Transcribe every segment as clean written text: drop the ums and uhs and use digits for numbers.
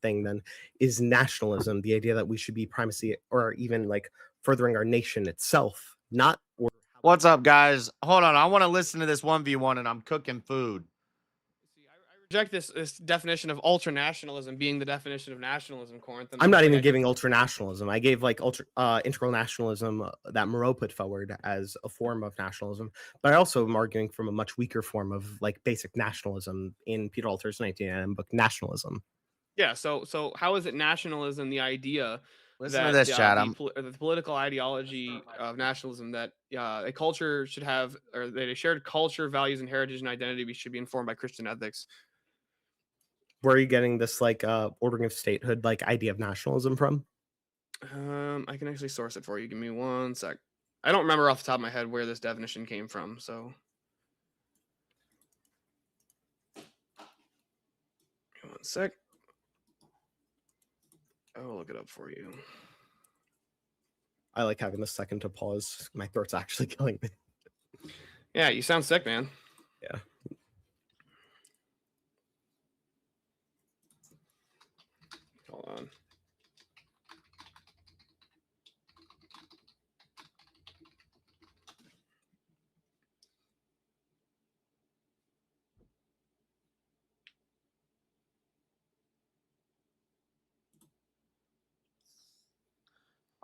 thing then is nationalism, the idea that we should be primacy or even like furthering our nation itself, not or What's up, guys? Hold on. I want to listen to this 1v1 and I'm cooking food. See, I reject this definition of ultranationalism being the definition of nationalism, Corinth. I'm not even giving ultranationalism. I gave like integral nationalism that Moreau put forward as a form of nationalism, but I also am arguing from a much weaker form of like basic nationalism in Peter Alter's 1999 book, Nationalism. Yeah, so how is it nationalism, the idea Listen that to this, Chad. the political ideology of nationalism that a culture should have, or that a shared culture, values, and heritage and identity should be informed by Christian ethics? Where are you getting this like ordering of statehood like idea of nationalism from? I can actually source it for you. Give me one sec. I don't remember off the top of my head where this definition came from, so one sec. I'll look it up for you. I like having the second to pause. My throat's actually killing me. Yeah, you sound sick, man. Yeah. Hold on.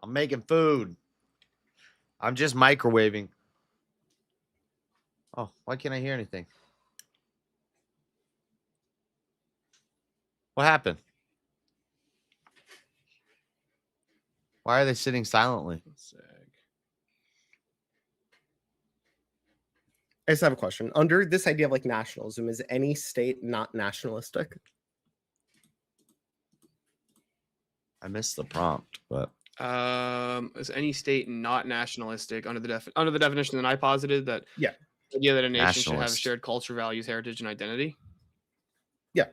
I'm making food. I'm just microwaving. Oh, why can't I hear anything? What happened? Why are they sitting silently? I just have a question. Under this idea of like nationalism, is any state not nationalistic? I missed the prompt, but Is any state not nationalistic under the definition that I posited, that yeah, the idea that a nation should have Nationalist. shared culture, values, heritage, and identity? Yeah.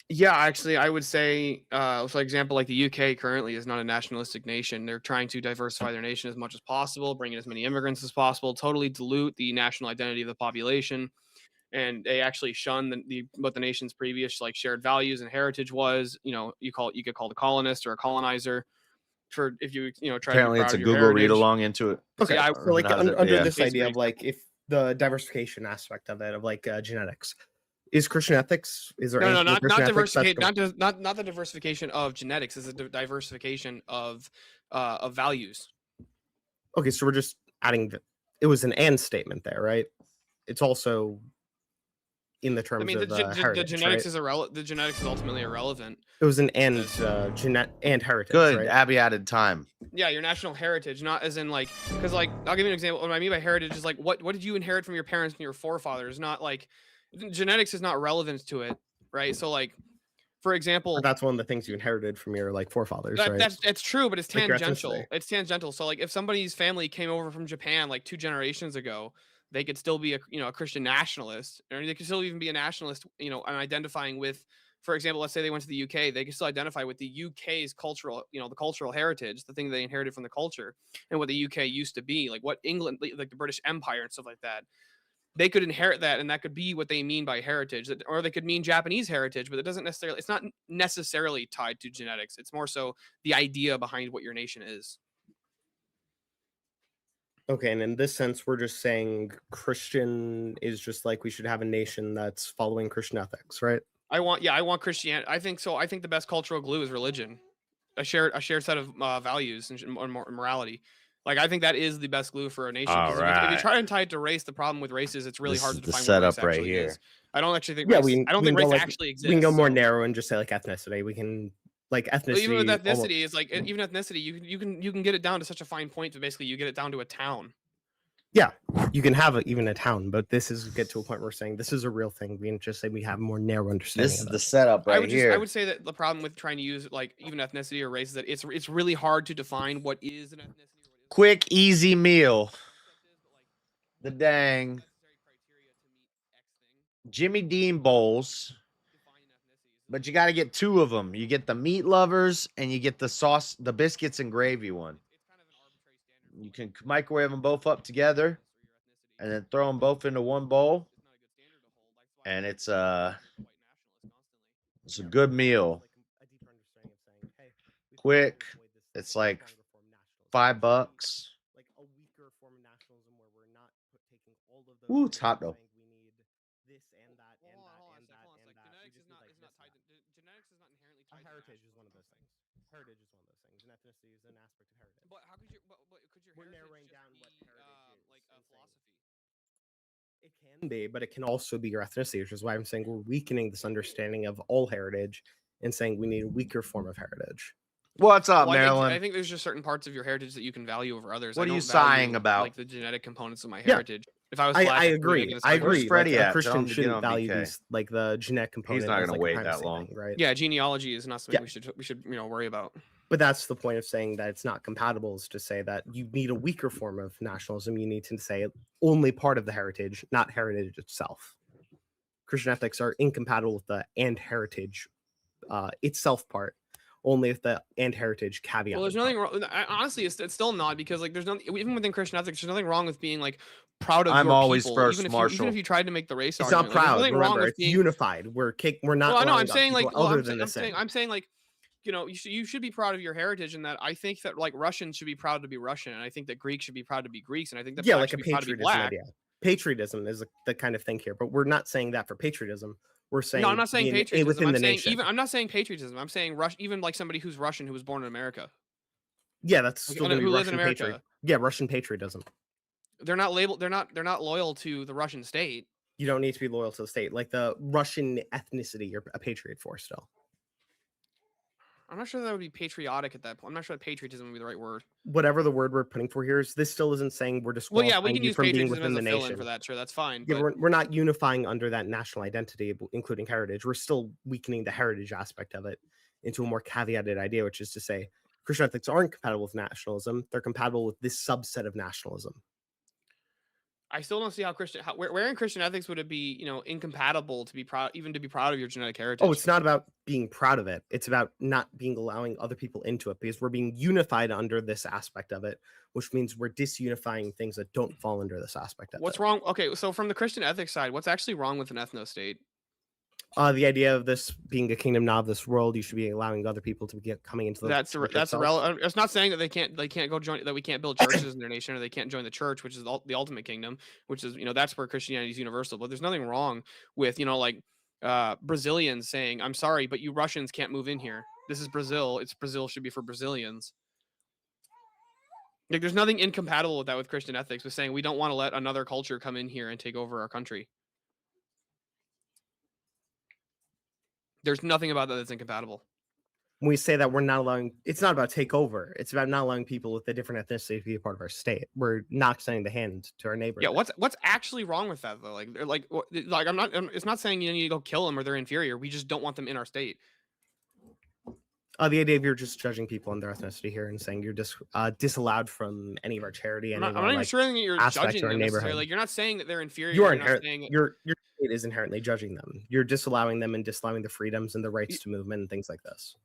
Yeah, actually, I would say, for example, like the UK currently is not a nationalistic nation. They're trying to diversify their nation as much as possible, bring in as many immigrants as possible, totally dilute the national identity of the population. And they actually shun what the nation's previous like shared values and heritage was. You know, you get called a colonist or a colonizer for if you try apparently to be proud it's a of your Google read heritage. along into it. Okay, Yeah, so like How's it- under yeah. this idea Basically, of like if the diversification aspect of it, of like genetics, is Christian ethics? Is there No, anything in not Christian ethics that's diversification, not the diversification of genetics. It's a diversification of values. okay? So we're just adding it was an and statement there, right? It's also in the terms I mean, of the heritage, genetics right? is irrelevant. The genetics is ultimately irrelevant. It was an and and heritage. Good. Right? Abby added time. Yeah, your national heritage, not as in like, because like I'll give you an example. What I mean by heritage is like what did you inherit from your parents and your forefathers? Not like genetics is not relevant to it, right? So like, for example, That's one of the things you inherited from your like forefathers, right? That's true, but it's Like your tangential. ethnicity. It's tangential. So like, if somebody's family came over from Japan like 2 generations ago, they could still be a Christian nationalist, or they could still even be a nationalist, and identifying with, for example, let's say they went to the UK, they could still identify with the UK's cultural, the cultural heritage, the thing they inherited from the culture, and what the UK used to be, like what England, like the British Empire and stuff like that. They could inherit that, and that could be what they mean by heritage, or they could mean Japanese heritage, but it's not necessarily tied to genetics. It's more so the idea behind what your nation is. Okay, and in this sense, we're just saying Christian is just like we should have a nation that's following Christian ethics, right? I want Christianity. I think so. I think the best cultural glue is religion, a shared set of values and morality. Like, I think that is the best glue for a nation. All If you right. try and tie it to race, the problem with race is it's really This hard is to the define what setup race right actually here. is. I don't actually think Yeah, race, I don't think race actually exists. We can go more so. narrow and just say like ethnicity. We can like ethnicity. Well, even with ethnicity, is like even ethnicity, you can get it down to such a fine point to basically you get it down to a town. Yeah, you can have even a town, but this is get to a point where we're saying this is a real thing. We can just say we have more narrow understanding. This is the setup right here. I would say that the problem with trying to use like even ethnicity or race is that it's really hard to define what is an ethnicity. Quick, easy meal. The dang Jimmy Dean bowls. But you got to get 2 of them. You get the meat lovers and you get the sauce, the biscuits and gravy one. You can microwave them both up together and then throw them both into one bowl. And it's It's a good meal. Quick. It's like $5. Ooh, it's hot though. Hold on a sec. Genetics is not tied to genetics is not inherently tied to Heritage is one of those things. Heritage is one of those things, and ethnicity is an aspect of heritage. But how could your could your We're heritage narrowing just down be what heritage is like a and saying philosophy? it can be, but it can also be your ethnicity, which is why I'm saying we're weakening this understanding of all heritage and saying we need a weaker form of heritage. What's up, Well, Marilyn? I think there's just certain parts of your heritage that you can value over others. What I are you don't value, sighing about? like the genetic components of my Yeah. heritage. If I was I black, I'd probably agree. get a I slight Where's agree. Freddie Like a at? Tell him Christian to get shouldn't on value BK. these, like the genetic component. He's not as, gonna like, a wait that primacy long. thing, right? Yeah, genealogy is not something Yeah. we should worry about. But that's the point of saying that it's not compatible, is to say that you need a weaker form of nationalism. You need to say only part of the heritage, not heritage itself. Christian ethics are incompatible with the and heritage itself part, only if the and heritage caveat. Well, there's nothing wrong. Honestly, it's still not, because like there's nothing, even within Christian ethics, there's nothing wrong with being like proud of I'm your always people, first, even Marshall. if you tried to make the race It's argument. not Like, there's proud. nothing wrong Remember, with it's being unified. We're not. Well, I know. allowing I'm saying people like, well, other I'm, than saying, this in. I'm saying like, you know, you should be proud of your heritage, and that I think that like Russians should be proud to be Russian, and I think that Greeks should be proud to be Greeks, and I think that Yeah, blacks like should a be proud to be patriotism black. idea. Patriotism is the kind of thing here, but we're not saying that for patriotism. We're saying No, I'm not saying being patriotism. within I'm the saying nation. I'm not saying patriotism. I'm saying even like somebody who's Russian who was born in America. Yeah, that's Like, still going to be who lives in Russian America. patriot. Yeah, Russian patriotism. They're not labeled. They're not loyal to the Russian state. You don't need to be loyal to the state. Like the Russian ethnicity, you're a patriot for still. I'm not sure that would be patriotic at that point. I'm not sure that patriotism would be the right word. Whatever the word we're putting for here is, this still isn't saying we're Well, disqualifying yeah, we can you use from being patriotism within as the a fill-in nation. for that. Sure, that's fine. Yeah, But we're not unifying under that national identity, including heritage. We're still weakening the heritage aspect of it into a more caveated idea, which is to say Christian ethics aren't compatible with nationalism. They're compatible with this subset of nationalism. I still don't see how where in Christian ethics would it be, you know, incompatible to be proud, even to be proud of your genetic heritage? Oh, it's not about being proud of it. It's about not allowing other people into it, because we're being unified under this aspect of it, which means we're disunifying things that don't fall under this aspect of What's it. wrong? Okay, so from the Christian ethics side, what's actually wrong with an ethno state? The idea of this being a kingdom not of this world, you should be allowing other people to be coming into the That's church that's itself. irrelevant. It's not saying that they can't go join, that we can't build churches in their nation, or they can't join the church, which is the ultimate kingdom, which is, you know, that's where Christianity is universal. But there's nothing wrong with, you know, like Brazilians saying, "I'm sorry, but you Russians can't move in here. This is Brazil. Brazil should be for Brazilians." Like, there's nothing incompatible with that with Christian ethics, with saying we don't want to let another culture come in here and take over our country. There's nothing about that that's incompatible. When we say that we're not allowing, it's not about takeover. It's about not allowing people with a different ethnicity to be a part of our state. We're not extending the hand to our neighbor. Yeah, what's actually wrong with that though? Like, they're like it's not saying you need to go kill them or they're inferior. We just don't want them in our state. The idea of you're just judging people on their ethnicity here and saying you're disallowed from any of our charity. I'm not even sure that you're judging them necessarily. Like, you're not saying that they're inferior. You are your state is inherently judging them. You're disallowing them and disallowing the freedoms and the rights to movement and things like this.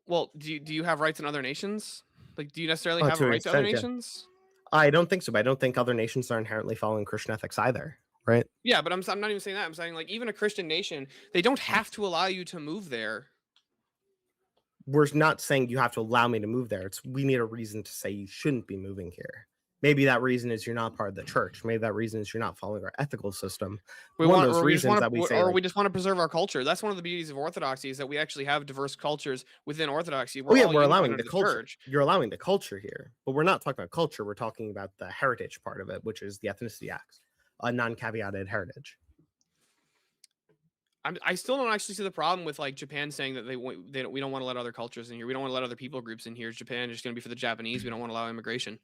Well, do you have rights in other nations? Like, do you necessarily have a right to other nations? I don't think so, but I don't think other nations are inherently following Christian ethics either, right? Yeah, but I'm not even saying that. I'm saying, like, even a Christian nation, they don't have to allow you to move there. We're not saying you have to allow me to move there. We need a reason to say you shouldn't be moving here. Maybe that reason is you're not part of the church. Maybe that reason is you're not following our ethical system. We just want to preserve our culture. That's one of the beauties of Orthodoxy, is that we actually have diverse cultures within Orthodoxy. We're allowing the culture. You're allowing the culture here, but we're not talking about culture. We're talking about the heritage part of it, which is the ethnicity acts, a non-caveated heritage. I still don't actually see the problem with, like, Japan saying that we don't want to let other cultures in here. We don't want to let other people groups in here. Japan is just going to be for the Japanese. We don't want to allow immigration.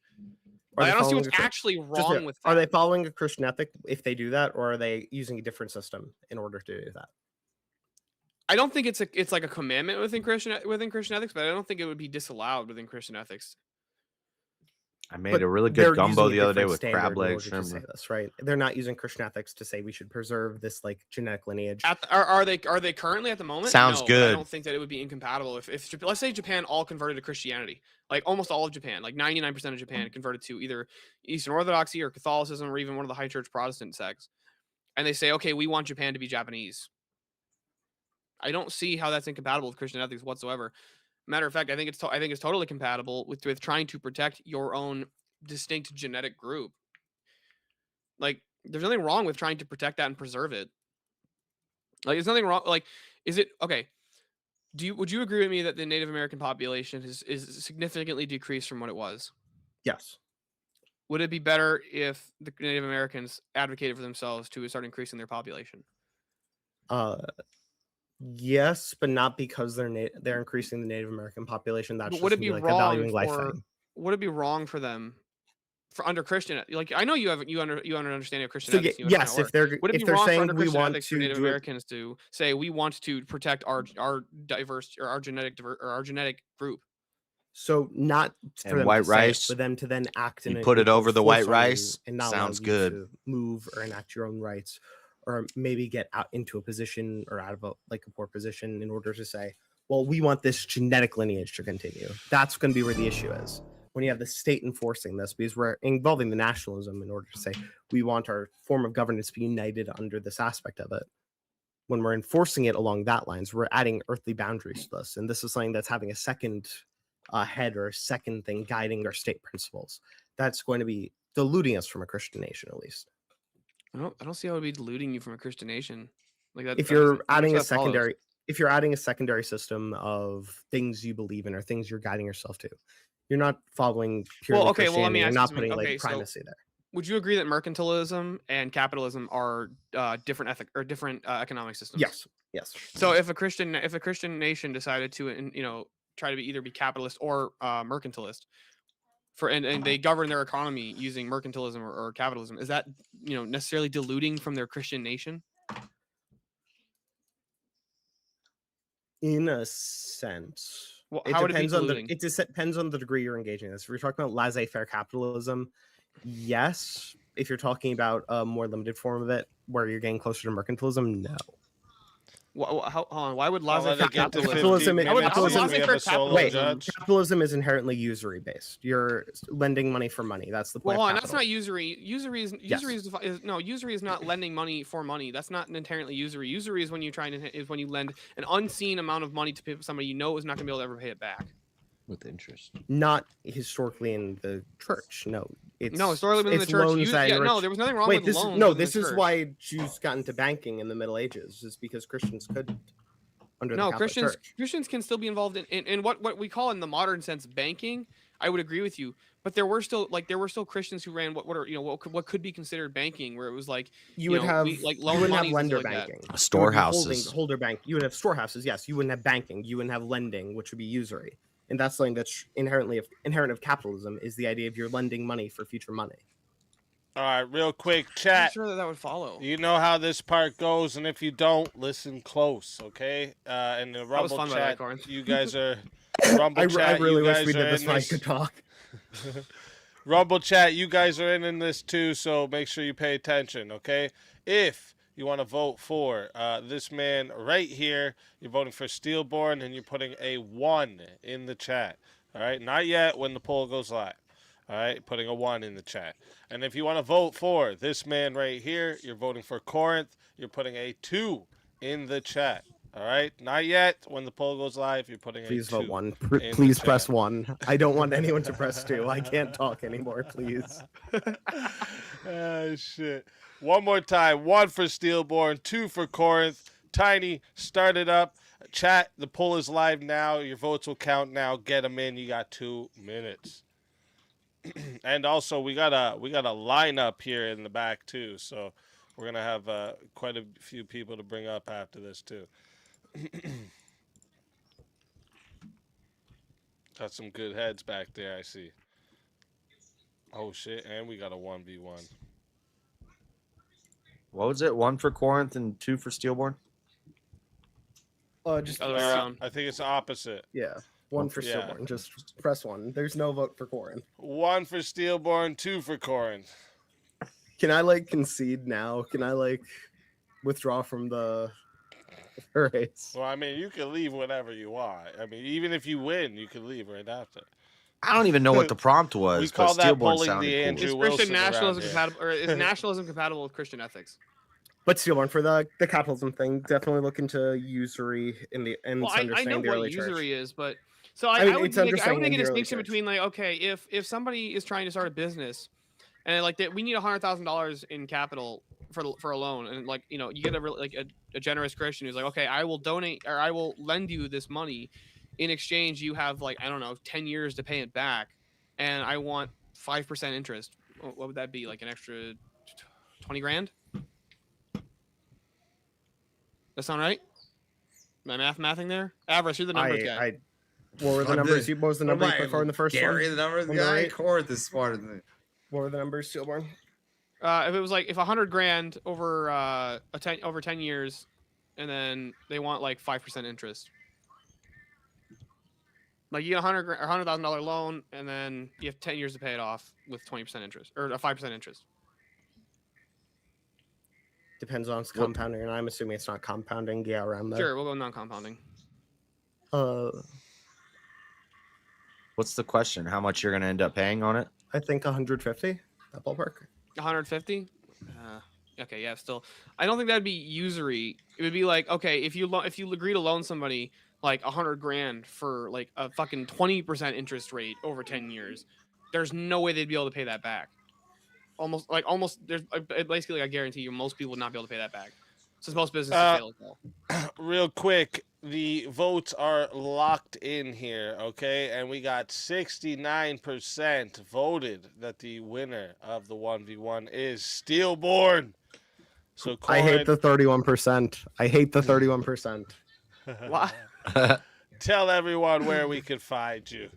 I don't see what's actually wrong with that. Are they following a Christian ethic if they do that, or are they using a different system in order to do that? I don't think it's like a commandment within Christian ethics, but I don't think it would be disallowed within Christian ethics. I made a really good gumbo the other day with crab legs. This, right? They're not using Christian ethics to say we should preserve this, like, genetic lineage. Are they currently at the moment? Sounds good. I don't think that it would be incompatible if let's say Japan all converted to Christianity, like almost all of Japan, like 99% of Japan converted to either Eastern Orthodoxy or Catholicism or even one of the high church Protestant sects, and they say, okay, we want Japan to be Japanese. I don't see how that's incompatible with Christian ethics whatsoever. Matter of fact, I think it's totally compatible with trying to protect your own distinct genetic group. Like, there's nothing wrong with trying to protect that and preserve it. Like, there's nothing wrong. Like, is it okay? Would you agree with me that the Native American population is significantly decreased from what it was? Yes. Would it be better if the Native Americans advocated for themselves to start increasing their population? Yes, but not because they're increasing the Native American population. That's But just would it gonna be be like a wrong valuing life for thing. would it be wrong for them for under Christian, like, I know you have you under understanding of Christian So ethics, you understand yes, how it works. Would it if be they're wrong for saying under we Christian want ethics for to Native do it, Americans to say we want to protect our diverse or our genetic group? so not for And them white to say it, rice, for them to then act in you it put it and over the white force on you rice, and not sounds allow you good. to move or enact your own rights, or maybe get out into a position or out of a poor position in order to say, well, we want this genetic lineage to continue. That's going to be where the issue is. When you have the state enforcing this, because we're involving the nationalism in order to say we want our form of governance to be united under this aspect of it. When we're enforcing it along that lines, we're adding earthly boundaries to this, and this is something that's having a second head or a second thing guiding our state principles. That's going to be diluting us from a Christian nation, at least. I don't see how it would be diluting you from a Christian nation. Like that. If that you're doesn't- I'm not adding sure a that follows. secondary, if you're adding a secondary system of things you believe in or things you're guiding yourself to, you're not following purely okay, well, let me Christianity. You're ask you not something. putting Okay, so primacy there. would you agree that mercantilism and capitalism are different economic systems? Yes. Yes. So if a Christian nation decided to try to either be capitalist or mercantilist and they govern their economy using mercantilism or capitalism, is that necessarily diluting from their Christian nation? In a sense, Well, it how would it be depends on diluting? it depends on the degree you're engaging in this. If you're talking about laissez-faire capitalism, yes. If you're talking about a more limited form of it, where you're getting closer to mercantilism, no. Hold on. Why would I'll let laissez-faire it get to 50 capitalism- minutes How would and we have laissez-faire a solo Wait, judge. capitalism is inherently usury based. You're lending money for money. That's the point. Well, of that's not capital. usury. Usury is not lending money for money. That's not inherently usury. Usury is when you lend an unseen amount of money to somebody you know is not going to be able to ever pay it back. With interest. Not historically in the church. No, it's historically within the it's church. loans that There enrich- was nothing wrong Wait, with this loans. no. within the This is church. why Jews got into banking in the Middle Ages, is because Christians couldn't. Under the Catholic Church. Christians can still be involved in what we call in the modern sense banking. I would agree with you, but there were still Christians who ran what could be considered banking, where it was like You would have loan you wouldn't have monies and lender stuff like that. banking. You would be Storehouses. holder bank. You would have storehouses. Yes, you wouldn't have banking. You wouldn't have lending, which would be usury. And that's something that's inherent of capitalism, is the idea of you're lending money for future money. All right, real quick, I'm not chat. sure that would follow. You know how this part goes, and if you don't, listen close, okay? In the was Rumble fun by that, chat, Corinth. you guys are Rumble I chat. really you wish guys we are did this in so I could talk. Rumble chat, you guys are in this too, so make sure you pay attention, okay? If you want to vote for this man right here, you're voting for Steelborn, and you're putting a 1 in the chat. All right, not yet when the poll goes live. All right, putting a 1 in the chat. And if you want to vote for this man right here, you're voting for Corinth. You're putting a 2 in the chat. All right, not yet. When the poll goes live, you're putting Please a 2. vote 1. in Please the press chat. 1. I don't want anyone to press 2. I can't talk anymore. Please. Oh, shit. One more time. 1 for Steelborn, 2 for Corinth. Tiny, start it up. Chat, the poll is live now. Your votes will count now. Get them in. You got 2 minutes. And also, we got a lineup here in the back too, so we're gonna have quite a few people to bring up after this too. Got some good heads back there, I see. Oh shit, and we got a 1v1. What was it? 1 for Corinth and 2 for Steelborn? Just Other way around. I think it's opposite. yeah. 1 for Yeah. Steelborn. Just press 1. There's no vote for Corinth. 1 for Steelborn, 2 for Corinth. Can I concede now? Can I withdraw from the race? Well, I mean, you can leave whenever you want. I mean, even if you win, you can leave right after. I don't even know what the prompt was. We call but that Steelborn polling sounded the cool. Andrew Is Wilson Christian around nationalism here. compatible, or is nationalism compatible with Christian ethics? But Steelborn, for the capitalism thing, definitely look into usury and Well, I understanding know the what early church. usury is, but so I mean, I would it's make understanding a the early distinction church. between like, okay, if somebody is trying to start a business and like that, we need $100,000 in capital for a loan, and like you get a generous Christian who's like, okay, I will donate or I will lend you this money, in exchange you have like I don't know 10 years to pay it back, and I want 5% interest. What would that be, like an extra 20 grand? That sound right? Am I mathing there? Avarice, you're the numbers guy. What were the numbers? What was the number you put forward in the first one? Gary, the numbers guy. Court is smarter than me. What were the numbers, Steelborn? If it was like if 100 grand over 10 years, and then they want like 5% interest. Like you get $100,000 loan, and then you have 10 years to pay it off with 20% interest or a 5% interest. Depends on its compounding, and I'm assuming it's not compounding. Yeah, around there. Sure, we'll go non-compounding. What's the question? How much you're gonna end up paying on it? I think 150. That ballpark. 150. Okay, yeah, still. I don't think that'd be usury. It would be like, okay, if you agree to loan somebody like 100 grand for like a fucking 20% interest rate over 10 years, there's no way they'd be able to pay that back. Almost. There's basically I guarantee you most people would not be able to pay that back. Since most businesses fail as well. Real quick, the votes are locked in here, okay? And we got 69% voted that the winner of the 1v1 is Steelborn. So I hate the 31%. I hate the 31%. What? Tell everyone where we can find you.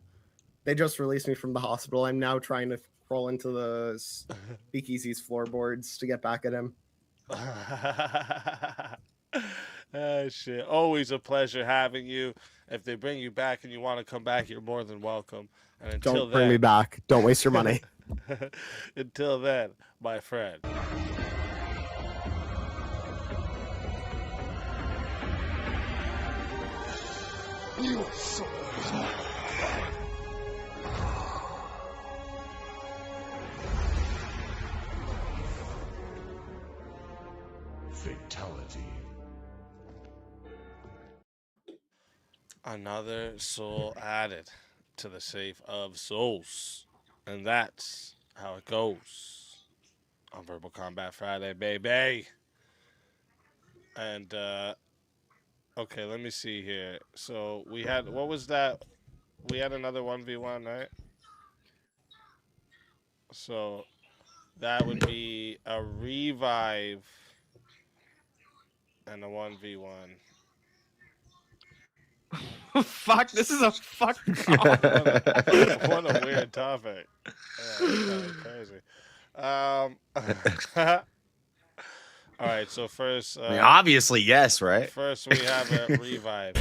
They just released me from the hospital. I'm now trying to crawl into the speakeasy's floorboards to get back at him. Shit. Always a pleasure having you. If they bring you back and you want to come back, you're more than welcome. And until Don't bring me back. Don't waste your money. Until then, my friend. Fatality. Another soul added to the safe of souls. And that's how it goes on Verbal Combat Friday, baby. And, okay, let me see here. So we had, what was that? We had another 1v1, right? So that would be a revive and a 1v1. Fuck, this is a fuck. What a weird topic. Yeah, crazy. All right, so first. I mean, obviously, yes, right? First, we have a revive.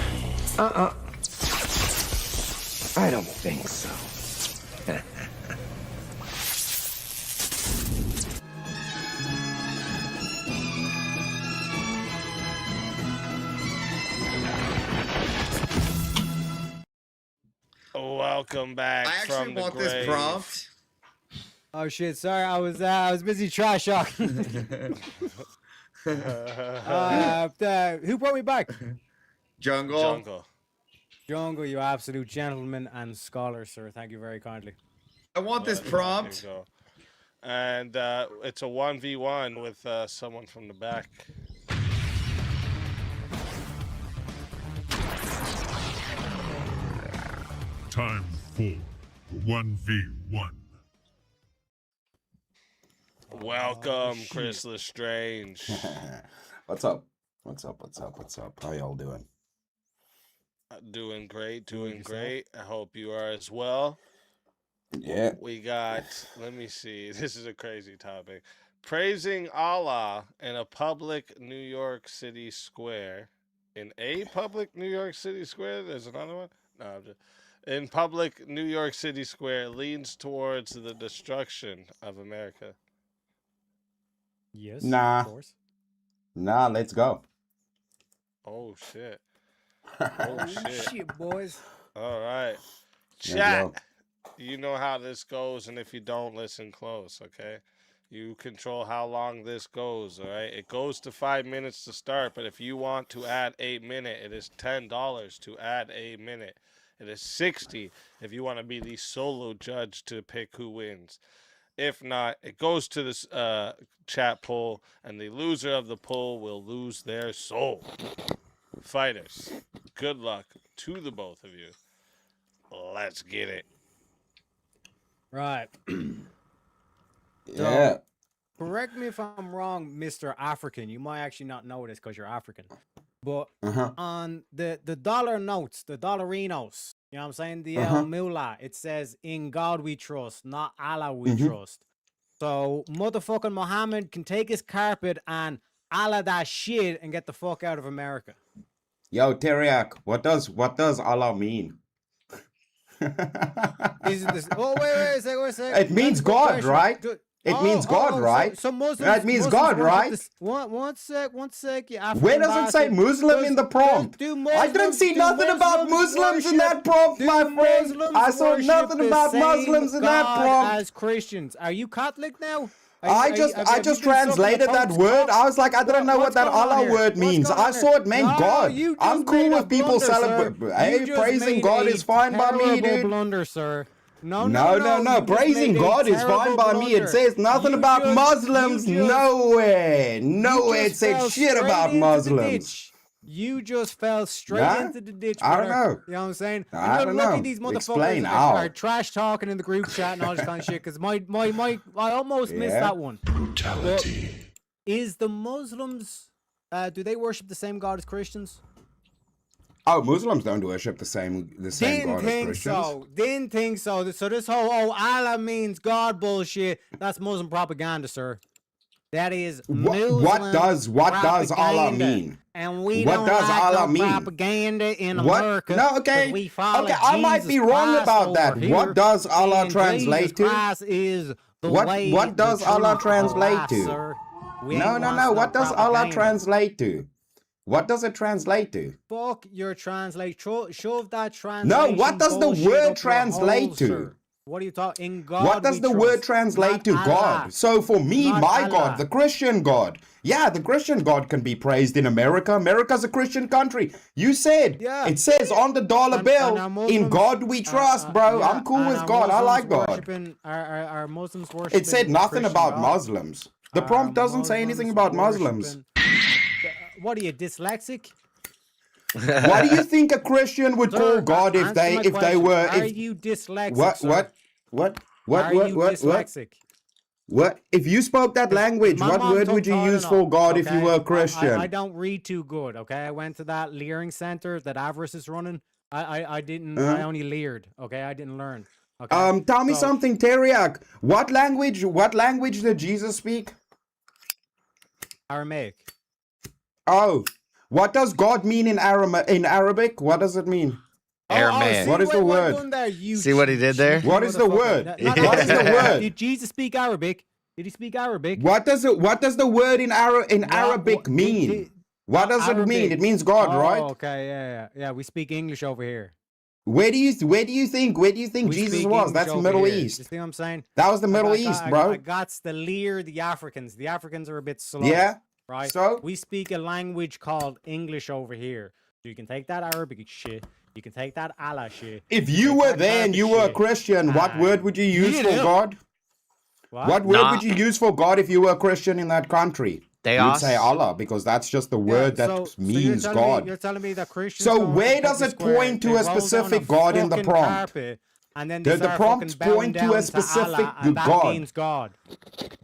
I don't think so. Welcome back. I actually from the want grave. this prompt. Oh shit! Sorry, I was busy trash talking. Who brought me back? Jungle. Jungle, you absolute gentleman and scholar, sir. Thank you very kindly. I want this prompt. Here you go. And it's a 1v1 with someone from the back. Time for 1v1. Welcome, Chris Lestrange. What's up? What's up? How y'all doing? Doing great, doing great. I hope you are as well. Yeah. We got, let me see. This is a crazy topic. Praising Allah in a public New York City square. In a public New York City square? There's another one? No, I'm just. In public New York City square leans towards the destruction of America. Yes. Nah. Of course. Nah, let's go. Oh, shit. Oh, shit. Shit, boys. All right. Let's Chat. go. You know how this goes, and if you don't, listen close, okay? You control how long this goes, all right? It goes to 5 minutes to start, but if you want to add a minute, it is $10 to add a minute. It is 60 if you want to be the solo judge to pick who wins. If not, it goes to this chat poll, and the loser of the poll will lose their soul. Fighters, good luck to the both of you. Let's get it. Right. Yeah. Correct me if I'm wrong, Mr. African. You might actually not know this because you're African. But on the dollar notes, the dollarinos, you know what I'm saying? The mullah, it says, in God we trust, not Allah we trust. So motherfucking Muhammad can take his carpet and Allah that shit and get the fuck out of America. Yo, Teriak, what does Allah mean? Oh, wait a second. It means God, right? It means God, right? So Muslims, that means God, right? One sec. You African Where does it say Muslim in the prompt? I didn't see nothing about Muslims in that prompt, my friend. I saw nothing about Muslims in that prompt. As Christians, are you Catholic now? I just translated that word. I was like, I didn't know what that Allah word means. I saw it meant God. I'm cool with people celebrating. Hey, praising God is fine by me, dude. Blunder, sir. No. Praising God is fine by me. It says nothing about Muslims. Nowhere. It said shit about Muslims. You just fell straight into the ditch. I don't know. You know what I'm saying? I don't know. These motherfuckers Explain are trash talking in the group chat and all this kind of shit. Because I almost missed that one. Brutality. But is the Muslims? Do they worship the same God as Christians? Oh, Muslims don't worship the same God as Christians. Didn't think so. So this whole Allah means God bullshit, that's Muslim propaganda, sir. That is what does Allah mean? And we what don't does like Allah no mean? propaganda in America. No, okay. I might be wrong about that. What does Allah translate to? What does Allah translate to? No. What does Allah translate to? What does it translate to? Fuck your translate. Shove that translation. No, what does the word translate to? What are you talking? In God. What does the word translate to? God. So for me, my God, the Christian God. Yeah, the Christian God can be praised in America. America's a Christian country. You said. Yeah. It says on the dollar bill, in God we trust, bro. I'm cool with God. I like God. Are Muslims worshiping? It said nothing about Muslims. The prompt doesn't say anything about Muslims. What are you, dyslexic? Why do you think a Christian would call God if they were? Are you dyslexic? What? Are you dyslexic? What? If you spoke that language, what word would you use for God if you were a Christian? I don't read too good. Okay, I went to that leering center that Avarice is running. I didn't. I only leered. Okay, I didn't learn. Okay. Tell me something, Teriak. What language did Jesus speak? Aramaic. Oh, what does God mean in Arabic? What does it mean? Aramaic. What is the word? See what he did there? What is the word? What is the word? Did Jesus speak Arabic? Did he speak Arabic? What does the word in Arabic mean? What does it mean? It means God, right? Okay, yeah. We speak English over here. Where do you think Jesus was? That's the Middle East. You see what I'm saying? That was the Middle East, bro. I got to leer the Africans. The Africans are a bit slow. Yeah. Right. So we speak a language called English over here. So you can take that Arabic shit. You can take that Allah shit. If you were there and you were a Christian, what word would you use for God? What word would you use for God if you were a Christian in that country? You'd say Allah, because that's just the word that means God. You're telling me that Christians. So where does it point to a specific God in the prompt? And then does the prompt point to a specific God? Means God.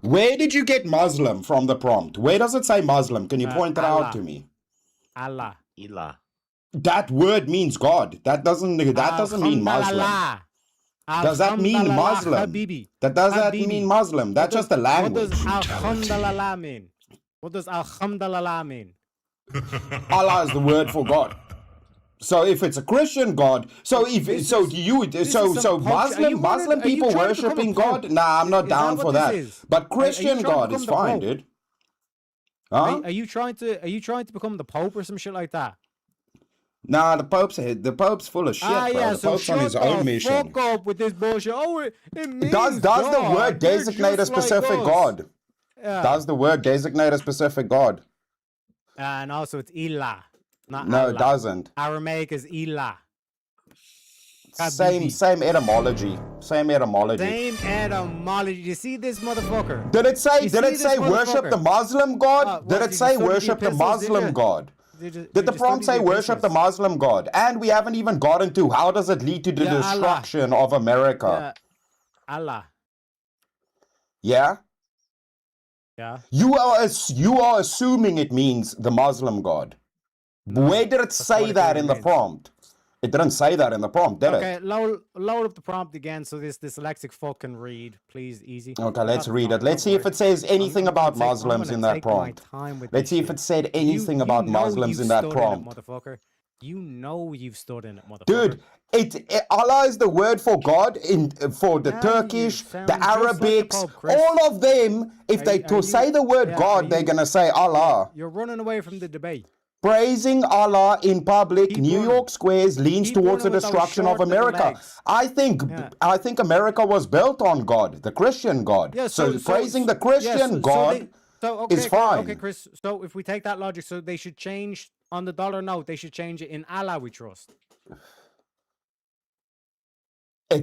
Where did you get Muslim from the prompt? Where does it say Muslim? Can you point that out to me? Allah. Ilah. That word means God. That doesn't mean Muslim. Does that mean Muslim? That doesn't mean Muslim. That's just a language. What does Alhamdulillah mean? What does Alhamdulillah mean? Allah is the word for God. So if it's a Christian God, Muslim people worshiping God? Nah, I'm not down for that. But Christian God is fine, dude. Huh? Are you trying to become the Pope or some shit like that? Nah, the Pope's full of shit, bro. Yeah, The so Pope's on his shut own the mission. fuck up with this bullshit. Oh, it means Does the God. word They're designate a just like specific us. god? Yeah. Does the word designate a specific god? And also it's Ilah, not No, Allah. it doesn't. Aramaic is Ilah. Same etymology. Same etymology. Same etymology. You see this motherfucker? Did it say? You Did see it say this worship the motherfucker? Muslim god? What, Did did it you say study the worship the epistles, did Muslim you? god? Did Did the you prompt study say the worship the epistles? Muslim god? And we haven't even gotten to how does it lead to the Yeah, Allah. destruction of America? Yeah. Allah. Yeah? Yeah. You are assuming it means the Muslim god. Where did it what say it that really in the means. prompt? It didn't say that in the prompt, did Okay, it? load up the prompt again so this dyslexic fuck can read, please. Easy. Okay, let's Not read time, it. Let's don't see if worry. it says anything I'm gonna about Muslims I'm in gonna that take my prompt. time with Let's this see if shit. it said You- anything you about know Muslims you've in that stood prompt. motherfucker. You know you've stood in it, motherfucker. Dude, Allah is the word for God for the Yeah, you Turkish, sound the just like the Arabics, Pope, Chris. all of them. If they Are you- say the word yeah, God, are they're you- gonna say Allah. You're running away from the debate. Praising Allah in public, Keep New running. York squares leans Keep towards the running with those destruction of short little America. legs. I think America was built on God, the Christian God. Yeah, so praising the Christian God is fine. Okay, Chris. So if we take that logic, so they should change on the dollar note. They should change it in Allah we trust.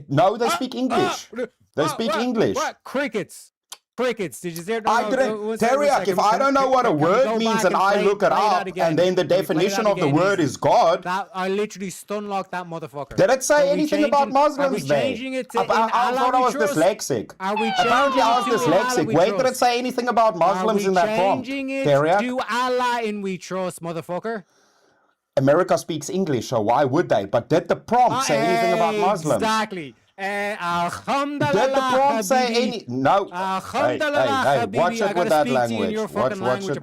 No, they speak English. They speak English. What? Crickets. Crickets. Did you say? I didn't, Teriak, if I don't know what a word means and I look it up and then the definition of the word is God, That I literally stun-locked that motherfucker. did it say Are we anything about changing- Are we Muslims there? changing it to I in thought Allah I we was trust? dyslexic. Are we Apparently I was changing it to in Allah dyslexic. we Where did it trust? say anything about Muslims in that prompt? Changing it Teriak? to Allah in we trust, motherfucker. America speaks English, so why would they? But did the prompt say anything about Muslims? Exactly. Did the prompt say any? No. Hey, watch it with that language. Watch it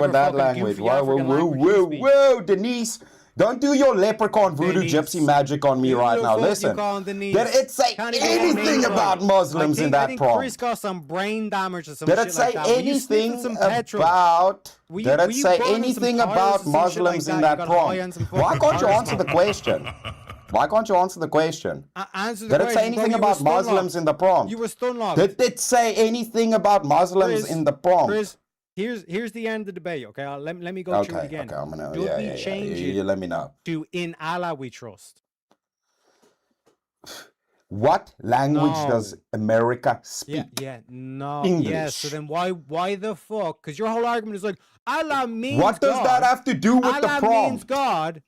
with that language. Whoa, Denise. Don't do your leprechaun voodoo Denise. gypsy magic on me right now. Listen. Did it say anything about Muslims in that Chris prompt? got some brain damage or some Did shit it say like that. Were you sniffing anything some petrol? about? Were you- Did were it you say burning some anything tires or about some shit like Muslims that? in You that got high on prompt? some Why fucking can't you tires. answer the question? Why can't you answer the question? Answer the Did it say question, bro. anything You were about stun-locked. Muslims in the prompt? You were stun-locked. Did it say anything about Muslims Chris, in the prompt? Chris, here's the end of the debate. Okay, let me go through it again. Okay, I'm gonna. Should we Yeah. change You it let me know. to in Allah we trust? What language No. does America speak? No. English. Yes. So then why the fuck? Because your whole argument is like Allah means What does God. that have to do with the Allah prompt? means God.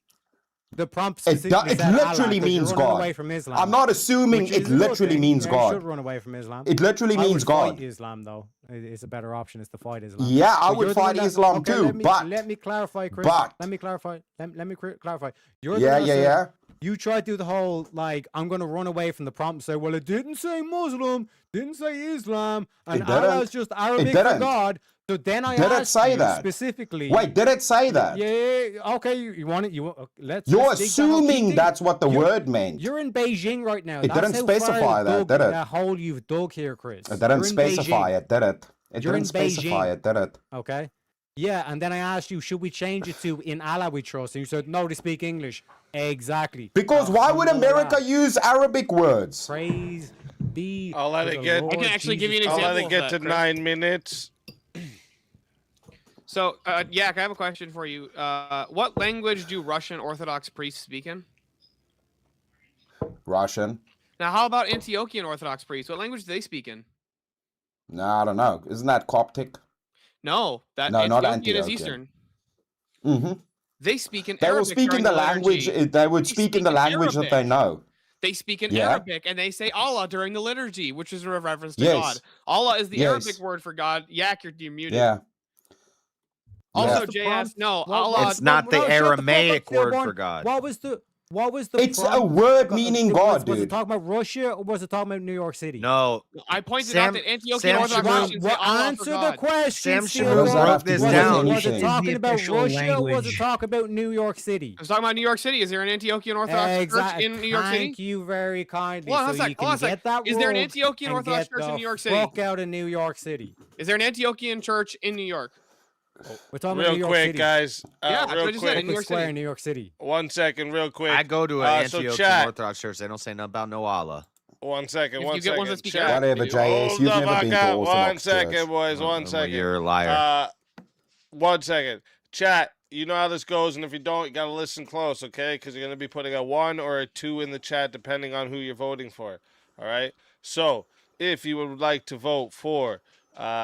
The prompt It specifically said Allah, literally 'cause you're means running God. away from Islam. I'm not assuming Which it is a good literally thing. means Yeah, You God. should run away from Islam. It literally I means would fight God. Islam though. It's a better option is to fight Islam. Yeah, I But would you're the one fight that- Islam okay, too, let me clarify, Chris. but- Let me clarify. Let me clarify. You're the Yeah, one that said- yeah. You tried to do the whole like I'm gonna run away from the prompt and say, well, it didn't say Muslim, didn't say Islam, and It didn't. Allah is just Arabic for didn't. God. So then I Did it asked say you that? specifically. Wait, did it say that? Yeah. Okay. You want it? Let's. You're let's dig that whole- keep assuming digging. that's what the You're- word meant. You're in Beijing right now. It That's didn't how far specify you've that, dug did it? That hole you've dug here, Chris. It didn't You're in specify Beijing, it, did it? It You're didn't in specify Beijing. it, did it? Okay. Yeah, and then I asked you, should we change it to in Allah we trust? And you said, no, they speak English. Exactly. Because why would America use Arabic words? Praise be. I'll let to it the get- Lord I can actually give you an Jesus example. I'll let it of get that, to Chris. 9 minutes. So, Yak, I have a question for you. What language do Russian Orthodox priests speak in? Russian? Now, how about Antiochian Orthodox priests? What language do they speak in? No, I don't know. Isn't that Coptic? No, that No, not Antiochian is Antiochian. Eastern. Mm-hmm. They speak in They will Arabic speak in during the language. liturgy. They would They speak in speak the in language that they Arabic. know. They speak in Yeah. Arabic and they say Allah during the liturgy, which is a reference to Yes. God. Allah is the Yes. Arabic word for God. Yak, you're muted. Yeah. Also, What's the JS, prompt? no, What- Allah. It's not the shut fuck up, Aramaic word Stillborn. for God. What was the It's a prompt? word meaning God, Was it dude. talking about Russia or was it talking about New York City? No, I pointed Sam- out that Antiochian Sam Orthodox Shamoon- Christians say Well, Allah for answer the God. question. Sam Stillborn. Shamoon broke this Was it- down. Was it Anything. talking The about official Russia or was it language. talking about New York City? I was talking about New York City. Is there an Antiochian Orthodox church in New York City? Thank you very kindly. Hold on a so sec, you hold on can a sec. get that Is there an rubbed Antiochian and Orthodox get church in the New York City? Fuck out of New York City. Is there an Antiochian church in New York? We're talking about Real New York quick, City. guys. Yeah, I real just said quick. in New York Square City. in New York City. 1 second, real quick. I go to so an Antioch chat. Orthodox church. They don't say nothing about no Allah. 1 second. If One you get ones that second. speak Chat. Arabic, Whatever, you do. JS. Hold You've the never fuck been to up. 1 Orthodox second, church. boys. 1 second. You're a liar. 1 second. Chat, you know how this goes, and if you don't, you got to listen close, okay? Because you're going to be putting a 1 or a 2 in the chat, depending on who you're voting for, all right? So, if you would like to vote for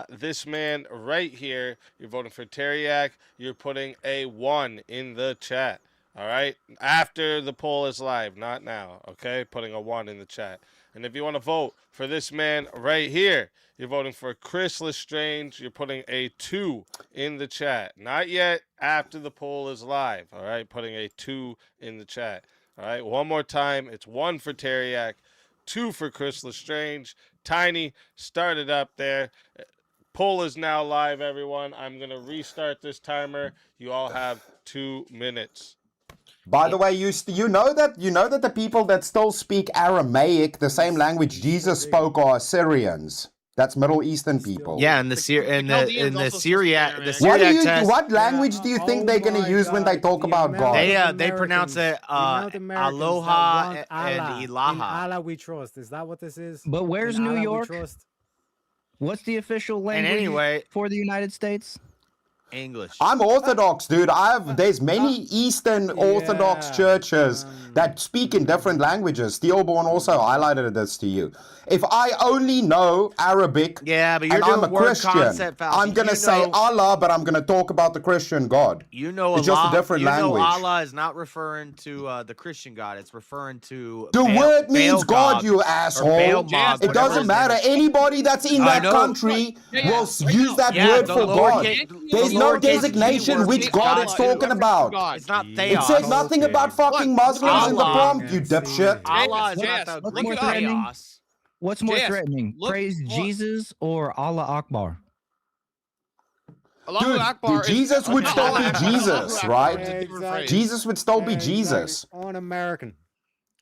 this man right here, you're voting for Teriak, you're putting a 1 in the chat, all right? After the poll is live, not now, okay? Putting a 1 in the chat. And if you want to vote for this man right here, you're voting for Chris Lestrange. You're putting a 2 in the chat. Not yet. After the poll is live. All right. Putting a 2 in the chat. All right. One more time. It's 1 for Teriak, 2 for Chris Lestrange. Tiny, start it up there. Poll is now live, everyone. I'm going to restart this timer. You all have 2 minutes. By the way, you know that the people that still speak Aramaic, the same language Jesus spoke, are Assyrians. That's Middle Eastern people. Yeah, and the Chaldeans also speak Syriac, the Aramaic. Syriac test. What language do you think they're going to use when they talk about God? They pronounce it Aloha and Ilaha. In Allah we trust. Is that what this is? But where's In New Allah we York? trust? What's the official language anyway- for the United States? English. I'm Orthodox, dude. There's many Eastern Orthodox churches that speak in different languages. Steelborn also highlighted this to you. If I only know Arabic, Yeah, but you're and I'm doing a word Christian, concept fallacy. I'm gonna You say know- Allah, but I'm gonna talk about the Christian God. You know, It's just a Allah- different you language. know Allah is not referring to the Christian God. It's referring to The word means God, Baal you or asshole. Baal Mog, It whatever doesn't his matter. name is. Anybody that's in I that know. country Yeah, will right use now. that Yeah, word the for God. lowercase- There's the no lowercase designation G word which is God God it's too. talking about. God. It's not It theos. says nothing about fucking Muslims in the Allah- prompt, you dipshit. Allah is JS, not the What's Greek more it up. threatening? theos. What's more JS, threatening? look- Praise hold on. Jesus or Allah Akbar? Allahu Dude, Akbar is- Jesus would no, still Allahu be Akbar- Jesus, Allahu Akbar right? is a different Exactly. phrase. Jesus would still be Exactly. Jesus. On American.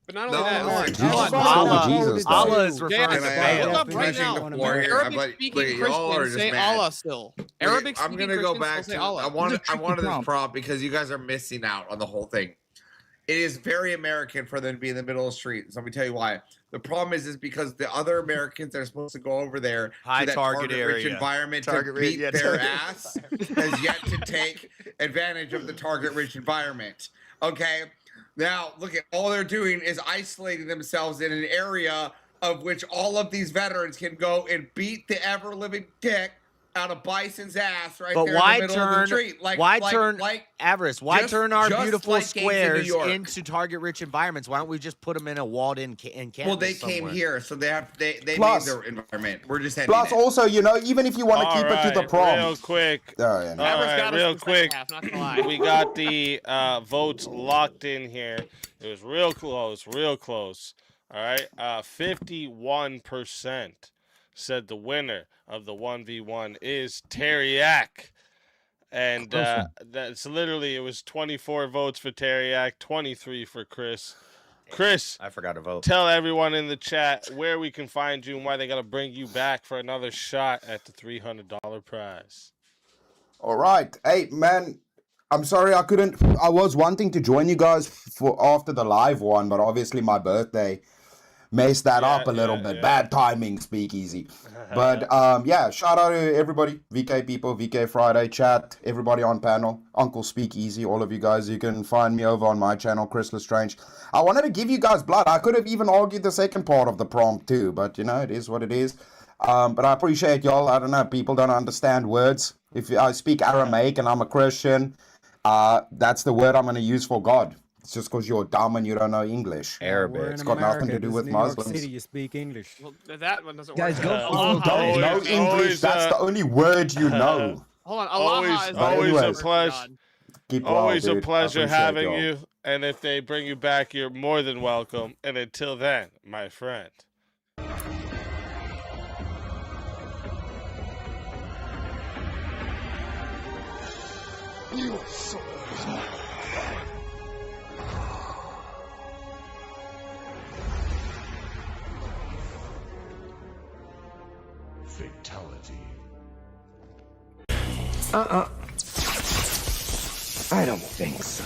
But not only No, that, no, hold on, Jesus hold would on. still Allah- be Jesus. though. Allah is Yeah, referring Can to I look Baal. up right punching now. the floor here? Arabic speaking Wait, y'all are Christians just say mad. Allah still. Wait, Arabic I'm speaking gonna go Christians back still to. say Allah. I wanted tricky this prompt. prompt because you guys are missing out on the whole thing. It is very American for them to be in the middle of the street. So let me tell you why. The problem is because the other Americans that are supposed to go over there High to that target target-rich area. environment Target to rate, beat yeah, their target- ass has yet to take advantage of the target-rich environment. Okay. Now, look at all they're doing is isolating themselves in an area of which all of these veterans can go and beat the ever-living dick out of Bison's ass right But there why in the middle of the turn? street. Why turn? Avarice. Why just- turn our just beautiful like gangs in New squares York. into target-rich environments? Why don't we just put them in a walled-in encampment? Well, they came somewhere? here, so they Plus- made their environment. We're just ending Plus, it. also, even if you want to keep it to the Real prompt. quick. Oh, yeah, no. All Average right, got us real in the second quick. half, not gonna lie. We got the votes locked in here. It was real close, real close. All right, 51% said the winner of the 1v1 is Teriak. And Close one. that's literally, it was 24 votes for Teriak, 23 for Chris. Chris, I forgot to vote. tell everyone in the chat where we can find you and why they got to bring you back for another shot at the $300 prize. All right. Hey, man, I'm sorry I couldn't. I was wanting to join you guys for after the live one, but obviously my birthday messed that up a little bit. yeah. Bad timing, speakeasy. But yeah, shout out to everybody, VK people, VK Friday chat, everybody on panel, Uncle Speakeasy, all of you guys. You can find me over on my channel, Chris Lestrange. I wanted to give you guys blood. I could have even argued the second part of the prompt too, but you know, it is what it is. But I appreciate y'all. I don't know, people don't understand words. If I speak Aramaic and I'm a Christian, that's the word I'm going to use for God. It's just because you're dumb and you don't know English. Arabic. We're in It's got nothing to America. do This with is New York Muslims. City, you speak English. Well, that one doesn't Guys, work. go You Allah don't know is- English. That's the only word you know. Hold on, Allah is But always a anyways. pleasure. Keep Always well, a dude. I pleasure appreciate having y'all. you. And if they bring you back, you're more than welcome. And until then, my friend. Fatality. I don't think so.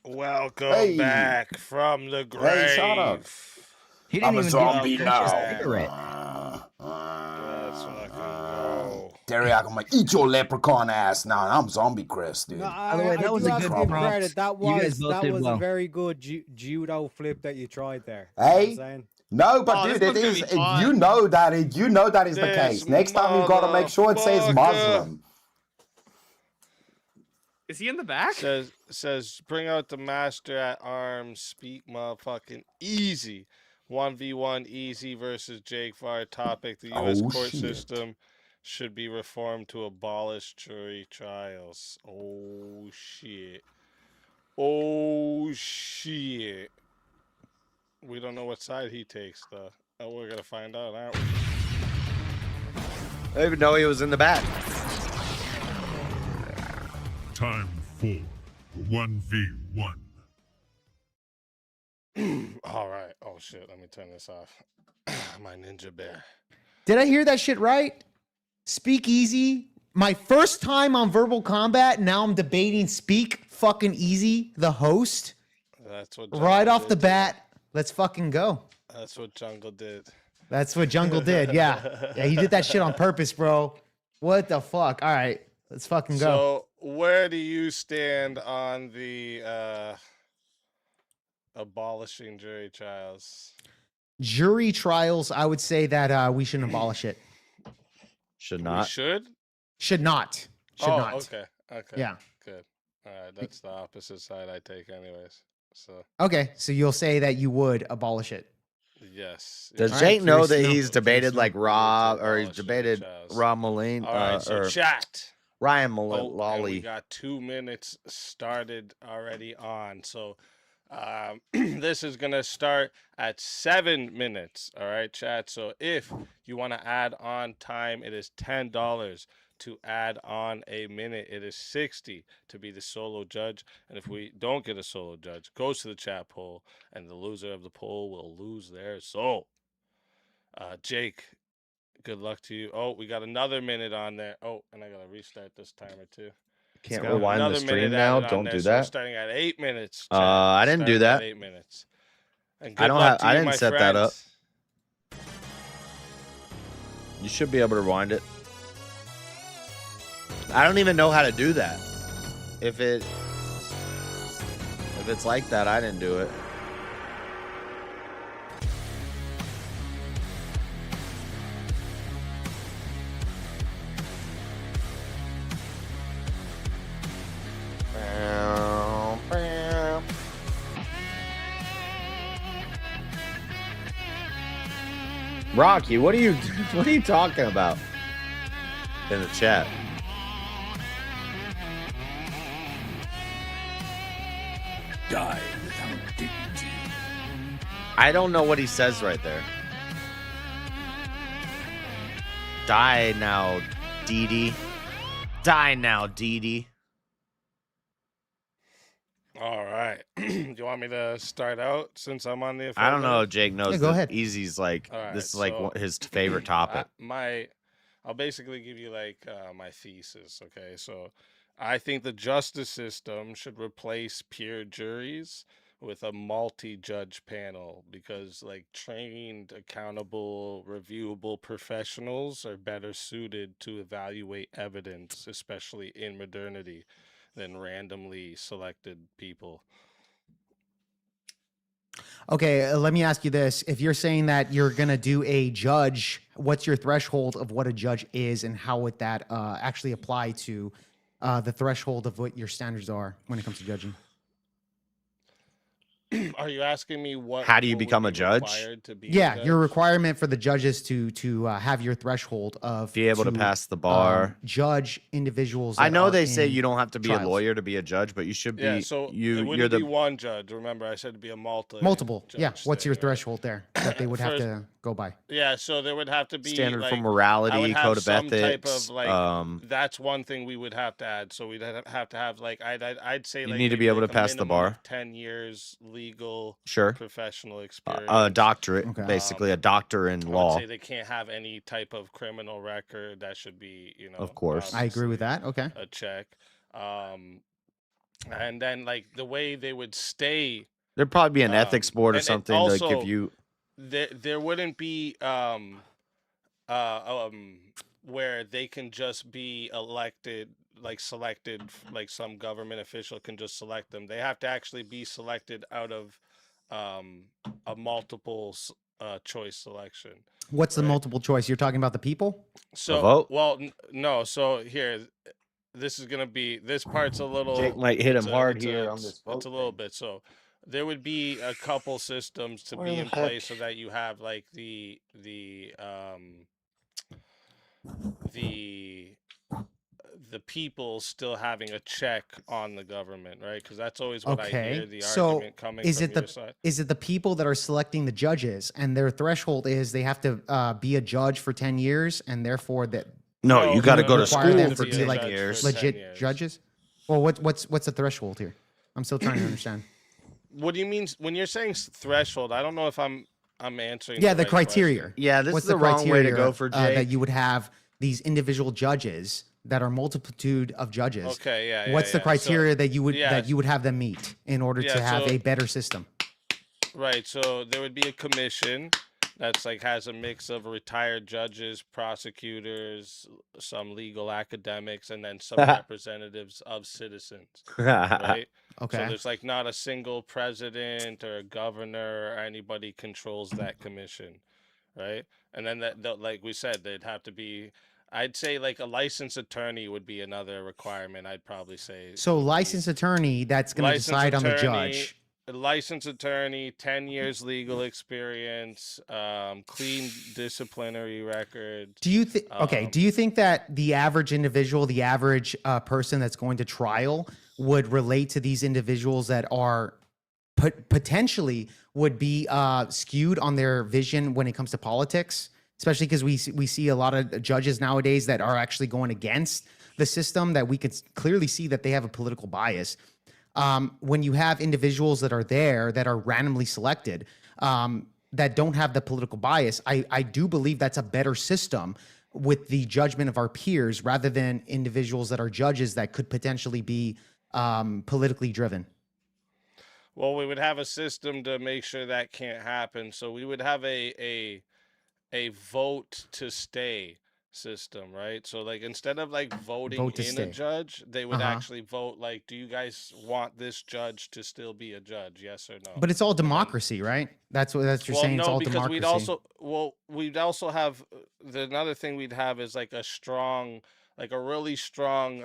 Welcome back from the grave. Hey, shut up. He didn't I'm a even zombie give us a now. cigarette. Let's fucking go. Teriyaki, I'm gonna eat your leprechaun ass now. I'm zombie Chris, dude. No, By the way, that was do a have good to give prompt. credit. That You guys was both did a well. very good judo flip that you tried there. You know what I'm Hey? saying? No, but Oh, dude, this it one's gonna is. be fun. You know that is the This case. Next time you gotta make sure it says motherfucker. Muslim. Is he in the back? Says bring out the master at arms. Speak motherfucking easy. 1v1 easy versus Jake for our topic. The U.S. Oh, court shit. system should be reformed to abolish jury trials. Oh shit. Oh shit. We don't know what side he takes though. Oh, we're gonna find out, aren't we? I didn't even know he was in the back. Time for the 1v1. All right. Oh shit. Let me turn this off. My ninja bear. Did I hear that shit right? Speak easy. My first time on Verbal Combat. Now I'm debating Speak fucking Easy, the host. That's what. Right Jungle off the did. bat. Let's fucking go. That's what Jungle did. That's what Jungle did. Yeah. Yeah, he did that shit on purpose, bro. What the fuck? All right. Let's fucking go. So, where do you stand on the abolishing jury trials? Jury trials, I would say that we shouldn't abolish it. Should We not. should. Should not. Should Oh, not. okay. Okay. Yeah. Good. All right. That's the opposite side I take, anyways. So, Okay. So you'll say that you would abolish it. yes. Does All Jake right, know curious that to know. he's debated like Rob, or he's Abolish jury debated trials. Rob Moline, All right. So, or chat. Ryan Oh, and we Lolly? got 2 minutes started already on. So this is going to start at 7 minutes. All right, chat. So if you want to add on time, it is $10. To add on a minute, it is 60 to be the solo judge. And if we don't get a solo judge, goes to the chat poll, and the loser of the poll will lose their soul. Jake, good luck to you. Oh, we got another minute on there. Oh, and I gotta restart this timer too. Can't Got rewind the another stream minute now. added on Don't there, do so we're that. starting at 8 minutes. I didn't do Starting at that. 8 minutes. And I good don't luck have- to I you, didn't my set that up. friends. You should be able to rewind it. I don't even know how to do that. If it's like that, I didn't do it. Rocky, what are you talking about in the chat? Die without dignity. I don't know what he says right there. Die now, Dee Dee. Die now, Dee Dee. All right. Do you want me to start out since I'm on the? I don't know affiliate? if Jake knows. Yeah, go that ahead. Easy's like All right, this is like so his favorite topic. I'll basically give you like my thesis. Okay, so I think the justice system should replace pure juries with a multi-judge panel because like trained, accountable, reviewable professionals are better suited to evaluate evidence, especially in modernity, than randomly selected people. Okay, let me ask you this. If you're saying that you're going to do a judge, what's your threshold of what a judge is and how would that actually apply to the threshold of what your standards are when it comes to judging? Are you asking me what? How do you what would become a be judge? required to be a Yeah, your judge? requirement for the judges to have your threshold of Be able to pass the bar. judge individuals. I that know are they say in you don't have to be a trials. lawyer to be a judge, but you should be. Yeah, so it you're wouldn't the be one judge. Remember, I said to be a multiple. Yeah, judge what's your thing, right? threshold there? that they would have For- to go by? Yeah, so there would have to be Standard like for I would morality, have code of some type ethics. of like that's one thing we would have to add. So we'd have to have like I'd say You like need to be maybe able to like a pass the minimum of bar. 10 years legal Sure. professional experience. A doctorate, Okay. basically a doctor in I law. would say they can't have any type of criminal record. That should be, Of course. I agree with obviously that. Okay. a check. And then like the way they would stay, There'd probably be an ethics board or and something to also give you. there wouldn't be where they can just be elected, like selected, like some government official can just select them. They have to actually be selected out of a multiple choice selection. What's the Right. multiple choice? You're talking about the people? So vote? well, no. So here, this is gonna be this part's a little. Jake might hit it's him a- hard it's a- here on it's- this vote It's a little thing. bit. So there would be a couple systems to Where be the in place heck? so that you have like the people still having a check on the government, right? Because that's always what I hear Okay. the So argument coming is from it your the side. is it the people that are selecting the judges and their threshold is they have to be a judge for 10 years and therefore that No, you got to would go to require school them for to be 10 like years. for 10 legit years. judges? Well, what's the threshold here? I'm still trying to understand. What do you mean when you're saying threshold? I don't know if I'm answering. Yeah, the the right criteria. question. Yeah, this What's is the wrong way to go for Jake. that you would have these individual judges that are multitude of judges. Okay, yeah. What's the So- criteria that you would yeah, that you would have them meet in order yeah, to have so- a better system? Right. So there would be a commission that's like has a mix of retired judges, prosecutors, some legal academics, and then some representatives of citizens. Right. So Okay. there's like not a single president or a governor or anybody controls that commission, right? And then like we said, they'd have to be. I'd say like a licensed attorney would be another requirement. I'd probably say. So would be- licensed attorney that's going to licensed decide on the attorney, judge. a licensed attorney, 10 years legal experience, clean disciplinary record. Do you think okay, do you think that the average individual, the average person that's going to trial would relate to these individuals that are potentially would be skewed on their vision when it comes to politics? Especially because we see a lot of judges nowadays that are actually going against the system that we could clearly see that they have a political bias. When you have individuals that are there that are randomly selected that don't have the political bias, I do believe that's a better system with the judgment of our peers rather than individuals that are judges that could potentially be politically driven. Well, we would have a system to make sure that can't happen. So we would have a vote to stay system, right? So like instead of like voting Vote to in stay. a judge, they would Uh-huh. actually vote like, do you guys want this judge to still be a judge? Yes or no? But it's all democracy, right? That's what you're saying. It's all because democracy. we'd also have another thing we'd have is like a really strong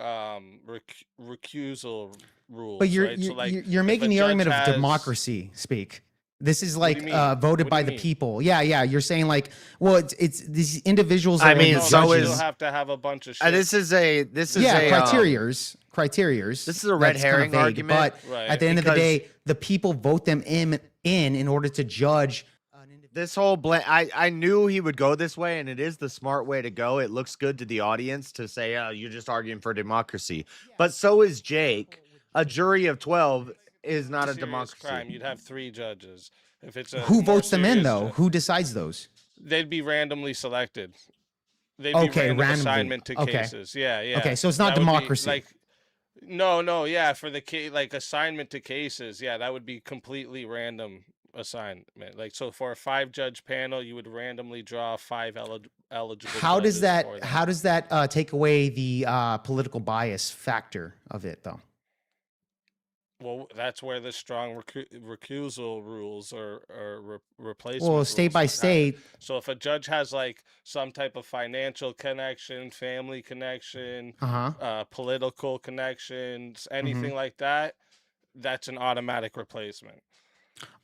recusal rules. But you're right? So like you're if making a the argument judge of has- democracy speak. This is do like you mean? voted What do by you the mean? people. Yeah, you're saying like, well, it's these individuals. I that are mean, the No, so they judges. still is- have to have a bunch of shit. This is a criterias. This is a red That's kinda herring vague, argument. But Right. at the end of the Because- day, the people vote them in order to judge. This whole I knew he would go this way, and it is the smart way to go. It looks good to the audience to say, "Oh, you're just arguing for democracy," but so is Jake. A jury of 12 is not a Serious democracy. crime. You'd have 3 judges. If it's a Who more votes them in serious though? ju- Who decides those? They'd be randomly selected. They'd Okay, be random randomly. assignment to Okay. cases. Yeah. Okay, so it's not That would be, democracy. like, no, yeah. For the case, like assignment to cases, yeah, that would be completely random assignment. Like, so for a 5-judge panel, you would randomly draw 5 eligible. How does judges for that? How does that take away the political bias factor of it though? Well, that's where the strong recusal rules or replacement. Well, rules state by would happen. state. So if a judge has like some type of financial connection, family connection, political connections, anything like that, that's an automatic replacement.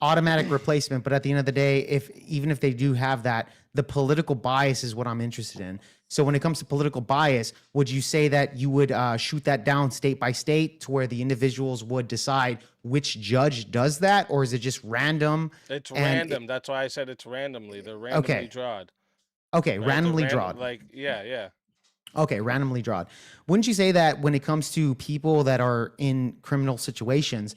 automatic replacement. But at the end of the day, even if they do have that, the political bias is what I'm interested in. So when it comes to political bias, would you say that you would shoot that down state by state to where the individuals would decide which judge does that, or is it just random? It's random. That's why I said it's randomly. They're randomly drawed. Okay, Right? randomly They're drawed. Like, yeah. Okay, randomly drawed. Wouldn't you say that when it comes to people that are in criminal situations,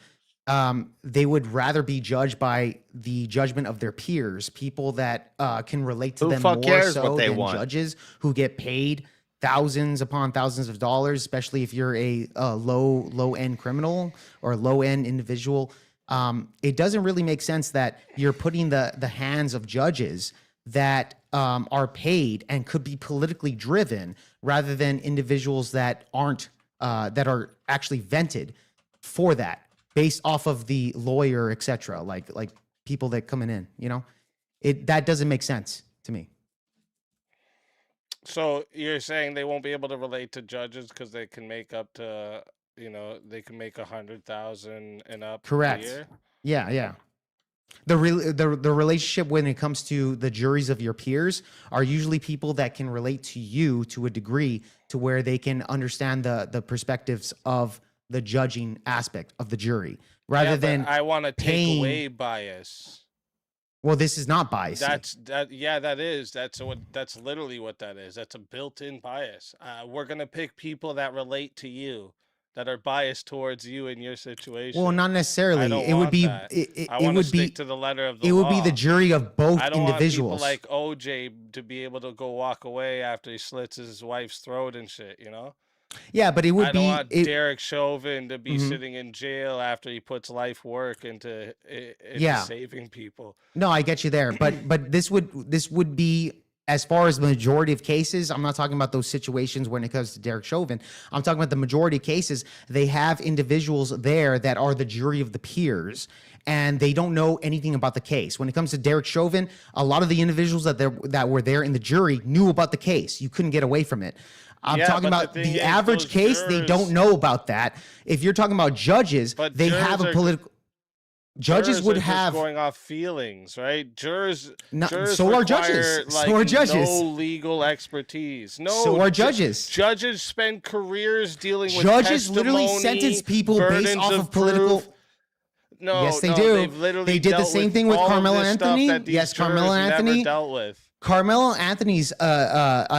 they would rather be judged by the judgment of their peers, people that can relate to Who them fuck more cares so what they than want? judges who get paid thousands upon thousands of dollars, especially if you're a low end criminal or low end individual. It doesn't really make sense that you're putting the hands of judges that are paid and could be politically driven rather than individuals that aren't that are actually vented for that based off of the lawyer, etc. Like people that coming in, that doesn't make sense to me. So you're saying they won't be able to relate to judges because they can make up to, they can make 100,000 and up. Correct. A year? Yeah. The relationship when it comes to the juries of your peers are usually people that can relate to you to a degree to where they can understand the perspectives of the judging aspect of the jury rather than I want to take paying away bias. Well, this is not bias. That is. That's literally what that is. That's a built-in bias. We're gonna pick people that relate to you, that are biased towards you in your situation. Well, not necessarily. I don't It would want be that. it I want to would stick be to the letter of the it law. would be the jury of both I don't individuals. want people like OJ to be able to go walk away after he slits his wife's throat and shit, Yeah, but it would I don't be want Derek Chauvin to be sitting in jail after he puts life work into saving people. No, I get you there, but this would be, as far as the majority of cases, I'm not talking about those situations when it comes to Derek Chauvin. I'm talking about the majority of cases. They have individuals there that are the jury of the peers, and they don't know anything about the case. When it comes to Derek Chauvin, a lot of the individuals that were there in the jury knew about the case. You couldn't get away from it. I'm talking about the average case. They don't know about that. If you're talking about judges, they have a political. Judges would have going off feelings, right? Jurors so are judges. Like, so are judges. No legal expertise. No. So are judges. Judges spend careers dealing with judges literally testimony, sentence people based off of political. Proof. No, yes, they no, do. They've literally they did the same thing with all of Carmelo this stuff Anthony. that these Yes, Carmelo jurors Anthony never dealt with. Carmelo Anthony's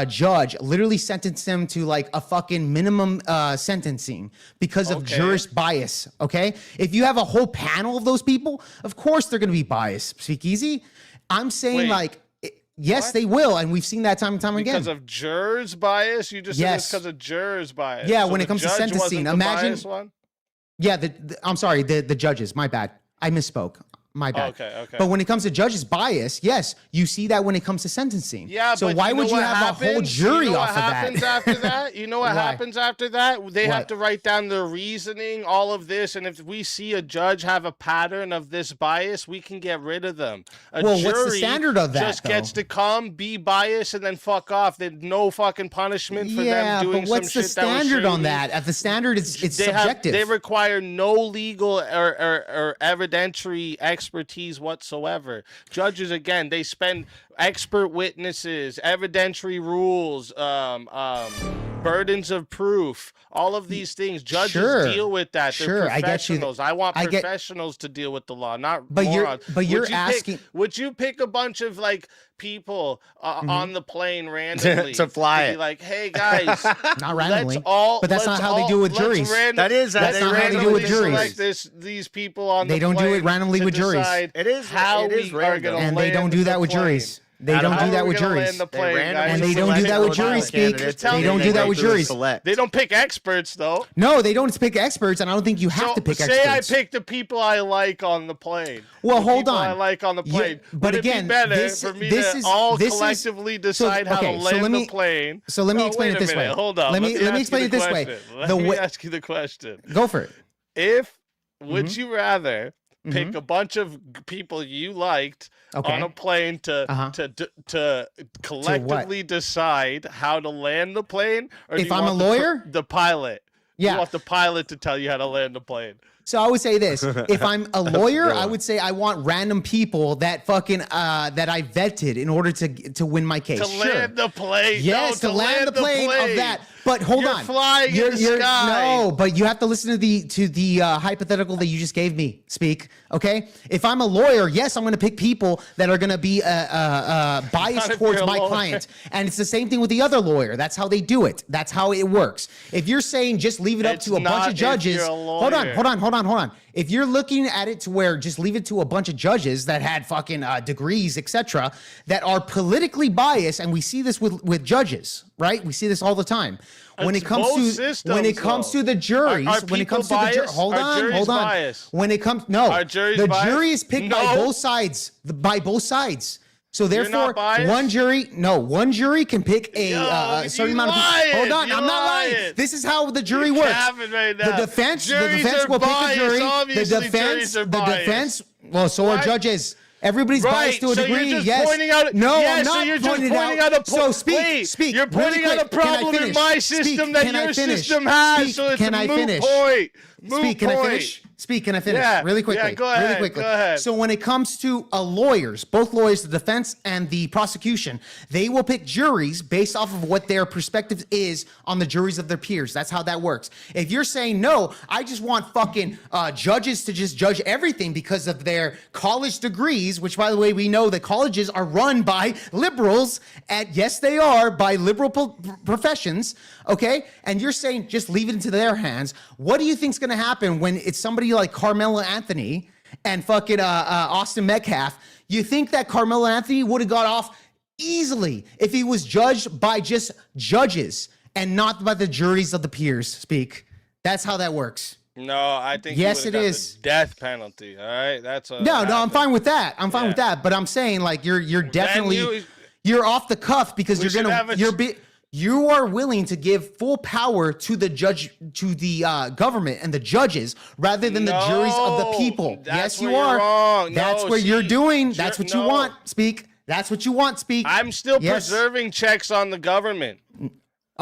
judge literally sentenced him to like a fucking minimum sentencing because of jurist bias. Okay, if you have a whole panel of those people, of course they're going to be biased. Speak easy. I'm saying yes, they will, and we've seen that time and time again. Because of jurors bias, you just said it's because of jurors bias. Yeah, so when it comes to sentencing, imagine. One? Yeah, I'm sorry, the judges. My bad. I misspoke. My bad. Okay. But when it comes to judges' bias, yes, you see that when it comes to sentencing. Yeah, so but why you know would you what have a whole jury you know off of that? happens after that? You know what Why? happens after that? They What? have to write down the reasoning, all of this, and if we see a judge have a pattern of this bias, we can get rid of them. Well, what's the standard of that, just gets though? to come, be biased, and then fuck off. There's no fucking punishment for them doing but what's some the shit that was standard on shady. that? At the standard, it's They subjective. require no legal or evidentiary expertise whatsoever. Judges, again, they spend expert witnesses, evidentiary rules, burdens of proof, all of these things. Judges deal with that. They're professionals. I want professionals to deal with the law, not morons. Would you pick a bunch of like people on the plane randomly to fly be it? Like, hey guys, not randomly, but that's not how they do with juries. That's not how they do with juries. These people on they the don't do plane it randomly to with juries. decide It is how it is we are random. going to And they don't do that with juries. They don't do that with juries. And And they don't do that with juries, Speak. They don't do that with juries. They don't pick experts, though. No, they don't pick experts, and I don't think you have to pick say experts. I pick the people I like on the plane. Well, hold people on. I like on the plane. But Would again, it be better this- for me this to is- all this is- collectively decide how to okay, so land let me- the plane? so let me No, explain wait it this a minute. way. Hold on. Let me explain it this way. Let me ask you the question. Go for it. Would you rather pick a bunch of people you liked on a plane to collectively decide how to land the plane, or If do you I'm want a lawyer? the pilot? Yeah. You want the pilot to tell you how to land the plane? So I would say this: if I'm a lawyer, I would say I want random people that fucking that I vetted in order to win my case. To land the plane. Yes, no, to land the plane of that. But hold You're on, flying in the sky. No, but you have to listen to the hypothetical that you just gave me. Speak, okay? If I'm a lawyer, yes, I'm going to pick people that are going to be biased towards my client, and it's the same thing with the other lawyer. That's how they do it. That's how it works. If you're saying just leave it up to a bunch of judges, hold on. If you're looking at it to where just leave it to a bunch of judges that had fucking degrees, etc., that are politically biased, and we see this with judges, right? We see this all the time. When it comes to the juries, hold on. Biased? When it comes, no, the jury is picked by both sides. So therefore, one jury can pick a certain amount of people. Hold on, I'm not lying. This is how the jury works. Right The defense will pick a jury. The defense. Well, so are judges. Everybody's biased to a degree. You're just yes. pointing out, no, yes, I'm not so you're just pointing out a So speak. You're pointing out a problem in my system that your system has. So it's a moot point. Speak, can I finish? Yeah. Really quickly. Yeah, go ahead. Go ahead. So when it comes to lawyers, both lawyers, the defense and the prosecution, they will pick juries based off of what their perspective is on the juries of their peers. That's how that works. If you're saying, no, I just want fucking judges to just judge everything because of their college degrees, which, by the way, we know that colleges are run by liberals, and yes, they are, by liberal professions, okay? And you're saying just leave it into their hands. What do you think's going to happen when it's somebody like Carmelo Anthony and fucking Austin Metcalf? You think that Carmelo Anthony would have got off easily if he was judged by just judges and not by the juries of the peers? Speak. That's how that works. No, I think yes, it is the death penalty. All right, that's no. I'm fine with that. with that. But I'm saying like you're definitely you're off the cuff because you are willing to give full power to the judge, to the government and the judges, rather than the juries of the people. Yes, you are. Wrong. That's what you're doing. That's what you want. Speak. That's what you want. Speak. I'm still preserving checks on the government.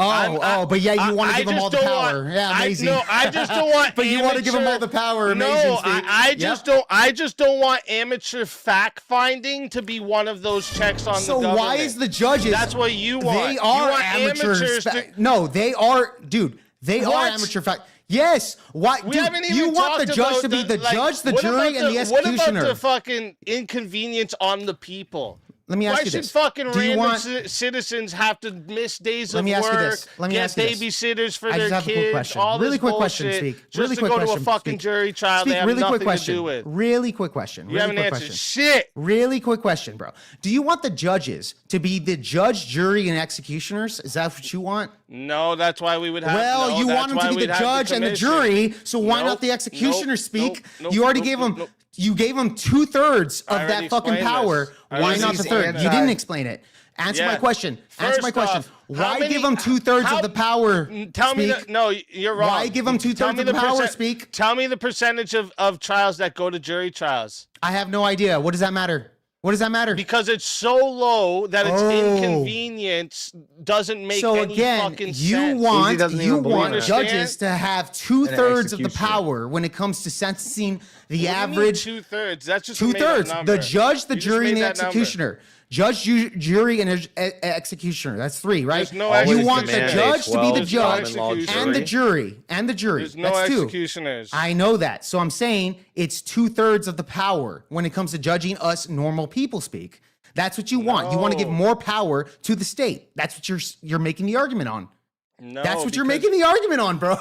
But yeah, you want to give them all the power. Amazing. I just don't want. But you want to give them all the power. Amazing. I just don't want amateur fact finding to be one of those checks on the government. So why is the judges? That's what you want. They are amateurs. No, they are, dude. They are amateur fact. Yes. Why? We dude, haven't even you want the talked judge about to be the judge, the jury, and the executioner. What about the fucking inconvenience on the people? Let me ask you this. Why should fucking random citizens have to miss days of work, get babysitters for their kids, all this bullshit, just to go to a fucking jury trial they have nothing to do with? Really quick question. You haven't answered shit. Really quick question, bro. Do you want the judges to be the judge, jury, and executioners? Is that what you want? No, that's why we would have. Well, you want them to be the judge and the jury, so why not the executioner speak? You already gave them. You gave them 2/3 of that fucking power. Why not the third? You didn't explain it. Answer my question. Why give them 2/3 of the power? Tell me that. No, you're wrong. Why give them 2/3 of the power? Speak. Tell me the percentage of trials that go to jury trials. I have no idea. What does that matter? What does that matter? Because it's so low that its inconvenience doesn't make any fucking sense. You want judges to have 2/3 of the power when it comes to sentencing the average. 2/3. That's just 2/3. The judge, the jury, and the executioner. Judge, jury, and executioner. That's 3, right? You want the judge to be the judge and the jury. There's no executioners. I know that. So I'm saying it's 2/3 of the power when it comes to judging us normal people speak. That's what you want. You want to give more power to the state. That's what you're making the argument on. No, that's what you're making the argument on, bro.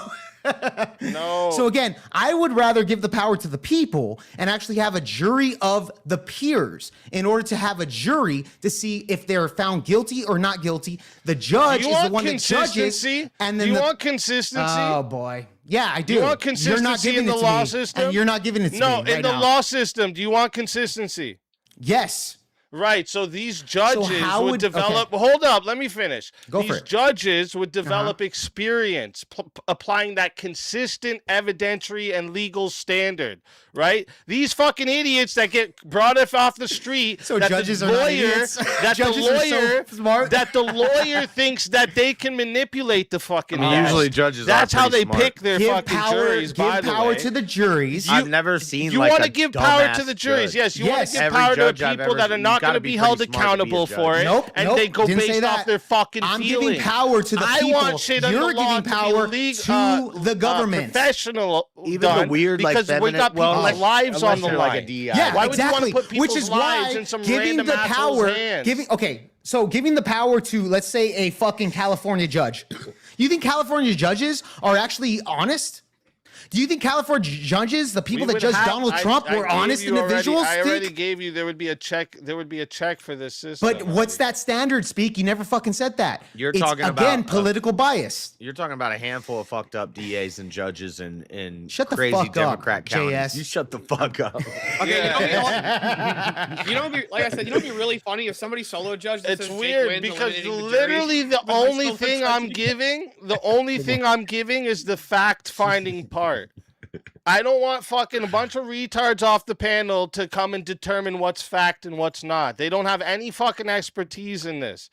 No. So again, I would rather give the power to the people and actually have a jury of the peers in order to have a jury to see if they're found guilty or not guilty. The judge is the one that judges. And then you want consistency? Oh boy. Yeah, I do. You want consistency in the law system? And you're not giving it to me. No, in the law system, do you want consistency? Yes. Right. So these judges how would would- okay. develop. Hold up. Let me finish. Go for These it. judges would develop experience applying that consistent evidentiary and legal standard. Right. These fucking idiots that get brought off the street. So that judges the are not lawyer, idiots? that Judges the are so lawyer, smart. that the lawyer thinks that they can manipulate the fucking. I mean, usually judges. That's are how pretty they smart. pick their Give fucking power, juries. give By the power way, to the juries. I've never seen. you like want a to give power to dumbass the juries. judge. Yes, you want Yes. to give Every power to judge I've people ever that are seen, not you gotta going to be be held pretty smart to be a accountable judge. for it, Nope, and nope, they go didn't say based off that. their fucking I'm feelings. giving power to the I people. want shit under You're law giving to be power legal, to the government. professional, Even done, the weird, like, because we feminine- got well, people's like, lives on unless the you're like a line. DI. Yeah, Why would you exactly. want to put Which people's is lives why in some giving random the asshole's power, hands? giving the power to, let's say, a fucking California judge. You think California judges are actually honest? Do you think California judges, the people We that would judged have- Donald Trump, I were gave honest you already- individuals? I already Think? gave you. There would be a check. There would be a check for this system. But what's that standard? Speak. You never fucking said that. You're It's, talking again, about, political bias. You're talking about a handful of fucked up DAs and judges in Shut the crazy fuck up, Democrat counties. JS. You shut the fuck up. Okay, Yeah. you know, what'd be, like I said, you know, what'd be really funny if somebody solo judged. that It's says Jake weird wins, because eliminating the jury, literally the but my only solo thing judge- I'm giving is the fact finding part. I don't want fucking a bunch of retards off the panel to come and determine what's fact and what's not. They don't have any fucking expertise in this.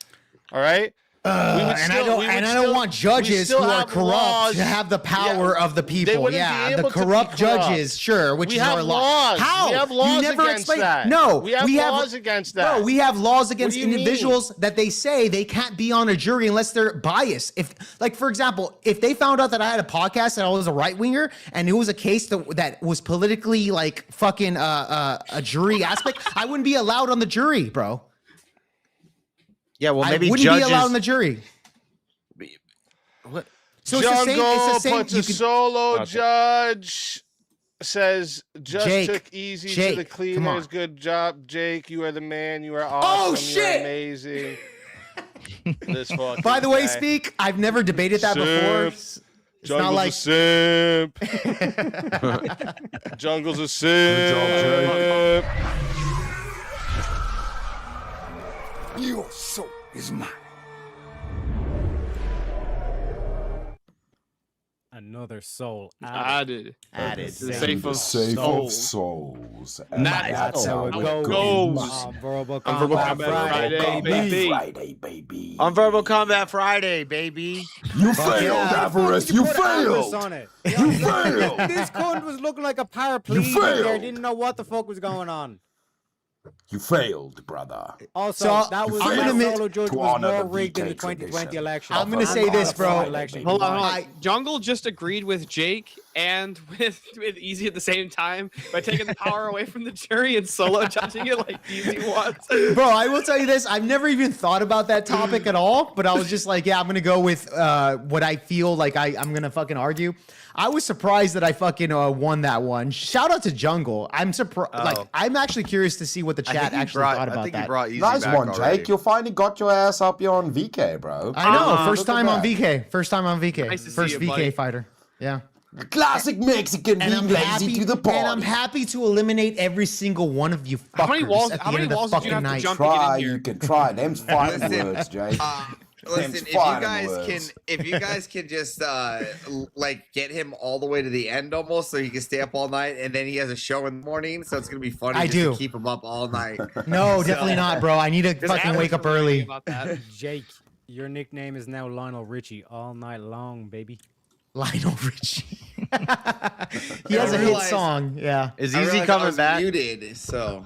All right? And I don't want judges who are corrupt to have the power of the people. wouldn't be Yeah, the able to be corrupt corrupt. judges, sure, which We is have our law. laws. How? We have You laws never against explained. that. No, We have laws against that. No, we have laws against do you mean? individuals that they say they can't be on a jury unless they're biased. If, like, for example, if they found out that I had a podcast and I was a right winger and it was a case that was politically like fucking a jury aspect, I wouldn't be allowed on the jury, bro. Yeah, well, maybe I wouldn't judges. be allowed on the jury. What? So it's the same. It's the same. puts You a can, solo judge. Says just Jake, took easy to Jake, the come on. cleaners. Good job, Jake. You are the man. You are awesome. You shit! are amazing. This fucking by the way, guy. Speak. I've never debated that before. It's not Jungle's like a simp. Jungle's a simp. Your soul is mine. Another soul Added. Added. The safe of Safe soul. of souls. And That's how it goes. goes. Verbal On Verbal Combat Combat Friday, baby. Friday, baby. On Verbal Combat Friday, baby. You failed, Yeah, Avarice. fuck You put Avarice failed. on it. You failed. This cunt was looking like a paraplegic there. failed. Didn't know what the fuck was going on. You failed, brother. Also, So, that was I'm that gonna admit- solo judge to was honor more the rigged than the VK 2020 tradition. election. I'm gonna say this, bro. Hold on. I- Jungle just agreed with Jake and with Easy at the same time by taking the power away from the jury and solo judging it like Easy wants. Bro, I will tell you this. I've never even thought about that topic at all, but I was just like, yeah, I'm going to go with what I feel like I'm going to fucking argue. I was surprised that I fucking won that one. Shout out to Jungle. I'm surprised. Like, I'm actually curious to see what the chat actually thought about that. Easy Nice back one, already. Jake. You finally got your ass up here on VK, bro. I know. First Look at time on that. VK. First time on VK. Nice to see First you, VK buddy. fighter. Yeah. Classic Mexican And I'm being lazy happy to the and I'm party. happy to eliminate every single one of you fuckers How many walls- at the how end many of the walls did you fucking have to night. jump to get in Try, here? you can try. Them's fighting Listen, words, Jake. Listen, Them's if you fighting guys words. if you guys can just like get him all the way to the end almost, so he can stay up all night, and then he has a show in the morning, so it's gonna be funny. I just do. to keep him up all night. No, So- definitely not, bro. I need to fucking Alex wake up was worrying early. About that. Jake, your nickname is now Lionel Richie all night long, baby. Lionel Richie. he has I a hit realized- song. Yeah. Is I Easy realized I coming was back? Muted, so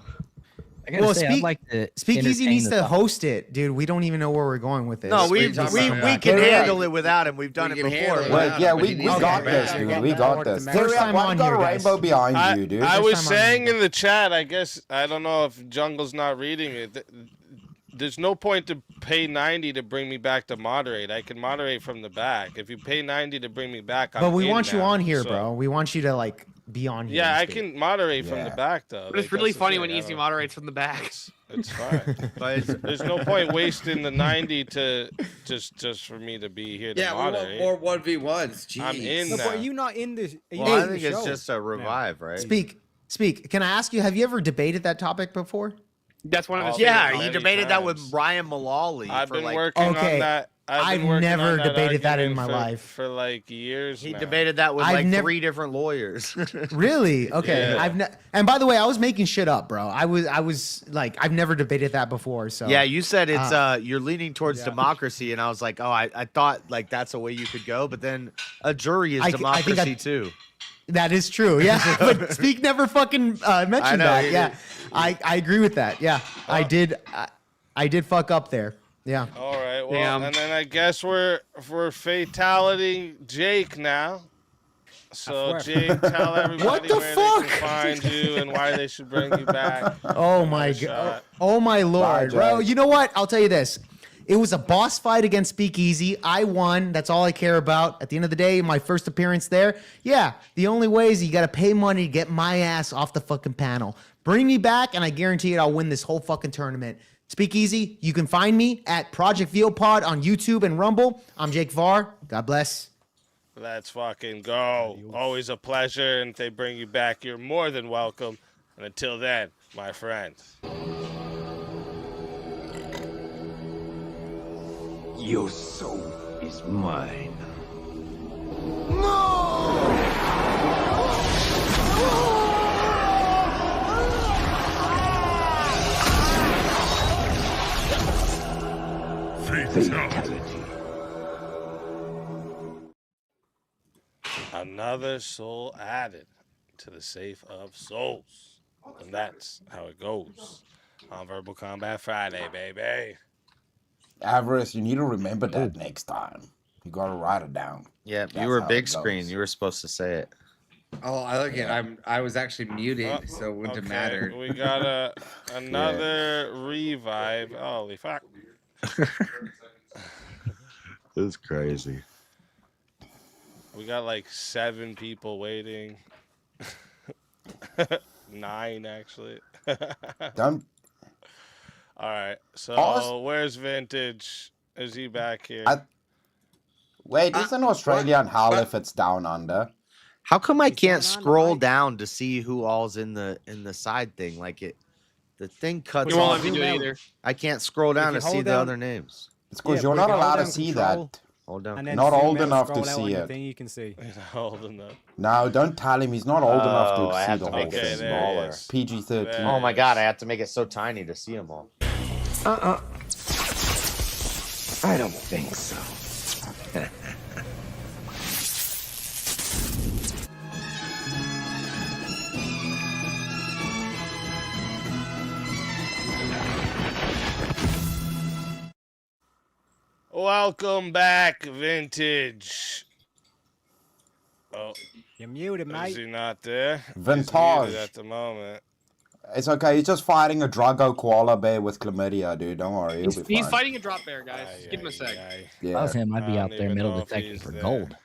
I gotta Well, say, Speak- I'd like to Speakeasy entertain needs the to thought. host it, dude. We don't even know where we're going with this. No, What are we you talking about? we can Yeah. handle it without him. We've done We it can handle before. it Well, without yeah, him, but we he needs to got come this, back. dude. We got this. First Hurry up, time I've on got here, a guys. rainbow behind I, you, dude. I First was time on saying here. in the chat, I guess, I don't know if Jungle's not reading it. There's no point to pay 90 to bring me back to moderate. I can moderate from the back. If you pay 90 to bring me back, I'm But we in want you now, on here, so- bro. We want you to like be on here. Yeah, and I speak. can moderate from the Yeah. back, though. But it's Like, really that's the funny thing, when I Easy don't- moderates from the back. It's fine. But it's, There's no point wasting the 90 to just for me to be here to Yeah, we want moderate. more 1v1s. Jeez. I'm in No, now. but are you not in this? Are you well, in I the think it's show? just a revive, right? Speak. Can I ask you? Have you ever debated that topic before? That's one of his. Oh, favorite Yeah, topics. you many debated that with times. Ryan Mullally. I've for been like, working Okay, on that. I've been working never on that debated that in argument my for, life. for like years. He now. debated that with I've like never- 3 different lawyers. Really? Okay. Yeah. And by the way, I was making shit up, bro. I was like, I've never debated that before. So Yeah, you said it's you're leaning towards Yeah. democracy, and I was like, oh, I thought like that's a way you could go, but then a jury is I think democracy too. that is true. Yeah, but Speak never fucking mentioned know, that. he Yeah, did. I agree with that. Yeah, I did. I did fuck up there. Yeah. All right. Well, Damn. and then I guess we're fatality Jake now. So That's Jake, tell everybody the where fuck? they can find you and why they should bring you back. Oh my Another god. shot. Oh my lord, bro. Jake. You know what? I'll tell you this. It was a boss fight against Speakeasy. I won. That's all I care about. At the end of the day, my first appearance there. Yeah, the only way is you got to pay money to get my ass off the fucking panel. Bring me back, and I guarantee you I'll win this whole fucking tournament. Speakeasy, you can find me at Project VOPod on YouTube and Rumble. I'm Jake Var. God bless. Let's fucking go. Always a pleasure. And if they bring you back, you're more than welcome. And until then, my friends. Your soul is mine. Fatality. Another soul added to the safe of souls. And that's how it goes on Verbal Combat Friday, baby. Avarice, you need to remember that next time. You gotta write it down. Yeah, That's you were how big it screen. goes. You were supposed to say it. Oh, I look at. I was actually muted, so it wouldn't have mattered. We got another revive. Holy fuck. That's crazy. We got like 7 people waiting. 9 actually. Don't. All right. So Pause. where's Vintage? Is he back here? Wait, isn't Australian hell what? if it's down under? How come I He's can't going on, scroll Mike. down to see who all's in the side thing? Like the thing cuts You won't off. let me do it either. I can't scroll down you to see hold the down- other names. It's because Yeah, you're but not if you hold allowed to down see control, that. Hold down. And then Not zoom old in and enough to scroll out on see your it. thing, you can see. He's holding up. No, don't tell him. He's not old enough Oh, to I see have the to whole make it thing. smaller. is. PG-13. There. Oh my god, I have to make it so tiny to see them all. I don't think so. Welcome back, Vintage. Oh, You're muted, is mate. he not there? He's Vintage. muted at the moment. It's okay. He's just fighting a Drago koala bear with chlamydia, dude. Don't worry. He'll be He's fine. fighting a drop bear, guys. Give him a sec. If I Yeah. was him, I'd be I out don't there even middle know if detecting he's for there. gold.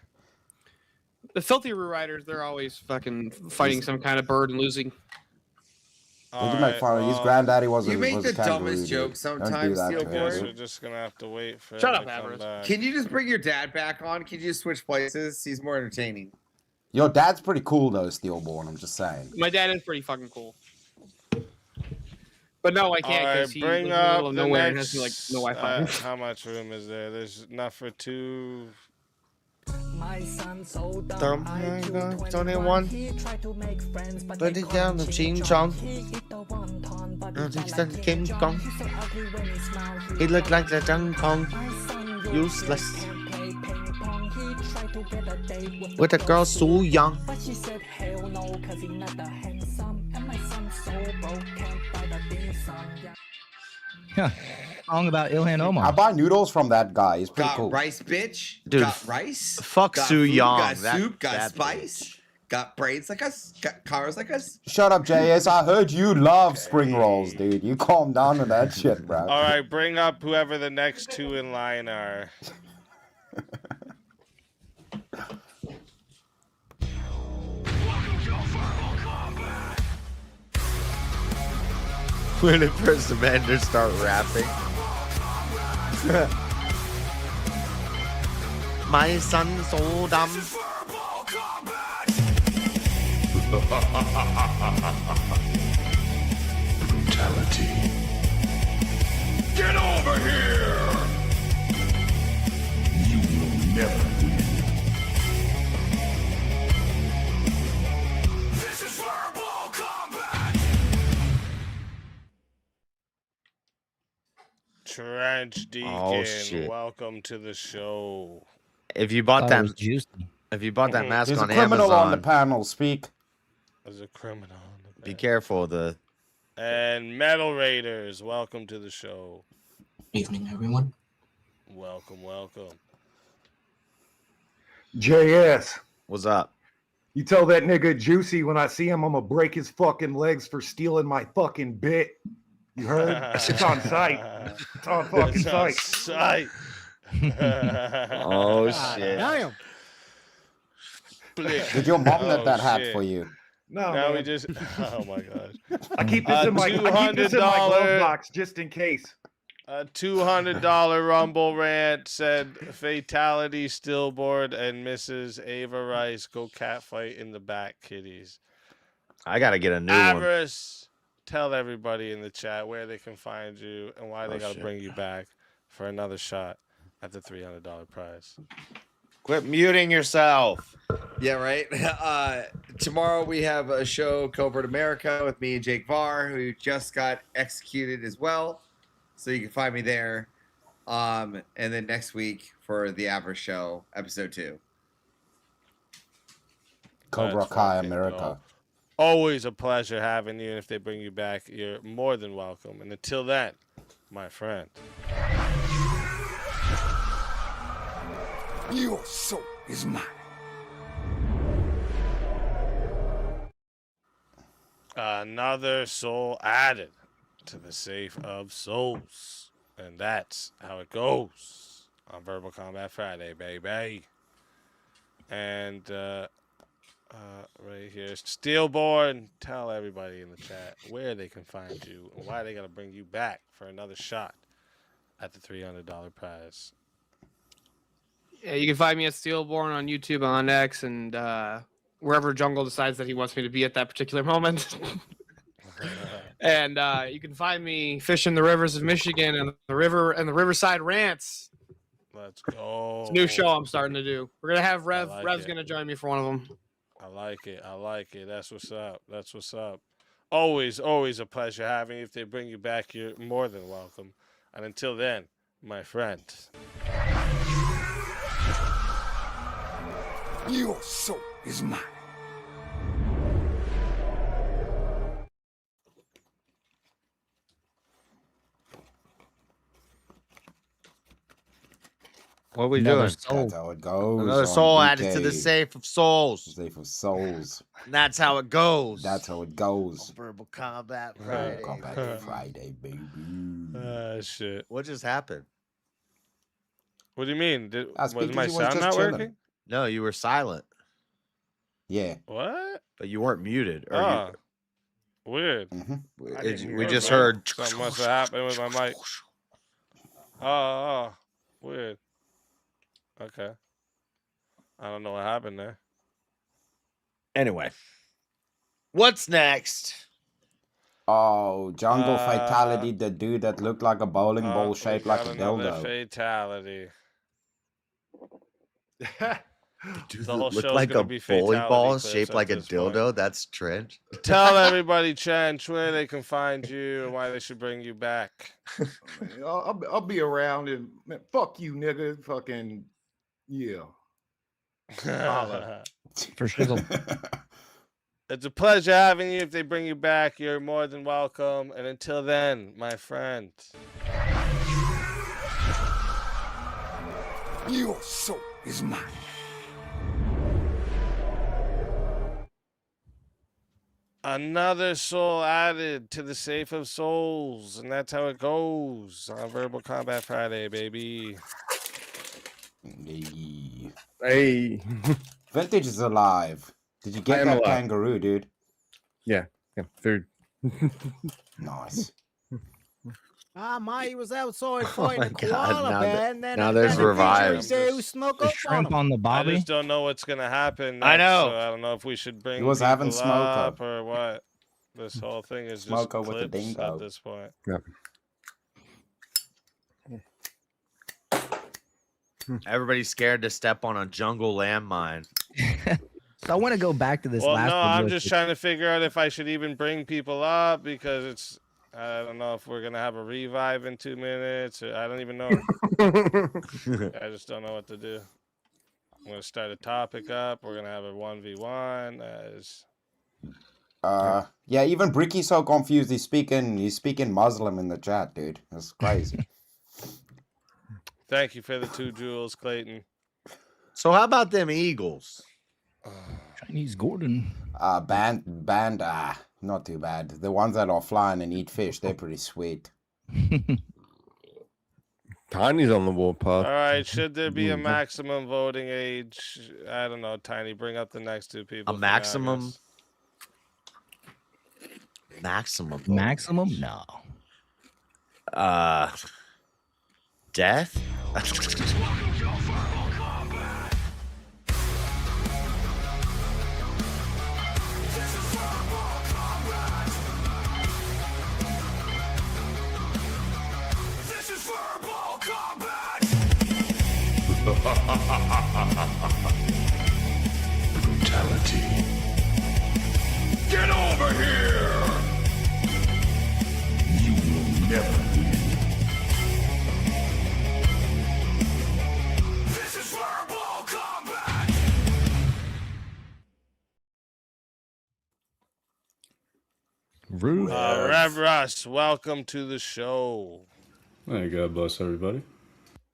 The filthy Roo Riders, they're always fucking fighting some kind of bird and losing. We can make fun of his well, granddaddy was a You make was a the kangaroo, dumbest dude. jokes Don't do sometimes, that Steel to him, Guess Boy. we're dude. just gonna have to wait for Shut him up, to come Avarice. back. Can you just bring your dad back on? Can you just switch places? He's more entertaining. Your dad's pretty cool though, Steelborn. I'm just saying. My dad is pretty fucking cool. But no, I can't All right, because he lives bring in the middle up of the nowhere and next. has like no Wi-Fi. How much room is there? There's enough for 2. Dumb, 21. Put it down the Ching Chong. King Kong. He looked like the Dung Kong. Useless. With a girl so young. Yeah. Song about Ilhan I Omar. buy noodles from that guy. He's pretty Got cool. rice, bitch. Dude, Got rice. fuck got Soo food, Young, Got that- soup. Got that spice. Got braids like us. Got cars like us. Shut up, JS. I heard you love spring rolls, dude. You calm down with that shit, bro. All right, bring up whoever the next 2 in line are. When the first Amanda start rapping. My son's so dumb. Brutality. Trench Deacon, Oh, shit. welcome to the show. If you bought Thought it that, was juicy. if you bought that mask There's a on criminal on the Amazon, panel. Speak. There's a criminal on the be bed. careful. The And Metal Raiders, welcome to the show. Evening, everyone. Welcome, welcome. JS, what's up? you tell that nigga Juicy when I see him, I'm gonna break his fucking legs for stealing my fucking bit. You heard? It's on site. It's on fucking It's on site. Oh God shit! damn. Did your mom knit that hat shit. for you? No, Now we man. just. Oh my gosh. I keep this in my glove $200 box just in case. A $200 Rumble rant said fatality stillboard and Mrs. Ava Rice go catfight in the back, kiddies. I gotta get a new one. Avarice, tell everybody in the chat where they can find you and why they Oh, gotta shit. bring you back for another shot at the $300 prize. Quit muting yourself. Yeah, right. Tomorrow we have a show, Covert America, with me and Jake Varr, who just got executed as well. So you can find me there. And then next week for the Avarice Show, episode 2. Cobra That's Kai fucking America. dope. Always a pleasure having you. And if they bring you back, you're more than welcome. And until then, my friend. Your soul is mine. Another soul added to the safe of souls. And that's how it goes on Verbal Combat Friday, baby. And right here, Steelborn, tell everybody in the chat where they can find you and why they got to bring you back for another shot at the $300 prize. Yeah, you can find me at Steelborn on YouTube, on X, and wherever Jungle decides that he wants me to be at that particular moment. And you can find me fishing the rivers of Michigan and the Riverside Rants. Let's go. It's a new show I'm starting to do. We're gonna have Rev. like Rev's it. gonna join me for one of them. I like it. I like it. That's what's up. That's what's up. Always, always a pleasure having you. If they bring you back, you're more than welcome. And until then, my friend. Your soul is mine. What are we Another doing? soul. That's how it goes. Another on soul added to the VK. safe of souls. Safe of souls. And that's how it goes. That's how it goes. Verbal Combat Verbal Friday. Combat Friday, baby. Shit. What just happened? What do you mean? Was because my he was sound just not chilling. working? No, you were silent, Yeah. What? but you weren't muted. Or Oh, weird. we just heard. Something must have happened with my mic. Oh, weird. Okay. I don't know what happened there. Anyway, what's next? Oh, Jungle Fatality, the dude that looked like a bowling ball We shaped like got a another dildo. Fatality. Dude, The whole look show's like gonna a be bowling fatality ball clips shaped at like a this point. dildo. That's Trench. Tell everybody, Trench, where they can find you and why they should bring you back. I'll be around and man, fuck you, nigga. Fucking yeah. Holla. For shizzle. It's a pleasure having you. If they bring you back, you're more than welcome. And until then, my friend. Your soul is mine. Another soul added to the safe of souls. And that's how it goes on Verbal Combat Friday, baby. Hey. Vintage is alive. Did you I get am that alive. kangaroo, dude? Yeah, third. Nice. He was outside fighting a God, koala now bear, that- and then now and there's then the revives. creature who snuck The up on shrimp him. on the I bobby. just don't know what's going to happen. I next, know. So I don't know if we should bring was having people Smoko. up or what. This whole thing is just Smoko with the clips dingo. at this point. Everybody's scared to step on a jungle landmine. So I want to go back to this Well, last no, one. I'm real just quick. trying to figure out if I should even bring people up because it's I don't know if we're gonna have a revive in 2 minutes. Or I don't even know. I just don't know what to do. I'm gonna start a topic up. We're gonna have a 1v1. Yeah, even Bricky's so confused. He's speaking Muslim in the chat, dude. That's crazy. Thank you for the 2 jewels, Clayton. So how about them Eagles? Chinese Gordon. Band, not too bad. The ones that are flying and eat fish, they're pretty sweet. Tiny's on the warpath. All right, should there be a maximum voting age? I don't know, Tiny. Bring up the next 2 people. A maximum? Maximum? Maximum? No. Death? Brutality. Get over here! You will never win. This is verbal combat! Rude. Rev Russ, welcome to the show. Hey, God bless everybody.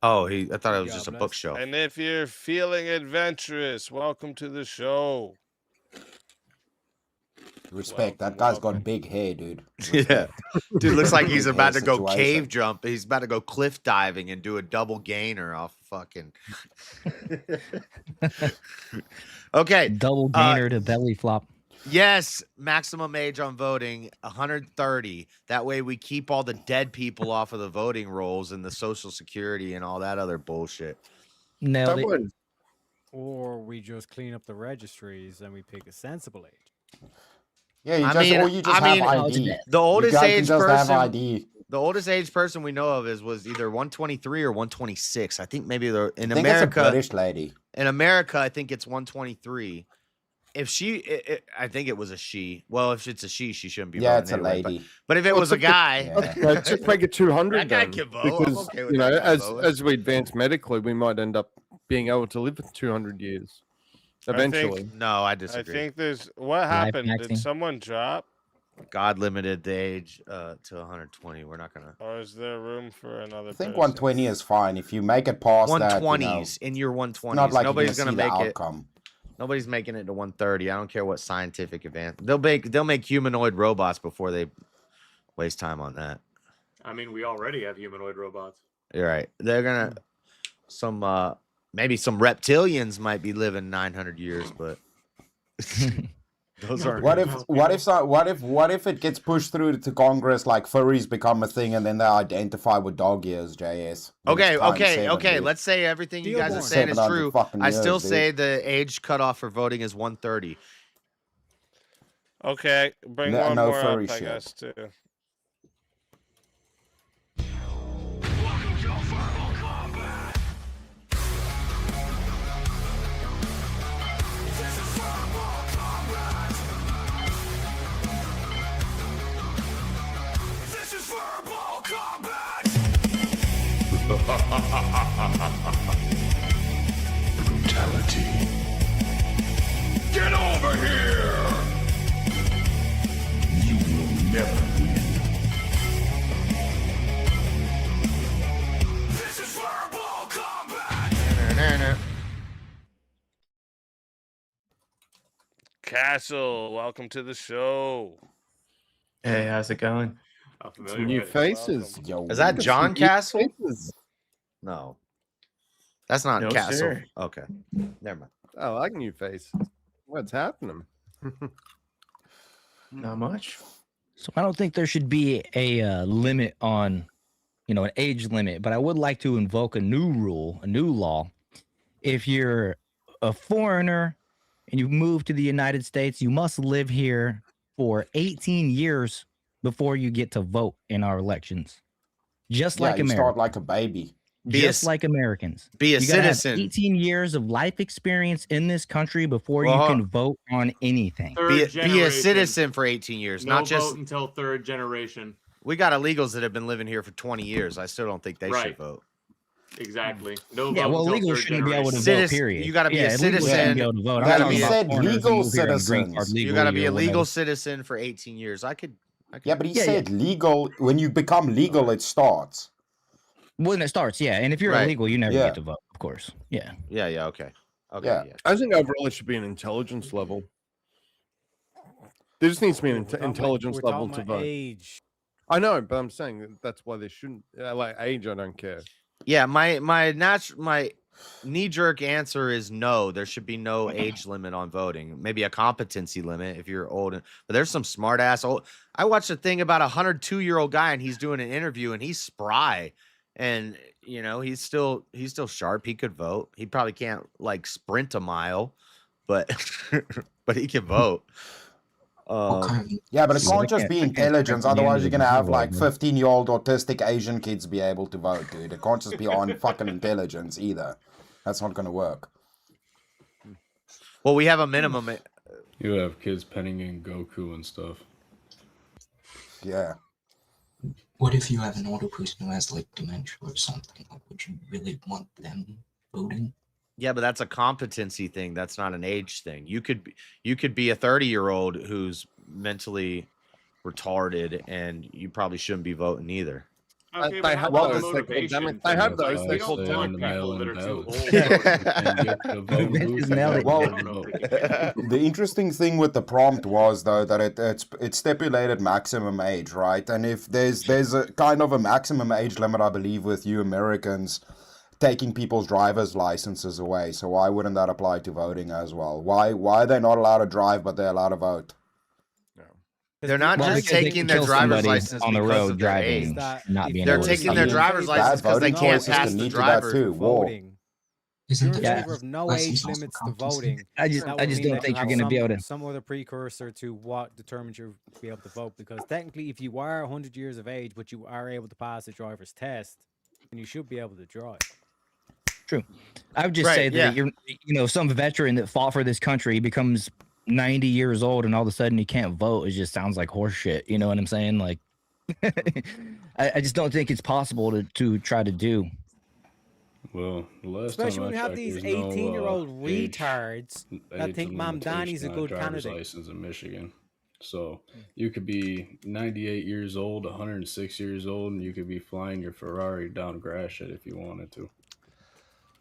Oh, I thought it was just a bookshelf. And if you're feeling adventurous, welcome to the show. Respect. That guy's got big hair, dude. Yeah. Dude looks like he's Big about hair to go situation. cave jump. He's about to go cliff diving and do a double gainer off fucking. Okay. Double gainer to belly flop. Yes, maximum age on voting 130. That way we keep all the dead people off of the voting rolls and the Social Security and all that other bullshit. Nailed it. Or we just clean up the registries and we pick a sensible age. Yeah, you just have ID. The oldest You guys can age just have person. ID. The oldest age person we know of was either 123 or 126. I think maybe they're in I think America. it's a British lady. In America, I think it's 123. If I think it was a she. Well, if it's a she shouldn't be. Yeah, voting it's a anyway, lady. But if it was a guy, Let's just make it 200 That guy then. can vote. I'm Because, okay with you know, that guy voting. as we advance medically, we might end up being able to live for 200 years. Eventually. No, I I disagree. think there's what happened. Did someone drop? God limited the age to 120. We're not gonna. Or is there room for another? I think 120 is fine. If you make it past that, 120s in your 120s. not like Nobody's you're gonna gonna see make the it. outcome. Nobody's making it to 130. I don't care what scientific advance. They'll make humanoid robots before they waste time on that. I mean, we already have humanoid robots. You're right. They're gonna maybe some reptilians might be living 900 years, but those aren't. What if it gets pushed through to Congress, like furries become a thing, and then they identify with dog ears, JS? Okay. Let's say everything you guys are saying is 700 true. fucking I years, still dude. say the age cutoff for voting is 130. Okay, bring No- one no more furry up, I shit. guess, too. This is verbal combat! Brutality. Get over here! You will never win. This is verbal combat! Castle, welcome to the show. Hey, how's it going? Some new faces. Is that John Some new Castle? faces. No, that's not No, Castle. sir. Okay, never mind. I like new faces. What's happening? Not much. So I don't think there should be a limit on, an age limit, but I would like to invoke a new rule, a new law. If you're a foreigner and you move to the United States, you must live here for 18 years before you get to vote in our elections. Just like you America. start like a baby. Just like Americans. Be a You gotta have citizen. 18 years of life experience in this country before Well, you can vote on anything. Be a citizen for 18 years, No not just. vote until third generation. We got illegals that have been living here for 20 years. I still don't think they should Right. vote. Exactly. No Yeah, vote well, until legal third shouldn't be able to generation. vote. Period. You got to be a Yeah, illegals shouldn't citizen. be able to vote. I'm gotta talking be about a- said foreigners who legal move here on a green card citizens. You got to legally be or a legal whatever. citizen for 18 years. I could Yeah, but he Yeah, said legal. When you become legal, it starts. When it starts, yeah. And if you're Right. illegal, you never Yeah. get to vote, of course. Yeah. Yeah, okay. Okay, Yeah. yeah. I think overall it should be an intelligence level. There just needs to be an We're talking about- intelligence we're level talking to about vote. age. I know, but I'm saying that's why there shouldn't. Like age, I don't care. Yeah, my knee-jerk answer is no. There should be no age limit on voting. Maybe a competency limit if you're old. But there's some smart ass old. I watched a thing about a 102-year-old guy, and he's doing an interview, and he's spry, and you know he's still sharp. He could vote. He probably can't like sprint a mile, but but he can vote. Yeah, but it So can't they just can't- be they can't intelligence. strengthen the Otherwise, you're gonna individual have like vote, man. 15-year-old autistic Asian kids be able to vote, dude. It can't just be on fucking intelligence either. That's not gonna work. Well, we have a minimum. You have kids penning in Goku and stuff. Yeah. What if you have an older person who has like dementia or something? Like, would you really want them voting? Yeah, but that's a competency thing. That's not an age thing. You could be a 30-year-old who's mentally retarded, and you probably shouldn't be voting either. Okay, They but have how about those. the They call motivation them. for They have it? those. Like, They we call don't them. want people that are too old ballots. and get the vote booth and nailed it. vote. Well, I don't know if they can. the interesting thing with the prompt was though that it stipulated maximum age, right? And if there's a kind of a maximum age limit, I believe, with you Americans taking people's driver's licenses away. So why wouldn't that apply to voting as well? Why are they not allowed to drive but they're allowed to vote? They're not Well, just because they taking can their kill driver's somebody license on the because road of their driving, age. not being They're able to taking see their you. driver's license because they voting can't choices pass can the lead to that driver's. too. Whoa. Voting. If you're in Yeah. favor of no age limits to voting, I just that would mean don't that think you you're have gonna be able to. some other precursor to what determines you to be able to vote. Because technically, if you are 100 years of age, but you are able to pass the driver's test, then you should be able to drive. True. I would just Right, say that yeah. you're, some veteran that fought for this country becomes 90 years old and all of a sudden he can't vote. It just sounds like horse shit. You know what I'm saying? Like, I just don't think it's possible to try to do. Well, the last Especially time when I you have checked, these there's no, 18-year-old age- retards that age think Mam Danny's a limitation on good driver's candidate. license in Michigan. So you could be 98 years old, 106 years old, and you could be flying your Ferrari down Gratiot if you wanted to.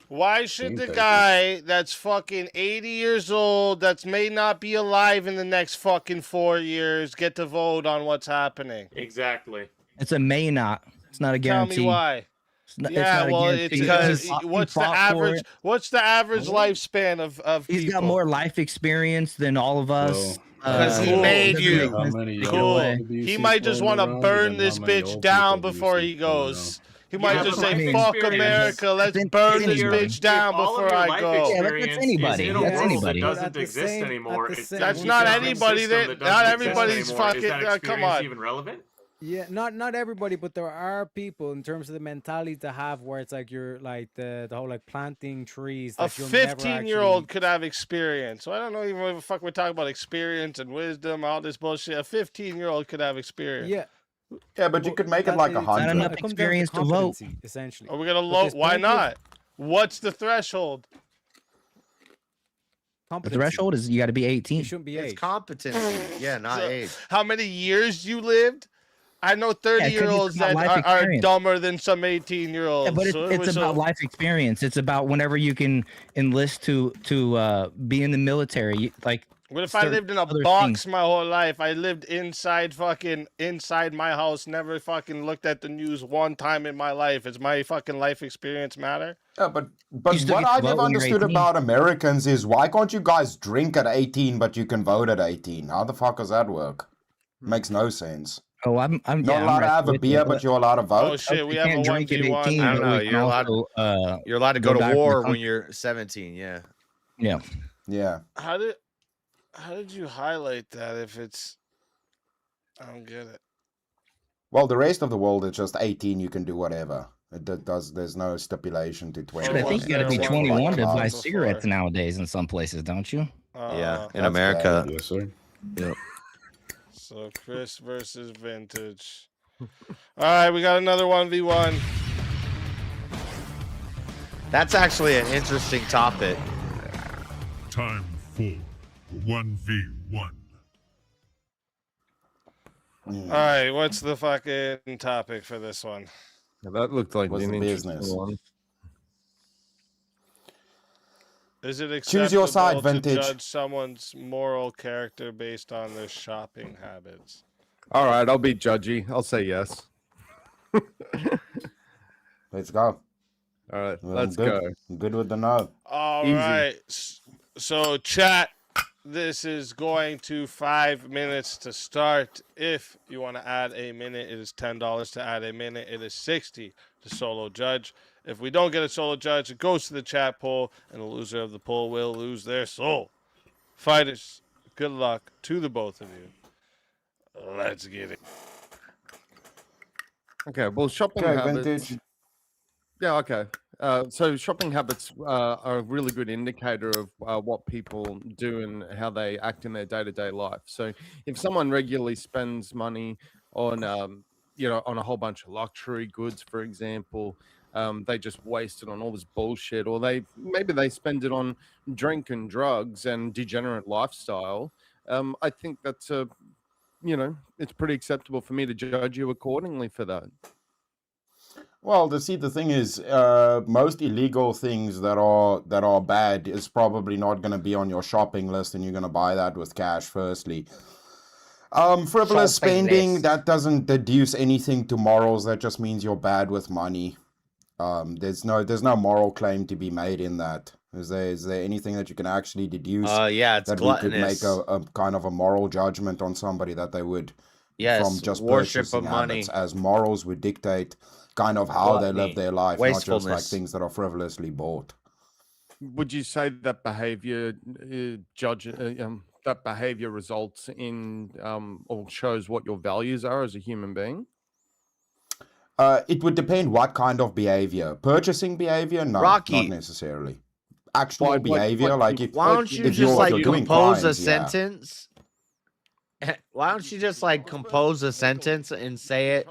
Why should the Same guy that's fucking 80 years old, that may not be alive in the next fucking 4 years, get to vote on what's happening? Exactly. It's a may not. It's not a Tell guarantee. me why. It's Yeah, not a well, guarantee. it's because He what's the fought for average? it. What's the average lifespan of He's people? got more life experience than all of us. Because he Cool. made doesn't you. make sense to take it Cool. away. He might just want to burn this bitch down before he goes. He might Yeah, just but say, life "Fuck experience- America, let's It's burn this anybody. bitch down If all of before your I life go." Yeah, that's experience anybody. is in a That's world anybody. that But doesn't at the exist same- anymore. at the It's same- a That's That's not system anybody that that. doesn't Not exist everybody's anymore. fucking. Is that Come experience on. even relevant? Yeah, not everybody, but there are people in terms of the mentality to have where it's like you're like the whole like planting trees. A That you'll never 15-year-old actually- could have experience. So I don't know even what the fuck we're talking about experience and wisdom, all this bullshit. A 15-year-old could have experience. Yeah. Yeah, but you could make it like it's- 100. enough it comes down experience to vote. competency, essentially. Are we gonna But load? there's Why plenty of not? What's the threshold? The competency. threshold is you got to be 18. You shouldn't be It's age. competency. Yeah, not So, age. How many years you lived? I know 30-year-olds about that life are experience. dumber than some 18-year-olds. Yeah, but it's about life experience. It's about whenever you can enlist to be in the military. Like, What if I certain lived in a other box things. my whole life? I lived inside my house, never fucking looked at the news one time in my life. Does my fucking life experience matter? Yeah, but You still what get to I vote never when you're understood 18. about Americans is why can't you guys drink at 18 but you can vote at 18? How the fuck does that work? Makes no sense. oh, I'm Not yeah, I'm allowed to right have a with you, beer, but you're allowed to Oh vote. shit, we you have a can't drink at 1v1. 18. I don't but know, we can you're allowed- also, You're allowed to go go back to to the war when country. you're 17. Yeah. yeah. Yeah. How did you highlight that if it's I don't get it. Well, the rest of the world is just 18. You can do whatever. There's no stipulation to 20. But I think you got to be Yeah. 21 to buy Before. cigarettes nowadays in some places, don't you? Yeah. In That's America. Yes, sir. Yep. So Chris versus Vintage. All right, we got another 1v1. That's actually an interesting topic. Time for 1v1. All right, what's the fucking topic for this one? That looked like What's an the interesting business? one. Is it Choose your side, acceptable to Vintage. judge someone's moral character based on their shopping habits? All right, I'll be judgy. I'll say yes. Let's go. All right, I'm let's good. go. I'm good with the no. All Easy. right. So, chat, this is going to 5 minutes to start. If you want to add a minute, it is $10 to add a minute. It is $60 to solo judge. If we don't get a solo judge, it goes to the chat poll, and the loser of the poll will lose their soul. Fighters, good luck to the both of you. Let's get it. Okay, well, shopping Okay, habits. Vintage. Yeah, okay. So shopping habits are a really good indicator of what people do and how they act in their day-to-day life. So if someone regularly spends money on, on a whole bunch of luxury goods, for example, they just waste it on all this bullshit, or maybe they spend it on drink and drugs and degenerate lifestyle. I think that's it's pretty acceptable for me to judge you accordingly for that. Well, the thing is, most illegal things that are bad is probably not going to be on your shopping list, and you're going to buy that with cash. Firstly, frivolous spending, that doesn't deduce anything to morals. That just means you're bad with money. There's no moral claim to be made in that. Is there anything that you can actually deduce? Yeah, it's that gluttonous. we could make a kind of a moral judgment on somebody that they would Yes, from just worship of purchasing money. habits, as morals would dictate kind of how they live their life, not just like Wastefulness. things that are frivolously bought. Would you say that behavior that behavior results in or shows what your values are as a human being? It would depend what kind of behavior. Purchasing behavior, no, Rocky. not necessarily. Actual behavior, like if Why don't you if just like you're doing compose a crimes, yeah. sentence? Why don't you just like compose a sentence and say it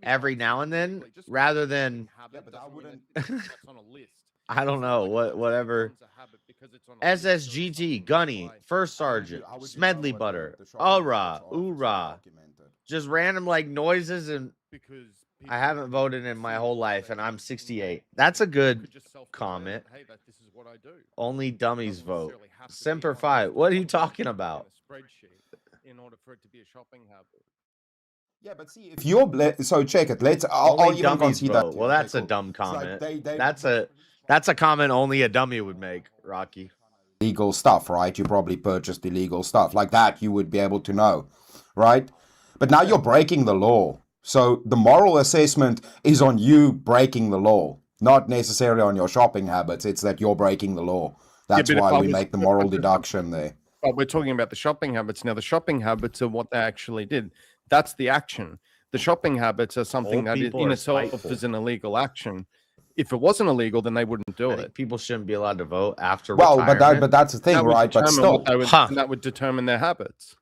every now and then, rather than I don't know whatever. SSGT, Gunny, First Sergeant, Smedley Butter, Oorah, just random like noises, and I haven't voted in my whole life, and I'm 68. That's a good comment. Only dummies vote. Semper Fi, what are you talking about? In order for it to be a shopping habit. Yeah, but see, if you're so check it. I'll Only even dummies concede vote. that. Well, that's a dumb comment. That's a comment only a dummy would make, Rocky. Illegal stuff, right? You probably purchased illegal stuff like that. You would be able to know, right? But now you're breaking the law. So the moral assessment is on you breaking the law, not necessarily on your shopping habits. It's that you're breaking the law. That's why we make the moral deduction there. But we're talking about the shopping habits. Now, the shopping habits are what they actually did. That's the action. The shopping habits are something Old that people in are itself spiteful. is an illegal action. If it wasn't illegal, then they wouldn't do I it. think people shouldn't be allowed to vote after Well, retirement. but that's the thing, That would right? But determine still, what they would, that would determine their habits.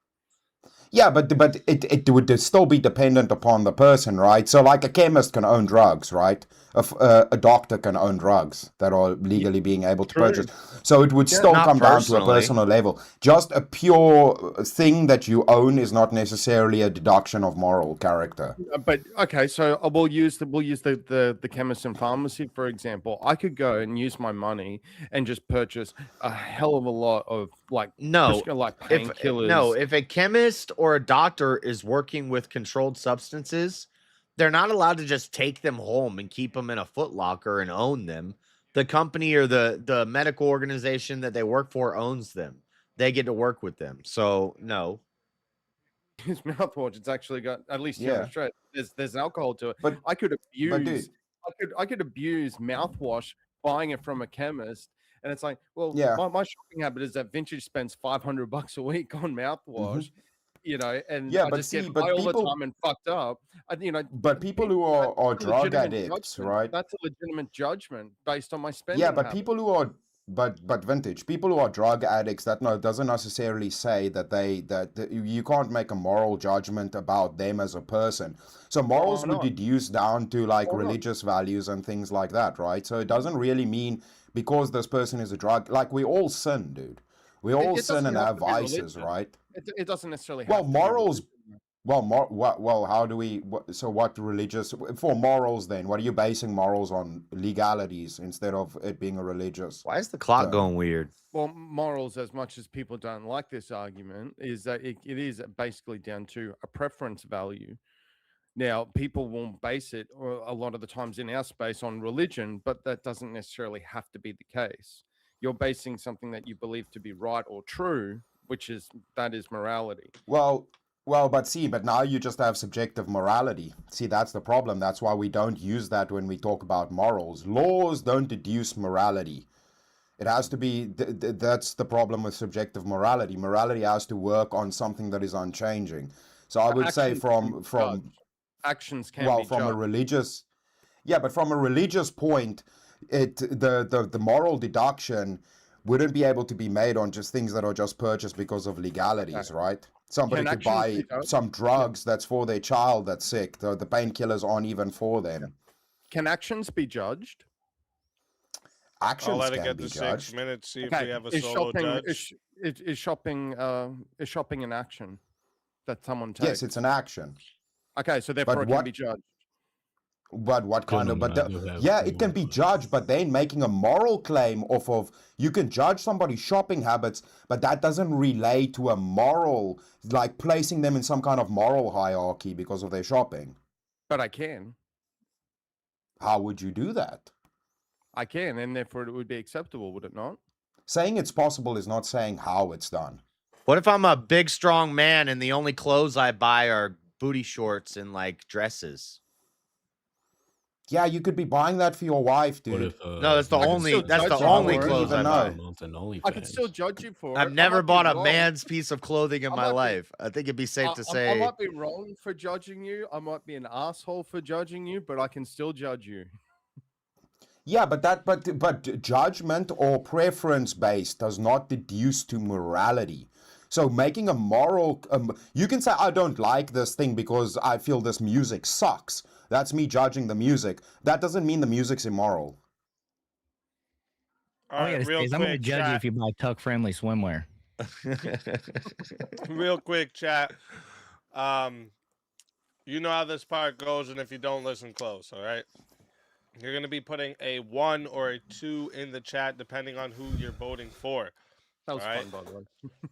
yeah, but it would still be dependent upon the person, right? So like a chemist can own drugs, right? A doctor can own drugs that are legally being able to purchase. So it would still Not come down to a personally. personal level. Just a pure thing that you own is not necessarily a deduction of moral character. But okay, so we'll use the chemist and pharmacy for example. I could go and use my money and just purchase a hell of a lot of like painkillers. If a chemist or a doctor is working with controlled substances, they're not allowed to just take them home and keep them in a Foot Locker and own them. The company or the medical organization that they work for owns them. They get to work with them. So no. His mouthwash, it's actually got, at least here Yeah. in Australia, there's alcohol to it. But I could dude- abuse I could abuse mouthwash buying it from a chemist. And it's like, well, Yeah. my shopping habit is that Vintage spends $500 a week on mouthwash, and Yeah, I but just see, get but high all the people- time and fucked up. But people who are that's a drug legitimate addicts, judgment. right? That's a legitimate judgment based on my spending. Yeah, but habits. people who are but vintage people who are drug addicts, that doesn't necessarily say that you can't make a moral judgment about them as a person. So morals would deduce down to like religious values and things like that, right? So it doesn't really mean because this person is a drug, like we all sin, dude. We all sin and have vices, right? It doesn't necessarily. Well, morals. Well, how do we? So, what religious for morals? Then, what are you basing morals on? Legalities instead of it being a religious. Why is the clock going weird? Well, morals, as much as people don't like this argument, is that it is basically down to a preference value. Now, people will base it a lot of the times in our space on religion, but that doesn't necessarily have to be the case. You're basing something that you believe to be right or true, that is morality. Well, but now you just have subjective morality. See, that's the problem. That's why we don't use that when we talk about morals. Laws don't deduce morality. It has to be, that's the problem with subjective morality. Morality has to work on something that is unchanging. So I would say from actions can well, be from judged. a religious, yeah, but from a religious point, the moral deduction wouldn't be able to be made on just things that are just purchased because of legalities, right? Somebody could buy some drugs that's for their child that's sick. The painkillers aren't even for them. Can actions be judged? Actions I'll let it can get be to judged. 6 minutes. See if we have a solo judge. Is shopping an action that someone takes? Yes, it's an action. Okay, so therefore it can be judged. But what kind of? But Gentlemen, I do have yeah, one it can more be question. judged. But then making a moral claim off of you can judge somebody's shopping habits, but that doesn't relate to a moral, like placing them in some kind of moral hierarchy because of their shopping. But I can. How would you do that? I can, and therefore it would be acceptable, would it not? Saying it's possible is not saying how it's done. What if I'm a big, strong man and the only clothes I buy are booty shorts and like dresses? Yeah, you could be buying that for your wife, dude. What if, No, that's the only clothes I buy. I could still judge you for it. I've never bought a man's piece of clothing in my life. I think it'd be safe to I say. might be wrong for judging you. I might be an asshole for judging you, but I can still judge you. Yeah, but judgment or preference based does not deduce to morality. So making a moral, you can say I don't like this thing because I feel this music sucks. That's me judging the music. That doesn't mean the music's immoral. All I gotta say is I'm gonna judge you if you buy tuck friendly swimwear. Real quick, chat. You know how this part goes, and if you don't, listen close, all right? You're going to be putting a 1 or a 2 in the chat, depending on who you're voting for. That was all right? fun, by the way.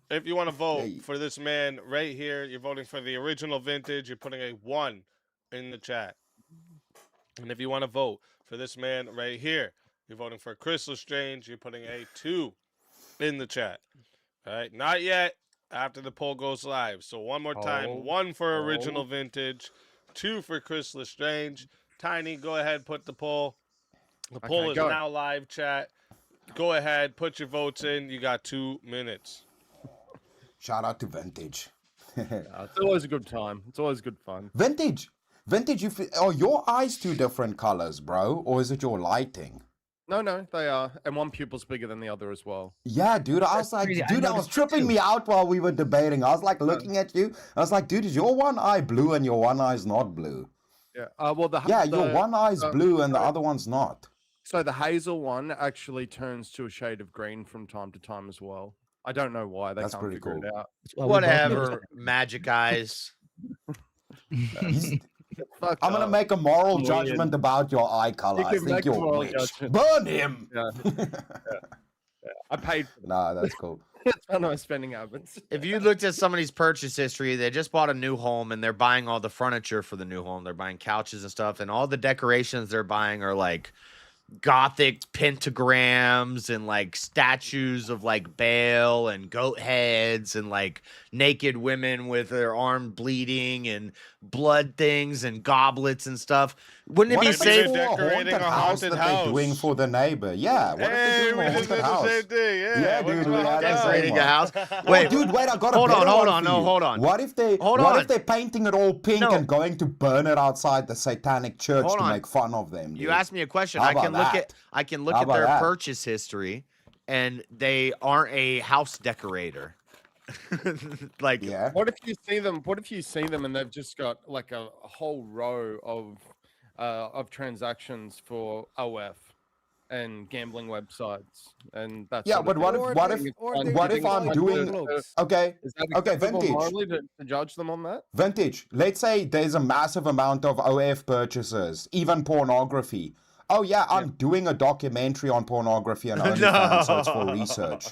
If you want to vote for this man right here, you're voting for the original vintage, you're putting a 1 in the chat. And if you want to vote for this man right here, you're voting for Chris Lestrange, you're putting a 2 in the chat. All right, not yet. After the poll goes live. So one more time, 1 for original vintage, 2 for Chris Lestrange. Tiny, go ahead, put the poll. The poll is now live, chat. Go ahead, put your votes in. You got 2 minutes. Shout out to Vintage. It's always a good time. It's always good fun. Vintage, are your eyes two different colors, bro? Or is it your lighting? No, they are. And one pupil's bigger than the other as well. Yeah, dude. I was like, dude, I was tripping me out while we were debating. I was like looking at you. I was like, dude, is your one eye blue and your one eye's not blue? Yeah. Your one eye's blue and the other one's not. So the hazel one actually turns to a shade of green from time to time as well. I don't know why. They can't figure it out. Whatever, magic eyes. I'm gonna make a moral judgment about your eye color. I think you're a witch. Burn him. Yeah. I paid for that. Nah, that's cool. It's one of my spending habits. If you looked at somebody's purchase history, they just bought a new home and they're buying all the furniture for the new home. They're buying couches and stuff, and all the decorations they're buying are like Gothic pentagrams and like statues of like Baal and goat heads and like naked women with their arm bleeding and blood things and goblets and stuff. Wouldn't it be safe decorating a haunted house that they're doing for the neighbor? Yeah. What if they're doing a haunted house? Same thing. Yeah, dude. We had decorating a house. Wait, dude. Wait, I got a hold better on. one for you. Hold on. What if they're painting it all pink and going to burn it outside the satanic church to make fun of them? Dude? You asked me a question. How I can about look that? at How their about that? purchase history, and they aren't a house decorator. Like, yeah. What if you see them? What if you see them and they've just got like a whole row of transactions for OF and gambling websites and that. Yeah, sort but of what thing? if what if I'm doing okay? Is that Okay, acceptable vintage. morally to judge them on that? Vintage. Let's say there's a massive amount of OF purchases, even pornography. Oh yeah, I'm doing a documentary on pornography and OnlyFans, so it's for research.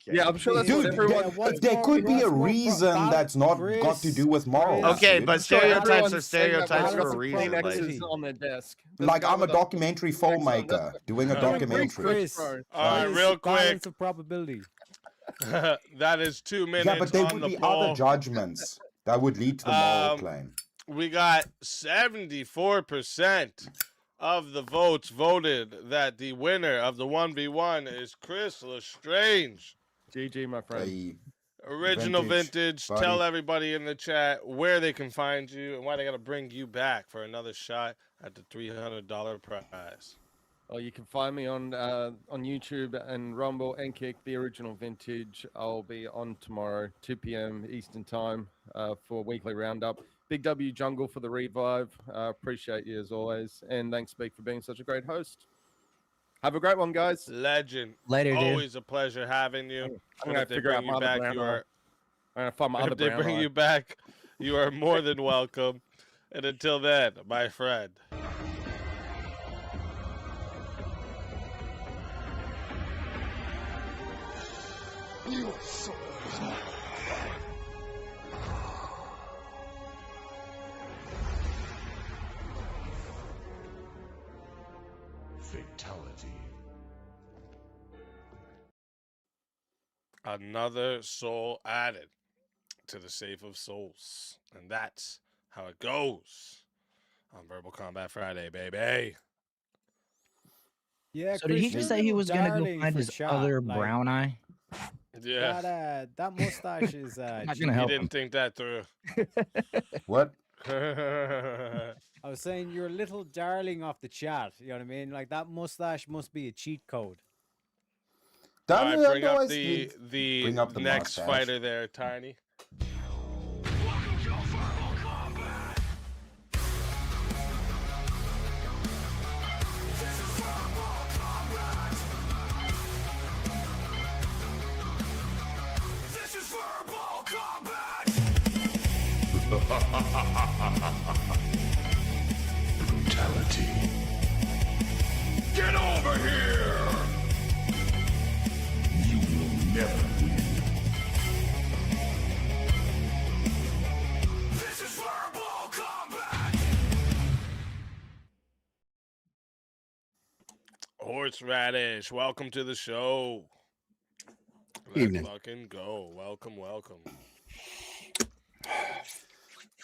Yeah, I'm sure that's what Dude, everyone. there could be a reason that's not got to do with morals. Okay, dude. but stereotypes are stereotypes for a reason. X's on their desk. Like I'm a documentary filmmaker doing a documentary. Chris, All right, real quick. balance of probability. That is 2 minutes Yeah, but there on would the be poll. other judgments that would lead to the moral claim. We got 74% of the votes voted that the winner of the 1v1 is Chris Lestrange. GG, my friend. Original Vintage. buddy. Tell everybody in the chat where they can find you and why they got to bring you back for another shot at the $300 prize. Oh, you can find me on YouTube and Rumble and Kick, the Original Vintage. I'll be on tomorrow, 2 p.m. Eastern Time, for weekly roundup. Big W Jungle for the revive. Appreciate you as always, and thanks, Speak, for being such a great host. Have a great one, guys. Legend. Later, dude. Always a pleasure having you. I'm gonna figure out my other brand. I'm gonna find my other If they brand. bring you back, you are more than welcome. And until then, my friend. Fatality. Another soul added to the Safe of Souls. And that's how it goes on Verbal Combat Friday, baby. Yeah. So did he just say he was gonna go find his other brown eye? Yeah. That mustache is. Not gonna help He didn't him. think that through. What? I was saying you're a little darling off the chat. You know what I mean? Like that mustache must be a cheat code. All right, Don't bring up always the bring up the next mustache. fighter there, Tiny. Brutality. Get over here! You will never win. This is verbal combat! Horseradish, welcome to the show. Evening. Let's fucking go. Welcome, welcome.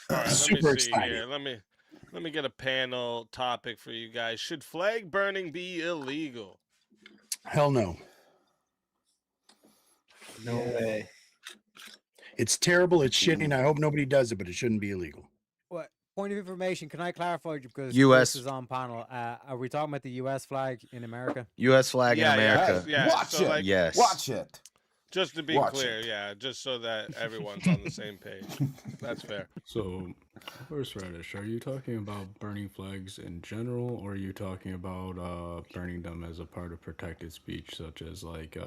All right, let Super me see excited. here. Let me get a panel topic for you guys. Should flag burning be illegal? Hell no. No way. It's terrible. It's shitty. And I hope nobody does it, but it shouldn't be illegal. What point of information? Can I clarify because US. Chris is on panel? Are we talking about the U.S. flag in America? U.S. flag Yeah, in yeah, America. yeah. Watch So, it. like, Yes. Watch it. Just to be Watch clear, it. yeah, just so that everyone's on the same page. That's fair. So, Horseradish, are you talking about burning flags in general, or are you talking about burning them as a part of protected speech, such as like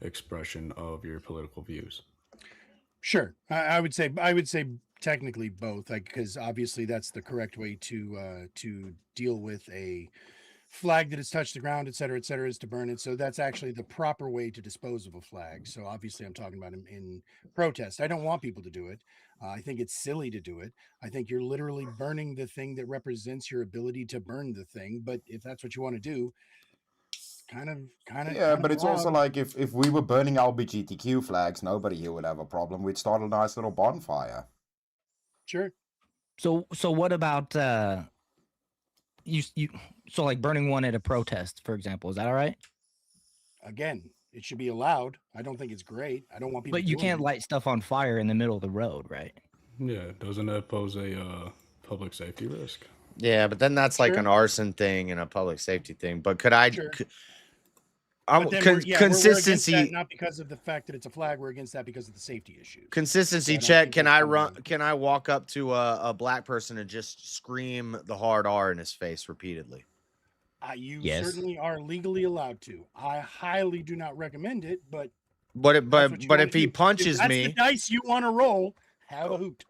expression of your political views? Sure. I would say technically both, like, because obviously that's the correct way to deal with a flag that has touched the ground, et cetera, is to burn it. So that's actually the proper way to dispose of a flag. So obviously I'm talking about in protest. I don't want people to do it. I think it's silly to do it. I think you're literally burning the thing that represents your ability to burn the thing. But if that's what you want to do, kind of. Yeah, but it's also allowed. like if we were burning LGBTQ flags, nobody here would have a problem. We'd start a nice little bonfire. Sure. So what about you so like burning one at a protest, for example, is that all right? Again, it should be allowed. I don't think it's great. I don't want people. But you doing can't it. light stuff on fire in the middle of the road, right? Yeah, doesn't that pose a public safety risk? Yeah, but then that's like Sure. an arson thing and a public safety thing. But could I? Sure. I'm But then con- we're against that consistency. not because of the fact that it's a flag. We're against that because of the safety issue. Consistency So I don't check. think Can that's I gonna run? Can I walk up to a black person and just scream the hard R in his face repeatedly? You Yes. certainly are legally allowed to. I highly do not recommend it, but But that's what you but wanna if he do. punches that's me, the dice you want to roll, have a hoot.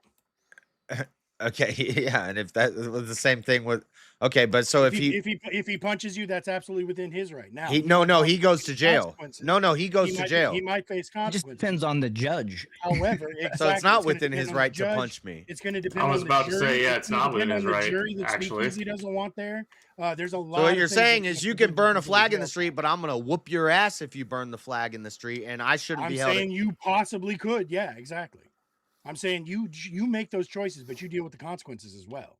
okay, yeah, and if that was the same thing with, okay, but so if he if he punches you, that's absolutely within his right. Now he he goes to jail. No, he goes to jail. He might face It just consequences. depends on the judge. However, exactly, So it's not gonna within depend his on the right to judge. punch me. It's going to depend. I was on about the to jury. say, yeah, it's gonna not within depend his on the right, jury that actually. Speakeasy doesn't want there. There's a lot. So what of you're things that saying can is you prevent can burn a people from flag in the jail. street, but I'm gonna whoop your ass if you burn the flag in the street, and I shouldn't I'm be held. saying you possibly could. Yeah, exactly. I'm saying you make those choices, but you deal with the consequences as well.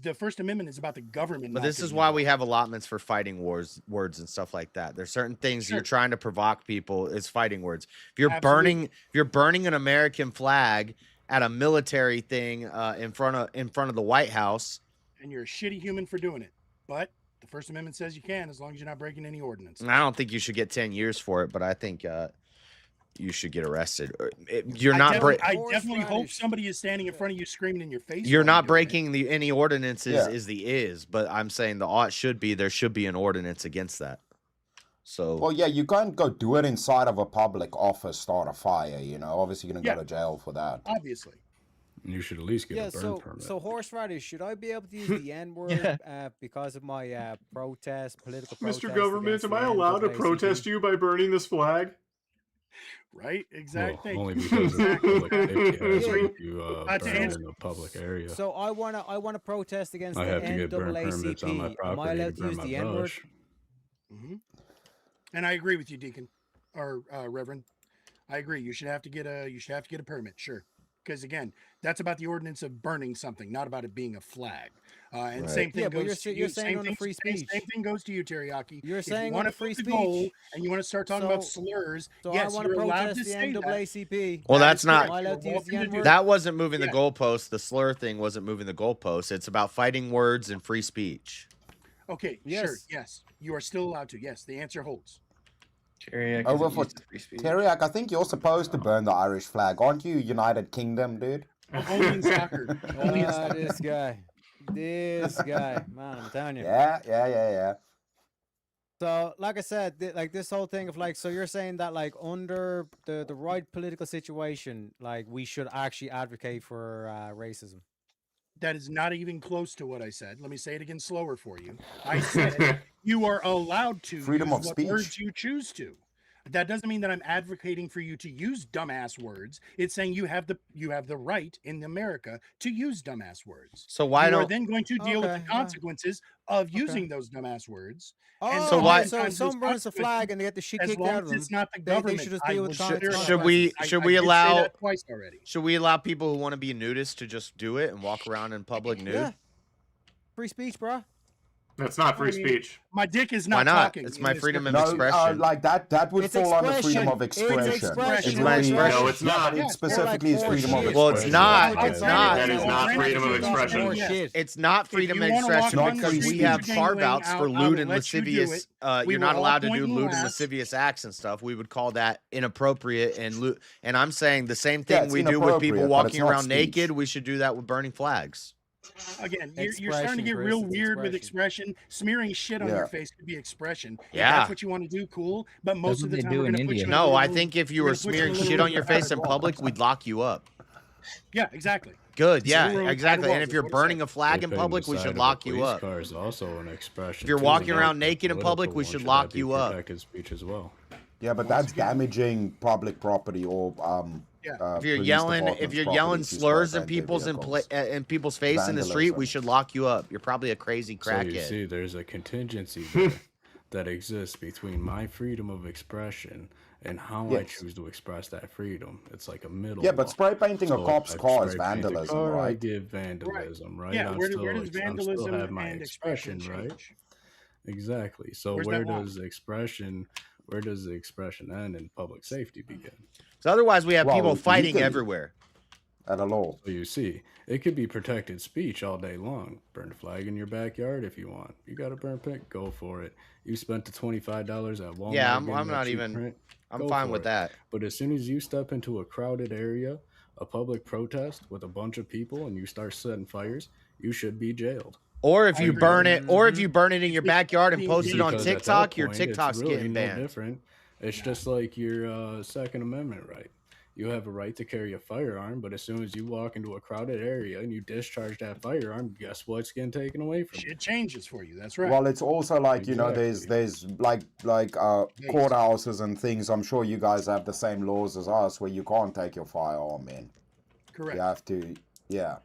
The First Amendment is about the government. But not this is getting why we involved. have allotments for fighting words and stuff like that. There's certain things you're Sure. trying to provoke people is fighting words. If Absolutely. you're burning an American flag at a military thing in front of the White House, And you're a shitty human for doing it. But the First Amendment says you can, as long as you're not breaking any ordinance. I don't think you should get 10 years for it, but I think you should get arrested. You're I not definitely, breaking. I definitely hope somebody is standing in front of you screaming in your face. You're while not doing it. breaking any ordinances Yeah. is, but I'm saying the ought should be there should be an ordinance against that. So Well, yeah, you can't go do it inside of a public office, start a fire, you know. Obviously, you're going to Yeah. go to jail for that. Obviously. You should at least get Yeah, a burn so permit. so horseradish, should I be able to use the N word because of my protest, political protest? Mr. Government, am I allowed to protest you by burning this flag? Right? Exactly. Well, only because of public safety hazard if you burn it in a public area. So I wanna protest against I the have to get burn permits on my NAACP. Am property I to allowed to burn use my the N word? brush. And I agree with you, Deacon or Reverend. I agree. You should have to get a permit, sure. Because again, that's about the ordinance of burning something, not about it being a flag. And Right. same thing Yeah, but goes to you're you. saying Same on the thing, free same speech. thing goes to you, Teriyaki. You're If saying you on want the to free flip the goal speech. and you want to start talking about slurs, So yes, I want you're to allowed protest to the say that. NAACP. Well, That that's is not. correct. Am I allowed You're to use welcome the to N do word? That wasn't moving the Yeah. goalposts. The slur thing wasn't moving the goalposts. It's about fighting words and free speech. Okay, sure, Yes. yes, you are still allowed to. Yes, the answer holds. Over for Teriak, I think you're supposed to burn the Irish flag. Aren't you United Kingdom, dude? Only in soccer. Only in soccer. This guy, man, I'm telling you. Yeah. So, like I said, like this whole thing of like, so you're saying that like under the right political situation, like we should actually advocate for racism. That is not even close to what I said. Let me say it again slower for you. I said you are allowed to Freedom use of what speech. words you choose to. That doesn't mean that I'm advocating for you to use dumbass words. It's saying you have the right in America to use dumbass words. So why you are don't? then going to deal with Okay, the consequences of using those dumbass words. Oh, So why- So if someone burns the flag and they get the shit as kicked long out as of them, it's not the they government, should just I deal will with share the it. Should we I should did we say allow that twice already. should we allow people who want to be nudists to just do it and walk around in public nude? Yeah. Free speech, bro. That's not free I mean, speech. My dick is Why not not? talking. It's in my this freedom of No, expression. like that would It's fall under freedom of expression. It's expression. expression. It's my expression. No, it's Yeah, not. but Yeah, it specifically is more freedom of shit. expression. Well, it's not. I'll It's tell you not. That is what, not granted, freedom of it's not expression. more More shit. It's not freedom you of wanna walk expression on the because street we have dangling carve outs for out, I lewd will and let you do lascivious. it. We You're will not all allowed to point do and lewd and laugh. lascivious acts and stuff. We would call that inappropriate and lewd. And I'm saying the same Yeah, thing it's we do with people inappropriate, but walking it's not around speech. naked. We should do that with burning flags. Again, you're starting to get Chris, real it's weird with expression. Smearing shit on Yeah. your face could be expression. If Yeah. that's what you want to do, cool. But most what of the they time, do we're in going to put you India. in a No, little I room- think if you we're were gonna put you in a smearing little shit room on your behind face a in wall. public, we'd lock you up. Yeah, exactly. Good, It's a little yeah, room exactly. behind And if walls, you're is what I'm burning a flag in Flipping public, the we side should of a lock you police up. car is also an expression. If you're too, walking and around the naked in political public, we one should that lock be you up. protected speech as well. Yeah, but that's damaging public property or If you're police yelling, departments' yelling properties who slurs smoke in people's vehicles. in people's face in the street, we Vandalism. should lock you up. You're probably a crazy So you crackhead. see, there's a contingency there that exists between my freedom of expression and how I Yes. choose to express that freedom. It's like a middle. Yeah, but law. spray painting a So cop's if I car is spray paint a vandalism, car, I right? give vandalism, right? Yeah, I'm where still, does I'm still vandalism have my and expression, expression right? change? Exactly. So Where's where that line? does the expression end and public safety begin? So otherwise, we have Well, people fighting legally. everywhere. at a law. So you see, it could be protected speech all day long. Burn a flag in your backyard if you want. You got to burn print, go for it. You spent the $25 at Walmart. Yeah, getting I'm that not cheap even. print, I'm go fine for with it. that. But as soon as you step into a crowded area, a public protest with a bunch of people, and you start setting fires, you should be jailed. Or if you burn it, in your backyard and post it on Because at that TikTok, your point, it's TikTok's really getting no banned. different. It's just like your Second Amendment right. You have a right to carry a firearm, but as soon as you walk into a crowded area and you discharge that firearm, guess what's getting taken away from you? It changes for you. That's right. Well, it's also like, you know, there's like courthouses and things. I'm sure you guys have the same laws as us where you can't take your firearm in. Correct. You have to, yeah.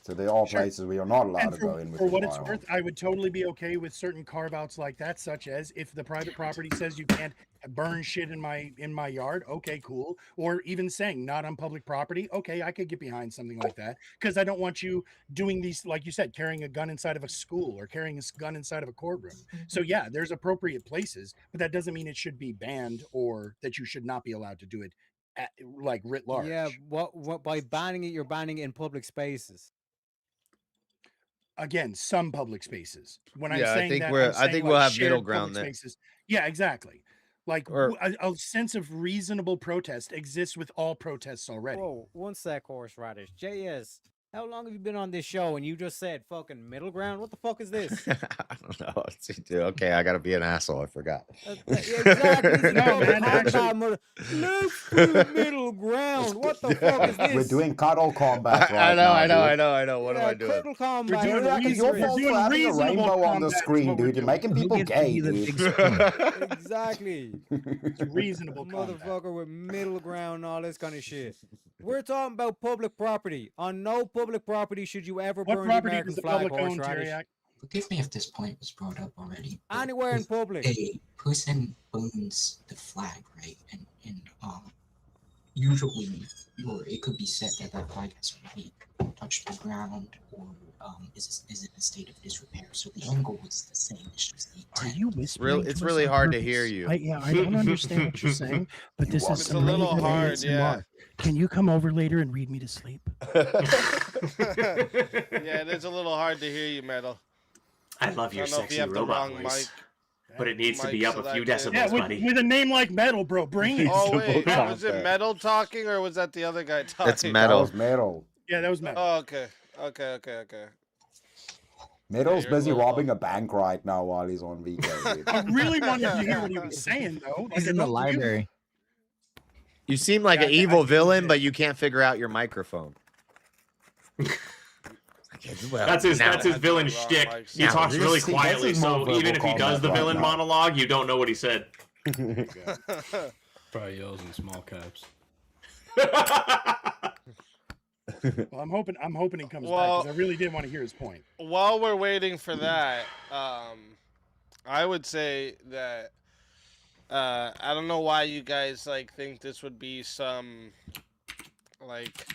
So there are places where you're not allowed And to go in with for your what it's firearm. worth, I would totally be okay with certain carve-outs like that, such as if the private property says you can't burn shit in my yard, okay, cool. Or even saying not on public property, okay, I could get behind something like that because I don't want you doing these, like you said, carrying a gun inside of a school or carrying a gun inside of a courtroom. So yeah, there's appropriate places, but that doesn't mean it should be banned or that you should not be allowed to do it like writ large. Yeah, what by banning it, you're banning it in public spaces. Again, some public spaces. When I'm Yeah, I saying think that, we're- I'm I saying, think like, we'll have shared middle ground public there. spaces. Yeah, exactly. Like Or- a sense of reasonable protest exists with all protests already. Whoa, one sec, horseradish. JS, how long have you been on this show and you just said fucking middle ground? What the fuck is this? I don't know. Dude, okay, I gotta be an asshole. I forgot. Exactly. No, man, Let's do middle ground. What the fuck is this? We're doing cuddle combat right I now. know. What am I doing? Cuddle combat. doing Yeah, it's your We're fault doing for having a reasonable rainbow on the combat is screen, what we're dude. You're doing. making people gay, dude. Exactly. It's reasonable combat. Motherfucker with middle ground and all this kind of shit. We're talking about public property. On no public property should you ever What burn the property American does the flag, public own, horseradish. Teriak? Forgive me if this point was brought up already. but Anywhere in if public. A person burns the flag, right? And usually, or it could be said that that flag has already touched the ground or is in a state of disrepair. So the angle was the same. It's just the Are intent. you whispering? It's to us really on hard to purpose? hear you. I don't understand what you're saying, but this is It's a some little really hard, ASMR. yeah. Can you come over later and read me to sleep? Yeah, it is a little hard to hear you, Metal. I love I your don't know if you sexy have the robot wrong voice, mic. but it needs to be Mic up a few selected. decibels, Yeah, buddy. with a name like Metal, bro, bring it. Oh wait, Reasonable was it combat. Metal talking or was that the other guy talking? It's Metal. That was Metal. Yeah, that was Metal. Oh, okay. Metal's you're busy a little- robbing a bank right now while he's on VK, dude. I really wanted to hear what he was saying, though. He's in the library. You seem like Yeah, an I evil think villain, it- but you can't figure out your microphone. Well, That's his now- villain Wrong shtick. mic He now, talks this really is- quietly, this is more so even if verbal he does the combat villain right now. monologue, you don't know what he said. Probably yells in small caps. Well, I'm hoping he comes back Well- because I really did want to hear his point. While we're waiting for that, I would say that I don't know why you guys like think this would be some like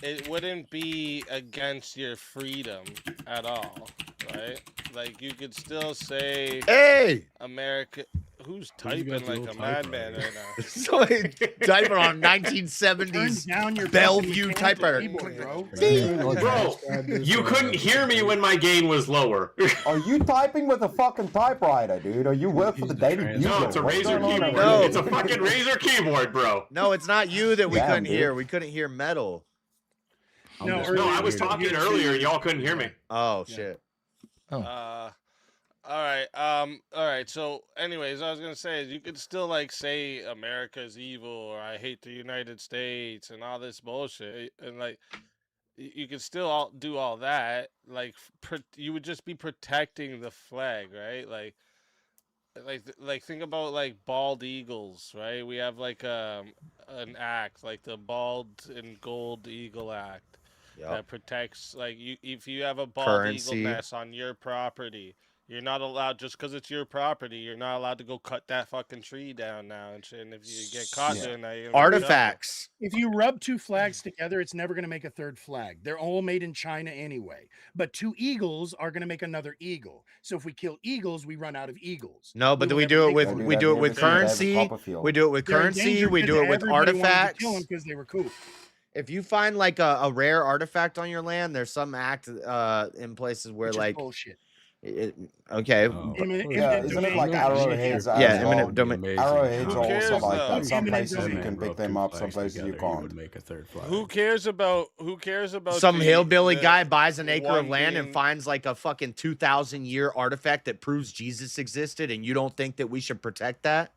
it wouldn't be against your freedom at all, right? Like you could still say, "Hey, America." Who's Who's you got typing the like a old madman typewriter? right now? Somebody typing on 1970s Turn down your Bellevue fucking typewriter. keyboard, bro. Bro, you couldn't hear me when my gain was lower. Are you typing with a fucking typewriter, dude? Or you work for the Daily Bugle? No, it's a What's Razer going on keyboard. over No. here? It's a fucking Razer keyboard, bro. No, it's not you that we Damn, couldn't dude. hear. We couldn't hear Metal. No, No, I was earlier- talking earlier. Y'all couldn't hear me. Oh shit. All right. So, anyways, I was gonna say is you could still like say America's evil or I hate the United States and all this bullshit, and like you could still do all that. Like, you would just be protecting the flag, right? Like think about like bald eagles, right? We have like an act like the Bald and Gold Eagle Act that protects like you if you have a bald Currency. eagle nest on your property. You're not allowed, just because it's your property, you're not allowed to go cut that fucking tree down now and shit. And if you get caught doing that, you're gonna be in trouble. Artifacts. If you rub two flags together, it's never going to make a third flag. They're all made in China anyway. But two eagles are going to make another eagle. So if we kill eagles, we run out of eagles. No, but will we never do it make with one. we do it with currency. We do it with They're currency. endangered We because do it with everybody wanted to artifacts. kill 'em because they were cool. If you find like a rare artifact on your land, there's some act in places where Which is like bullshit. okay. Eminent Isn't it domain like kind of shit, arrowheads yeah. as Yeah, well? eminent domain. Arrowheads Who are cares, also like though? that. Some Eminent places you domain. can pick them up, some places you can't. Would make a third flag. Who cares about Some the- hillbilly the guy buys an acre of one land and being- finds like a fucking 2,000 year artifact that proves Jesus existed, and you don't think that we should protect that?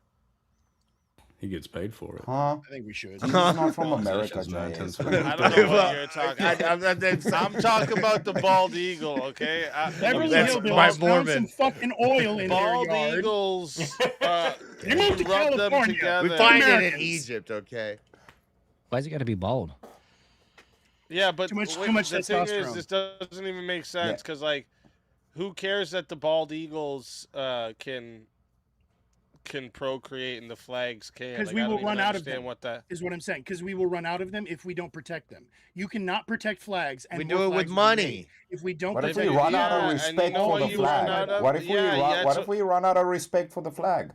He gets paid for it. Huh? I think we should. He's not from America, Conversations, man, Jay. I don't know what you're talking. I'm talking about the bald eagle, okay? Beverly That's Hillbillies my found Mormon. some fucking oil in Bald their yard. eagles. They moved to rub them California. together. We find it in Americans. Egypt, okay? Why's it got to be bald? Yeah, but Too much the thing is, testosterone. this doesn't even make sense because, like, who cares that the bald eagles can procreate and the flags can't? Because Like, we I will don't even run out of understand them. what that. Is what I'm saying. Because we will run out of them if we don't protect them. You cannot protect flags. And We more do it with flags will be money. made. If we don't What if protect we run out Yeah, of and you respect know for what the you run out flag? of? What if we Yeah, yeah, what so- if we run out of respect for the flag?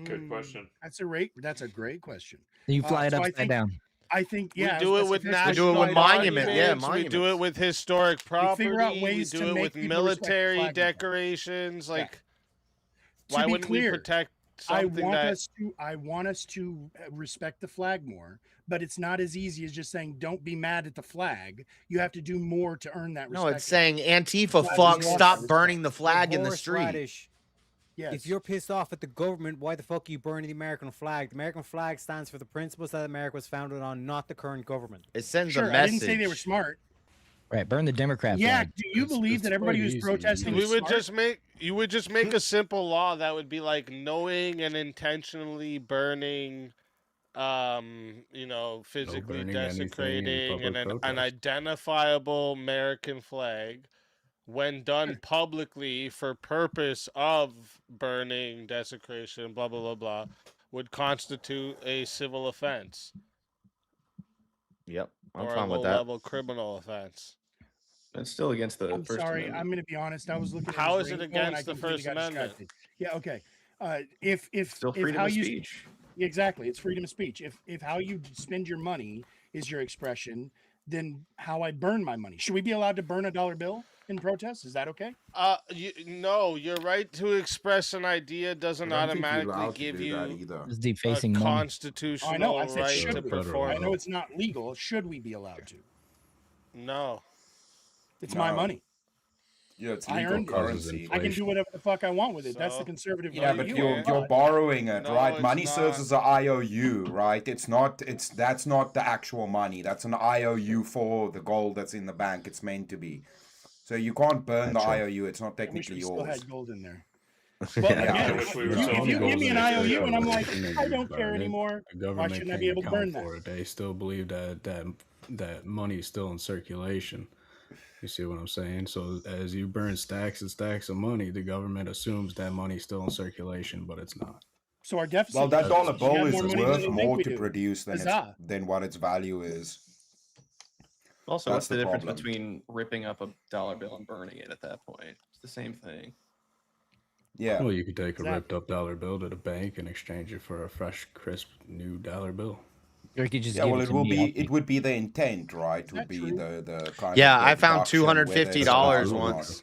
Good question. That's a great question. Then you fly it so I upside think- down. I think We yeah. do it that's with the We first do it national with monument, yeah, monuments. We do it monuments. with historic property. figure out We ways do to it make with people respect the military flag. decorations. Like, To why be wouldn't clear, we protect I something want that? us to respect the flag more, but it's not as easy as just saying don't be mad at the flag. You have to do more to earn that respect. No, it's saying Antifa Flag fuck is stop respect. burning the flag in the Horse street. radish. Yes. If you're pissed off at the government, why the fuck are you burning the American flag? The American flag stands for the principles that America was founded on, not the current government. It sends Sure, a I message. didn't say they were smart. Right, burn the Democrat Yeah, flag. do you believe that everybody who's protesting We is would smart? just make you would just make a simple law that would be like knowing and intentionally burning, physically burning anything in desecrating public an protest. identifiable American flag when done publicly for purpose of burning, desecration, blah blah blah blah, would constitute a civil offense Yep, I'm or a fine with that. low-level criminal offense. That's still against the I'm First sorry, Amendment. I'm going to be honest. I was looking. How at is it his rainbow and against I the completely First got Amendment? distracted. Yeah, okay. If Still if freedom how of you speech. exactly, it's freedom of speech. If how you spend your money is your expression, then how I burn my money. Should we be allowed to burn a dollar bill in protest? Is that okay? No, your right to express an idea doesn't I don't think you're automatically allowed to give do that you either. It's a defacing money. constitutional I know. I said right should to we? perform. I know it's not legal. Should we be allowed to? No. It's my No. money. Yeah, it's I legal earned it. currency. I can do whatever the fuck I want with it. That's the So- conservative Yeah, way. but You you're are. borrowing it, No, right? it's Money serves not. as an IOU, right? That's not the actual money. That's an IOU for the gold that's in the bank. It's meant to be. So you can't burn the IOU. It's not I wish technically we still yours. had gold in there. Yeah, Well, I again, wish if we you, were if selling you gold give me in an there, IOU and I'm like, And then I you don't care burn it. anymore, The why government shouldn't I can't be able to account burn that? for it. They still believe that money is still in circulation. You see what I'm saying? So as you burn stacks and stacks of money, the government assumes that money's still in circulation, but it's not. So our deficit. Well, that goes. dollar We bill have is more money than worth they think more we to do. produce Huzzah. than what its value is. Also, That's what's the the difference problem. between ripping up a dollar bill and burning it at that point? It's the same thing. Yeah. Well, you could take a Exactly. ripped up dollar bill to the bank and exchange it for a fresh, crisp new dollar bill. Or you could just Yeah, give well, it it to will me. be I'll it take would be the intent, right? Is Would that be true? the kind Yeah, of I found deduction, whether it's $250 allowed or not. once.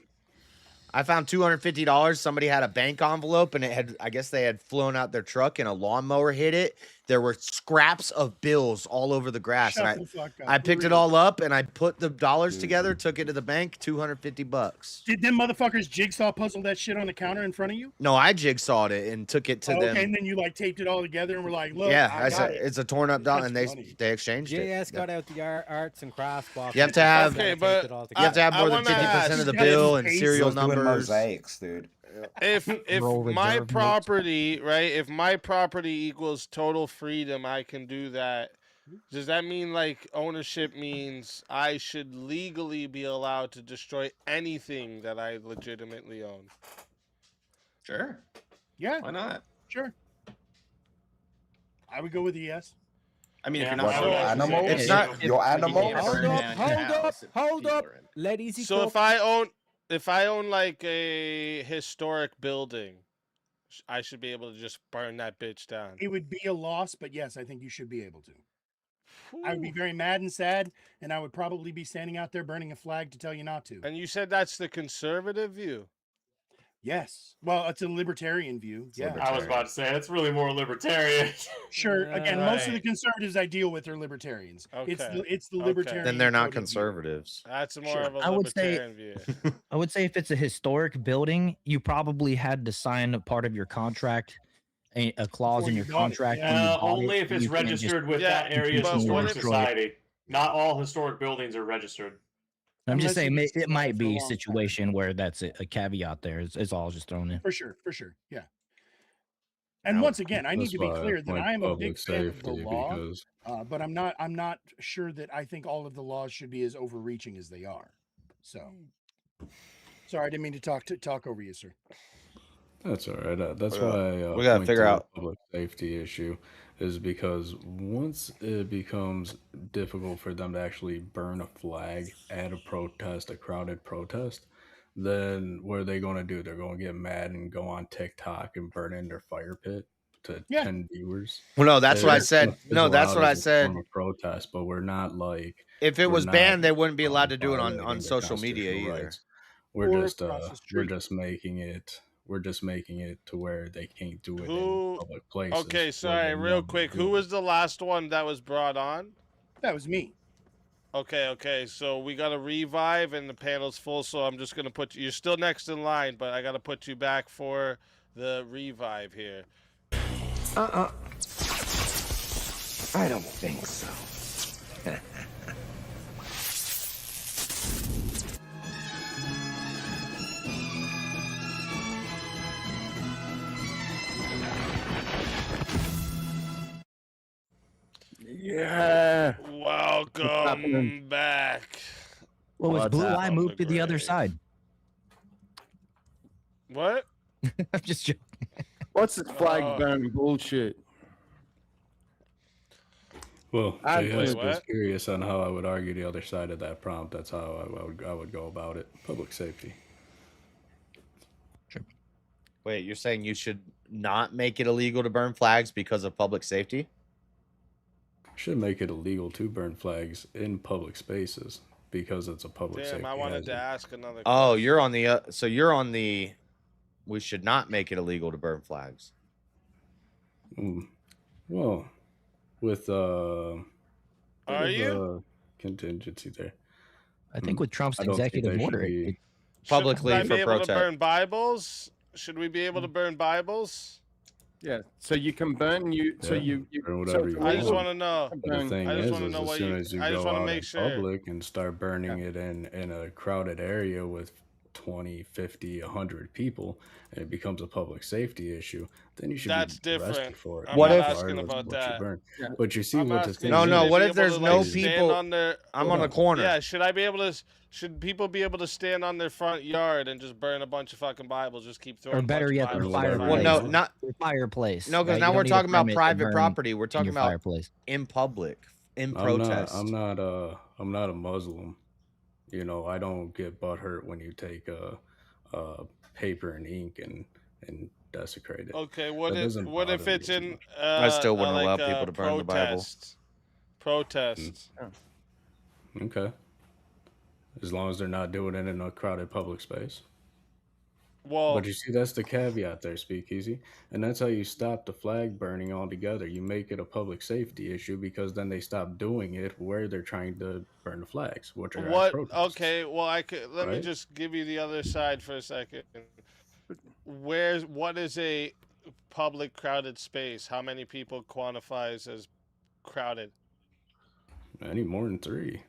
I found $250. Somebody had a bank envelope and I guess they had flown out their truck and a lawnmower hit it. There were scraps of bills all over the grass. Shut and the fuck up. I For picked it real. all up and I put the dollars together, took it to the bank, $250. Did them motherfuckers jigsaw puzzle that shit on the counter in front of you? No, I jigsawed it and took it to Oh, them. okay, and then you like taped it all together and were like, look, Yeah, I I got said it. it's a torn up dollar, That's and funny. they exchanged it. JS got out the arts and crafts box. You have to have- Okay, Taped but it all You have to have I more than wanna 50% of the ask- bill and He's serial Just doing numbers. mosaics, dude. If Roll my reserve notes. property, right, if my property equals total freedom, I can do that. Does that mean like ownership means I should legally be allowed to destroy anything that I legitimately own? Sure. Yeah, Why not? sure. I would go with a yes. I mean, if you're Yeah, not What, so- your allowed to animals? say- It's if- not- if- your if you animals? can't Hold burn up, down your house if hold people up. are in- Let easy So cook. if I own like a historic building, I should be able to just burn that bitch down. It would be a loss, but yes, I think you should be able to. I would be very mad and sad, and I would probably be standing out there burning a flag to tell you not to. And you said that's the conservative view? Yes. Well, it's a libertarian view. Yeah. I was about to say it's really more libertarian. Sure. Again, most of the Right. conservatives I deal with are libertarians. It's Okay. the Okay. libertarian. Then they're not point of view. conservatives. That's more Sure. of a I would say- libertarian view. I would say if it's a historic building, you probably had to sign a part of your contract, a clause Before in you your bought it. contract. when you Yeah, bought only it, if it's you can't just- registered with Yeah, that area's but what historic if- society. Not all historic buildings are registered. I'm just Unless you saying just it might for a be a long time. situation where that's a caveat there. It's all just thrown in. For sure. Yeah. And Now, once again, I need That's to be why I clear that like I am a public big fan of the safety law, because but I'm not sure that I think all of the laws should be as overreaching as they are. So, sorry, I didn't mean to talk over you, sir. that's all right. That's We gotta- why I we gotta point figure to the out- public safety issue is because once it becomes difficult for them to actually burn a flag at a protest, a crowded protest, then what are they going to do? They're going to get mad and go on TikTok and burn in their fire pit to Yeah. 10 viewers. Well, no, that's what I It's said. gonna No, fizzle that's out what I as a said. form of protest, but we're not like If it we're was not banned, they wouldn't be allowed to do it violating on their social media constitutional either. rights. We're Or just across the we're street. just making it to where they can't do it Who- in public places. Okay, where sorry, they real want to quick. do Who it. was the last one that was brought on? That was me. Okay. So we got a revive and the panel's full. So I'm just gonna put you. You're still next in line, but I gotta put you back for the revive here. I don't think so. Yeah. Welcome back. Well, was What's Blue that Eye on moved the to the other grave? side? What? I'm just joking. What's this flag Oh. burning bullshit? Well, I- if you Wait, guys was what? curious on how I would argue the other side of that prompt, that's how I would go about it. Public safety. Wait, you're saying you should not make it illegal to burn flags because of public safety? Should make it illegal to burn flags in public spaces because it's a public Damn, safety I wanted to hazard. ask another. Oh, question. you're on the so you're on the we should not make it illegal to burn flags. Well, with Are you? contingency there. I think with Trump's I don't think executive they should order, be- it- Publicly Should I for be able protest. to burn Bibles? Should we be able to burn Bibles? Yeah. So you can burn you. So Yeah, you burn whatever it's you I just illegal want to know. to But the burn- thing I just is, wanna know as what soon you- as you I just go wanna out make in sure. public and start burning it in a crowded area with 20, 50, 100 people, and it becomes a public safety issue, then you should That's be arrested different. for it. I'm What not if- asking regardless of about what you that. burn. Yeah. But you see I'm what the asking, thing No, should no, they what be if able there's to, no like, stand people- on their? I'm on a corner. Yeah, should I be able to? Should people be able to stand on their front yard and just burn a bunch of fucking Bibles? Just keep throwing. or a bunch better of yet, the Bibles Well, in fireplace. Well, front. no, not the fireplace. no, because right? now You we're don't need a talking about permit to private burn property. We're in talking your about fireplace. in public, in I'm protest. not I'm not a Muslim. You know, I don't get butthurt when you take paper and ink and desecrate it. Okay, That what doesn't if bother me it's too in? much. I still wouldn't allow like, people to burn the Bible. Protests. Okay. As long as they're not doing it in a crowded public space. Well, But you see, that's the caveat there, Speakeasy. And that's how you stop the flag burning altogether. You make it a public safety issue because then they stop doing it where they're trying to burn the flags, which are at what? protests. Okay, well, I could let me Right? just give you the other side for a second. What is a public crowded space? How many people quantifies as crowded? Any more than 3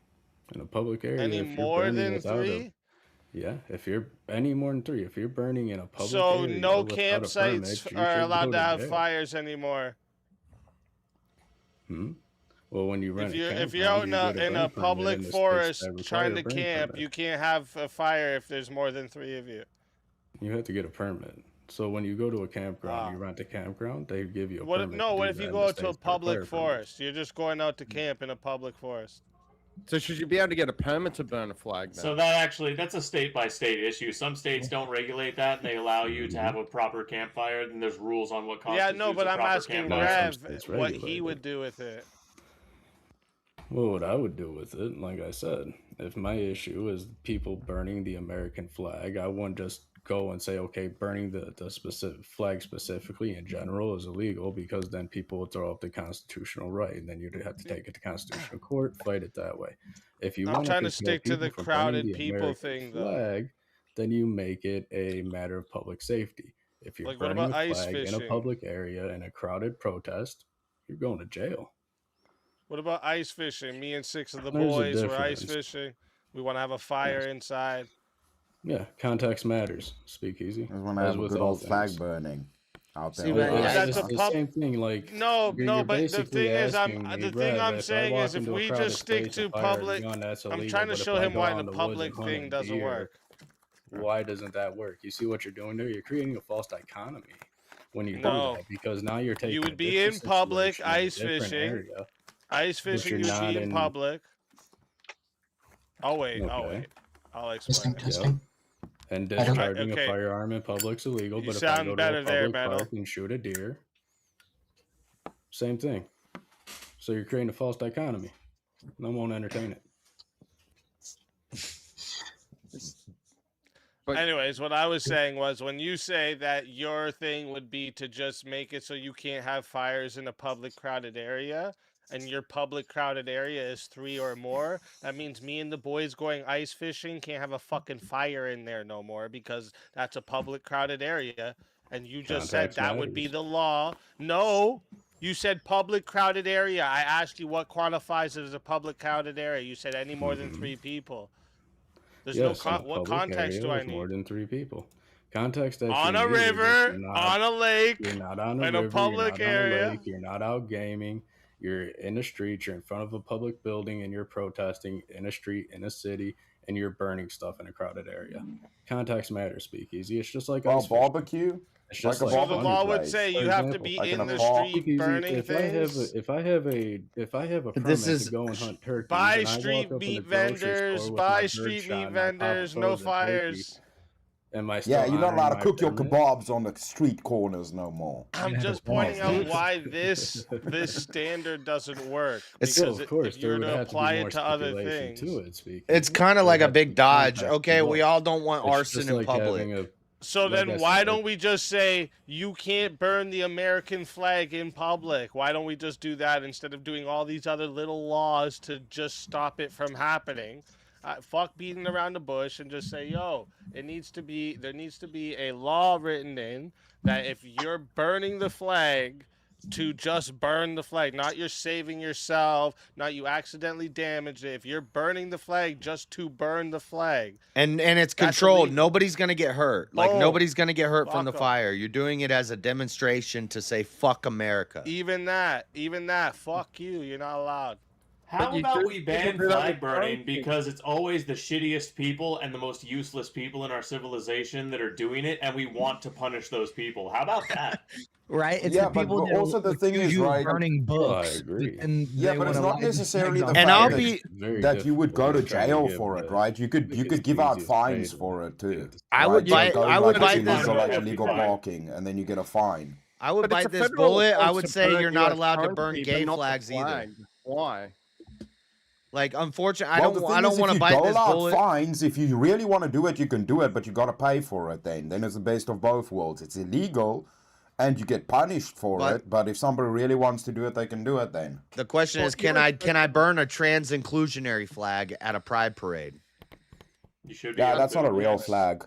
in a public area. Any if you're more burning than without a- 3? Yeah, if you're any more than 3, if you're burning in a public So area no without a permit, campsites you are should allowed go to have jail. fires anymore. Well, when you rent If a you're out campground, you get in a burn permit public in the states forest that require trying a to burn camp, permit. you can't have a fire if there's more than 3 of you. You have to get a permit. So when you go to a campground, Ah. you rent a campground, they give you a What if, permit. no? to What do if you that in go the out to a states that require public permits. forest? You're just going out to camp in a public forest. So should you be able to get a permit to burn a flag then? So that's a state by state issue. Some states don't regulate that, and they allow you to have a proper campfire. Then there's rules on what Yeah, constitutes no, but a I'm proper asking campfire. Rev what he would do with it. Well, what I would do with it, like I said, if my issue is people burning the American flag, I wouldn't just go and say, okay, burning the specific flag specifically in general is illegal, because then people would throw up the constitutional right, and then you'd have to take it to constitutional court, fight it that way. If you I'm want trying to curtail stick to the people from burning crowded the people American thing, though. flag, then you make it a matter of public safety. If you're Like, what burning about a ice flag in a fishing? public area in a crowded protest, you're going to jail. What about ice fishing? Me and 6 of the There's a boys were ice difference. fishing. We want to have a fire inside. Yeah, context matters. Speak easy. I just want to have a good old flag burning out there. See, on man, the yeah, That's ice. a the pub. same thing. Like No, you're but the basically thing is, asking me, the Brad, thing I'm if I saying walk is, if into a we crowded just stick space to and fire a public, gun, that's I'm illegal, trying to but if show I him go why out the in woods and public hunt a thing doesn't deer, work. Why doesn't that work? You see what you're doing there? You're creating a false dichotomy when you do No. that, because now you're taking You a would be different in public situation in a ice different fishing. area, Ice but fishing, you're you'd not be in in. public. I'll wait. I'll Okay. wait. I'll Testing, explain. testing. And I don't- discharging Okay. a firearm in public's illegal, You but if I sound go to better a there, public Metal. park and shoot a deer, same thing. So you're creating a false dichotomy. No one won't entertain it. Anyways, what I was saying was, when you say that your thing would be to just make it so you can't have fires in a public crowded area, and your public crowded area is 3 or more, that means me and the boys going ice fishing can't have a fucking fire in there no more, because that's a public crowded area. And you just said Context that would be matters. the law. No, you said public crowded area. I asked you what qualifies as a public crowded area. You said any more than 3 people. There's Yes, in a what public context area do I with need? more than 3 people. Context that On you a need is that river, you're not, on a lake, you're not on a in river, a public you're not on a area. lake, you're not out gaming, you're in a street, you're in front of a public building, and you're protesting in a street, in a city, and you're burning stuff in a crowded area. Context matters, Speakeasy. It's just like Well, ice fishing. barbecue? It's Like just a like So the barbecue law would place. say For you have to example, be like in in a the park. street Speakeasy, burning if things. I have a permit This is to go and hunt turkeys, Buy and I walk street up in the meat grocery vendors, store with buy my bird street shot meat and I pop a vendors, no frozen turkey, fires. am I Yeah, still you're not allowed honoring to my cook your permit? kebabs on the street corners no more. I'm just pointing out why this standard doesn't work. It's- Well, Because of course, if you were there would to have to be apply more it to other stipulation things. to it, Speakeasy. It's kind of There like a has to big be dodge. context Okay, we involved. all don't want It's arson just in like public. having a So like I then why said, don't we just say you can't burn the American flag in public? Why don't we just do that instead of doing all these other little laws to just stop it from happening? Fuck beating around the bush and just say, yo, there needs to be a law written in that if you're burning the flag, to just burn the flag, not you're saving yourself, not you accidentally damage it. If you're burning the flag, just to burn the flag. And it's That's controlled. illegal. Nobody's gonna get hurt. Like Oh, nobody's gonna get hurt from the fuck 'em. fire. You're doing it as a demonstration to say fuck America. Even that, fuck you. You're not allowed. How But you about do- we ban people do that flag with burning burning. because it's always the shittiest people and the most useless people in our civilization that are doing it, and we want to punish those people? How about that? Right? It's Yeah, the people but that also the thing accuse is, you of right? burning books. agree. And Yeah, they but it's wanna not light necessarily the flags fact on I'll that, be- Very that you would go to difficult trying jail give for it, the right? You could biggest, give out easiest fines way for it too. I right? would So buy- going I would like buy it's this- illegal, like Fine. illegal parking, and then you get a fine. I would But it's bite a this federal bullet. I offense would to say burn you're not US allowed to burn currency, gay but not the flags either. flag. Why? Like, unfortunately, Well, I the don't thing is, want if to you bite dole this out bullet. fines, if you really want to do it, you can do it, but you got to pay for it. Then it's the best of both worlds. It's illegal, and you get punished for But- it. But if somebody really wants to do it, they can do it. Then The question Well, is, can I burn a trans inclusionary flag at a pride parade? You should be yeah, able that's to, not a real yes. flag.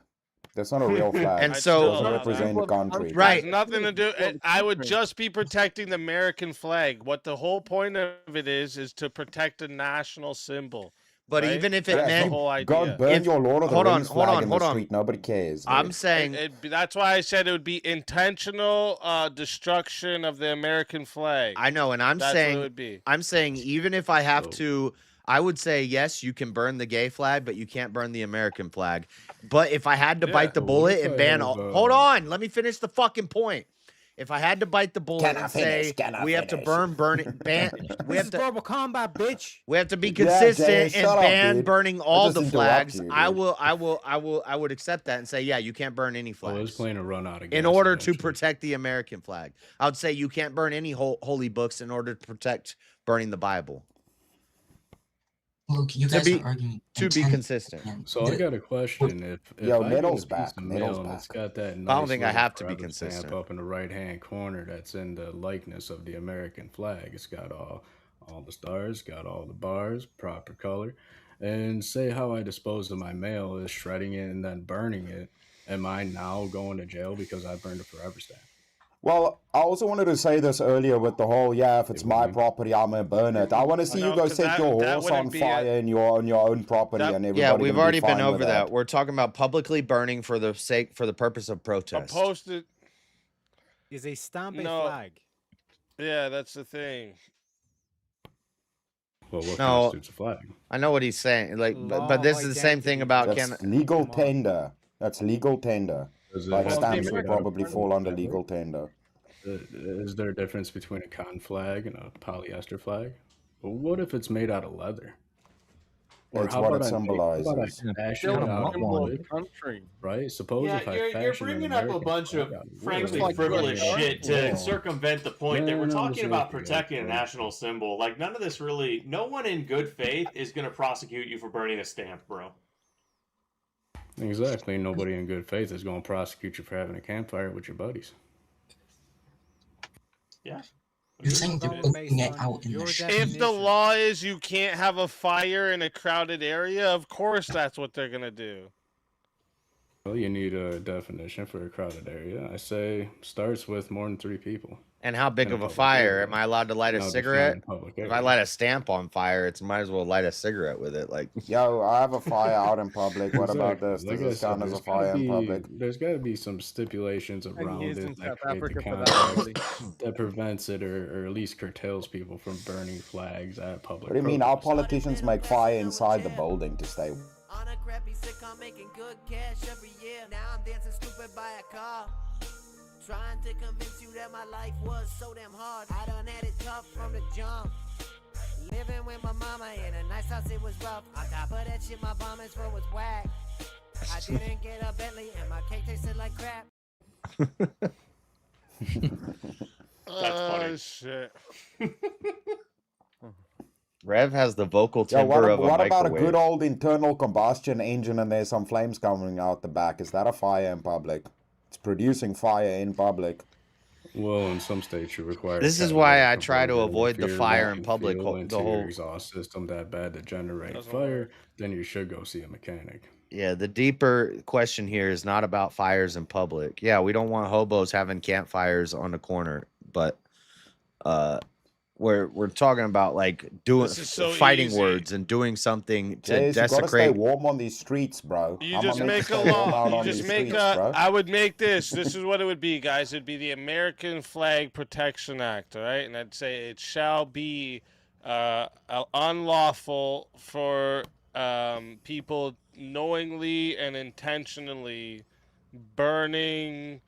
That's not a real flag. And It so- doesn't Still, represent the country. Right. Has nothing to do. I would just be protecting the American flag. What the whole point of it is to protect a national symbol. But right? even if it That's the meant, whole idea. God burn If- your Lord of the hold on, Rings hold flag on, in hold the on. street. Nobody cares. I'm dude. saying, That's why I said it would be intentional destruction of the American flag. I know, and I'm That's what it saying, would be. I'm saying, even if I have So- to, I would say yes, you can burn the gay flag, but you can't burn the American flag. But if I had to Yeah. bite the Well, what bullet if and I ban have, all, hold on, let me finish the fucking point. If I had to bite the bullet Can I and finish? say Can I we have to finish? burn it, ban, we This have is to. verbal combat, bitch. We have to be Yeah, consistent Jay, and shut up, ban dude. burning all just the interrupt flags. you, I dude. would accept that and say, yeah, you can't burn any Well, flags it's playing a run out of in gas order to eventually. protect the American flag. I would say you can't burn any holy books in order to protect burning the Bible. Look, you To guys be are arguing to be intent. consistent. So I got a question. If Yo, I get a Nettle's piece back. of Nettle's mail and it's back. got that I don't nice think I little have to be forever stamp consistent. up in the right hand corner that's in the likeness of the American flag. It's got all the stars, got all the bars, proper color. And say how I dispose of my mail is shredding it and then burning it. Am I now going to jail because I burned a forever stamp? Well, I also wanted to say this earlier with the whole, yeah, if it's my property, I'm gonna burn it. I want to see you go set your horse on fire on your own property, and everybody. Yeah, we've gonna already be been fine over with that. We're talking about publicly burning for the purpose of protest. Posted. Is a stamp a No. flag? Yeah, that's the thing. Well, what No, constitutes a flag? I know what he's saying. Like, Law but this of is the same thing about That's legal tender. That's legal tender. Like have stamps to would be probably a fall under flag? legal tender. Is there a difference between a cotton flag and a polyester flag? Well, what if it's made out of leather? Or It's how what about it I make- how about I symbolizes. fashion Still it a out of symbol of wood, the country. right? Suppose Yeah, if I you're fashion an bringing up a American bunch flag of out of wood, frankly like frivolous US shit to Yeah. circumvent the point that Yeah, we're no, talking this about is good. protecting a national symbol. Like, none of this really, no one in good faith is going to prosecute you for burning a stamp, bro. Exactly. Nobody in good faith is going to prosecute you for having a campfire with your buddies. Yeah. You're saying they're putting it out in the If the law is you can't have a fire in a crowded area, of course that's what they're gonna do. Well, you need a definition for a crowded area. I say starts with more than 3 people. And how big in a of a public fire? area. Am I allowed to light a Now define cigarette? public If area. I light a stamp on fire, it's might as well light a cigarette with it. Like, Yo, I have a fire out in public. What about Exactly. this? Like Does I this said, count as a there's gotta fire in be- public? There's got to be some stipulations 10 around years it in that South create the Africa for that, context that prevents it or at least curtails people from burning flags at public. What do you mean? Our protests. politicians make fire inside the building to stay. On a crappy sitcom making good cash every year. Now I'm dancing stupid by a car. Trying to convince you that my life was so damn hard. I done had it tough from the jump. Living with my mama in a nice house, it was rough. On top of that shit, my bombings for was whack. I didn't get a Bentley and my cake tasted like crap. That's funny. Shit. Rev has the vocal Yo, timbre of a what about a microwave. good old internal combustion engine and there's some flames coming out the back? Is that a fire in public? It's producing fire in public. Well, in some states you require. This is why I catalytic try to converter. avoid If the you're fire in letting public. fuel The into your whole exhaust system that bad to generate Doesn't fire, then you should go see a mechanic. Yeah, the deeper question here is not about fires in public. Yeah, we don't want hobos having campfires on the corner, but we're talking about like doing This is so fighting easy. words and doing something to Jace, you gotta stay desecrate. warm on these streets, bro. You I'ma just make a stay warm law. out You on just these make streets, a. bro. I would make this. This is what it would be, guys. It'd be the American Flag Protection Act, all right? And I'd say it shall be unlawful for people knowingly and intentionally burning,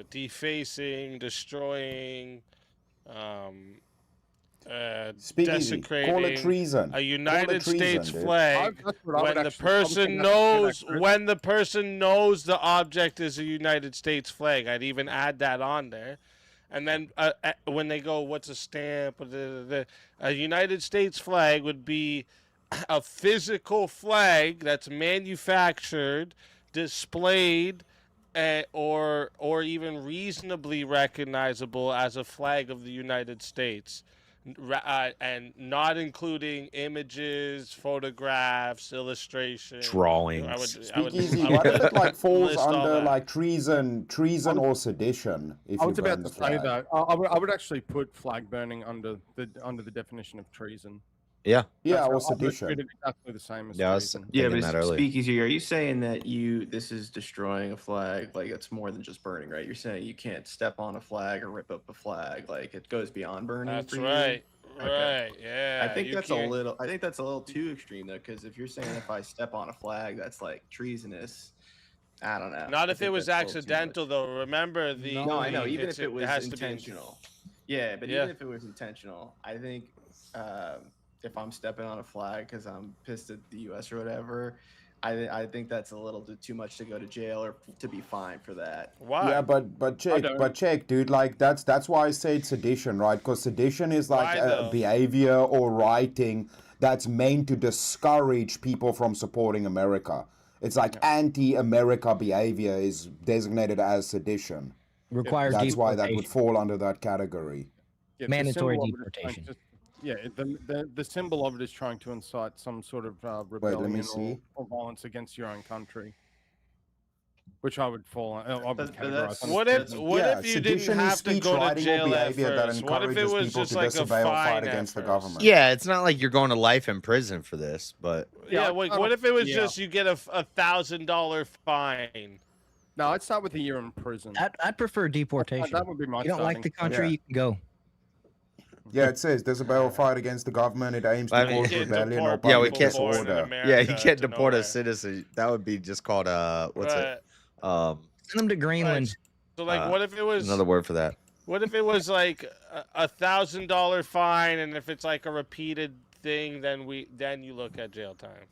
defacing, destroying, Speak easy. desecrating Call it treason. a Call it United treason, States dude. flag That's what I would when the actually probably person think knows that's when the person knows the object is a United States flag. I'd even add that on there. And then when they go, what's a stamp? A United States flag would be a physical flag that's manufactured, displayed, or even reasonably recognizable as a flag of the United States. And not including images, photographs, illustrations, Drawings. Speak easy. What if it like falls list all under that. like treason or sedition? If I you was about burn to the say flag. that. I would actually put flag burning under the definition of treason. Yeah. Yeah, That's or how I would sedition. treat it exactly the same as Yeah, I was treason. Yeah, thinking but that earlier. Speakeasy, are you saying that this is destroying a flag? Like, it's more than just burning, right? You're saying you can't step on a flag or rip up a flag. Like, it goes beyond burning. That's for right. You? Okay. Right. Yeah. I think you that's can't- a little. I think that's a little too extreme though, because if you're saying if I step on a flag, that's like treasonous. I don't know. Not I if it think was that's a little too accidental, though. Remember the. No, I know. the- Even it's- if it was has to be- intentional. Yeah, but Yeah. even if it was intentional, I think if I'm stepping on a flag because I'm pissed at the U.S. or whatever, I think that's a little too much to go to jail or to be fined for that. Why? Yeah, but check, dude. Like that's why I said sedition, right? Because sedition is like Why, a though? behavior or writing that's meant to discourage people from supporting America. It's like anti-America behavior is designated as sedition. Requires That's why that would deportation. fall under that category. Yeah, Mandatory the symbol of it is trying deportation. the symbol of it is trying to incite some sort of rebellion or violence against your own country, which I would fall. I would categorize. What if you didn't have to go to jail at first? What if it was just like a fine at first? Yeah, it's not like you're going to life in prison for this, but Yeah, like what if it was just you get a $1,000 fine? No, I'd start with a year in prison. I'd prefer deportation. That would be my You don't like the country, you can go. Yeah, it says disavow fight against the government. It aims I to mean, cause rebellion or yeah, we public can't. disorder. Yeah, you can't deport a citizen. That would be just called what's it? Send them to Greenland. So like, what if it was another word for that? What if it was like a $1,000 fine, and if it's like a repeated thing, then you look at jail time.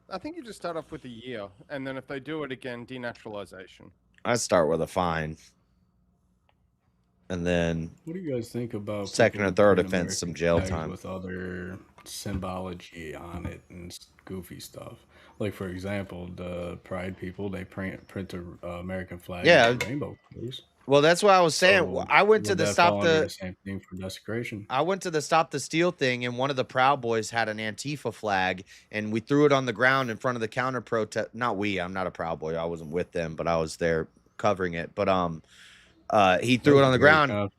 I think you just start off with a year, and then if they do it again, denaturalization. I'd start with a fine, and then What do you guys think about second or people third putting offense, some American jail flags time? with other symbology on it and goofy stuff? Like for example, the Pride people, they print a American flag. Yeah. with rainbow colors. Well, that's what I was saying. So I went to would the that stop fall under the. same thing for desecration. I went to the Stop the Steal thing, and one of the Proud Boys had an Antifa flag, and we threw it on the ground in front of the counter protest. Not we. I'm not a Proud Boy. I wasn't with them, but I was there covering it. But he threw it on the ground.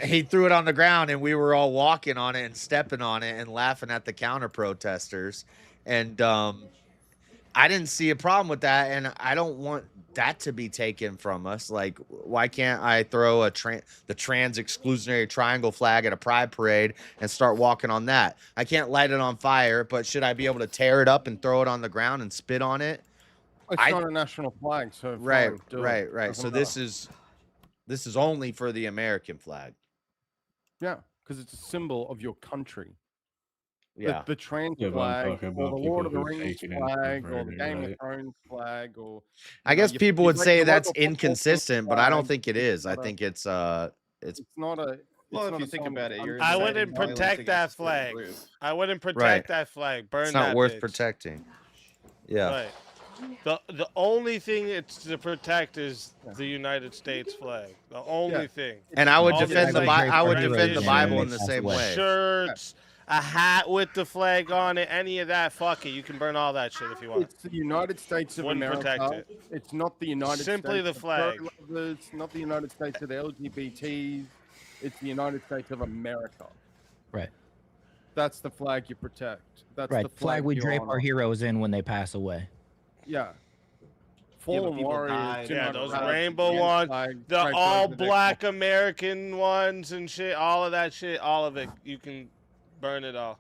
He threw it on the ground, and we were all walking on it and stepping on it and laughing at the counter protesters. And I didn't see a problem with that, and I don't want that to be taken from us. Like, why can't I throw the trans exclusionary triangle flag at a pride parade and start walking on that? I can't light it on fire, but should I be able to tear it up and throw it on the ground and spit on it? It's not a national flag, so Right. fine, So this is only for the American flag. Yeah, because it's a symbol of your country. Yeah. The trans Yeah, but I'm flag, talking or about the Lord of the people who Rings take it and flag, or the pervert it, Game of right? Thrones flag, or I guess people would say that's inconsistent, inconsistent, but I don't think it is. I think it's not a. Well, if you think about it, you're I inciting wouldn't violence protect against that a certain flag. group. I wouldn't protect Right. that flag. Burn It's not that worth bitch. protecting. Yeah. Right. The only thing it's to protect is the United States flag. The only thing. And I would All defend the these, I would like, defend the Bible in the traditions, same way. Shirts, a hat with the flag on it, any of that, fuck it. You can burn all that shit if you want. It's the United States of Wouldn't America. protect it. It's not the United Simply States the flag. of pro-lovers, not the United States of the LGBTs. It's the United States of America. Right. That's the flag you protect. That's Right. the Flag we you drape honor. our heroes in when they pass away. Yeah. Yeah, but Fallen people warriors. died. do Yeah, not those have rainbow the ones, flag the draped all over their black American ones and shit, all of that shit, all of it, you can burn it all.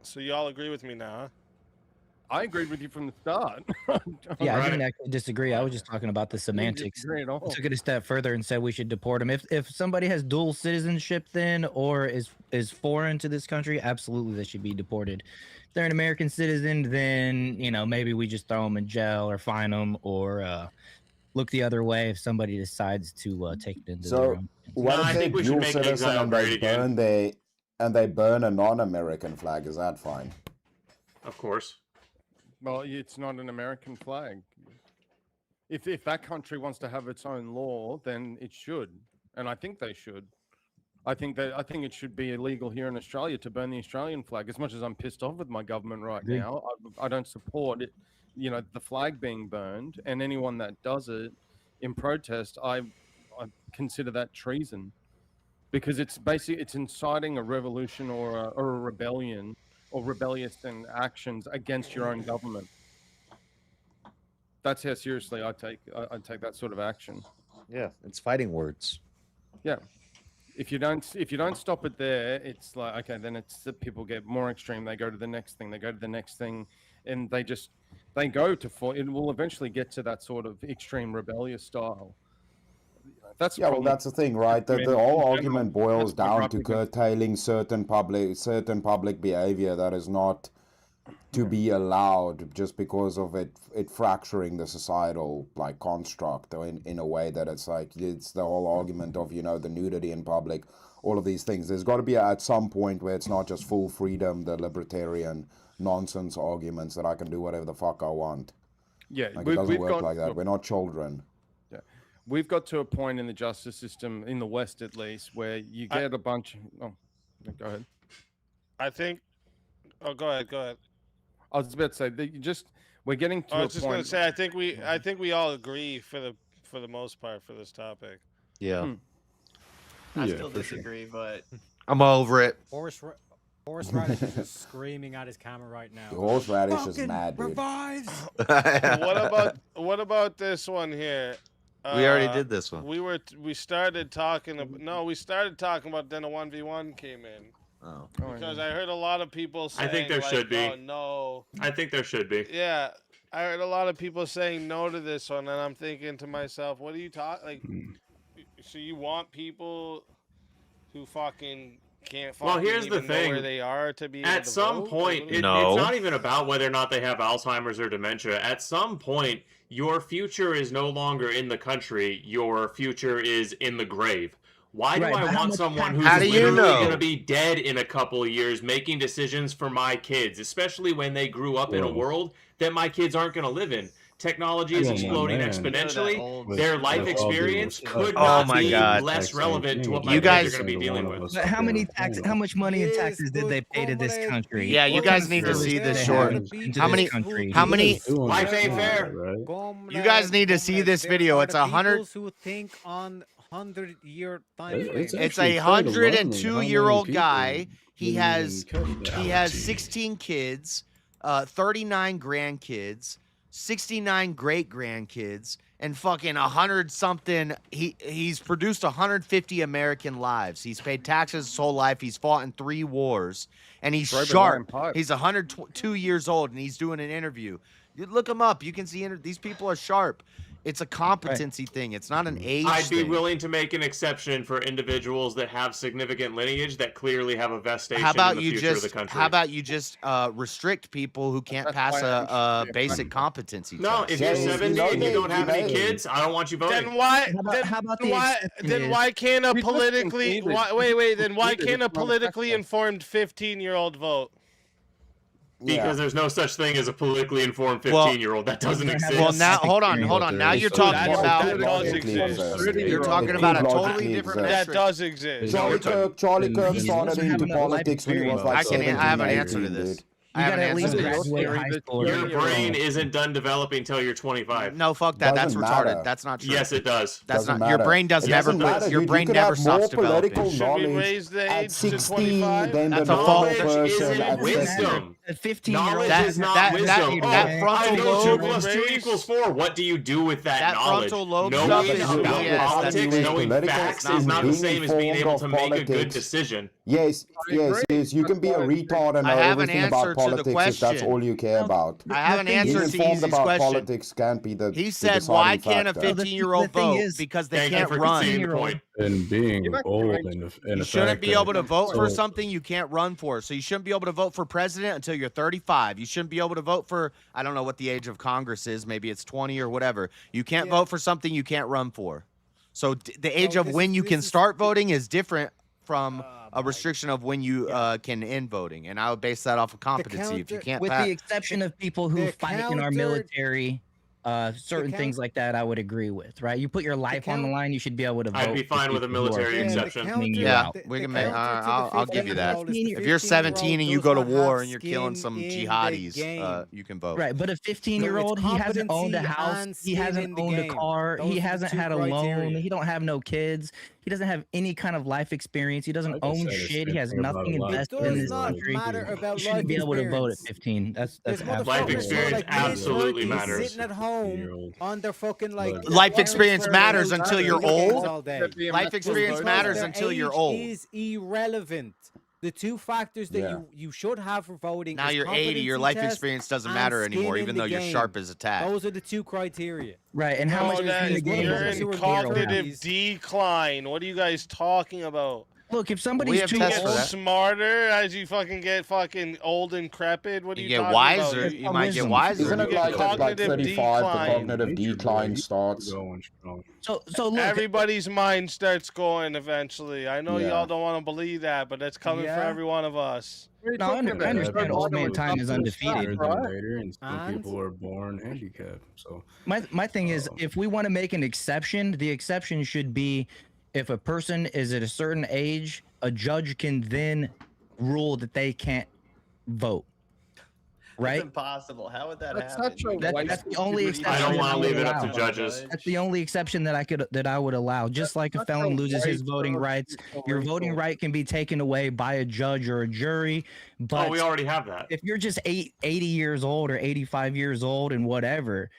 So y'all agree with me now, huh? I agreed with you from the start. Yeah, I Right. didn't actually disagree. I was just talking about the semantics. disagree at all. Took it a step further and said we should deport them. If somebody has dual citizenship then or is foreign to this country, absolutely they should be deported. If they're an American citizen, then maybe we just throw them in jail or fine them or look the other way if somebody decides to take it into their So own. what I if they're think we should dual make citizen exile and great they burn a non-American flag? Is that fine? Of course. Well, it's not an American flag. If that country wants to have its own law, then it should, and I think they should. I think it should be illegal here in Australia to burn the Australian flag. As much as I'm pissed off with my government right Agreed. now, I don't support it. The flag being burned, and anyone that does it in protest, I consider that treason, because it's inciting a revolution or a rebellion or rebellious actions against your own government. That's how seriously I take that sort of action. Yeah, it's fighting words. Yeah. If you don't stop it there, it's like, okay, then it's that people get more extreme. They go to the next thing. They go to the next thing, and they go to it will eventually get to that sort of extreme rebellious style. That's the Yeah, well, problem. that's the thing, right? I The mean, whole in general, argument boils that's my down gripe to with it. curtailing certain public behavior that is not to be allowed just because of it fracturing the societal like construct in a way that it's like it's the whole argument of the nudity in public, all of these things. There's got to be at some point where it's not just full freedom, the libertarian nonsense arguments that I can do whatever the fuck I want. Yeah, Like, it doesn't work like that. We're not children. Yeah, we've got to a point in the justice system in the West, at least, where you get a bunch. Oh, go ahead. I think. Oh, go ahead. Go ahead. I was about to say that we're getting to I a was just point. gonna say I think we all agree for the most part for this topic. Yeah. I Yeah, still for sure. disagree, but I'm over it. Horseradish is just screaming at his camera right now. The horseradish is Fucking mad, dude. revives. What about this one here? We already did this one. We started talking about then a 1v1 came in. Oh. Because I heard a lot of people saying I think there like, should be. Oh no. I think there should be. Yeah. I heard a lot of people saying no to this one, and I'm thinking to myself, what are you talking like? So you want people who fucking can't fucking Here's the even know thing. where they are to be able At to some vote? point, Like, it's not even about whether or not they have Alzheimer's or dementia. At some point, your future is no longer in the country. Your future is in the grave. Why do Right, I but how want much someone tax- who's How do you literally know? going to be dead in a couple of years making decisions for my kids, especially when they grew up in a Whoa. world that my kids aren't going to live in? Technology is Oh, my exploding man. exponentially. With- Their life with all due experience respect, could Oh not my be God. less relevant to what my You kids guys- are going to be dealing with. But how much money in taxes did they pay to this country? Yeah, you What guys kind of need to service see did this they short. have into How this many- country? how many- Life ain't fair. You guys need to see this video. It's 100. Who think on 100-year time It's frame. actually It's quite a alarming how 102-year-old many guy. people He didn't has even catch he that. has 16 kids, 39 grandkids, 69 great grandkids, and fucking 100 something. He's produced 150 American lives. He's paid taxes his whole life. He's fought in 3 wars, and he's Straight sharp. line pipe. He's 102 years old, and he's doing an interview. You look him up. You can see these people are sharp. It's a competency thing. It's not an age I'd be thing. willing to make an exception for individuals that have significant lineage that clearly have a vestation How about in the you future of just the country. how about you just restrict people who can't pass a basic competency No, test? if you're 70 and you don't have any kids, I don't want you voting. Then why? How about the Why? exception Then is- why can't a We just politically? concluded. Then why Concluded. can't a It's not a politically factor. informed 15-year-old vote? Because there's no such thing as a politically informed Well- 15-year-old. That doesn't exist. Well, now hold on. Now you're talking about you're talking about a totally different That metric. does exist. Charlie Kirk He's started also having into a life politics when he was like I have an 17, answer to 18, this. dude. I have an gotta at answer least to this. graduate high school. Your brain isn't done developing until you're 25. No, fuck that. That's Doesn't retarded. matter. That's not true. Yes, it does. That's Doesn't not. Your matter. brain does It never. doesn't matter, Your dude. brain You could never have more stops developing. political Should we knowledge raise the at age to 60 25? than the That's a normal fault. Knowledge person isn't at wisdom. A 15-year-old. Knowledge is not that- wisdom. that frontal I know 2 lobe- plus 2 equals 4. What do you do with that, That knowledge? frontal lobe Knowing stuff is about BS. That's politics, fake. knowing Political facts is is not the being same as being informed able of to make a good politics. decision. Yes, you can be a retard and I know have an everything answer about to the politics if that's question. all you care about. I have an Being answer to informed Easy's about question. politics can't be the He the said, "Why deciding can't a factor." 15-year-old The thing vote? is- Because they Thank you can't for run." conceding the point. And being old and You shouldn't be able to vote for something you can't run for. So you shouldn't be able to vote for president until you're 35. You shouldn't be able to vote for, I don't know what the age of Congress is. Maybe it's 20 or whatever. You can't vote for something you can't run for. So the age of when you can start voting is different from a restriction of when you can end voting. And I would base that off of competency. If you can't With the exception of people who the fight in our counter- military, certain things like that, I would agree with. Right? You put your life on the line, you should be able to vote. I'd be for fine with a people who are military thinking exception. of cleaning you Yeah, out. we can the make. counter to the I'll give you that. 15-year-old is the If you're 17 and you 15-year-old go to does not war have and you're killing skin some in the jihadis, game. you can vote. Right, but a 15-year-old, he hasn't owned a competency house, and he skin in hasn't the owned a game. car, Those he are the hasn't 2 had a loan, criteria. he don't have no kids, he doesn't have any kind of life experience, he doesn't I just own said the shit, same he has thing about nothing a lot of invested It in does this not country. matter about He shouldn't be life able to vote at experience. 15. That's This absolutely Life motherfucker experience like absolutely mid-30s matters. sitting at home on their fucking like Life experience matters until you're old. all day. Life experience matters Their until you're age old. Is irrelevant. The 2 factors that Yeah. you should have for voting. Now is you're 80. Your life competency experience test doesn't and matter skin anymore, in even the though you're game. sharp as a tack. Those are the 2 criteria. Right, and how much Oh, is in the game? you're is in a 0 cognitive decline. What are you guys talking about? Look, if We somebody's have too tests for old, that. Smarter as you fucking get fucking old and crepid. What are You you get talking wiser. about? You might get wisdom. wiser. Isn't it You get like at like cognitive 35 the decline. cognitive decline starts? So look, Everybody's mind starts going eventually. I know Yeah. y'all don't want to believe that, but that's coming for Yeah. every one of us. no, I understand old man time is undefeated. Later, and some And- people are born handicapped. So My thing is, if we want to make an exception, the exception should be if a person is at a certain age, a judge can then rule that they can't vote. Right? It's impossible. How would that That's happen? such a That's the only I exception don't that want to would leave it up to allow. judges. That's the only exception that I would allow. Just like a That's felon a loses his waste voting of rights, your voting people. right can be taken away by a judge or a jury. But Oh, we already have that. if you're just 80 years old or 85 years old and whatever,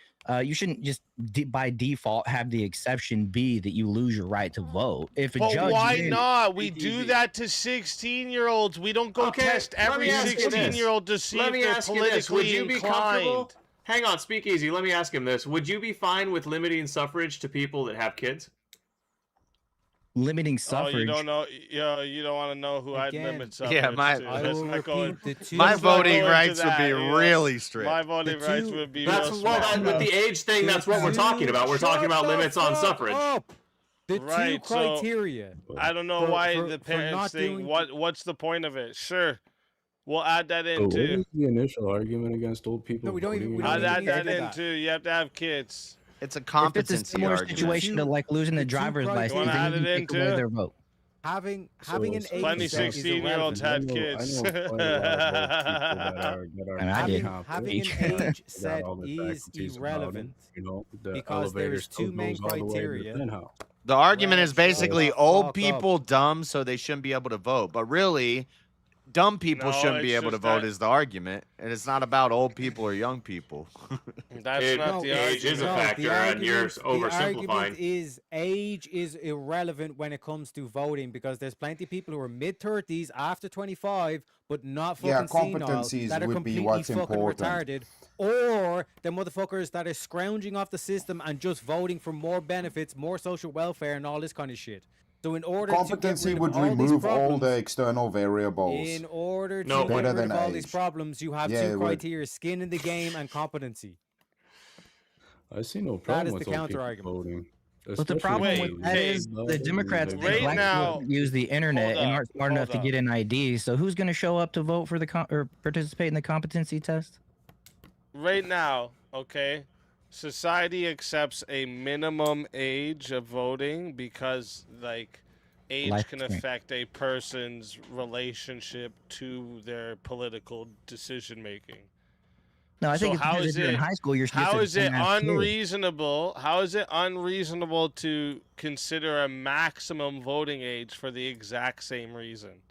you shouldn't just by default have the exception be that you lose your right to vote. If a But judge why then- not? We do that to 16-year-olds. We don't go Okay, test let every me ask you this. 16-year-old to see Let if me they're ask you this. Would politically you be comfortable? inclined. Hang on, speak easy. Let me ask him this. Would you be fine with limiting suffrage to people that have kids? limiting Oh, suffrage. you don't know. You don't want to know who I'd Again, limit suffrage Yeah, my- to. I Let's will not go repeat the two. My let's not voting go into rights would that, be you know. really strict. My voting The rights two- would be That's real well, small. with the age thing. That's what we're talking about. We're talking about limits on suffrage. The Right, two so- criteria. I don't know for- why for- the for parents not think doing- what's the point of it? Sure, we'll add that So in what too. was the initial argument against old people? No, we don't even- voting we in don't I'd even add need to that do in that. too. You have to have kids. It's a If it's a competency similar argument. situation to like losing the the two driver's license, criteria- You wanna then add you it take away into? their vote. Having So an it's age Plenty set is 16-year-olds irrelevant. had kids. I know quite a lot of old people that are And I did. Having an handicapped, age got set all the is faculties about 'em, irrelevant You know, the because there elevator is two still main goes all the way to the criteria. penthouse. The argument Right, is basically shut the old fuck people dumb, so they shouldn't be able to vote. But really, dumb people No, shouldn't be it's able to just vote that- is the argument, and it's not about old people or young people. That's Age- not the age is a argument. factor, and you're The argument oversimplifying. is age is irrelevant when it comes to voting because there's plenty of people who are mid-30s after 25 but not fucking Yeah, senile competencies that are would be completely what's fucking important. retarded, or the motherfuckers that are scrounging off the system and just voting for more benefits, more social welfare, and all this kind of shit. So in order Competency to get would rid of all these remove all problems, the external variables. in order to No. get Better rid than of all these age. problems, you have Yeah, two it would. criteria: skin in the game and competency. I see no That problem is with the old counter people argument. voting. But the problem Wait, with that hey, is the Democrats Right think black now- people use the internet hold and up, aren't smart enough to hold get up. an ID. So who's going to show up to vote for the or participate in the competency test? Right now, okay, society accepts a minimum age of voting because, like, age Life can experience. affect a person's relationship to their political decision making. No, I think So it's how because is if you're in it- high school, you're just How a is it dumbass kid. unreasonable? How is it unreasonable to consider a maximum voting age for the exact same reason?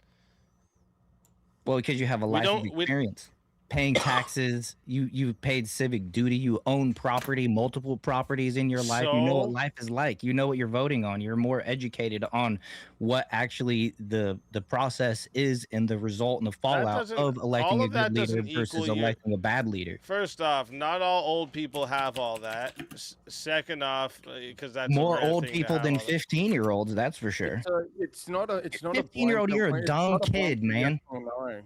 Well, because you have a life of don't- we- experience. Paying taxes, you've paid civic duty, you own property, multiple properties in your life. You know what So? life is like. You know what you're voting on. You're more educated on what actually the process is and the result and the fallout doesn't- of electing all a of that good leader doesn't versus equal your- electing a bad leader. First off, not all old people have all that. Second off, because that's a More rare old thing to people have than all that. 15-year-olds, that's for sure. It's not a. It's not a. 15-year-old, you're a blanket- dumb it's not a kid, blanket man. yes or no.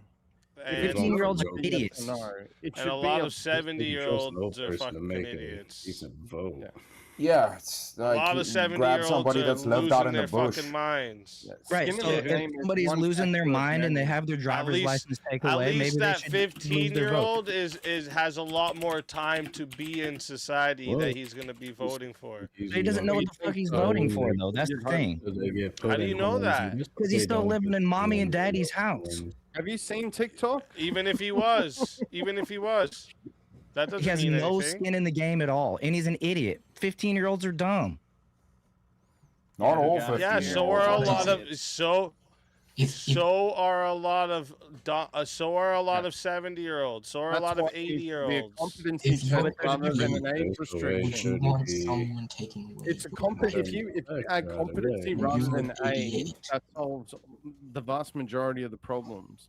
And- 15-year-olds are Yes or idiots. No, it should And a be lot a- of 70-year-olds are person to fucking make a idiots. decent vote. Yeah, it's A like lot of grab 70-year-olds somebody are that's lived losing out in their the bush. fucking minds. Right, Skin in so the if game is somebody's one losing their factor of mind and they many. have their driver's least- license taken At away, maybe least they that should lose their vote. 15-year-old is has a lot more time to be in society Well, that he's going to be voting for. He doesn't know what the fuck he's voting for, though. That's the thing. How do you know that? Because he's still living in mommy and daddy's house. Have you seen TikTok? Even if he was, that doesn't He has mean no anything. skin in the game at all, and he's an idiot. 15-year-olds are dumb. Not all Yeah, 15 so are a lot of so are a lot of 70-year-olds. So are a That's lot of why it should be a 80-year-olds. competency If you test would rather than you- an age would restriction. you want someone taking away It's a your compet. right If you to add vote? competency When rather you were than age, 88, that solves the vast majority of the problems.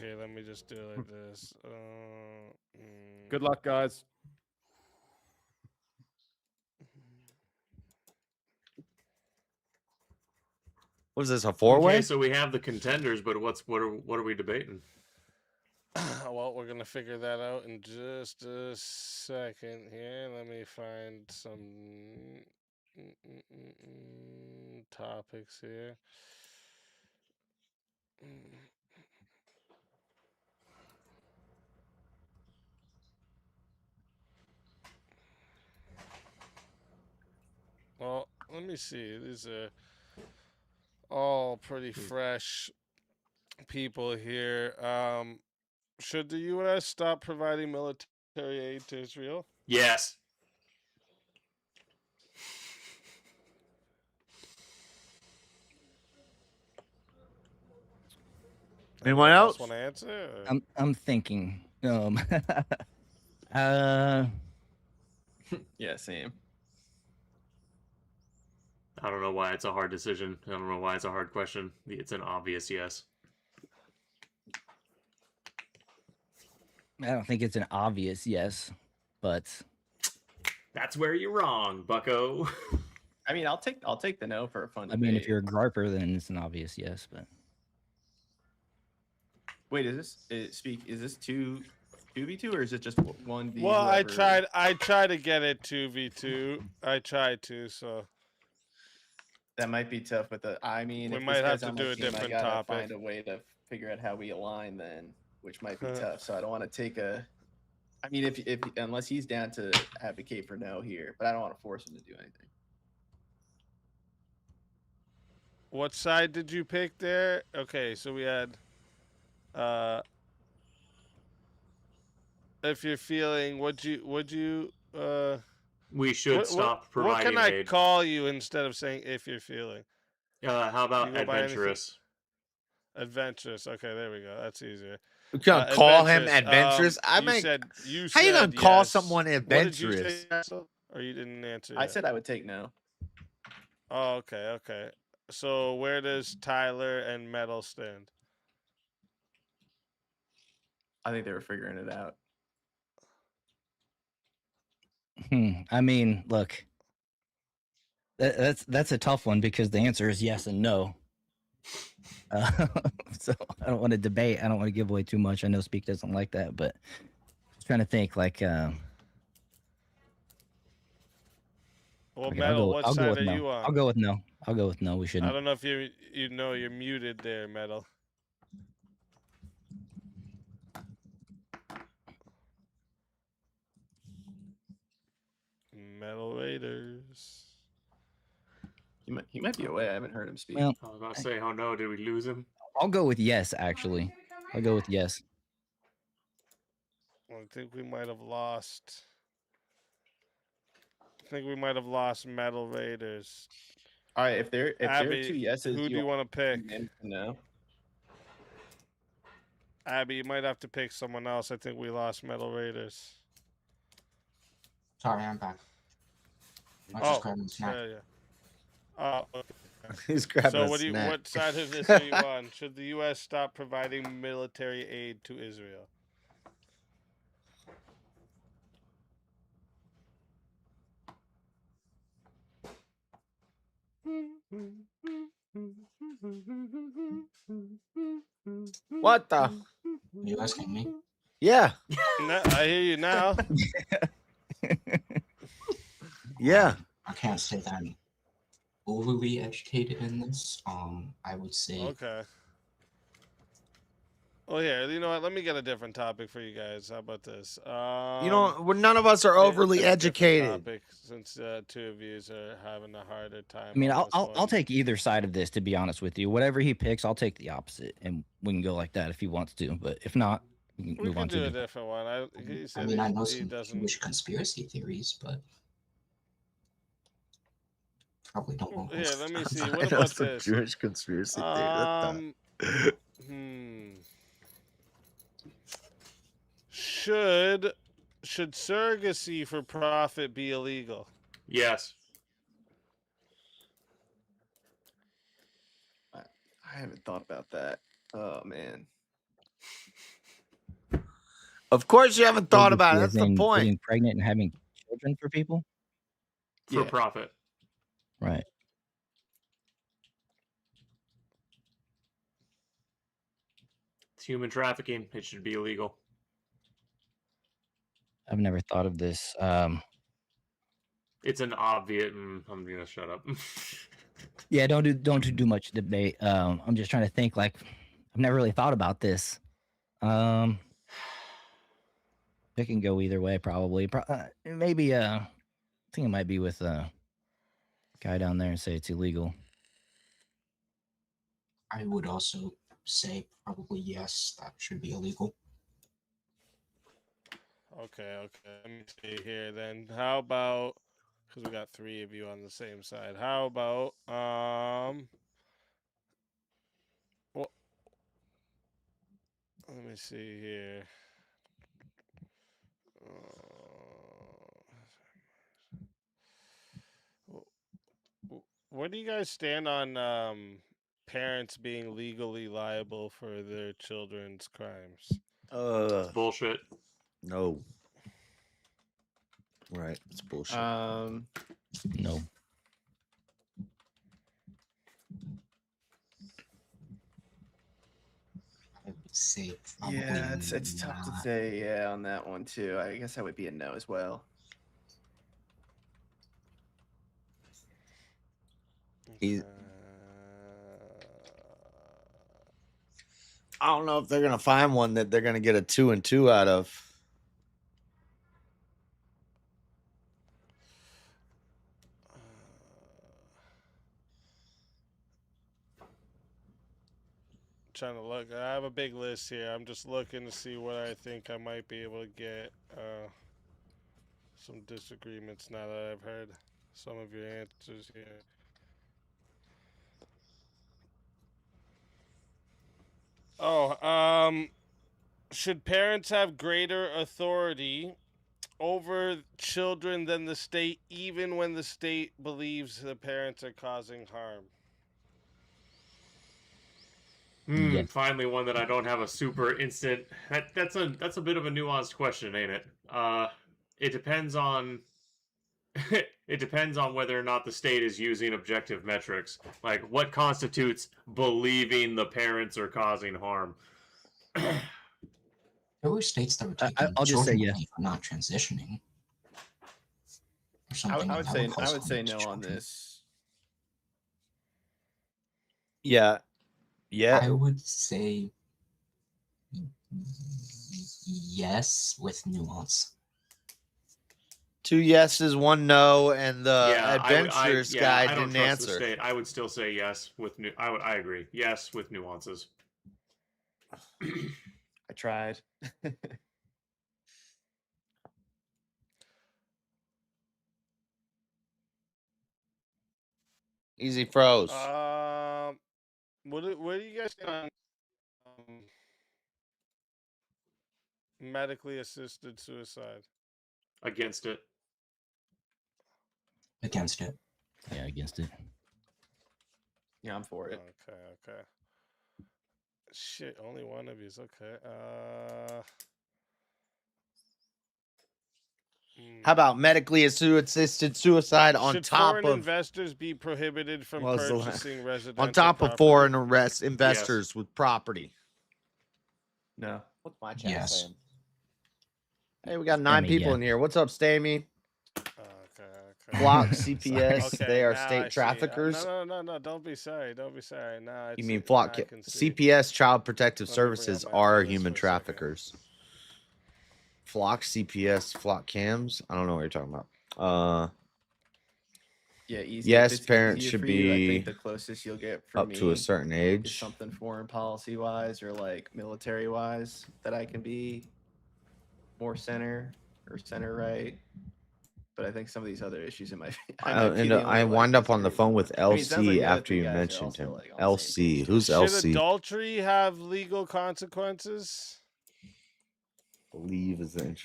Here, let me just do it like this. Good luck, guys. What is this, a four-way? Okay, so we have the contenders, but what are we debating? Well, we're gonna figure that out in just a second here. Let me find some topics here. Well, let me see. These are all pretty fresh people here. Should the U.S. stop providing military aid to Israel? Yes. Anyone else? Want to answer? Or? I'm thinking. Yeah, same. I don't know why it's a hard decision. I don't know why it's a hard question. It's an obvious yes. I don't think it's an obvious yes, but that's where you're wrong, Bucko. I mean, I'll take the no for a fun I mean, if debate. you're a griper, then it's an obvious yes. But Wait, is this 2v2 or is it just 1v? Well, whoever... I tried to get it 2v2. I tried to, so that might be tough with the. I mean, we if might this have guy's to on do my a team, different I gotta topic. find a way to figure out how we align then, which might be tough. So I don't want to take a. I mean, if unless he's down to advocate for no here, but I don't want to force him to do anything. What side did you pick there? Okay, so we had if you're feeling, would you we should stop providing What can I aid. call you instead of saying if you're feeling? How about adventurous? Adventurous. Okay, there we go. That's easier. You gonna call him adventurous? I mean, how you gonna call someone adventurous? What did you say, Axel? Or you didn't answer? I said I would take no. Oh, okay. So where does Tyler and Metal stand? I think they were figuring it out. I mean, look, that's a tough one because the answer is yes and no. So I don't want to debate. I don't want to give away too much. I know Speak doesn't like that, but I'm trying to think like. Well, okay, Metal, what side are no. you on? I'll go with no. I'll go with no. We shouldn't. I don't know if you know you're muted there, Metal. Metal Raiders. He might be away. I haven't heard him speak. Well, I was about to say, oh no, did we lose him? I'll go with yes. Actually, I'll go with yes. I think we might have lost. Metal Raiders. All right, if there are two yeses, who do you want to pick? No. Abby, you might have to pick someone else. I think we lost Metal Raiders. Sorry, I'm back. I just grabbed a snack. Yeah. Oh, okay. He's grabbing so a what snack. What side of this are you on? Should the U.S. stop providing military aid to Israel? What the? You asking me? Yeah. No, I hear you now. Yeah. I can't say that I'm overly educated in this. I would say. Okay. Well, yeah. You know what? Let me get a different topic for you guys. How about this? None of us are overly educated. Topic, since two of you are having a harder time. I mean, on this I'll one. take either side of this. To be honest with you, whatever he picks, I'll take the opposite, and we can go like that if he wants to. But if not, we can We move can on do to a different one. I mean, I know some Jewish conspiracy theories, but probably don't want. Yeah, let me see. I What know about some this? Jewish conspiracy theory. Should surrogacy for profit be illegal? Yes. I haven't thought about that. Oh man. Of course, you haven't thought about it. As That's the in point. Getting pregnant and having children for people, For profit. right? It's human trafficking. It should be illegal. I've never thought of this. It's an obvious. I'm gonna shut up. Yeah, don't do much debate. I'm just trying to think. Like, I've never really thought about this. It can go either way, probably. Maybe. I think it might be with a guy down there and say it's illegal. I would also say probably yes, that should be illegal. Okay. Let me see here then. How about, because we got 3 of you on the same side. How about well, let me see here. Where do you guys stand on parents being legally liable for their children's crimes? That's bullshit. No. Right, it's bullshit. No. I would say probably Yeah, it's tough to not. say on that one too. I guess that would be a no as well. I don't know if they're gonna find one that they're gonna get a 2 and 2 out of. Trying to look. I have a big list here. I'm just looking to see what I think I might be able to get. Some disagreements now that I've heard some of your answers here. Should parents have greater authority over children than the state, even when the state believes the parents are causing harm? Yes. Finally, one that I don't have a super instant. That's a bit of a nuanced question, ain't it? It depends on. It depends on whether or not the state is using objective metrics. Like, what constitutes believing the parents are causing harm? There were states that were taking I'll just say children yes. away for not transitioning. Or I something would that say cause harm no to on children. this. Yeah. I would say yes with nuance. 2 yeses, 1 no, and the Yeah, adventurous I guy don't didn't trust the answer. state. I would still say yes with I agree. Yes with nuances. I tried. Easy froze. What do you guys think on medically assisted suicide? Against it. Against it. Yeah, against it. Yeah, I'm for it. Okay. Shit, only one of you's okay. How about medically assisted suicide on Should top foreign of investors be prohibited from what was the purchasing residential on top of property? foreign investors with property? No. What's my chat Yes. saying? Hey, we got 9 Stammy, people yeah. in here. What's up, Stammy? Okay. Flock, CPS, Okay, they are now I state see. traffickers. No. Don't be sorry. Now You mean Flock? CPS, Child Protective Services, are human traffickers. Flock, CPS, Flock Cams. I don't know what you're talking about. Yeah, easy. Yes, If it's parents easier should for you, I be think the closest you'll get for up me to a certain is age. something foreign policy wise or like military wise that I can be more center or center right. But I think some of these other issues in my I wind up on the phone with LC after you mentioned him. LC, who's Should LC? adultery have legal consequences? Believe is the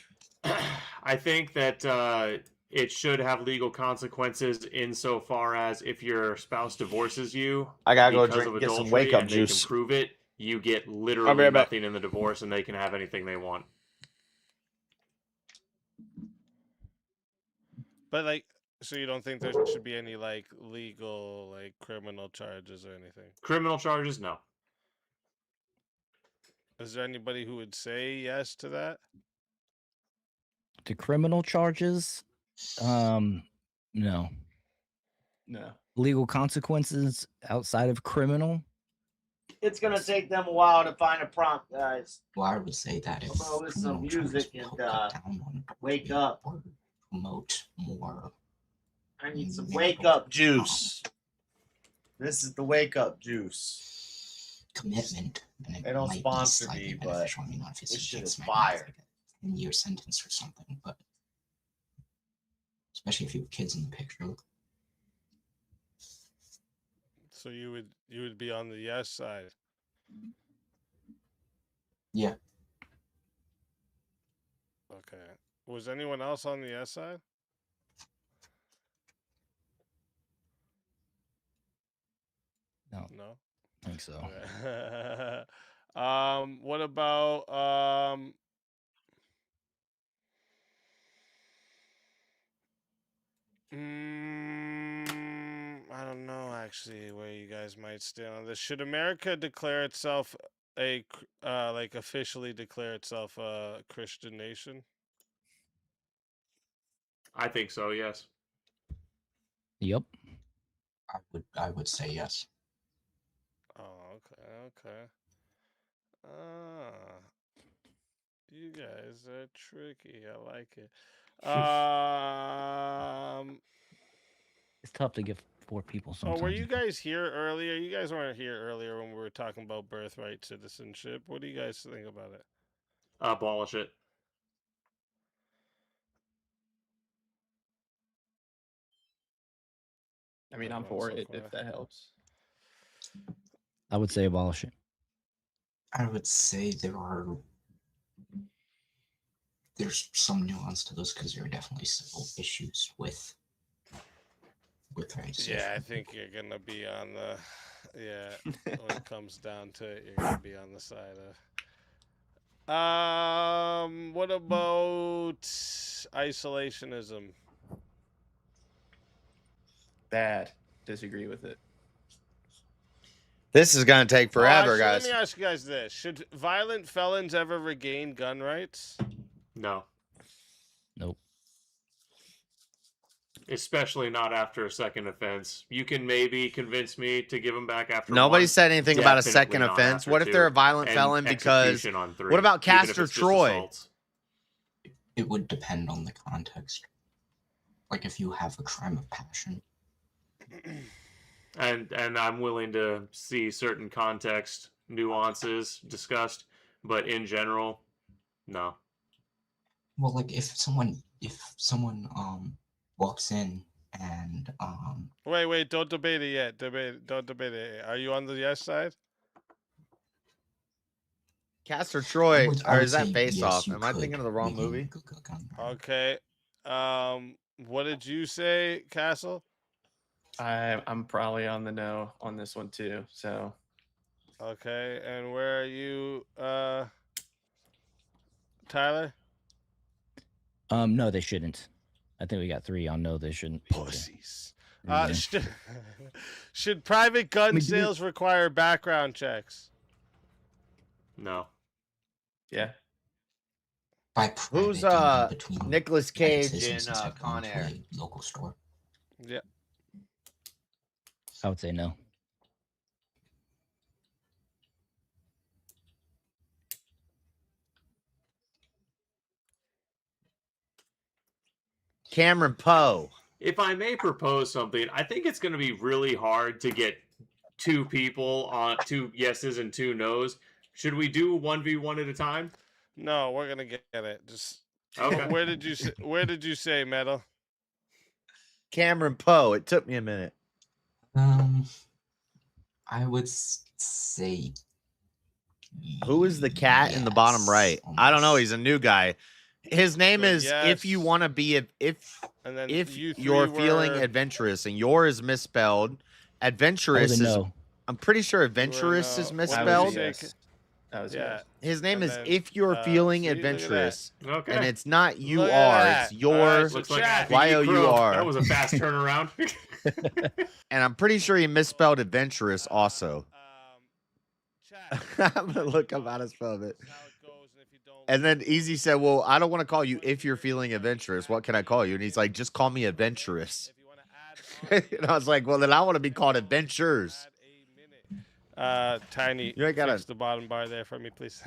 I think that it should have legal consequences insofar as if your spouse divorces you I gotta go because drink, of get some adultery wake up and juice. they can prove it, you get I'll be literally right back. nothing in the divorce and they can have anything they want. But like, so you don't think there should be any like legal, like criminal charges or anything? Criminal charges, no. Is there anybody who would say yes to that? To criminal charges, no. No. Legal consequences outside of criminal. It's gonna take them a while to find a prompt, guys. Well, I would say that if I'll listen to criminal charges music will and cut down on wake up. or promote more. I need some wake up juice. This is the wake up juice. Commitment. And it They don't might be sponsor slightly me, but beneficial. I mean, not if it's this a shit big is smack, fire. like a 10-year sentence or something, but especially if you have kids in the picture. So you would be on the yes side. Yeah. Okay. Was anyone else on the yes side? No. No. I think so. Okay. What about I don't know actually where you guys might stand on this. Should America declare itself like officially declare itself a Christian nation? I think so. Yes. Yep. I would say yes. Oh, okay. Ah, you guys are tricky. I like it. It's tough to give 4 people sometimes. Oh, were you guys here earlier? You guys weren't here earlier when we were talking about birthright citizenship. What do you guys think about it? Abolish it. I mean, I'm for it if that helps. I would say abolish it. I would say there's some nuance to those because there are definitely civil issues with rights. Yeah, I think you're gonna be on the when it comes down to it, you're gonna be on the side of what about isolationism? Bad. Disagree with it. This is gonna take forever, Actually, guys. Let me ask you guys this: should violent felons ever regain gun rights? No. Nope. Especially not after a second offense. You can maybe convince me to give them back after. Nobody one. said anything about a Definitely second not offense. after What if two. they're a violent And felon because? execution on 3, What about even if Castor it's just Troy? assaults. It would depend on the context. Like if you have a crime of passion. And I'm willing to see certain context nuances discussed, but in general, no. Well, like if someone walks in and Wait, don't debate it yet. Don't debate it. Are you on the yes side? Castor Troy, I or would is that say Face yes, Off? you Am I could thinking of the wrong regain movie? a gun. Okay. What did you say, Castle? I'm probably on the no on this one too. So Okay, and where are you, Tyler? No, they shouldn't. I think we got 3 on no, they shouldn't. Pussies. Yeah. Should private gun sales require background checks? No. Yeah. Who's Nicolas Cage in Con Air? Local store. Yeah. I would say no. Cameron Poe. If I may propose something, I think it's going to be really hard to get 2 people on 2 yeses and 2 nos. Should we do 1v1 at a time? No, we're gonna get it. Just Okay. Where did you say Metal? Cameron Poe. It took me a minute. I would say. Who is the cat in the bottom right? I don't know. He's a new guy. His name is If You Want to Be if you're feeling adventurous, and yours is misspelled. Adventurous is no. I'm pretty sure adventurous is misspelled. That was Yeah. His name is then, If You're Feeling see, look at that. Adventurous. Okay. And it's not you Look at are, that. it's your Alright, so Looks like chat. Y-O-U-R. That was a fast turnaround. And I'm pretty sure he misspelled adventurous also. I'm gonna look up how to spell it. And then Easy said, "Well, I don't want to call you if you're feeling adventurous. What can I call you?" And he's like, "Just call me adventurous." And I was like, "Well, then I want to be called adventures." Tiny, You ain't gotta- fix the bottom bar there for me, please.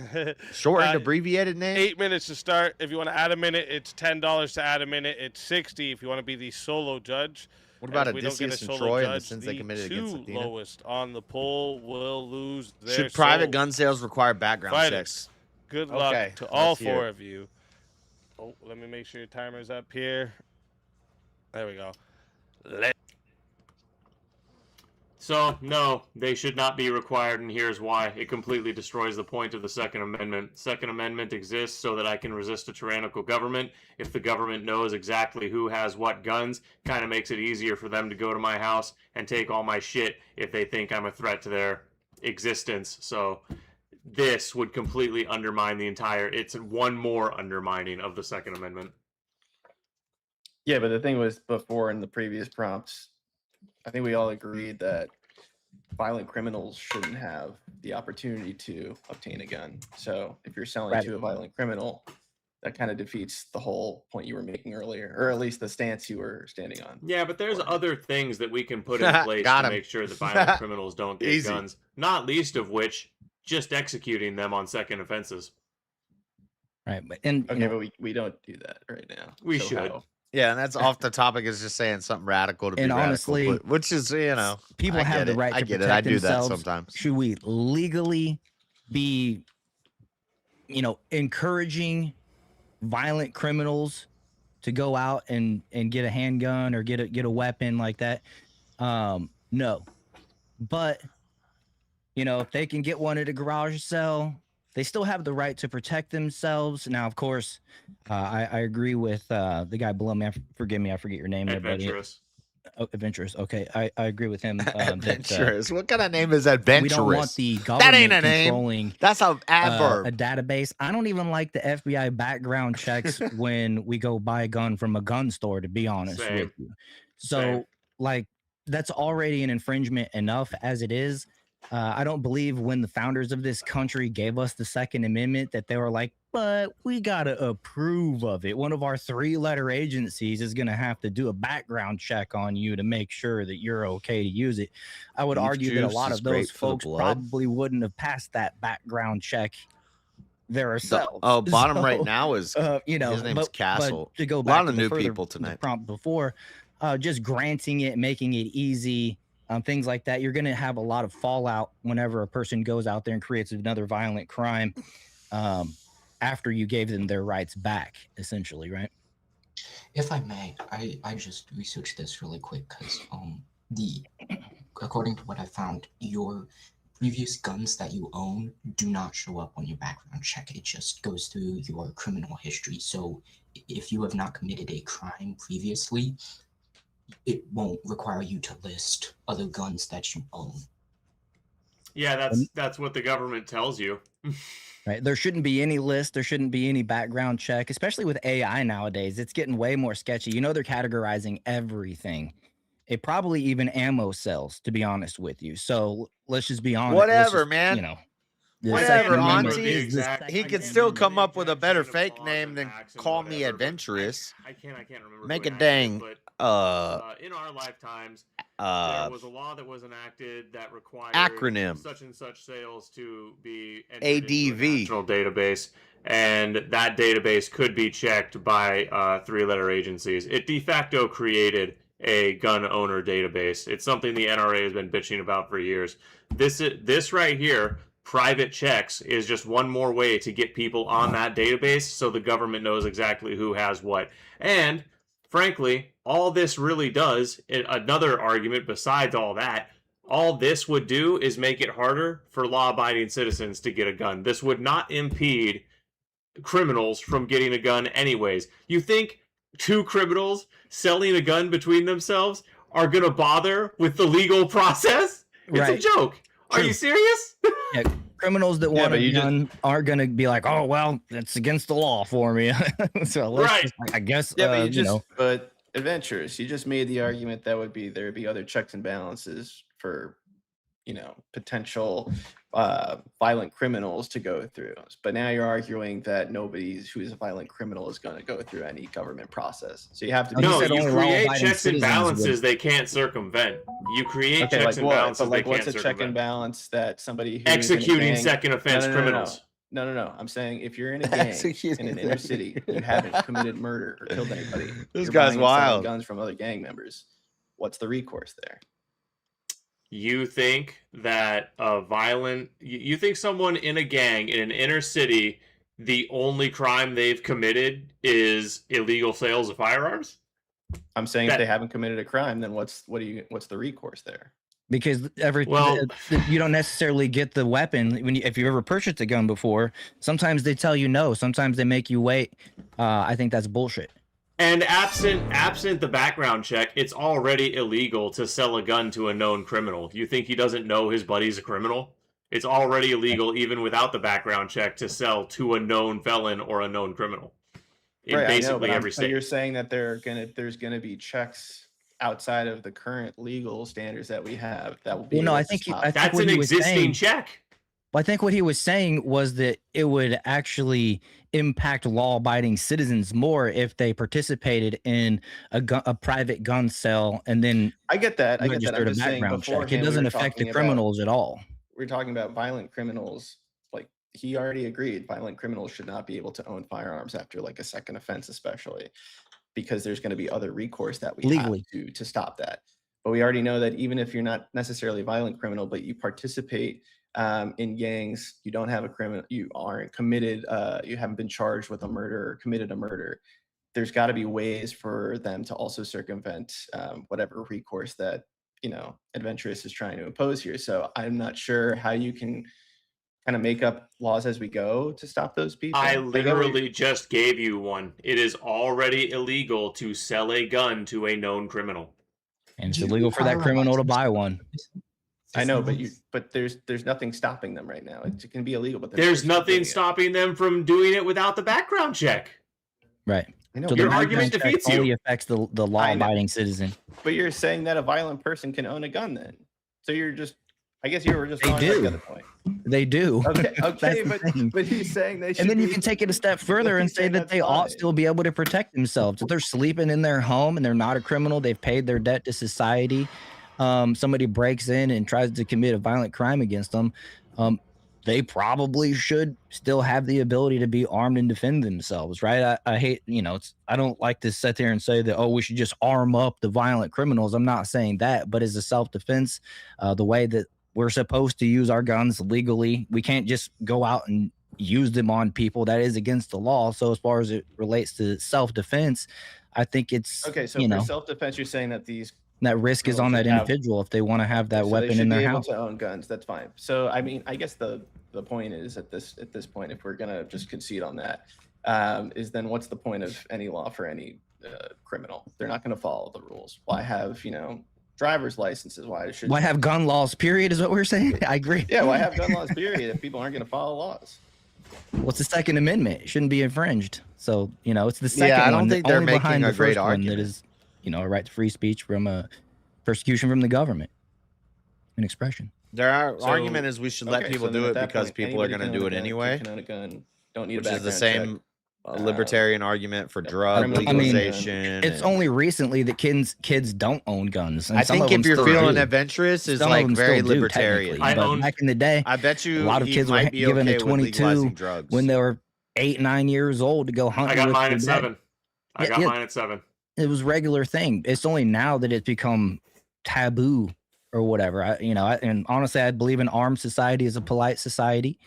Short and abbreviated name. 8 minutes to start. If you want to add a minute, it's $10 to add a minute. It's 60 if you want to be the solo judge. What about And if we don't get Odysseus a and solo Troy and the judge, sins they committed against two Athena? lowest on the poll will lose their Should private soul. gun sales require background Fighters, checks? good luck Okay, to all let's hear 4 it. of you. Oh, let me make sure your timer's up here. There we go. So, no, they should not be required, and here's why. It completely destroys the point of the Second Amendment. Second Amendment exists so that I can resist a tyrannical government. If the government knows exactly who has what guns, kind of makes it easier for them to go to my house and take all my shit if they think I'm a threat to their existence. So, this would completely undermine the entire... It's one more undermining of the Second Amendment. Yeah, but the thing was, before in the previous prompts, I think we all agreed that violent criminals shouldn't have the opportunity to obtain a gun. So if you're selling Right. to a violent criminal, that kind of defeats the whole point you were making earlier, or at least the stance you were standing on. Yeah, but there's other things that we can put in place Got to him. make sure that violent criminals don't get Easy. guns. Not least of which, just executing them on second offenses. Right, but and Okay, but we don't do that right now. We So should. how? Yeah, and that's off the topic. Is just saying something radical to be And radical, honestly, but- which is people I have get the it. right I to get protect it. I do that themselves. sometimes. Should we legally be, encouraging violent criminals to go out and get a handgun or get a weapon like that? No, but if they can get one at a garage sale, they still have the right to protect themselves. Now, of course, I agree with the guy below me. Forgive me, I forget your name there, buddy. Adventurous. Oh, adventurous. Okay, I agree with him. Adventurous. What kind of name is adventurous? We don't want the That government ain't a name. controlling That's an adverb. a database. I don't even like the FBI background checks when we go buy a gun from a gun store, to be honest Same. with you. So, Same. like, that's already an infringement enough as it is. I don't believe when the founders of this country gave us the Second Amendment that they were like, but we got to approve of it. One of our 3-letter agencies is going to have to do a background check on you to make sure that you're okay to use it. I would Beef argue that a juice lot is of those great for the folks blood. probably wouldn't have passed that background check themselves. Bottom right So, now is his name's Castle. But to go A back lot to of the new further- people the tonight. prompt before, just granting it, making it easy, things like that, you're going to have a lot of fallout whenever a person goes out there and creates another violent crime after you gave them their rights back, essentially, right? If I may, I just researched this really quick because according to what I found, your previous guns that you own do not show up on your background check. It just goes through your criminal history. So if you have not committed a crime previously, it won't require you to list other guns that you own. Yeah, that's what the government tells you. Right. There shouldn't be any list. There shouldn't be any background check, especially with AI nowadays. It's getting way more sketchy. They're categorizing everything. It probably even ammo sells, to be honest with you. So let's just be honest. Whatever, man. the Whatever, Second Amendment Auntie. is the He could still come up with a better fake name than call me adventurous. I can't remember. Make who a enacted dang. it, but, in our lifetimes, there was a law that was enacted that required acronym. such and such sales to be entered ADV. into a national database, and that database could be checked by 3-letter agencies. It de facto created a gun owner database. It's something the NRA has been bitching about for years. This right here, private checks, is just one more way to get people on that database so the government knows exactly who has what. And frankly, all this really does, another argument besides all that, all this would do is make it harder for law-abiding citizens to get a gun. This would not impede criminals from getting a gun anyways. You think 2 criminals selling a gun between themselves are going to bother with the legal process? It's Right. a joke. Are True. you serious? Yeah, criminals that want a gun are going to be like, oh, well, it's against the law for me. So let's just, I guess, Yeah, but but adventurous, you just made the argument that there would be other checks and balances for, potential violent criminals to go through. But now you're arguing that nobody who is a violent criminal is going to go through any government process. So you have to. No, you create checks and balances they can't circumvent. You create checks and balances. But like, they what's can't a check circumvent. and balance that somebody who Executing is in a gang, second offense criminals. No. I'm saying if you're in a gang in an inner city, you haven't committed murder or killed anybody. This you're guy's buying and selling wild. Guns from other gang members. What's the recourse there? You think that you think someone in a gang in an inner city, the only crime they've committed is illegal sales of firearms? I'm saying if they haven't committed a crime, then what's the recourse there? Because you don't necessarily get the weapon if you ever purchased a gun before. Sometimes they tell you no. Sometimes they make you wait. I think that's bullshit. And absent the background check, it's already illegal to sell a gun to a known criminal. You think he doesn't know his buddy's a criminal? It's already illegal, even without the background check, to sell to a known felon or a known criminal in basically every state. You're saying that there's gonna be checks outside of the current legal standards that we have that will be. Well, no, I think that's an existing check. Well, I think what he was saying was that it would actually impact law-abiding citizens more if they participated in a private gun sale and then I get that. I'm registered a just saying background check. It beforehand, doesn't we were affect the talking criminals at all. We're talking about violent criminals. Like, he already agreed violent criminals should not be able to own firearms after like a second offense, especially because there's going to be other recourse that we Legally. have to stop that. But we already know that even if you're not necessarily a violent criminal, but you participate in gangs, you don't have a criminal, you aren't committed, you haven't been charged with a murder or committed a murder, there's got to be ways for them to also circumvent whatever recourse that Adventurous is trying to impose here. So I'm not sure how you can kind of make up laws as we go to stop those people. I literally just gave you one. It is already illegal to sell a gun to a known criminal. And it's illegal for that criminal to buy one. I know, but there's nothing stopping them right now. It can be illegal, but there's nothing stopping them from doing it without the background check. Right. I know. So Your the argument background check defeats you. only affects the law-abiding citizen. But you're saying that a violent person can own a gun then. So I guess you were just They on do. the other point. They do. Okay, That's the thing. but he's saying they should. And then you be- can take it a step further and say that they ought still be able to protect themselves. If they're sleeping in their home and they're not a criminal, they've paid their debt to society. Somebody breaks in and tries to commit a violent crime against them. They probably should still have the ability to be armed and defend themselves, right? I hate, I don't like to sit there and say that, oh, we should just arm up the violent criminals. I'm not saying that, but as a self-defense, the way that we're supposed to use our guns legally, we can't just go out and use them on people. That is against the law. So as far as it relates to self-defense, I think it's, Okay, so for self-defense, you're saying that that risk is on that individual if they want to have that so weapon they should in their be able house. to own guns. That's fine. So I mean, I guess the point is at this point, if we're gonna just concede on that, is then what's the point of any law for any criminal? They're not gonna follow the rules. Why have driver's licenses? Why have gun laws? Period is what we're saying. I agree. Yeah, why have gun laws? Period. If people aren't gonna follow laws. What's the Second Amendment? It shouldn't be infringed. So it's the second I don't one think that they're only making behind a the great first one argument. that is a right to free speech from persecution from the government and expression. Their So- argument is we should let okay, people so then do at it that because point, people are anybody going to can do own it a gun, anyway. can own a gun, don't need Which a is the background same check. libertarian argument for drug legalization. It's only recently that kids don't own guns. And I some think of them if you're still feeling do. adventurous, is Some of like them very still do, libertarian. technically, but back in the day, I bet you a lot of he kids were might be given okay a with legalizing 22 drugs. when they were 8-9 years old to go hunting. I got with mine their at dad. 7. I got mine at 7. It was a regular thing. It's only now that it's become taboo or whatever. And honestly, I believe an armed society is a polite society.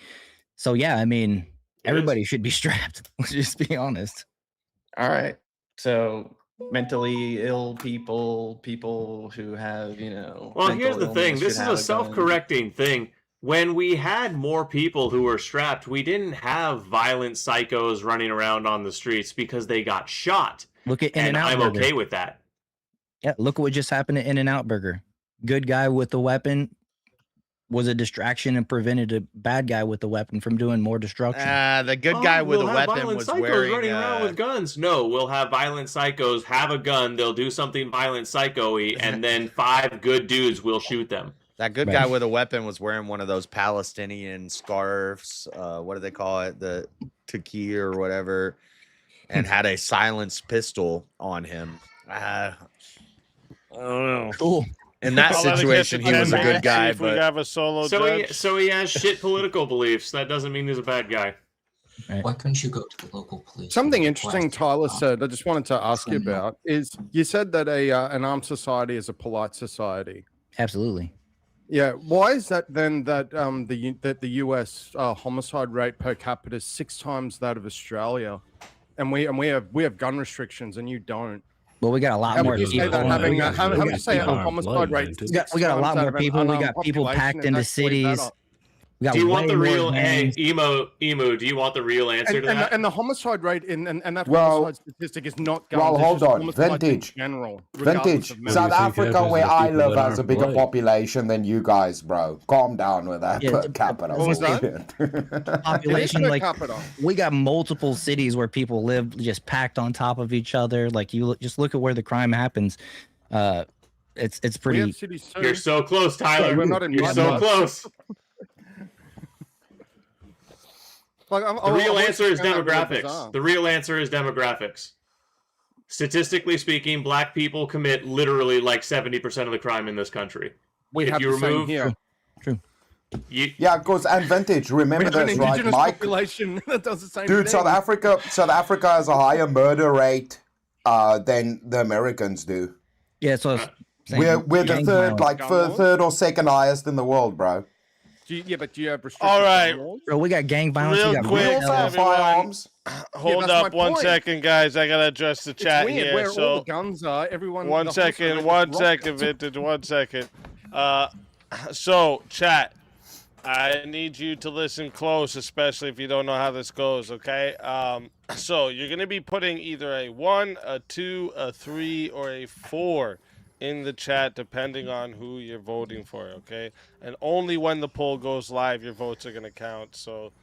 So yeah, I mean, everybody should be strapped. Let's just be honest. All right. So mentally ill people who have, Well, mental here's the thing. illness This is should a have gun. self-correcting thing. When we had more people who were strapped, we didn't have violent psychos running around on the streets because they got shot. Look at And In-N-Out I'm Burger. okay with that. Yeah, look at what just happened at In-N-Out Burger. Good guy with the weapon was a distraction and prevented a bad guy with the weapon from doing more destruction. The good guy with we'll a have weapon violent was psychos wearing. running around with guns. No, we'll have violent psychos have a gun. They'll do something violent psycho-y, and then 5 good dudes will shoot them. That good Right. guy with a weapon was wearing one of those Palestinian scarves. What do they call it? The taqi or whatever, and had a silenced pistol on him. I don't know. Cool. In that I'll let it get situation, to he 10 was a good minutes, see guy, if we but have a solo So judge. he has shit political beliefs. That doesn't mean he's a bad guy. Why couldn't you go to the local police? Something and interesting request, Tyler said, I just wanted to ask you criminal- about, is you said that an armed society is a polite society. Absolutely. Yeah, why is that then that the US homicide rate per capita is 6 times that of Australia, and we have gun restrictions and you don't? Well, we got a lot How more would you say people. that having how would you got say a people- homicide rate? We got a lot more people. We got people packed into cities. We got Do you want way the more real? Hey, gangs. emo. Do you want the real answer to that? And the homicide rate and that Well- homicide statistic is not guns. Well, it's hold just on. homicides in Vintage. general, regardless Vintage. of South member. Africa, where I live, has a bigger population than you guys, bro. Calm down with that Yeah, per capita. What was bullshit. Population, per like capita. we got multiple cities where people live just packed on top of each other. Like just look at where the crime happens. It's We pretty. have cities too. You're so close, Tyler. We're not in You're so London. close. Like, The real answer is demographics. The real answer is demographics. Statistically speaking, black people commit literally like 70% of the crime in this country. We If have you the same remove, here. Yeah, of course. And Vintage, remember We have an this, right? indigenous Mike, population that does the same dude, thing. South Africa has a higher murder rate than the Americans do. Yeah, so We're the gang third, violence. like third or second highest in the world, bro. But do you have restrictions? All right. Bro, we got gang violence. Real we got quick, mental health. firearms. Hold that's up my one point. second, guys. I gotta address the It's chat weird here. where all So the guns are. Everyone. one the homicide second, rate one is second, rocket. Vintage. One second. So chat. I need you to listen close, especially if you don't know how this goes. Okay. So you're gonna be putting either a 1, a 2, a 3, or a 4 in the chat, depending on who you're voting for. Okay. And only when the poll goes live, your votes are gonna count. So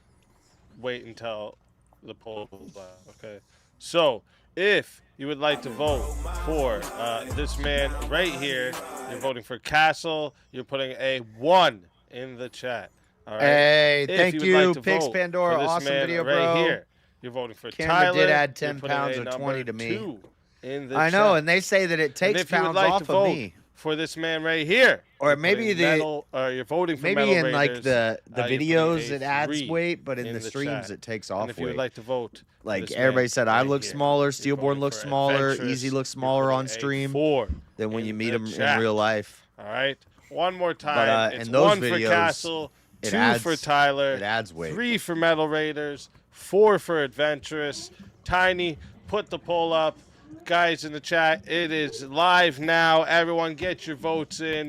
wait until the poll goes live. Okay. So if you would like to vote for this man right here, you're voting for Castle. You're putting a 1 in the chat. All right. Hey, If thank would you, like to Pigs vote Pandora. for this Awesome man video, right bro. here, you're voting for Camera Tyler. did add You're 10 putting pounds a or number 20 to me. 2 in the I know, chat. and they say that it And takes if you would pounds like off to of vote me. for this man right here, Or you're maybe putting the metal, you're voting for maybe Metal in like Raiders, the you're putting videos a it adds 3 weight, but in in the streams chat. it takes And off if you would weight. like to vote, for Like this everybody man said, I right look here, smaller, you're Steelborn voting looks for smaller, Adventurous, Easy looks you're smaller putting on a stream 4 than when you in meet the them in chat. real life. All right. One more time. But It's in those 1 for videos, Castle, it 2 adds for Tyler, it adds weight. 3 for Metal Raiders, 4 for Adventurous. Tiny, put the poll up. Guys in the chat, it is live now. Everyone get your votes in.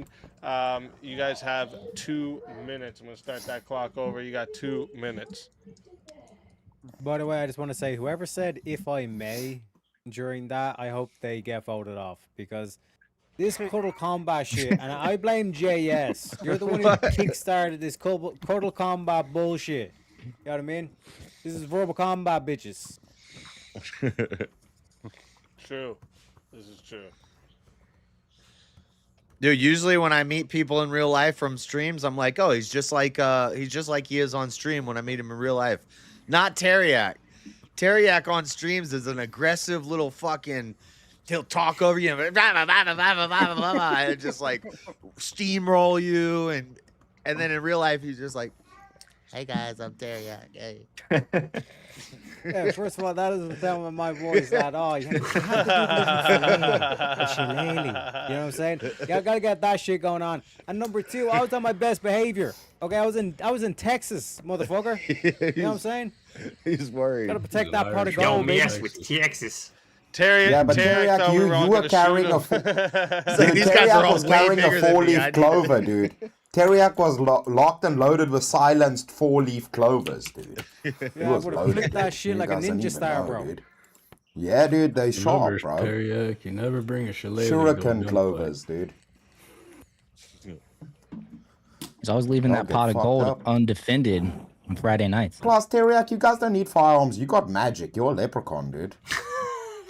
You guys have 2 minutes. I'm going to start that clock over. You got 2 minutes. By the way, I just want to say, whoever said "if I may" during that, I hope they get voted off, because this Cuddle Combat shit, and I blame JS. You're the one who kickstarted this Cuddle Combat bullshit. You know what I mean? This is verbal combat, bitches. True. This is true. Dude, usually when I meet people in real life from streams, I'm like, oh, he's just like he is on stream when I meet him in real life. Not Teriak. Teriak on streams is an aggressive little fucking. He'll talk over you and just like steamroll you, and then in real life he's just like, "Hey guys, I'm Teriak." Hey. Yeah, first of all, that doesn't sound with my voice at all. You have to do the shillelagh. You know what I'm saying? Y'all gotta get that shit going on. And number 2, I was on my best behavior. Okay, I was in Texas, motherfucker. You know what I'm saying? He's worried. Gotta protect that pot of Don't gold, mess baby. with Texas. Terry, Yeah, but Terry, Teriak, you were carrying a These guys are Teriak all was way carrying bigger a than me. 4-leaf clover, dude. Teriak was locked and loaded with silenced 4-leaf clovers, dude. He Yeah, I was would have loaded. flipped that shit You like a guys didn't ninja even star, know, bro. dude. Yeah, dude, they Remember, sharp, bro. Teriak, you never bring a shillelagh. Shuriken clovers, dude. He's always leaving Don't that get pot of fucked gold up. undefended on Friday nights. Plus, Teriak, you guys don't need firearms. You got magic. You're a leprechaun, dude.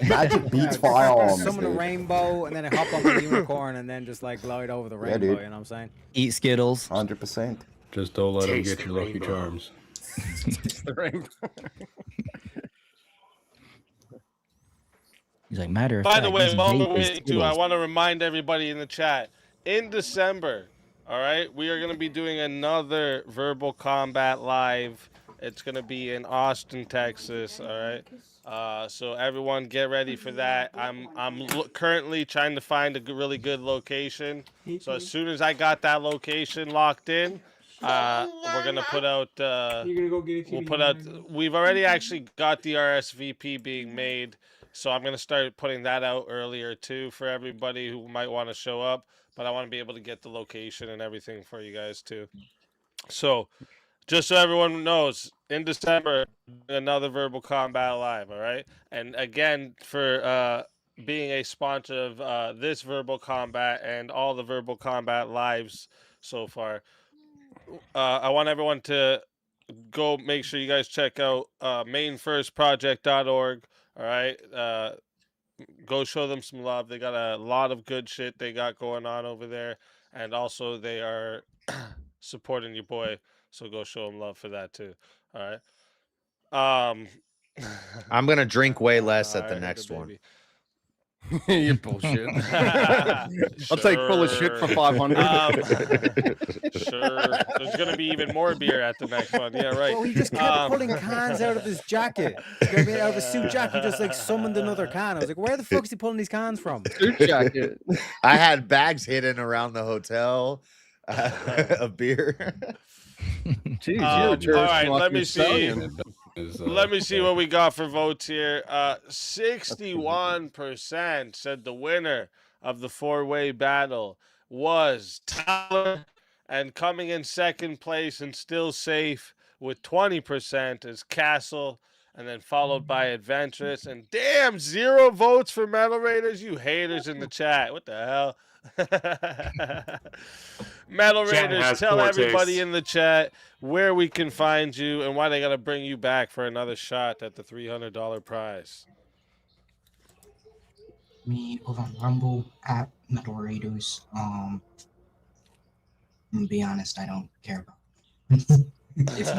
Magic beats Summon firearms, a dude. rainbow and then hop on the unicorn and then just like glide over the rainbow. dude. You know what I'm saying? Eat Skittles. 100%. Just don't let them Taste get the your Lucky rainbow. Charms. The rainbow. He's like, matter of By fact, the way, this while we're vape is waiting too, I Skittles. want to remind everybody in the chat, in December, all right, we are going to be doing another Verbal Combat Live. It's going to be in Austin, Texas, all right? So everyone get ready for that. I'm currently trying to find a really good location. So as soon as I got that location locked in, we're going to put out, You're gonna go get we'll put out, we've already actually got the RSVP being made. So I'm going to start putting that out earlier too for everybody who might want to show up. But I want to be able to get the location and everything for you guys too. So just so everyone knows, in December, another Verbal Combat Live, all right? And again, for being a sponsor of this Verbal Combat and all the Verbal Combat Lives so far, I want everyone to go make sure you guys check out mainfirstproject.org. All right. Go show them some love. They got a lot of good shit they got going on over there. And also they are supporting your boy. So go show them love for that too. All right. I'm gonna drink way less at the Alright, next baby. one. You bullshit. I'll take full of shit for 500. Sure. There's gonna be even more beer at the next one. Yeah, right. Well, he just kept pulling cans out of his jacket. You know what I mean? Out of his suit jacket, he just like summoned another can. I was like, where the fuck is he pulling these cans from? Suit jacket. I had bags hidden around the hotel of beer. Jeez, you're a all right, lucky let me see. stallion. Let me see what we got for votes here. 61% said the winner of the four-way battle was Tyler, and coming in second place and still safe with 20% is Castle, and then followed by Adventurous. And damn, 0 votes for Metal Raiders, you haters in the chat. What the hell? Metal Chat Raiders, has tell poor everybody taste. in the chat where we can find you and why they gotta bring you back for another shot at the $300 prize. Me over on Rumble at Metal Raiders. I'm gonna be honest, I don't care about it. If you just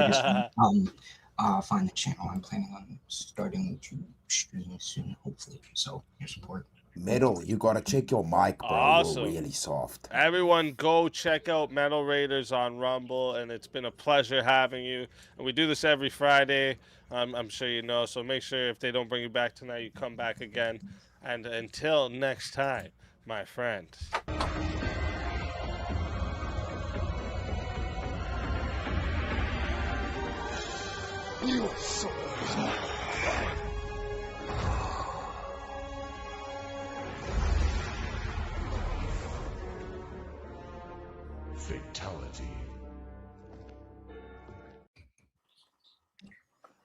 find the channel, I'm planning on starting to stream soon, hopefully. So your support. Metal, you gotta check your mic, bro. Awesome. You're really soft. Everyone go check out Metal Raiders on Rumble, and it's been a pleasure having you. And we do this every Friday, I'm sure you know, so make sure if they don't bring you back tonight, you come back again. And until next time, my friend. Your soul is mine. Fatality.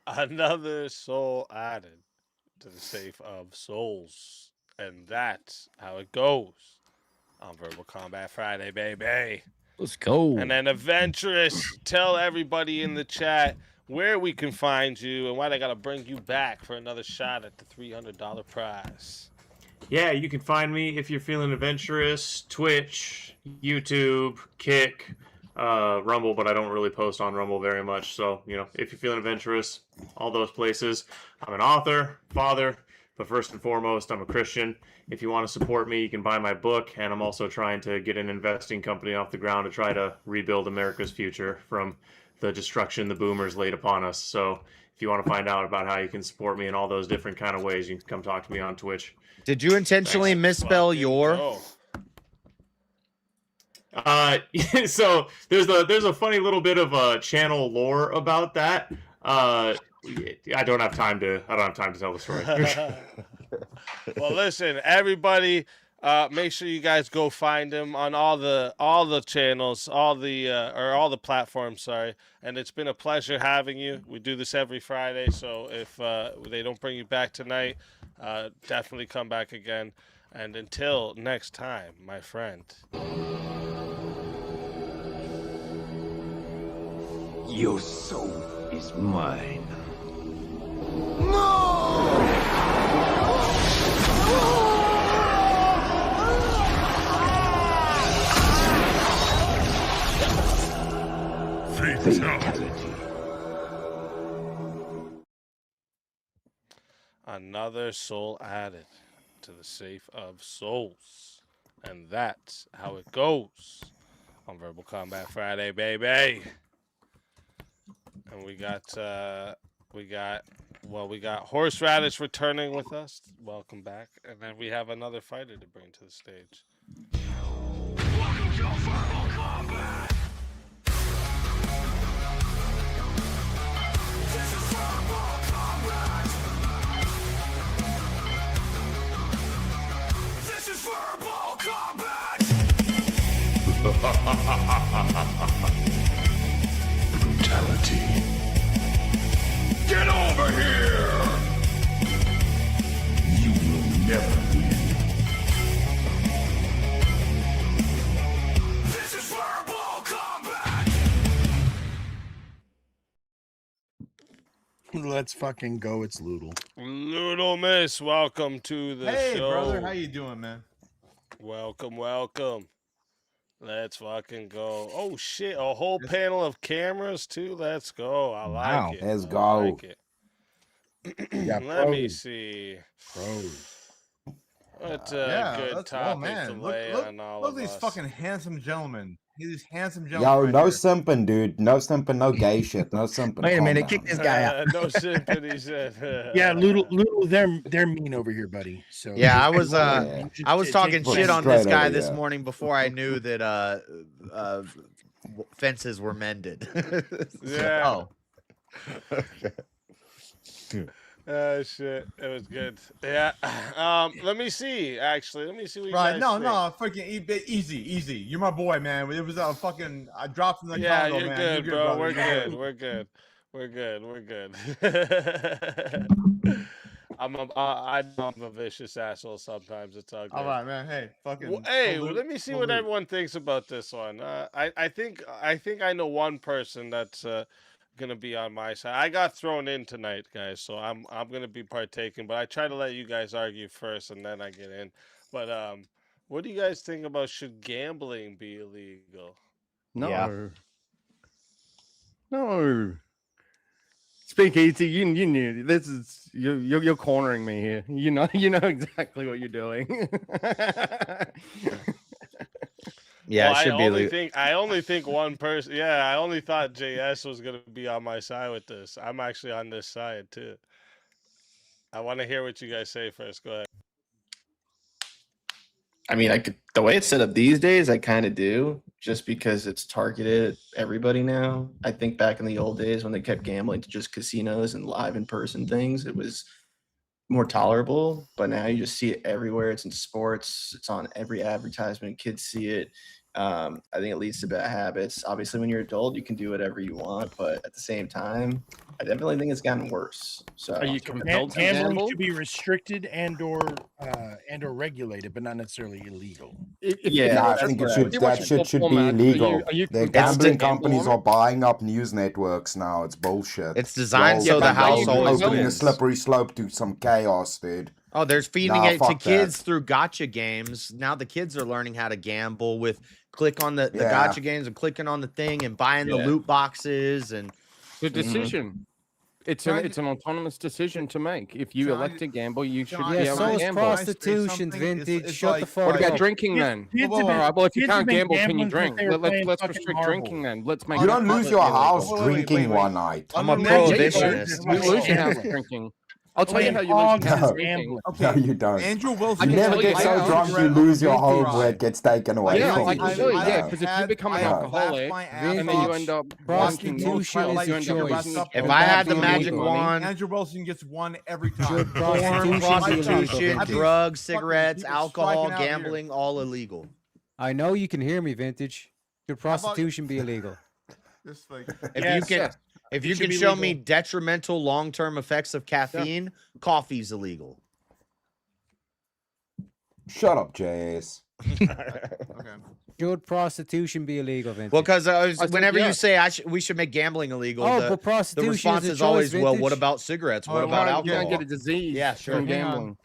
Another soul added to the safe of souls. And that's how it goes on Verbal Combat Friday, baby. Let's go. And then Adventurous, tell everybody in the chat where we can find you and why they got to bring you back for another shot at the $300 prize. Yeah, you can find me if you're feeling adventurous. Twitch, YouTube, Kick, Rumble, but I don't really post on Rumble very much. So, you know, if you're feeling adventurous, all those places. I'm an author, father, but first and foremost, I'm a Christian. If you want to support me, you can buy my book, and I'm also trying to get an investing company off the ground to try to rebuild America's future from the destruction the boomers laid upon us. So if you want to find out about how you can support me in all those different kind of ways, you can come talk to me on Twitch. Did you intentionally misspell your? So there's a funny little bit of channel lore about that. I don't have time to tell the story. Well, listen, everybody, make sure you guys go find him on all the channels, all the platforms. Sorry, and it's been a pleasure having you. We do this every Friday, so if they don't bring you back tonight, definitely come back again. And until next time, my friend. Your soul is mine. No! Another soul added to the safe of souls. And that's how it goes on Verbal Combat Friday, baby. And we got Horseradish returning with us. Welcome back. And then we have another fighter to bring to the stage. Welcome to Verbal Combat. This is Verbal Combat. This is Verbal Combat. Brutality. Get over here! You will never win. This is Verbal Combat! Let's fucking go. It's Loodle. Loodle Miss, welcome to the Hey, show. brother, how you doing, man? Welcome, welcome. Let's fucking go. Oh shit, a whole panel of cameras too. Let's go. I like Wow. it. Let's I go. like it. Yeah, Let me pros. see. Pros. What Yeah, good let's go, topic man. to Look, lay look, on all look of at these us. fucking handsome gentlemen. These handsome Yo, gentlemen. no right simping, dude. No simping, no gay shit. No simping. Wait a Calm minute, down. kick this guy out. No sympathy, said. Yeah, Loodle, they're mean over here, buddy. So Yeah, I you was should I was take talking the shit on Straight this guy over this here. morning before I knew that fences were mended. Yeah. Oh. Okay. Oh shit, it was good. Yeah. Let me see. Actually, let me see what you Right, guys no, think. no, freaking easy. You're my boy, man. It was a fucking. I dropped from the Yeah, Congo, you're man. good, You're bro. brother. We're You're good. We're good. We're good. We're good. I'm a vicious asshole sometimes. It's all good. All right, man. Hey, fucking. Hey, salute, let me see what salute. everyone thinks about this one. I think I know one person that's gonna be on my side. I got thrown in tonight, guys, so I'm gonna be partaking. But I try to let you guys argue first, and then I get in. But what do you guys think about should gambling be illegal? No. Yeah. No. Speak easy. You knew this is you're cornering me here. You know exactly what you're doing. Yeah, Well, it should be illegal. I only think one person. Yeah, I only thought JS was gonna be on my side with this. I'm actually on this side too. I want to hear what you guys say first. Go ahead. I mean, the way it's set up these days, I kind of do, just because it's targeted at everybody now. I think back in the old days when they kept gambling to just casinos and live in-person things, it was more tolerable. But now you just see it everywhere. It's in sports. It's on every advertisement. Kids see it. I think it leads to bad habits. Obviously, when you're adult, you can do whatever you want, but at the same time, I definitely think it's gotten worse. So Are you compelled to Gambling gamble? should be restricted and/or regulated, but not necessarily illegal. Yeah, I think it should. That shit should be illegal. The gambling companies are buying up news networks now. It's bullshit. It's designed They're so the house always opening a wins. slippery slope to some chaos, dude. Oh, there's feeding Nah, it to fuck that. kids through gotcha games. Now the kids are learning how to gamble with click on the Yeah. gotcha games and clicking on the thing and buying the Yeah. loot boxes and The decision. It's an autonomous decision to make. If you elect to gamble, you should be Yeah, able so to is gamble. prostitution, vintage. Shut the fuck What about up. drinking then? Kids All have been- right, well, if you kids have can't been gamble, can you gambling since drink? they were playing Let's fucking restrict Marvel. drinking then. Let's make You don't it lose your illegal. house wait, drinking one night. I'm a Yeah, you prohibitionist. do. You lose your house drinking. I'll tell you how you lose your house drinking. No, you don't. Andrew Wilson. I You can never tell get you so how. drunk you lose your home where it gets taken away Yeah, from I you. can tell you, yeah, Yeah. because if you become an alcoholic and then you end up Prostitution is a choice. If I had the magic wand, Andrew Wilson gets one every time. Should porn, prostitution be prostitution, illegal? drugs, cigarettes, people alcohol, striking out here. gambling, all illegal. I know you can hear me, vintage. Should prostitution be illegal? Just like If Yes, you can, yes. if It you should can be show legal. me detrimental long-term effects of caffeine, coffee's illegal. Shut up, JS. okay. Should prostitution be illegal, vintage? Well, because said whenever you yes. say we should make gambling illegal, Oh, the, but prostitution the response is a is always, choice, well, what vintage. about cigarettes? Oh, What well, about You alcohol? can't get a disease Yeah, sure. from Hang on. gambling.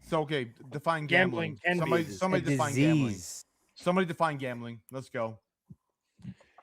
So okay, define Gambling gambling. can be a Somebody disease. define gambling. Disease. Somebody define gambling. Let's go.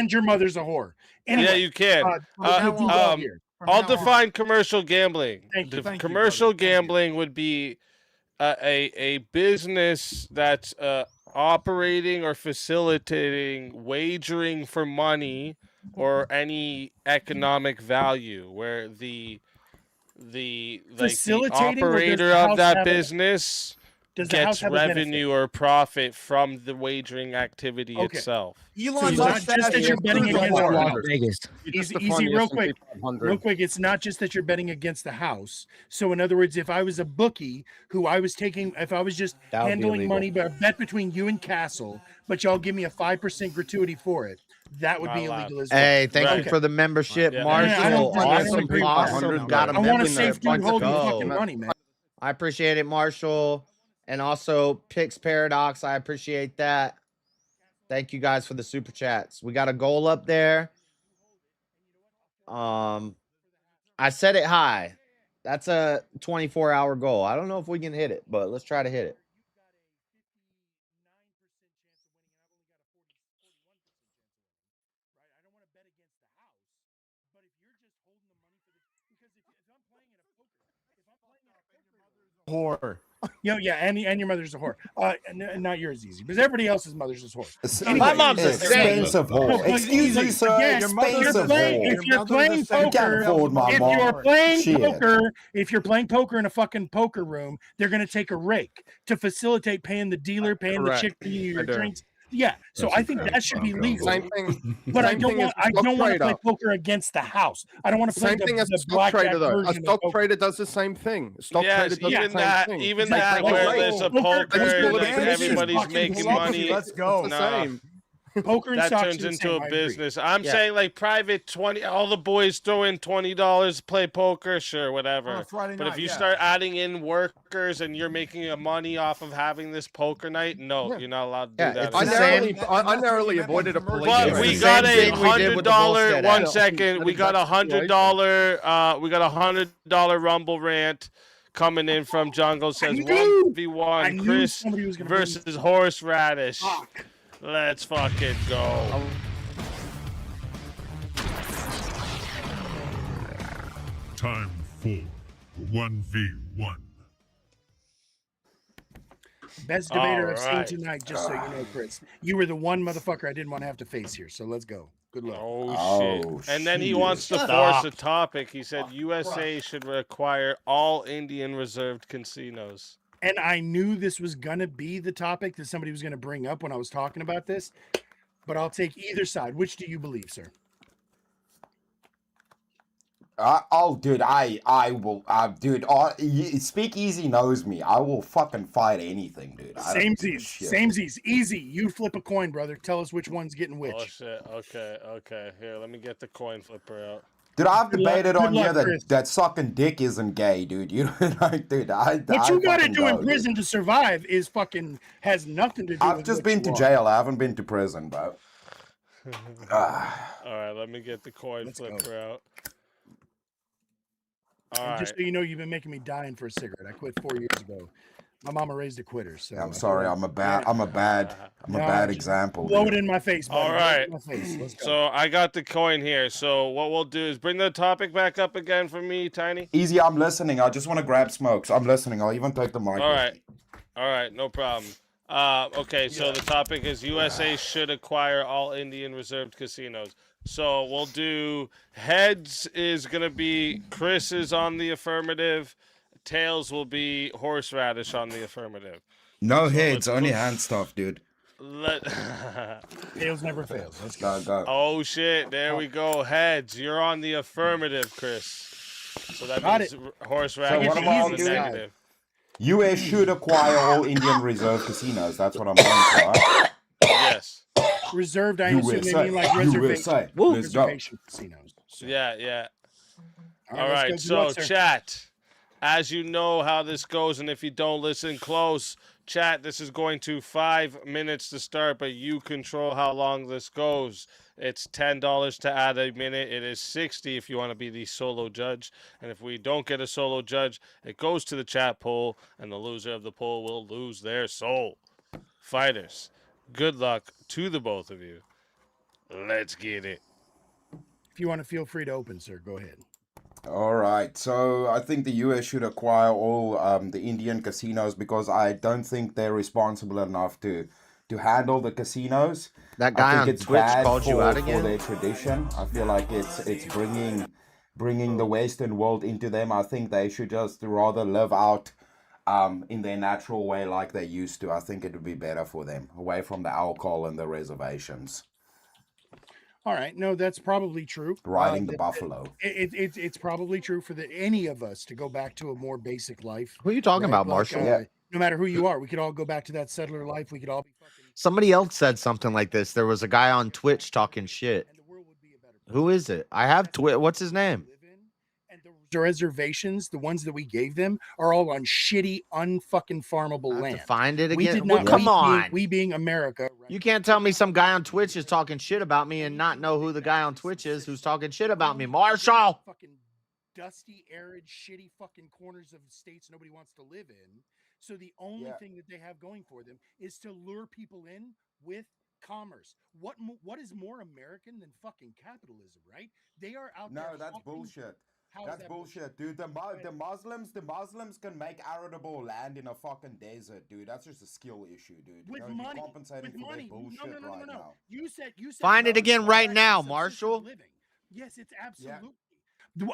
and your mother's a whore. Anyway, Yeah, you can. I'll define commercial gambling. Thank you. Thank you, Commercial gambling would be a business that's operating or facilitating wagering for money or any economic value, where the Facilitating, or does operator the of house that have a- business does the house gets have a benefit? revenue or profit from the wagering activity Okay. itself. Elon Musk, not just that you're betting against Easy, real quick. Real quick, it's not just that you're betting against the house. So, in other words, if I was a bookie if I was just That would be handling illegal. money, but a bet between you and Castle, but y'all give me a 5% gratuity for it, that would Not be allowed. illegal as well. Hey, thank Right. you for the membership, Yeah. Marshall. I don't Awesome, agree with that. awesome. Got a I want a membership. safe dude Let's holding the go. fucking money, man. I appreciate it, Marshall. And also Pix Paradox. I appreciate that. Thank you guys for the super chats. We got a goal up there. I set it high. That's a 24-hour goal. I don't know if we can hit it, but let's try to hit it. Whore. Yeah, and your mother's a whore. Not yours, easy, because everybody else's mother's is whore. My mom's a expensive whore. Excuse me, sir. Expensive whore. If you're playing You can't poker, afford my mom. Shit. if you're playing poker in a fucking poker room, they're gonna take a rake to facilitate paying the dealer, paying the chick for your drinks. Yeah, so I think that should be legal. Same thing. But I same don't thing want. as a I stock don't want to play trader. poker against the house. I don't want to play Same thing as a stock blackjack trader, though. A version of stock poker. trader does the same thing. A stock Yes, trader does even the same that, thing. even Like, that, like, where like, there's a poker, poker, just and call it like a business. everybody's Fucking making philosophy. money. Let's go. It's the Nah. same. Poker and That stocks turns are the into same, a I agree. business. I'm Yeah. saying like private 20. All the boys throw in $20, play poker, sure, whatever. On a Friday But if night, you yeah. start adding in workers and you're making a money off of having this poker night, no, you're not allowed to do Yeah, that. it's I the narrowly, same- I narrowly avoided a police. But It's we the got same a thing we did with the $100. Volstead One app. second, we got a $100. We got a $100 Rumble rant coming in from Jungle. Says I 1v1 knew Chris somebody was gonna bring versus Horseradish. Fuck. Let's fucking go. Time for 1v1. Best debater All I've right. seen tonight, just so you know, Chris. You were the one motherfucker I didn't want to have to face here. So let's go. Good luck. Oh, shit. And then he wants to force a topic. He said USA should require all Indian reserved casinos. And I knew this was gonna be the topic that somebody was gonna bring up when I was talking about this. But I'll take either side. Which do you believe, sir? Dude, I will, dude. Speakeasy knows me. I will fucking fight anything, dude. I don't give a Samesies. shit. Samesies. Easy. You flip a coin, brother. Tell us which one's getting which. Oh, shit. Okay. Here, let me get the coin flipper out. Dude, I've Good luck- debated good on here luck, Chris. that sucking dick isn't gay, dude. You know, like, dude, What you gotta do in prison to survive is fucking has nothing to do I've with just what been you to are. jail. I haven't been to prison, bro. All right, let me get the coin flipper out. All And right. just so you know, you've been making me dying for a cigarette. I quit 4 years ago. My mama raised a quitter, so I'm sorry. I'm a bad No, bad just example. blow dude. it in my face, buddy. All Blow it right. in my face. Let's go. So I got the coin here. So what we'll do is bring the topic back up again for me, Tiny. Easy, I'm listening. I just want to grab smokes. I'm listening. I'll even take the mic. All right, no problem. Okay, so the topic is USA should acquire all Indian reserved casinos. So we'll do heads is gonna be Chris is on the affirmative, tails will be horseradish on the affirmative. No So heads, let's only go- hand stuff, dude. Tails never fails. Let's go. Go. Oh shit! There we go. Heads, you're on the affirmative, Chris. So that Got means it. horseradish So what is am I on the doing? negative. US should acquire all Indian reserve casinos. That's what I'm going for, right? Yes. Reserved, I assume they mean like USA. reservation, Let's go. reservation casinos. Yeah. All All right, right, let's go. Good so luck, sir. chat, as you know how this goes, and if you don't listen close, chat, this is going to 5 minutes to start, but you control how long this goes. It's $10 to add a minute. It is $60 if you want to be the solo judge. And if we don't get a solo judge, it goes to the chat poll, and the loser of the poll will lose their soul. Fighters, good luck to the both of you. Let's get it. If you want to feel free to open, sir, go ahead. All right. So I think the US should acquire all the Indian casinos because I don't think they're responsible enough to handle the casinos. That guy I think on it's Twitch bad called you out for again? their tradition. I feel like it's bringing the Western world into them. I think they should just rather live out in their natural way like they used to. I think it would be better for them, away from the alcohol and the reservations. All right, no, that's probably true. Riding the buffalo. It's probably true for any of us to go back to a more basic life. Who are you talking right? about, Like, Marshall? Yeah. no matter who you are. We could all go back to that settler life. We could all be Somebody else said something like this. There was a guy on Twitch talking shit. Who is it? I have Twitch. What's his name? the reservations, the ones that we gave them, are all on shitty, unfucking farmable land. To find it We again. did Well, not, come we on. we being America. You can't tell me some guy on Twitch is talking shit about me and not know who the guy on Twitch is who's talking shit about me. Marshall. Fucking dusty, arid, shitty fucking corners of states nobody wants to live in. So the only thing that they have going for them is to lure people in with commerce. What is more American than fucking capitalism, right? They are out there. No, that's bullshit. How is That's that bullshit, dude. The Muslims can make arable land in a fucking desert, dude. That's just a skill issue, dude. With You're money, compensating for their bullshit right now. You said Find it again right now, Marshall. Yes, it's absolutely.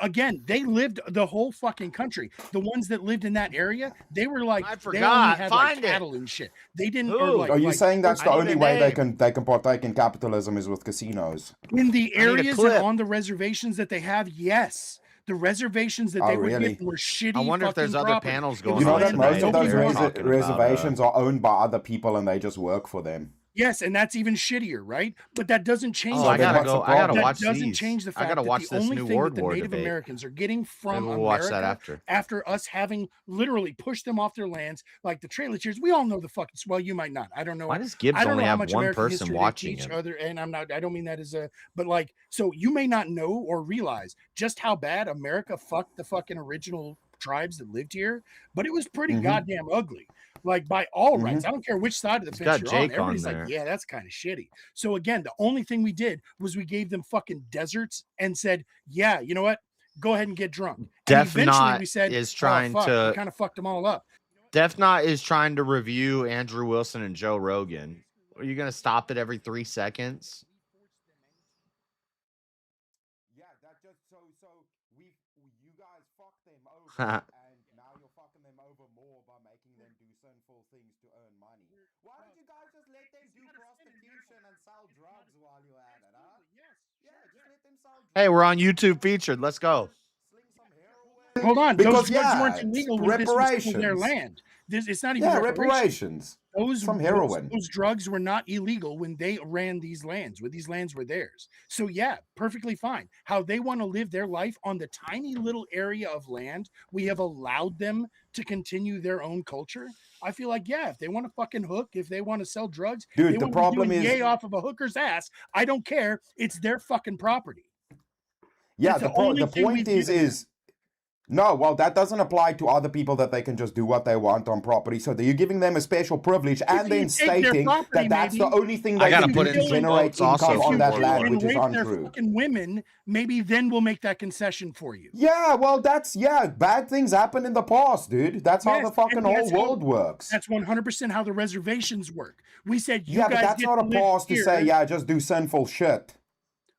Again, they lived the whole fucking country. The ones that lived in that area, they were like, I they forgot. only had Find like it. cattle and shit. They didn't. Are you saying that's the only way they can partake in capitalism is with casinos? In the I need a areas clip. and on the reservations that they have? Yes. The reservations that they were really? given were shitty. I wonder if there's fucking other property. panels It going was You know on that land most of nobody those wanted. reservations are owned by other people and they just work for them. Yes, and that's even shittier, right? But that doesn't change. Oh, I gotta what's the go. I gotta problem? watch That doesn't these. change the I fact gotta that watch the this only new thing World that the War Native debate. Americans are getting from Maybe we'll watch that America after. us having literally pushed them off their lands, like the Trail of Tears. We all know the fucking. Well, you might not. I don't know. Why does Gibbs I don't only know how have much one American person history they watching teach him? Other, and I'm not. I don't mean that as a. But like, so you may not know or realize just how bad America fucked the fucking original tribes that lived here, but it was pretty goddamn ugly. Like by all rights, I don't care which side of the It's fence got you're on. Jake on Everybody's like, there. yeah, that's kind of shitty. So again, the only thing we did was we gave them fucking deserts and said, yeah, you know what? Go ahead and get drunk. And Def eventually Not we said, is trying oh, fuck, to- we kind of fucked them all up. Def Not is trying to review Andrew Wilson and Joe Rogan. Are you gonna stop it every 3 seconds? Yeah, that just so you guys fucked them over and now you're fucking them over more by making them do sinful things to earn money. Why don't you guys just let them do prostitution and sell drugs while you're at it, huh? Yeah, just let them sell drugs. Hey, we're on YouTube featured. Let's go. Hold on, Because, those drugs yeah, weren't illegal when this was still their reparations. land. It's not even Yeah, reparations. reparations. Some heroin. Those drugs were not illegal when they ran these lands, when these lands were theirs. So yeah, perfectly fine. How they want to live their life on the tiny little area of land, we have allowed them to continue their own culture. I feel like, yeah, if they want to fucking hook, if they want to sell drugs, Dude, they the want to be problem doing is- yay off of a hooker's ass. I don't care. It's their fucking property. Yeah, It's the the only thing point we've given is no, well, that doesn't apply to other people that they can just do what they want on property. So you're giving them a special privilege and you then take their stating property, that that's maybe, the only thing I they gotta can put do in to some generate votes also income on for that World land, War. which is rape their untrue. fucking women, maybe then we'll make that concession for you. Yeah, well, bad things happen in the past, dude. That's how the Yes, fucking and whole that's how- world works. That's 100% how the reservations work. We said, you Yeah, but guys that's get not to a live pause to here. say, yeah, just do sinful shit.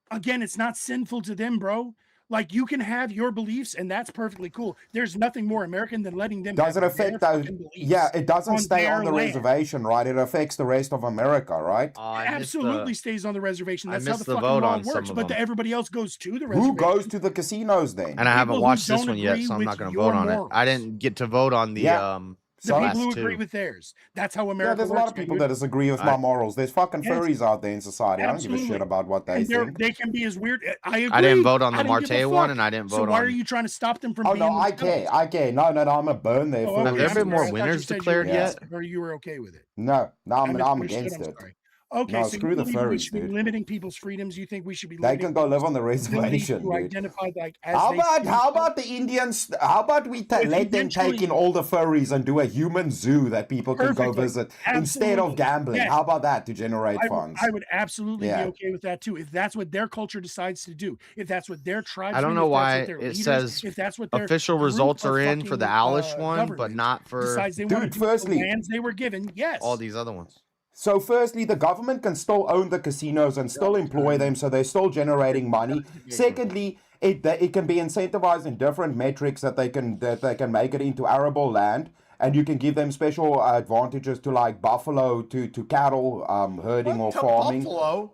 Again, it's not sinful to them, bro. Like, you can have your beliefs, and that's perfectly cool. There's nothing more American than letting them Does it have affect their those? fucking beliefs Yeah, it doesn't stay their on the land. reservation, right? It affects the rest of America, right? Absolutely stays on the reservation. I That's how missed the the fucking vote law on some works. of But them. everybody else goes to the reservation. Who goes to the casinos then? And I haven't People who watched this don't one yet, agree so I'm with not gonna your vote on it. morals. I didn't get to vote on the Yeah. The So- people who last agree two. with theirs. That's how Yeah, America there's a works. lot of people dude. that disagree with my morals. There's fucking Yes. furries out there in society. I don't give a shit Absolutely. about what they And think. they can be as weird. I agree. I didn't vote on the don't give a Marte one, fuck. and I didn't So vote why on- are you trying to stop them from Oh being no, I themselves? care. I care. No, I'm gonna burn their Oh, furries. okay. Have there been more I thought you winners said you declared were yet? against- Or you were okay with it. No, I'm misunderstood, against I'm it. sorry. Okay, No, so screw you the believe we furries, should be dude. limiting people's freedoms. You think we should be They limiting can go live on the people's ability reservation, to dude. identify like as How they about see how themselves? about the Indians? How about we If let them take eventually- in all the furries and do a human zoo that people can go Perfectly. visit instead Absolutely. of gambling? Yes. How about that to generate funds? I would absolutely Yeah. be okay with that too. If that's what their culture decides to do, if that's what their tribes, I don't do, know if that's why what their it leaders, says if that's what their official group results of are in for the fucking, Alish one, but government not for decides they Dude, want to do with firstly- the lands they were given. Yes, all these other ones. So firstly, the government can still own the casinos and still employ them, so they're still generating money. Secondly, it can be incentivized in different metrics that they can make it into arable land, and you can give them special advantages to like buffalo, to cattle herding or farming. Buffalo.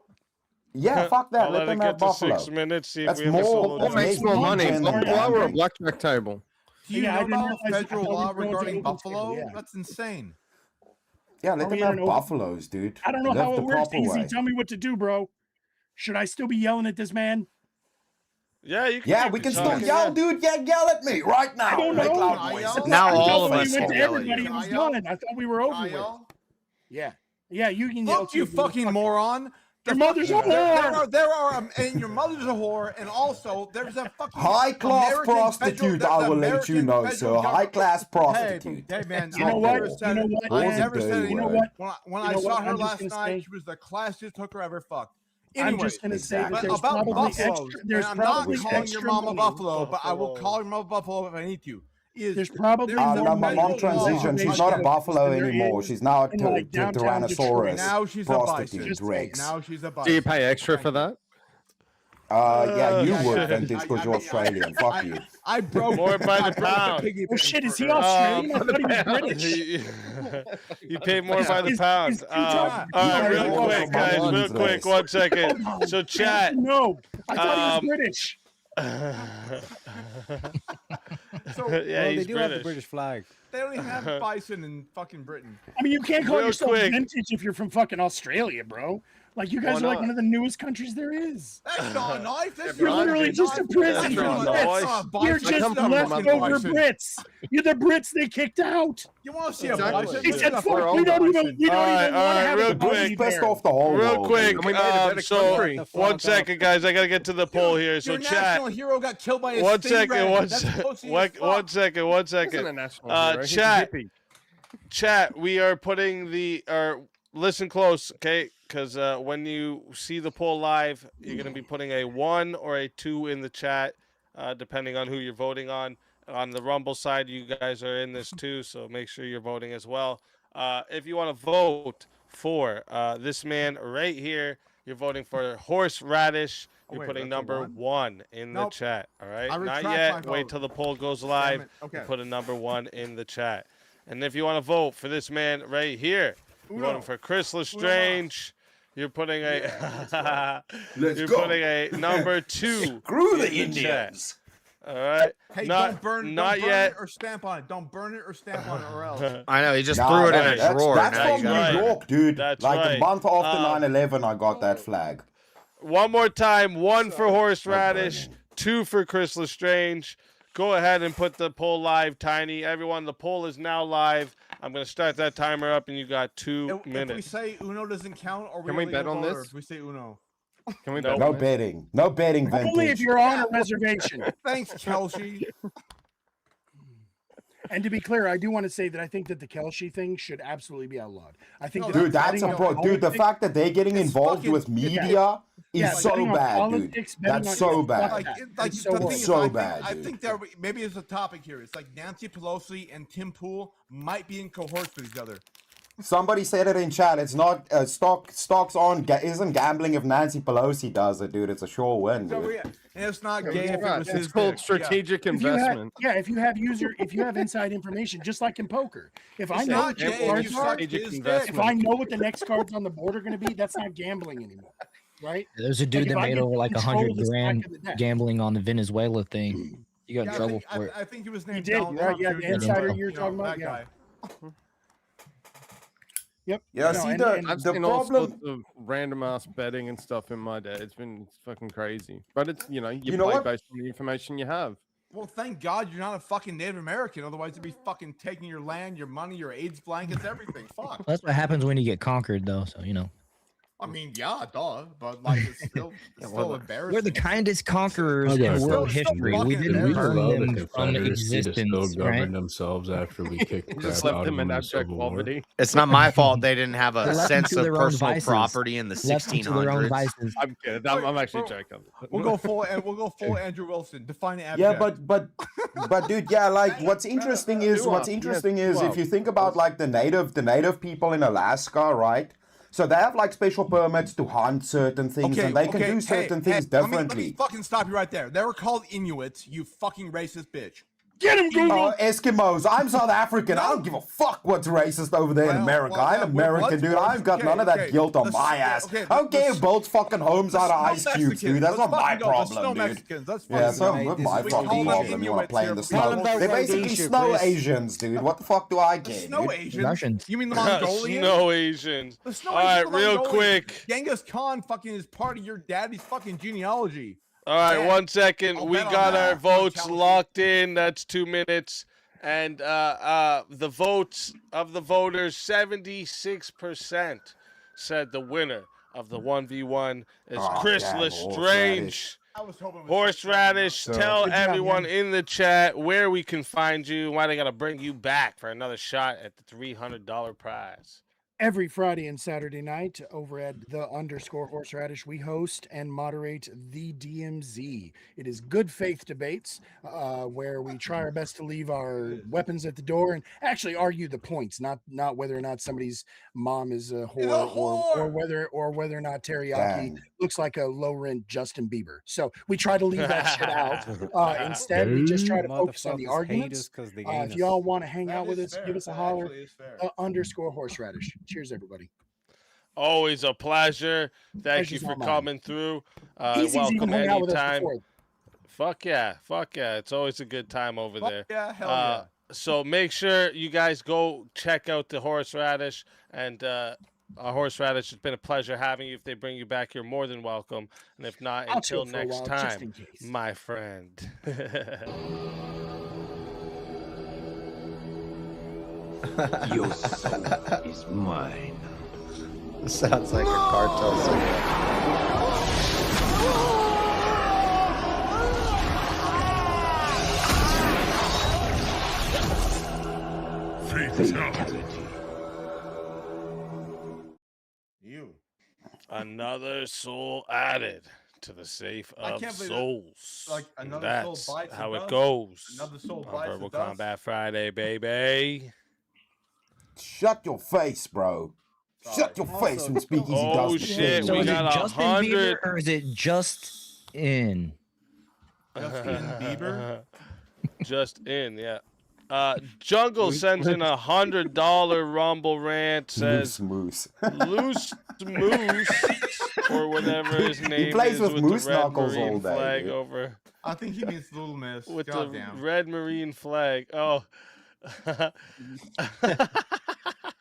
Yeah, fuck that. I'll Let them it have get to buffalo. 6 minutes. See if That's we have a more. solo That's What makes more more money? than Buffalo or a gambling. blackjack table? Do you Yeah, I know didn't about realize- I federal thought we law were going to regarding open table, buffalo? yeah. That's insane. Yeah, let Are them we in have an open- buffaloes, dude. I don't know Live how the it works. proper Easy, way. tell me what to do, bro. Should I still be yelling at this man? Yeah, you can. Yeah, keep we your can still tongue. yell, dude. Yeah, yell at me right now. I don't Make know. loud voices. Now I all thought of when us we went can to yell at everybody, you. it was done. I thought we were over with. Yeah. Yeah, you can yell. Fuck you, too, fucking moron. Your mother's a whore. There are, and your mother's a whore, and also there's a fucking High-class American prostitute, federal, I will let you American know, federal sir. government- High-class prostitute. Hey, man, You know I what? never said You know it. what, I man? never said it. You know what? When You I know saw what? her I'm just last gonna night, say- she was the classiest hooker I ever fucked. I'm Anyway, just gonna say that but there's about probably buffaloes, extra. There's and I'm not probably calling your extra mama money. buffalo, but I will call your mama buffalo if I need to. There's probably there's more a No, my federal mom transitioned. She's law- not a buffalo than there anymore. is She's now a in, like, downtown Detroit. Tyrannosaurus Now she's a prostitute, bison. Rex. Now she's a bison. Do you pay extra for that? Yeah, you Yeah, would, yeah. Vintage, because you're Australian. Fuck you. I broke More by I the broke pound. piggy Oh bank shit, is for he her. Australian? I thought he was British. You pay more by the Is- pound. is Utah- All right, Utah- real quick, guys, real quick, 1 second. So, chat. No, I thought he was British. So, Yeah, they he's do have the British. British flag. They don't even have bison in fucking Britain. I mean, you can't call Real yourself quick. vintage if you're from fucking Australia, bro. Like, you guys Why are like not? one of the newest countries there is. That's not a knife. That's You're not literally just a prison. That's not Brits. You're Bison. just come from the leftover bison. Brits. You're the Brits they kicked out. You want to see a Exactly. bison? They Look said, at a fuck, fucking we don't even, bison. we don't All right, even all want to right, have real a quick. party Pissed there. off the whole Real world. quick, And we made it better so country. 1 second, guys. I gotta get to the poll here. So, Your chat. national hero got killed by a 1 stingray. second, one That's second, pussy as one fuck. second, 1 He wasn't second. a national hero. He's a Chat. hippie. Chat, we are putting listen close, okay? Because when you see the poll live, you're going to be putting a 1 or a 2 in the chat, depending on who you're voting on. On the Rumble side, you guys are in this too, so make sure you're voting as well. If you want to vote for this man right here, you're voting for horseradish. You're wait, putting that's a number one? 1 in Nope. the chat, all right? I Not retract yet. my Wait vote. till the poll goes Damn live. it. Okay. And put a number 1 in the chat. And if you want to vote for this man right here, you're Uno. voting for Chris Lestrange. You're putting a Let's you're go. putting a number 2. Screw the in chat. Indians. All right. Hey, not don't burn, not don't burn yet. it or stamp on it. Don't burn it or stamp on it, or else. I know he just Nah, threw it in that- a drawer. That's Now from you New got it. York, dude. That's like right. a month after 9/11, I got that flag. One more time. 1 for horseradish. 2 for Chris Lestrange. Go ahead and put the poll live, Tiny. Everyone, the poll is now live. I'm going to start that timer up, and you got 2 If we minutes. say Uno doesn't count, or Can we bet on this? If we say Uno. Can we No. bet No on this? betting. No betting, Only if Vintage. you're on a reservation. Thanks, Kelsey. And to be clear, I do want to say that I think that the Kelshi thing should absolutely be outlawed. I think No, that Dude, that's betting a on pro. Dude, the politics- fact that they're getting It's involved fucking- with media Yeah, is so betting on bad, dude. politics, betting That's on- so yeah, bad. fuck Like, that. like It's the so thing bad. is, So I think, bad, I dude. think there maybe there's a topic here. It's like Nancy Pelosi and Tim Pool might be in cohorts with each other. Somebody said it in chat. It's not stocks on isn't gambling if Nancy Pelosi does it, dude. It's a sure win, So dude. yeah, and it's not gay It's if it right. was It's his called dick. strategic If you have, investment. yeah, if you have inside information, just like in poker, if I It's know not what the gay if cards you are, suck strategic his dick. investment. if I know what the next cards on the board are going to be, that's not gambling anymore, right? There's a dude if that I made get over like control of 100 the stack grand of the deck. gambling on the Venezuela thing. You got in Yeah, trouble for it. I think he was He named did, Donald yeah, Trump yeah, Jr. the insider You you're know, talking about, that yeah. guy. Yep. Yeah, No, see and- the and- I've the seen all problem. sorts of random ass betting and stuff in my day. It's fucking crazy. But it's you You know play what? based on the information you have. Well, thank God you're not a fucking Native American. Otherwise, you'd be fucking taking your land, your money, your AIDS blankets, everything. Fuck. Well, that's what happens when you get conquered, though. So you know, I mean, yeah, duh. But like, it's still, embarrassing. we're the kindest conquerors Okay, in so- world still history. We fucking didn't Did we embarrassing. burn allow the them from Confederacy to still existence, govern right? themselves after we kicked You crap just out left of them them in in the abject Civil War? poverty. It's not my fault they didn't have They a left them sense to of their own personal vices. property in the Left them to their own 1600s. vices. I'm kidding. I'm actually joking. We'll go full Andrew Wilson. Define abject. Yeah, but dude, yeah, like what's interesting is if you think about like the native people in Alaska, right? So they have like special permits to hunt certain things, and they can do certain things Let me differently. fucking stop you right there. They were called Inuits, you fucking racist bitch. Get him, Google. Oh, Eskimos. I'm South African. I don't give a fuck what's racist over there in America. I'm American, dude. I've got none of that guilt on my ass. I don't care who builds fucking homes out of ice cubes, dude. That's not my problem, dude. Yeah, it's not my fucking problem. You want to play in the snow? They're basically snow Asians, dude. What the fuck do I care? Snow dude? Asians? You mean the Mongolians? Snow Asians. The snow All right, Asians are real Mongolians. quick. Genghis Khan fucking is part of your daddy's fucking genealogy. All right, Yeah. 1 second. I'll We bet on got our that. votes locked in. That's 2 minutes. And the votes of the voters, 76% said the winner of the 1v1 is Chris damn, Lestrange. Horseradish. Horseradish, So- tell Good job, everyone man. in the chat where we can find you, why they got to bring you back for another shot at the $300 prize. Every Friday and Saturday night over at _horseradish, we host and moderate the DMZ. It is good faith debates where we try our best to leave our weapons at the door and actually argue the points, not whether or not somebody's mom is a whore, or whether or not teriyaki Dang. looks like a low rent Justin Bieber. So we try to leave that shit out. Instead, we just try to focus on the Motherfuckers hate arguments. us 'cause they If hate us. y'all want to hang That out with is us, fair. give us a That holler. actually is fair. _horseradish. Cheers, everybody. Always a pleasure. Thank you Pleasure's for all mine. coming through. Easy's even Welcome hung out with us anytime. before. Fuck yeah. It's always a good time over Fuck there. yeah, hell yeah. So make sure you guys go check out the Horseradish. And Horseradish, it's been a pleasure having you. If they bring you back, you're more than welcome. And if not, I'll until chill for a next while, just in time, case. my friend. Your soul is mine. Sounds like a cartel singer. Fatality. You. Another soul added to the safe I of can't believe that- souls. like, another soul That's bites the how it dust. goes. Another soul on bites the Verbal dust. Combat Friday, baby. Shut your face, bro. Shut your face when Speakeasy Oh, does the shit, thing. we is got it Justin 100. Bieber or is it just in? Justin Bieber? Just in, yeah. Jungle sends in $100 Rumble rant. Says Moose. loose moose or whatever his name plays is with with Moose the red Knuckles marine all day, flag dude. over I think he means Little Miss. with Goddamn. the red marine flag. Oh.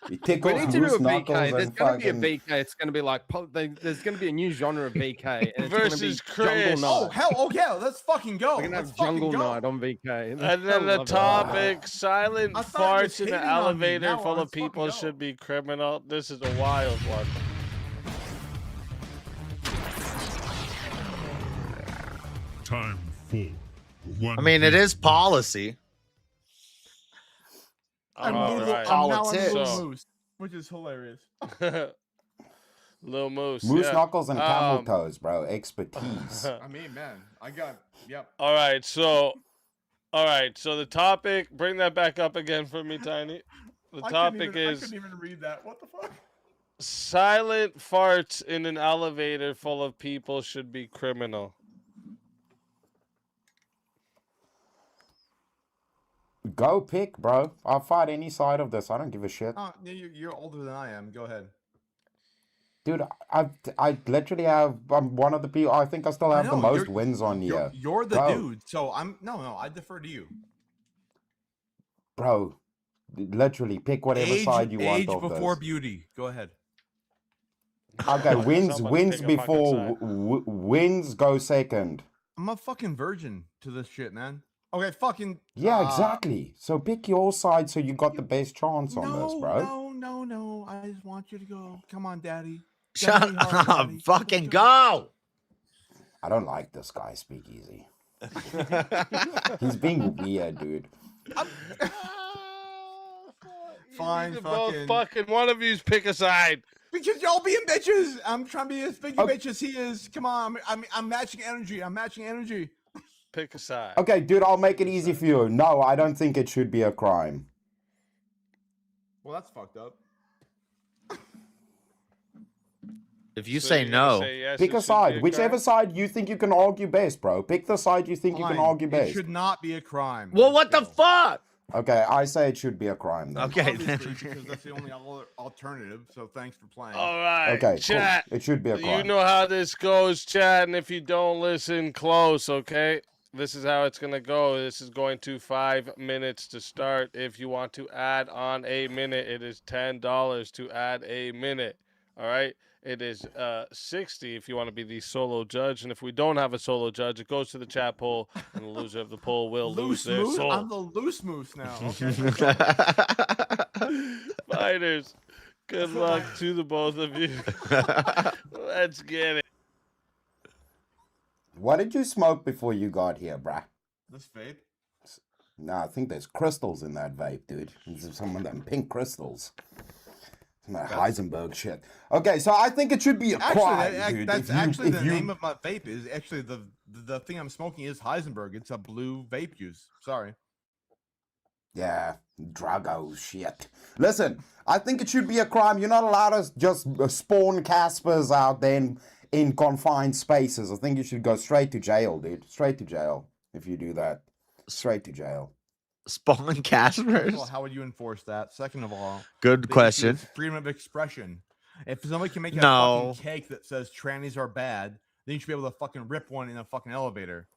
He We tickles need to do Moose a VK. Knuckles There's and going to be a fucking... VK. It's going to be like there's going to be a new genre of VK, and it's Versus going to be Chris. Jungle Oh, Night. hell, oh yeah, let's fucking go. We're going to Let's have fucking Jungle go. Night on VK. And then the topic: silent I thought he was farts in the hating on me. elevator Now full let's of fucking people go. should be criminal. This is a wild one. Time for one. I mean, it is policy. I'm, All Google, right. I'm now on Politics. Little So- Moose, which is hilarious. Little Moose. Moose yeah. Knuckles and camel toes, bro. Expertise. I mean, man, I got, yep. All right, so the topic. Bring that back up again for me, Tiny. The topic I is couldn't even read that. What the fuck? silent farts in an elevator full of people should be criminal. Go pick, bro. I'll fight any side of this. I don't give a shit. Oh, you're older than I am. Go ahead. Dude, I literally have... I'm one of the people... I think I still have the know, most you're- wins on here. You're the Bro. dude, so I'm no. I defer to you. Bro, literally pick whatever side you want age of before this. beauty. Go ahead. Okay, wins Someone pick a fucking before side. wins go second. I'm a fucking virgin to this shit, man. Okay, fucking. Yeah, exactly. So pick your side so you got the best chance on this, bro. No. I just want you to go. Come on, daddy. Shut Daddy hard, up. daddy. Fucking go. I don't like this guy, Speakeasy. He's being weird, dude. Fine, You both fucking. fucking one of you's pick a side. Because y'all being bitches. I'm trying to be as big a Okay. bitch as he is. Come on, I'm matching energy. I'm matching energy. Pick a side. Okay, dude, I'll make it easy for you. No, I don't think it should be a crime. Well, that's fucked up. If you So say you're gonna no, say yes, Pick it a should be side. a Whichever crime? side you think you can argue best, bro. Pick the side you think you can Fine. argue It best. should not be a crime. well, what the fuck? Okay, I say it should be a crime then. Okay, Obviously, because that's the only alternative. So thanks for playing. All right, Okay, chat. cool. It should be a You crime. know how this goes, chat, and if you don't listen close, okay? This is how it's gonna go. This is going to 5 minutes to start. If you want to add on a minute, it is $10 to add a minute. All right. It is 60 if you want to be the solo judge, and if we don't have a solo judge, it goes to the chat poll, and the loser of the poll will lose their moose? soul. I'm the loose moose now. Okay. Fighters, good luck to the both of you. Let's get it. What did you smoke before you got here, bruh? This vape. No, I think there's crystals in that vape, dude. There's some of them pink crystals. Some of that Heisenberg shit. Okay, so I think it should be a crime, dude. That's if you- actually if the you- name of my vape. Is actually the thing I'm smoking is Heisenberg. It's a blue vape juice. Sorry. Yeah, Drago shit. Listen, I think it should be a crime. You're not allowed to just spawn Caspers out there in confined spaces. I think you should go straight to jail, dude. Straight to jail if you do that. Straight to jail. Spawn Caspers? Well, how would you enforce that? Second of all, Good question. it's freedom of expression. If somebody can make a No. fucking cake that says trannies are bad, then you should be able to fucking rip one in a fucking elevator.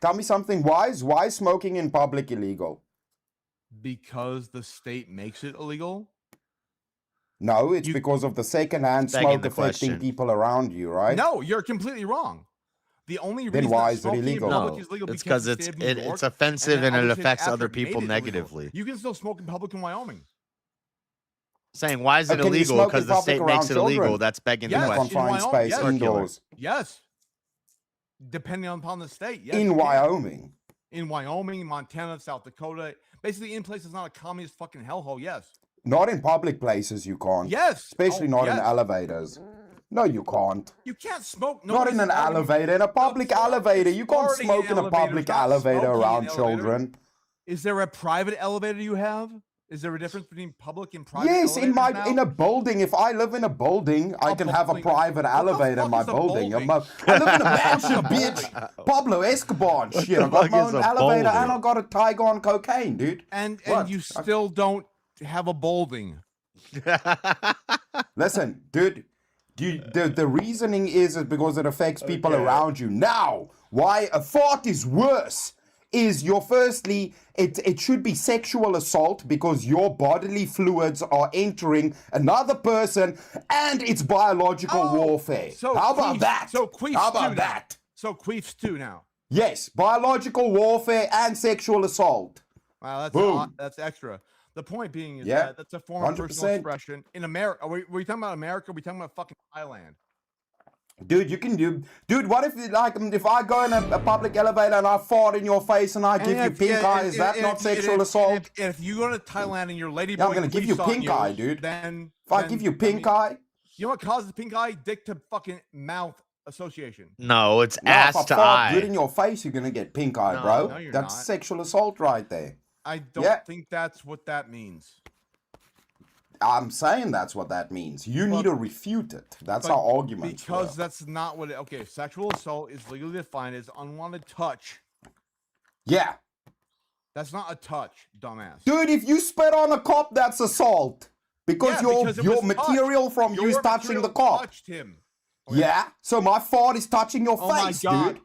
Tell me something. Why is smoking in public illegal? Because the state makes it illegal. No, it's because of the secondhand Begging smoke the affecting question. people around you, right? No, you're completely wrong. The only Then reason why that is it smoking in illegal? public No, is legal it's because 'cause the it's- state of New it- York, it's offensive then and it other states affects after other it made people it illegal. negatively. You can still smoke in public in Wyoming. Saying why is it Can you illegal? smoke in Because the public state makes around it illegal. children? That's begging Yes, the in question. Confined Wyoming, space yes. indoors. Yes. Depending upon the state. Yes, In you can. Wyoming. In Wyoming, Montana, South Dakota. Basically, in places not a communist fucking hellhole. Yes. Not in public places, you can't. Yes. Especially Oh, not in yes. elevators. No, you can't. You can't smoke. Not in an elevator. In a public elevator. You can't farting in smoke in a elevators, public not elevator smoking in around elevator. children. Is there a private elevator you have? Is there a difference between public and private? Yes, in elevators now? in a building. If I live in a building, I can have a private elevator in my fuck is a building. building? I live in a mansion, bitch. Pablo Escobar and shit. I got fuck my is own a elevator and I building? got a tiger on cocaine, dude. And What? you still don't have a building. Listen, dude. The reasoning is because it affects people around you. Now, why a fart is worse is it should be sexual assault because your bodily fluids are entering another person and it's biological warfare. How about queefs- that? So queefs How too about now. that? So queefs too now. Yes, biological warfare and sexual assault. Wow, that's Boom. that's extra. The point being is Yeah, that that's a form of personal 100%. expression in America. Are we talking about America? Are we talking about fucking Thailand? Dude, you can do. Dude, what if if I go in a public elevator and I fart in your face and I give you pink eye? Is that not sexual assault? If you go to Thailand and your lady Yeah, I'm boy gonna give you queefs on pink eye, dude. Then If I give you pink eye, you know what causes pink eye? Dick to fucking mouth association. No, it's no, if ass I to fart good eye. in your face, you're gonna get pink eye, No, bro. no, you're That's not. sexual assault right there. I don't Yeah. think that's what that means. I'm saying that's what that means. You need to refute it. That's But how arguments Because work. that's not what. Okay, sexual assault is legally defined as unwanted touch. Yeah. That's not a touch, dumbass. Dude, if you spit on a cop, that's assault. Because Yeah, because it your was touched. material from you is Your touching the material cop. touched him. Yeah. So my fart is touching your Oh my face, God. dude.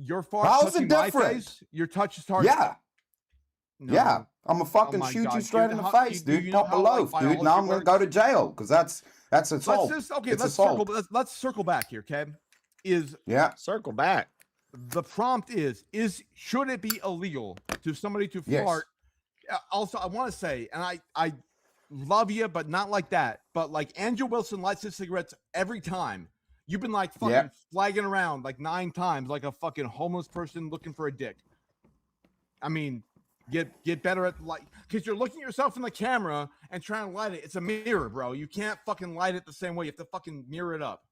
Your fart How's it touching my different? face. Your touch is target. Yeah. No. Yeah. I'm gonna fucking my shoot God, you straight dude, in the how- face, do dude. you know Pop a how, like, loaf, dude. Now biology I'm gonna go to works? jail because that's assault. Let's just it's let's assault. let's circle back here, okay? Is Yeah. Circle back. the prompt is should it be illegal to somebody to Yes. fart? Also, I want to say, and I love you, but not like that. But like Andrew Wilson lights his cigarettes every time. You've been like fucking Yeah. flagging around like 9 times, like a fucking homeless person looking for a dick. I mean, get better at like, because you're looking at yourself in the camera and trying to light it. It's a mirror, bro. You can't fucking light it the same way. You have to fucking mirror it up.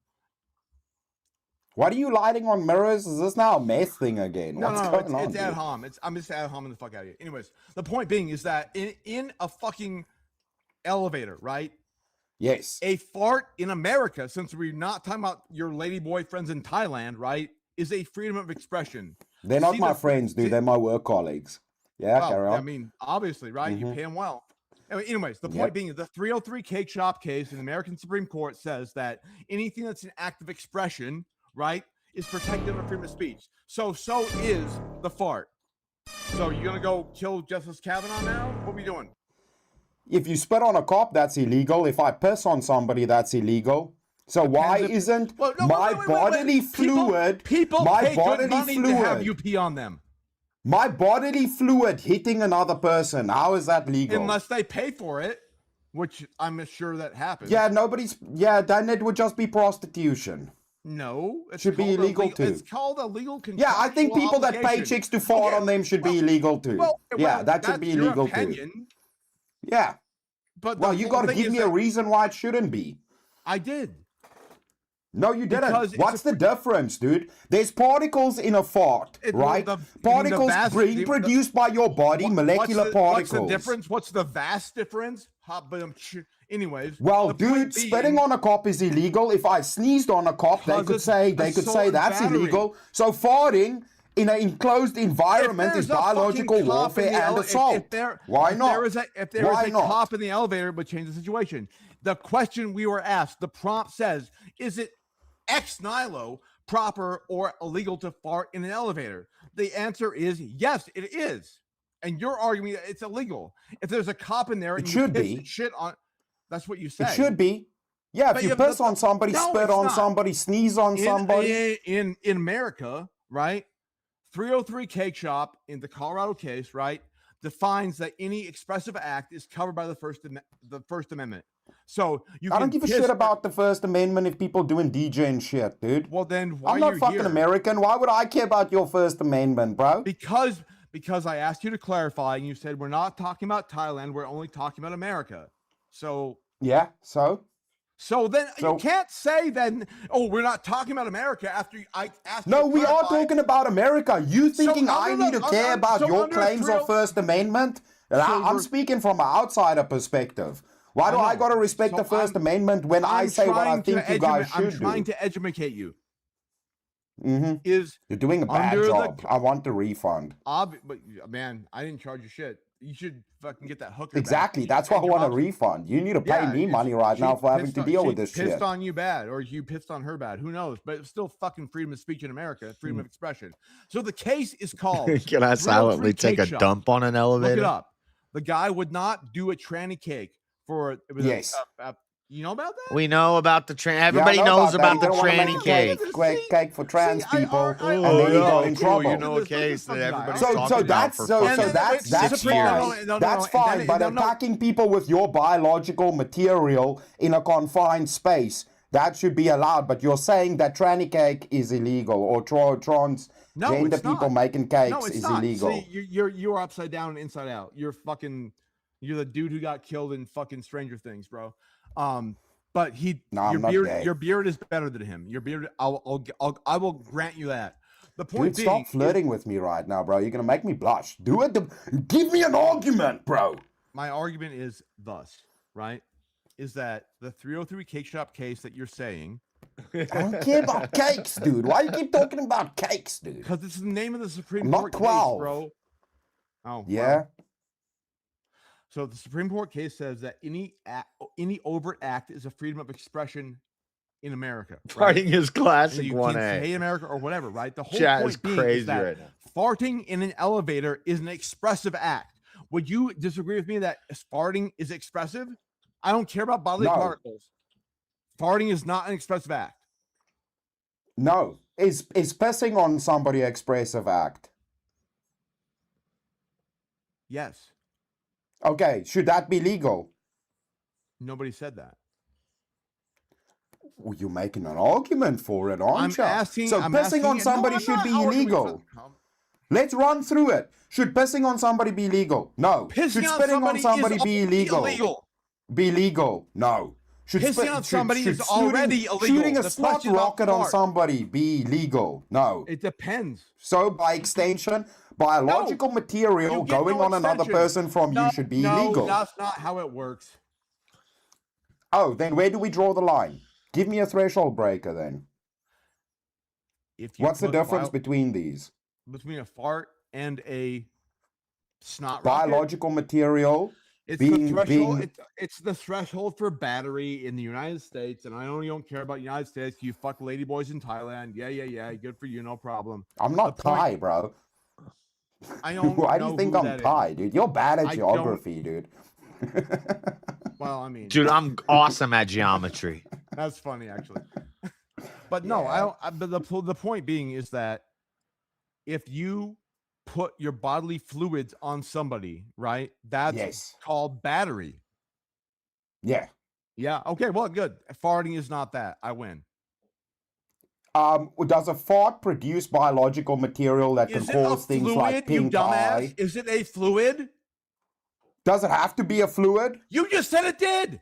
What are you lighting on mirrors? Is this now a meth thing again? What's No, going on? it's ad dude? hom. I'm just ad homing the fuck out of you. Anyways, the point being is that in a fucking elevator, right? Yes. A fart in America, since we're not talking about your lady boyfriends in Thailand, right, is a freedom of expression. They're not my friends, dude. They're my work colleagues. Yeah, carry on. I mean, obviously, right? You pay them well. Anyways, the point being, the 303 Cake Shop case in the American Supreme Court says that anything that's an act of expression, right, is protected under freedom of speech. So is the fart. So you're gonna go kill Justice Kavanaugh now? What are we doing? If you spit on a cop, that's illegal. If I piss on somebody, that's illegal. So why isn't my bodily fluid? People pay good money to have you pee on them. My bodily fluid hitting another person. How is that legal? Unless they pay for it, which I'm sure that happens. Yeah, then it would just be prostitution. No, it should be illegal too. It's called a legal contractual Yeah, I think people that pay chicks to fart on them should be illegal too. Yeah, that should be illegal too. Yeah. But you got to give me a reason why it shouldn't be. I did. No, you didn't. What's the difference, dude? There's particles in a fart, right? Particles being produced by your body, molecular particles. What's the difference? What's the vast difference? Anyways. Well, dude, spitting on a cop is illegal. If I sneezed on a cop, they could say that's illegal. So farting in an enclosed environment is biological warfare and assault. Why not? If there is a cop in the elevator, it would change the situation. The question we were asked, the prompt says, is it ex nihilo proper or illegal to fart in an elevator? The answer is yes, it is. And you're arguing that it's illegal. If there's a cop in there and you piss shit on, that's what you say. It should be. Yeah, if you piss on somebody, spit on somebody, sneeze on somebody. In America, right? 303 Cake Shop in the Colorado case, right, defines that any expressive act is covered by the First Amendment. So I don't give a shit about the First Amendment if people doing DJ and shit, dude. Well, then why I'm not fucking American. Why would I care about your First Amendment, bro? Because I asked you to clarify, and you said we're not talking about Thailand. We're only talking about America. So yeah, So then you can't say then, oh, we're not talking about America after I asked. No, we are talking about America. You thinking I need to care about your claims of First Amendment? I'm speaking from an outsider perspective. Why do I got to respect the First Amendment when I say what I think you guys should do? I'm trying to educate you. You're doing a bad job. I want the refund. But man, I didn't charge you shit. You should fucking get that hooker. Exactly. That's why I want a refund. You need to pay me money right now for having to deal with this shit. She pissed on you bad, or you pissed on her bad. Who knows? But it's still fucking freedom of speech in America, freedom of expression. So the case is called. Can I silently take a dump on an elevator? Look it up. The guy would not do a tranny cake for. Yes. You know about that? We know about the everybody knows about the tranny cake. Cake for trans people, and then you got in trouble. You know a case that everybody's so that's fine. That's fine. But attacking people with your biological material in a confined space, that should be allowed. But you're saying that tranny cake is illegal, or transgender people making cakes is illegal. See, you're upside down and inside out. You're the dude who got killed in fucking Stranger Things, bro. But your beard is better than him. Your beard, I will grant you that. The point being, stop flirting with me right now, bro. You're gonna make me blush. Do it. Give me an argument, bro. My argument is thus, right? Is that the 303 Cake Shop case that you're saying? I don't care about cakes, dude. Why you keep talking about cakes, dude? Because it's the name of the Supreme Court case, bro. Oh yeah. Well. So the Supreme Court case says that any overt act is a freedom of expression in America. Right? Farting is classic 1A. You can say America or whatever, right? The whole Chat point is being crazy is that right now. Farting in an elevator is an expressive act. Would you disagree with me that farting is expressive? I don't care about bodily particles. Farting is not an expressive act. No. Is pissing on somebody an expressive act? Yes. Okay, should that be legal? Nobody said that. Well, you're making an argument for it, aren't you? I'm pissing on somebody should be illegal. Let's run through it. Should pissing on somebody be legal? No. Should spitting on somebody be illegal? Be legal? No. Pissing on somebody is already illegal. Shooting a snot rocket on somebody be legal? No. It depends. So by extension, biological material going on another person from you should be illegal. That's not how it works. Oh, then where do we draw the line? Give me a threshold breaker then. What's the difference between these? Between a fart and a snot rocket? Biological material. It's the threshold. It's the threshold for battery in the United States, and I only don't care about United States. You fuck ladyboys in Thailand. Yeah. Good for you, no problem. I'm not Thai, bro. I don't. Why do you think I'm Thai, dude? You're bad at geography, dude. Well, I mean, Dude, I'm awesome at geometry. That's funny, actually. But no, I don't. But the point being is that if you put your bodily fluids on somebody, right? That's called battery. Yeah. Yeah. Okay. Well, good. Farting is not that. I win. Does a fart produce biological material that can cause things like pink eye? Is it a fluid? Does it have to be a fluid? You just said it did.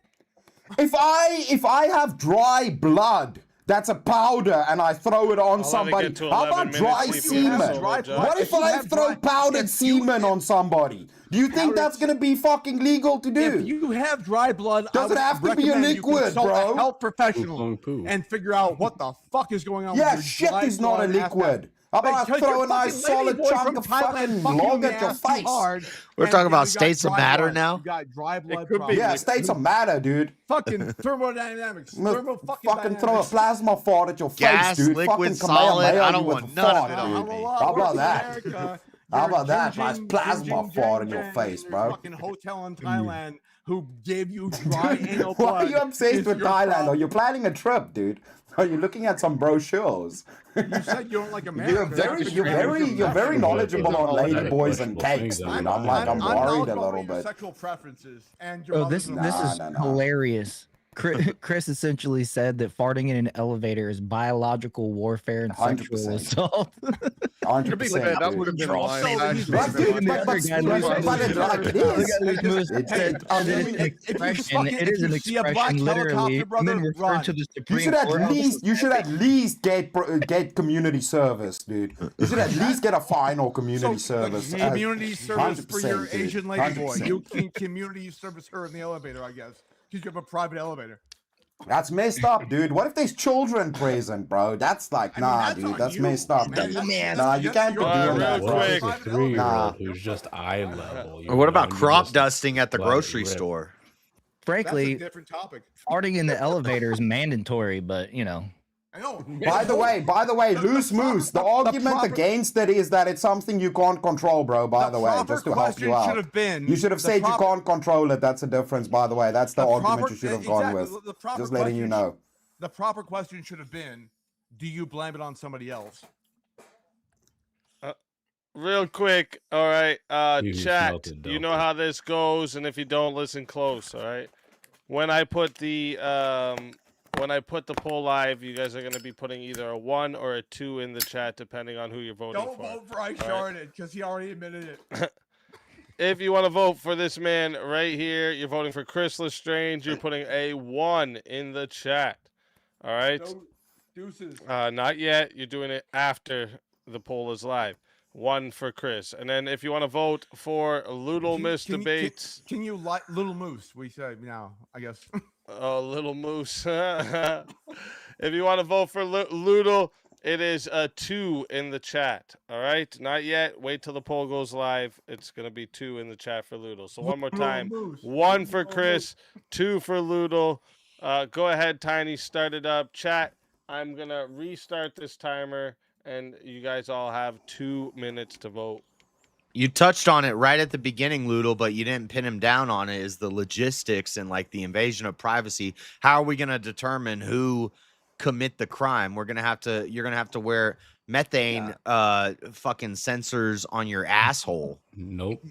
If I have dry blood, that's a powder, and I throw it on somebody. How about dry semen? What if I throw powdered semen on somebody? Do you think that's going to be fucking legal to do? If you have dry blood, does it have to be a liquid, bro? A health professional and figure out what the fuck is going on. Yeah, with shit is not a liquid. How about I throw a nice solid chunk of fucking log at your face? We're talking about states of matter now? You got dry blood. Yeah, states of matter, dude. Fucking thermodynamics. Fucking throw a plasma fart at your Gas, face, dude. liquid, fucking solid. I don't you want with a none fart, of it. dude. How about that? How about that? Nice plasma fart in your face, bro. Fucking hotel in Thailand who gave you dry anal blood. Why are you obsessed with Thailand? Are you planning a trip, dude? Are you looking at some brochures? You said you don't like America. You're very knowledgeable on ladyboys and cakes, dude. I'm worried a little bit. Sexual preferences and your this is hilarious. Chris essentially said that farting in an elevator is biological warfare and sexual assault. 100%. That would have been It is an expression, literally. Men refer to the Supreme Court. You should at least get community service, dude. You should at least get a final community service. Community service for your Asian ladyboy. You can community service her in the elevator, I guess. Because you have a private elevator. That's messed up, dude. What if there's children present, bro? That's like, dude. That's messed up. Nah, you can't be doing that, bro. What if it's a 3-year-old who's just eye level? Or what about crop dusting at the grocery store? Frankly, that's a different topic. Farting in the elevator is mandatory, but you know. I know. By the way, loose moose. The argument against it is that it's something you can't control, bro. By the way, just to help you out, you should have said you can't control it. That's the difference, by the way. That's the argument you should have gone with. Just letting you know. The proper question should have been, do you blame it on somebody else? Real quick, all right, chat. You know how this goes, and if you don't, listen close, all right. When I put the poll live, you guys are going to be putting either a 1 or a 2 in the chat, depending on who you're voting for. Don't vote for I sharded, because he already admitted it. If you want to vote for this man right here, you're voting for Chris Lestrange. You're putting a 1 in the chat. All right? Deuces. Not yet. You're doing it after the poll is live. 1 for Chris. And then if you want to vote for Little Miss Debates. Can you like Little Moose? We say now, I guess. Oh, Little Moose. If you want to vote for Loodle, it is a 2 in the chat. All right? Not yet. Wait till the poll goes live. It's going to be 2 in the chat for Loodle. So one more time. 1 for Chris, 2 for Loodle. Go ahead, Tiny. Start it up. Chat, I'm going to restart this timer, and you guys all have 2 minutes to vote. You touched on it right at the beginning, Loodle, but you didn't pin him down on it, is the logistics and like the invasion of privacy. How are we going to determine who commit the crime? You're going to have to wear methane fucking sensors on your asshole. Nope.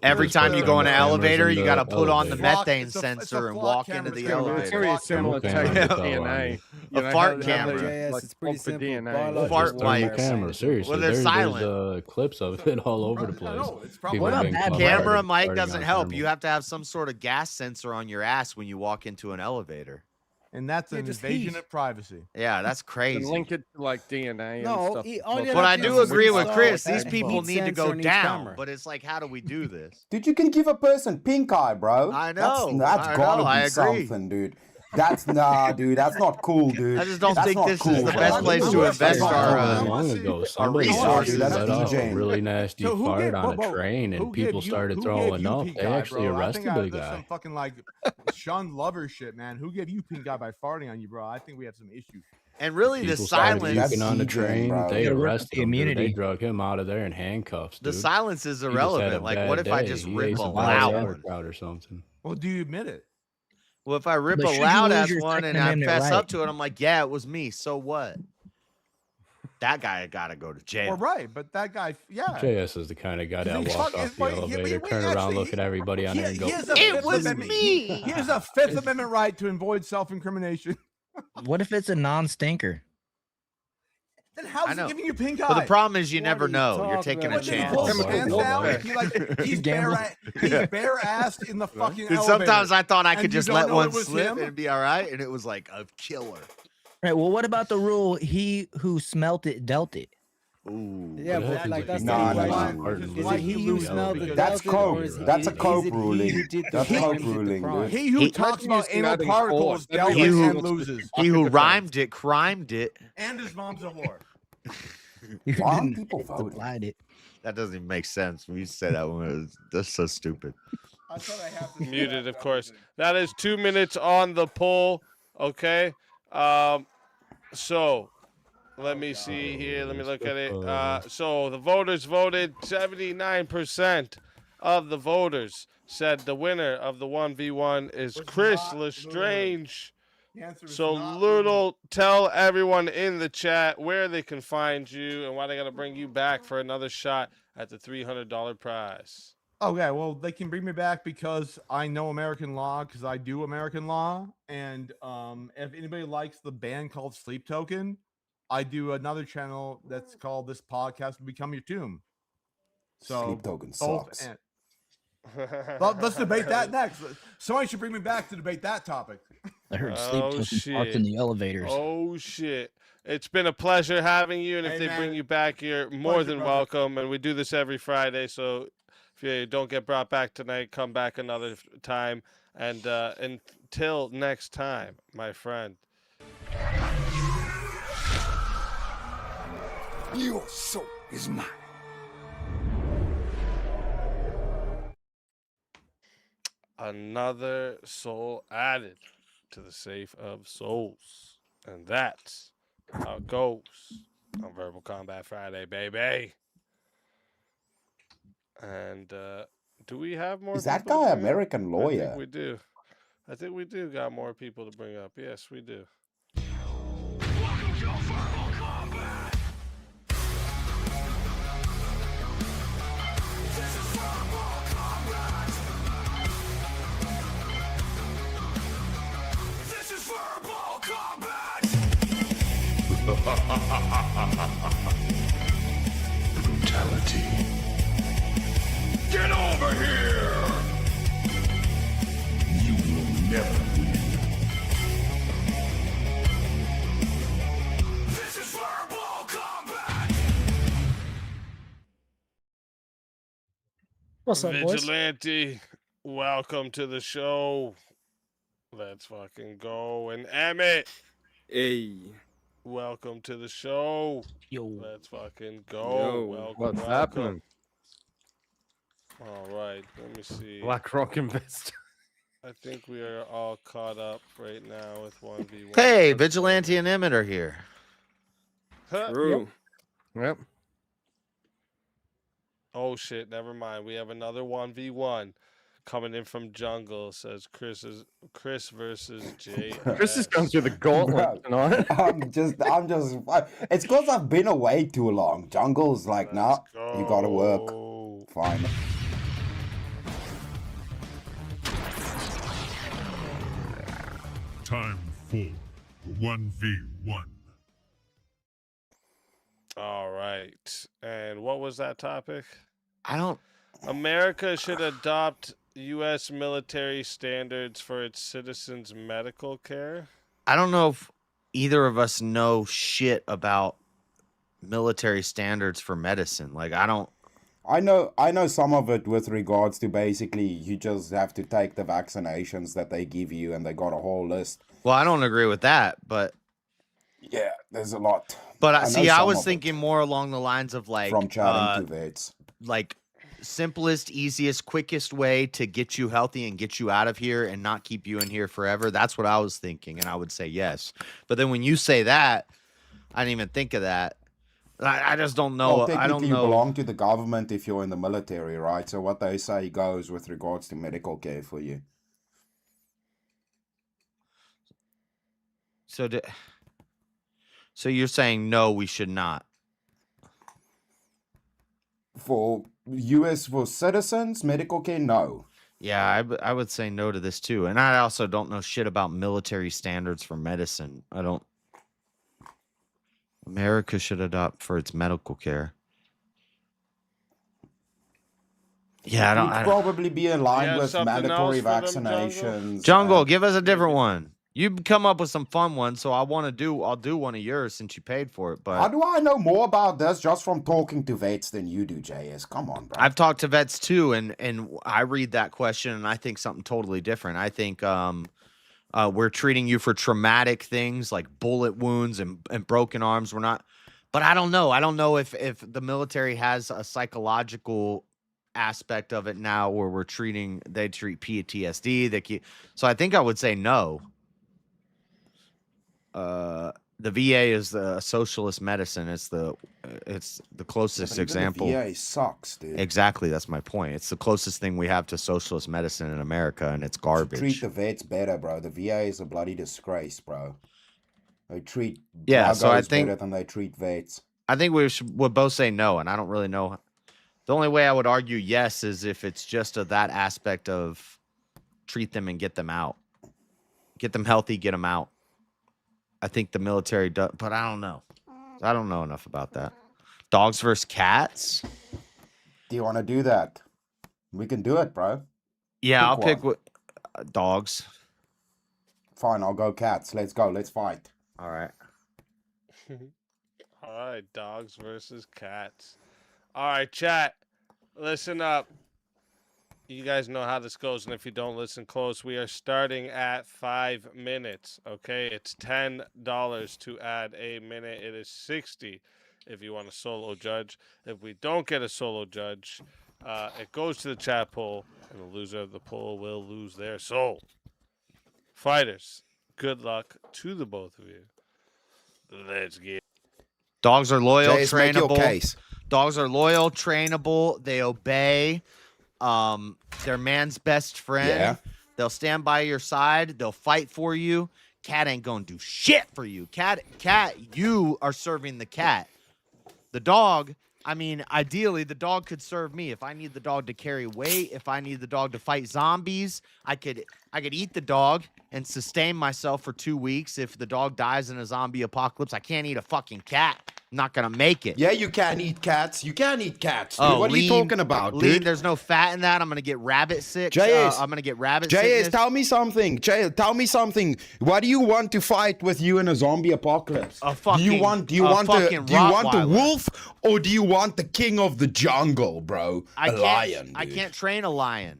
Every time you go in an elevator, you got to put on the methane sensor and walk into the elevator. It's very similar to DNA. A fart camera. Yes, it's pretty simple. DNA. Fart light camera. Seriously, well, they're silent. There's clips of it all over the place. What about that? Camera mic doesn't help. You have to have some sort of gas sensor on your ass when you walk into an elevator. And that's an invasion of privacy. Yeah, that's crazy. And link it to like DNA and stuff. But I do agree with Chris. These people need to go down. But it's like, how do we do this? Dude, you can give a person pink eye, bro. I know. That's gotta be something, dude. That's dude. That's not cool, dude. I just don't That's think not this cool, is the bro. best place to invest long ago, somebody resources. let off a DJing. really nasty So who fart gave- on whoa, a train, who and people gave you- started who throwing gave you up. pink They eye, actually bro? arrested the That's some guy. fucking like Sean Lover shit, man. Who gave you pink eye by farting on you, bro? I think we have some issues. And really, the People started silence. puking on the train. They Gotta work arrested the him. Dude. They immunity. drug him out of there in handcuffs. The Dude. silence is He just had a irrelevant. Like, what bad if I day. just He rip ate a some loud sauerkraut one? or something? Well, do you admit it? Well, if I rip But a should you loud lose ass your one Second and I Amendment fess right? up to it, I'm like, yeah, it was me. So what? That guy got to go to jail. Well, right, but that guy, yeah. JS is the kind of guy that He's walk fucking- off the wait, elevator, wait, turn around, actually, look at everybody on there, and go, He has a It Fifth was Amendment- me. He has a Fifth Amendment right to avoid self-incrimination. What if it's a non-stinker? Then how's I he know. giving you pink eye? But the problem is you What never are you know. You're talking taking a about? Then he chance. pulls his Chemical pants warfare. down. He like he's Gamble. bare-assed in the fucking Dude, elevator. sometimes I thought I and could you just don't let know one it was slip him? and it'd be all right, and it was like a killer. Right. Well, what about the rule? He who smelt it dealt it. Ooh. Yeah, What but if like he's that's like, the Nah, thing, nah, right? nah. Is Why it he he who loses? smelled the Because That's delta, or cope. is it- That's a is cope it he ruling. who did the That's crime cope who did the ruling, crime? dude. He who He- talks about Using anal that in particles court. That delta He who- and loses. He who rhymed it, crimed it. And his mom's a whore. Why Didn't people voting? applied it. That doesn't even make sense. When you say that one, that's so stupid. I thought I have to Muted, of course. That is 2 minutes on the poll. Okay. So let me see here. Let me look at it. So the voters voted. 79% of the voters said the winner of the 1v1 is Chris Lestrange. The answer is So not Little, tell everyone in the chat where they can find you and why they got to bring you back for another shot at the $300 prize. Okay, well, they can bring me back because I know American law, because I do American law. And if anybody likes the band called Sleep Token, I do another channel that's called This Podcast Will Become Your Tomb. So Sleep Token both sucks. and- Well, let's debate that next. Somebody should bring me back to debate that topic. I heard sleep token parked in the elevators. Oh shit. It's been a pleasure having you, and if Hey, they man. bring you back, you're more Pleasure, than brother. welcome. And we do this every Friday, so if you don't get brought back tonight, come back another time. And until next time, my friend. Your soul is mine. Another soul added to the safe of souls. And that's how it goes on Verbal Combat Friday, baby. And do we have more? Is that people to guy bring up? American I lawyer? think we do. I think we do got more people to bring up. Yes, we do. This is verbal combat. Brutality. Get over here. You will never win. This is verbal combat. What's up, boys? Vigilante, welcome to the show. Let's fucking go. And Emmett. Hey. Welcome to the show. Yo. Let's fucking go. Yo, welcome, what's welcome. happening? All right, let me see. BlackRock Investor. I think we are all caught up right now with 1v1. Hey, Vigilante and Emmett are here. True. Yep. Oh shit, never mind. We have another 1v1 coming in from jungle. Says Chris versus Jay. Chris is going through the gauntlet tonight. I'm just. It's because I've been away too long. Jungle's like, nah, you gotta work. Fine. Time for 1v1. All right. And what was that topic? I don't. America should adopt U.S. military standards for its citizens' medical care. I don't know if either of us know shit about military standards for medicine. Like, I don't. I know some of it with regards to basically you just have to take the vaccinations that they give you, and they got a whole list. Well, I don't agree with that, but yeah, there's a lot. But I see, know I some was of it thinking more along the lines of like from chatting to vets. like simplest, easiest, quickest way to get you healthy and get you out of here and not keep you in here forever. That's what I was thinking, and I would say yes. But then when you say that, I didn't even think of that. I just don't know. Well, technically, I don't you know. belong to the government if you're in the military, right? So what they say goes with regards to medical care for you. So you're saying no, we should not. For U.S. for citizens, medical care, no. Yeah, I would say no to this too. And I also don't know shit about military standards for medicine. I don't. America should adopt for its medical care. Yeah, I don't. You'd probably be in line have with something mandatory else for them, vaccinations. Jungle, give us a different one. You come up with some fun ones, so I'll do one of yours since you paid for it. How But do I know more about this just from talking to vets than you do, JS? Come on, bro. I've talked to vets too, and I read that question and I think something totally different. I think we're treating you for traumatic things like bullet wounds and broken arms. We're not, but I don't know. I don't know if the military has a psychological aspect of it now where they treat PTSD. So I think I would say no. The VA is the socialist medicine. It's the closest example. The VA sucks, dude. Exactly, that's my point. It's the closest thing we have to socialist medicine in America, and it's garbage. Treat the vets better, bro. The VA is a bloody disgrace, bro. They treat so I druggos think better than they treat vets. I think we'll both say no, and I don't really know. The only way I would argue yes is if it's just that aspect of treat them and get them out, get them healthy, get them out. I think the military does, but I don't know. I don't know enough about that. Dogs versus cats. Do you want to do that? We can do it, bro. Yeah, I'll pick one. dogs. Fine, I'll go cats. Let's go. Let's fight. All right. All right, dogs versus cats. All right, chat. Listen up. You guys know how this goes, and if you don't listen close, we are starting at 5 minutes. Okay, it's $10 to add a minute. It is $60 if you want a solo judge. If we don't get a solo judge, it goes to the chat poll, and the loser of the poll will lose their soul. Fighters, good luck to the both of you. Let's get. Dogs are loyal, Jace, make your trainable. case. Dogs are loyal, trainable. They obey. They're man's best friend. Yeah. They'll stand by your side. They'll fight for you. Cat ain't gonna do shit for you. Cat, you are serving the cat. The dog, I mean, ideally, the dog could serve me. If I need the dog to carry weight, if I need the dog to fight zombies, I could eat the dog and sustain myself for 2 weeks. If the dog dies in a zombie apocalypse, I can't eat a fucking cat. I'm not gonna make it. Yeah, you can't eat cats. You can't eat cats, dude. What are you talking about, lean, dude? There's no fat in that. I'm gonna get rabbit sick. JS, I'm gonna get rabbit JS, sickness. tell me something. JS, tell me something. What do you want to fight with you in a zombie apocalypse? Do you want the wolf or do you want the king of the jungle, bro? Lion. Dude. I can't train a lion.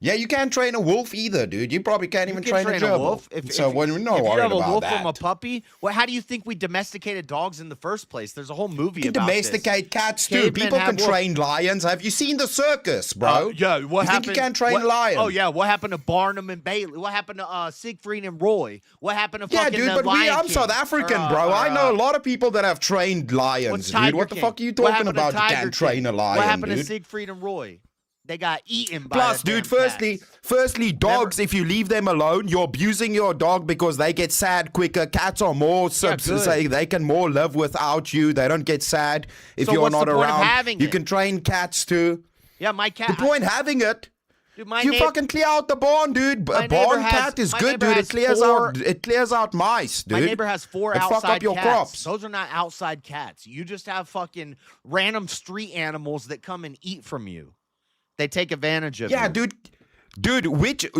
Yeah, you can't train a wolf either, dude. You probably can't even train a gerbil. wolf. We're not if you worried have a about wolf that. from a puppy, how do you think we domesticated dogs in the first place? There's a whole movie You can about domesticate this. cats too. Cavemen People had can wolf- train lions. Have you seen the circus, bro? Yeah, what you happened? think you can't train a lion? Oh yeah, what happened to Barnum and Bailey? What happened to Siegfried and Roy? What happened to Yeah, fucking dude, the but Lion I'm King? South African, bro. I know a lot of people that have trained lions, dude. What the fuck are you talking about? You can't train a lion, What happened to dude. Siegfried and Roy? They got eaten by Plus, the dude, damn firstly, dogs, if you leave them alone, you're abusing your dog because they get sad quicker. Cats are more say they can more live without you. They don't get sad if So you're what's not the point of around. having You it? can train cats too. Yeah, my cat. The point having it. Dude, my You neighbor- fucking clear out the barn, dude. My A barn neighbor has- cat is my good, neighbor dude. has It clears out mice, dude. My neighbor has 4 It outside fuck up your cats. crops. Those are not outside cats. You just have fucking random street animals that come and eat from you. They take advantage of you. Yeah, dude. Dude,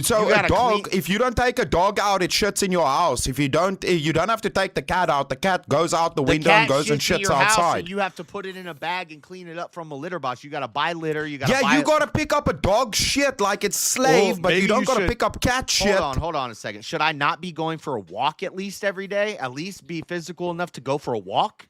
so You a gotta dog, clean- if you don't take a dog out, it shits in your house. If you don't have to take the cat out. The cat goes out the window and goes and shits in shits your house, outside. and you have to put it in a bag and clean it up from a litter box. You gotta buy litter. You gotta Yeah, buy you gotta pick up a dog shit like it's slave, Well, but maybe you don't gotta should- pick up cat shit. Hold on a second. Should I not be going for a walk at least every day? At least be physical enough to go for a walk?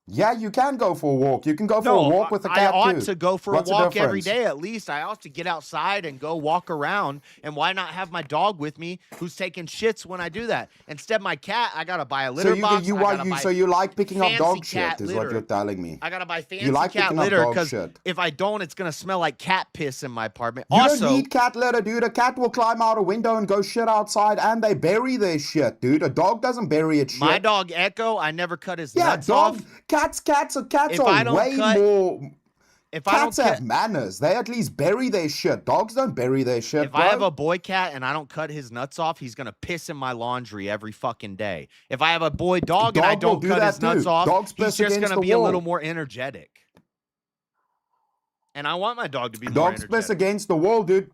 Yeah, you can go for a walk. You can go for a walk with a I cat ought too. to go for What's a the walk every difference? day at least. I ought to get outside and go walk around. And why not have my dog with me who's taking shits when I do that? Instead, my cat, I gotta buy a litter So you box. you, I why gotta you buy so you like picking up fancy dog cat shit is what litter. you're telling me. I gotta buy fancy You like cat picking up litter dog because shit. if I don't, it's gonna smell like cat piss in my apartment. You Also, don't need cat litter, dude. A cat will climb out a window and go shit outside, and they bury their shit, dude. A dog doesn't bury its shit. my dog Echo, I never cut his yeah, nuts dog. off. Cats If I are don't way cut- more. If I don't Cats have cut, manners. They at least bury their shit. Dogs don't bury their shit. if I have a boy cat and I don't cut his nuts off, he's gonna piss in my laundry every fucking day. If I have a boy dog and I Dog will don't do cut that his nuts too. off, Dogs he's piss just against gonna the be a little wall. more energetic. And I want my dog to be more Dogs energetic. piss against the wall, dude.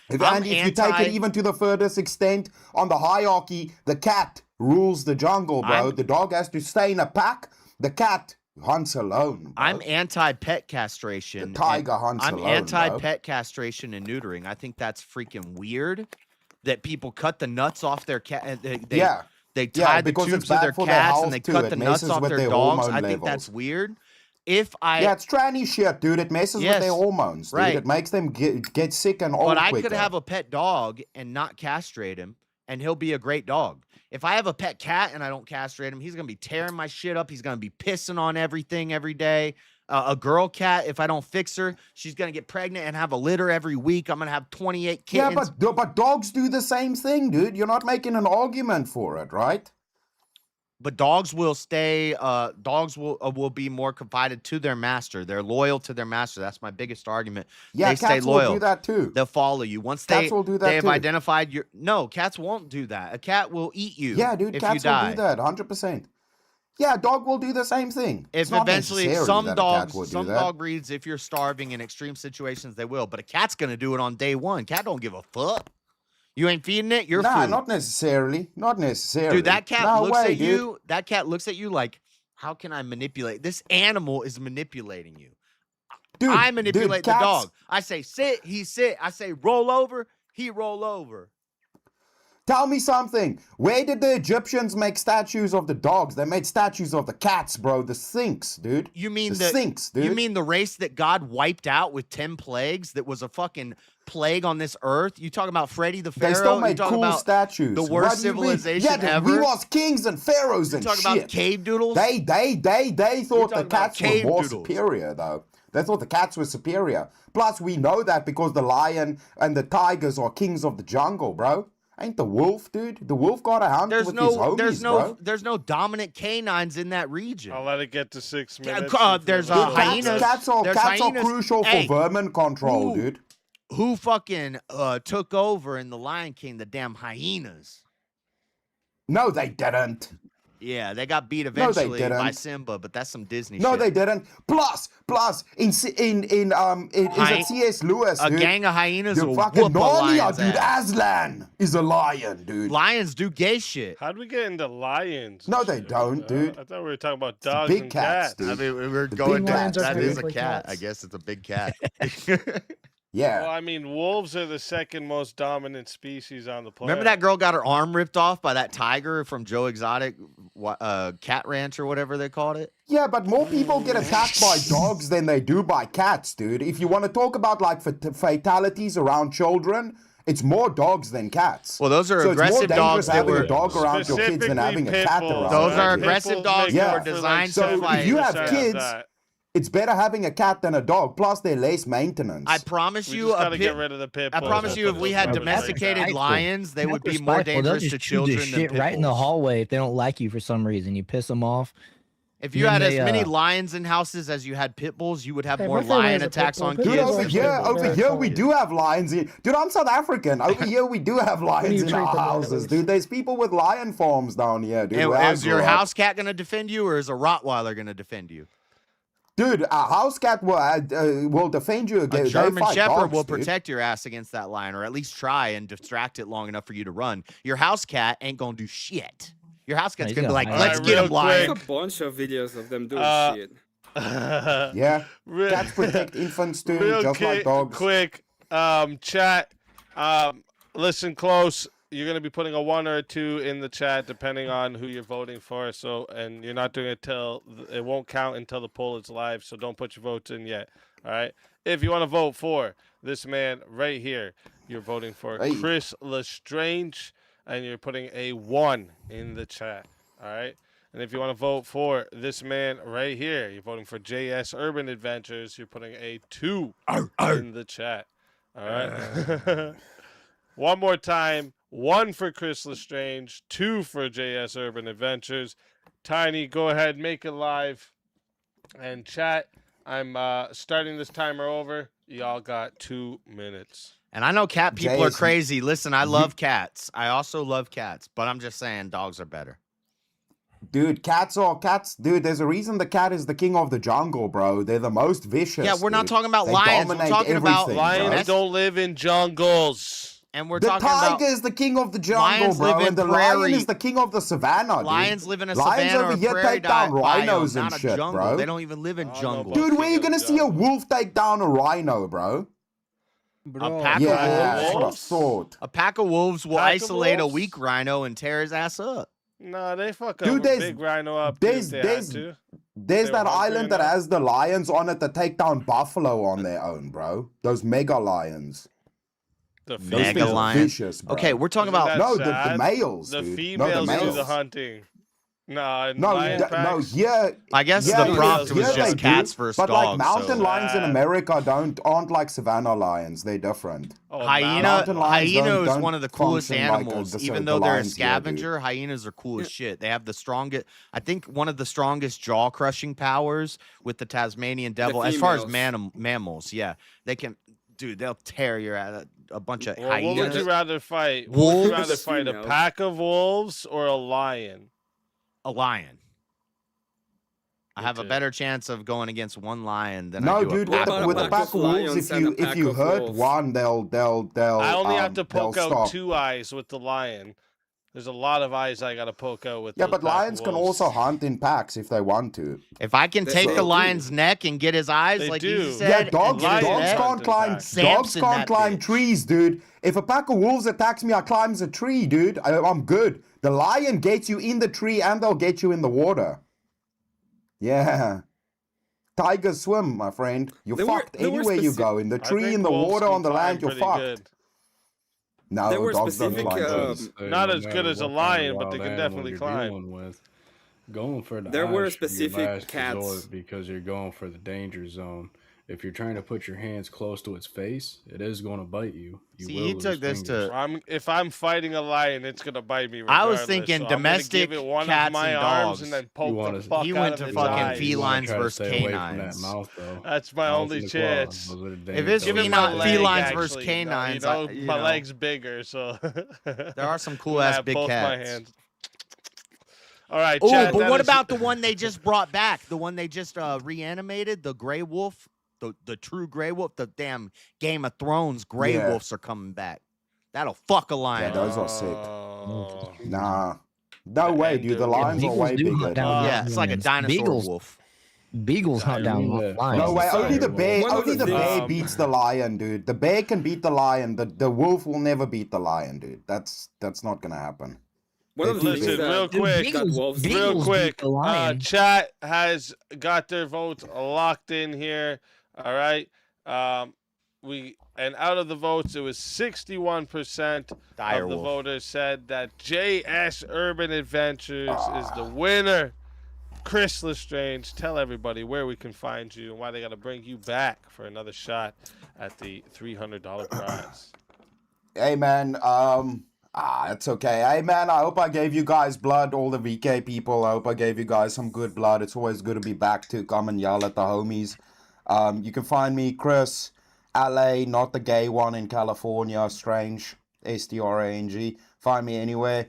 If I'm you take it even to the furthest extent on the hierarchy, the cat rules the jungle, bro. The dog has to stay in a pack. The cat hunts alone. Bro. I'm anti-pet castration. The tiger and hunts I'm alone, anti-pet castration and neutering. I think that's freaking weird that people cut the nuts off their cat. Yeah. They Yeah, tie the because tubes it's to bad their for their cats health and they too. cut It the nuts messes off with their their dogs. hormone I think that's levels. weird. If I Yeah, it's tranny shit, dude. It messes with their Yes, hormones, dude. right. It makes them get sick and old But I quicker. could have a pet dog and not castrate him, and he'll be a great dog. If I have a pet cat and I don't castrate him, he's gonna be tearing my shit up. He's gonna be pissing on everything every day. A girl cat, if I don't fix her, she's gonna get pregnant and have a litter every week. I'm gonna have 28 Yeah, kittens. but dogs do the same thing, dude. You're not making an argument for it, right? But dogs will stay. Dogs will be more confided to their master. They're loyal to their master. That's my biggest argument. Yeah, they stay cats will loyal. do that too. They'll follow you once Cats will do that they have too. identified your. No, cats won't do that. A cat will eat you. Yeah, dude, if cats you die. will do that 100%. Yeah, dog will do the same thing. If It's not eventually necessary some that a cat dogs, will do some that. dog breeds, if you're starving in extreme situations, they will. But a cat's gonna do it on day one. Cat don't give a fuck. You ain't feeding it. You're Nah, food. not necessarily. Not necessarily. Dude, that cat No looks way, at dude. you. That cat looks at you like, how can I manipulate? This animal is manipulating you. Dude, I manipulate the cats- dog. I say sit, he sit. I say roll over, he roll over. Tell me something. Where did the Egyptians make statues of the dogs? They made statues of the cats, bro. The Sphinx, dude. You mean the the Sphinx, dude? You mean the race that God wiped out with 10 plagues? That was a fucking plague on this earth. You talking about Freddy the Pharaoh? They still You made talking cool about statues. the What worst do you mean? civilization Yeah, dude, ever. we was kings and pharaohs You and talking shit. about cave doodles? They thought the talking about cats were cave more doodles. superior, though. They thought the cats were superior. Plus, we know that because the lion and the tigers are kings of the jungle, bro. Ain't the wolf, dude? The wolf got a hunt with his homies, bro. There's no dominant canines in that region. I'll let it get to 6 Yeah, minutes. there's Dude, hyenas. Cats are There's hyenas. crucial Hey, for vermin control, dude. Who fucking took over in The Lion King? The damn hyenas. No, they didn't. Yeah, they got beat No, they eventually by didn't. Simba, but that's some Disney No, shit. they didn't. Plus, is it C.S. Lewis, A dude? gang of hyenas The will fucking whoop a Narnia, lion's dude. ass. Aslan is a lion, dude. Lions do gay shit. How'd we get into lions? No, they don't, dude. I thought we were talking about dogs big and cats, cats. dude. I mean, we're The going big down. cats, That dude. is a cat. I guess it's a big cat. Yeah. Well, I mean, wolves are the second most dominant species on the planet. Remember that girl got her arm ripped off by that tiger from Joe Exotic Cat Ranch or whatever they called it? Yeah, but more people get attacked by dogs than they do by cats, dude. If you want to talk about like fatalities around children, it's more dogs than cats. Well, those are so aggressive it's more dangerous dogs that having were a dog around your kids than having a Specifically cat pit around. bulls. Those your are kids. aggressive dogs Yeah. that were designed to So fight. if you have 70% kids, that. it's better having a cat than a dog. Plus, they're less maintenance. I promise We you, just a gotta pit, get rid of the pit I bulls. promise We'll you, put if we those had rabbits back. domesticated Spiteful. lions, they Cats would are be more spiteful. They'll dangerous just to chew their children than shit pit right in the bulls. hallway if they don't like you for some reason. You piss them off. If you And had then as they, many lions in houses as you had pit bulls, you would have Hey, more my family lion has a pit attacks bull. on Pit kids. Dude, bulls over are here, very we calm. do have lions. Dude, I'm South African. Over here, we do have lions you in treat our them, at houses, least. dude. There's people with lion farms down here, dude. And where I is your grew up. house cat going to defend you, or is a Rottweiler going to defend you? Dude, a house cat will defend you A against. German Shepherd will protect your ass against that lion, or at least try and distract it long enough for you to run. Your house cat ain't gonna do shit. Your house cat's gonna be like, let's get him, lion. There's a bunch of videos of them doing shit. Yeah, cats protect infants too, just like dogs. Quick, chat. Listen close. You're gonna be putting a 1 or a 2 in the chat depending on who you're voting for. So, and you're not doing it till it won't count until the poll is live. So don't put your votes in yet. All right. If you want to vote for this man right here, you're voting for Chris Lestrange, and you're putting a 1 in the chat. All right. And if you want to vote for this man right here, you're voting for JS Urban Adventures. You're putting a 2 in the chat. All right. One more time. 1 for Chris Lestrange, 2 for JS Urban Adventures. Tiny, go ahead, make it live. And chat, I'm starting this timer over. Y'all got 2 minutes. And I know cat people are crazy. Listen, I love cats. I also love cats, but I'm just saying dogs are better. Dude, cats. Dude, there's a reason the cat is the king of the jungle, bro. They're the most vicious. Yeah, we're not dude. talking about They lions. We're dominate talking about everything, Lions bro. don't live in jungles. And we're The talking tiger about is the king of the jungle, lions bro, live in and the prairie. lion is the king of the savannah, dude. lions live in a Lions savannah over or here prairie take down biome, rhinos and not a shit, jungle. bro. They don't even live in jungles. Dude, where are you gonna see a wolf take down a rhino, bro? A pack Yeah, of that's what I wolves. thought. A pack of wolves will Pack of isolate a wolves? weak rhino and tear his ass up. Nah, they fuck Dude, up a there's- big rhino up there's- if they there's- had to. There's They that were hungry island that enough. has the lions on it that take down buffalo on their own, bro. Those mega lions. The Those Mega things are lion. vicious, bro. Okay, we're talking Isn't about that No, the sad? males, The dude. females No, the do the males. hunting. Nah, No, lion no, packs. yeah. I guess yeah, the prompt yeah, was yeah, just they cats do, versus but dogs. like mountain so. lions in America aren't like savannah lions. They're different. Oh, Hyena lions is don't one of the coolest function like animals. the Even though they're a lions here do. scavenger, hyenas are cool as shit. They have the strongest, I think, one of the strongest jaw crushing powers with the Tasmanian devil. As far as mammals, yeah, they can. Dude, they'll tear your ass. A bunch of Well, hyenas. what would you rather fight? Wolves? Would you rather fight a pack of wolves or a lion? A lion. I have a too. better chance of going against one lion than I No, do dude, a with pack of a wolves. pack of wolves, if you hurt one, they'll I only have to they'll poke out stop. 2 eyes with the lion. There's a lot of eyes I gotta poke out with. Yeah, those but pack of lions can wolves. also hunt in packs if they want to. If I can take the lion's neck and get his eyes, They like do. you said, Yeah, and dogs get his neck, can't climb. Dogs Samson can't that climb bitch. trees, dude. If a pack of wolves attacks me, I climb a tree, dude. I'm good. The lion gets you in the tree and they'll get you in the water. Yeah. Tigers swim, my friend. You're fucked anywhere you go. In the tree, in the water, on the land, you're fucked. Good. No, There were dogs don't specific, climb trees. Not no as good matter as a what kind of lion, but wild they can animal definitely you're climb. dealing with, going for the There were eyes should be your specific last cats. resort because you're going for the danger zone. If you're trying to put your hands close to its face, it is going to bite you. You See, will he lose took this fingers. to. If I'm fighting a lion, it's gonna bite me. I was regardless, thinking so I'm gonna domestic give it one cats of my and arms dogs. and then You poke wanna- the fuck He out went of to its fucking eyes. You wanna felines try to versus stay away from that canines. mouth, though. That's my Mouth only and the claw, chance. those are the If danger it's Give zones. it my leg, felines versus actually. canines, You know, you my know. leg's bigger, so There are some cool I'm gonna ass have big both my cats. hands. All right, Oh, chat, but that what is- about the one they just brought back? The one they just reanimated? The gray wolf? The true gray wolf? The damn Game of Thrones gray Yeah. wolves are coming back. That'll fuck a Yeah, lion. those are sick. Oh. Nah. No way, dude. The lions are beagles way do bigger. hunt down Yeah, it's like a lions. dinosaur Beagles, wolf. Beagles hunt down lions. No way. Only the bear. One of Only the the bear things- beats the lion, dude. The bear can beat the lion. The wolf will never beat the lion, dude. That's not gonna happen. One of the things Listen, that real quick, that wolves real quick. Chat has got their votes locked in here. All right. And out of the votes, it was 61% Dire of the wolf. voters said that JS Urban Adventures is the winner. Chris Lestrange, tell everybody where we can find you and why they got to bring you back for another shot at the $300 prize. Hey man, it's okay. Hey man, I hope I gave you guys blood, all the VK people. I hope I gave you guys some good blood. It's always good to be back to come and yell at the homies. You can find me, Chris, LA, not the gay one in California, Strange, STRANG. Find me anywhere.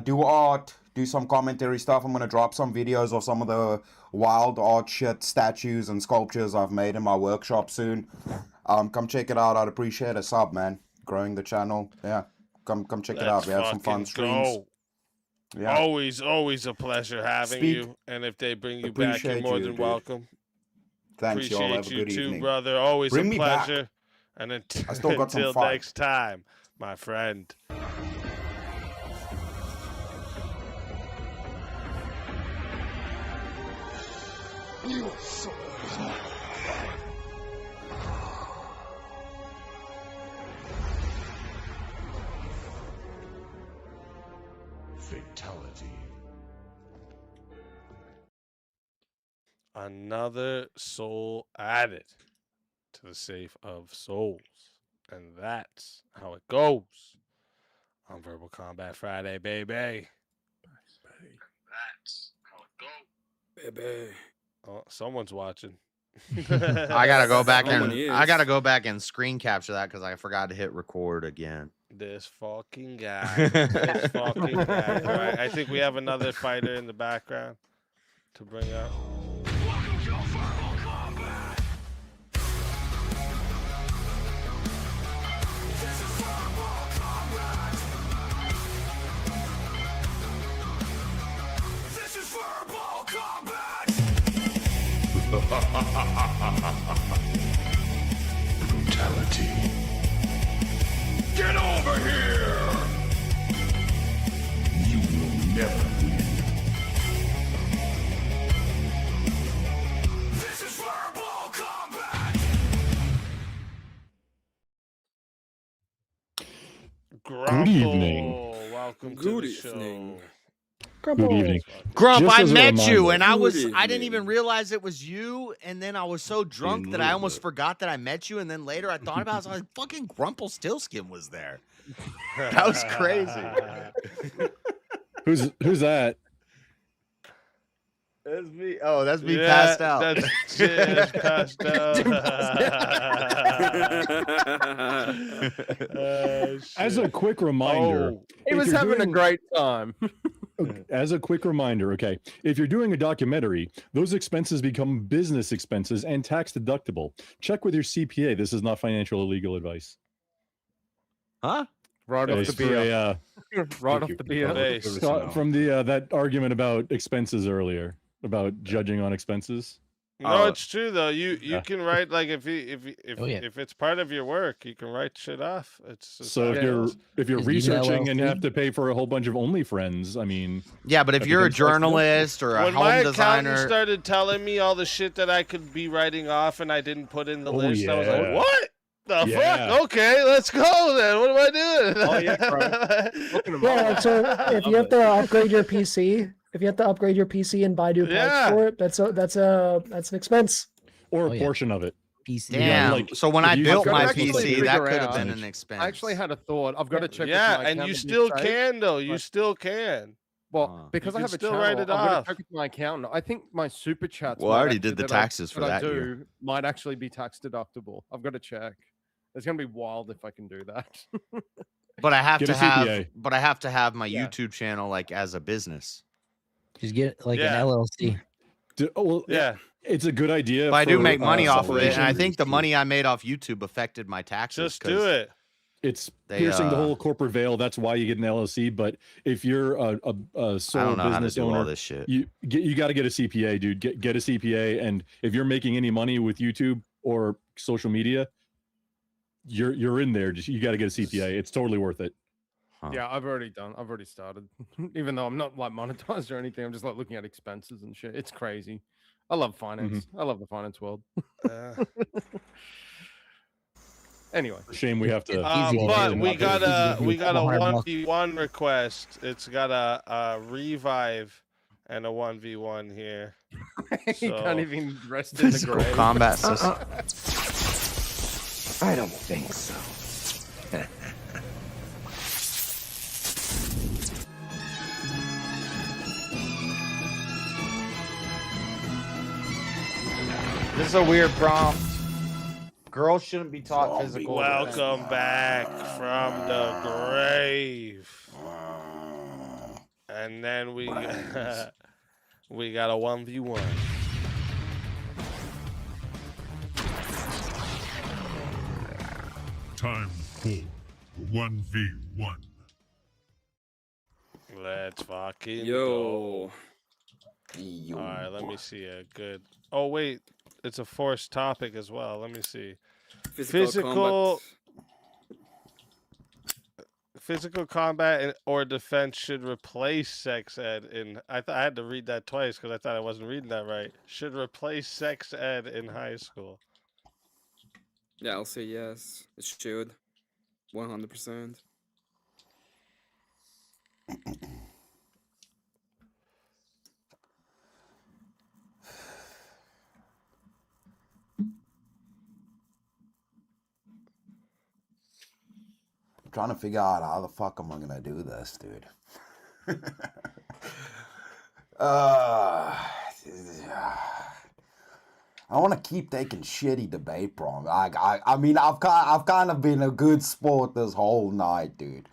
Do art, do some commentary stuff. I'm gonna drop some videos of some of the wild art shit, statues and sculptures I've made in my workshop soon. Come check it out. I'd appreciate a sub, man. Growing the channel. Yeah. Come check it out. We have some fun streams. Yeah. Always a pleasure having you. And if they bring you back, you're more than welcome. Thanks, y'all. Have a Appreciate good you too, evening. brother. Always Bring a me back. pleasure. And I still got some until fight. next time, my friend. Fatality. Another soul added to the safe of souls. And that's how it goes on Verbal Combat Friday, baby. That's how it goes. Baby. Oh, someone's watching. I gotta go back Someone and is. I gotta go back and screen capture that because I forgot to hit record again. This fucking guy. This fucking guy. All right, I think we have another fighter in the background to bring up. This is Verbal Combat! Brutality. Get over here! You will never win. This is Verbal Combat! Grumble, evening. welcome Good to the show. evening. Good evening. Grump, Just I as a met you, reminder- and I Good didn't evening. even realize it was you. And then I was so drunk that I almost forgot that I met you. And then later I thought about it, I was like, fucking Grumpelstiltskin was there. That was crazy. Who's that? That's me. Oh, that's me Yeah, passed out. That's just passed out. As a quick reminder, Oh. He if was you're having a doing- great time. As a quick reminder, okay, if you're doing a documentary, those expenses become business expenses and tax deductible. Check with your CPA. This is not financial or legal advice. Huh? Right off It's the for beer. a, Right off the beer. Base. from the that argument about expenses earlier, about judging on expenses. No, it's true though. You Yeah. can write like if Oh, yeah. if it's part of your work, you can write shit off. It's just So how if it you're goes. if you're Is it researching and LLC? have to pay for a whole bunch of OnlyFriends, I mean, Yeah, but if That you're a becomes tax deductible. journalist or a When my home accountant designer, started telling me all the shit that I could be writing off and I didn't put in the Oh, list, I was like, yeah. what? The Yeah. fuck? Okay, let's go then. What am I doing? Oh, yeah, bro. Yeah, like, so if you have to upgrade your PC, and buy new parts Yeah. for it, that's an expense. or Oh, a yeah. portion of it. PC. damn. like, so when if I you- built I've my got to actually PC, that figure could have out- been an expense. I actually had a thought. I've got to check. Yeah, with my and you accountant to be still safe, can though. You but- still can. Well, because You I can have a still channel, write it I've got off. to check with my accountant. I think my super chats. Well, I might already actually- did the that I- taxes for I that do year. might actually be tax deductible. I've got to check. It's gonna be wild if I can do that. But I have Get to a have, CPA. but I have to have my Yeah. YouTube channel like as a business. Just get like Yeah. an LLC. Well, Yeah. it's a good idea. But I do for, make money off of it, and I separation. think the money I made off YouTube affected my taxes. Just do it. It's They, piercing the uh, whole corporate veil. That's why you get an LLC. But if you're a sole I don't know how to business do owner, all this shit. you got to get a CPA, dude. Get a CPA, and if you're making any money with YouTube or social media, you're in there. Just you got to get a CPA. It's totally worth it. Huh. Yeah, I've already started. Even though I'm not like monetized or anything, I'm just like looking at expenses and shit. It's crazy. I love finance. I love the finance world. Anyway, shame we have to. But we got a easy. 1v1 request. It's got a revive and a 1v1 here. He So- can't even rest in the Physical grave. combat system. I don't think so. This is a weird prompt. Girls shouldn't be taught physical. defense. Welcome back from the grave. And then we we got a 1v1. Time for 1v1. Let's fucking Yo. go. All right, let me see a good. Oh wait, it's a forced topic as well. Let me see. Physical Physical combat or defense should replace sex ed in. I had to read that twice because I thought I wasn't reading that right. Should replace sex ed in high school. Yeah, I'll say yes. It should. 100%. Trying to figure out how the fuck am I gonna do this, dude. I want to keep taking shitty debate prom. I mean, I've kind of been a good sport this whole night, dude.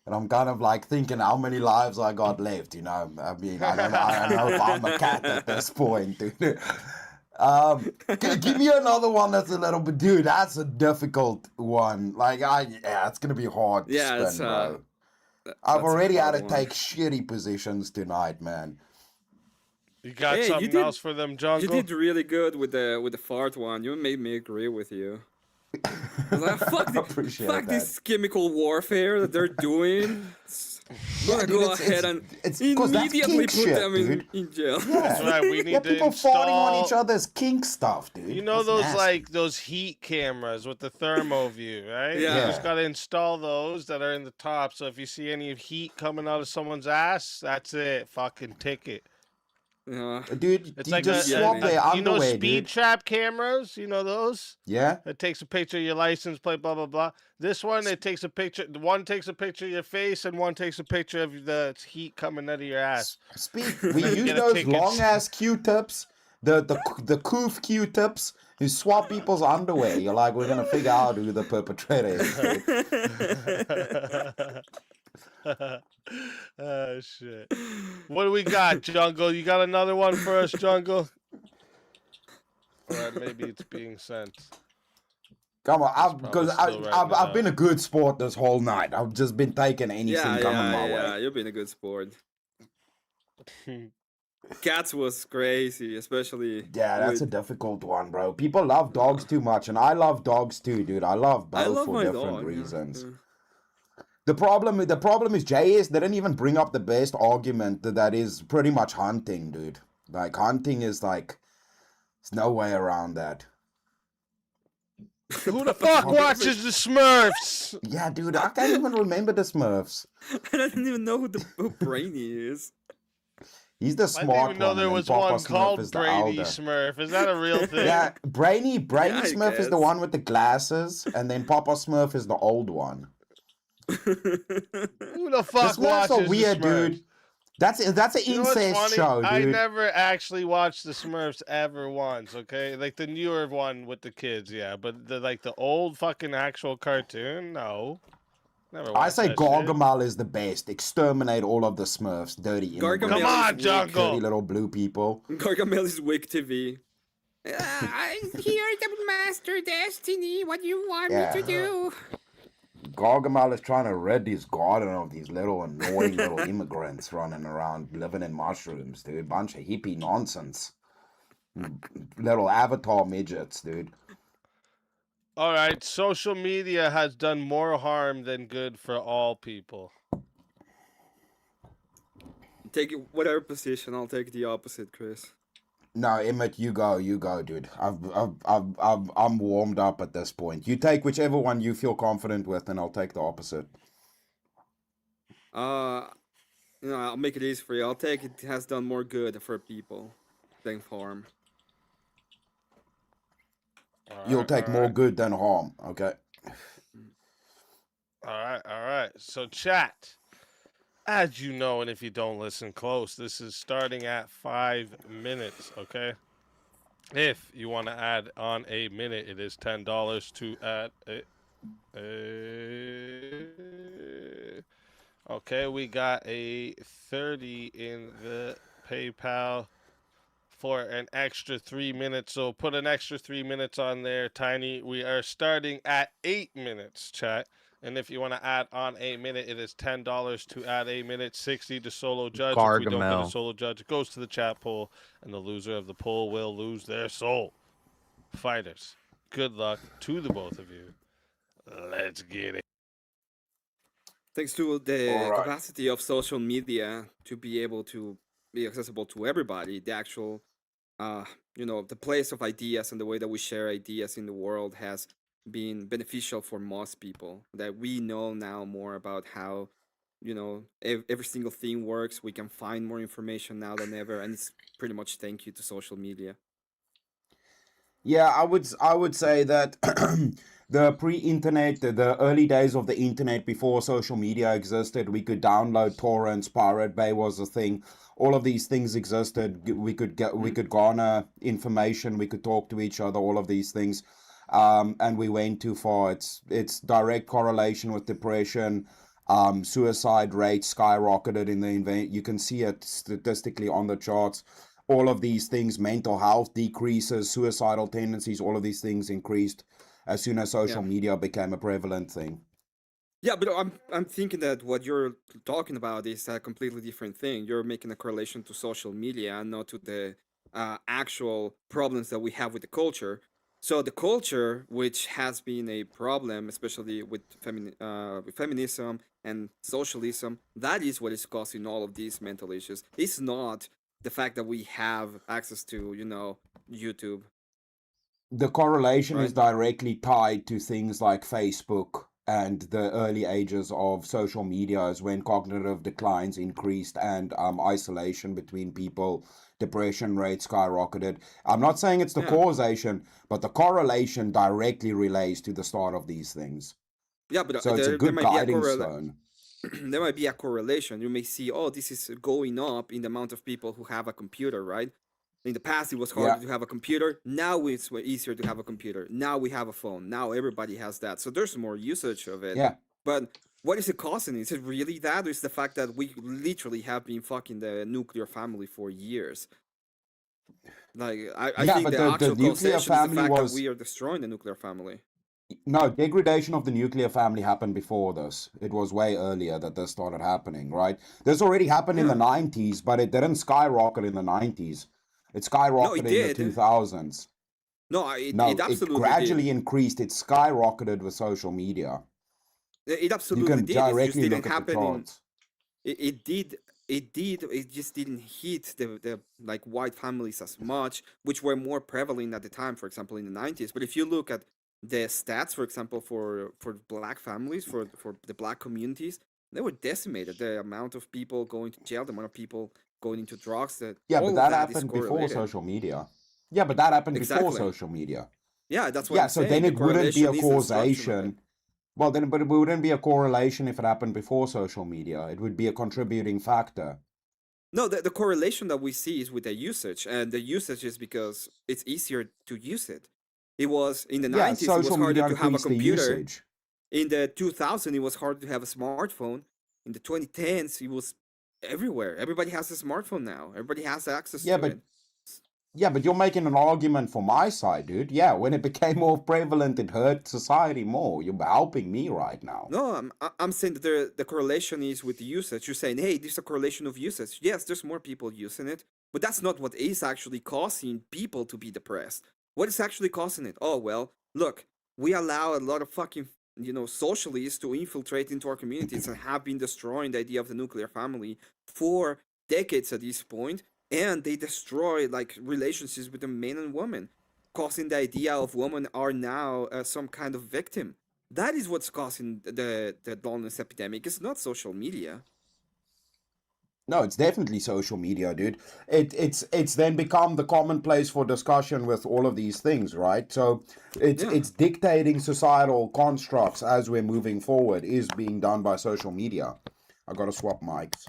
And I'm kind of like thinking how many lives I got left, you know. I mean, I don't know if I'm a cat at this point, dude. Give me another one that's a little bit, dude. That's a difficult one. Like, it's gonna be hard to Yeah, spin, bro. I've already had to take shitty positions tonight, man. You got something else for them, Jungle? You did really good with the fart one. You made me agree with you. I was like, fuck this chemical warfare that they're doing. I'm gonna go ahead and immediately put them in jail. Yeah. That's right. We need to people install farting on each other's kink stuff, dude. You know That's those nasty. those heat cameras with the thermo view, right? Yeah. You just gotta install those that are in the top. So if you see any heat coming out of someone's ass, that's it. Fucking ticket. Yeah. Dude, It's you like just swap their you know underwear, speed dude. trap cameras. You know those? Yeah. It takes a picture of your license plate, blah blah blah. This one, it takes a picture. One takes a picture of your face, and one takes a picture of the heat coming out of your ass. We use those long ass Q-tips, the coof Q-tips. You swap people's underwear. You're like, we're gonna figure out who the perpetrator is. Oh shit! What do we got, Jungle? You got another one for us, Jungle? Or maybe it's being sent. Come on, because I've been a good sport this whole night. I've just been taking anything coming my way. You've been a good sport. Cats was crazy, especially. Yeah, that's a difficult one, bro. People love dogs too much, and I love dogs too, dude. I love both for different reasons. The problem is JS didn't even bring up the best argument that is pretty much hunting, dude. Like hunting is like, there's no way around that. Who the fuck watches the Smurfs? Yeah, dude, I can't even remember the Smurfs. I don't even know who Brainy is. He's the I didn't smart even know one. there and was Papa one Smurf called is the Brady elder. Smurf. Is that a real thing? Yeah, Brainy Smurf is the guess. one with the glasses, and then Papa Smurf is the old one. Who the The fuck Smurfs watches are weird, the Smurfs? dude. That's an You know what's incest funny? show, dude. I never actually watched the Smurfs ever once. Okay, like the newer one with the kids, yeah, but the old fucking actual cartoon, no. Never I watched say that shit. Gargamel is the best. Exterminate all of the Smurfs, dirty immigrants. Come on, Jungle. Dirty little blue people. Gargamel is Wick TV. I'm here to master destiny. What do you want me to do? Gargamel is trying to rid his garden of these little annoying little immigrants running around living in mushrooms, dude. Bunch of hippie nonsense. Little avatar midgets, dude. All right, social media has done more harm than good for all people. Take whatever position. I'll take the opposite, Chris. No, Emmett, you go, dude. I'm warmed up at this point. You take whichever one you feel confident with, and I'll take the opposite. I'll make it easy for you. I'll take it has done more good for people than harm. You'll take more good than harm, okay? All right. So, chat, as you know, and if you don't listen close, this is starting at 5 minutes, okay? If you want to add on a minute, it is $10 to add Okay, we got a 30 in the PayPal for an extra 3 minutes. So put an extra 3 minutes on there, Tiny. We are starting at 8 minutes, chat. And if you want to add on a minute, it is $10 to add a minute, 60 to solo judge. If we don't get a Gargamel. solo judge, it goes to the chat poll, and the loser of the poll will lose their soul. Fighters, good luck to the both of you. Let's get it. Thanks to the All right. capacity of social media to be able to be accessible to everybody, the actual, the place of ideas and the way that we share ideas in the world has been beneficial for most people. That we know now more about how, every single thing works. We can find more information now than ever, and it's pretty much thank you to social media. Yeah, I would say that the pre-internet, the early days of the internet before social media existed, we could download torrents, Pirate Bay was a thing. All of these things existed. We could garner information, we could talk to each other, all of these things. And we went too far. It's direct correlation with depression. Suicide rates skyrocketed in the event. You can see it statistically on the charts. All of these things, mental health decreases, suicidal tendencies, all of these things increased as soon as social media became a prevalent thing. Yeah, but I'm thinking that what you're talking about is a completely different thing. You're making a correlation to social media and not to the actual problems that we have with the culture. So the culture, which has been a problem, especially with feminism and socialism, that is what is causing all of these mental issues. It's not the fact that we have access to, YouTube. The correlation is directly tied to things like Facebook and the early ages of social media is when cognitive declines increased and isolation between people, depression rates skyrocketed. I'm not saying it's the causation, but the correlation directly relates to the start of these things. Yeah, but so it's a good guiding stone. There might be a correlation. You may see, this is going up in the amount of people who have a computer, right? In the past, it was harder to have a computer. Now it's easier to have a computer. Now we have a phone. Now everybody has that. So there's more usage of it. Yeah. But what is it causing? Is it really that? Or is the fact that we literally have been fucking the nuclear family for years? Like, I think the actual nuclear family is the fact was... that we are destroying the nuclear family. No, degradation of the nuclear family happened before this. It was way earlier that this started happening, right? This already happened in the 90s, but it didn't skyrocket in the 90s. It skyrocketed in the 2000s. It absolutely gradually increased. It skyrocketed with social media. It absolutely you can did. directly It just didn't look at the happen charts. It did. It just didn't hit the like white families as much, which were more prevalent at the time. For example, in the 90s. But if you look at the stats, for example, for black families, for the black communities, they were decimated. The amount of people going to jail, the amount of people going into drugs. But that happened before social media. Yeah, but that happened before social media. Yeah, that's what I'm saying. Then it wouldn't be a causation. Well, then, but it wouldn't be a correlation if it happened before social media. It would be a contributing factor. No, the correlation that we see is with the usage, and the usage is because it's easier to use it. It was in the 90s, it was harder to have a computer. In the 2000s, it was harder to have a smartphone. In the 2010s, it was everywhere. Everybody has a smartphone now. Everybody has access to it. Yeah, but you're making an argument for my side, dude. Yeah, when it became more prevalent, it hurt society more. You're helping me right now. No, I'm saying that the correlation is with the usage. You're saying, hey, there's a correlation of usage. Yes, there's more people using it, but that's not what is actually causing people to be depressed. What is actually causing it? Oh, well, look, we allow a lot of fucking, socialists to infiltrate into our communities and have been destroying the idea of the nuclear family for decades at this point. And they destroy like relationships between men and women, causing the idea of women are now some kind of victim. That is what's causing the loneliness epidemic. It's not social media. No, it's definitely social media, dude. It's then become the commonplace for discussion with all of these things, right? So it's dictating societal constructs as we're moving forward is being done by social media. I gotta swap mics.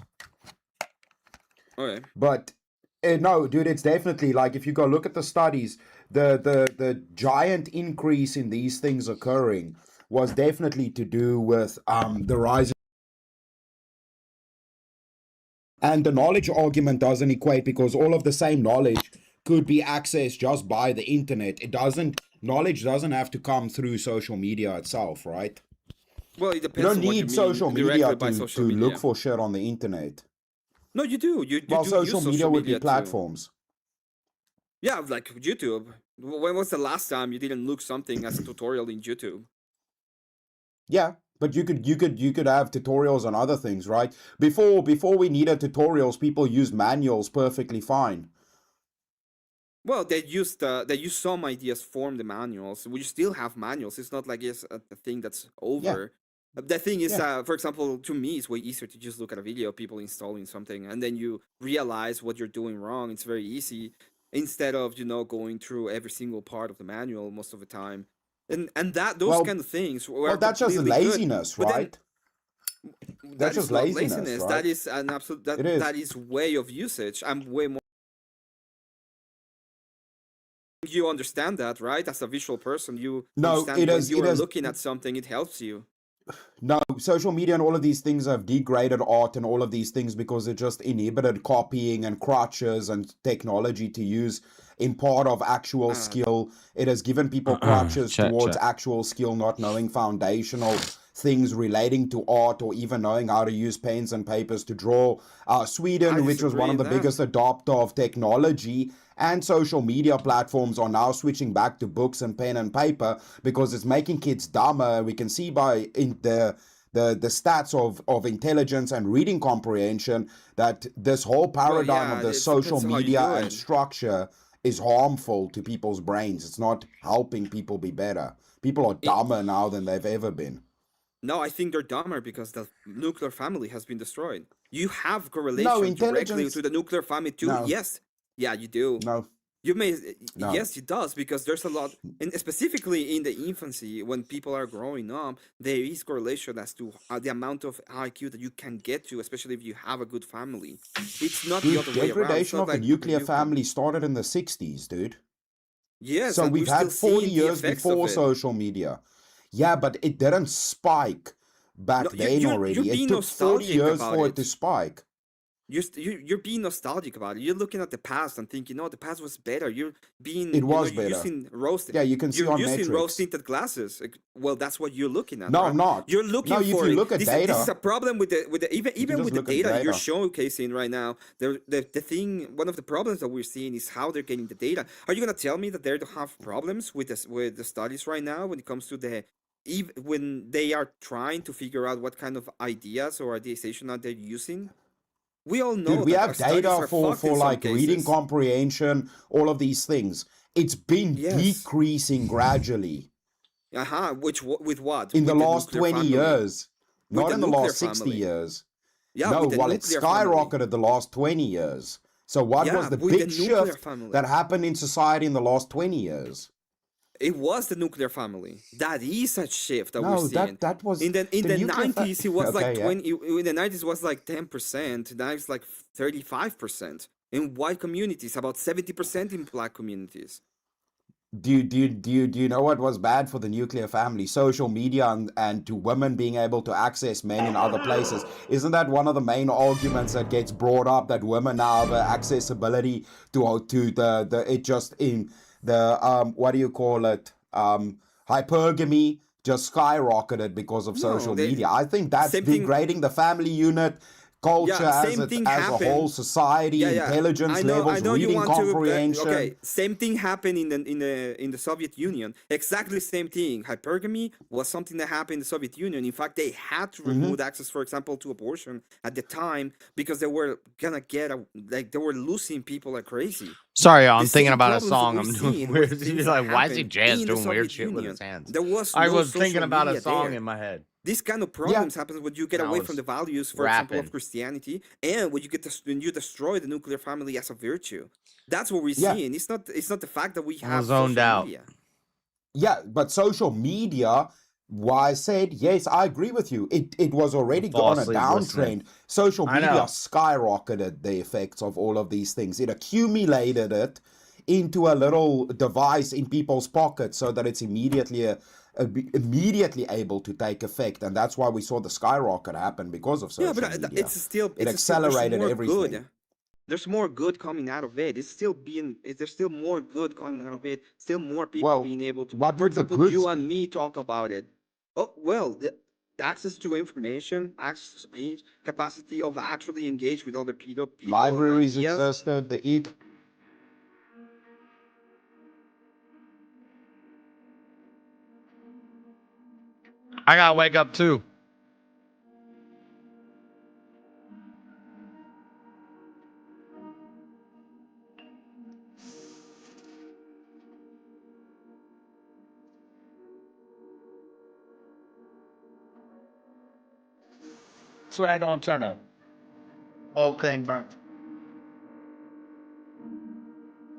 Okay. But no, dude, it's definitely like if you go look at the studies, the giant increase in these things occurring was definitely to do with the rise And the knowledge argument doesn't equate because all of the same knowledge could be accessed just by the internet. Knowledge doesn't have to come through social media itself, right? Well, it You depends don't on what you need mean social directly media by to social media. look for shit on the internet. No, you do. You Well, do social use media would be too. platforms. Yeah, like YouTube. When was the last time you didn't look something as a tutorial in YouTube? Yeah, but you could have tutorials on other things, right? Before we needed tutorials, people used manuals perfectly fine. Well, they used some ideas from the manuals. We still have manuals. It's not like it's a thing that's over. The thing is, for example, to me, it's way easier to just look at a video of people installing something, and then you realize what you're doing wrong. It's very easy instead of going through every single part of the manual most of the time. And those kind of things. Well, that's just laziness, right? That's just laziness, right? That is an absolute. That is way of usage. I'm way more. You understand that, right? As a visual person, you understand when you are looking at something, it helps you. No, social media and all of these things have degraded art and all of these things because it just inhibited copying and crutches and technology to use in part of actual skill. It has given people crutches towards actual skill, not knowing foundational things relating to art or even knowing how to use pens and papers to draw. Sweden, which was one of the biggest adopter of technology and social media platforms, are now switching back to books and pen and paper because it's making kids dumber. We can see by the stats of intelligence and reading comprehension that this whole paradigm of the social media and structure is harmful to people's brains. It's not helping people be better. People are dumber now than they've ever been. No, I think they're dumber because the nuclear family has been destroyed. You have correlation directly to the nuclear family too. No. Yes. Yeah, you do. No. You may. No. Yes, it does, because there's a lot, and specifically in the infancy, when people are growing up, there is correlation as to the amount of IQ that you can get to, especially if you have a good family. It's not the other way around. Degradation of the nuclear family started in the 60s, dude. Yes. So we've had 40 years before social media. Yeah, but it didn't spike back then already. It took 40 years for it to spike. You're being nostalgic about it. You're looking at the past and thinking, no, the past was better. You're being better. Using rose. Yeah, you can see on You're using metrics. rose-tinted glasses. Well, that's what you're looking at. No, right? I'm not. You're looking no, for if you look at this, data. This is a problem with the even with the data you're data. showcasing right now. The thing, one of the problems that we're seeing is how they're getting the data. Are you gonna tell me that they don't have problems with the studies right now when it comes to when they are trying to figure out what kind of ideas or ideation that they're using? We all know. Dude, we have data for like reading comprehension, all of these things. It's been decreasing gradually. With what? In the With last 20 years. Not in the last 60 years. Yeah, no, well, it skyrocketed the last 20 years. So what was the big shift that happened in society in the last 20 years? It was the nuclear family. That is a shift that we're seeing. that was in the 90s. It was like 20. Yeah. In the 90s, it was like 10%. Now it's like 35% in white communities. About 70% in black communities. Do you know what was bad for the nuclear family? Social media and to women being able to access men in other places. Isn't that one of the main arguments that gets brought up, that women now have accessibility to what do you call it? Hypergamy just skyrocketed because of social media. I think that's degrading the family unit, culture as a whole, society, intelligence levels, reading comprehension. Same thing happened in the Soviet Union. Exactly the same thing. Hypergamy was something that happened in the Soviet Union. In fact, they had to remove access, for example, to abortion at the time because they were gonna they were losing people like crazy. Sorry, I'm thinking about a song. I'm doing weird. He's like, why is he jazz doing weird shit with his hands? I was thinking about a song in my head. This kind of problems happens when you get away from the values, for example, of Christianity, and when you destroy the nuclear family as a virtue. That's what we're seeing. It's not the fact that we have zoned out. Media. Yeah, but social media. Why I said yes, I agree with you. It was already on a downtrend. Social media skyrocketed the effects of all of these things. It accumulated it into a little device in people's pockets so that it's immediately able to take effect, and that's why we saw the skyrocket happen because of social media. It's still it it's still, there's accelerated more everything. good. There's more good coming out of it. There's still more good coming out of it. Still more people being able to. For example, you and me talk about it. Oh well, the access to information, access to speech, capacity of actually engage with other people. Libraries Yes. existed, the e I gotta wake up too. Swag on turn up. Whole thing burnt.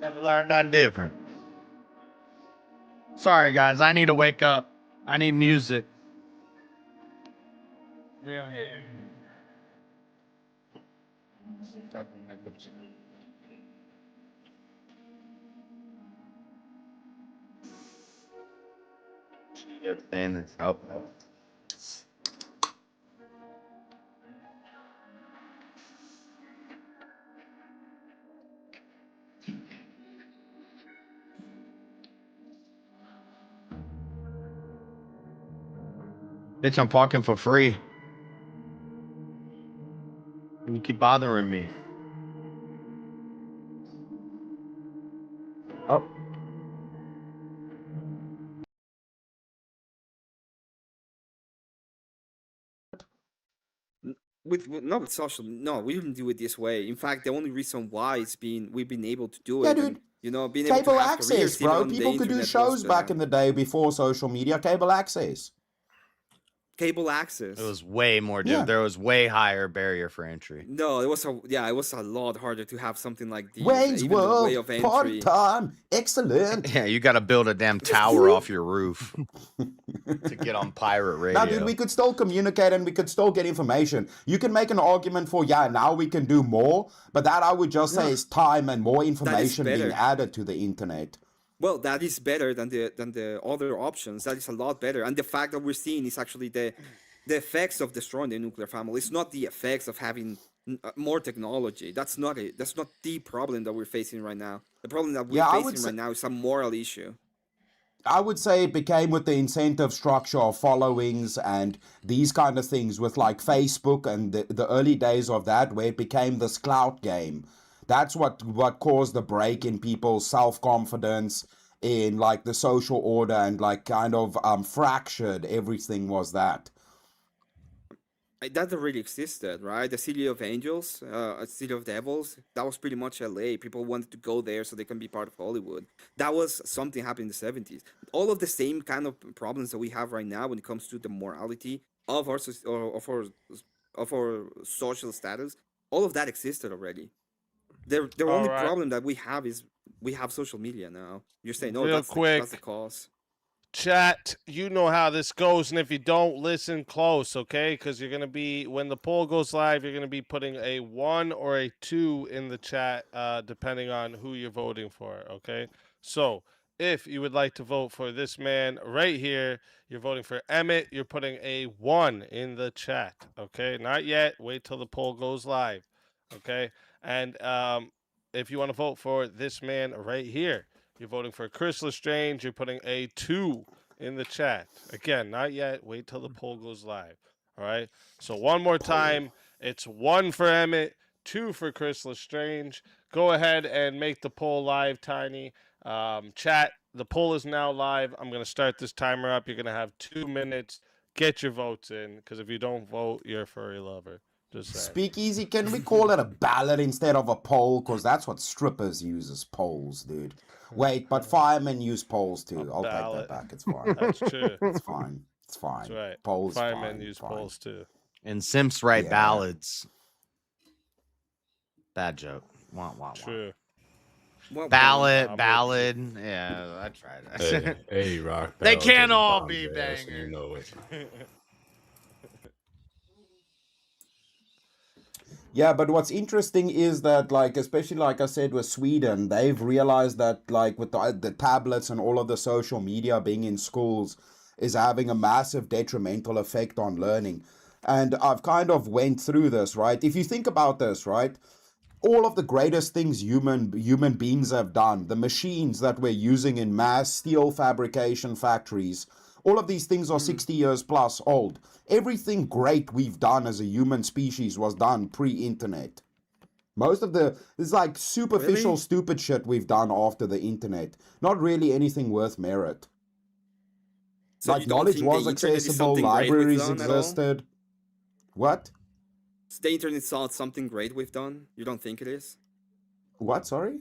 Never learned nothing different. Sorry guys, I need to wake up. I need music. Yeah. Everything that's out. Bitch, I'm parking for free. You keep bothering me. Oh. With social, no, we didn't do it this way. In fact, the only reason why we've been able to do Yeah, it, dude. and, being able to Cable have access, careers even bro. on the People could do internet shows was back in the day before social media. Cable access. cable access. It was way more Yeah. There was way higher barrier for entry. No, it was a lot harder to have something like these. Wayne's Even the way World, of part entry. time, excellent. Yeah, you got to build a damn tower off your roof to get on pirate radio. Now, dude, we could still communicate and we could still get information. You can make an argument for, now we can do more, but that I would just say is time and more information being better. added to the internet. Well, that is better than the other options. That is a lot better. And the fact that we're seeing is actually the effects of destroying the nuclear family. It's not the effects of having more technology. That's not it. That's not the problem that we're facing right now. The problem that we're facing right now is a moral issue. I would say it became with the incentive structure of followings and these kind of things with like Facebook and the early days of that, where it became this clout game. That's what caused the break in people's self-confidence, in like the social order, and like kind of fractured everything was that. That already existed, right? The City of Angels, City of Devils, that was pretty much LA. People wanted to go there so they can be part of Hollywood. That was something happened in the 70s. All of the same kind of problems that we have right now when it comes to the morality of our social status, all of that existed already. The only problem that we have is we have social media now. You're saying, no, that's the cause. Chat, you know how this goes, and if you don't, listen close, okay? Because you're going to be, when the poll goes live, you're going to be putting a 1 or a 2 in the chat, depending on who you're voting for, okay? So, if you would like to vote for this man right here, you're voting for Emmett, you're putting a 1 in the chat, okay? Not yet. Wait till the poll goes live, okay? And if you want to vote for this man right here, you're voting for Chris Lestrange. You're putting a 2 in the chat. Again, not yet. Wait till the poll goes live. All right. So one more time. It's 1 for Emmett, 2 for Chris Lestrange. Go ahead and make the poll live, Tiny. Chat, the poll is now live. I'm going to start this timer up. You're going to have 2 minutes. Get your votes in, because if you don't vote, you're a furry lover. Just saying. Speakeasy, can we call it a ballot instead of a poll? Because that's what strippers use as polls, dude. Wait, but firemen use polls too. I'll take that back. It's fine. That's true. It's fine. It's fine. That's right. Polls. Firemen use polls too. And simps write ballads. Bad joke. Wah, wah, wah. True. Ballad. Yeah, I tried. Hey, rock. They ballad can't is all bomb be ass, bangers. You know it. Yeah, but what's interesting is that, like, especially like I said with Sweden, they've realized that, like, with the tablets and all of the social media being in schools is having a massive detrimental effect on learning. And I've kind of went through this, right? If you think about this, right? All of the greatest things human beings have done, the machines that we're using in mass steel fabrication factories, all of these things are 60 years plus old. Everything great we've done as a human species was done pre-internet. Most of it's like superficial Really? stupid shit we've done after the internet. Not really anything worth merit. So Like you don't knowledge think the was internet is accessible, something great we've libraries done at all? existed. What? The internet's not something great we've done? You don't think it is? What, sorry?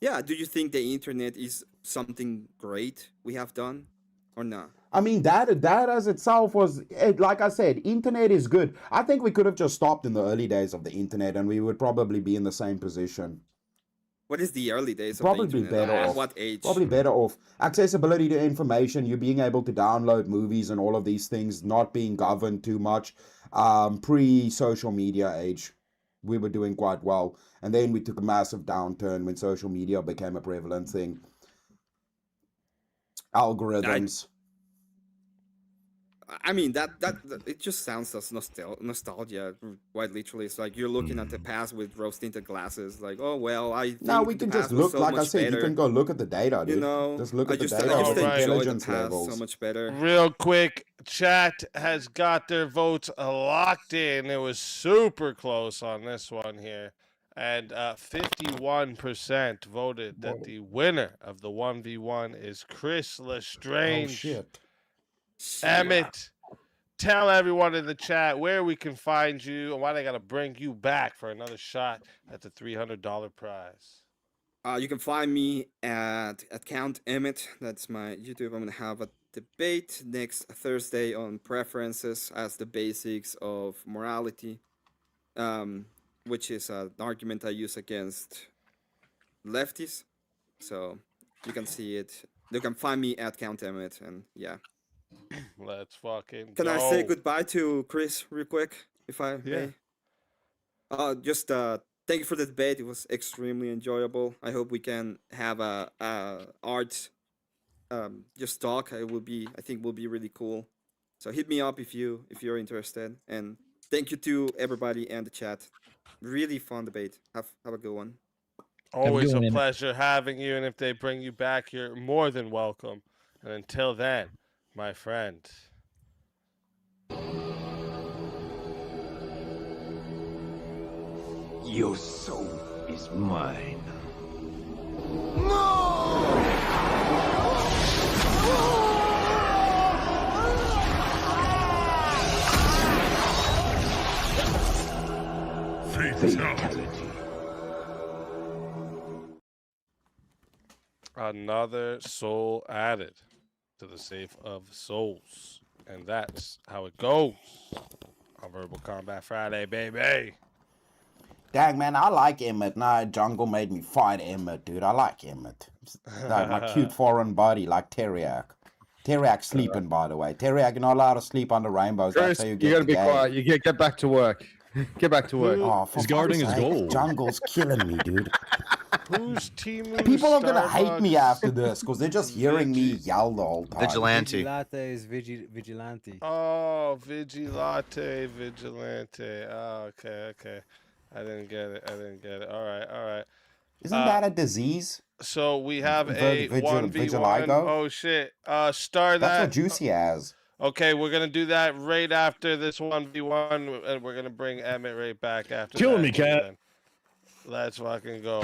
Yeah, do you think the internet is something great we have done or not? I mean, that as itself was, like I said, internet is good. I think we could have just stopped in the early days of the internet and we would probably be in the same position. What is the early days of the Probably internet? better At off. what age? Probably better off. Accessibility to information, you being able to download movies and all of these things, not being governed too much. Pre-social media age, we were doing quite well. And then we took a massive downturn when social media became a prevalent thing. Algorithms. I mean that it just sounds as nostalgia. Quite literally, it's like you're looking at the past with rose-tinted glasses. Like, oh well, I think No, we the can past just was look, so like I much said, you better. can go look at the data, dude. You know, Just look I at the just data I of just enjoy the intelligence past levels. so much better. Real quick, chat has got their votes locked in. It was super close on this one here. And 51% voted that the winner of the 1v1 is Chris Lestrange. Oh, shit. Emmett, tell everyone in the chat where we can find you and why they got to bring you back for another shot at the $300 prize. You can find me at Count Emmett. That's my YouTube. I'm gonna have a debate next Thursday on preferences as the basics of morality, which is an argument I use against lefties. So you can see it. You can find me at Count Emmett, and yeah. Let's fucking Can go. I say goodbye to Chris real quick, if I Yeah. may? Just thank you for the debate. It was extremely enjoyable. I hope we can have a art just talk. I think will be really cool. So hit me up if you're interested. And thank you to everybody and the chat. Really fun debate. Have a good one. Always a pleasure having you, and if they bring you back, you're more than welcome. And until then, my friend. Your soul is mine. Fatality. Another soul added to the safe of souls. And that's how it goes on Verbal Combat Friday, baby. Dang, man, I like Emmett. Nah, Jungle made me fight Emmett, dude. I like Emmett. Like my cute foreign body, like Teriak. Teriak sleeping, by the way. Teriak, you're not allowed to sleep under rainbows. Chris, That's how you you get gotta the be game. quiet. You get back to work. Get back to work. Oh, for He's guarding fuck's his sake, gold. Jungle's killing me, dude. Who's Timu People are gonna hate Starbucks? me after this because they're just hearing me yell the whole time. Vigilante. Vigilante is vigilante. Oh, Vigilante. Oh, okay. I didn't get it. All right. Isn't that a disease? So we have a 1v1. Vitiligo? Oh, shit. Star That's that. what Juicy has. Okay, we're going to do that right after this 1v1, and we're going to bring Emmett right back after Killing that. me, cat. Then. Let's fucking go.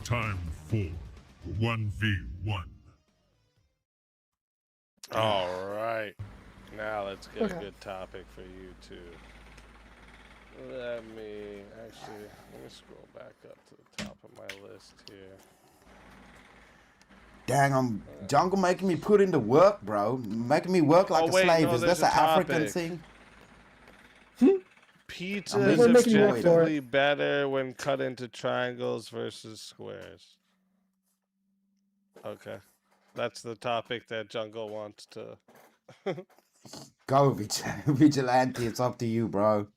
Time for 1v1. All right. Now let's get a good topic for you two. Let me scroll back up to the top of my list here. Dang, Jungle making me put into work, bro. Making me work like a slave. Is this an African thing? Pizza I'm is being destroyed. objectively better when cut into triangles versus squares. Okay. That's the topic that Jungle wants to Go, Vigilante. It's up to you, bro.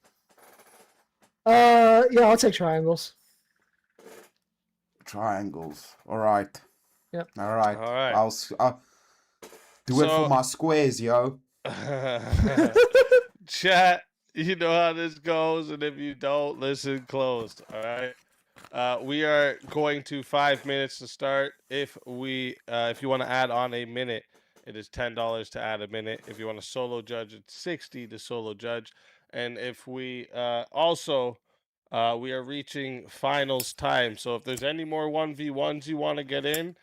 Yeah, I'll take triangles. Triangles. All right. Yep. All right. All right. I'll do it for my squares, yo. Chat, you know how this goes, and if you don't, listen closed. All right. We are going to 5 minutes to start. If you want to add on a minute, it is $10 to add a minute. If you want to solo judge, it's $60 to solo judge. And if we we are reaching finals time. So if there's any more 1v1s you want to get in,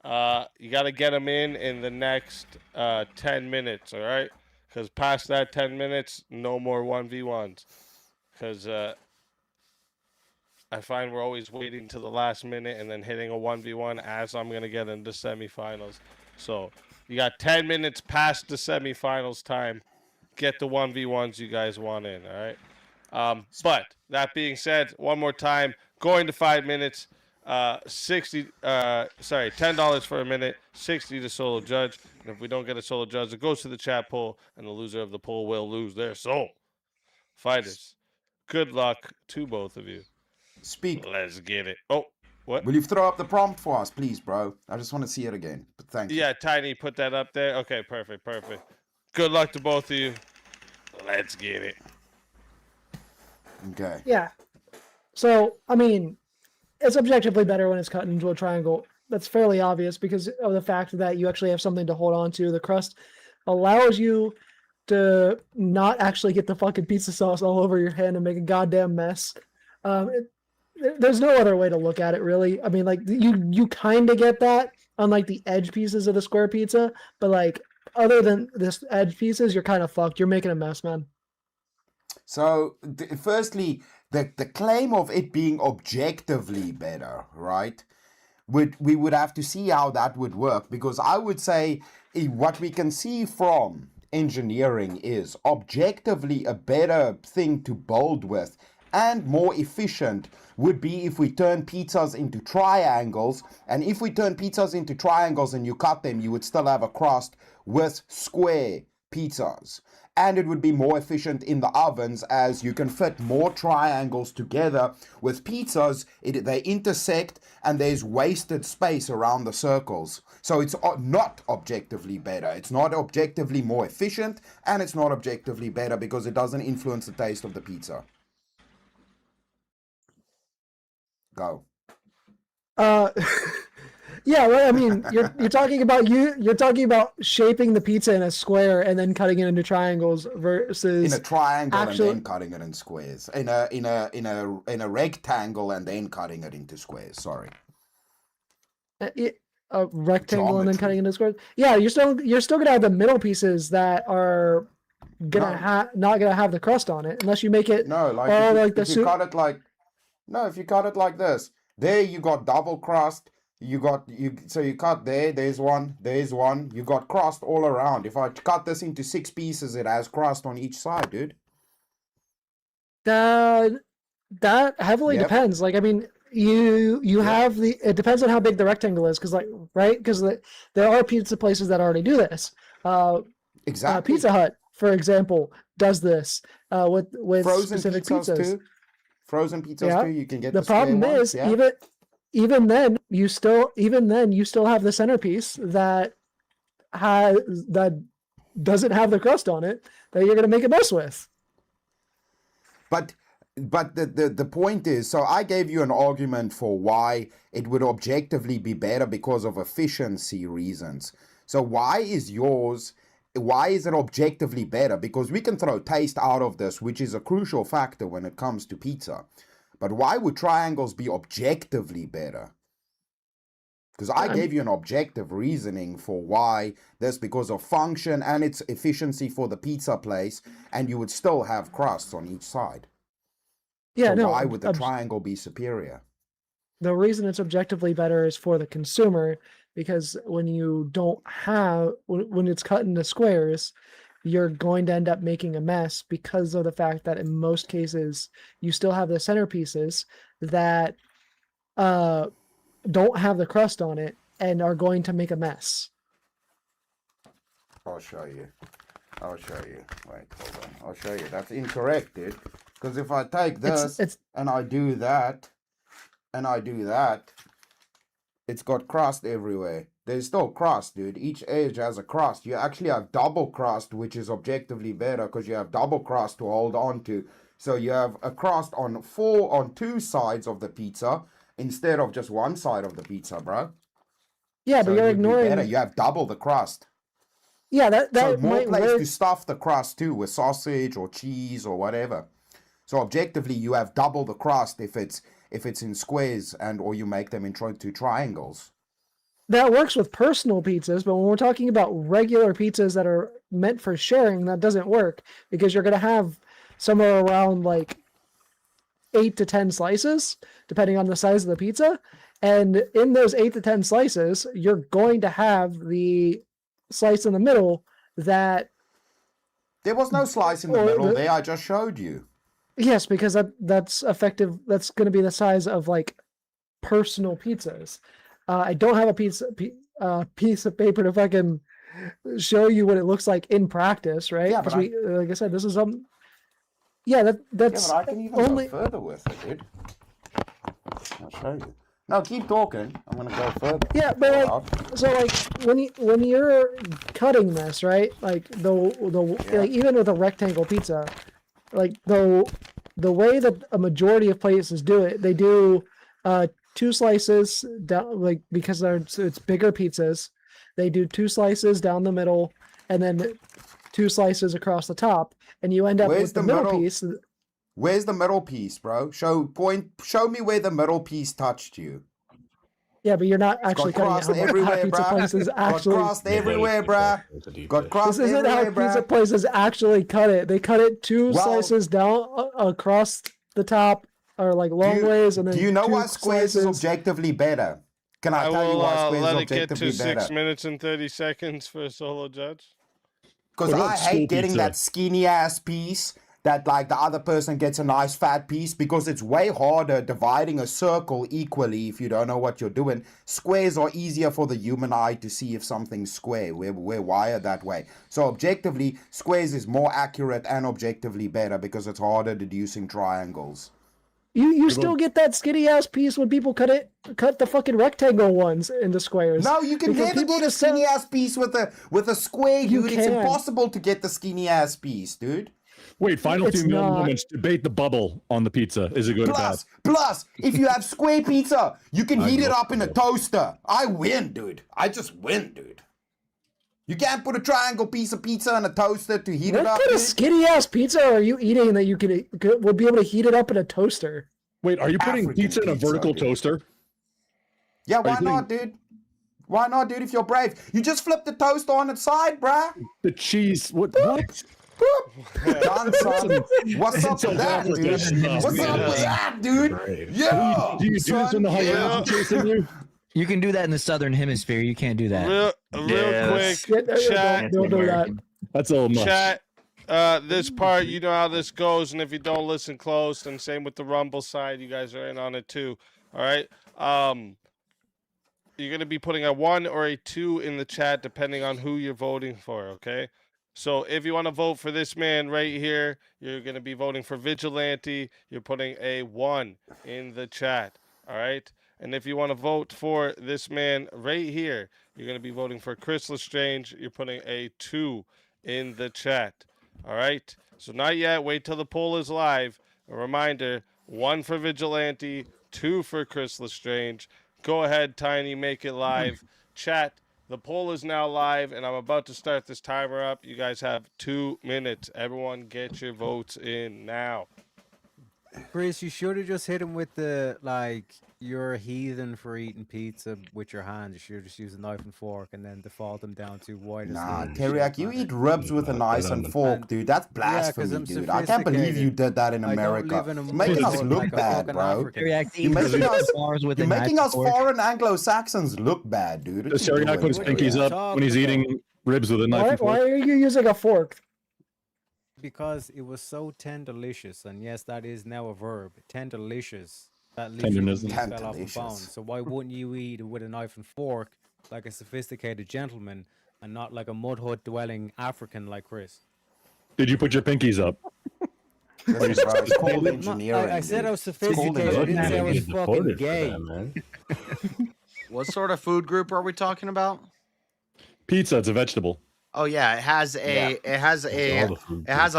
you got to get them in the next 10 minutes, all right? Because past that 10 minutes, no more 1v1s. Because I find we're always waiting to the last minute and then hitting a 1v1 as I'm going to get into semifinals. So you got 10 minutes past the semifinals time. Get the 1v1s you guys want in, all right? But that being said, one more time, going to 5 minutes, $10 for a minute, 60 to solo judge. And if we don't get a solo judge, it goes to the chat poll, and the loser of the poll will lose their soul. Fighters, good luck to both of you. Speak. Let's get it. Oh, what? Will you throw up the prompt for us, please, bro? I just want to see it again. But thank you. Yeah, Tiny, put that up there. Okay, perfect. Good luck to both of you. Let's get it. Okay. Yeah. So, I mean, it's objectively better when it's cut into a triangle. That's fairly obvious because of the fact that you actually have something to hold on to. The crust allows you to not actually get the fucking pizza sauce all over your hand and make a goddamn mess. There's no other way to look at it, really. I mean, like, you kind of get that on, like, the edge pieces of the square pizza, but, like, other than this edge pieces, you're kind of fucked. You're making a mess, man. So, firstly, the claim of it being objectively better, right? We would have to see how that would work, because I would say what we can see from engineering is objectively a better thing to build with and more efficient would be if we turn pizzas into triangles. And if we turn pizzas into triangles and you cut them, you would still have a crust with square pizzas. And it would be more efficient in the ovens as you can fit more triangles together. With pizzas, they intersect and there's wasted space around the circles. So it's not objectively better. It's not objectively more efficient, and it's not objectively better because it doesn't influence the taste of the pizza. Go. Yeah, well, I mean, you're talking about shaping the pizza in a square and then cutting it into triangles versus in a triangle and then cutting it in squares. In a rectangle and then cutting it into squares. Sorry. A rectangle and then cutting into squares. Yeah, you're still gonna have the middle pieces that are not gonna have the crust on it unless you make it if you cut it like this, there you got double crust. You cut there's one, you got crust all around. If I cut this into 6 pieces, it has crust on each side, dude. That heavily depends. Like, I mean, you have it depends on how big the rectangle is, because there are pizza places that already do this. Exactly. Pizza Hut, for example, does this with frozen specific pizzas pizzas too. Frozen pizzas too. You can get the problem is even then you still have the centerpiece that doesn't have the crust on it that you're gonna make a mess with. But the point is, so I gave you an argument for why it would objectively be better because of efficiency reasons. So why is it objectively better? Because we can throw taste out of this, which is a crucial factor when it comes to pizza. But why would triangles be objectively better? Because I gave you an objective reasoning for why this, because of function and its efficiency for the pizza place, and you would still have crusts on each side. Yeah, so why would the triangle be superior? The reason it's objectively better is for the consumer, because when it's cut into squares, you're going to end up making a mess because of the fact that in most cases you still have the centerpieces that don't have the crust on it and are going to make a mess. I'll show you. I'll show you. Wait, hold on. I'll show you. That's incorrect, dude. Because if I take this and I do that, it's got crust everywhere. There's still crust, dude. Each edge has a crust. You actually have double crust, which is objectively better because you have double crust to hold on to. So you have a crust on two sides of the pizza instead of just one side of the pizza, bro. Yeah, so but you're ignoring. Better. You have double the crust. Yeah, that so more might place work. to stuff the crust too with sausage or cheese or whatever. So objectively, you have double the crust if it's in squares or you make them into triangles. That works with personal pizzas, but when we're talking about regular pizzas that are meant for sharing, that doesn't work because you're gonna have somewhere around like 8 to 10 slices, depending on the size of the pizza. And in those 8 to 10 slices, you're going to have the slice in the middle that... There was no slice in the middle there, I just showed you. Yes, because that's effective. That's going to be the size of like personal pizzas. I don't have a piece of paper to fucking show you what it looks like in practice, right? Yeah, because like I said, this is Yeah, that's yeah, but I can even go further with it, dude. I'll show you. No, keep talking. I'm gonna go further. Yeah, but like when you're cutting this, right? Like like even with a rectangle pizza, like the way that a majority of places do it, they do 2 slices down, like because it's bigger pizzas. They do 2 slices down the middle, and then 2 slices across the top, and you end up with the middle piece. Where's the middle piece, bro? Show me where the middle piece touched you. Yeah, but you're not actually cutting it. Everywhere, pizza places actually got crust everywhere, bruh. Got crust This isn't everywhere, how pizza places actually cut it. They cut it 2 slices down across the top, or like long ways, and then do you know 2 why squares is slices. objectively better? Can I tell you why squares let is it get objectively to better? 6 minutes and 30 seconds for a solo judge. Because I hate getting that skinny ass piece that like the other person gets a nice fat piece, because it's way harder dividing a circle equally if you don't know what you're doing. Squares are easier for the human eye to see if something's square. We're wired that way. So objectively, squares is more accurate and objectively better because it's harder deducing triangles. You still get that skinny ass piece when people cut the fucking rectangle ones into squares. No, you can never get a skinny ass piece with a square, dude. It's impossible to get the skinny ass piece, dude. Wait, final 2 moments. Debate the bubble on the pizza. Is it good or bad? Plus, if you have square pizza, you can heat it up in a toaster. I win, dude. I just win, dude. You can't put a triangle piece of pizza in a toaster to heat it up. What kind of skinny ass pizza are you eating that you would be able to heat it up in a toaster? Wait, are you putting pizza in a vertical toaster? Yeah, why not, dude? Why not, dude? If you're brave, you just flip the toaster on its side, bruh. The cheese. What? Done, son. What's up with that, dude? What's up with that, dude? Yeah. Do you do this in the high chasing you? You can do that in the southern hemisphere. You can't do that. Real quick, chat. Don't do that. That's a little much. Chat. This part, you know how this goes, and if you don't listen close, and same with the Rumble side, you guys are in on it too. All right. You're gonna be putting a 1 or a 2 in the chat depending on who you're voting for. Okay. So if you want to vote for this man right here, you're going to be voting for Vigilante. You're putting a 1 in the chat. All right. And if you want to vote for this man right here, you're going to be voting for Chris Lestrange. You're putting a 2 in the chat. All right. So not yet. Wait till the poll is live. A reminder, 1 for Vigilante, 2 for Chris Lestrange. Go ahead, Tiny, make it live. Chat. The poll is now live, and I'm about to start this timer up. You guys have 2 minutes. Everyone get your votes in now. Chris, you should have just hit him with the, like, you're a heathen for eating pizza with your hands. You should have just used a knife and fork and then default them down to white. Nah, Teriyaki, you eat ribs with a knife and fork, dude. That's blasphemy, dude. I can't believe you did that in America. You're making us look bad, bro. You're making us foreign Anglo-Saxons look bad, dude. Does Teriyaki put his pinkies up when he's eating ribs with a knife and fork? Why are you using a fork? Because it was so tenderlicious, and yes, that is now a verb. Tenderlicious. That Tenderness. literally fell off the bone. So why wouldn't you eat it with a knife and fork like a sophisticated gentleman and not like a mud hut dwelling African like Chris. Did you put your pinkies up? Listen, bro, it's called No, engineering. I said I was dude. It's called sophisticated. I didn't say I was engineering. fucking gay. What sort of food group are we talking about? Pizza. It's a vegetable. Oh yeah, it has a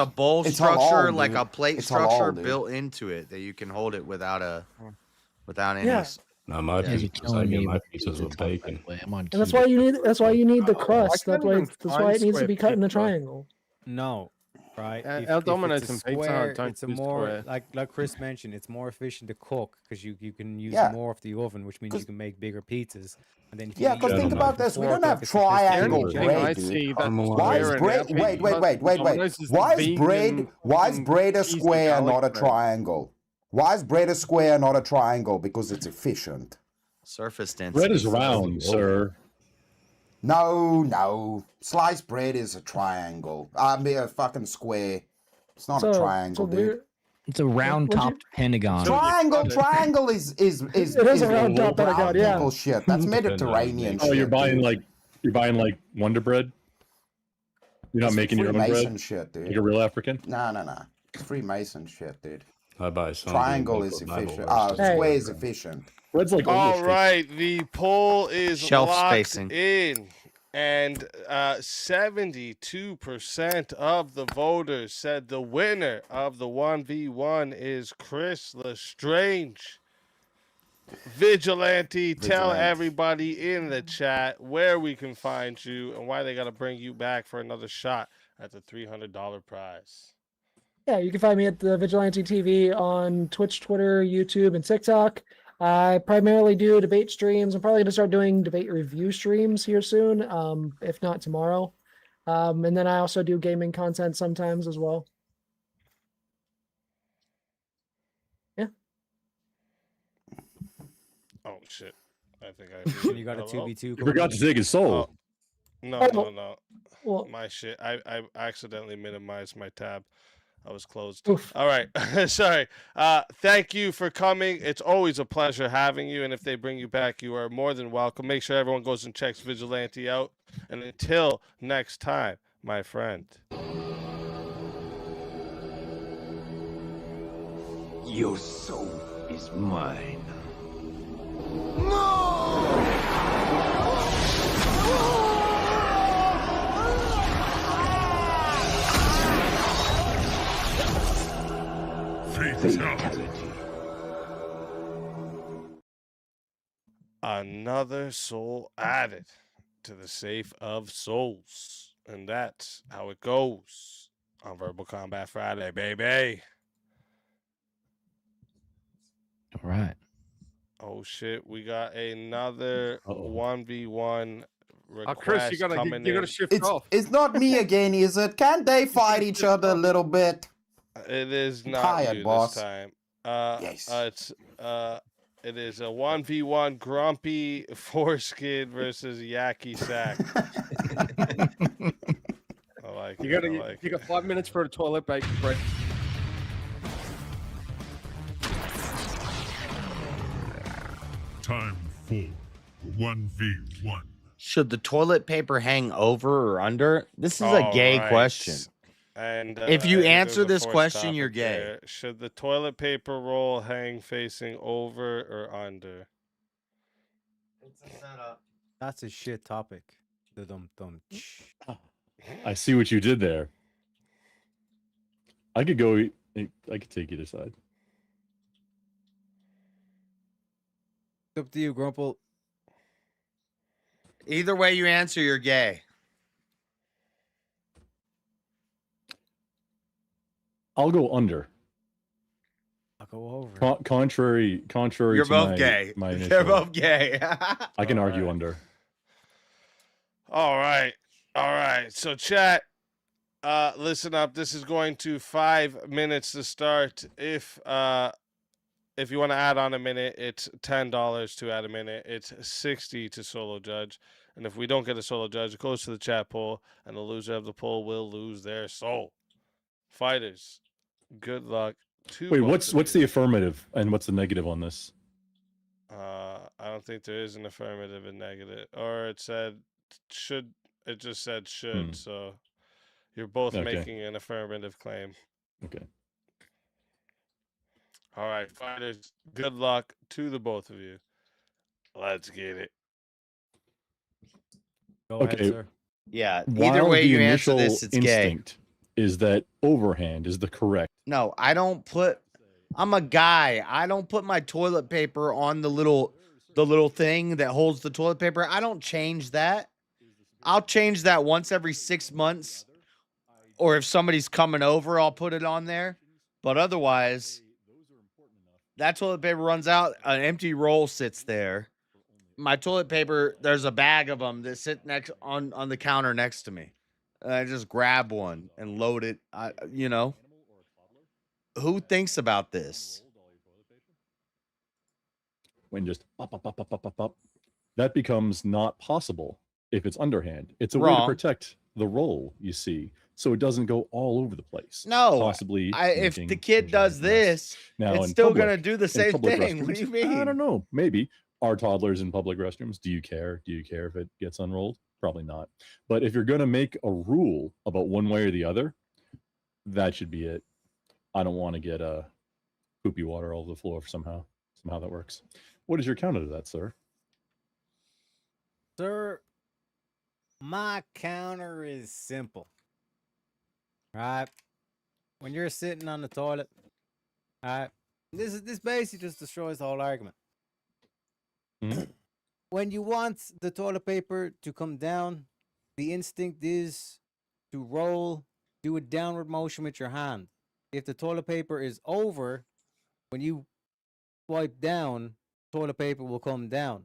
bowl It's structure, halal, like dude. a plate It's structure halal, dude. built into it that you can hold it without any. Yeah. Not my Yeah, you're pizza. I telling get me my what pizzas pizza with talk, by bacon. the way. I'm on And that's keto. why you need the crust. can't That's even why find it needs to square be cut in a pizza. triangle. No, right? Our Domino's it's a and Pizza Hut square, don't it's a do more square. like Chris mentioned, it's more efficient to cook because you can use Yeah. more of the oven, which means you can make bigger pizzas. And then if Yeah, you because eat think them about from this. We fork don't like have a sophisticated triangle The only German. thing I bread, see dude. that's Why is square in bread? our Wait. pizza Domino's is Why is vegan bread? Why is fucking bread a cheesy square, garlic not a bread. triangle? Why is bread a square, not a triangle? Because it's efficient. Surface density. Bread is round, sir. No. Sliced bread is a triangle. I mean, a fucking square. It's not a triangle, dude. It's a round topped pentagon. Triangle is It is a round top pentagon, yeah. people shit. That's Mediterranean shit. Oh, you're buying dude. like Wonder Bread. You're not It's making your own Freemason bread. shit, dude. Like a real African. No. It's Freemason shit, dude. I buy some. Triangle is efficient. Square is efficient. Bread's like All right, the poll is Shelf locked spacing. in, and 72% of the voters said the winner of the 1v1 is Chris Lestrange. Vigilante, tell everybody in the chat where we can find you and why they got to bring you back for another shot at the $300 prize. Yeah, you can find me at the Vigilante TV on Twitch, Twitter, YouTube, and TikTok. I primarily do debate streams. I'm probably going to start doing debate review streams here soon, if not tomorrow. And then I also do gaming content sometimes as well. Yeah. Oh, shit. I think I You got a 2v2. You forgot to take his soul. No. Well, My shit. I accidentally minimized my tab. I was closed. Oof. All right. Sorry. Thank you for coming. It's always a pleasure having you. And if they bring you back, you are more than welcome. Make sure everyone goes and checks Vigilante out. And until next time, my friend. Your soul is mine. Fatality. Another soul added to the safe of souls. And that's how it goes on Verbal Combat Friday, baby. All right. Oh shit, we got another 1v1 request Chris, you gotta coming shift off. It's not me again, is it? Can't they fight each other a little bit? It is not Tired, you boss. this time. Yes. It is a 1v1 Grumpy Foreskin versus Yaki Sack. I like You it. got 5 minutes for a toilet break. Time for 1v1. Should the toilet paper hang over or under? This is a gay Alright. question. And If you I think answer there's a this fourth question, you're topic gay. there. Should the toilet paper roll hang facing over or under? It's a setup. That's a shit topic. The dum. I see what you did there. I could go. I could take either side. It's up to you, Grumple. Either way you answer, you're gay. I'll go under. I'll go over. Contrary You're to both my, gay. my They're initial, both gay. I can argue under. All right. So chat, listen up. This is going to 5 minutes to start. If you want to add on a minute, it's $10 to add a minute. It's $60 to solo judge. And if we don't get a solo judge, it goes to the chat poll, and the loser of the poll will lose their soul. Fighters, good luck. Wait, what's the affirmative and what's the negative on this? I don't think there is an affirmative and negative. Or it said It just said should. So you're both Okay. making an affirmative claim. Okay. All right, fighters. Good luck to the both of you. Let's get it. Go Okay. ahead, sir. Yeah. While Either way the you answer initial this, it's gay. instinct is that overhand is the correct. No, I don't put. I'm a guy. I don't put my toilet paper on the little thing that holds the toilet paper. I don't change that. I'll change that once every 6 months, or if somebody's coming over, I'll put it on there. But otherwise, that toilet paper runs out. An empty roll sits there. My toilet paper, there's a bag of them that sit next on the counter next to me. And I just grab one and load it. Who thinks about this? When just up. That becomes not possible if it's underhand. It's a way to Wrong. protect the roll, you see, so it doesn't go all over the place. No, possibly. if the kid does this, Now it's in still public- gonna do the in same public thing. What do you restrooms, mean? I don't know. Maybe. Are toddlers in public restrooms? Do you care? Do you care if it gets unrolled? Probably not. But if you're going to make a rule about one way or the other, that should be it. I don't want to get poopy water all over the floor somehow. Somehow that works. What is your counter to that, sir? Sir, my counter is simple. Right? When you're sitting on the toilet, right? This basically just destroys the whole argument. When you want the toilet paper to come down, the instinct is to roll, do a downward motion with your hand. If the toilet paper is over, when you swipe down, toilet paper will come down.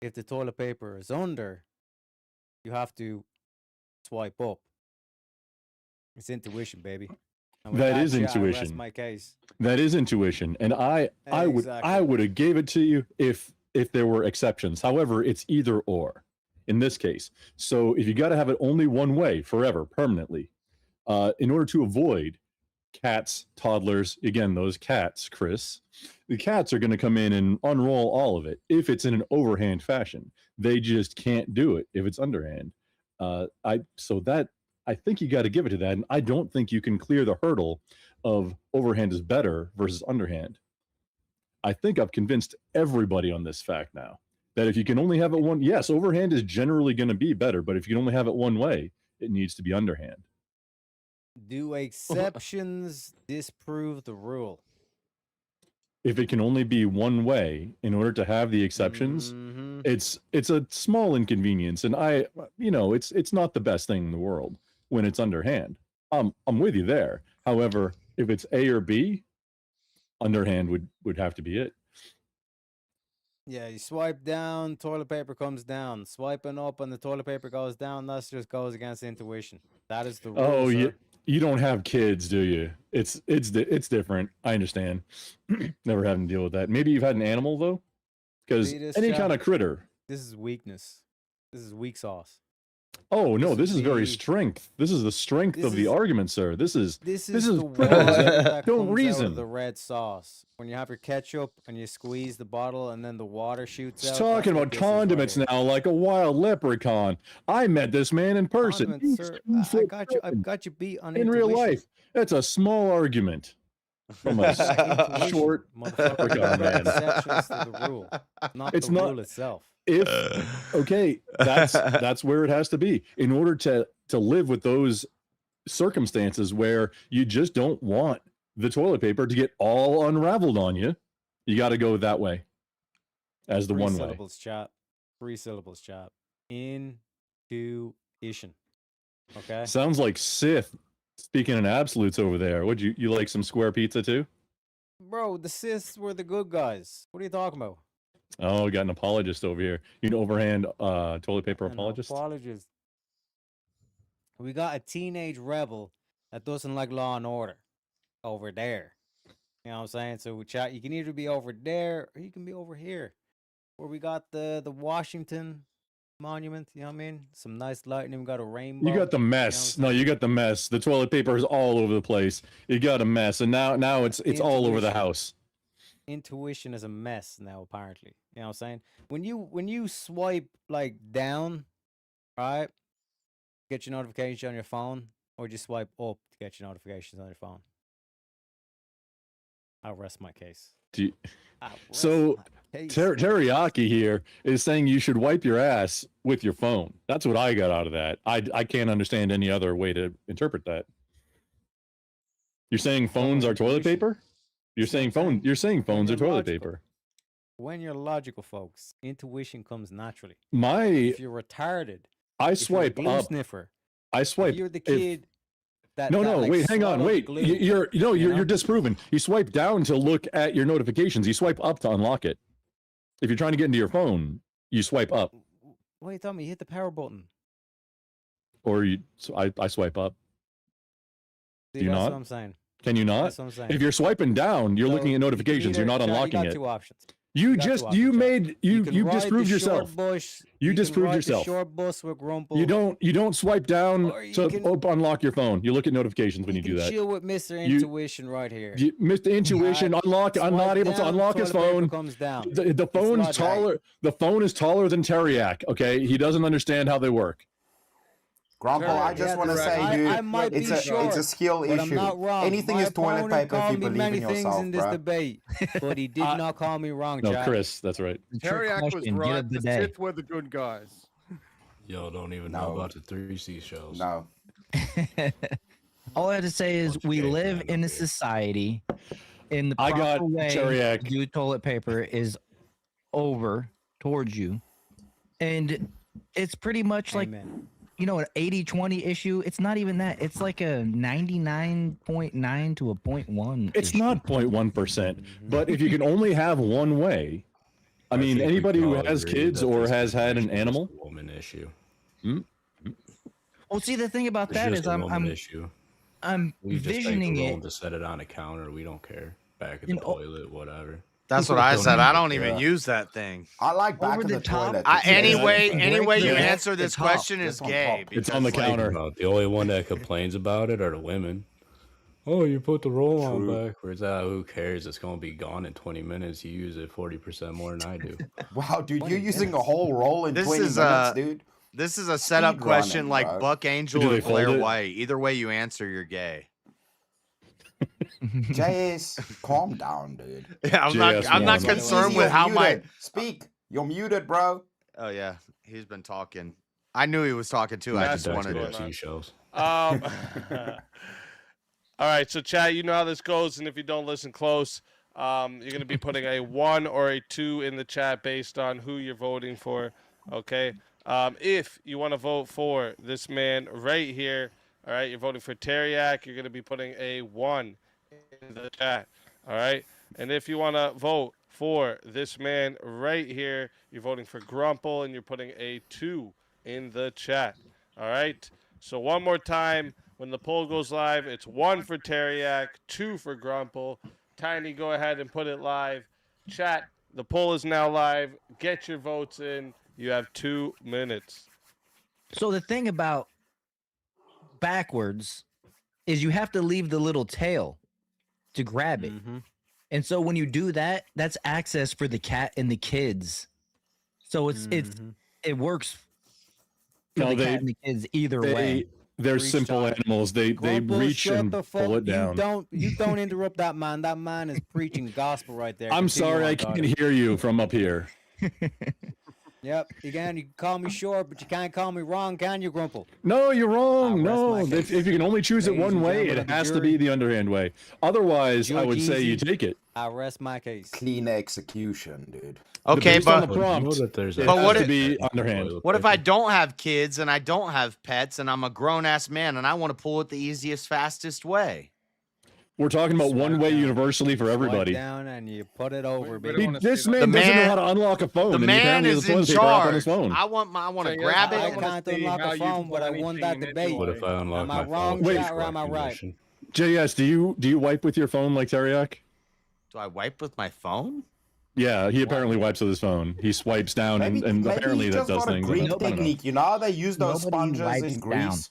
If the toilet paper is under, you have to swipe up. It's intuition, baby. And with That is shit, I rest intuition. my case. That is intuition, and I would have gave it to you if there were exceptions. However, it's either or in this case. So if you got to have it only one way forever, permanently, in order to avoid cats, toddlers, again those cats, Chris, the cats are going to come in and unroll all of it if it's in an overhand fashion. They just can't do it if it's underhand. I think you got to give it to that, and I don't think you can clear the hurdle of overhand is better versus underhand. I think I've convinced everybody on this fact now that if you can only have it one, yes, overhand is generally going to be better, but if you can only have it one way, it needs to be underhand. Do exceptions disprove the rule? If it can only be one way in order to have the exceptions, it's a small inconvenience, and it's not the best thing in the world when it's underhand. I'm with you there. However, if it's A or B, underhand would have to be it. Yeah, you swipe down, toilet paper comes down. Swiping up and the toilet paper goes down, that just goes against intuition. That is the rule. Oh, sir. you don't have kids, do you? It's different. I understand. Never having to deal with that. Maybe you've had an animal though, because See this, any Chad? kind of critter. This is weakness. This is weak sauce. Oh no, this is very the- strength. This is the strength This of the is- argument, sir. This is This this is is the critters water that that don't comes out reason. of the red sauce. When you have your ketchup and you squeeze the bottle and then the water shoots It's out. talking that's what about this is right condiments here. now, like a wild leprechaun. I met this man in person. Condiments, He's sir. 2 I foot got you. I've seven. got you beat on In real intuition. life. That's a small argument from a Intuition, short motherfucker. leprechaun man. Exceptions to the rule, not It's the not- rule itself. If okay, that's where it has to be in order to live with those circumstances where you just don't want the toilet paper to get all unraveled on you. You got to go that way as the Three one way. syllables, chap. 3 syllables, chap. Intuition. Okay. Sounds like Sith speaking in absolutes over there. Would you like some square pizza too? Bro, the Siths were the good guys. What are you talking about? Oh, we got an apologist over here. You know, overhand toilet paper An apologist. apologist. We got a teenage rebel that doesn't like law and order over there. You know what I'm saying? So chat, you can either be over there or you can be over here. Where we got the Washington Monument, you know what I mean? Some nice lighting, we got a rainbow. You got the mess. No, you got the mess. The toilet paper is all over the place. You got a mess, and now it's all over the Intuition. house. Intuition is a mess now, apparently. You know what I'm saying? When you swipe like down, right? get your notifications on your phone, or just swipe up to get your notifications on your phone? I'll rest my case. So Teriyaki here is saying you should wipe your ass with your phone. That's what I got out of that. I can't understand any other way to interpret that. You're saying phones are toilet paper? You're saying phones are toilet paper. When you're logical, folks, intuition comes naturally. If you're retarded, I swipe if you're a glue up. sniffer, I swipe. if you're the kid Wait, hang on, wait. You're disproven. You swipe down to look at your notifications. You swipe up to unlock it. If you're trying to get into your phone, you swipe up. Wait, tell me, you hit the power button. Or I swipe up. See, Do you that's not? what I'm saying. Can you not? That's what I'm saying. If you're swiping down, you're So looking at notifications. You're not unlocking you got it. two options. You got just two you options, made you can you ride disproved the yourself. short bush, You can disproved ride yourself. The short bus with Grumple. You don't swipe down Or you to can- unlock your phone. You look at notifications when you do that. Chill with Mr. You- Intuition right here. Mr. Intuition, unlock. I'm not Swipe able to down, unlock his toilet paper phone. comes down. The It's phone's logic. taller. The phone is taller than Teriak. Okay, he doesn't understand how they work. Grumple, I just want to say, dude, I might it's be a short, it's a skill but I'm issue. not wrong. Anything My is toilet opponent paper if called you me believe many in things yourself, in this bro. debate, but he did not call me wrong, No, Jack. Chris, that's right. Teriak was right. The Sith were the good guys. Y'all don't even know about the 3C shows. No. All I have to say is we live in a society, and the I proper got way Teriak. to do toilet paper is over towards you, and it's pretty much like an 80-20 issue. It's not even that. It's like a 99.9 to a 0.1. It's not 0.1%, but if you can only have one way, I mean, think we anybody can who all has agree kids that or this has is had an actually animal. just a woman issue. Well, see, the thing about It's that just is a I'm woman issue. visioning just it. take to set it on a counter. We don't care. Back at the toilet, whatever. That's what I said. I don't even use that thing. I like back Over in the the top, toilet. Any way you the- answer the this top. question is gay. It's on the because, counter. The only one that complains about it are the women. Oh, you put the roll on backwards. Who cares? It's gonna be gone in 20 minutes. You use it 40% more than I do. Wow, dude, you're using a whole roll in This 20 is minutes, dude. This is a setup Speed question running, like bro. Buck Angel Do or they fold Blair it? White. Either way you answer, you're gay. JS, calm down, dude. Yeah, I'm not calm down. concerned You're with how my muted. Speak. You're muted, bro. Oh yeah, he's been talking. I knew he was talking too. I just wanted Dexter to. T shows. All right, so chat, you know how this goes, and if you don't listen close, you're going to be putting a 1 or a 2 in the chat based on who you're voting for, okay? If you want to vote for this man right here, all right, you're voting for Teriak, you're going to be putting a 1 in the chat, all right? And if you want to vote for this man right here, you're voting for Grumple, and you're putting a 2 in the chat, all right? So one more time. When the poll goes live, it's 1 for Teriak, 2 for Grumple. Tiny, go ahead and put it live. Chat, the poll is now live. Get your votes in. You have 2 minutes. So the thing about backwards is you have to leave the little tail to grab it. And so when you do that, that's access for the cat and the kids. So it works for No, the cat and the kids either way. They're simple animals. They Grumple, reach shut and the pull fuck- it down. You don't interrupt that man. That man is preaching gospel right there. I'm Continue sorry, on, I daughter. can't hear you from up here. Yep. Again, you can call me short, but you can't call me wrong, can you, Grumple? No, you're wrong. No, rest my if you can only choose it Ladies one and way, gentlemen it of the has to jury. be the underhand way. Otherwise, I would say you Easy. take it. I rest my case. Clean execution, dude. Okay, Based on but the prompt, that there's it But has what to if- be underhand. what if I don't have kids and I don't have pets and I'm a grown ass man and I want to pull it the easiest, fastest way? We're talking about one way universally for Swipe everybody. down and you put it over, We don't baby. wanna This see man The doesn't know man- how to unlock a phone. The and man apparently is the toilet in paper app on his charge. phone. I want to So, grab yeah, I it. wanna can't see unlock how a you phone, but I put won that anything debate. into What if I unlock Am I my wrong, phone? chat, or am I right? JS, do you wipe with your phone like Teriak? Do I wipe with my phone? Yeah, he apparently wipes with his phone. He swipes down, and Maybe apparently he that just does got a things. Greek I don't know. technique. You know how they use those Nobody sponges wipes in down. Greece?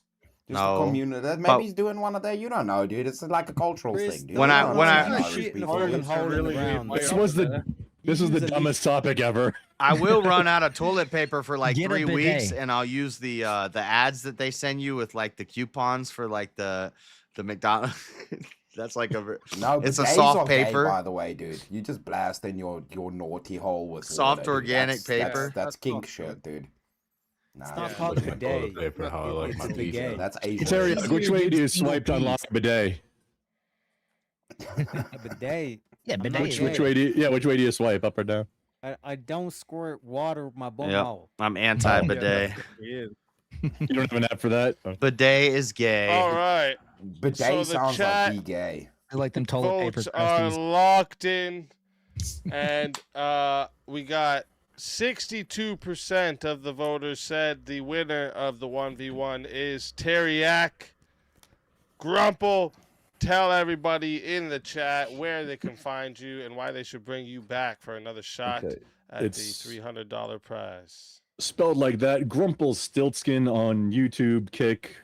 Just No, to communicate. Maybe but- he's doing one of their. You don't know, dude. It's like a cultural Chris, thing. Dude. When You I- don't when know I- about shit in the Irish fucking people. hole in the ground. This was the This is the dumbest topic ever. I will run out of toilet paper for like Get a 3 weeks, bidet. and I'll use the ads that they send you with like the coupons for like the McDonald's. That's like No, it's a bidets soft are gay, paper. by the way, dude. You just blast in your naughty hole with Soft water, dude. organic paper. That's kink shit, dude. Nah, It's not that's called a bullshit. bidet. Paper, how I like It's my a pizza. bidet. That's Asian. Terry, shit. which way do you swipe to unlock a bidet? A bidet. Yeah, bidet. Which way do you swipe, up or down? I don't squirt water with my bum Yep. hole. I'm anti-bidet. You don't have an app for that? Oh. Bidet is gay. All right. Bidet So the sounds chat like be gay. I like them toilet paper Votes are crusties. locked in, and we got 62% of the voters said the winner of the 1v1 is Terriac. Grumple, tell everybody in the chat where they can find you and why they should bring you back for another shot Okay. at It's- the $300 prize. Spelled like that. Grumple Stiltskin on YouTube, Kick,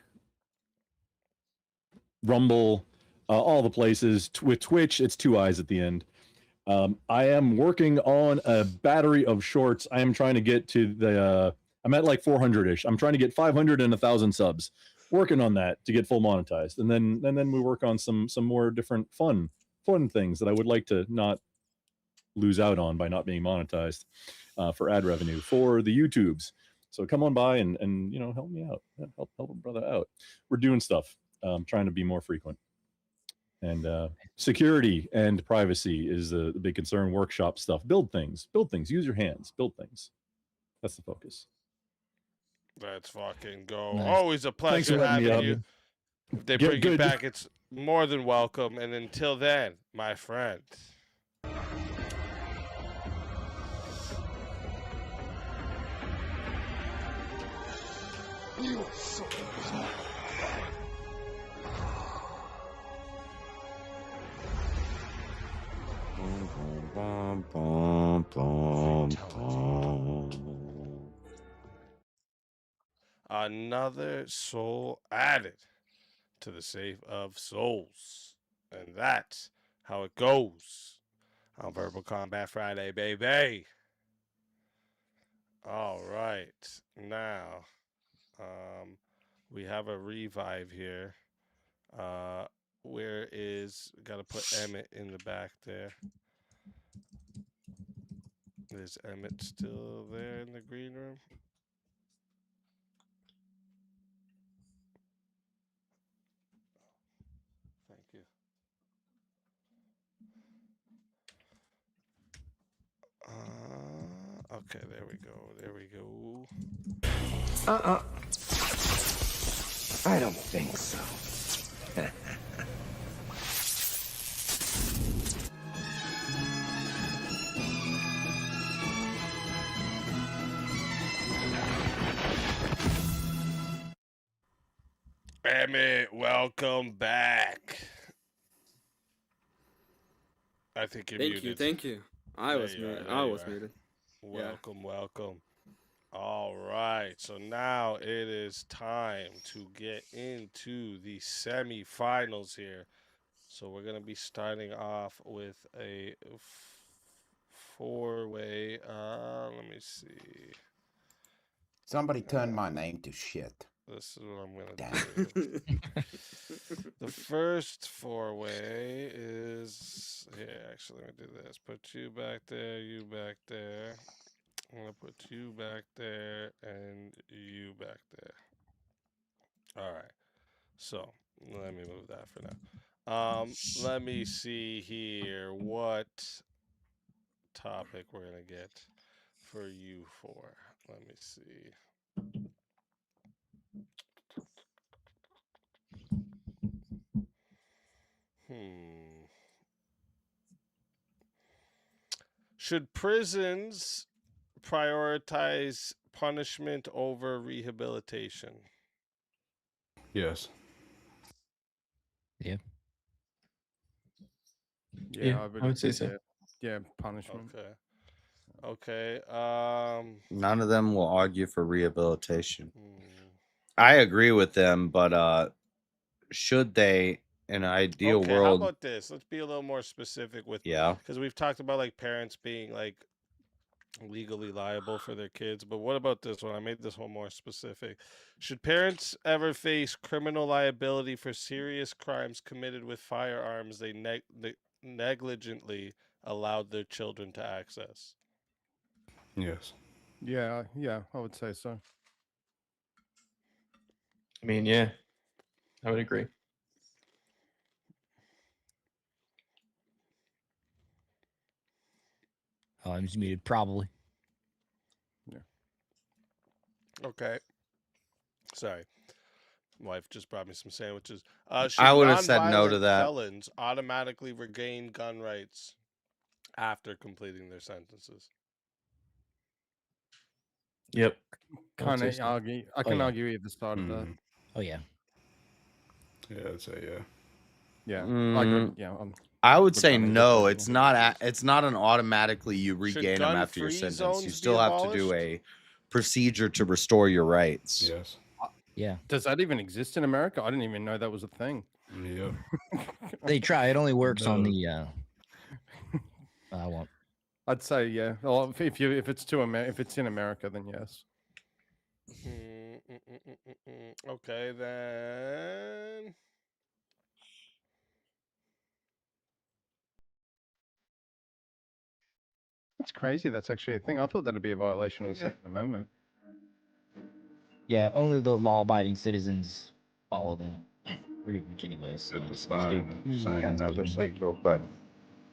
Rumble, all the places. With Twitch, it's 2 eyes at the end. I am working on a battery of shorts. I am trying to get to the. I'm at like 400-ish. I'm trying to get 500 and 1,000 subs. Working on that to get full monetized, and then we work on some more different fun things that I would like to not lose out on by not being monetized for ad revenue for the YouTubes. So come on by and help me out, help a brother out. We're doing stuff, trying to be more frequent, and security and privacy is the big concern. Workshop stuff, build things, use your hands, build things. That's the focus. Let's fucking go. Nice. Always a Thanks for pleasure letting me having up. you. If they Get bring you good. back, it's more than welcome. And until then, my friend. Another soul added to the Safe of Souls. And that's how it goes on Verbal Combat Friday, baby. All right. Now, we have a revive here. Where is... Got to put Emmett in the back there. Is Emmett still there in the green room? Thank you. Okay, there we go. There we go. I don't think so. Emmett, welcome back. I think you're muted. Thank you. I There was you are, muted. there I you was are. muted. Welcome, welcome. All right, so now it is time to get into the semifinals here. So we're gonna be starting off with a four-way. Let me see. Somebody turn my name to shit. This is what I'm gonna do. The first four-way is here. Actually, let me do this. Put you back there, you back there. I'm gonna put you back there and you back there. All right. So let me move that for now. Let me see here what topic we're gonna get for you four. Let me see. Should prisons prioritize punishment over rehabilitation? Yes. Yeah. Yeah, I would say so. Yeah, punishment. Okay. None of them will argue for rehabilitation. I agree with them, but should they in an ideal Okay, how world. about this? Let's be a little more specific with Yeah. because we've talked about like parents being like legally liable for their kids, but what about this one? I made this one more specific. Should parents ever face criminal liability for serious crimes committed with firearms they negligently allowed their children to access? Yes. Yeah, I would say so. I mean, yeah, I would agree. Oh, I'm just muted. Probably. Okay. Sorry. Wife just brought me some sandwiches. Should I would have said no to nonviolent that. felons automatically regain gun rights after completing their sentences? Yep. Kind of argue. I can yeah. argue either side of that. Oh yeah. Yeah, I'd say yeah. Yeah. I would would say kinda no. agree. It's not. It's not an automatically you regain them after your gun-free sentence. zones You be still have to do abolished? a procedure to restore your rights. Yes. Yeah. Does that even exist in America? I didn't even know that was a thing. Yeah. They try. It only works on No. the. I won't. I'd say yeah. Well, if it's in America, then yes. Okay, then. That's crazy. That's actually a thing. I thought that'd be a violation of the Second Amendment. Yeah, only the law-abiding citizens follow them. Pretty much, anyways. But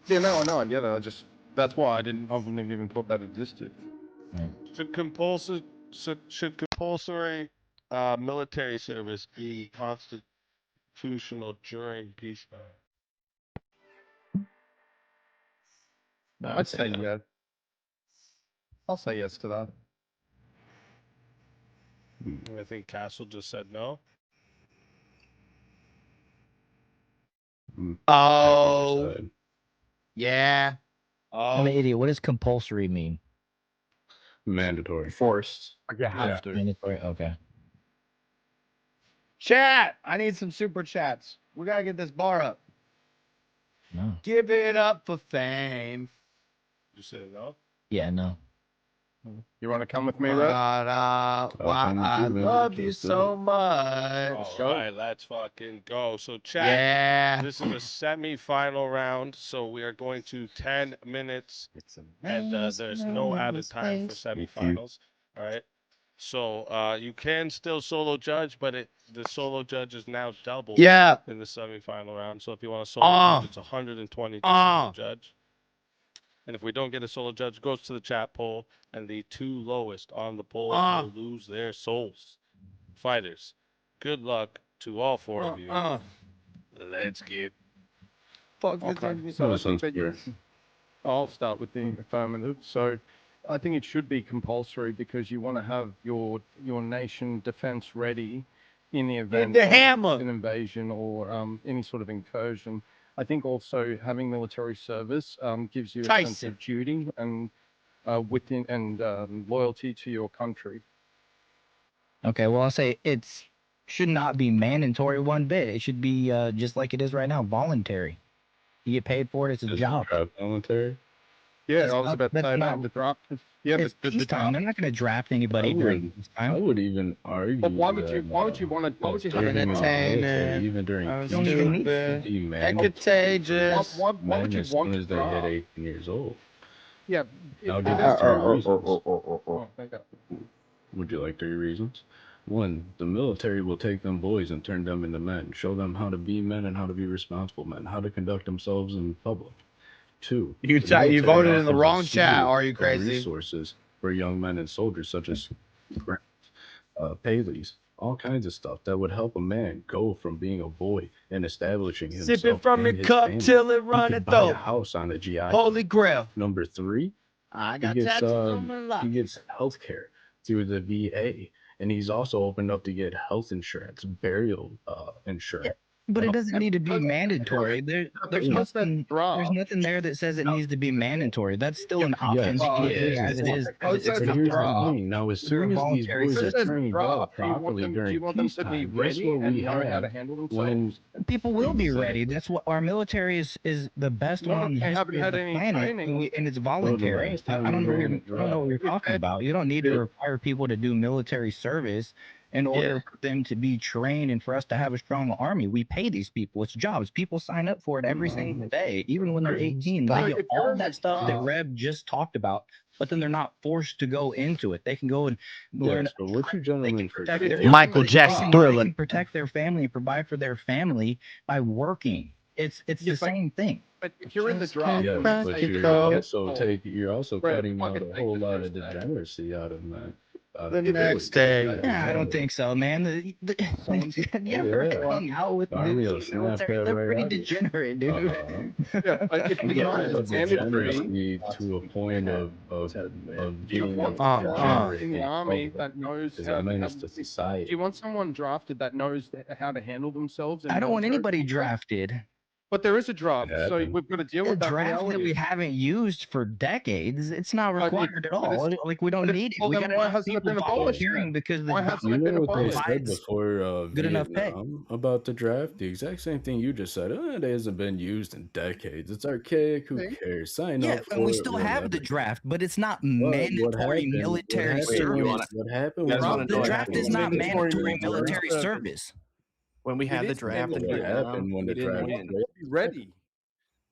yeah, no, I get it. That's why I wouldn't even thought that existed. Should compulsory military service be constitutional during peacetime? I'd say yeah. I'll say yes to that. I think Castle just said no. Oh. Yeah. I'm an idiot. What does compulsory mean? Mandatory. Forced. You have to. Mandatory. Okay. Chat. I need some super chats. We gotta get this bar up. No. Give it up for fame. You said no. Yeah. No. You want to come with me, Red? Why I love you so much. All right, let's fucking go. So, chat. Yeah. This is a semi-final round, so we are going to 10 minutes, and there's no added time for semifinals. All right. So you can still solo judge, but the solo judge is now doubled. Yeah. In the semifinal round. So if you want to solo judge, it's 120 to solo judge. And if we don't get a solo judge, it goes to the chat poll, and the two lowest on the poll will lose their souls. Fighters, good luck to all four of you. Let's get. Okay. So I think that I'll start with the affirmative. So I think it should be compulsory because you want to have your nation defense ready in the event of an invasion or any sort of incursion. I think also having military service gives you a sense of duty and loyalty to your country. Okay. Well, I'll say should not be mandatory one bit. It should be just like it is right now, voluntary. You get paid for it. It's a job. Voluntary. Yeah, I was about to say about the draft. Yeah, it's peacetime. They're not going to draft anybody during peacetime. I would even argue. But why would you want to? Why would you have an military, even during peacetime? Contagious. Why would you as want soon to as they hit 18 years old? Yeah. I'll give you 3 reasons. Would you like 3 reasons? 1, the military will take them boys and turn them into men, show them how to be men and how to be responsible men, how to conduct themselves in public. 2, You voted in the wrong chat. Are you crazy? Resources for young men and soldiers, such as payleys, all kinds of stuff that would help a man go from being a boy and establishing himself. Sipping from and your his cup family. till it He runneth could buy a over. house on a GI. Holy grail. Number 3, I got tattoos on my life. he gets health care through the VA, and he's also opened up to get health insurance, burial insurance. But it doesn't need to be mandatory. There's nothing. There's draft. nothing there that says it needs to be mandatory. That's still an option. As it is. But here's the thing. Now, as soon as these voluntary boys are system. trained up properly during peacetime, guess what we have when People will be ready. That's what our military is the best one in the history of the planet, and it's voluntary. I don't know what you're talking about. You don't need to require people to do military service in order for them to be trained and for us to have a strong army. We pay these people. It's jobs. People sign up for it every single day, even when they're 18. They get all that stuff that Reb just talked about, but then they're not forced to go into it. They can go and learn. So what you gentlemen Michael Jackson They Thriller. can protect their family and provide for their family by working. It's the same thing. But if you're in the draft, yeah, but you're also cutting out a whole lot of degeneracy out of that. The next day. Yeah, I don't think so, man. You ever hung out with dudes in the military? They're pretty degenerate, dude. Yeah, but if you honest, degeneracy to a point of being in the army that knows is a menace to society. Do you want someone drafted that knows how to handle themselves? I don't want anybody drafted. But there is a draft, so we've got to deal with that draft reality. that we haven't used for decades. It's not required at all. Like we don't need it. Well, We then got why to hasn't it people been abolished? volunteering because Why the hasn't it been You know what they abolished? said before good enough pay. Vietnam about the draft? The exact same thing you just said. It hasn't been used in decades. It's archaic. Who cares? Sign Yeah, up for and we it still have the whenever. draft, but it's not What mandatory happened? military What service. happened? The draft is not mandatory military service. When we had It the is draft in mandatory. Vietnam, when we the didn't draft win. was Be ready.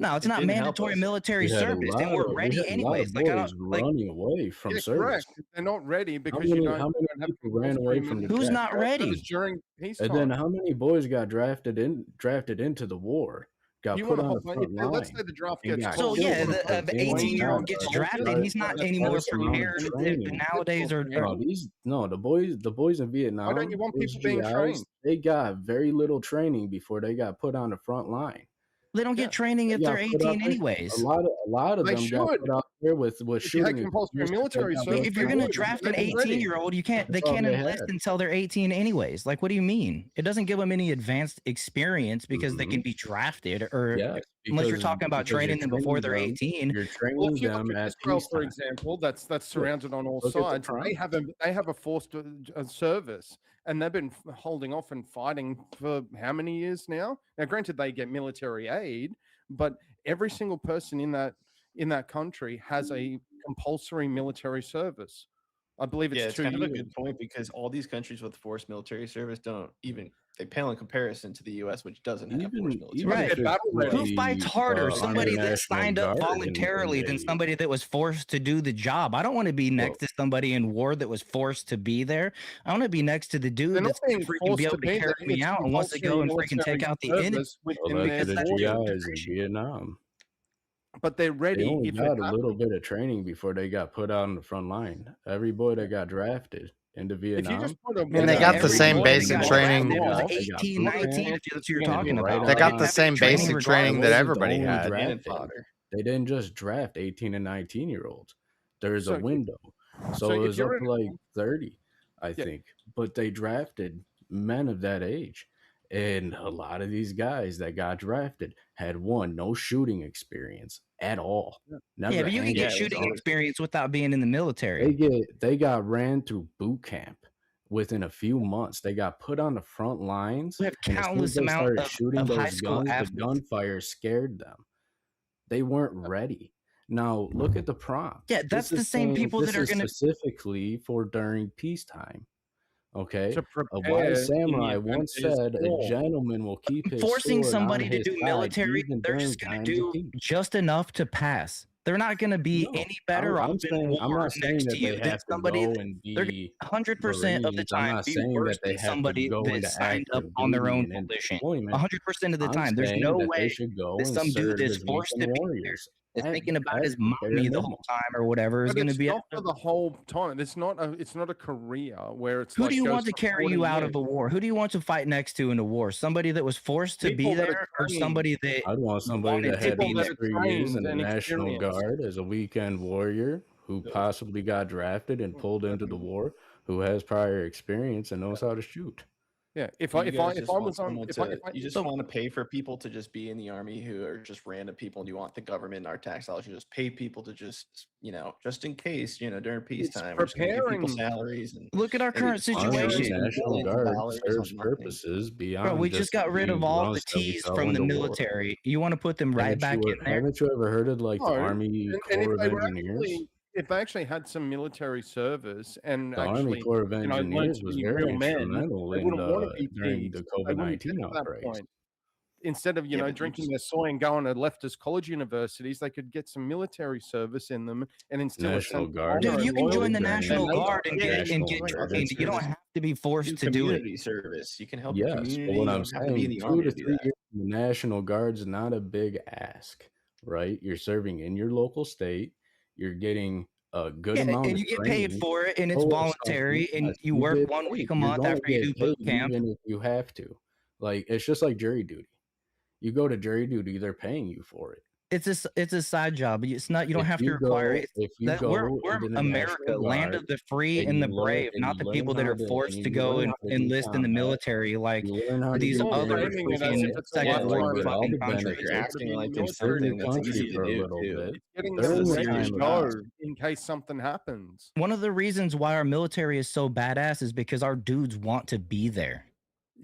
No, it's It not didn't help mandatory us. military We had a service, and lot we're of- ready we had a lot anyways. of Like I boys don't like. running away from Yeah, service. correct. They're not ready because many- you don't. how many have people ran away from the Who's draft? not That ready? was during peacetime. And then how many boys got drafted into the war? Got You put want on to the hold front line. let's say the draft and gets got So called. yeah, killed the because they weren't 18-year-old gets got drafted. He's not any more first round prepared. training. Nowadays are The boys in Vietnam. Why don't you want those people being GIs, trained? They got very little training before they got put on the front line. they don't get training if They they're got put out 18 there- anyways. A lot of They them got should. put out there with If you had shooting. compulsory experience, military they got service, those If you're they gonna would. draft They'd an be ready. 18-year-old, they That's all can't they enlist had. until they're 18 anyways. Like, what do you mean? It doesn't give them any advanced experience because they can be drafted, or Yeah, unless you're because- talking about because you're training them before they're training 18. You're training Well, if you them look at at Israel, for peacetime. example, that's surrounded on all Look at the sides. They Trump. have a forced service, and they've been holding off and fighting for how many years now? Now, granted, they get military aid, but every single person in that country has a compulsory military service. I believe it's Yeah, it's 2 kind of a years. good point because all these countries with forced military service don't even they pale in comparison to the U.S., which doesn't have forced military. Right. service. Who fights harder? Somebody that National signed up Guard voluntarily in than the somebody that was forced to do the job. I don't want to be next to somebody in war that was forced to be there. I want to be next to the dude They're not that's gonna being freaking forced be able to to be carry there. me It's out and wants to go and freaking compulsory take out the enemy. service Well, within that's their the borders. GIs in Vietnam. But they're They ready only if got it a happens. little bit of training before they got put out on the front line. Every boy that got drafted into Vietnam. just put a- And they got the same basic training. Was 18, 19, if that's what you're talking about. They got They the have same training basic training that Wasn't everybody only had. drafted. They didn't just draft 18 and 19-year-olds. There's So a window. So so it if was up you're to in- like 30, I think. But they drafted men of that age. And a lot of these guys that got drafted had no shooting experience at all. Never Yeah, but you can handled get a shooting gun. experience without being in the military. They got ran through boot camp within a few months. They got put on the front lines. We have And as soon as countless they amount started of shooting high those school guns, the athletes. gunfire scared them. They weren't ready. Now look at the prompt. Yeah, that's the same people that are gonna- specifically for during peacetime. Okay, To a prepare wise in the samurai event once there's said, war. "A gentleman will keep his Forcing sword somebody on to his do side military, even they're during just going to times of do peace." just enough to pass. They're not going to be any better off in war I'm not saying next that to you they than have to somebody go that and they're be 100% of the Marines. I'm time not be saying worse that they than have to somebody go that into signed up active on their duty own and into volition. deployment. 100% of the I'm time. There's saying no that they way should go that and some dude serve that's as forced to weekend be there, warriors that's at- thinking about at his bare mommy the whole minimum. time or whatever is But going to it's be. not for the whole time. It's not a career where it's Who like do you goes want to for carry 40 you out of years. the war? Who do you want to fight next to in a war? Somebody that was forced to People be that are there, or trained. somebody that I'd want somebody wanted that to had be People that there? are 3 years in trained the and National experienced. Guard as a weekend warrior who possibly got drafted and pulled into the war, who has prior experience and knows how to shoot. Yeah, if You I guys just want was on, someone you just want to pay for people to just be in the army who are just random people, and you want the government, our tax dollars, you just pay people to just, just in case, during peacetime, we're just going to give people preparing. salaries and Look at our they current get sponsored situation. and National billions of Guard dollars on serves nothing. purposes Bro, beyond we just got rid being of all the grunts that we T's saw from in the war. military. You want to put them right back in there? Haven't you ever heard of like the No, Army and if Corps of they were Engineers? if they actually had some military service and The Army actually, Corps of learned Engineers to was be very real men, instrumental they in wouldn't want to be during thieves. the They wouldn't get COVID-19 to that outbreaks. point. Instead of Yeah, but you drinking just- their soy and going to leftist college universities, they could get some military service in them and instill a National sense of Guard. honor Dude, you and can join the loyalty. National And they- Guard and get National trained. You don't have to be forced do to do it. community service. You can help your Yes, community. but what You I'm don't have to be in saying, the 2 army to to do 3 that. years in the National Guard's not a big ask, right? You're serving in your local state. You're getting a good Yeah, amount and of you get paid training. for it, and it's Oh, voluntary, and yes, you work get 1 paid. week a You're month gonna after you do get boot paid camp. even if you have to. Like, it's just like jury duty. You go to jury duty, they're paying you for it. It's a side job. It's not. You don't If have to you require go, it. if you That go we're into the America, National land Guard of the free and and the you learn brave, and not you the learn people that how are to forced and to you go learn and how to do enlist in the combat, military like you learn how to these do other damage framing it as fucking if it's a second Yeah, control, world like, get all fucking the countries. you're benefits, acting like and it's serve your something that's country easy to for a do, little too. bit. It's getting This them is a ready serious to job. go in case something happens. One of the reasons why our military is so badass is because our dudes want to be there.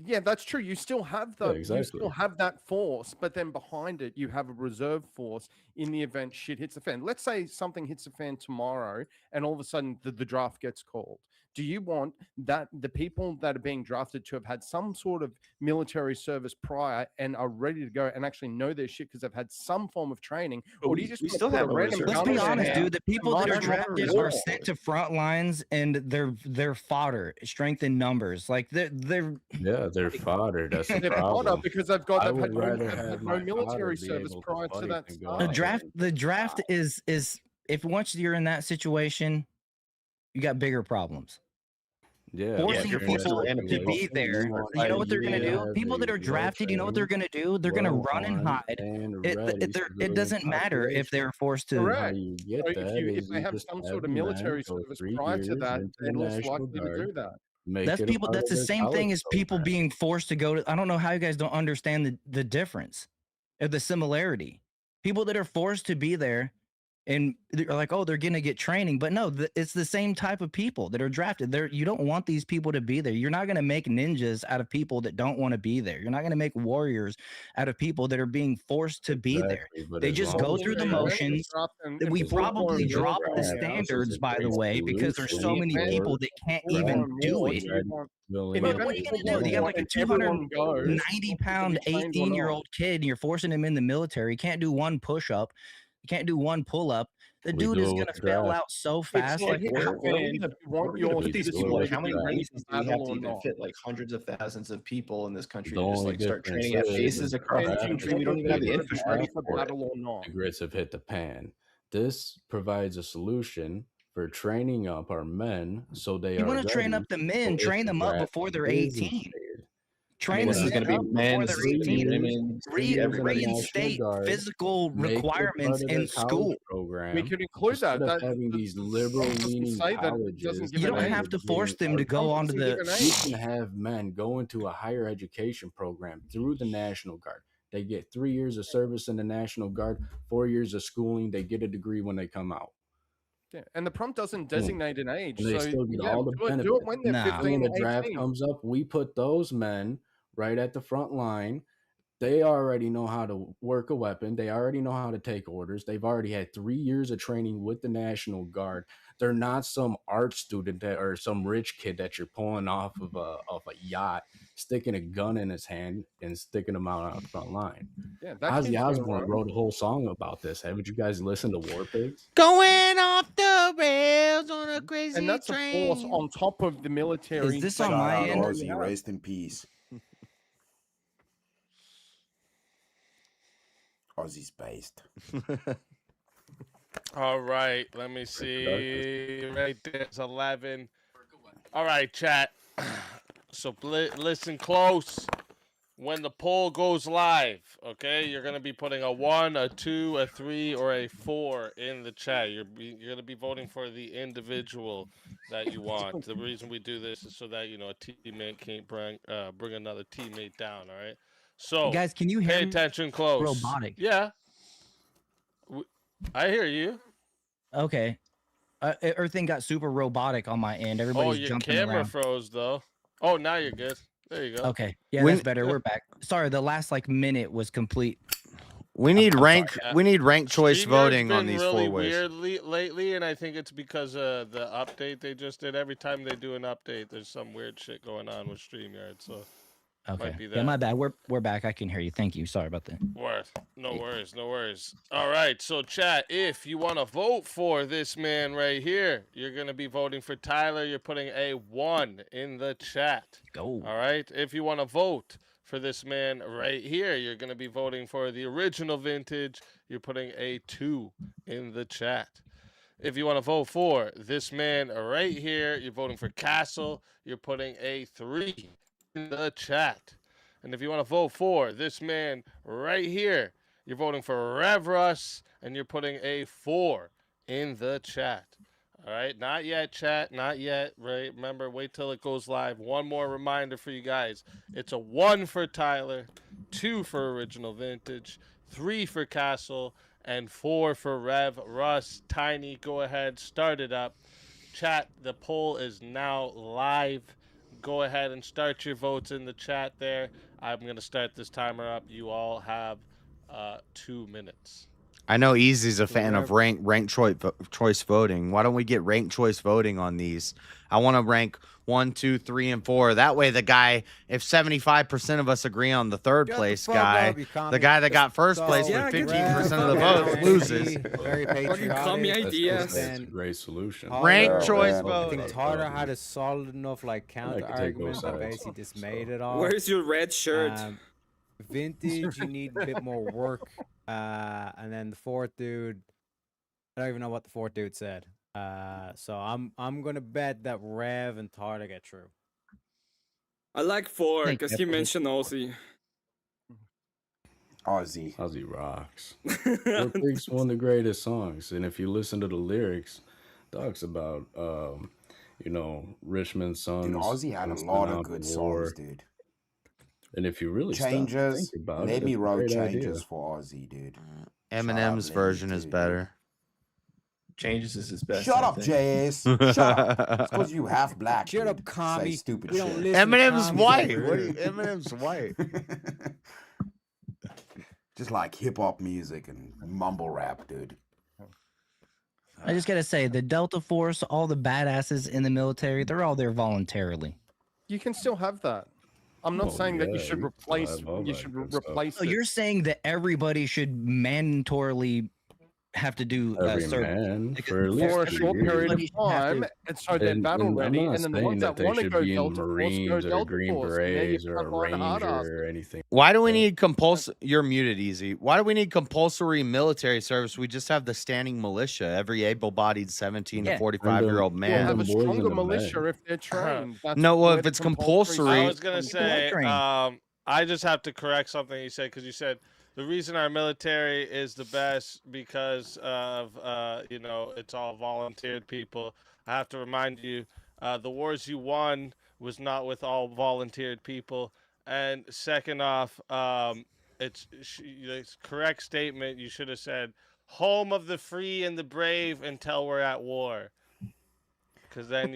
Yeah, that's true. You still have Yeah, the you exactly. still have that force, but then behind it you have a reserve force in the event shit hits the fan. Let's say something hits the fan tomorrow and all of a sudden the draft gets called. Do you want that the people that are being drafted to have had some sort of military service prior and are ready to go and actually know their shit because they've had some form of training? But Or do you just we wanna still put have a a random reserve Let's gun be in their honest, hand dude. The people and that are march around drafted war? are sent to front lines, and they're fodder, strength in numbers. Like they're Yeah, they're fodder. That's the They're fodder problem. because they've I had would no, rather they've have had my no military fodder be service able to prior to fight that than go start. the out draft. there. The draft is if once you're in that situation, you got bigger problems. Yeah, Forcing you're people forced to random to people. be there. You want You know what they're you gonna to do? have People that a are drafted, you know what they're gonna do? They're gonna run and hide. and It ready it doesn't civilian matter if they're population. forced to. How Correct. you So get if that you if is they you have just some have sort the of men military go service 3 prior to years that, into the they're less National likely to Guard, do that. make That's it a people. part That's of the their same thing college as people program. being forced to go to. I don't know how you guys don't understand the difference, of the similarity. People that are forced to be there, and they're like, oh, they're gonna get training, but no, it's the same type of people that are drafted. You don't want these people to be there. You're not gonna make ninjas out of people that don't want to be there. You're not gonna make warriors out of people that are being forced to be there. Exactly, but They as just long go as through the you're motions. And We full-blown probably Full-blown drop the warfare, this is standards, a by the great way, because there's so solution many for people that can't for even full-blown do war, it. do you want civilian But what are you gonna do? You got like a and everyone goes, 290-pound, trained or not. 18-year-old kid, and you're forcing him in the military. He can't do one push-up. He can't do one pull-up. The We dude do is it gonna with the fail draft. out so It's fast. like Like, it Where are we happens. gonna You want your put these kids people? to Like, how many be races do we have battle to or even not. fit like hundreds of thousands of people in this country The to just only like start difference training at is bases the across the draft country? We don't even have the Whether they're ready infrastructure for for it. battle or not. the grits have hit the pan. This provides a solution for training up our men so they you are want to train ready up the for men, if train the them up draft before they're is 18. needed. I Train mean, the this is men going to be up before men's, they're 18. women's, everybody. Reinstate physical make it requirements part of their in college school. program. We could include Instead that. of having these liberal doesn't leaning say that it colleges, doesn't give You an don't age. have to force them to The go Trump onto doesn't give the. an you age. can have men go into a higher education program through the National Guard. They get 3 years of service in the National Guard, 4 years of schooling. They get a degree when they come out. Yeah, and the prompt doesn't designate an age, And they so still get yeah, all the do benefits. it when they're Nah. 15, When the draft 18. comes up, we put those men right at the front line. They already know how to work a weapon. They already know how to take orders. They've already had 3 years of training with the National Guard. They're not some art student or some rich kid that you're pulling off of a yacht, sticking a gun in his hand and sticking him out on the front line. Yeah, that Ozzy kid's gonna Osbourne run. wrote a whole song about this. Haven't you guys listened to War Pigs? Going off the rails on a crazy And that's train. a force on top of the military. Is this that on my you end? already Ozzy, have. rest in peace. Ozzy's based. All right, let me see. Right there's 11. All right, chat. So listen close. when the poll goes live, okay, you're gonna be putting a 1, a 2, a 3, or a 4 in the chat. You're gonna be voting for the individual that you want. The reason we do this is so that a teammate can't bring another teammate down. All right. So Guys, can you hear pay me? attention close. Robotic. Yeah. I hear you. Okay. Everything got super robotic on my end. Oh, Everybody's your jumping camera around. froze though. Oh, now you're good. There you go. Okay. Yeah, that's better. We're back. Sorry, the last minute was complete. We need rank. We need ranked choice StreamYard's voting on been these really 4 ways. weird lately, and I think it's because of the update they just did. Every time they do an update, there's some weird shit going on with StreamYard. So Okay. might be that. Yeah, my bad. We're back. I can hear you. Thank you. Sorry about that. No worries, no worries. All right, so chat, if you want to vote for this man right here, you're going to be voting for Tyler. You're putting a 1 in the chat. Go. All right, if you want to vote for this man right here, you're going to be voting for the original vintage. You're putting a 2 in the chat. If you want to vote for this man right here, you're voting for Castle. You're putting a 3 in the chat. And if you want to vote for this man right here, you're voting for Rev Russ, and you're putting a 4 in the chat. All right, not yet, chat, not yet. Right, remember, wait till it goes live. One more reminder for you guys: it's a 1 for Tyler, 2 for Original Vintage, 3 for Castle, and 4 for Rev Russ. Tiny, go ahead, start it up. Chat, the poll is now live. Go ahead and start your votes in the chat there. I'm going to start this timer up. You all have 2 minutes. I know Easy's a fan of ranked choice voting. Why don't we get ranked choice voting on these? I want to rank 1, 2, 3, and 4. That way, the guy, if 75% of us agree on the third place guy, the guy that got first place with 15% of the votes loses. Very patriotic. ideas. That's a great solution. Ranked choice I voting. think Tyler had a solid enough counter argument that basically just made it all. Where's your red shirt? Vintage, you need a bit more work. And then the fourth dude, I don't even know what the fourth dude said. So I'm gonna bet that Rev and Tyler get through. I like 4 because he mentioned Ozzy. Ozzy rocks. Four Freaks, one of the greatest songs, and if you listen to the lyrics, talks about Richmond's sons. Dude, Ozzy had a lot of good songs, dude. And if you really changes, stop to think about maybe it, wrote it's a great changes idea. for Ozzy, dude. Eminem's version is better. Changes is his best. Shut up, JS. Shut up. It's because you half black. Shut up, commie. Say stupid We don't shit. listen to Eminem's commies white. over What here. Eminem's white. Just like hip hop music and mumble rap, dude. I just gotta say, the Delta Force, all the badasses in the military, they're all there voluntarily. You can still have that. I'm not saying that you yeah, should you replace. have all You that should good stuff. replace. So it. you're saying that everybody should mandatorily have to do Every service man because for at least for a 2 short years. period of Everybody should have time, to- and so they're battle and ready, I'm not and then the saying ones that that they want to should go be in Delta Force go Marines or Delta Green Force. And then you Berets or a front line hard ass. Ranger or anything. Why do we need compulsory? You're muted, Easy. Why do we need compulsory military service? We just have the standing militia. Every able-bodied 17 to 45-year-old You'll man. have a boys in stronger the militia bed. if they're trained. That's No, well, where if the it's I compulsory, was going to say, I just have to correct something you said, because you said the reason our military is the best because of, it's all volunteered people. I have to remind you, the wars you won was not with all volunteered people. And second off, it's correct statement. You should have said, home of the free and the brave until we're at war. Because then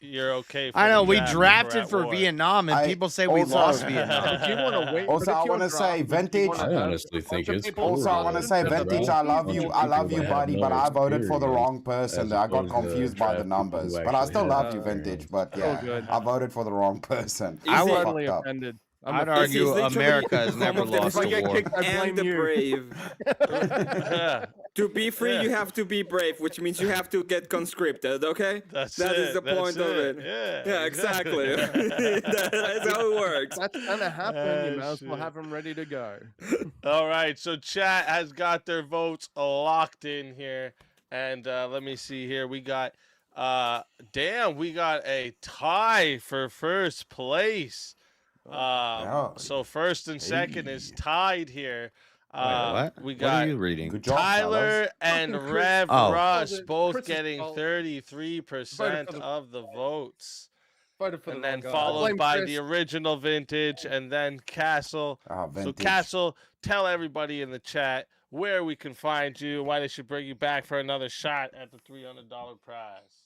you're okay. For I know the we draft if we're drafted at for war. Vietnam, and people say we lost Vietnam. If you want to wait, Also, I want to say, Vintage. I honestly think it's cool. Also, I want to say, Vintage. I love you, buddy, but I voted for the wrong person. I got confused by the numbers, but I still love you, Vintage. But yeah, I voted for the wrong person. I'm fucked totally up. offended. I'd argue America has never lost a war. And the brave. To be free, you have to be brave, which means you have to get conscripted. Okay, That's that is the point of it. Yeah, exactly. That's how it works. That's gonna happen. You might as well have them ready to go. All right, so chat has got their votes locked in here, and let me see here. We got, we got a tie for first place. So first and second is tied here. what? We What got are you reading? Good job, Tyler and fellas. Rev Oh. Rush both Chris is getting fault. 33% of the votes. Voted for the And then wrong guy. followed Blame by Chris. the original Vintage and then Castle. So Vintage. Castle, tell everybody in the chat where we can find you, why they should bring you back for another shot at the $300 prize.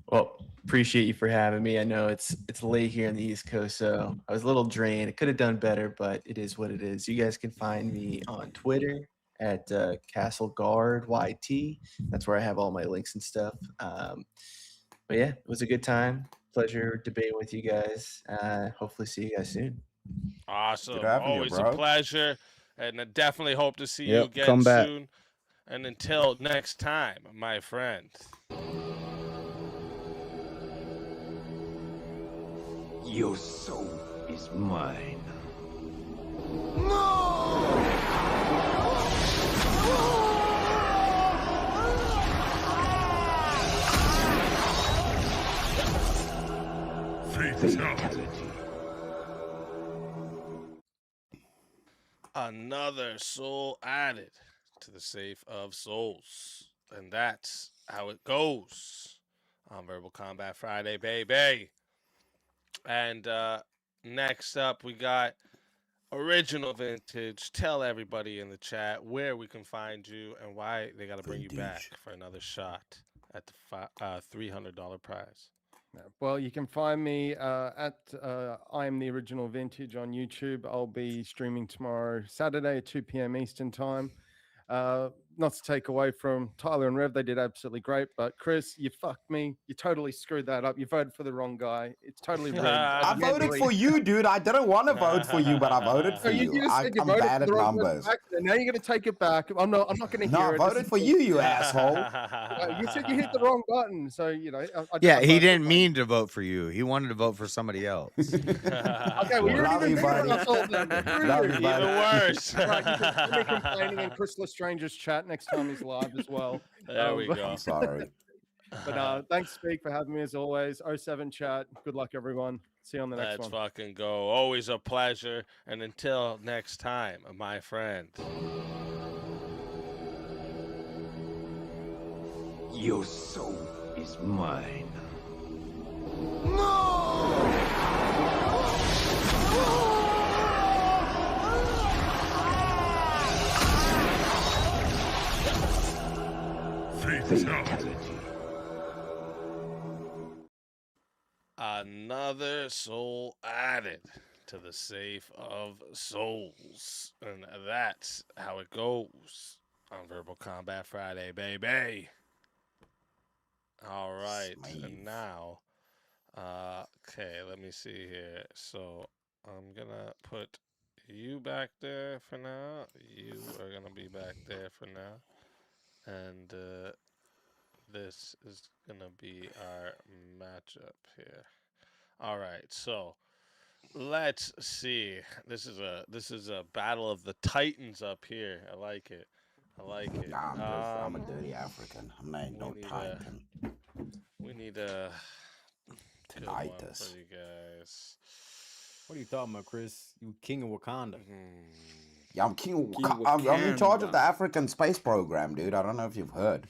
Well, appreciate you for having me. I know it's late here in the East Coast, so I was a little drained. I could have done better, but it is what it is. You guys can find me on Twitter at CastleGuardYT. That's where I have all my links and stuff. But yeah, it was a good time. Pleasure debating with you guys. Hopefully see you guys soon. Awesome. Good having you, Always a bro. pleasure. And I definitely hope to see you Yep, again come back. soon. And until next time, my friend. Your soul is mine. Fatality. Another soul added to the safe of souls. And that's how it goes on Verbal Combat Friday, baby. And next up, we got Original Vintage. Tell everybody in the chat where we can find you and why they got to bring you back for another shot at the $300 prize. Well, you can find me at I Am the Original Vintage on YouTube. I'll be streaming tomorrow, Saturday at 2 p.m. Eastern Time. Not to take away from Tyler and Rev, they did absolutely great. But Chris, you fucked me. You totally screwed that up. You voted for the wrong guy. It's totally rigged. I voted for you, dude. I didn't want to vote for you, but I voted for you. I'm bad at numbers. Now you're going to take it back. I'm not going to hear No, I it. voted for you, you asshole. You said you hit the wrong button, so you know. Yeah, he didn't mean to vote for you. He wanted to vote for somebody else. Okay, well, you're not even buddy. Even worse. Right, you can be complaining in Chris Lestrange's chat next time he's live as well. There we go. I'm sorry. But thanks, Speak, for having me as always. 07 chat. Good luck, everyone. See you on the next Let's one. fucking go. Always a pleasure. And until next time, my friend. Your soul is mine. Fatality. Another soul added to the safe of souls. And that's how it goes on Verbal Combat Friday, baby. All right. And now, okay, let me see here. So I'm going to put you back there for now. You are going to be back there for now. And this is going to be our matchup here. All right, so let's see. This is a battle of the Titans up here. I like it. I like it. Nah, I'm a dirty African. I'm not no Titan. We need a good one Tinnitus. for you guys. What are you talking about, Chris? You king of Wakanda. Yeah, I'm I'm in charge of the African space program, dude. I don't know if you've heard.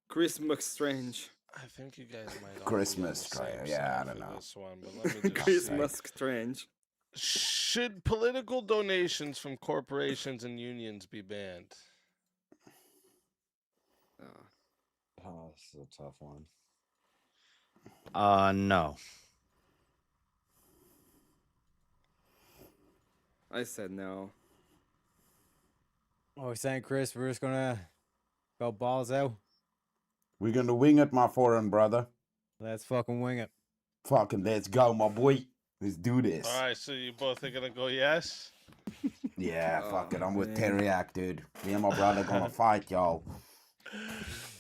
Christmas Strange. I think you guys might. Christmas Strange. Yeah, I don't know. This one, but let me just Christmas Strange. Should political donations from corporations and unions be banned? Oh, this is a tough one. No. I said no. Oh, we're saying, Chris, we're just gonna go balls out. We're gonna wing it, my foreign brother. Let's fucking wing it. Fucking let's go, my boy. Let's do this. All right, so you both are gonna go yes? Yeah, fuck it. I'm with Teriak, dude. Me and my brother gonna fight, y'all.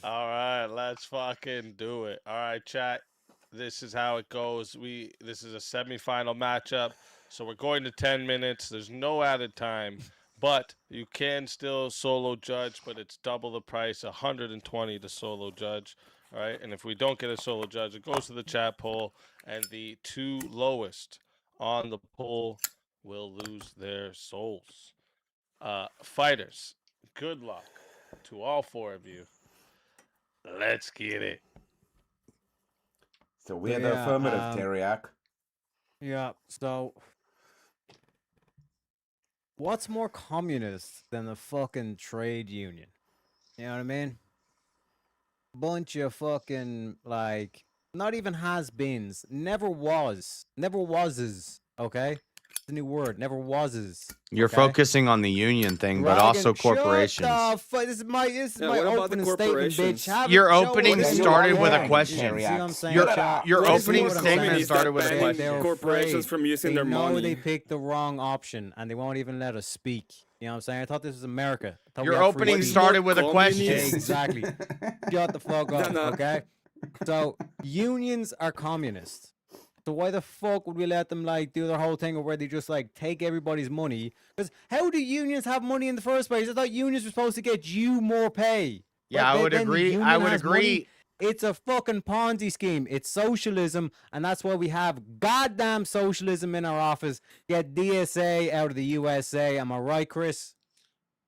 All right, let's fucking do it. All right, chat. This is how it goes. This is a semifinal matchup, so we're going to 10 minutes. There's no added time, but you can still solo judge, but it's double the price, 120 to solo judge. All right, and if we don't get a solo judge, it goes to the chat poll, and the 2 lowest on the poll will lose their souls. Fighters, good luck to all 4 of you. Let's get it. So we're the affirmative, Teriak. Yeah, so what's more communist than the fucking trade union? You know what I mean? Bunch of fucking, like, not even has-beens. Never was. Never was-es, okay? It's a new word. Never was-es. You're okay? focusing on the union thing, but also corporations. Shut the fuck. This is my what about opening the statement, bitch. corporations? Your opening started with a question. See what I'm saying, Your chat? opening What is statement communist started that with a ban question. corporations from using They their know money. they picked the wrong option, and they won't even let us speak. You know what I'm saying? I thought this was America. I thought Your we had free opening speech. started with a question. Exactly. Shut the fuck up, No. okay? So unions are communist. So why the fuck would we let them like do their whole thing where they just like take everybody's money? Because how do unions have money in the first place? I thought unions were supposed to get you more pay. Yeah, But I would then the agree. union I would has money. agree. It's a fucking Ponzi scheme. It's socialism, and that's why we have goddamn socialism in our office. Get DSA out of the USA. Am I right, Chris?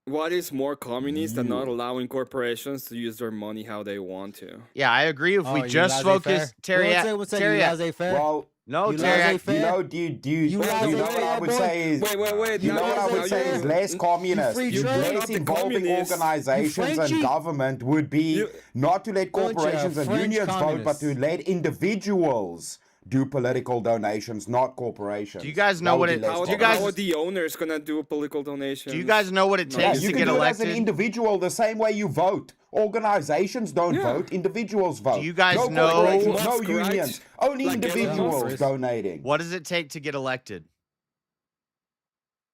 What is more communist than not allowing corporations to use their money how they want to? Yeah, I agree. If we you just focus, Terry, We'll say you laissez-faire. Well, no, You Terry, laissez-faire? you know, do you know what I would say is, Wait. you know what I would say is less communist, free trade. less Not the involving communists. organizations and Frenchy. government would be not to let Bunch of corporations and French unions vote, but to communists. let individuals do political donations, not corporations. Do you guys know That what would it? be less How, Do you communist. how are guys? the owners gonna do political donations? Do you guys know what it Yeah, takes you to can get do it as an elected? individual the same way you vote. Organizations don't Yeah. vote, individuals vote. Do you guys no know- corporations, no Musk, right? unions, only Like Elon individuals Musk. donating. What does it take to get elected?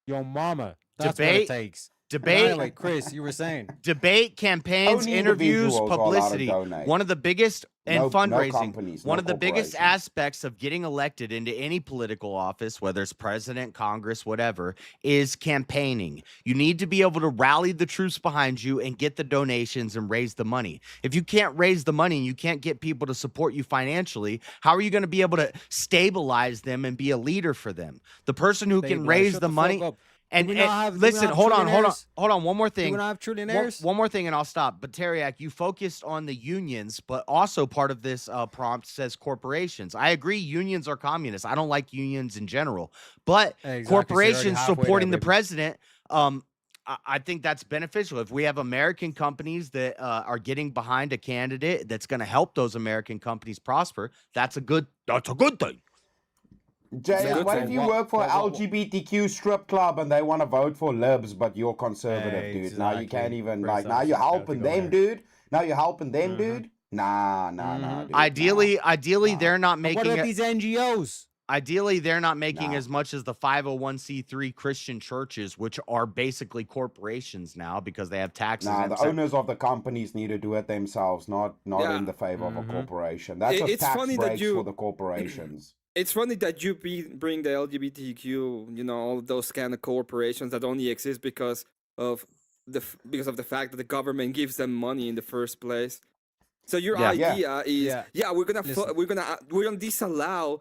Yo, mama. That's Debate. what it takes. Debate. Anyway, Chris, you were saying. Debate, campaigns, Only interviews, individuals are allowed to publicity. donate. One of the biggest and No fundraising. companies, one no of the biggest corporations. aspects of getting elected into any political office, whether it's president, Congress, whatever, is campaigning. You need to be able to rally the troops behind you and get the donations and raise the money. If you can't raise the money and you can't get people to support you financially, how are you going to be able to stabilize them and be a leader for them? The person who can Stabilize. raise Shut the the fuck money. up. And, Do we not and have- do we listen, not have hold on. trillionaires? One more Do thing. we not have trillionaires? One more thing, and I'll stop. But Teriak, you focused on the unions, but also part of this prompt says corporations. I agree, unions are communists. I don't like unions in general, but Exactly, so you're already corporations halfway supporting there, the baby. president. I think that's beneficial. If we have American companies that are getting behind a candidate that's going to help those American companies prosper, that's a good thing. Jay, Yeah, what for if you what- work for for what- LGBTQ strip club and they want to vote for libs, but you're conservative, dude? Now you can't Exactly. even Chris, now that's you're just how to helping go them, there. dude. Now you're helping them, dude. Nah, dude. Ideally, they're not What making about it. these NGOs? Ideally, they're not making Nah. as much as the 501c3 Christian churches, which are basically corporations now because they have taxes. Nah, and the owners of the companies need to do it themselves, not Yeah. in the favor of a Mhm. corporation. That's just It's tax funny that breaks you- for the corporations. It's funny that you bring the LGBTQ, all of those kind of corporations that only exist because of the fact that the government gives them money in the first place. So your Yeah. idea is, Yeah. we're gonna Listen. we're gonna disallow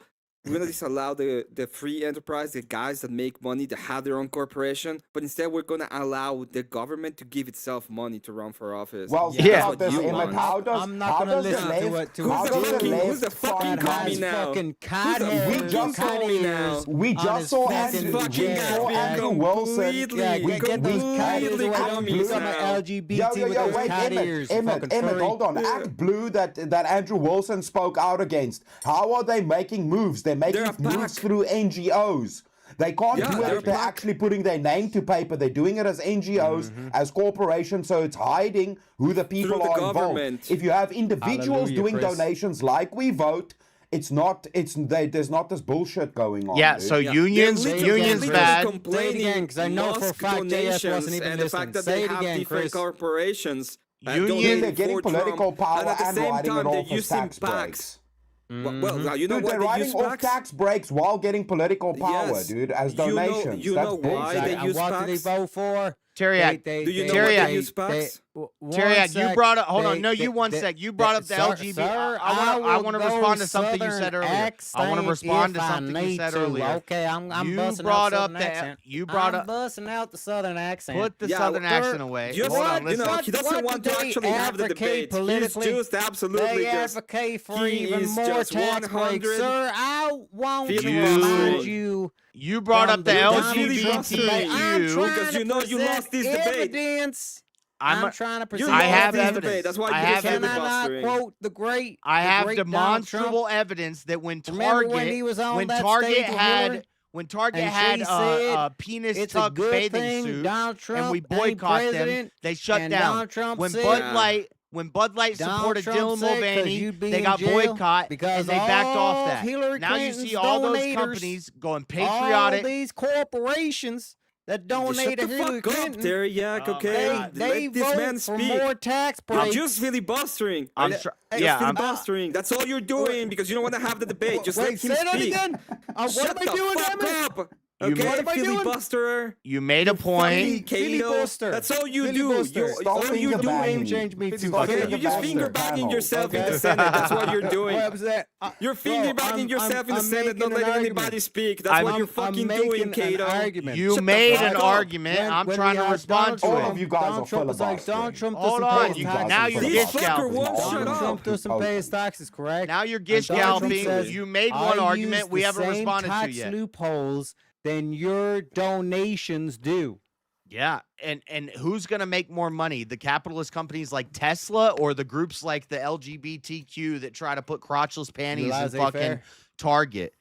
the free enterprise, the guys that make money, that have their own corporation, but instead we're gonna allow the government to give itself money to run for office. Well, Yeah. think That's about what this, you Emmett. want. How does I'm not how gonna does the listen to left- it. how Who's does the fucking- left who's the fucking that commie has now? fucking cat Who's the hairs, fucking cat commie now? ears We on just his saw fucking Andrew, chest, man. Andrew Wilson. Completely, Yeah, we get those cat ears completely away from commies me. You got my now. LGBT with those wait, cat ears. Emmett, fucking furry. hold on. Act Blue that Andrew Wilson spoke out against. How are they making moves? They're making They're a moves pack. through NGOs. They can't Yeah, do they're it a if they're pack. actually putting their name to paper. They're doing it as NGOs, as corporations, so it's hiding who the people the are involved. government. If you have individuals Hallelujah, doing Chris. donations like we vote, there's not this bullshit going on. Yeah, dude. so unions Say it unions again, bad. Chris. Say it again, 'cause I know for a Musk fact JS donations wasn't even and the listening. fact that Say they it have again, different Chris. corporations. Union- they're getting political power and at the and same writing it time, off they're as using tax PACs. breaks. Well, now, you know Dude, what they're they writing use off PACs? tax breaks while getting political power, Yes. dude, as You know- donations. you That's know why bullshit. they And use what do they PACs? vote for? Teriak, Do you know what they use, Pax? Teriak, you brought up. Hold on, no, you one sec. You brought up the LGBT. Sir, I want to will respond go to something you said Southern earlier. I want to respond to accent if I something you need said to. earlier. Okay, I'm You busting brought out up Southern the. accent. You brought I'm up. busting out the Southern accent. Put the Southern accent away. Just Hold on, you listen. know, he doesn't want to actually have the debate. He's just absolutely They just. advocate for he even is more just tax breaks, 100 sir. I want to feeling remind frustrated. you. You brought up the LGBTQ because you know you lost this debate. Evidence. I'm trying to You present I have lost this evidence. debate. That's why I you have just Can I not filibustering. quote the great? I the have great Donald demonstrable Trump? evidence that when Remember when he was on when that Target stage with Hillary? when Target And had she said, a penis it's tuck a good bathing thing suit Donald Trump and we ain't boycott them, president, they shut and down. Donald Trump When said- Bud Light Donald supported Trump Dylan said 'cause Mulvaney, you'd be they in got jail boycott because and they backed off all that. Hillary Now you Clinton's see all those donators, companies going all patriotic. these corporations that Shut donate the to Hillary fuck up, Clinton, Teriak, okay? they Let this vote man for speak. more tax You're breaks. just filibustering. I'm Just yeah, I'm- filibustering. That's all you're doing because you don't want to have the debate. Just Wait, let him say that speak. again. What Shut am I the doing, fuck damn it? up. You Okay, made- What am I doing? filibusterer. You made a Fucking point. Kato. Filibuster. That's all you do. Filibuster. All you do name is change me to okay. You just finger bagging yourself in the Senate. That's what you're doing. What was that? You're finger bagging yourself in the Senate, not making letting an anybody argument. speak. That's what you're fucking doing, making Kato. an argument. You Shut the made fuck an up. argument. I'm When trying we to had respond to Donald it. Trump, you guys Donald are Trump was like, filibustering. Donald Trump Hold doesn't pay on, his you taxes. now you're This gish fucker scalping. won't shut Donald up. Trump doesn't pay his taxes, correct? Now you're And gish Donald Trump scalping. says, You made I one use argument we the haven't same responded to tax yet. loopholes than your donations do. Yeah, and who's gonna make more money? The capitalist companies like Tesla or the groups like the LGBTQ that try to put crotchless panties in Laissez-faire. fucking Target?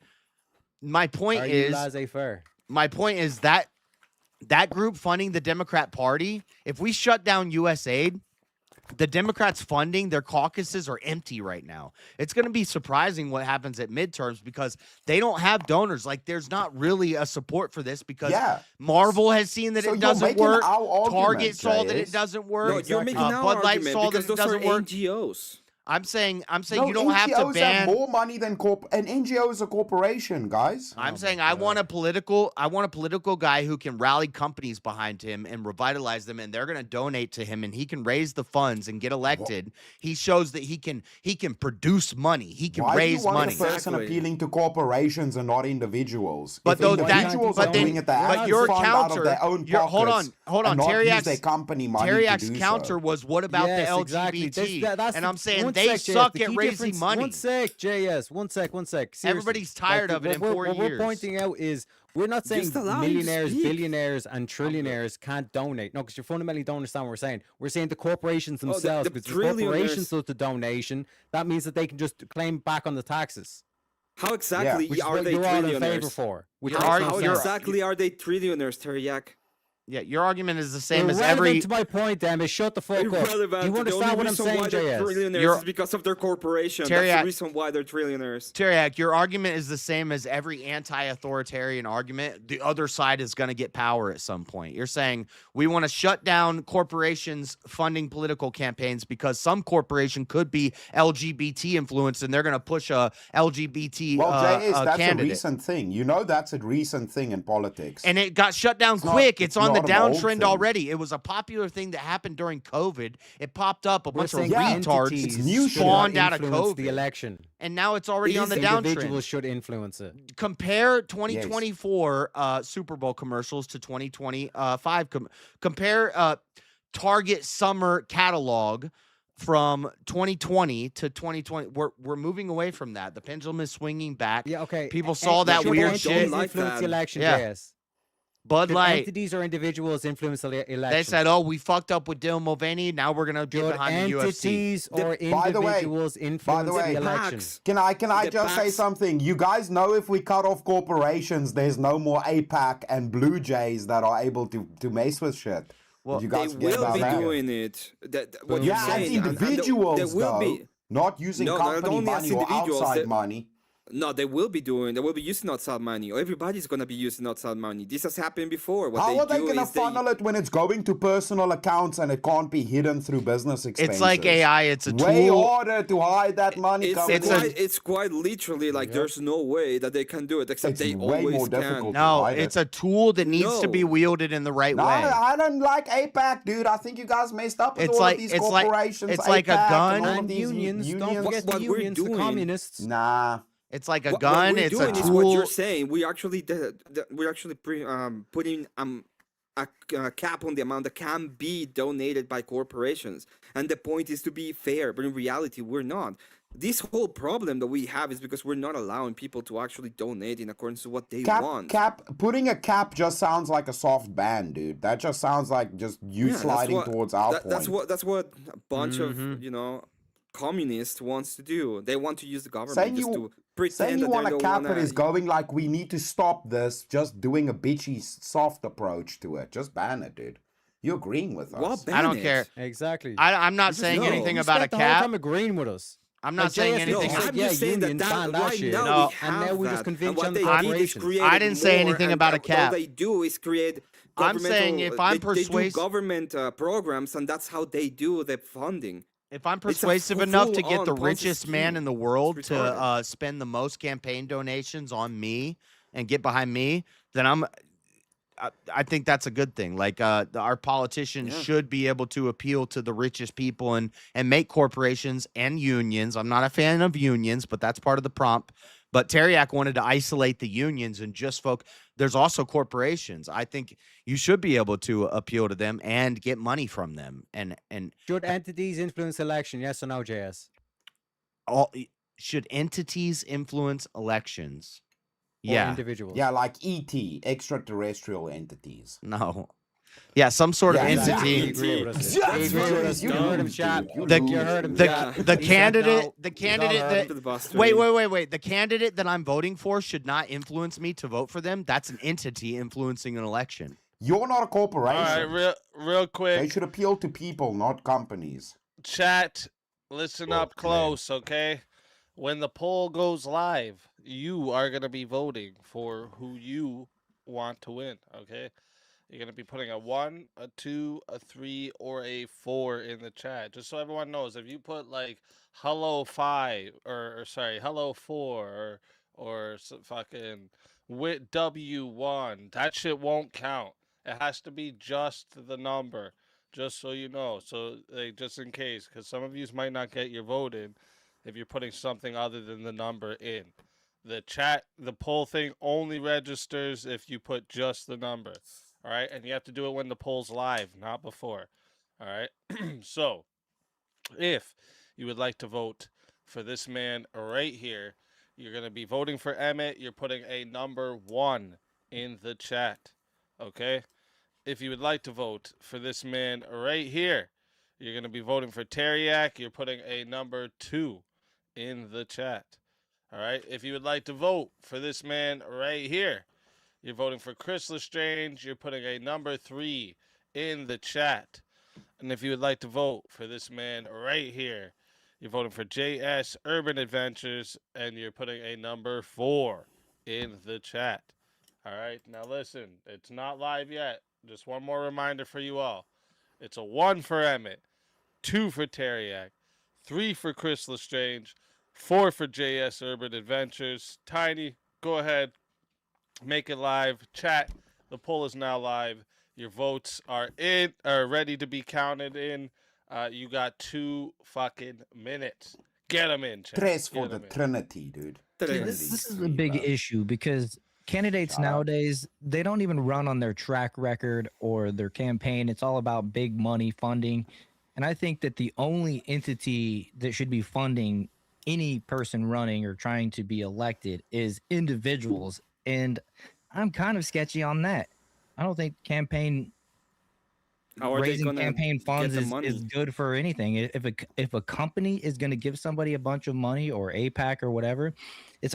My point Are you is, laissez-faire? my point is that that group funding the Democrat Party, if we shut down USAID, the Democrats funding their caucuses are empty right now. It's going to be surprising what happens at midterms because they don't have donors. Like, there's not really a support for this because Yeah. Marvel has seen that So it you're doesn't making work. our argument, Target saw that Jay-S. it doesn't work. No, you're making our Bud Light argument saw that because it those are doesn't work. NGOs. I'm saying No, you don't have to NGOs ban. have more money than an NGO is a corporation, guys. I'm saying I want a political guy who can rally companies behind him and revitalize them, and they're going to donate to him, and he can raise the funds and get elected. He shows that he can produce money. He can Why raise do you want money. a person appealing to corporations and not individuals? But if individuals are doing it, they have your to fund out counter, of their own your, pockets hold on. and not use Teriak's their company money to Teriak's do counter so. was what about Yes, the exactly. LGBT? That's And the- I'm saying one they sec, JS, suck the at key raising difference- money. One sec, JS. One sec. Seriously. Everybody's tired of it in 4 What years. we're pointing out is we're not saying Just allow him to millionaires, speak. billionaires, and trillionaires can't donate. No, because you fundamentally don't understand what we're saying. We're saying the corporations the themselves, because the corporations trillionaires- does the donation, that means that they can just claim back on the taxes. How exactly Which is are what they you're all in favor trillionaires? for. Which How makes no sense. exactly are they trillionaires, Teriak? Yeah, your argument is the same as Irrelevant every. to my point, damn it. Shut the fuck up. Irrelevant. You The understand only what I'm reason saying, why they're JS? trillionaires You're- is because of their corporation. Teriak- That's the reason why they're trillionaires. Teriak, your argument is the same as every anti-authoritarian argument. The other side is going to get power at some point. You're saying we want to shut down corporations funding political campaigns because some corporation could be LGBT influenced and they're going to push a LGBT Well, JS, that's candidate. a recent thing. You know that's a recent thing in politics. And it got shut down It's not- quick. It's on the not an old downtrend thing. already. It was a popular thing that happened during COVID. It popped up. A We're bunch of saying retards entities new should spawned not out of influence COVID. the election. And now it's already on the Individuals downtrend. should influence it. Compare 2024 Super Bowl commercials to 2025. Compare Target summer catalog from 2020 to 2020. We're moving away from that. The pendulum is swinging back. Yeah, okay. People saw that should weird entities shit. influence the election, Yeah. yes. Bud Should Light. entities or individuals influence the election? They said, "Oh, we fucked up with Dylan Mulvaney. Now we're gonna get Should behind the UFC." entities or By the way- individuals influence the election? Can I The just say PACs. something? You guys know if we cut off corporations, there's no more APAC and Blue Jays that are able to mess with shit. Well, Did you They guys forget will about be that? doing it. What you're Yeah, as saying, and individuals, there will though, be. not using No, not company only as money or individuals, outside that- money. No, they will be using outside money. Everybody's gonna be using outside money. This has happened before. How are they going to funnel it when it's going to personal accounts and it can't be hidden through business expenses? It's like AI. It's a tool. Way harder to hide that money. It's quite literally like there's no way that they can do it except they always can. No, it's a tool that needs to be wielded in the right way. I don't like APAC, dude. I think you guys messed up with It's all like- of these it's like- corporations. it's like a APAC gun. all of And these unions. Don't forget the What we're unions, the doing- communists. Nah. It's like a What gun. we're It's a doing is tool. what you're saying. We actually putting a cap on the amount that can be donated by corporations, and the point is to be fair. But in reality, we're not. This whole problem that we have is because we're not allowing people to actually donate in accordance to what they want. Putting a cap just sounds like a soft ban, dude. That just sounds like just you sliding towards our point. That's what a bunch of communists wants to do. They want to use the government Saying just you, to pretend saying you that want they're a the cap one that is going like we need to stop this, just doing a bitchy soft approach to it. Just ban it, dude. You're agreeing with us. I don't care. Exactly. I'm not saying anything about a The whole cap. time agreeing with us. I'm not saying anything. I'm just saying that right shit. now we and have now we just that. convince And what them they the did is corporations. create I didn't say more, anything and about a all cap. they do is create I'm saying if I'm they do persuasive, government programs, and that's how they do the funding. if I'm It's a persuasive enough to get full-on the Ponzi richest man scheme. in the world It's to retarded. spend the most campaign donations on me and get behind me, then I think that's a good thing. Like our politicians should be able to appeal to the richest people and make corporations and unions. I'm not a fan of unions, but that's part of the prompt. But Teriak wanted to isolate the unions and just focus. There's also corporations. I think you should be able to appeal to them and get money from them. And Should entities influence election? Yes or no, JS? Should entities influence elections? Or Yeah. individuals? Yeah, like ET, extraterrestrial entities. No. Yeah, some sort of entity. The candidate that wait. The candidate that I'm voting for should not influence me to vote for them. That's an entity influencing an election. You're not a corporation. All right, real quick. They should appeal to people, not companies. Chat, listen up close, okay? When the poll goes live, you are going to be voting for who you want to win, okay? You're going to be putting a 1, a 2, a 3, or a 4 in the chat. Just so everyone knows, if you put like hello 5 or sorry, hello 4 or fucking with W1, that shit won't count. It has to be just the number, just so you know. So like, just in case, because some of you might not get your vote in if you're putting something other than the number in. The chat, the poll thing only registers if you put just the number. All right, and you have to do it when the poll's live, not before. All right, so if you would like to vote for this man right here, you're going to be voting for Emmett. You're putting a number 1 in the chat. Okay, if you would like to vote for this man right here, you're going to be voting for Teriak. You're putting a number 2 in the chat. All right, if you would like to vote for this man right here, you're voting for Chris Lestrange. You're putting a number 3 in the chat. And if you would like to vote for this man right here, you're voting for JS Urban Adventures, and you're putting a number 4 in the chat. All right, now listen, it's not live yet. Just one more reminder for you all. It's a 1 for Emmett, 2 for Teriak, 3 for Chris Lestrange, 4 for JS Urban Adventures. Tiny, go ahead. Make it live. Chat. The poll is now live. Your votes are ready to be counted in. You got 2 fucking minutes. Get them in, chat. Tres for the Trinity, dude. This is a big issue because candidates nowadays, they don't even run on their track record or their campaign. It's all about big money funding. And I think that the only entity that should be funding any person running or trying to be elected is individuals. And I'm kind of sketchy on that. I don't think raising campaign funds is good for anything. If a company is going to give somebody a bunch of money or APAC or whatever, it's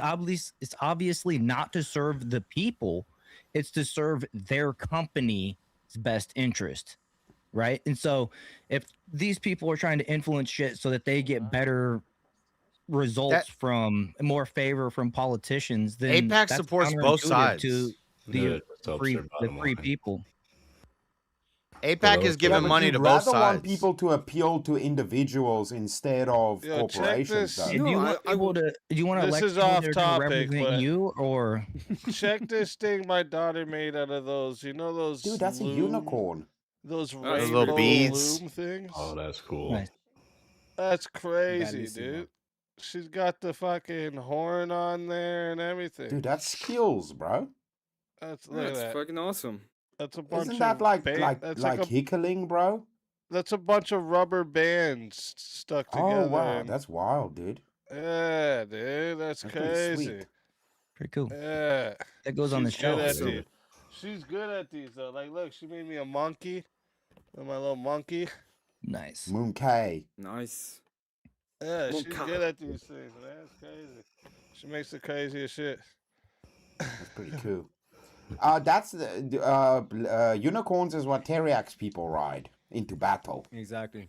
obviously not to serve the people. It's to serve their company's best interest, right? And so if these people are trying to influence shit so that they get better results from more favor from politicians, then AIPAC that's supports both counterintuitive sides. to Yeah, the it just helps free their bottom line. people. AIPAC is giving but money you'd to both rather want sides. people to appeal to individuals instead of Yo, check corporations, this. though. Do you want people to? Do you want to This elect is people off that are going to topic, represent but you, or check this thing my daughter made out of those. You know those? Dude, that's a loom- unicorn. Those That's rainbow little beads. loom things. Oh, that's cool. Nice. That's crazy, Bellissimo. dude. She's got the fucking horn on there and everything. Dude, that's skills, bro. Look at That's that. fucking awesome. That's a bunch Isn't that of like that's like a hickling, bro? that's a bunch of rubber bands stuck together. Oh wow, and- that's wild, dude. yeah, dude, that's That's pretty crazy. sweet. pretty cool. Yeah, That goes on the She's good shelf. at Awesome. these. She's good at these though. Like, look, she made me a monkey. My little monkey. Nice. Moon K. Nice. Yeah, she's Monkey. good at these things, man. That's crazy. She makes the craziest shit. That's pretty cool. That's unicorns is what Teriax people ride into battle. Exactly.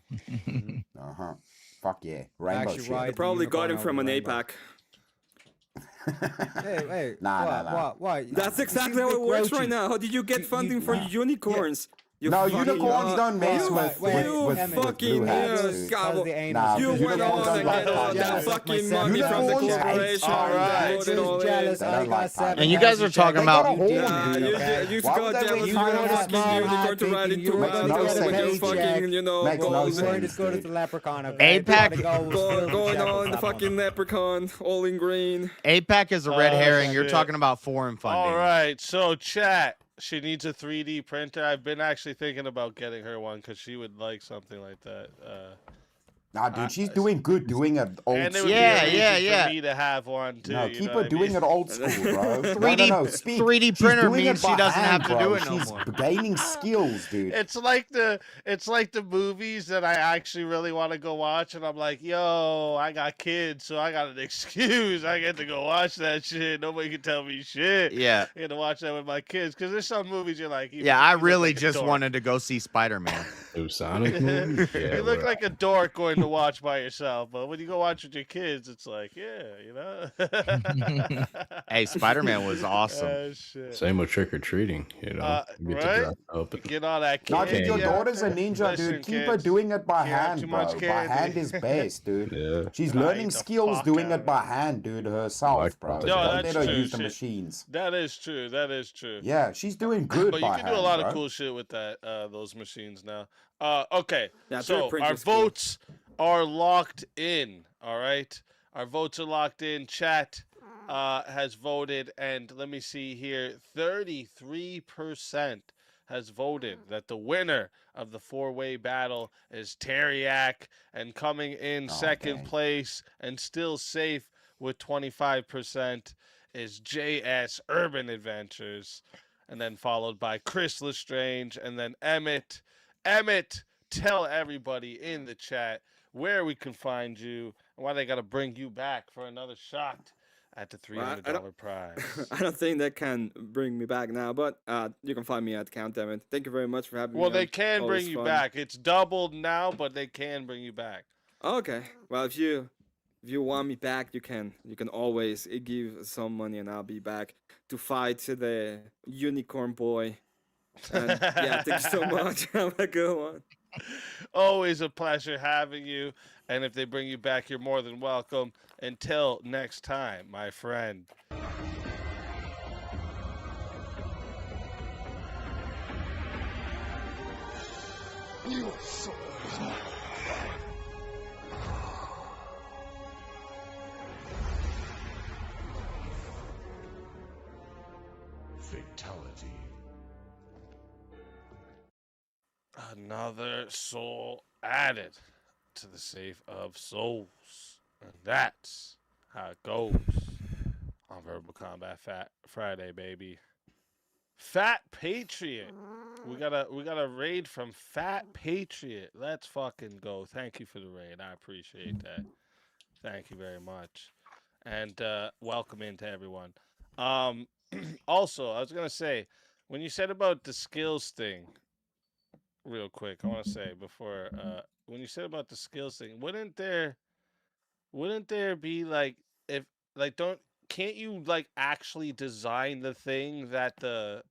Uh-huh. Fuck yeah. Rainbow Actually shit. ride I the probably got unicorn him over from the an rainbow. APAC. Hey, Nah. what? That's exactly how it works right now. How did you get funding for unicorns? You No, fucking- unicorns don't mess you with fucking blue hats, dude. gobble. Nah, You went unicorns on don't and like get all that. that fucking money from the Unicorns hate corporation. Alright. Voted all in. Jealous. They I don't got like 7. And you guys are talking They about got a horn, Yeah, dude. you Why got would they jealous. make You fun got of a that, fucking man? unicorn to ride into Makes no battle sense, with your dude. fucking, you know, Makes no balls. The word sense, is good as dude. the leprechaun. Okay? AIPAC Going on the fucking leprechaun, all in green. AIPAC is a red Oh, herring. You're shit. talking about foreign funding. All right, so chat. She needs a 3D printer. I've been actually thinking about getting her one because she would like something like that. Nah, dude, she's doing good doing it old And it school. would Yeah, be amazing yeah. for me to have one too. No, you keep know her what I doing mean? it old school, bro. 3D No, speak. 3D She's printer doing means it by she doesn't hand, have to bro. do it no She's more. gaining skills, dude. It's like the movies that I actually really want to go watch, and I'm like, yo, I got kids, so I got an excuse. I get to go watch that shit. Nobody can tell me shit. Yeah. I get to watch that with my kids because there's some movies you're like, Yeah, I really like a just dork. wanted to go see Spider-Man. New Sonic movie? Yeah, You look we're like a dork going to watch by yourself, but when you go watch with your kids, it's like, yeah, you know. Hey, Spider-Man was awesome. Shit. Same with trick or treating, you know. You get to right? dress up. And, Get all that No, candy. dude, your out daughter's a there. ninja, Listen, dude. Keep her kids, doing it by can't have hand, too bro. much By candy. hand is best, dude. yeah. She's Nah, learning eat the skills fuck doing out it of by it. hand, dude, herself, Like bro. that. No, Don't that's let her true. use the She- machines. That is true. That is true. Yeah, she's doing good But by you can hand, do a lot bro. of cool shit with that, those machines now. Okay, Yeah, so 3D print our is cool. votes are locked in. All right, our votes are locked in. Chat has voted, and let me see here. 33% has voted that the winner of the four-way battle is Teriak, and coming in second dang. place and still safe with 25% is JS Urban Adventures, and then followed by Chris Lestrange, and then Emmett. Emmett, tell everybody in the chat where we can find you and why they got to bring you back for another shot at the $300 prize. I don't think that can bring me back now, but you can find me at Count Emmett. Thank you very much for having me. Well, they on. can Always bring you fun. back. It's doubled now, but they can bring you back. Okay. Well, if you want me back, you can always give some money, and I'll be back to fight the unicorn boy. And yeah, thank you so much. Have a good one. Always a pleasure having you. And if they bring you back, you're more than welcome. Until next time, my friend. Your soul is mine. Fatality. Another soul added to the safe of souls. And that's how it goes on Verbal Combat Friday, baby. Fat Patriot. We got a raid from Fat Patriot. Let's fucking go. Thank you for the raid. I appreciate that. Thank you very much. And welcome into everyone. Also, I was gonna say, when you said about the skills thing, real quick, I want to say before when you said about the skills thing, wouldn't there wouldn't there be like if like can't you like actually design the thing that the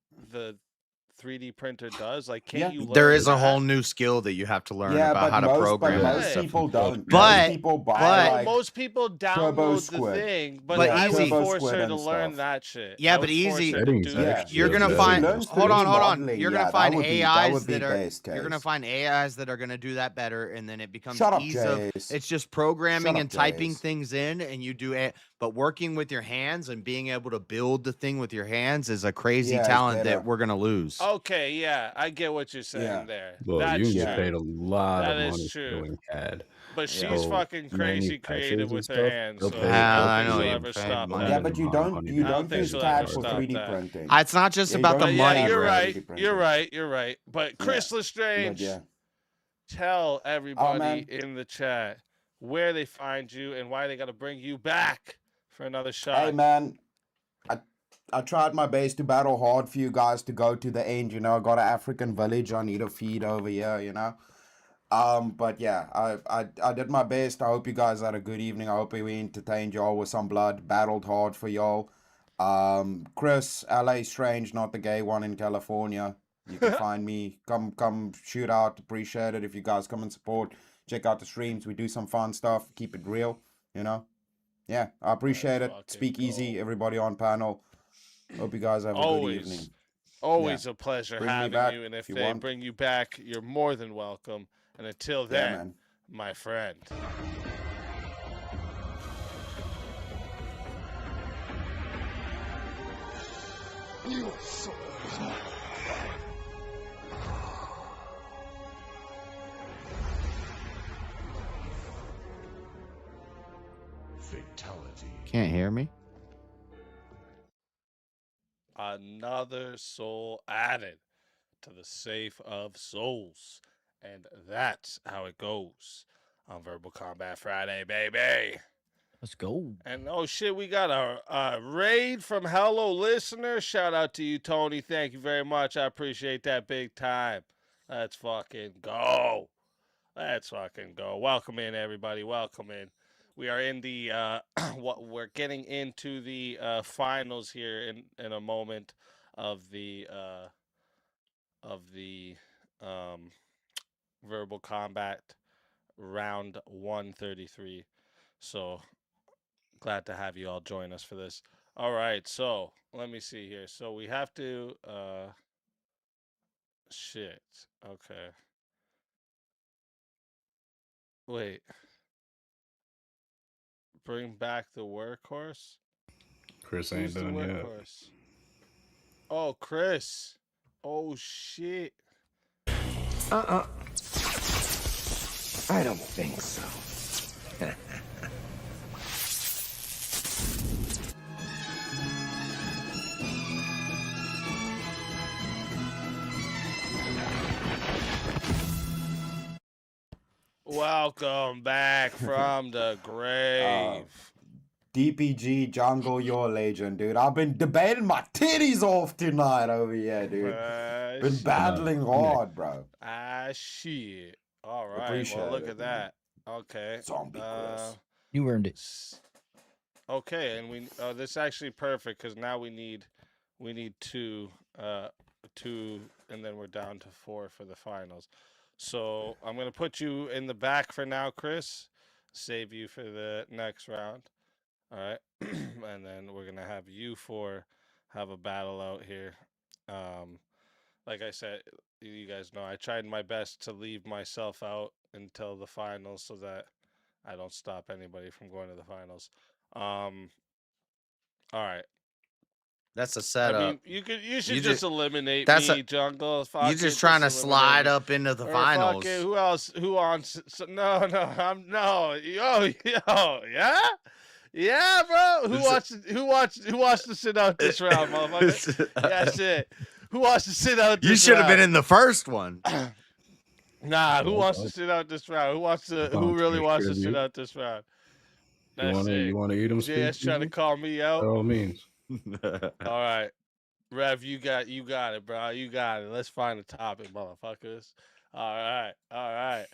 3D printer does? Like, can't Yeah. you There learn is a whole that? new skill that you have to learn Yeah, about but how to program and most stuff. people don't. Most But people buy but No, like most people Turbo download the Squid. thing, but But I would easy. Turbo force Squid her to and learn stuff. that shit. Yeah, I but would force easy. her to do that shit. You're gonna If she find. learns Hold on, 3D hold on. modeling, You're yeah, gonna that find would be AIs that are. best You're gonna case. find AIs that are gonna do that better, and then it becomes Shut up, ease of. Jace. It's just programming Shut and up, typing Jace. things in, and you do it. But working with your hands and being able to build the thing with your hands is a crazy Yeah, it's talent better. that we're gonna lose. Okay, yeah, I get what you're saying Yeah. there. Well, That's you can true. get paid a lot That of is money for true. doing CAD. But she's So fucking crazy creative manufacturers and with her stuff, hands, they'll so pay- I they'll don't I think know she'll you ever pay stop money. that. Yeah, but you amount of don't money you to I don't don't think use she'll CAD ever for stop 3D that. printing. It's not just Yeah, you about the don't use money, CAD You're for bro. 3D right. printing. You're right. You're right. But Chris But Lestrange, yeah. tell everybody man. in the chat where they find you and why they got to bring you back for another shot. Hey man, I tried my best to battle hard for you guys to go to the end. You know, I got an African village I need to feed over here. You know, but yeah, I did my best. I hope you guys had a good evening. I hope we entertained y'all with some blood. Battled hard for y'all. Chris, LA Strange, not the gay one in California. You can find me. Come shoot out. Appreciate it if you guys come and support. Check out the streams. We do some fun stuff. Keep it real. You know. Yeah, I appreciate it. Speak easy, everybody on panel. Hope you guys have a good evening. Always Yeah. a pleasure Bring me having back you. And if if you they want. bring you back, you're more than welcome. And until Yeah, then, man. my friend. You are so smart. Fatality. Can't hear me. Another soul added to the safe of souls. And that's how it goes on Verbal Combat Friday, baby. Let's go. And oh shit, we got a raid from Hello Listener. Shout out to you, Tony. Thank you very much. I appreciate that big time. Let's fucking go. Let's fucking go. Welcome in, everybody. Welcome in. We are in the what we're getting into the finals here in a moment of the Verbal Combat round 133. So glad to have you all join us for this. All right, so let me see here. So we have to shit. Okay. Wait. Bring back the workhorse? Chris Who's ain't the done yet. workhorse? Oh, Chris. Oh shit. I don't think so. Welcome back from the grave. DPG Jungle, you're a legend, dude. I've been debating my titties off tonight over here, dude. Been shit. battling hard, bro. Shit. All right. Appreciate Well, look it, at that. Okay. Zombie Chris. You earned it. Okay, and we this is actually perfect because now we need two, and then we're down to 4 for the finals. So I'm gonna put you in the back for now, Chris. Save you for the next round. All right, and then we're gonna have you 4 have a battle out here. Like I said, you guys know I tried my best to leave myself out until the finals so that I don't stop anybody from going to the finals. All right. That's a setup. I mean, you should You just ju- eliminate that's me, a- Jungle. Fuck You're it, just trying to eliminate slide me. up into the Or finals. Fuck it, who else? Who on? No, yeah, bro. Who wants to sit out this round, motherfucker? Yeah, shit. Who wants to sit out? This You should have been round? in the first one. Nah, who wants to sit out this round? Who really wants to sit out this round? That's it. You want to eat them? JS trying to call me out. By all means. All right, Rev, you got it, bro. You got it. Let's find a topic, motherfuckers. All right.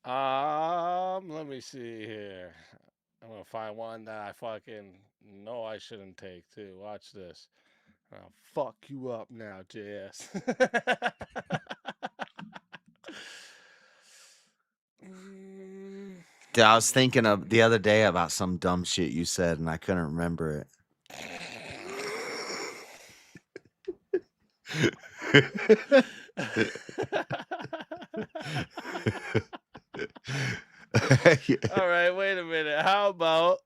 Let me see here. I'm gonna find one that I fucking know I shouldn't take too. Watch this. I'll fuck you up now, JS. Dude, I was thinking of the other day about some dumb shit you said, and I couldn't remember it. All right, wait a minute. How about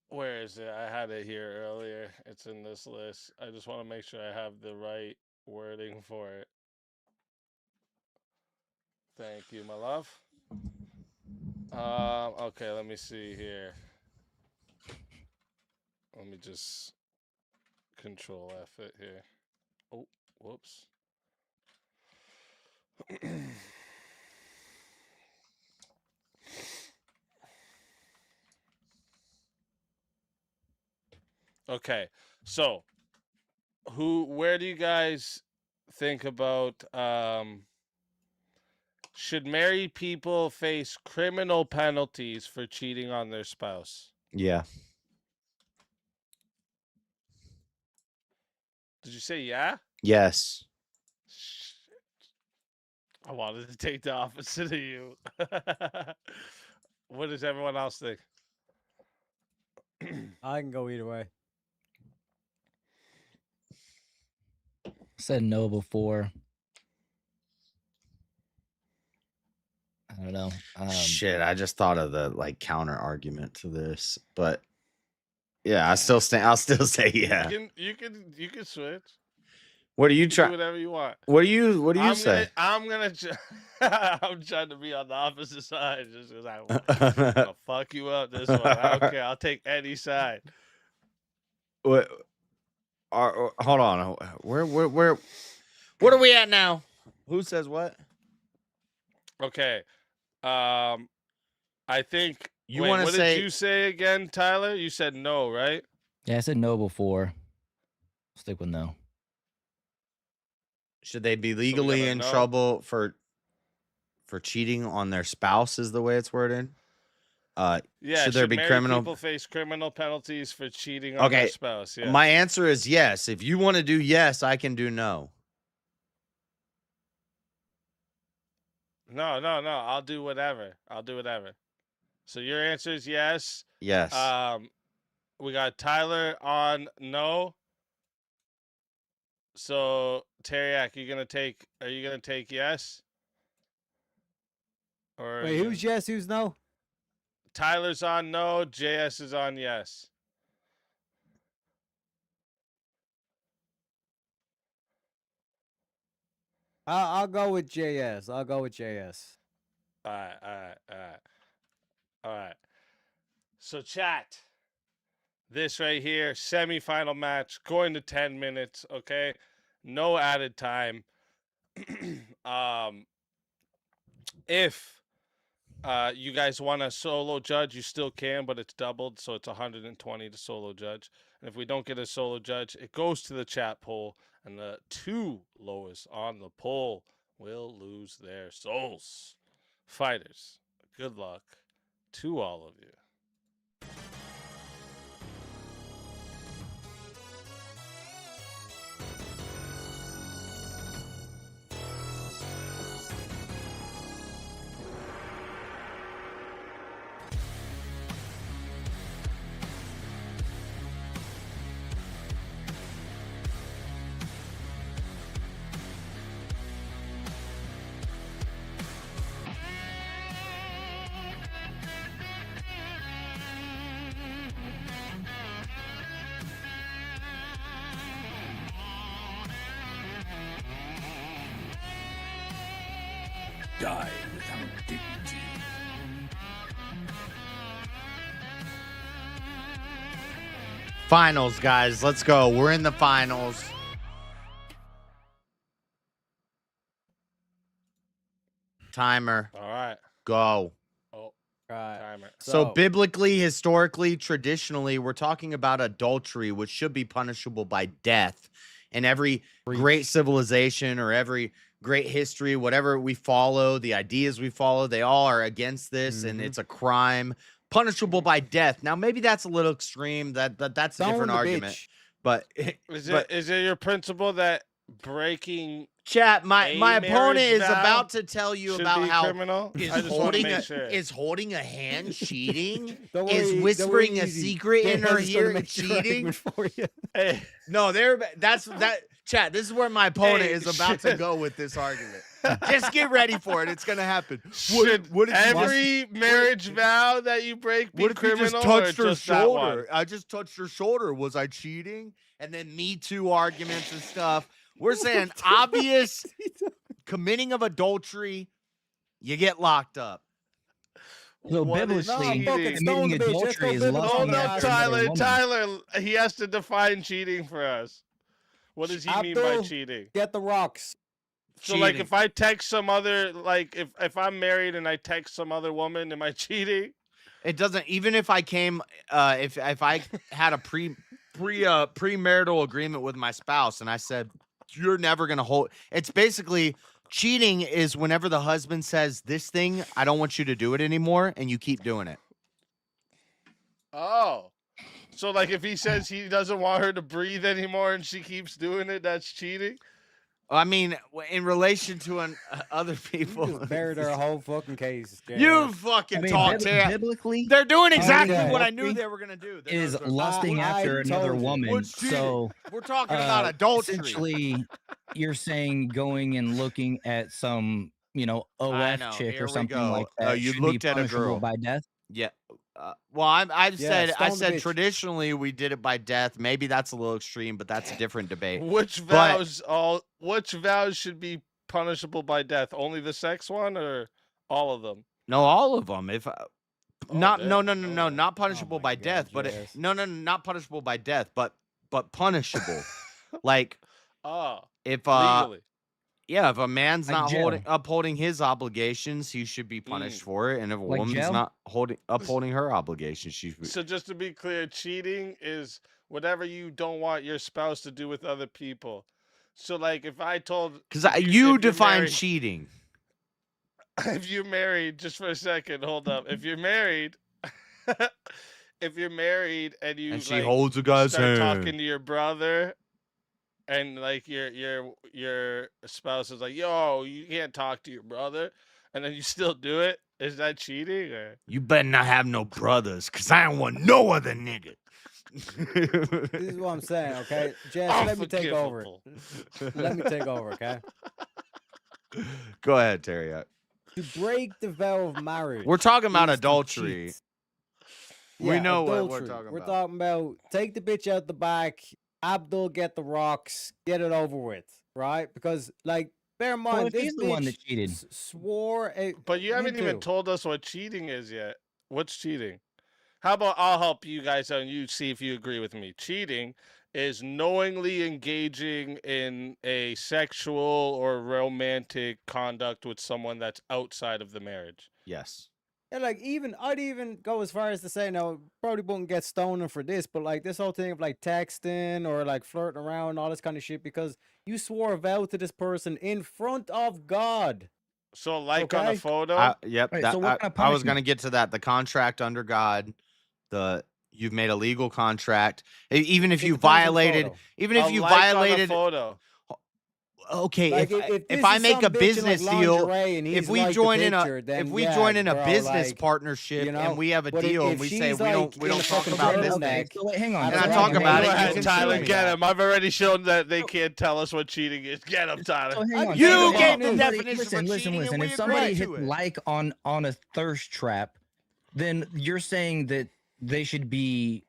where is it? I had it here earlier. It's in this list. I just want to make sure I have the right wording for it. Thank you, my love. Okay, let me see here. Let me just control F it here. Oh, whoops. Okay, so where do you guys think about should married people face criminal penalties for cheating on their spouse? Yeah. Did you say yeah? Yes. I wanted to take the opposite of you. What does everyone else think? I can go either way. Said no before. I don't know. Shit, I just thought of the like counter argument to this, but yeah, I'll still say yeah. You can switch. What are you trying? trying? Whatever you want. What do you say? I'm trying to be on the opposite side just because I'm gonna fuck you up this one. I don't care. I'll take any side. What? Hold on. Where? What are we at now? Who says what? Okay. I think you want to what say. Did you say again, Tyler? You said no, right? Yeah, I said no before. Stick with no. Should they be legally in trouble for cheating on their spouse? Is the way it's worded. Yeah. Should there be criminal? People face criminal penalties for cheating on their spouse? Yeah. My answer is yes. If you want to do yes, I can do no. No. I'll do whatever. So your answer is yes. Yes. We got Tyler on no. So Teriak, are you gonna take yes? Or wait, who's yes? Who's no? Tyler's on no. JS is on yes. I'll go with JS. All right. So chat. This right here, semi-final match, going to 10 minutes, okay? No added time. If you guys want a solo judge, you still can, but it's doubled, so it's 120 to solo judge. And if we don't get a solo judge, it goes to the chat poll, and the two lowest on the poll will lose their souls. Fighters, good luck to all of you. Die without dignity. Finals, guys. Let's go. We're in the finals. Timer. All right. Go. Oh, right. Timer. So biblically, historically, traditionally, we're talking about adultery, which should be punishable by death. And every great civilization or every great history, whatever we follow, the ideas we follow, they all are against this, and it's a crime punishable by death. Now, maybe that's a little extreme. That's a different argument. But is it your principle that breaking chat? My opponent is vow about to tell you should about be how criminal? I just wanna make sure. is holding a hand cheating? Don't worry, Is don't whispering worry, a easy. secret in Dan's her gonna ear make your cheating? argument for you. Hey. No, that's that chat. This is where my opponent Hey, is about to shit. go with this argument. Just get ready for it. It's gonna happen. Should What if you every marriage vow that you break be What if you criminal just touched or her just that one? shoulder? I just touched her shoulder. Was I cheating? And then Me Too arguments and stuff. We're saying obvious committing of adultery, you get locked up. So What is biblically, cheating? committing adultery is Hold lusting up, after another woman. Tyler. He has to define cheating for us. What does he mean by Abdul, cheating? Get the rocks. So, like, if I text some other, like, if I'm married and I text some other woman, am I cheating? It doesn't. Even if I came, if I had a premarital agreement with my spouse, and I said you're never gonna hold. It's basically cheating is whenever the husband says this thing, I don't want you to do it anymore, and you keep doing it. Oh. So, like, if he says he doesn't want her to breathe anymore and she keeps doing it, that's cheating? I mean, in relation to other people, Just buried our whole fucking case. Jay. you fucking talk to biblically, They're doing exactly okay. what I knew they were gonna do. is lusting after another woman. So we're talking about adultery. Essentially, you're saying going and looking at some, OF know, chick here or we something go. like that. You should be looked at a punishable girl by death. Yeah. Well, I said stone the bitch. traditionally we did it by death. Maybe that's a little extreme, but that's a different debate. Which vows should be punishable by death? Only the sex one or all of them? No, all of them. If not Oh punishable by death, but not punishable by death, but punishable. Like if legally. Yeah, if a man's Like not jail. upholding his obligations, he should be punished for it. And if a Like woman's jail? not upholding her obligations, she should. So just to be clear, cheating is whatever you don't want your spouse to do with other people. So, like, if I told... Because if you you're define married- cheating. If you're married, just for a second, hold up. If you're married... if you're married and you And she like, holds a guy's start hand. talking to your brother... And like your spouse is like, yo, you can't talk to your brother, and then you still do it. Is that cheating? Or? You better not have no brothers, cause I don't want no other nigga. This is what I'm saying, okay? Jess, let me take over. Let me take over, okay? Go ahead, Terry. To break the vow of marriage. We're talking about is to adultery. cheat. We Yeah, know what we're adultery. talking We're about. talking about take the bitch out the back, Abdul get the rocks, get it over with, right? Because, like, bear in mind, Well, if this he's the one that bitch cheated. swore. But you haven't even told us what cheating is yet. What's cheating? How about I'll help you guys out and you see if you agree with me. Cheating is knowingly engaging in a sexual or romantic conduct with someone that's outside of the marriage. Yes. Yeah, like I'd even go as far as to say, no, probably wouldn't get stolen for this, but like this whole thing of like texting or like flirting around, all this kind of shit, because you swore a vow to this person in front of God. So, like on a Okay. photo. Yep. Right, that- so what kind of I was going to punishment? get to that. The contract under God. You've made a legal contract. Even if It you depends on the violated. photo. Even if A you like on a violated. photo. Okay, Like, if this I is make some a bitch in, business like, deal, lingerie and if he's we liked the join picture, in then if we yeah, join in a bro, business like, partnership you know, and we have a but deal if and we say she's, we like, don't in a talk fucking about turtleneck, business. So wait, hang on. And that's I what talk I'm about saying. it. Go You ahead, can Tyler, sue me. get him. I've already shown that they can't tell us what cheating is. Get him, Tyler. So hang on. You so get if the somebody- definition of Listen. cheating and we If somebody agree hit to it. like on a thirst trap, then you're saying that they should be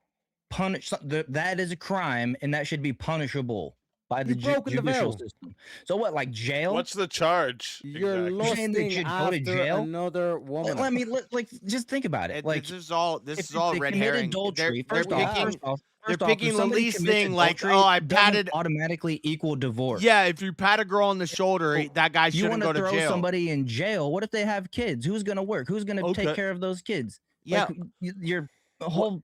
punished. That is a crime, and that should be punishable by the You've broken the judicial vow. system. So what, like jail? What's the charge? You're exactly? saying they lusting should go to after jail? another woman. Like, just think about it. Like, This is all if red they commit herring. adultery, They're first off, picking. first off, They're first off, picking if the somebody least commits thing, like, adultery, oh, I it doesn't patted. automatically equal divorce. Yeah, if you pat a girl on the shoulder, that guy You shouldn't want go to to throw jail. somebody in jail? What if they have kids? Who's going to work? Who's going to Okay. take care of those kids? Yeah. Like, your whole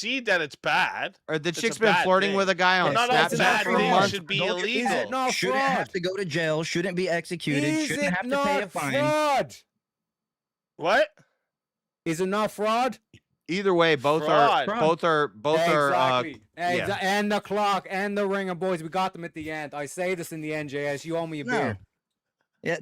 concede that it's bad. Or the It's a chick's been bad flirting thing. with a guy on But not all Snapchat bad for a things month. should be Don't- illegal. Is it not Shouldn't fraud? have to go to jail. Shouldn't be executed. Is Shouldn't it have to pay a not fine. fraud? What? Is it not fraud? Either way, both Fraud. are Exactly. yeah. And the clock and the ringer, boys. We got them at the end. I say this in the end, JS. You owe me a beer. Yeah,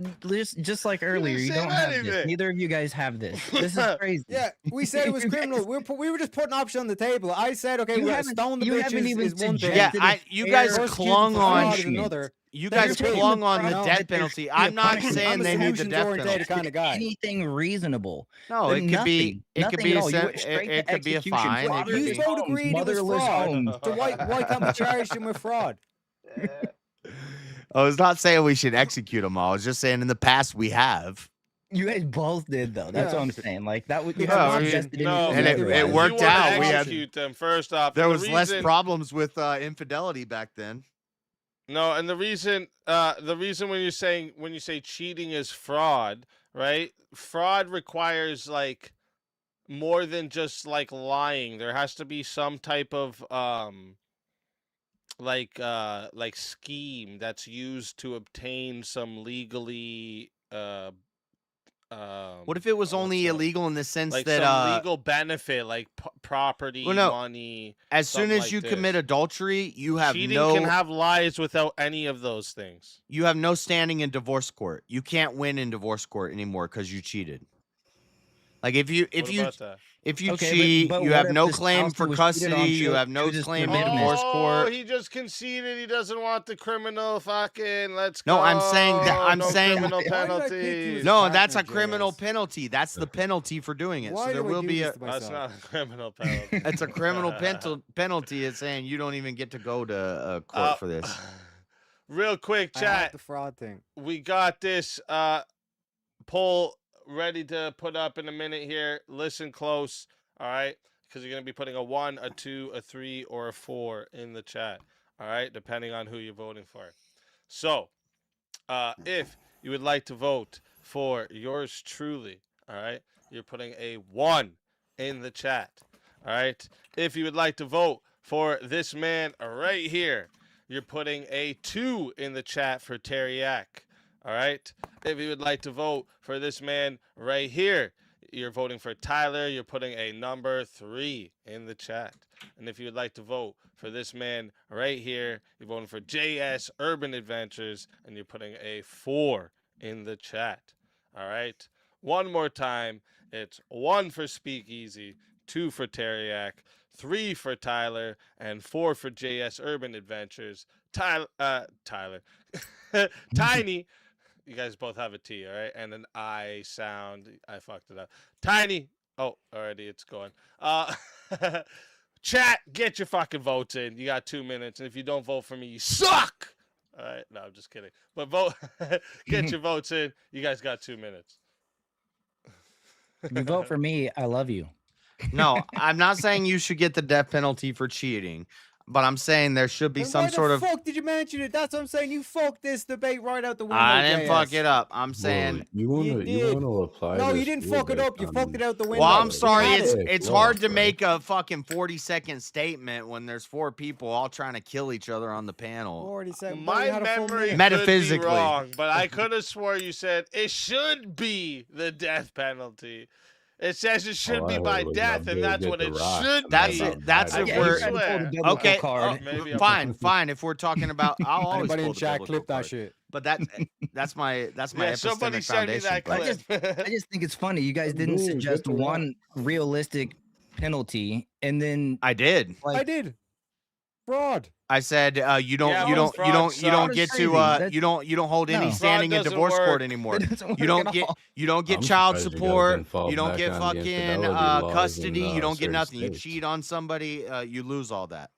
just like earlier, you don't have this. Neither of you guys have this. This is crazy. Yeah, we said it was criminal. We were just putting options on the table. I said, okay, we stone the bitches is one thing. Yeah, you guys clung on. Another. You guys clung on the death penalty. I'm not saying they need the death penalty. Kind of guy. Anything reasonable. No, it could be it could be a fine. You both agreed it was fraud. So why can't we charge him with fraud? I was not saying we should execute them all. I was just saying in the past we have. You guys both did though. That's what I'm saying. Like that would and it worked out. We had them first off. There was less problems with infidelity back then. No, and the reason when you say cheating is fraud, right? Fraud requires like more than just like lying. There has to be some type of like scheme that's used to obtain some legally what if it was only illegal in the sense like that some legal benefit, like property, money? As soon as like you this. commit adultery, you have cheating no can have lies without any of those things. You have no standing in divorce court. You can't win in divorce court anymore because you cheated. Like if you cheat, you have no claim for custody. You have no claim in divorce court. Oh, he just conceded he doesn't want the criminal fucking. Let's No, go. I'm saying that I'm no saying criminal penalties. no, that's a criminal penalty. That's the penalty for doing it. Why So there do I will do be this a. to That's myself? not a criminal penalty. It's a criminal penalty. It's saying you don't even get to go to court for this. Real quick, I chat. have the fraud thing. We got this poll ready to put up in a minute here. Listen close, all right? Because you're going to be putting a 1, a 2, a 3, or a 4 in the chat, all right? Depending on who you're voting for. So, if you would like to vote for yours truly, all right, you're putting a 1 in the chat, all right? If you would like to vote for this man right here, you're putting a 2 in the chat for Teriak. All right. If you would like to vote for this man right here, you're voting for Tyler. You're putting a number 3 in the chat. And if you would like to vote for this man right here, you're voting for JS Urban Adventures, and you're putting a 4 in the chat. All right. One more time. It's 1 for Speakeasy, 2 for Teriak, 3 for Tyler, and 4 for JS Urban Adventures. Tyler. Tiny. You guys both have a T, all right? And an I sound. I fucked it up. Tiny. Oh, already it's going. Chat, get your fucking votes in. You got 2 minutes. And if you don't vote for me, you suck. All right. No, I'm just kidding. But vote. Get your votes in. You guys got 2 minutes. You vote for me, I love you. No, I'm not saying you should get the death penalty for cheating, but I'm saying there should be some sort of. Why the fuck did you mention it? That's what I'm saying. You fucked this debate right out the window. I didn't JS. fuck it up. I'm saying you want to apply. No, this you didn't rule fuck it based up. You on- fucked it out the window. Well, I'm sorry. You had It's hard to make a fucking 40-second statement when there's 4 people all trying to kill each other on the panel. 40 seconds. My memory Metaphysically. could be wrong, but I could have swore you said it should be the death penalty. It says it should be by death, and that's what it should be. That's if we're okay. Maybe I'm- Fine. If we're talking about, I'll always Anybody pull in the chat biblical clip that card. shit. But that's my Yeah, somebody epistemic send me foundation. that I just think it's funny. You guys didn't suggest one realistic penalty, and then I did. I did. Fraud. I said you don't get to you don't hold any No. standing in Fraud divorce doesn't court work. anymore. It doesn't work You don't at get all. child I'm surprised you guys support. didn't fall You don't back get on the fucking infidelity laws custody. in, You don't get certain nothing. You states. cheat on somebody, you lose all that.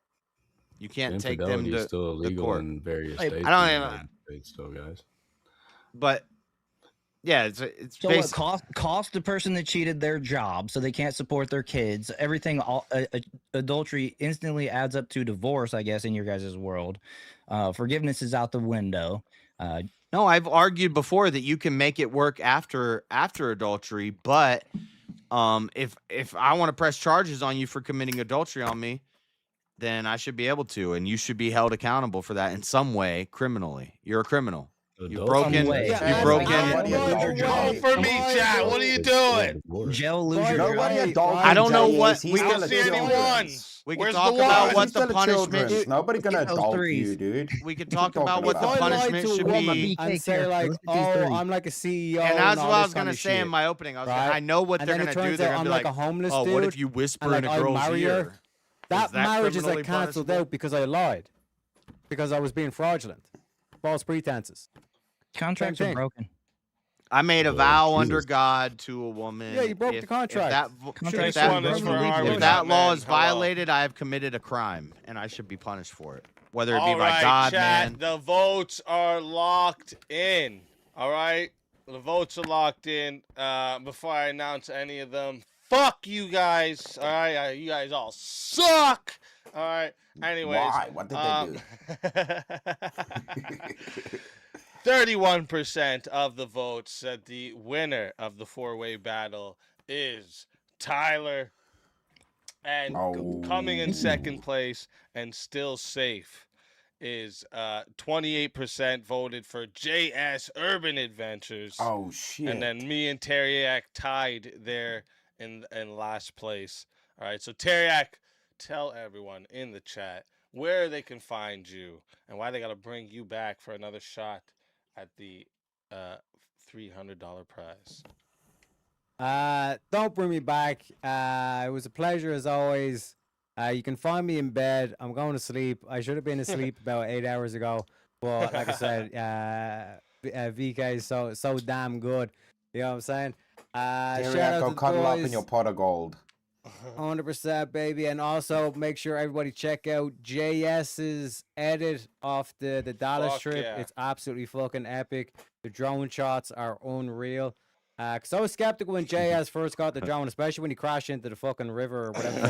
You can't take them Infidelity to is still the illegal court. in various Hey, states. I don't in the even- United States still, guys. But yeah, it's So what basically cost the person that cheated their job, so they can't support their kids. Everything, adultery instantly adds up to divorce, I guess, in your guys' world. Forgiveness is out the window. no. I've argued before that you can make it work after adultery, but if I want to press charges on you for committing adultery on me, then I should be able to, and you should be held accountable for that in some way criminally. You're a criminal. You've broken. You've broken. Vote for me, chat. What are you doing? Joe, lose your Nobody job. adults. I don't know what He's we still can a see any children's. ones. We can Where's talk the about ones? what He's the still a punishment. children's. Nobody gonna Those adult threes. you, dude. We can What you talk about what the talking about? punishment to a should woman be. and say like, Look at these oh, three. I'm like a CEO, And that's all what I this was gonna kind of say in shit, my opening. I was right? like, I know what And they're then gonna it do. turns They're out gonna I'm be like like, a homeless oh, what dude, if you whisper and in like a I girl's marry her. ear? That Is that marriage is like criminally cancelled punishable? out because I lied, because I was being fraudulent, false pretenses. Contracts Same are thing. broken. I made a vow under God to a woman. Yeah, you broke the contract. This one is for if that law is violated, I have committed a crime, and I should be punished for it. Whether it be All by right, God, chat, man. the votes are locked in. All right, the votes are locked in. Before I announce any of them, fuck you guys. All right, you guys all suck. All right. Anyways, Why? What did they do? 31% of the votes said the winner of the four-way battle is Tyler. And coming in second place and still safe is 28% voted for JS Urban Adventures. Oh shit. And then me and Teriak tied there in last place. All right, so Teriak, tell everyone in the chat where they can find you and why they got to bring you back for another shot at the $300 prize. Don't bring me back. It was a pleasure as always. You can find me in bed. I'm going to sleep. I should have been asleep about 8 hours ago, but like I said, VK is so damn good. You know what I'm saying? Shout out Go to the cuddle up in boys. your pot of gold. 100%, baby. And also make sure everybody check out JS's edit off the Dallas Fuck trip. yeah. It's absolutely fucking epic. The drone shots are unreal. Cause I was skeptical when JS first got the drone, especially when he crashed into the fucking river or whatever.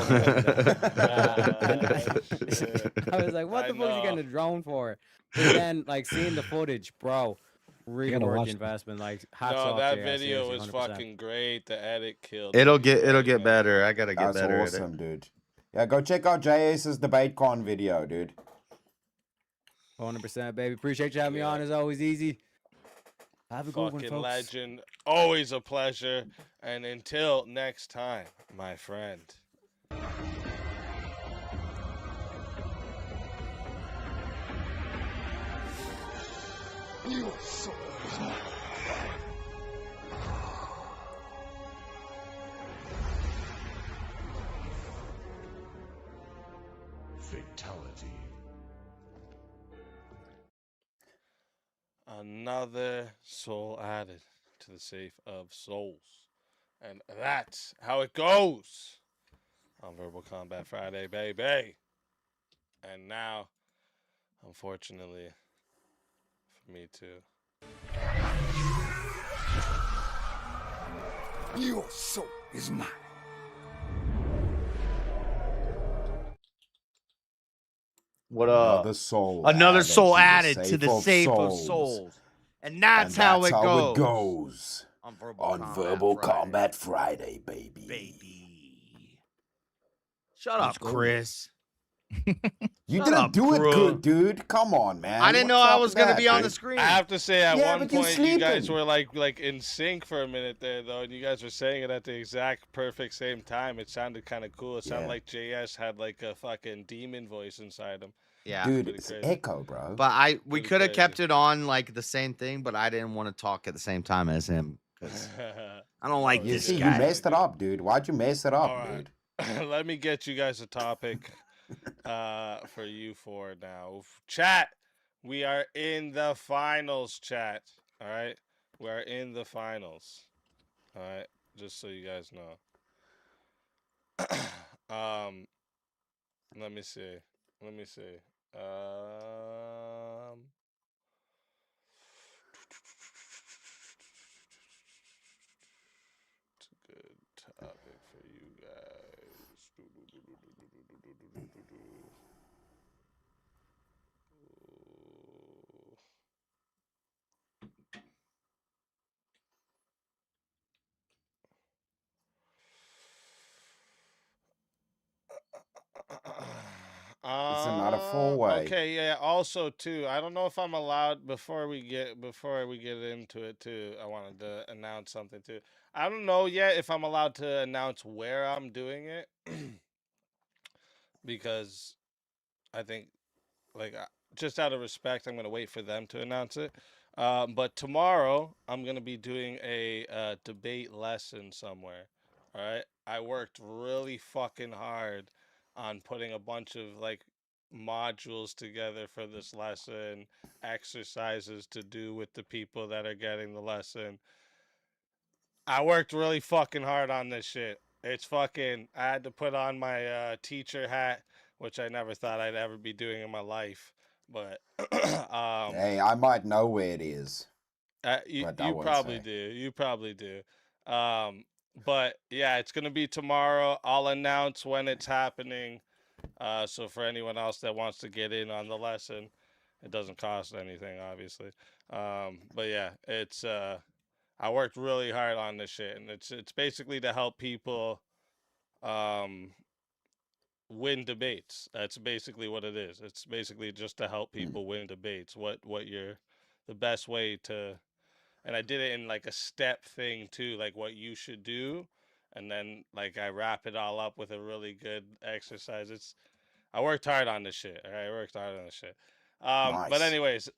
I was like, what the fuck is he getting a drone for? But then, like, seeing the footage, bro, really gotta worth watch the it. investment. Like, hats No, off, that JS, video seriously, was 100%. fucking great. The edit killed. It'll it. get better. I gotta get That's better awesome, at it. dude. Yeah, go check out JS's DebateCon video, dude. 100%, baby. Appreciate you having me on as always, Easy. Have a good one, Fucking folks. legend. Always a pleasure. And until next time, my friend. Your soul is mine. Fatality. Another soul added to the safe of souls. And that's how it goes on Verbal Combat Friday, baby. And now, unfortunately, for me too. Your soul is mine. What Another soul. Another soul added added to the safe of souls. And that's And how that's it how goes. On Combat Verbal Friday. Combat Friday, baby. Shut up, Chris. You Shut didn't up, do it Crew. good, dude. Come on, man. I didn't know What's I up was with gonna that, be on the dude? screen. I have to say, at Yeah, one but you're point, you guys sleeping. were like in sync for a minute there, though, and you guys were saying it at the exact perfect same time. It sounded kind of cool. It sounded Yeah. like JS had like a fucking demon voice inside him. Yeah. Dude, Pretty it's crazy. echo, bro. But we Pretty could have crazy. kept it on like the same thing, but I didn't want to talk at the same time as him. 'Cause I don't like You this see, guy. you messed it up, dude. Why'd you mess it up, All right. dude? Let me get you guys a topic for you four now. Chat, we are in the finals, chat. All right? We are in the finals. All right? Just so you guys know. Let me see. It's a good topic for you guys. It's not a four-way. Okay, yeah. Also, too, I don't know if I'm allowed before we get into it too. I wanted to announce something too. I don't know yet if I'm allowed to announce where I'm doing it because I think, like, just out of respect, I'm gonna wait for them to announce it. But tomorrow I'm gonna be doing a debate lesson somewhere. All right, I worked really fucking hard on putting a bunch of like modules together for this lesson, exercises to do with the people that are getting the lesson. I worked really fucking hard on this shit. It's fucking, I had to put on my teacher hat, which I never thought I'd ever be doing in my life. But hey, I might know where it is. You probably do. You probably do. But yeah, it's gonna be tomorrow. I'll announce when it's happening. So for anyone else that wants to get in on the lesson, it doesn't cost anything, obviously. But yeah, it's I worked really hard on this shit, and it's basically to help people win debates. That's basically what it is. It's basically just to help people win debates. What you're the best way to, and I did it in like a step thing too, like what you should do, and then like I wrap it all up with a really good exercise. I worked hard on this shit. All right, I worked hard on this shit. But anyways,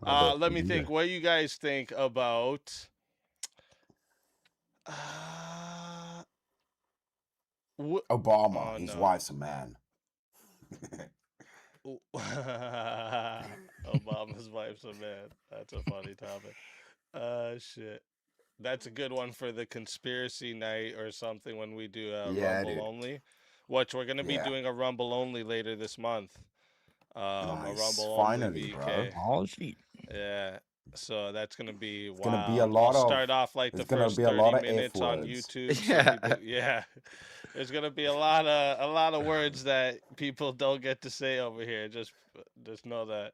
let me think. What do you guys think about? Obama, his wife's a man. Obama's wife's a man. That's a funny topic. Shit. That's a good one for the conspiracy night or something when we do a Rumble only. Which we're gonna be doing a Rumble only later this month. A Rumble Finally, only bro. Oh shit. Yeah. So that's gonna be It's gonna be a lot we'll of. start off like the first 30 minutes on YouTube. So people, yeah. There's gonna be a lot of words that people don't get to say over here. Just know that.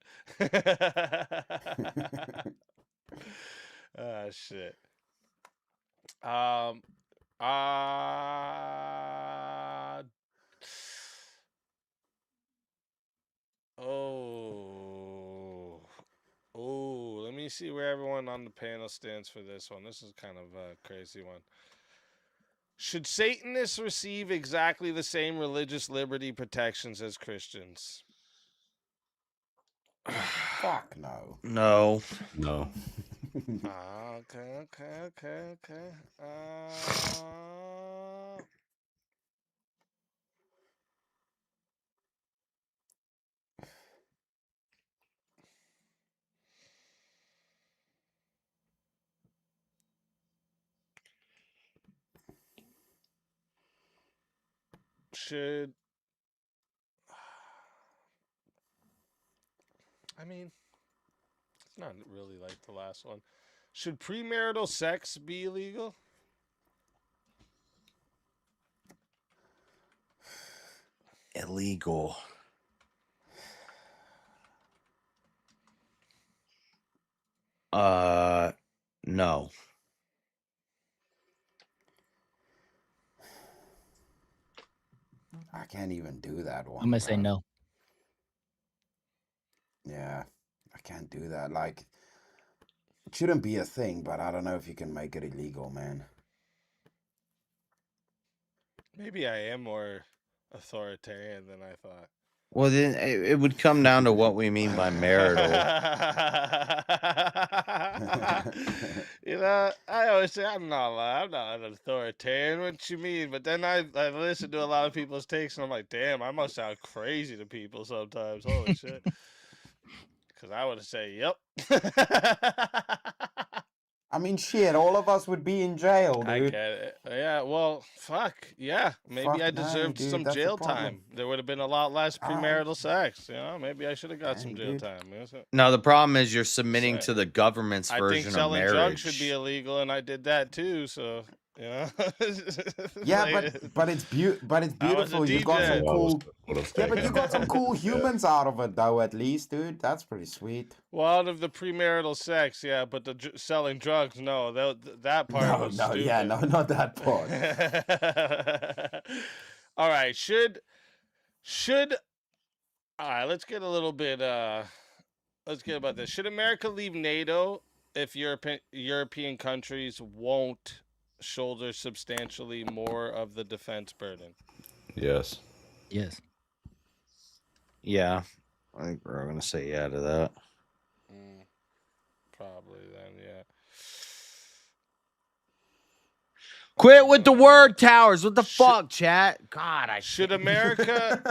Ah, shit. Let me see where everyone on the panel stands for this one. This is kind of a crazy one. Should Satanists receive exactly the same religious liberty protections as Christians? Fuck no. No. No. Okay. Should, I mean, it's not really like the last one. Should premarital sex be illegal? Illegal. No. I can't even do that one. I'm gonna say no. Yeah, I can't do that. Like, it shouldn't be a thing, but I don't know if you can make it illegal, man. Maybe I am more authoritarian than I thought. Well, then it would come down to what we mean by marital. You know, I always say I'm not an authoritarian. What you mean? But then I listen to a lot of people's takes, and I'm like, damn, I must sound crazy to people sometimes. Holy shit! Because I would say, yep. I mean, shit, all of us would be in jail, dude. I get it. Yeah, well, fuck. Yeah, maybe I deserved some jail time. There would have been a lot less premarital sex. You know, maybe I should have got some jail time. No, the problem is you're submitting to the government's I version think selling of marriage. drugs should be illegal, and I did that too. So you know. Yeah, but it's beautiful. You got some cool. Yeah, but you got some cool humans out of it, though. At least, dude, that's pretty sweet. Well, out of the premarital sex, yeah, but the selling drugs, no, that part was stupid. Yeah, no, not that part. All right, should All right, let's get a little bit. Let's get about this. Should America leave NATO if European countries won't shoulder substantially more of the defense burden? Yes. Yes. Yeah, I think we're gonna say yeah to that. Probably then, yeah. Quit with the word towers. What the fuck, chat? God, should America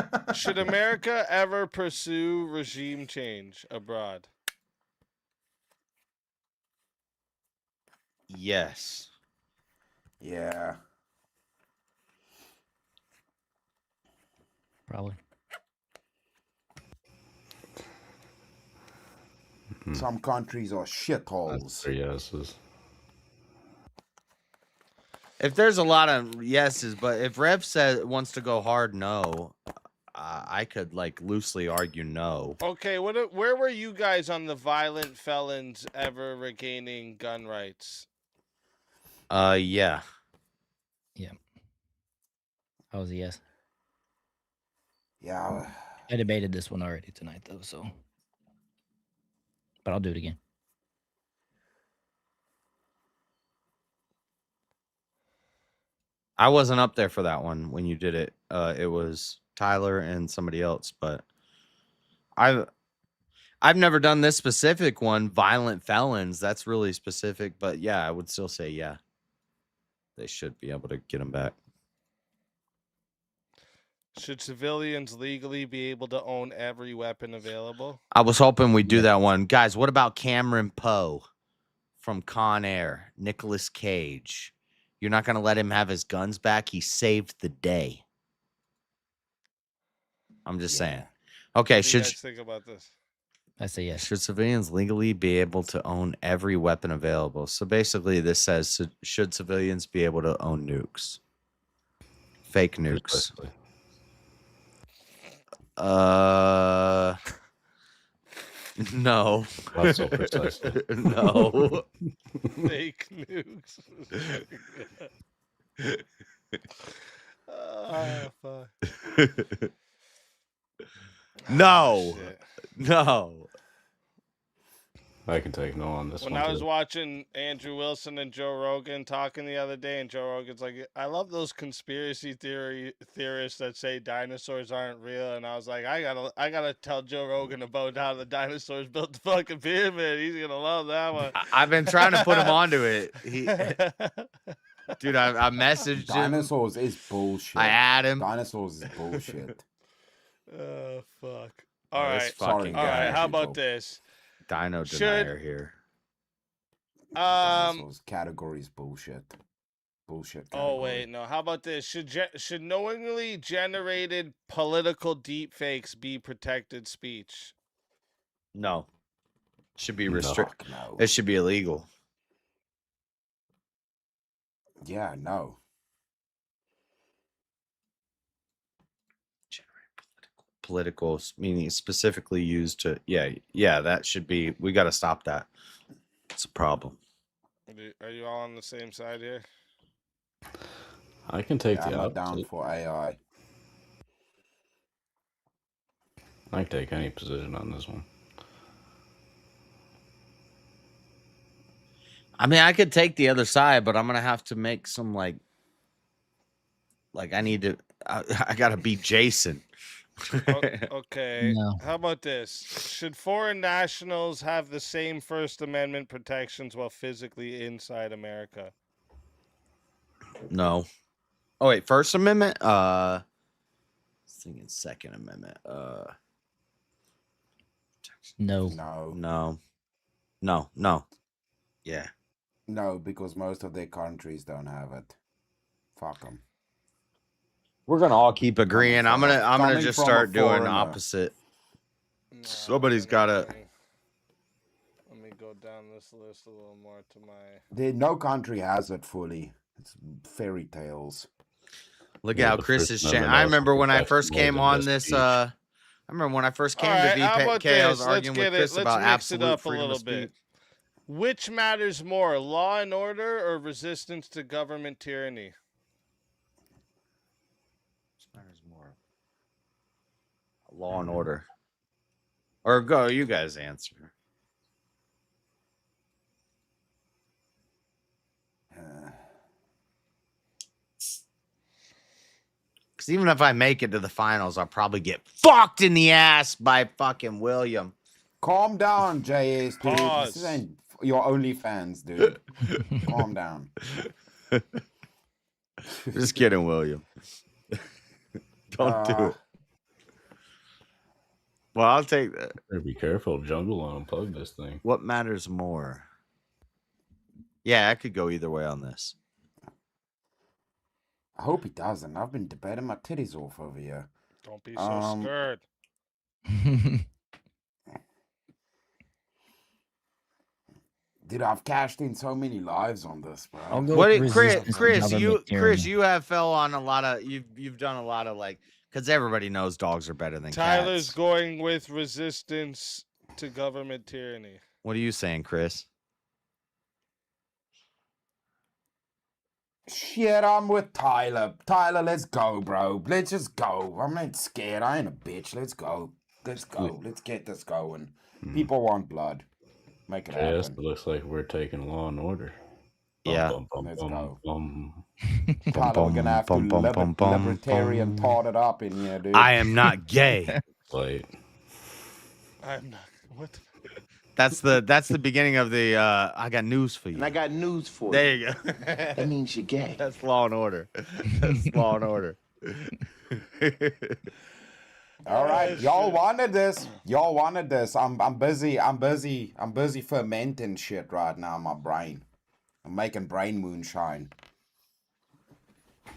ever pursue regime change abroad? Yes. Yeah. Probably. Some countries are shitholes. Three yeses. If there's a lot of yeses, but if Rev says wants to go hard, no, I could like loosely argue no. Okay, where were you guys on the violent felons ever regaining gun rights? Yeah. Yeah. I was a yes. Yeah. I debated this one already tonight, though, so. But I'll do it again. I wasn't up there for that one when you did it. It was Tyler and somebody else, but I've never done this specific one, violent felons. That's really specific, but yeah, I would still say yeah. They should be able to get them back. Should civilians legally be able to own every weapon available? I was hoping we'd do that one. Guys, what about Cameron Poe from Con Air? Nicolas Cage. You're not going to let him have his guns back? He saved the day. I'm just saying. Okay, What do you guys think about this? I say yes. Should civilians legally be able to own every weapon available? So basically this says, should civilians be able to own nukes? Fake nukes. No. Not so precisely. No. Fake nukes. Fuck. No. Shit. No. I can take no on this When one. I was too. watching Andrew Wilson and Joe Rogan talking the other day, and Joe Rogan's like, I love those conspiracy theorists that say dinosaurs aren't real, and I was like, I gotta tell Joe Rogan about how the dinosaurs built the fucking pyramid. He's gonna love that one. I've been trying to put him onto it. Dude, I messaged him. Dinosaurs is bullshit. I add him. Dinosaurs is bullshit. Oh fuck. Oh, All this right. fucking All right. guy. How about this? Dino Should- denier here. Dinosaurs categories bullshit. Bullshit. Oh wait, no. How about this? Should knowingly generated political deepfakes be protected speech? No. Should be restricted. No. It should be illegal. Yeah, no. Political, meaning specifically used to. Yeah, that should be. We got to stop that. It's a problem. Are you all on the same side here? I can take Yeah, the I'm not down opposite. for AI. I can take any position on this one. I mean, I could take the other side, but I'm gonna have to make some like I need to. I gotta beat Jason. Okay. No. How about this? Should foreign nationals have the same First Amendment protections while physically inside America? No. Oh wait, First Amendment. I was thinking Second Amendment. No. No. Yeah. No, because most of their countries don't have it. Fuck them. We're gonna all keep agreeing. I'm gonna Coming just from a start doing foreigner. opposite. Somebody's gotta. Let me go down this list a little more to my. No country has it fully. It's fairy tales. Look Yeah, at how the Chris First is. Amendment I also remember when I protects first more came than on just this. speech. I remember when I first came All right, to how about VK. I was this? arguing with Chris Let's about mix it absolute up a freedom little of speech. bit. Which matters more, law and order or resistance to government tyranny? Matters more. Law and Order. Or go, you guys answer. Because even if I make it to the finals, I'll probably get fucked in the ass by fucking William. Calm down, JS, dude. Pause. This ain't your OnlyFans, dude. Calm down. Just kidding, William. Don't do it. Well, I'll take that. Better be careful. Jungle will unplug this thing. What matters more? Yeah, I could go either way on this. I hope he doesn't. I've been debating my titties off over here. Don't be so scared. Dude, I've cashed in so many lives on this, bro. Chris, you have fell on a lot of you've done a lot of like because everybody knows dogs are better than Tyler's cats. going with resistance to government tyranny. What are you saying, Chris? Shit, I'm with Tyler. Tyler, let's go, bro. Let's just go. I'm not scared. I ain't a bitch. Let's go. Let's go. Let's get this going. People want blood. Make it Yes, happen. it looks like we're taking Law and Order. Yeah. Let's go. Tyler, we're gonna have to libertarian taught it up in here, dude. I am not gay. Wait. I'm not. What? That's the beginning of the I got news for you. And I got news for you. There you go. That means you're gay. That's Law and Order. That's Law and Order. All right, y'all wanted this. Y'all wanted this. I'm busy fermenting shit right now in my brain. I'm making brain moonshine.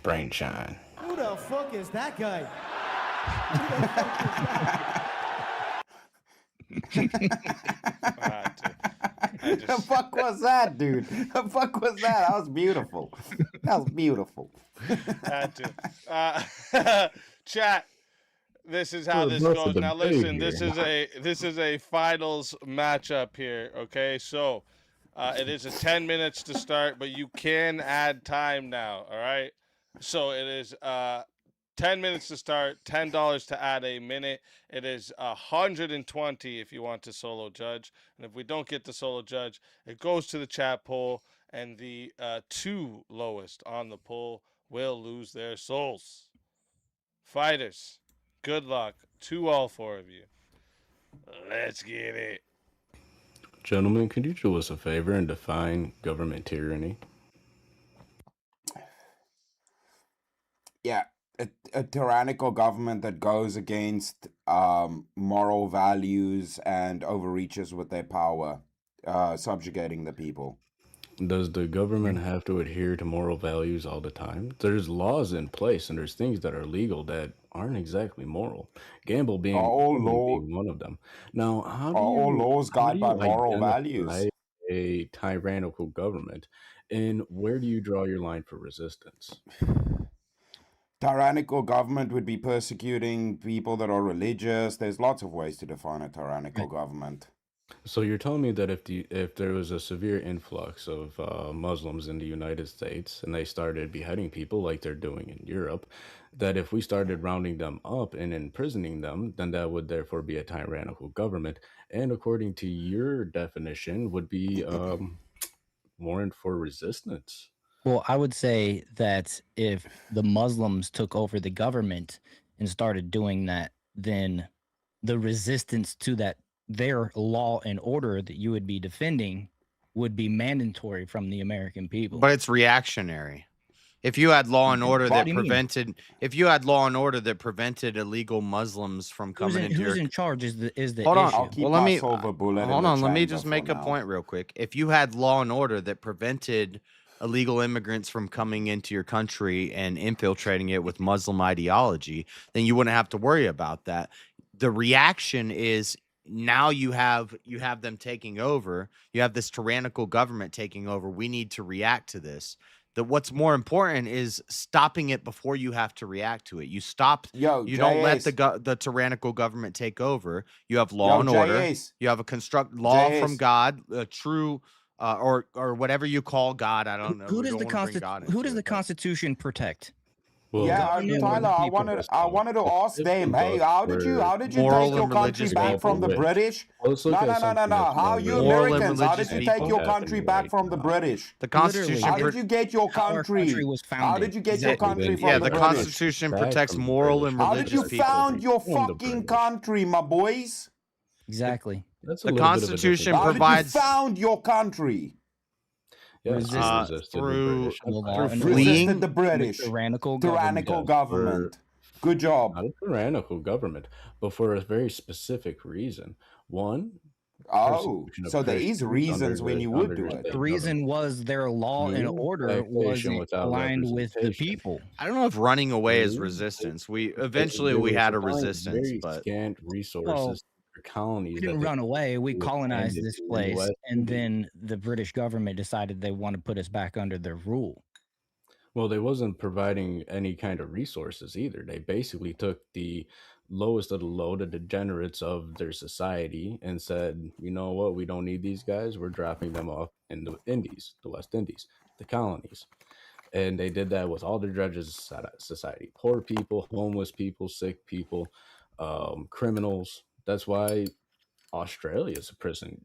Brain shine. Who the fuck is that guy? The fuck was that, dude? The fuck was that? That was beautiful. That was beautiful. Had to. Chat. This is how this goes. Now listen, this is a finals matchup here. Okay, so it is a 10 minutes to start, but you can add time now. All right. So it is 10 minutes to start, $10 to add a minute. It is 120 if you want to solo judge, and if we don't get the solo judge, it goes to the chat poll, and the two lowest on the poll will lose their souls. Fighters, good luck to all four of you. Let's get it. Gentlemen, could you do us a favor and define government tyranny? Yeah, a tyrannical government that goes against moral values and overreaches with their power, subjugating the people. Does the government have to adhere to moral values all the time? There's laws in place and there's things that are legal that aren't exactly moral. Gamble being one of them. Now, how do all laws guided by moral identify values? a tyrannical government, and where do you draw your line for resistance? Tyrannical government would be persecuting people that are religious. There's lots of ways to define a tyrannical government. So you're telling me that if there was a severe influx of Muslims in the United States and they started beheading people like they're doing in Europe, that if we started rounding them up and imprisoning them, then that would therefore be a tyrannical government, and according to your definition, would be warrant for resistance. Well, I would say that if the Muslims took over the government and started doing that, then the resistance to that their law and order that you would be defending would be mandatory from the American people. But it's reactionary. If you had law and order that prevented, illegal Muslims from coming into who's in charge is the hold on. issue. Well, let me just make a point real quick. If you had law and order that prevented illegal immigrants from coming into your country and infiltrating it with Muslim ideology, then you wouldn't have to worry about that. The reaction is now you have them taking over. You have this tyrannical government taking over. We need to react to this. What's more important is stopping it before you have to react to it. You stop. You don't let the tyrannical government take over. You have law and order. You have a law from God, a true or whatever you call God. I don't know. Who does the Constitution protect? Well, Tyler, I wanted to ask them, hey, how did you take your country back from the British? No. How you Americans? How did you take your country back from the British? The Constitution. How did you get your country? How did you get your country from the British? Constitution protects moral and religious people. How did you found your fucking country, my boys? Exactly. The Constitution provides. How did you found your country? Through resisted the British tyrannical government. Good job. Not a tyrannical government, but for a very specific reason. One. So there is reasons when you would do it. The reason was their law and order wasn't aligned with the people. I don't know if running away is resistance. We eventually had a resistance, but scant resources. Colonies. We didn't run away. We colonized this place, and then the British government decided they want to put us back under their rule. Well, they wasn't providing any kind of resources either. They basically took the lowest of the low, the degenerates of their society, and said, you know what, we don't need these guys. We're dropping them off in the Indies, the West Indies, the colonies. And they did that with all the dredges society. Poor people, homeless people, sick people, criminals. That's why Australia's prison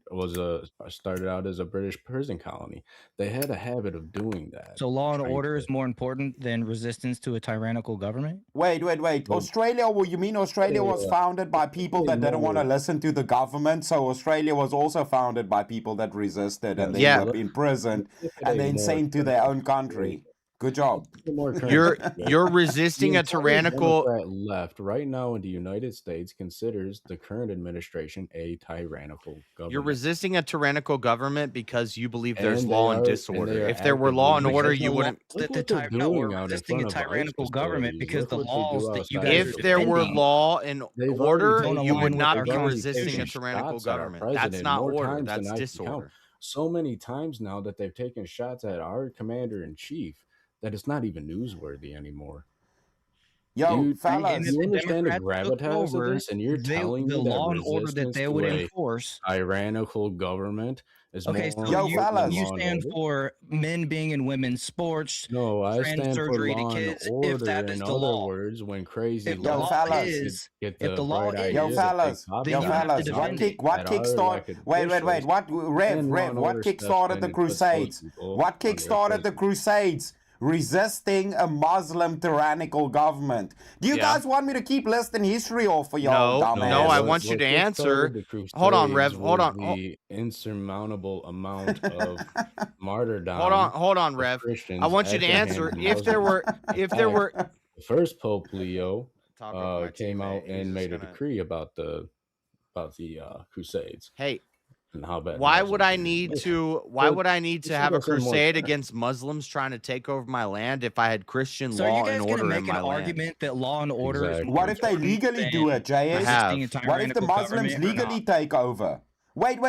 started out as a British prison colony. They had a habit of doing that. So law and order is more important than resistance to a tyrannical government? Wait. Australia, well, you mean Australia was founded by people that didn't want to listen to the government? So Australia was also founded by people that resisted and they were imprisoned and then sent to their own country. Good job. You're resisting a tyrannical left right now in the United States considers the current administration a tyrannical government. You're resisting a tyrannical government because you believe there's law and disorder. If there were law and order, you wouldn't. We're resisting a tyrannical government because the laws that you guys if there were law and order, you would not be resisting a tyrannical government. That's not order. That's disorder. So many times now that they've taken shots at our commander in chief that it's not even newsworthy anymore. Yo, fellas, you understand the gravitas of this, and you're telling me that law and order that they would enforce tyrannical government is okay. So you stand for men being in women's sports. No, I stand for law and order. If that is the law, words, when crazy if the law is, if the law is, yo, fellas, what kickstarted? Wait, what Rev? What kickstarted the Crusades? What kickstarted the Crusades? Resisting a Muslim tyrannical government. Do you guys want me to keep listing history off for y'all? No, I want you to answer. Hold on, Rev. Hold on. The insurmountable amount of martyrdom. Hold on, Rev. I want you to answer. If there were, the first Pope Leo came out and made a decree about the Crusades. Hey. And how bad why would I need to have a crusade against Muslims trying to take over my land if I had Christian law and order in my land? Argument that law and order is what if they legally do it, JS? What if the Muslims legally take over? Wait.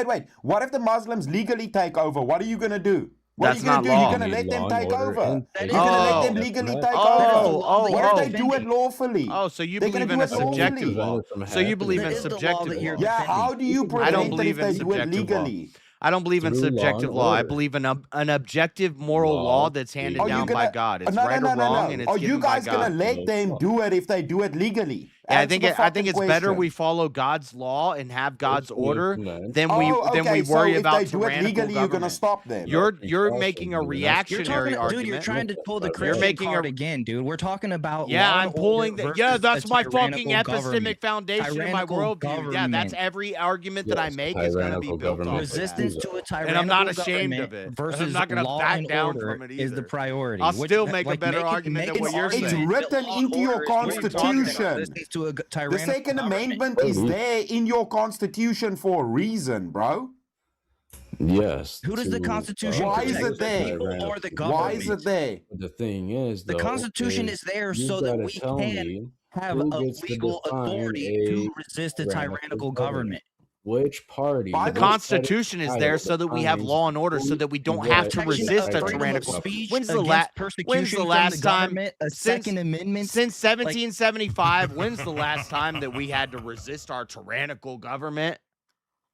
What if the Muslims legally take over? What are you going to do? What are you going to do? You're going to let them take over. You're going to let them legally take over. What if they do it lawfully? Oh, so you believe in a subjective law. So you believe in subjective law. Yeah, how do you prevent it if they do it legally? I don't believe in subjective law. I believe in an objective moral law that's handed down by God. It's right or wrong, and it's given by God. Are you guys going to let them do it if they do it legally? Yeah, I think it's better we follow God's law and have God's order than we worry about tyrannical government. You're going to stop them. You're making a reactionary argument. Dude, you're trying to pull the Christian card again, dude. We're talking about I'm pulling the that's my fucking epistemic foundation of my worldview. Yeah, that's every argument that I make is going to be built on resistance to a tyrannical and I'm not ashamed of it. Versus I'm not going to back down from it either. Is the priority. I'll still make a better argument than what you're saying. It's written into your Constitution. The Second Amendment is there in your Constitution for a reason, bro. Yes. Who does the Constitution Why is it there? Or the government? Why is it there? The thing is, the Constitution is there so that we can have a legal authority to resist a tyrannical government. Which party? The Constitution is there so that we have law and order, so that we don't have to resist a tyrannical. When's the last time? A Second Amendment since 1775. When's the last time that we had to resist our tyrannical government?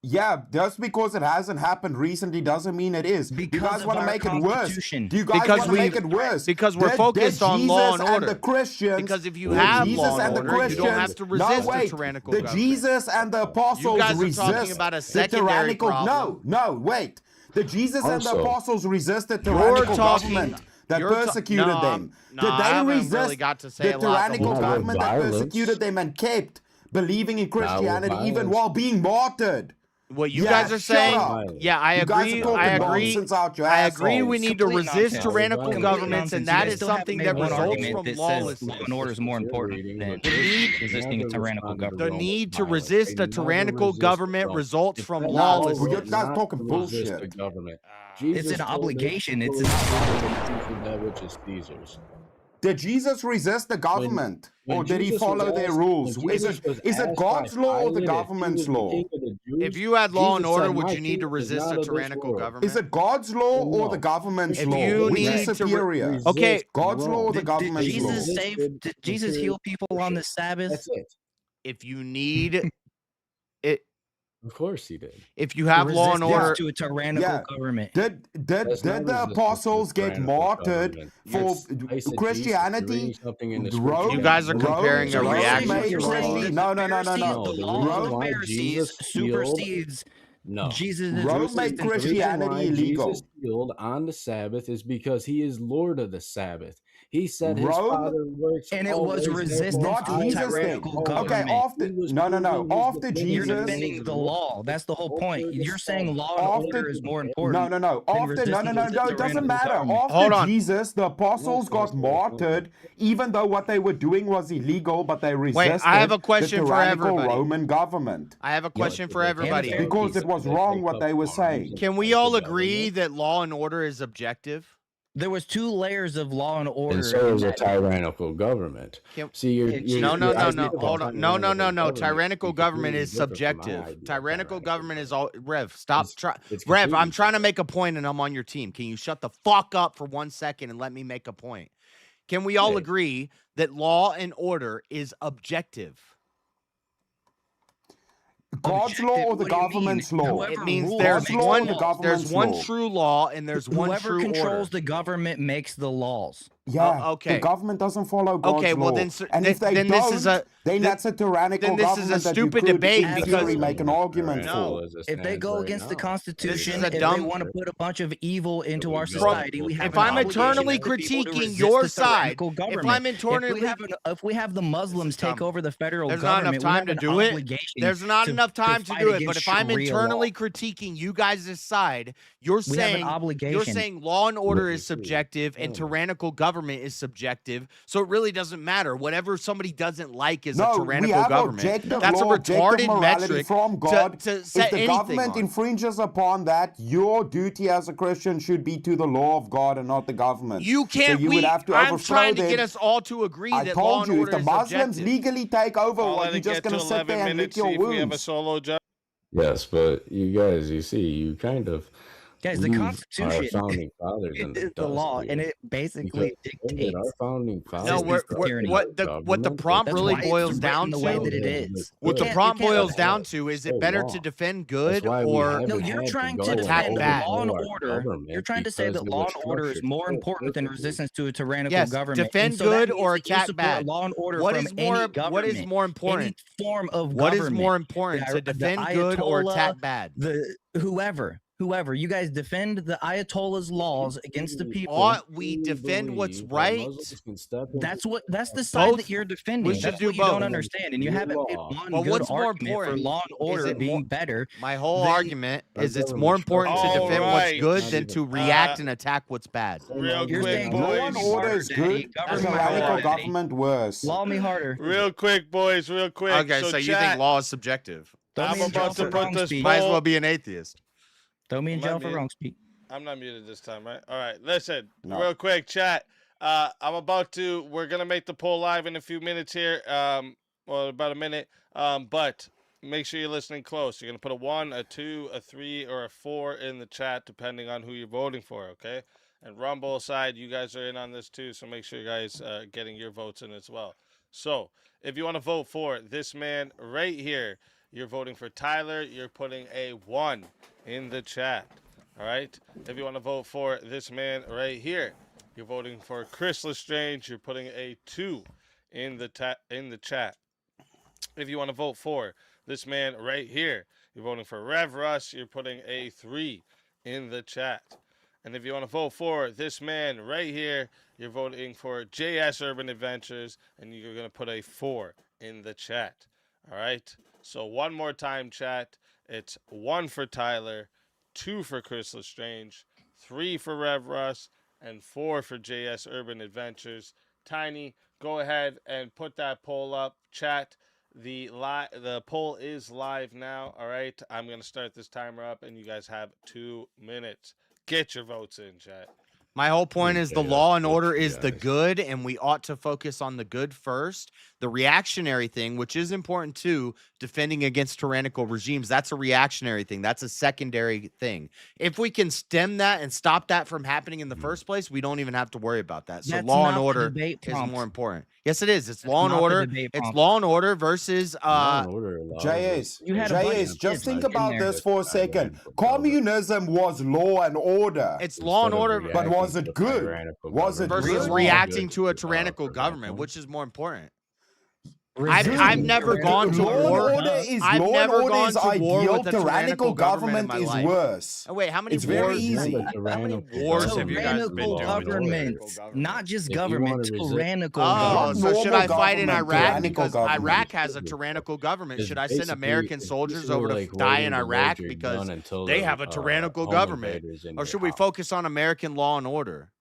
Yeah, just because it hasn't happened recently doesn't mean it is. You guys want to make it worse? Do you guys want to make it worse? Because we're focused on law and order. The Christians, because if you have law and order, you don't have to resist a tyrannical government. Jesus and the apostles you guys are resist talking about a the secondary tyrannical. problem. No, wait. The Jesus and the Also, apostles resisted tyrannical government that persecuted them. Did they resist really got to say the tyrannical government that persecuted them and kept believing in Christianity even while being martyred? What you guys are saying, yeah, I agree. I agree. We need to resist tyrannical governments, and that is something that results from lawlessness. Law and order is more important than resisting a tyrannical government. The need to resist a tyrannical government results from lawlessness. You guys talking bullshit. It's an obligation. It's that which is Caesar's. Did Jesus resist the government, or did he follow their rules? Is it God's law or the government's law? If you had law and order, would you need to resist a tyrannical government? Is it God's law or the government's law? You Which need is superior? Okay, God's law or the government's law? Did Jesus heal people on the Sabbath? That's it. If you need it. Of course he did. If you have law and order to a tyrannical government, did the apostles get martyred for Christianity? You guys are comparing a reaction. No. The law of the Pharisees supersedes Jesus. Rome made Christianity illegal. Jesus healed on the Sabbath is because he is Lord of the Sabbath. He said his Father works, and it was resistance to tyrannical government. Okay, after Jesus, you're defending the law. That's the whole point. You're saying law and order is more important. No. It doesn't matter. After Jesus, the apostles got martyred, even though what they were doing was illegal, but they resisted. Wait, I have a question the for everybody. Roman government. I have a question for everybody. Because it was wrong what they were saying. Can we all agree that law and order is objective? There was 2 layers of law and order. And so is a tyrannical government. See, you're no. Hold on. No. Tyrannical government is subjective. Tyrannical government is all. Rev, stop. Rev, I'm trying to make a point, and I'm on your team. Can you shut the fuck up for 1 second and let me make a point? Can we all agree that law and order is objective? God's law or the government's law? It means there's one true law and there's one Whoever true controls order. the government makes the laws. Yeah. Okay. The government doesn't follow God's okay. Well, law. then If they then don't, this is a then that's a tyrannical then this government is a stupid debate in because theory make an argument for. If they go against the Constitution, if they want to put a bunch of evil into our Bro, society, we have. if I'm eternally critiquing your side, if I'm eternally, if we have the Muslims take over the federal there's government, not enough time to do it. There's not enough time to do it. But if I'm internally critiquing you guys' side, you're saying law and order is subjective and tyrannical government is subjective. So it really doesn't matter. Whatever somebody doesn't like is a tyrannical government. That's a retarded metric from God. to set if the anything government on. infringes upon that, your duty as a Christian should be to the law of God and not the government. You can't. So you would have to I'm overthrow trying to them. get us all to agree I that law told and you, order if the is Muslims objective. legally take over, I'll you're just going to sit there and lick your We have a wounds. solo judge. Yes, but you guys, you see, you kind of guys, the Constitution our founding fathers is the law, and it basically dictates our founding fathers. No, what the prompt really boils down to, what the prompt boils down to is it better to defend good or no? You're trying to attack defend bad. law and order. You're trying to say that law and order is more important than resistance to a tyrannical government. Defend And so that good means or that you attack support bad. law and order What from is more? any government, What is more important? Any form of What is government. more important to defend good or attack bad? Whoever, you guys defend the Ayatollah's laws against the people. We defend what's right. That's the side that you're defending. We should That's do what you both. don't understand, and you haven't made one good what's more argument for important? law and order being better. My whole argument is it's more important to defend what's good than to react and attack what's bad. Real quick, Law boys. and order is good, and tyrannical government worse. Law me harder. Real quick, boys. Real quick. Okay, so you think law is subjective? I'm about to put this poll. Might as well be an atheist. Throw me in jail for wrong speak. I'm not muted this time, right? All right, listen, real quick, chat. We're going to make the poll live in a few minutes here, well, about a minute, but make sure you're listening close. You're going to put a 1, a 2, a 3, or a 4 in the chat, depending on who you're voting for, okay? And Rumble side, you guys are in on this too, so make sure you guys getting your votes in as well. So, if you want to vote for this man right here, you're voting for Tyler, you're putting a 1 in the chat. All right? If you want to vote for this man right here, you're voting for Chris Lestrange, you're putting a 2 in the chat. If you want to vote for this man right here, you're voting for Rev Russ, you're putting a 3 in the chat. And if you want to vote for this man right here, you're voting for JS Urban Adventures, and you're going to put a 4 in the chat. All right? So one more time, chat. It's 1 for Tyler, 2 for Chris Lestrange, 3 for Rev Russ, and 4 for JS Urban Adventures. Tiny, go ahead and put that poll up. Chat, the poll is live now. All right? I'm going to start this timer up, and you guys have 2 minutes. Get your votes in, chat. My whole point is the law and order is the good, and we ought to focus on the good first. The reactionary thing, which is important too, defending against tyrannical regimes, that's a reactionary thing. That's a secondary thing. If we can stem that and stop that from happening in the first place, we don't even have to worry about that. So That's law and not the order debate is prompt. more important. Yes, it is. It's That's law and not the order. debate It's prompt. law and order versus JS, You had a bunch JS, of just kids think in about there. this for a second. Communism was law and order. It's law and order, But was it good? Was it versus good? reacting to a tyrannical government, which is more important. I've never gone to law war. and order is I've law and never order gone is to war ideal. with a Tyrannical government in my is life. worse. Oh, wait, how many It's wars? very easy. How many wars have you guys been doing? Governments, not just government, tyrannical Oh, government. so should I fight in government, Iraq tyrannical because government. Iraq has a tyrannical government? It's Should I send basically- American it's soldiers basically over to like die in waiting to Iraq load your because gun until they the, have a tyrannical home government? invaders in Or your should we house. focus on American law and order?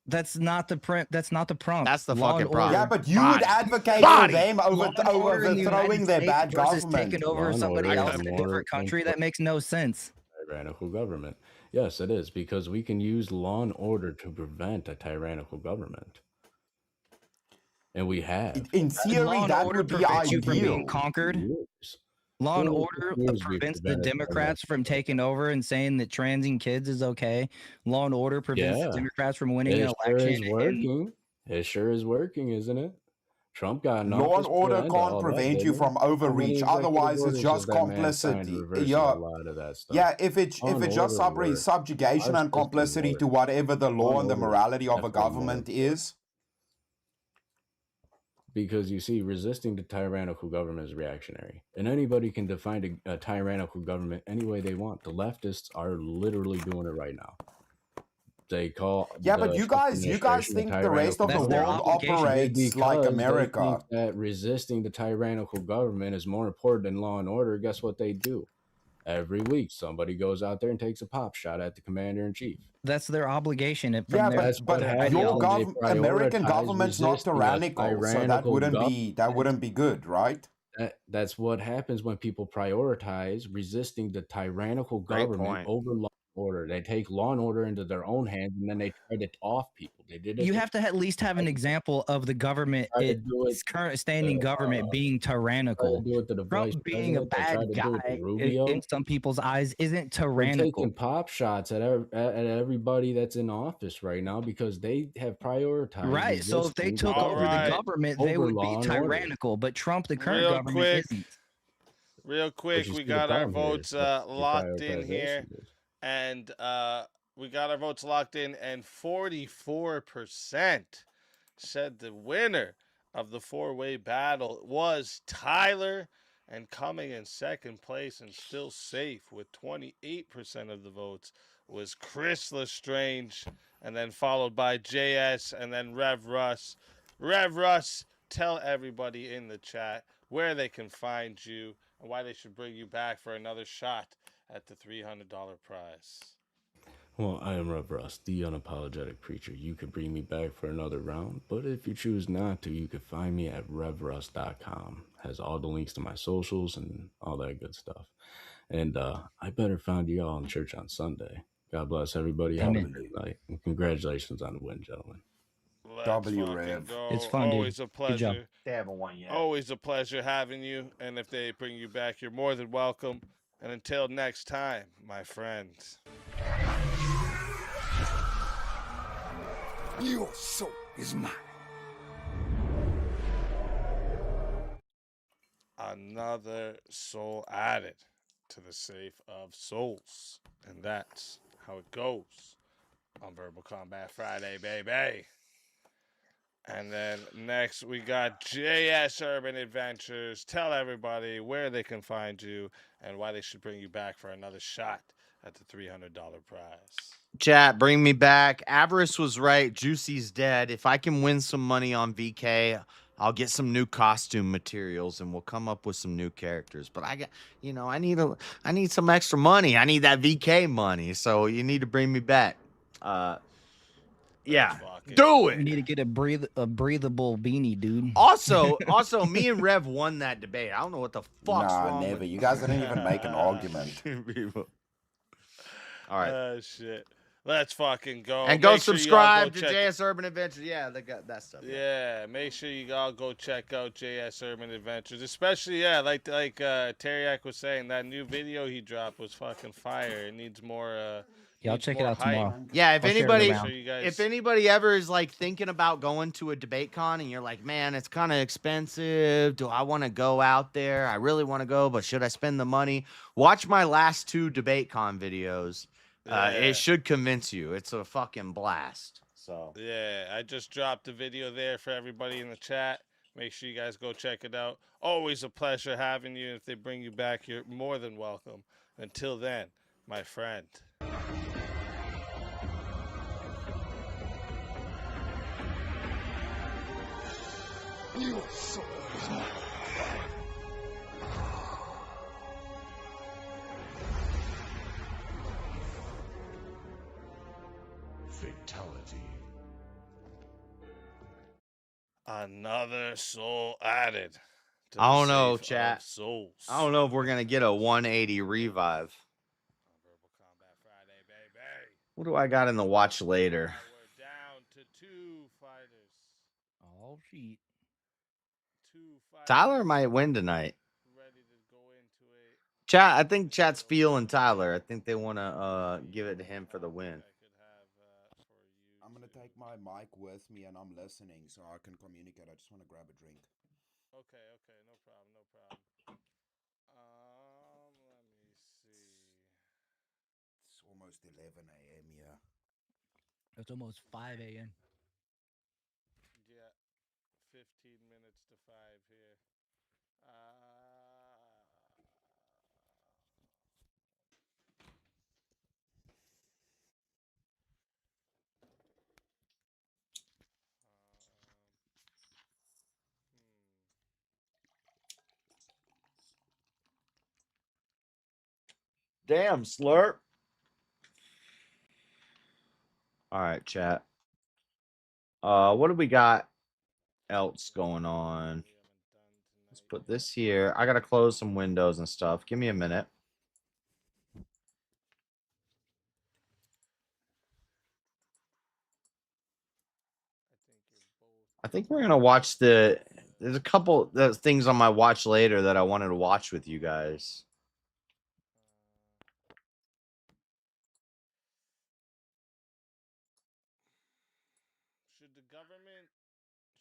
That's not the prompt. That's not the prompt. That's the Law fucking and problem. Yeah, order. but you would advocate Body. for them Law and order in the overthrowing United their States bad versus government. taking over Law and somebody order else is in a more different country. That makes no sense. Tyrannical government. Yes, it is, because we can use law and order to prevent a tyrannical government. And we have. In theory, Law and that order would be prevents you from ideal. being conquered. Years. Law and For order years we've prevents the prevented Democrats from taking over and saying that transing kids is okay. Law and order prevents Yeah. the Democrats from winning It an sure election. is and- working. It sure is working, isn't it? Trump got an Law office and put order an end to can't all that, prevent you didn't from he? How many overreach. executive Otherwise, it's orders just has that man signed complicity. reversing Yeah, a lot of that stuff? yeah. If Law and it's just order works. subjugation Our and system complicity works. to whatever the Law law and and the order is morality of a definitely more government important. is. Because you see, resisting the tyrannical government is reactionary. And anybody can define a tyrannical government any way they want. The leftists are literally doing it right now. They call Yeah, the but you Trump guys administration think the rest of the That's their world obligation. operates like because they America. think that resisting the tyrannical government is more important than law and order. Guess what they do? Every week, somebody goes out there and takes a pop shot at the commander in chief. That's their obligation. From Yeah, their, but their your ideology. American prioritize government's not resisting a tyrannical, so that tyrannical wouldn't be good, right? That's what happens when people prioritize resisting the tyrannical Great government point. over law and order. They take law and order into their own hands, and then they try to off people. They did it. You have to at least have an example of the government, Tried to do it, its current standing government being Tried tyrannical. to do it to the vice Trump being a president. They tried bad to do it guy to Rubio. in some people's eyes isn't They're tyrannical. taking pop shots at everybody that's in office right now because they have prioritized. Right. So if they resisting took over the government, they over would law be and order. tyrannical. But Trump, the current Real government, quick, isn't. Real quick, you we see the got our problem here votes is what the locked in here, prioritization is. and we got our votes locked in, and 44% said the winner of the four-way battle was Tyler, and coming in second place and still safe with 28% of the votes was Chris Lestrange, and then followed by JS, and then Rev Russ. Rev Russ, tell everybody in the chat where they can find you and why they should bring you back for another shot at the $300 prize. Well, I am Rev Russ, the unapologetic preacher. You could bring me back for another round, but if you choose not to, you can find me at revruss.com. Has all the links to my socials and all that good stuff. And I better find you all in church on Sunday. God bless everybody. Have a good night. And congratulations on the win, gentlemen. W-Rev. It's fun, dude. Always a Good job. pleasure. They haven't won yet. Always a pleasure having you. And if they bring you back, you're more than welcome. And until next time, my friends. Your soul is mine. another soul added to the safe of souls. And that's how it goes on Verbal Combat Friday, baby. And then next we got JS Urban Adventures. Tell everybody where they can find you and why they should bring you back for another shot at the $300 prize. Chat, bring me back. Avarice was right. Juicy's dead. If I can win some money on VK, I'll get some new costume materials and we'll come up with some new characters. But I got, I need some extra money. I need that VK money. So you need to bring me back. Yeah, do it. You need to get a breathable beanie, dude. Also, me and Rev won that debate. I don't know what the fuck's Nah, wrong never. with You guys didn't even make an argument. All right. Oh, shit. Let's fucking go. And go Make sure you all subscribe go to check- JS Urban Adventures. Yeah, they got that stuff. Yeah, make sure you all go check out JS Urban Adventures. Especially, like Teriak was saying, that new video he dropped was fucking fire. It needs more Yeah, I'll needs check it more out hype. tomorrow. Yeah, if I'll share it anybody, around. if anybody ever is like thinking about going to a debate con and you're like, man, it's kind of expensive. Do I want to go out there? I really want to go, but should I spend the money? Watch my last 2 debate con videos. It should convince you. It's a fucking blast. So Yeah, I just dropped a video there for everybody in the chat. Make sure you guys go check it out. Always a pleasure having you. If they bring you back, you're more than welcome. Until then, my friend. Your soul is mine. Fatality. Another soul added. to I the don't know, safe of chat. Souls. I don't know if we're gonna get a 180 revive. What do I got in the watch later? We're down to 2 fighters. Oh, shit. 2 fighters. Tyler might win tonight. Ready to go into it. Chat, I think chat's feeling Tyler. I think they want to give it to him for the win. I'm gonna take my mic with me and I'm listening so I can communicate. I just want to grab a drink. Okay, no problem. Let me see. It's almost 11 a.m. here. It's almost 5 a.m. Yeah, 15 minutes to 5 here. Damn, slurp. All right, chat. What do we got else going on? Let's put this here. I gotta close some windows and stuff. Give me a minute. I think we're gonna watch there's a couple of things on my watch later that I wanted to watch with you guys.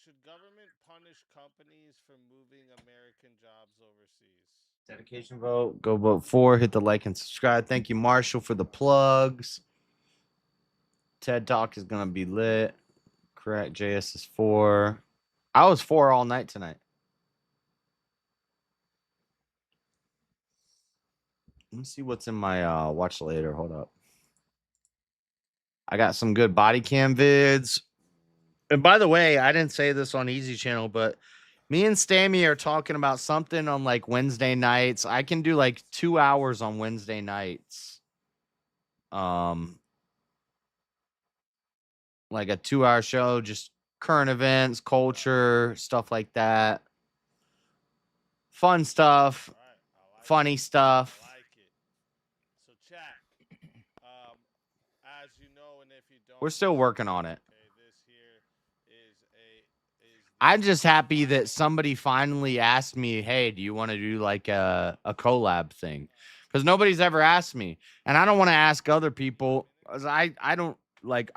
Should government punish companies for moving American jobs overseas? Dedication vote. Go vote for. Hit the like and subscribe. Thank you, Marshall, for the plugs. TED Talk is gonna be lit. Correct. JS is 4. I was 4 all night tonight. Let me see what's in my watch later. Hold up. I got some good body cam vids. And by the way, I didn't say this on Easy Channel, but me and Stammy are talking about something on like Wednesday nights. I can do like 2 hours on Wednesday nights. Like a 2-hour show, just current events, culture, stuff like that. Fun stuff, funny stuff. So chat, as you know, and if you don't, We're still working on it. I'm just happy that somebody finally asked me, hey, do you want to do like a collab thing? Because nobody's ever asked me. And I don't want to ask other people. I don't like,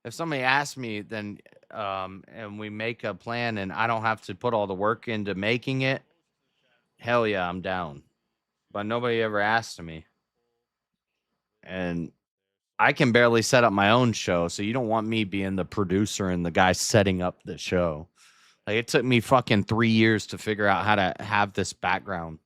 if somebody asks me, then and we make a plan and I don't have to put all the work into making it, hell yeah, I'm down. But nobody ever asked me. And I can barely set up my own show, so you don't want me being the producer and the guy setting up the show. Like, it took me fucking 3 years to figure out how to have this background.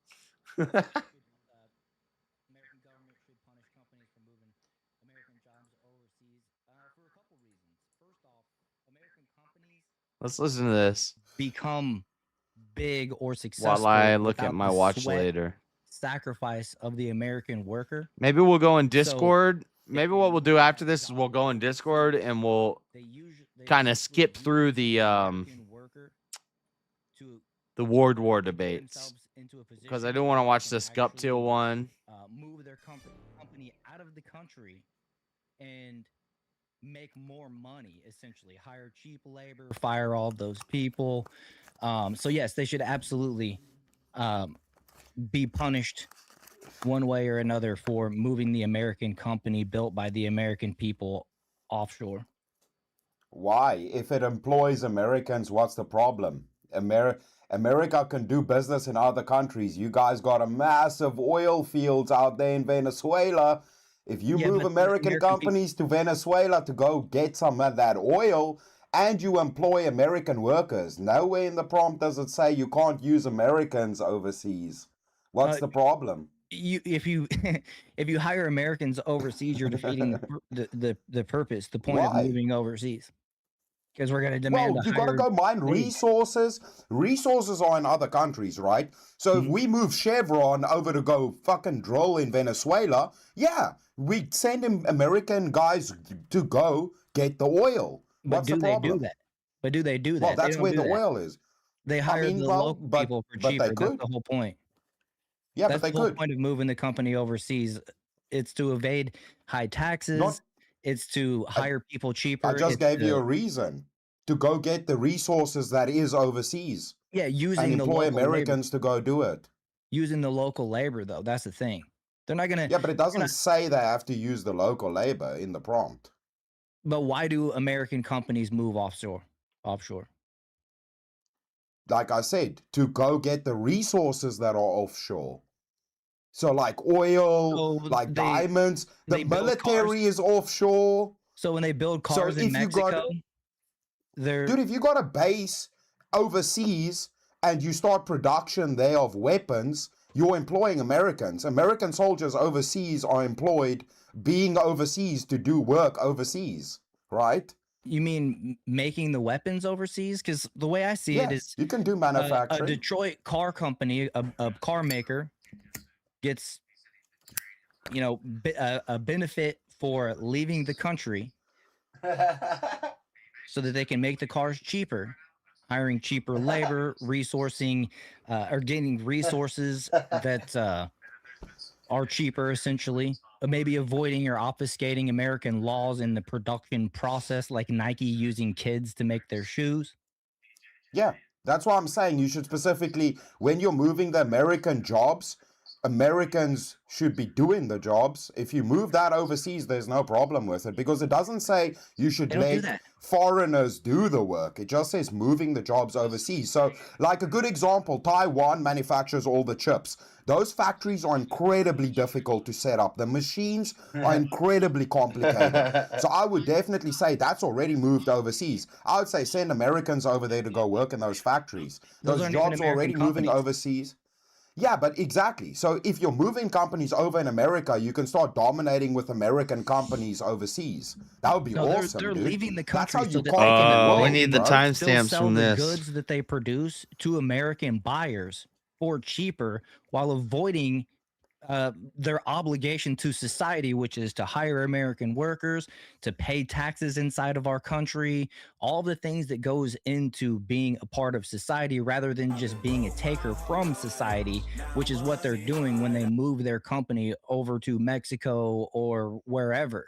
Let's listen to this. Become big or successful While I look without at my the watch sweat, later. sacrifice of the American worker. Maybe we'll go in Discord. Maybe what we'll do after this is we'll go in Discord and we'll kind of skip through the World War debates, because I do want to watch this Guptill one. Move their company out of the country and make more money, essentially hire cheap labor, fire all those people. So yes, they should absolutely be punished one way or another for moving the American company built by the American people offshore. Why? If it employs Americans, what's the problem? America can do business in other countries. You guys got a massive oil fields out there in Venezuela. If you move American companies to Venezuela to go get some of that oil, and you employ American workers, nowhere in the prompt does it say you can't use Americans overseas. What's the problem? If you if you hire Americans overseas, you're defeating the purpose, the point of moving overseas. Because we're going to demand. Well, you got to go mine resources. Resources are in other countries, right? So if we move Chevron over to go fucking drill in Venezuela, yeah, we send American guys to go get the oil. What's the problem? They do that? But do they do that? Well, that's where the oil is. They hire the local people for cheaper. That's the whole point. Yeah, that's but they the whole could. point of moving the company overseas. It's to evade high taxes. It's to hire people cheaper. I just gave you a reason to go get the resources that is overseas. Yeah, using and employ Americans to go do it. Using the local labor, though, that's the thing. They're not gonna. Yeah, but it doesn't say they have to use the local labor in the prompt. But why do American companies move offshore? Like I said, to go get the resources that are offshore. So like oil, diamonds, the military is offshore. So when they build cars in Mexico, dude, if you got a base overseas and you start production there of weapons, you're employing Americans. American soldiers overseas are employed being overseas to do work overseas, right? You mean making the weapons overseas? Because the way I see it is, you can do manufacturing. A Detroit car company, a car maker, gets, a benefit for leaving the country so that they can make the cars cheaper, hiring cheaper labor, resourcing, or getting resources that are cheaper, essentially. Maybe avoiding or obfuscating American laws in the production process, like Nike using kids to make their shoes. Yeah, that's why I'm saying you should specifically, when you're moving the American jobs, Americans should be doing the jobs. If you move that overseas, there's no problem with it, because it doesn't say you should let foreigners do the work. It just says moving the jobs overseas. So like a good example, Taiwan manufactures all the chips. Those factories are incredibly difficult to set up. The machines are incredibly complicated. So I would definitely say that's already moved overseas. I would say send Americans over there to go work in those factories. Those jobs are already moving overseas. Yeah, but exactly. So if you're moving companies over in America, you can start dominating with American companies overseas. That would be awesome. They're dude. leaving the country. That's how you so conquer the world, we need the bro. timestamps from the this. goods that they produce to American buyers for cheaper, while avoiding their obligation to society, which is to hire American workers, to pay taxes inside of our country, all the things that goes into being a part of society, rather than just being a taker from society, which is what they're doing when they move their company over to Mexico or wherever.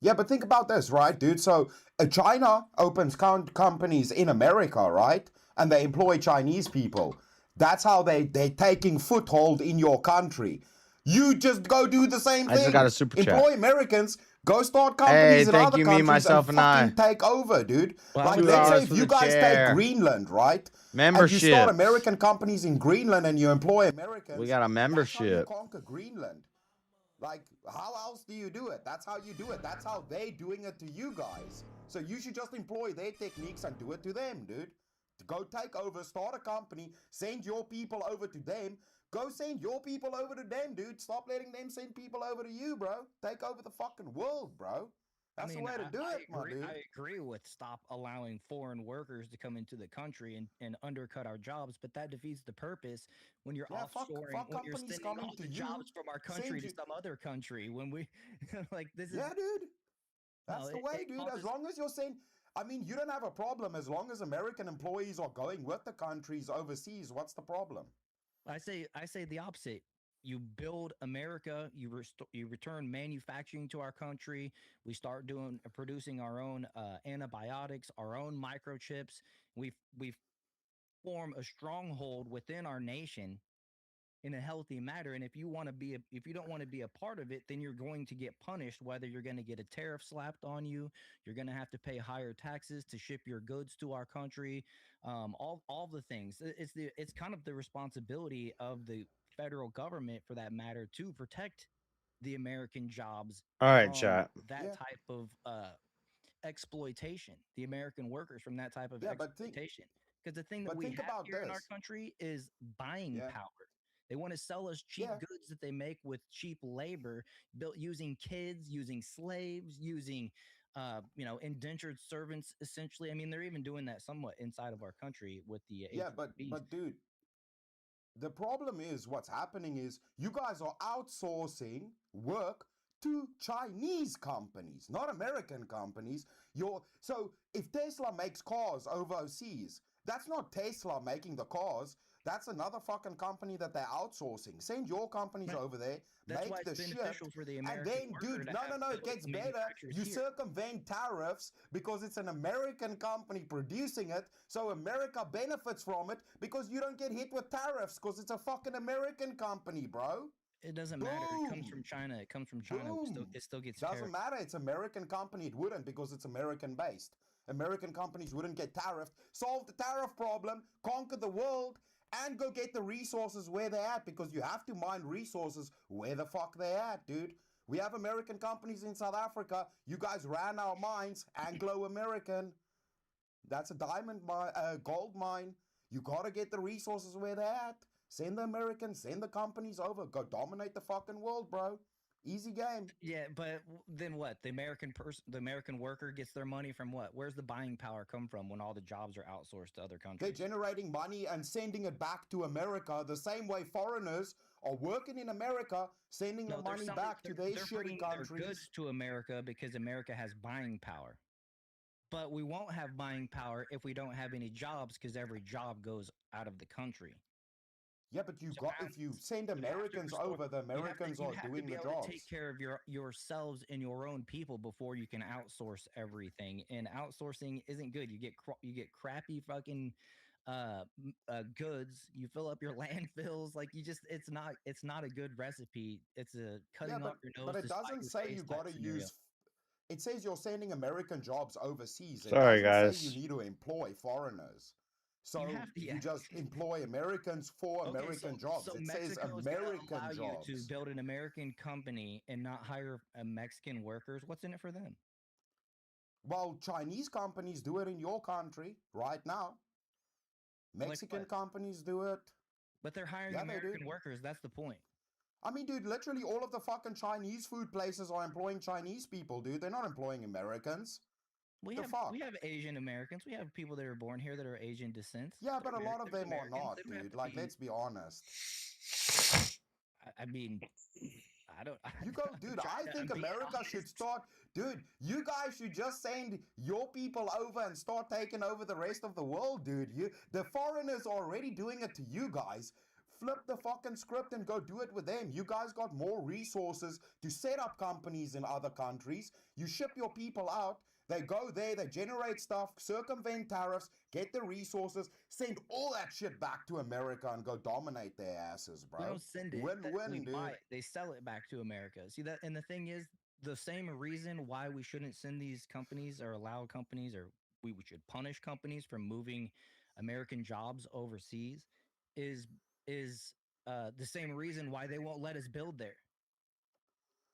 Yeah, but think about this, right, dude? So China opens companies in America, right? And they employ Chinese people. That's how they're taking foothold in your country. You just go do the same thing. I just got a super chat. Employ Americans, Go start Hey, companies in thank other you, me, countries myself, and and I. fucking take over, dude. Well, Like, $2 let's say for if you the guys chair. take Greenland, right? And you start Membership. American companies in Greenland and you employ Americans. We got a That's how you membership. conquer Greenland. Like, how else do you do it? That's how you do it. That's how they doing it to you guys. So you should just employ their techniques and do it to them, dude. Go take over, start a company, send your people over to them. Go send your people over to them, dude. Stop letting them send people over to you, bro. Take over the fucking world, bro. That's the way to do it, my dude. I agree with stop allowing foreign workers to come into the country and undercut our jobs, but that defeats the purpose when you're offshoring, when you're sending all the jobs from our country to some other country. When we like this is dude. That's the way, dude. As long as you're saying, I mean, you don't have a problem as long as American employees are going with the countries overseas. What's the problem? I say the opposite. You build America. You return manufacturing to our country. We start producing our own antibiotics, our own microchips. We form a stronghold within our nation in a healthy manner. And if you don't want to be a part of it, then you're going to get punished. Whether you're going to get a tariff slapped on you, you're going to have to pay higher taxes to ship your goods to our country. All the things. It's kind of the responsibility of the federal government, for that matter, to protect the American jobs. All right, from chat. that type of exploitation, the American workers from that type of exploitation. Because the thing that we have here in our country is buying power. They want to sell us cheap goods that they make with cheap labor, built using kids, using slaves, using indentured servants. Essentially, I mean, they're even doing that somewhat inside of our country with the but dude, the problem is what's happening is you guys are outsourcing work to Chinese companies, not American companies. So if Tesla makes cars overseas, that's not Tesla making the cars. That's another fucking company that they're outsourcing. Send your companies over there, make the shit, and then, dude, no, it gets better. You circumvent tariffs because it's an American company producing it, so America benefits from it because you don't get hit with tariffs because it's a fucking American company, bro. It doesn't matter. It comes from China. It comes from China. It still gets doesn't matter. It's American company. It wouldn't because it's American based. American companies wouldn't get tariffed. Solve the tariff problem, conquer the world, and go get the resources where they're at, because you have to mine resources where the fuck they're at, dude. We have American companies in South Africa. You guys ran our mines. Anglo-American. That's a diamond mine, gold mine. You gotta get the resources where they're at. Send the Americans, send the companies over. Go dominate the fucking world, bro. Easy game. Yeah, but then what? The American worker gets their money from what? Where's the buying power come from when all the jobs are outsourced to other countries? They're generating money and sending it back to America the same way foreigners are working in America, sending the money back to their shitty countries. Their goods to America because America has buying power. But we won't have buying power if we don't have any jobs, because every job goes out of the country. Yeah, but if you send Americans over, the Americans are doing the jobs. To take care of yourselves and your own people before you can outsource everything. And outsourcing isn't good. You get crappy fucking goods. You fill up your landfills. Like it's not a good recipe. It's a cutting off your nose. But it doesn't say you got to use. It says you're sending American jobs overseas. Sorry, guys. Say you need to employ foreigners. So you just employ Americans for American jobs. So it Mexico's says American allow jobs. You to build an American company and not hire Mexican workers. What's in it for them? Well, Chinese companies do it in your country right now. Mexican companies do it. But they're hiring American workers. That's the point. I mean, dude, literally all of the fucking Chinese food places are employing Chinese people, dude. They're not employing Americans. We have Asian Americans. We have people that are born here that are Asian descent. Yeah, but a lot of them are not, dude. Like, let's be honest. I mean, I don't. Dude, I think America should start. Dude, you guys should just send your people over and start taking over the rest of the world, dude. The foreigners are already doing it to you guys. Flip the fucking script and go do it with them. You guys got more resources to set up companies in other countries. You ship your people out. They go there, they generate stuff, circumvent tariffs, get the resources, send all that shit back to America and go dominate their asses, bro. They don't send it. Win-win, dude. They sell it back to America. See that? And the thing is, the same reason why we shouldn't send these companies or allow companies, or we should punish companies from moving American jobs overseas is the same reason why they won't let us build there.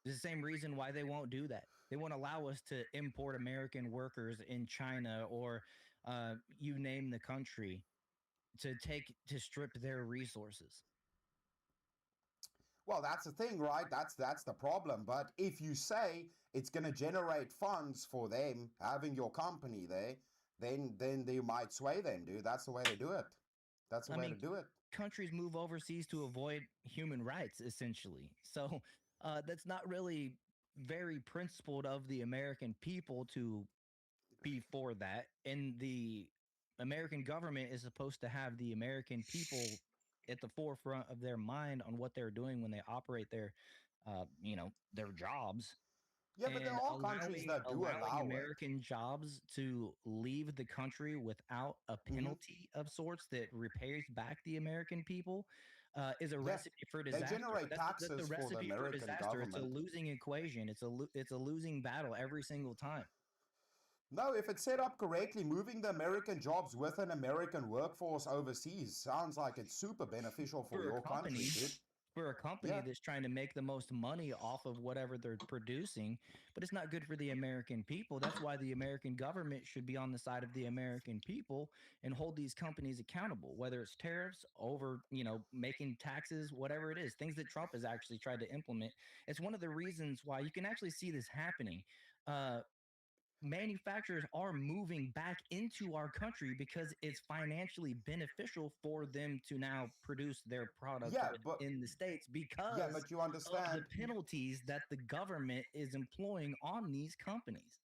It's the same reason why they won't do that. They won't allow us to import American workers in China or you name the country to strip their resources. Well, that's the thing, right? That's the problem. But if you say it's going to generate funds for them having your company there, then they might sway them, dude. That's the way to do it. That's the way to do it. Countries move overseas to avoid human rights, essentially. So that's not really very principled of the American people to be for that. And the American government is supposed to have the American people at the forefront of their mind on what they're doing when they operate their, their jobs. Yeah, but there are countries that do allow it. American jobs to leave the country without a penalty of sorts that repays back the American people is a recipe for disaster. They generate taxes that's the for the recipe for American disaster. government. It's a losing equation. It's a losing battle every single time. No, if it's set up correctly, moving the American jobs with an American workforce overseas sounds like it's super beneficial for your country, dude. For a company that's trying to make the most money off of whatever they're producing, but it's not good for the American people. That's why the American government should be on the side of the American people and hold these companies accountable, whether it's tariffs over, making taxes, whatever it is, things that Trump has actually tried to implement. It's one of the reasons why you can actually see this happening. Manufacturers are moving back into our country because it's financially beneficial for them to now produce their product in the States because but you understand of the penalties that the government is employing on these companies.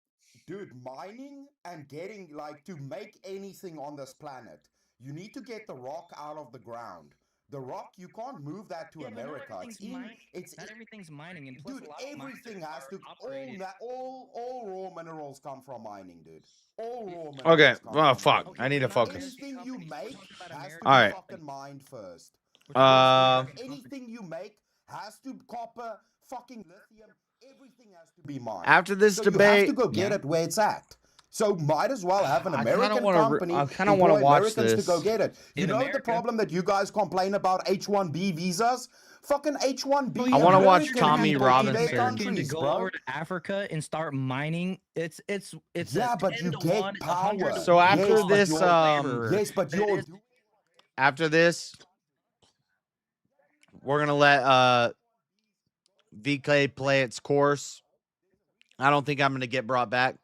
Dude, mining and getting, to make anything on this planet, you need to get the rock out of the ground. The rock, you can't move that to America. Not everything's mining, and dude, everything has to. All raw minerals come from mining, dude. All raw minerals. Okay. Come Oh from fuck! mining. I need to focus. Anything you make has to All be right. fucking mined first. Uh. Anything you make has to copper, fucking lithium. Everything has to be mined. After this so debate, you have to go get it where it's at. So might as well have an American company. I kind of want to watch Americans this. to go get it. You know the problem that you guys complain about H-1B visas? Fucking H-1B. I want to watch American Tommy people in their Robinson. countries, To go bro. over to Africa and start mining, it's Yeah, but you get power. So after Yes, this, yes, but you're after this, we're gonna let VK play its course. I don't think I'm gonna get brought back,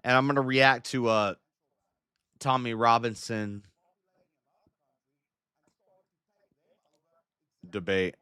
and I'm gonna react to Tommy Robinson debate.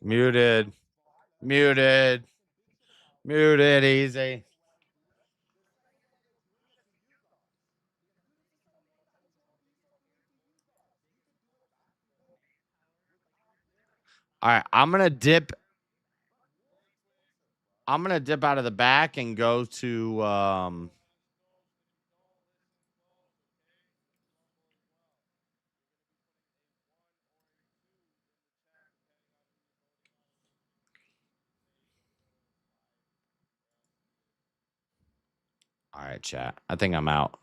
Muted. Muted. Muted. Easy. All right, I'm gonna dip out of the back and go to all right, chat. I think I'm out.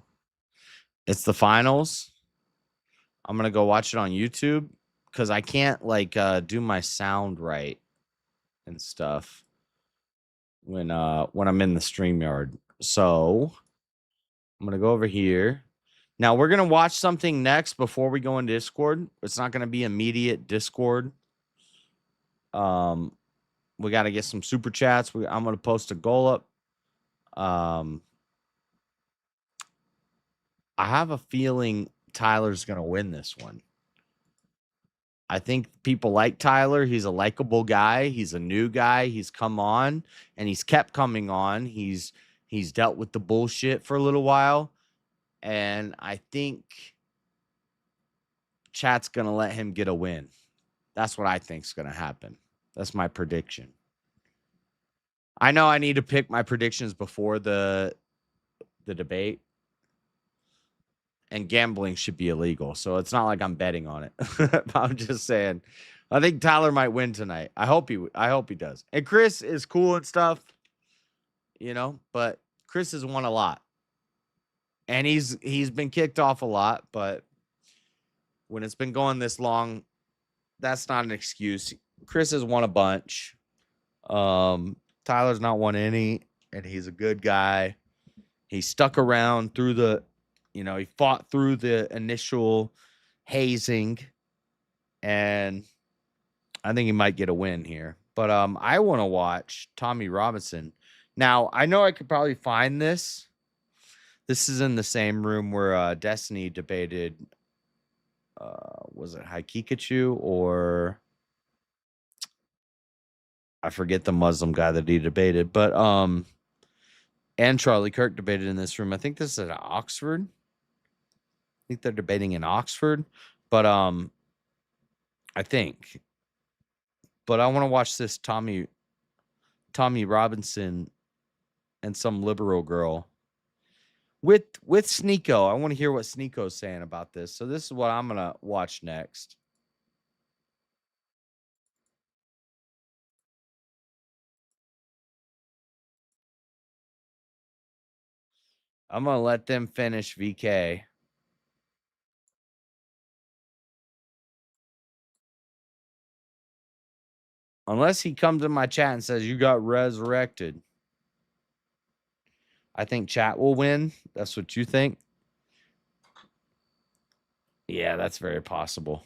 It's the finals. I'm gonna go watch it on YouTube because I can't like do my sound right and stuff when I'm in the StreamYard. So I'm gonna go over here. Now we're gonna watch something next before we go into Discord. It's not gonna be immediate Discord. We got to get some super chats. I'm gonna post a goal up. I have a feeling Tyler's gonna win this one. I think people like Tyler. He's a likable guy. He's a new guy. He's come on and he's kept coming on. He's dealt with the bullshit for a little while. And I think chat's going to let him get a win. That's what I think's going to happen. That's my prediction. I know I need to pick my predictions before the debate. And gambling should be illegal. So it's not like I'm betting on it. I'm just saying. I think Tyler might win tonight. I hope he does. And Chris is cool and stuff, you know, but Chris has won a lot. And he's been kicked off a lot, but when it's been going this long, that's not an excuse. Chris has won a bunch. Tyler's not won any, and he's a good guy. He stuck around through the, you know, he fought through the initial hazing, and I think he might get a win here. But I want to watch Tommy Robinson. Now, I know I could probably find this. This is in the same room where Destiny debated, was it Haikikachu or I forget the Muslim guy that he debated, but and Charlie Kirk debated in this room. I think this is at Oxford. I think they're debating in Oxford, but I think. But I want to watch this Tommy Robinson and some liberal girl with Sneeko. I want to hear what Sneeko's saying about this. So this is what I'm gonna watch next. I'm gonna let them finish VK. Unless he comes in my chat and says, you got resurrected. I think chat will win. That's what you think? Yeah, that's very possible.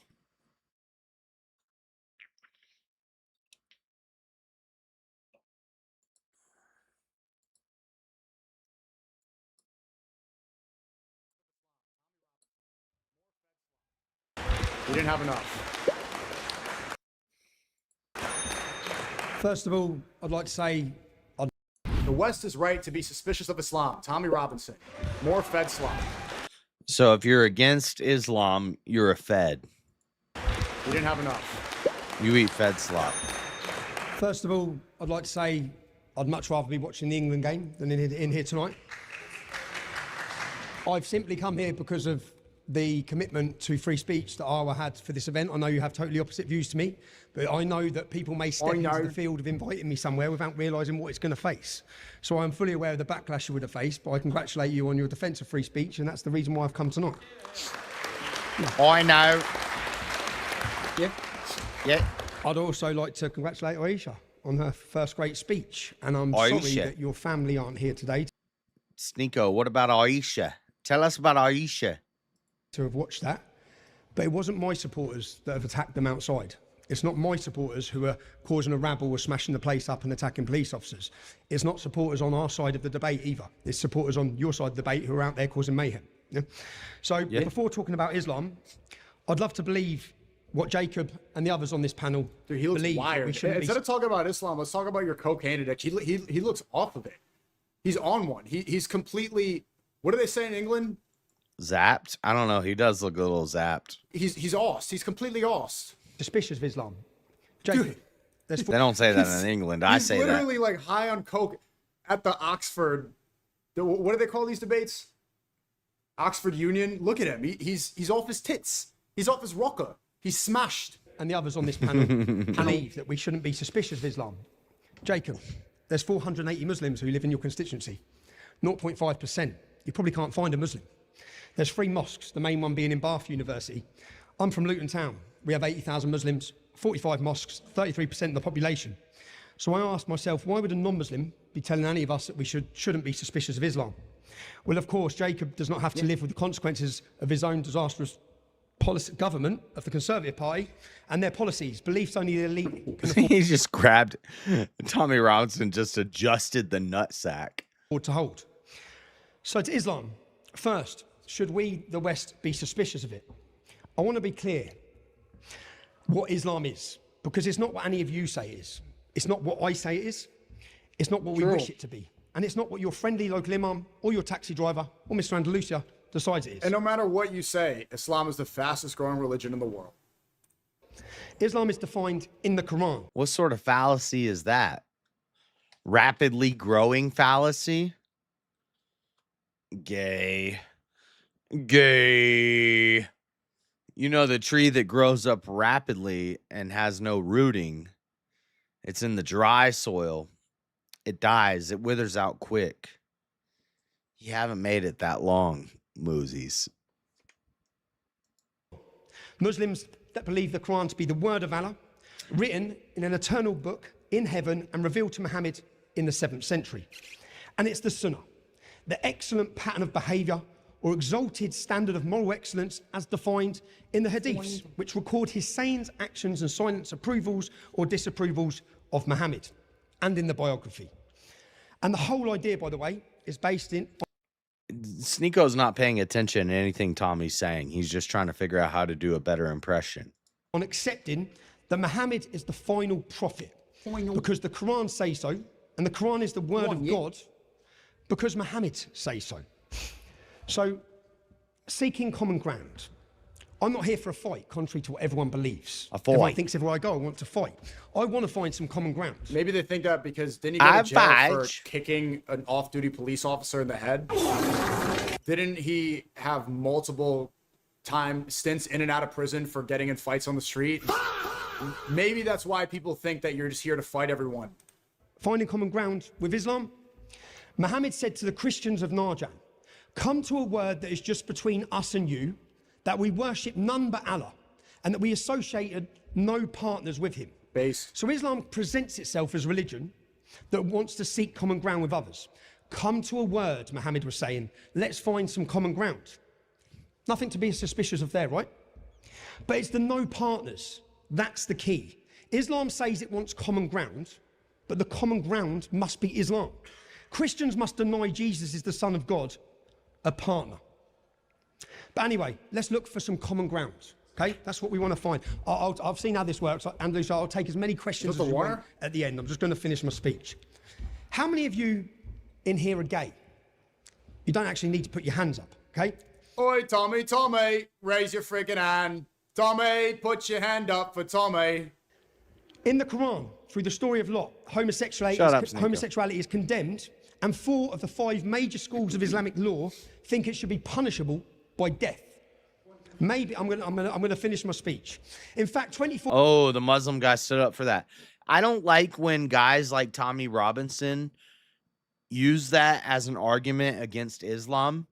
We didn't have enough. First of all, I'd like to say the West is right to be suspicious of Islam. Tommy Robinson, more Fed slop. So if you're against Islam, you're a Fed. We didn't have enough. You eat Fed slop. First of all, I'd like to say I'd much rather be watching the England game than in here tonight. I've simply come here because of the commitment to free speech that Arwa had for this event. I know you have totally opposite views to me, but I know that people may step into the field of inviting me somewhere without realising what it's going to face. So I'm fully aware of the backlash you would have faced, but I congratulate you on your defence of free speech, and that's the reason why I've come tonight. Yeah. I know. Yeah. Yeah. I'd also like to congratulate Aisha on her first great speech, and I'm sorry that your family aren't here today. Sneeko, what about Aisha? Tell us about Aisha. To have watched that, but it wasn't my supporters that have attacked them outside. It's not my supporters who are causing a rabble or smashing the place up and attacking police officers. It's not supporters on our side of the debate either. It's supporters on your side of the debate who are out there causing mayhem. Yeah? So before talking about Islam, I'd love to believe what Jacob and the others on this panel he looks believe. wired. Instead of talking about Islam, let's talk about your cocaine addiction. He looks off of it. He's on one. He's completely. What do they say in England? Zapped? I don't know. He does look a little zapped. He's offed. He's completely offed. Suspicious of Islam. Jacob, they don't say that in England. I say that. He's literally like high on coke at the Oxford. What do they call these debates? Oxford Union. Look at him. He's off his tits. He's off his rocker. He's smashed. And the others on this panel believe that we shouldn't be suspicious of Islam. Jacob, there's 480 Muslims who live in your constituency. 0.5%. You probably can't find a Muslim. There's 3 mosques, the main one being in Bath University. I'm from Luton Town. We have 80,000 Muslims, 45 mosques, 33% of the population. So I asked myself, why would a non-Muslim be telling any of us that we shouldn't be suspicious of Islam? Well, of course, Jacob does not have to live with the consequences of his own disastrous government of the Conservative Party and their policies. Beliefs only the elite can afford. He just grabbed Tommy Robinson, just adjusted the nutsack. To hold. So to Islam, first, should we, the West, be suspicious of it? I want to be clear what Islam is, because it's not what any of you say it is. It's not what I say it is. It's not what we wish it to be. And it's not what your friendly local imam or your taxi driver or Mr. Andalusia decides it is. And no matter what you say, Islam is the fastest growing religion in the world. Islam is defined in the Quran. What sort of fallacy is that? Rapidly growing fallacy? Gay. Gay. You know, the tree that grows up rapidly and has no rooting, it's in the dry soil. It dies. It withers out quick. You haven't made it that long, Moosies. Muslims that believe the Quran to be the word of Allah, written in an eternal book in heaven and revealed to Muhammad in the 7th century. And it's the Sunnah, the excellent pattern of behavior or exalted standard of moral excellence as defined in the Hadiths, which record his sayings, actions, and silent approvals or disapprovals of Muhammad, and in the biography. And the whole idea, by the way, is based in... Sneako's not paying attention to anything Tommy's saying. He's just trying to figure out how to do a better impression. On accepting that Muhammad is the final prophet, because the Quran says so, and the Quran is the word of God, because Muhammad says so. So, seeking common ground. I'm not here for a fight, contrary to what everyone believes. A fight. Everyone thinks everywhere I go, I want to fight. I want to find some common ground. Maybe they think that because didn't he go to jail for kicking an off-duty police officer in the head? Didn't he have multiple stints in and out of prison for getting in fights on the street? Maybe that's why people think that you're just here to fight everyone. Finding common ground with Islam. Muhammad said to the Christians of Najran, come to a word that is just between us and you, that we worship none but Allah, and that we associated no partners with him. So Islam presents itself as a religion that wants to seek common ground with others. Come to a word, Muhammad was saying, let's find some common ground. Nothing to be suspicious of there, right? But it's the no partners. That's the key. Islam says it wants common ground, but the common ground must be Islam. Christians must deny Jesus is the Son of God, a partner. But anyway, let's look for some common ground. Okay, that's what we want to find. I've seen how this works, and Lucia, I'll take as many questions as you want at the end. I'm just going to finish my speech. How many of you in here are gay? You don't actually need to put your hands up, okay? Oi, Tommy, raise your freaking hand. Tommy, put your hand up for Tommy. In the Quran, through the story of Lot, homosexuality is condemned, and 4 of the 5 major schools of Islamic law think it should be punishable by death. Maybe I'm gonna finish my speech. In fact, 24. Oh, the Muslim guy stood up for that. I don't like when guys like Tommy Robinson use that as an argument against Islam,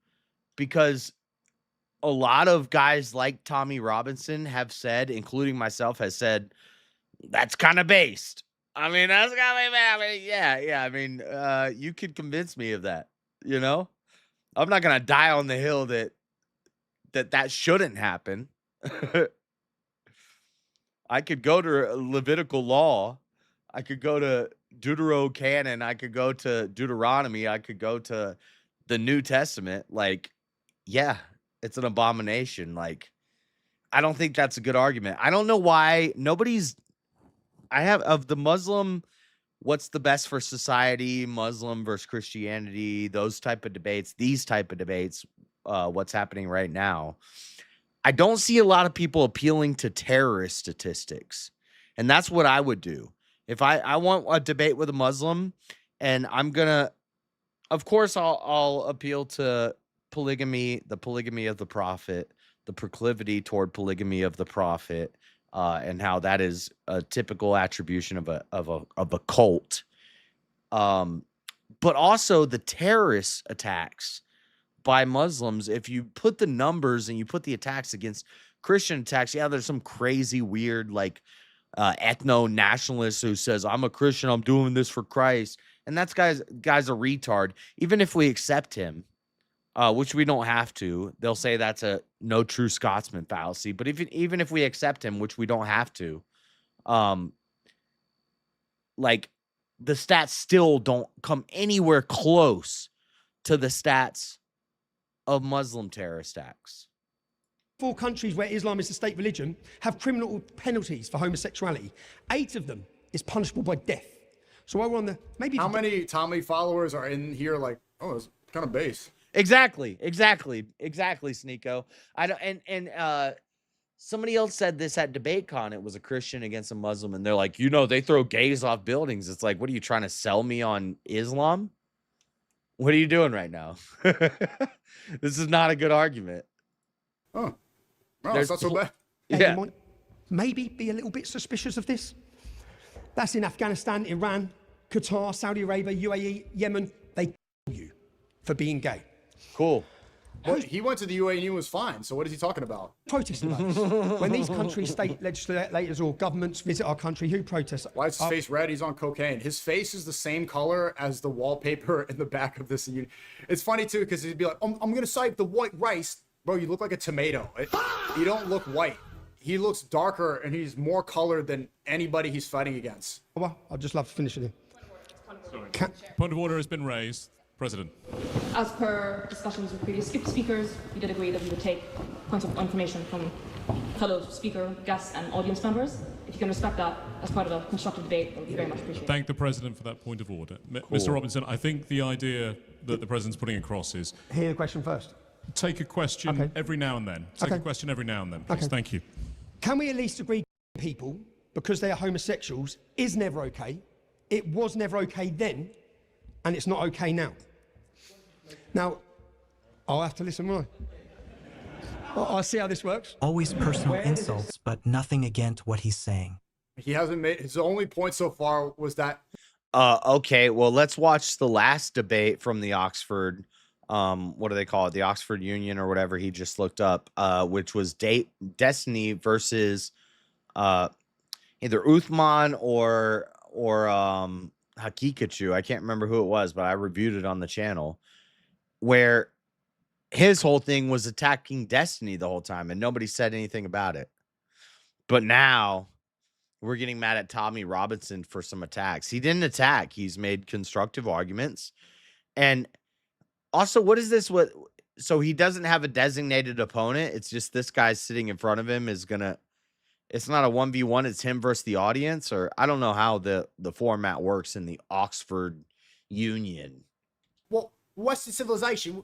because a lot of guys like Tommy Robinson have said, including myself, has said that's kind of based. I mean, that's kind of, I mean, yeah. I mean, you could convince me of that. You know, I'm not gonna die on the hill that shouldn't happen. I could go to Levitical law. I could go to Deuterocanon. I could go to Deuteronomy. I could go to the New Testament. Like, yeah, it's an abomination. Like, I don't think that's a good argument. I don't know why of the Muslim, what's the best for society, Muslim versus Christianity, those type of debates, these type of debates, what's happening right now, I don't see a lot of people appealing to terrorist statistics. And that's what I would do. If I want a debate with a Muslim, and I'm gonna, of course, I'll appeal to polygamy, the polygamy of the Prophet, the proclivity toward polygamy of the Prophet, and how that is a typical attribution of a cult. But also the terrorist attacks by Muslims. If you put the numbers and you put the attacks against Christian attacks, yeah, there's some crazy, weird, like ethno-nationalist who says, I'm a Christian, I'm doing this for Christ. And that's guy's a retard. Even if we accept him, which we don't have to, they'll say that's a no true Scotsman fallacy. But even if we accept him, which we don't have to, like the stats still don't come anywhere close to the stats of Muslim terrorist acts. 4 countries where Islam is the state religion have criminal penalties for homosexuality. 8 of them is punishable by death. So while we're on the how many Tommy followers are in here? Like, oh, it's kind of base. Exactly, Sneeko. I don't, and somebody else said this at DebateCon. It was a Christian against a Muslim, and they're like, they throw gays off buildings. It's like, what are you trying to sell me on Islam? What are you doing right now? This is not a good argument. Oh, no, it's not so bad. Yeah. You might maybe be a little bit suspicious of this. That's in Afghanistan, Iran, Qatar, Saudi Arabia, UAE, Yemen. They kill you for being gay. Cool. Well, he went to the UAE and he was fine. So what is he talking about? Protesting about this. When these countries, state legislators or governments visit our country, who protests? Why is his face red? He's on cocaine. His face is the same color as the wallpaper in the back of this. It's funny too, because he'd be like, I'm going to save the white race. Bro, you look like a tomato. You don't look white. He looks darker and he's more colored than anybody he's fighting against. Well, I'd just love to finish it. Point of order has been raised. President. As per discussions with previous speakers, we did agree that we would take points of information from fellow speaker, guests, and audience members. If you can respect that as part of a constructive debate, that would be very much appreciated. Thank the President for that point of order. Mr. Robinson, I think the idea that the President's putting across is... Hear the question first. Take a question every now and then. Take a question every now and then, please. Thank you. Can we at least agree people, because they are homosexuals, is never okay? It was never okay then, and it's not okay now. Now, I'll have to listen, won't I? I'll see how this works. Always personal insults, but nothing against what he's saying. He hasn't made his only point so far was that. Okay, well, let's watch the last debate from the Oxford. What do they call it? The Oxford Union or whatever he just looked up, which was Destiny versus either Uthman or Hakikachu. I can't remember who it was, but I reviewed it on the channel, where his whole thing was attacking Destiny the whole time and nobody said anything about it. But now we're getting mad at Tommy Robinson for some attacks. He didn't attack. He's made constructive arguments. And also, what is this? So he doesn't have a designated opponent. It's just this guy sitting in front of him is going to, it's not a 1v1. It's him versus the audience, or I don't know how the format works in the Oxford Union. Well, Western civilization,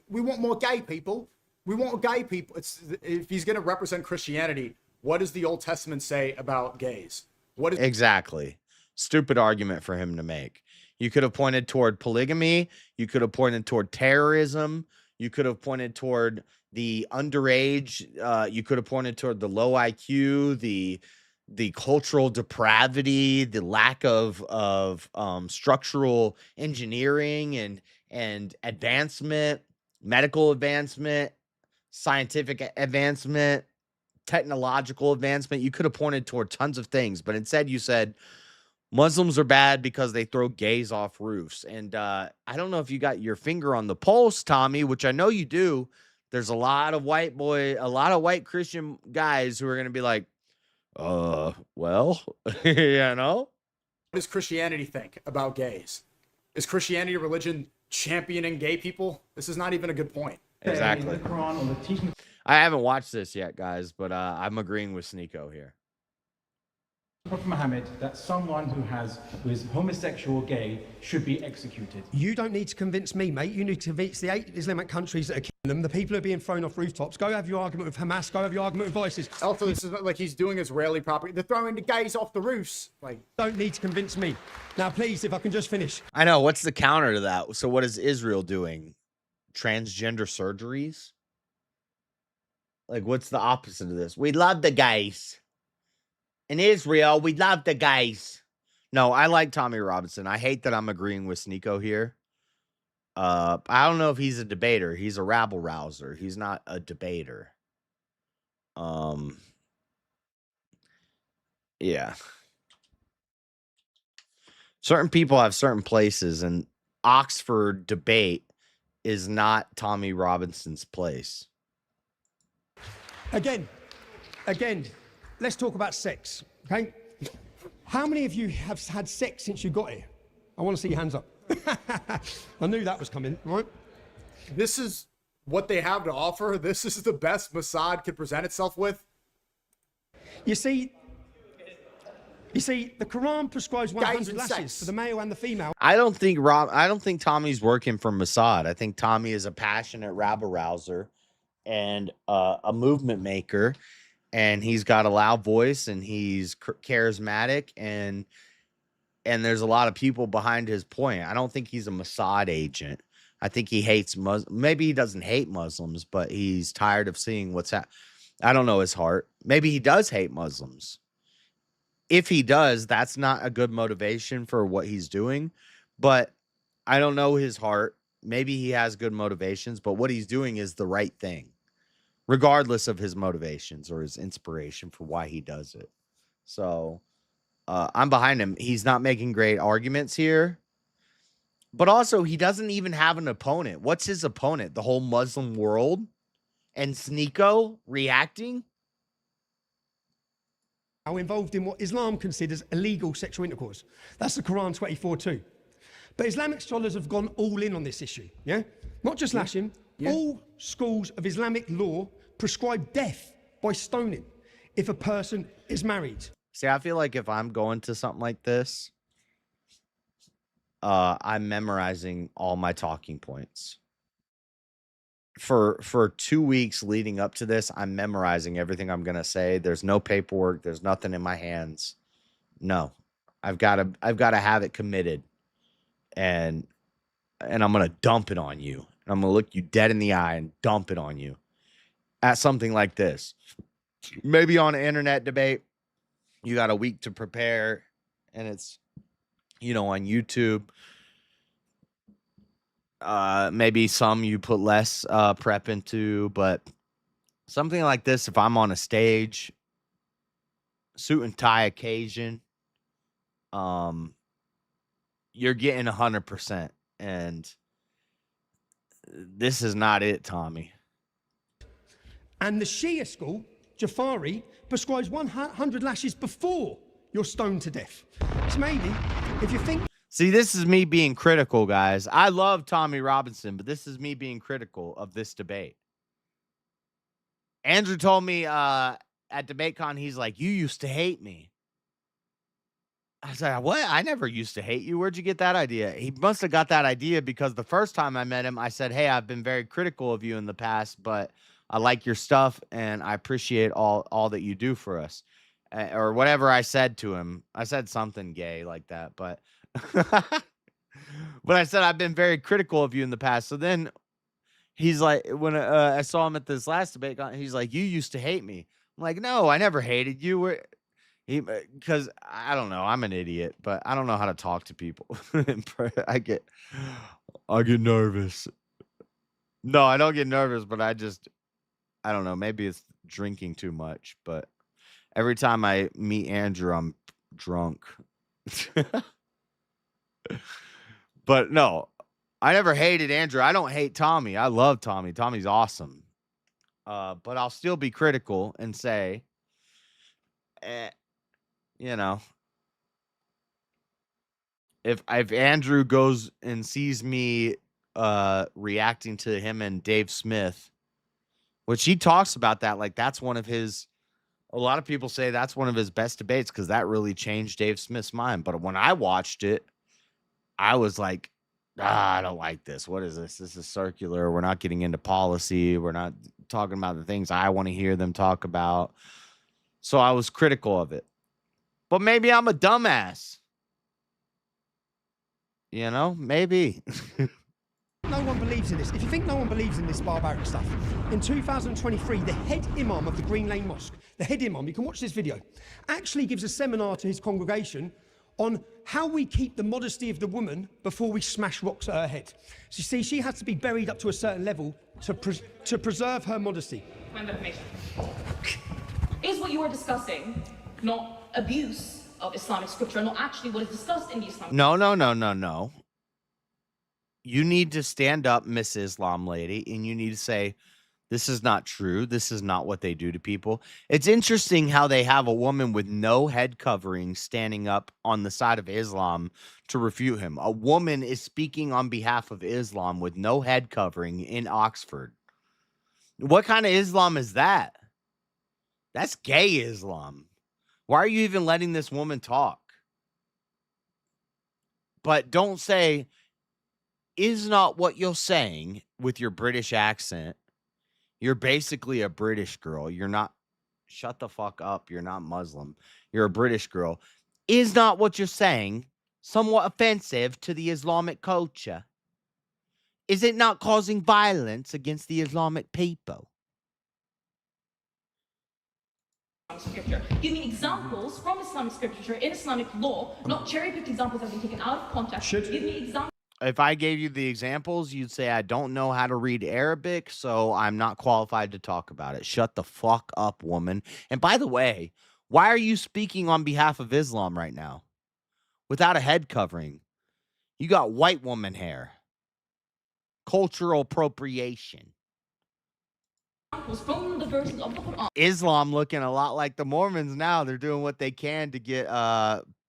we want more gay people. We want gay people. If he's going to represent Christianity, what does the Old Testament say about gays? Exactly. Stupid argument for him to make. You could have pointed toward polygamy. You could have pointed toward terrorism. You could have pointed toward the underage. You could have pointed toward the low IQ, the cultural depravity, the lack of structural engineering and advancement, medical advancement, scientific advancement, technological advancement. You could have pointed toward tons of things, but instead you said Muslims are bad because they throw gays off roofs. And I don't know if you got your finger on the pulse, Tommy, which I know you do. There's a lot of white Christian guys who are going to be like, well, you know. What does Christianity think about gays? Is Christianity a religion championing gay people? This is not even a good point. Exactly. I haven't watched this yet, guys, but I'm agreeing with Sneeko here. Prophet Muhammad that someone who is homosexual or gay should be executed. You don't need to convince me, mate. You need to convince the 8 Islamic countries that are killing them, the people who are being thrown off rooftops. Go have your argument with Hamas. Go have your argument with ISIS. Also, this is like he's doing Israeli property. They're throwing the gays off the roofs. Like, don't need to convince me. Now, please, if I can just finish. I know. What's the counter to that? So what is Israel doing? Transgender surgeries? Like, what's the opposite of this? We love the gays. In Israel, we love the gays. No, I like Tommy Robinson. I hate that I'm agreeing with Sneeko here. I don't know if he's a debater. He's a rabble rouser. He's not a debater. Yeah. Certain people have certain places, and Oxford debate is not Tommy Robinson's place. Again, let's talk about sex, okay? How many of you have had sex since you got here? I want to see your hands up. I knew that was coming, right? This is what they have to offer. This is the best Mossad could present itself with. You see, the Quran prescribes 100 lashes for the male and the female. I don't think Tommy's working for Mossad. I think Tommy is a passionate rabble rouser and a movement maker, and he's got a loud voice, and he's charismatic, and there's a lot of people behind his point. I don't think he's a Mossad agent. I think he hates Muslims. Maybe he doesn't hate Muslims, but he's tired of seeing what's happening. I don't know his heart. Maybe he does hate Muslims. If he does, that's not a good motivation for what he's doing. But I don't know his heart. Maybe he has good motivations, but what he's doing is the right thing, regardless of his motivations or his inspiration for why he does it. So I'm behind him. He's not making great arguments here. But also, he doesn't even have an opponent. What's his opponent? The whole Muslim world? And Sneeko reacting? Are involved in what Islam considers illegal sexual intercourse. That's the Quran 24:2. But Islamic scholars have gone all in on this issue, yeah? Not just lashing. Yeah. All schools of Islamic law prescribe death by stoning if a person is married. See, I feel like if I'm going to something like this, I'm memorizing all my talking points. For 2 weeks leading up to this, I'm memorizing everything I'm gonna say. There's no paperwork. There's nothing in my hands. No, I've got to have it committed, and I'm gonna dump it on you. I'm gonna look you dead in the eye and dump it on you at something like this. Maybe on an internet debate, you got a week to prepare, and it's, on YouTube. Maybe some you put less prep into, but something like this, if I'm on a stage, suit and tie occasion, you're getting 100%, and this is not it, Tommy. And the Shia school, Jafari, prescribes 100 lashes before you're stoned to death. So maybe, if you think... See, this is me being critical, guys. I love Tommy Robinson, but this is me being critical of this debate. Andrew told me at DebateCon, he's like, you used to hate me. I said, what? I never used to hate you. Where'd you get that idea? He must have got that idea because the first time I met him, I said, hey, I've been very critical of you in the past, but I like your stuff, and I appreciate all that you do for us. Or whatever I said to him. I said something gay like that, but... But I said I've been very critical of you in the past. So then he's like, when I saw him at this last debate, he's like, you used to hate me. I'm like, no, I never hated you. Because I don't know, I'm an idiot, but I don't know how to talk to people. I get nervous. No, I don't get nervous, but I don't know. Maybe it's drinking too much. But every time I meet Andrew, I'm drunk. But no, I never hated Andrew. I don't hate Tommy. I love Tommy. Tommy's awesome. But I'll still be critical and say, if Andrew goes and sees me reacting to him and Dave Smith, which he talks about that, like that's one of his, a lot of people say that's one of his best debates because that really changed Dave Smith's mind. But when I watched it, I was like, I don't like this. What is this? This is circular. We're not getting into policy. We're not talking about the things I want to hear them talk about. So I was critical of it. But maybe I'm a dumbass. Maybe. No one believes in this. If you think no one believes in this barbaric stuff, in 2023, the head imam of the Green Lane Mosque, the head imam, you can watch this video, actually gives a seminar to his congregation on how we keep the modesty of the woman before we smash rocks at her head. So you see, she has to be buried up to a certain level to preserve her modesty. Find that information. Is what you are discussing not abuse of Islamic scripture, not actually what is discussed in the Islamic? No. You need to stand up, Miss Islam lady, and you need to say, this is not true. This is not what they do to people. It's interesting how they have a woman with no head covering standing up on the side of Islam to refute him. A woman is speaking on behalf of Islam with no head covering in Oxford. What kind of Islam is that? That's gay Islam. Why are you even letting this woman talk? But don't say, is not what you're saying with your British accent. You're basically a British girl. You're not, shut the fuck up. You're not Muslim. You're a British girl. Is not what you're saying somewhat offensive to the Islamic culture? Is it not causing violence against the Islamic people? Scripture. Give me examples from Islamic scripture in Islamic law, not cherry-picked examples that have been taken out of context. Give me examples. If I gave you the examples, you'd say, I don't know how to read Arabic, so I'm not qualified to talk about it. Shut the fuck up, woman. And by the way, why are you speaking on behalf of Islam right now? Without a head covering. You got white woman hair. Cultural appropriation. From the verses of the Quran. Islam looking a lot like the Mormons now. They're doing what they can to get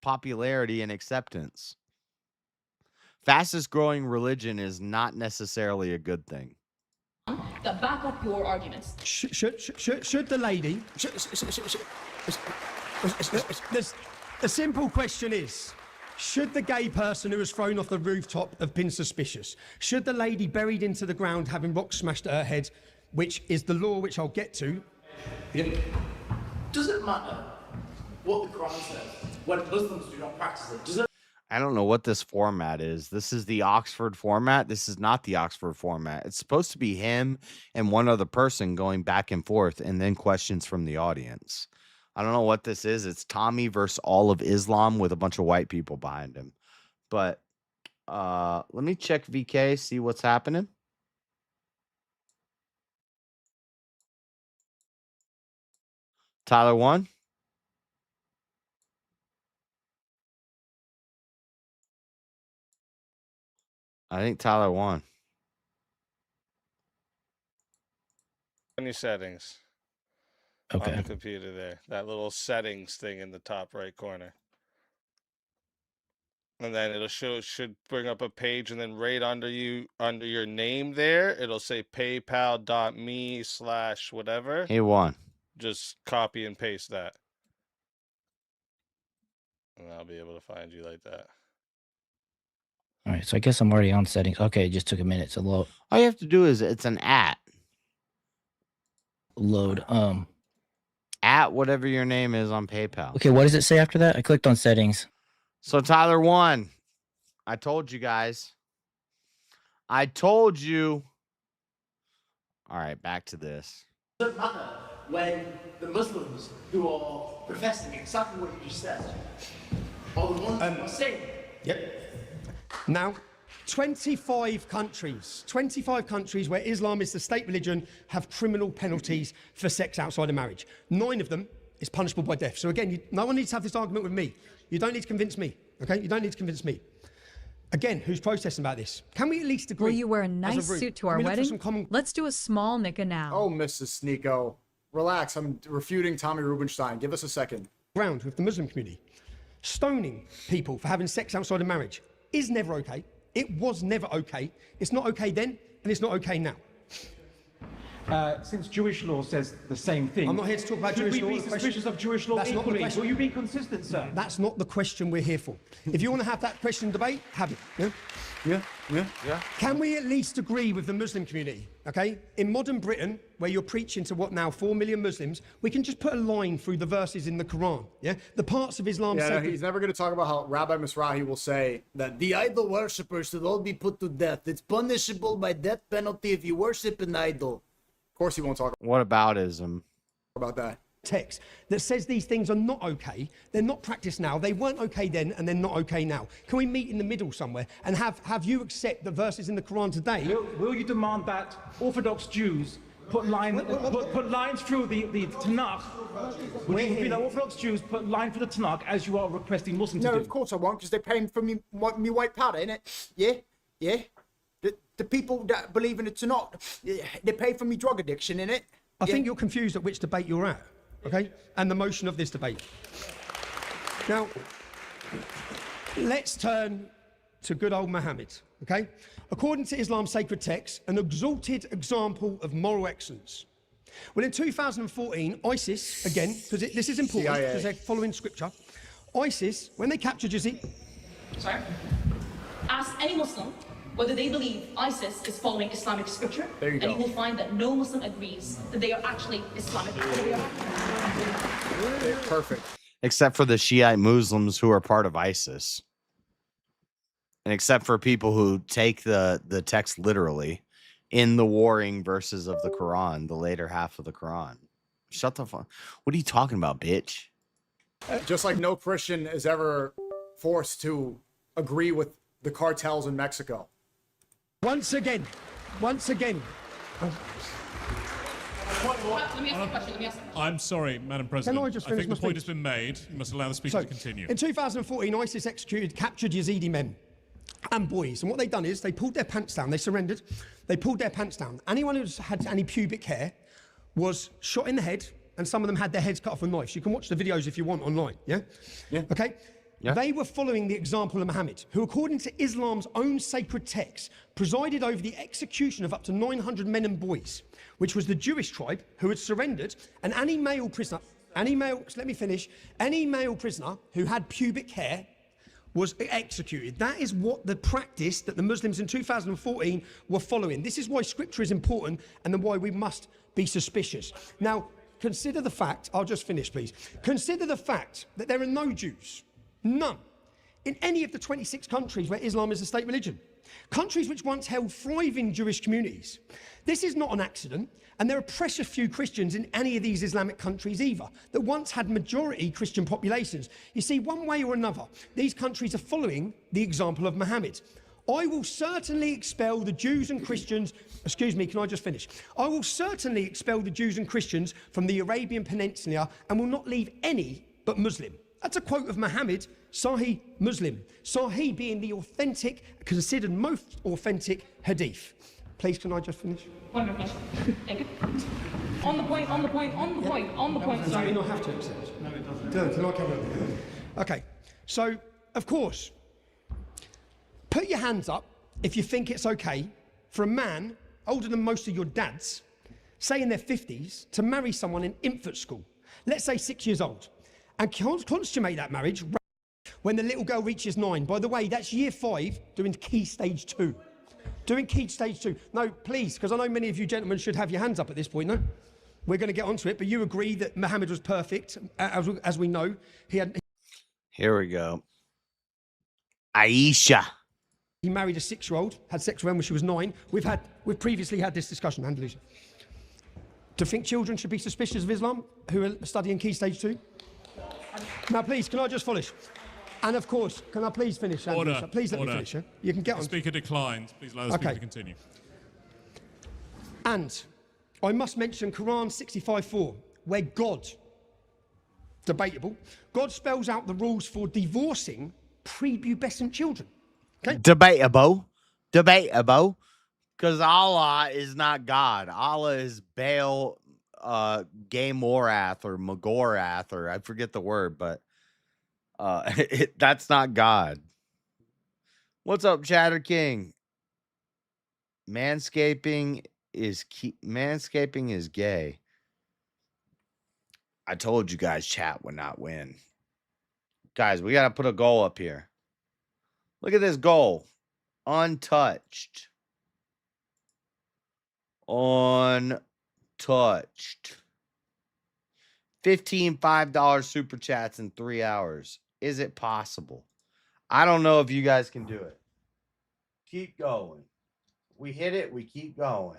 popularity and acceptance. Fastest growing religion is not necessarily a good thing. That back up your arguments. Should the lady... The simple question is, should the gay person who was thrown off the rooftop have been suspicious? Should the lady buried into the ground having rocks smashed at her head, which is the law which I'll get to... Does it matter what the Quran says when Muslims do not practice it? Does it? I don't know what this format is. This is the Oxford format. This is not the Oxford format. It's supposed to be him and one other person going back and forth and then questions from the audience. I don't know what this is. It's Tommy versus all of Islam with a bunch of white people behind him. But let me check VK, see what's happening. Tyler won. I think Tyler won. On your settings. Okay. On the computer there. That little settings thing in the top right corner. And then it'll should bring up a page, and then right under your name there, it'll say paypal.me/whatever. He won. Just copy and paste that. And I'll be able to find you like that. All right, so I guess I'm already on settings. Okay, it just took a minute to load. All you have to do is it's an @ load. At whatever your name is on PayPal. Okay, what does it say after that? I clicked on settings. So Tyler won. I told you guys. I told you. All right, back to this. Does it matter when the Muslims who are professing exactly what you just said are the ones who are saying? Yep. Now, 25 countries where Islam is the state religion have criminal penalties for sex outside of marriage. 9 of them is punishable by death. So again, no one needs to have this argument with me. You don't need to convince me, okay? You don't need to convince me. Again, who's protesting about this? Can we at least agree? Will you wear a nice suit to our wedding? Let's do a small nika now. Oh, Mrs. Sneeko. Relax, I'm refuting Tommy Rubenstein. Give us a second. Ground with the Muslim community. Stoning people for having sex outside of marriage is never okay. It was never okay. It's not okay then, and it's not okay now. Since Jewish law says the same thing. I'm not here to talk about Jewish law. Should we be suspicious of Jewish law equally? Will you be consistent, sir? That's not the question we're here for. If you want to have that question debate, have it. Yeah? Yeah. Can we at least agree with the Muslim community, okay? In modern Britain, where you're preaching to what now, 4 million Muslims, we can just put a line through the verses in the Quran, yeah? The parts of Islam Yeah, say... he's never going to talk about how Rabbi Misrahi will say that the idol worshippers should all be put to death. It's punishable by death penalty if you worship an idol. Of course he won't talk What about ism? about that. text that says these things are not okay. They're not practiced now. They weren't okay then, and they're not okay now. Can we meet in the middle somewhere and have you accept the verses in the Quran today? Will you demand that Orthodox Jews put lines through the Tanakh? Would you agree that Orthodox Jews put line through the Tanakh as you are requesting Muslims to do? No, of course I won't, because they're paying for me white powder, innit? Yeah, yeah. The people that believe in it or not, they pay for me drug addiction, innit? I think you're confused at which debate you're at, okay? And the motion of this debate. Now, let's turn to good old Muhammad, okay? According to Islam's sacred text, an exalted example of moral excellence. Well, in 2014, ISIS, again, because this is important, because they're following scripture, ISIS, when they captured Yazid... Sorry? Ask any Muslim whether they believe ISIS is following Islamic scripture, and you will find that no Muslim agrees that they are actually Islamic. Perfect. Except for the Shiite Muslims who are part of ISIS. And except for people who take the text literally in the warring verses of the Quran, the later half of the Quran. Shut the fuck. What are you talking about, bitch? Just like no Christian is ever forced to agree with the cartels in Mexico. Once again. Let me ask a question. I'm sorry, Madam President. Can I just I finish think my the point speech? has been made. You must allow the speaker to continue. In 2014, ISIS captured Yazidi men and boys. And what they'd done is they pulled their pants down. They surrendered. They pulled their pants down. Anyone who's had any pubic hair was shot in the head, and some of them had their heads cut off with knives. You can watch the videos if you want online, yeah? Yeah. Okay? Yeah. They were following the example of Muhammad, who, according to Islam's own sacred text, presided over the execution of up to 900 men and boys, which was the Jewish tribe who had surrendered, and any male prisoner who had pubic hair was executed. That is what the practice that the Muslims in 2014 were following. This is why scripture is important, and then why we must be suspicious. Now, consider the fact, I'll just finish, please. Consider the fact that there are no Jews, none, in any of the 26 countries where Islam is a state religion. Countries which once held thriving Jewish communities. This is not an accident, and there are precious few Christians in any of these Islamic countries either, that once had majority Christian populations. You see, one way or another, these countries are following the example of Muhammad. I will certainly expel the Jews and Christians, excuse me, can I just finish? I will certainly expel the Jews and Christians from the Arabian Peninsula and will not leave any but Muslim. That's a quote of Muhammad, Sahih Muslim. Sahih being the authentic, considered most authentic hadith. Please, can I just finish? Wonderful. Thank you. On the point. Does that mean I have to accept? No, it doesn't. Can I carry on? Okay, so, of course, put your hands up if you think it's okay for a man older than most of your dads, say in their 50s, to marry someone in infant school, let's say 6 years old, and consummate that marriage when the little girl reaches 9. By the way, that's year 5 doing key stage 2. Doing key stage 2. No, please, because I know many of you gentlemen should have your hands up at this point, no? We're going to get onto it, but you agree that Muhammad was perfect, as we know. Here we go. Aisha. He married a 6-year-old, had sex with her when she was 9. We've previously had this discussion, Andalusia. Do you think children should be suspicious of Islam who are studying key stage 2? Now, please, can I just finish? And of course, can I please finish, Andalusia? Order. Please let me finish, yeah? You can get on. The speaker declined. Please allow the speaker to continue. And I must mention Quran 65:4, where God, debatable, God spells out the rules for divorcing prepubescent children. Okay? Debatable. Because Allah is not God. Allah is Baal, Gamorath, or Magorath, or I forget the word, but that's not God. What's up, Chatter King? Manscaping is gay. I told you guys chat would not win. Guys, we got to put a goal up here. Look at this goal. Untouched. Untouched. 15 $5 super chats in 3 hours. Is it possible? I don't know if you guys can do it. Keep going. We hit it. We keep going.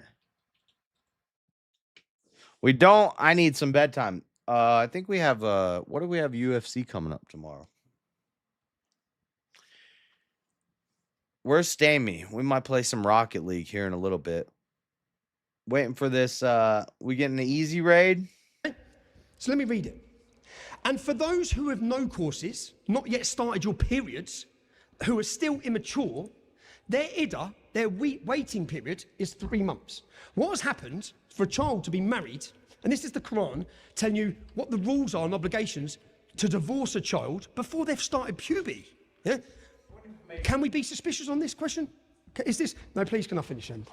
We don't. I need some bedtime. I think we have what do we have UFC coming up tomorrow? Where's Stamey? We might play some Rocket League here in a little bit. Waiting for this. We getting the easy raid? So let me read it. And for those who have no courses, not yet started your periods, who are still immature, their IDA, their waiting period is 3 months. What has happened for a child to be married, and this is the Quran telling you what the rules are and obligations to divorce a child before they've started puberty. Yeah? Can we be suspicious on this question? Is this... No, please, can I finish then?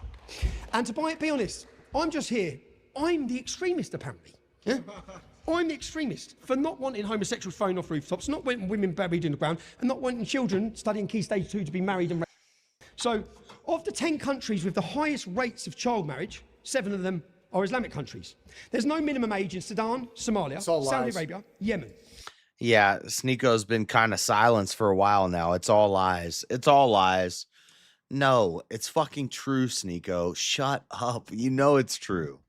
And to be honest, I'm just here. I'm the extremist, apparently. Yeah? I'm the extremist for not wanting homosexuals thrown off rooftops, not wanting women buried in the ground, and not wanting children studying Key Stage 2 to be married and raised. So, of the 10 countries with the highest rates of child marriage, 7 of them are Islamic countries. There's no minimum age in Sudan, Somalia, Saudi Arabia, Yemen. Yeah, Sneako's been kind of silenced for a while now. It's all lies. It's all lies. No, it's fucking true, Sneako. Shut up. You know it's true.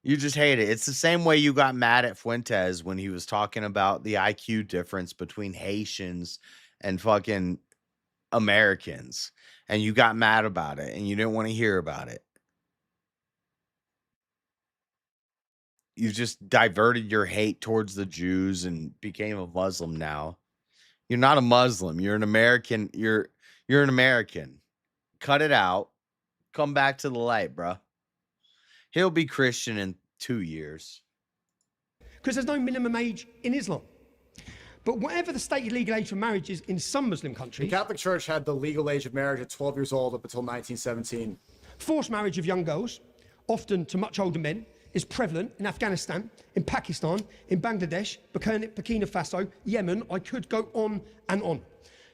You just hate it. It's the same way you got mad at Fuentes when he was talking about the IQ difference between Haitians and fucking Americans. And you got mad about it and you didn't want to hear about it. You just diverted your hate towards the Jews and became a Muslim now. You're not a Muslim. You're an American. You're an American. Cut it out. Come back to the light, bro. He'll be Christian in 2 years. Because there's no minimum age in Islam. But whatever the stated legal age for marriage is in some Muslim countries... The Catholic Church had the legal age of marriage at 12 years old up until 1917. Forced marriage of young girls, often to much older men, is prevalent in Afghanistan, in Pakistan, in Bangladesh, Burkina Faso, Yemen. I could go on and on.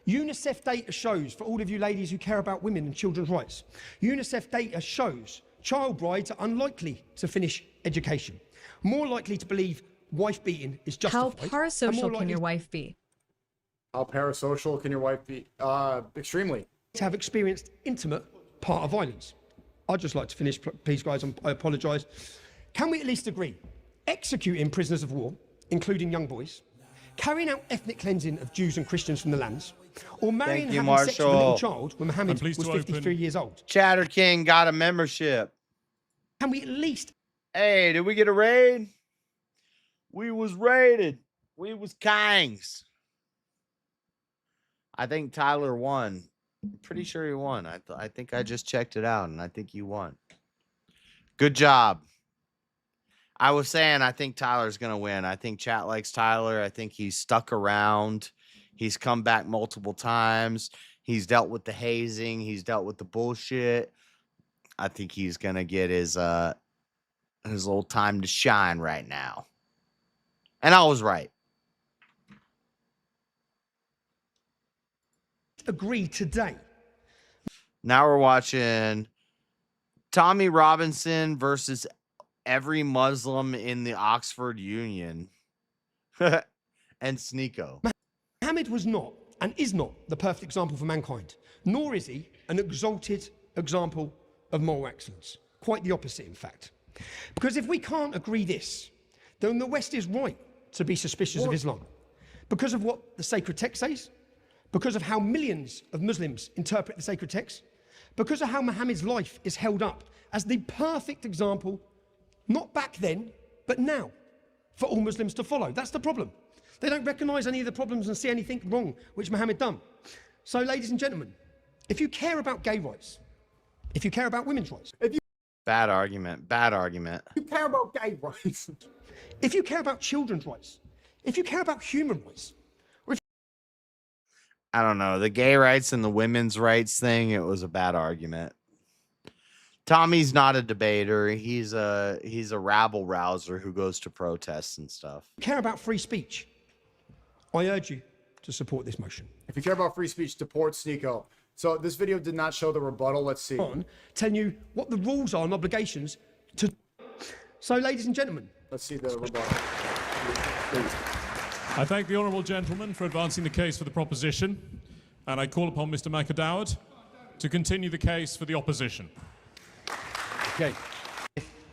UNICEF data shows, for all of you ladies who care about women and children's rights, UNICEF data shows child brides are unlikely to finish education, more likely to believe wife beating is justified. How parasocial can your wife be? How parasocial can your wife be? Extremely. To have experienced intimate part of violence. I'd just like to finish, please, guys. I apologise. Can we at least agree? Executing prisoners of war, including young boys, carrying out ethnic cleansing of Jews and Christians from the lands, or marrying and having sex with a little child when Muhammad was 53 years old. Chatter King got a membership. Can we at least... Hey, did we get a raid? We was raided. We was kings. I think Tyler won. I'm pretty sure he won. I think I just checked it out, and I think you won. Good job. I was saying I think Tyler's going to win. I think chat likes Tyler. I think he's stuck around. He's come back multiple times. He's dealt with the hazing. He's dealt with the bullshit. I think he's going to get his little time to shine right now. And I was right. Agree today. Now we're watching Tommy Robinson versus every Muslim in the Oxford Union. And Sneako. Muhammad was not and is not the perfect example for mankind, nor is he an exalted example of moral excellence. Quite the opposite, in fact. Because if we can't agree this, then the West is right to be suspicious of Islam. Because of what the sacred text says, because of how millions of Muslims interpret the sacred text, because of how Muhammad's life is held up as the perfect example, not back then, but now, for all Muslims to follow. That's the problem. They don't recognise any of the problems and see anything wrong which Muhammad done. So, ladies and gentlemen, if you care about gay rights, if you care about women's rights... Bad argument. Bad argument. You care about gay rights. If you care about children's rights, if you care about human rights, I don't know. The gay rights and the women's rights thing, it was a bad argument. Tommy's not a debater. He's a rabble rouser who goes to protests and stuff. Care about free speech. I urge you to support this motion. If you care about free speech, support Sneako. So this video did not show the rebuttal. Let's see. Telling you what the rules are and obligations to... So, ladies and gentlemen. Let's see the rebuttal. I thank the honourable gentleman for advancing the case for the proposition, and I call upon Mr. McAdowd to continue the case for the opposition. Okay.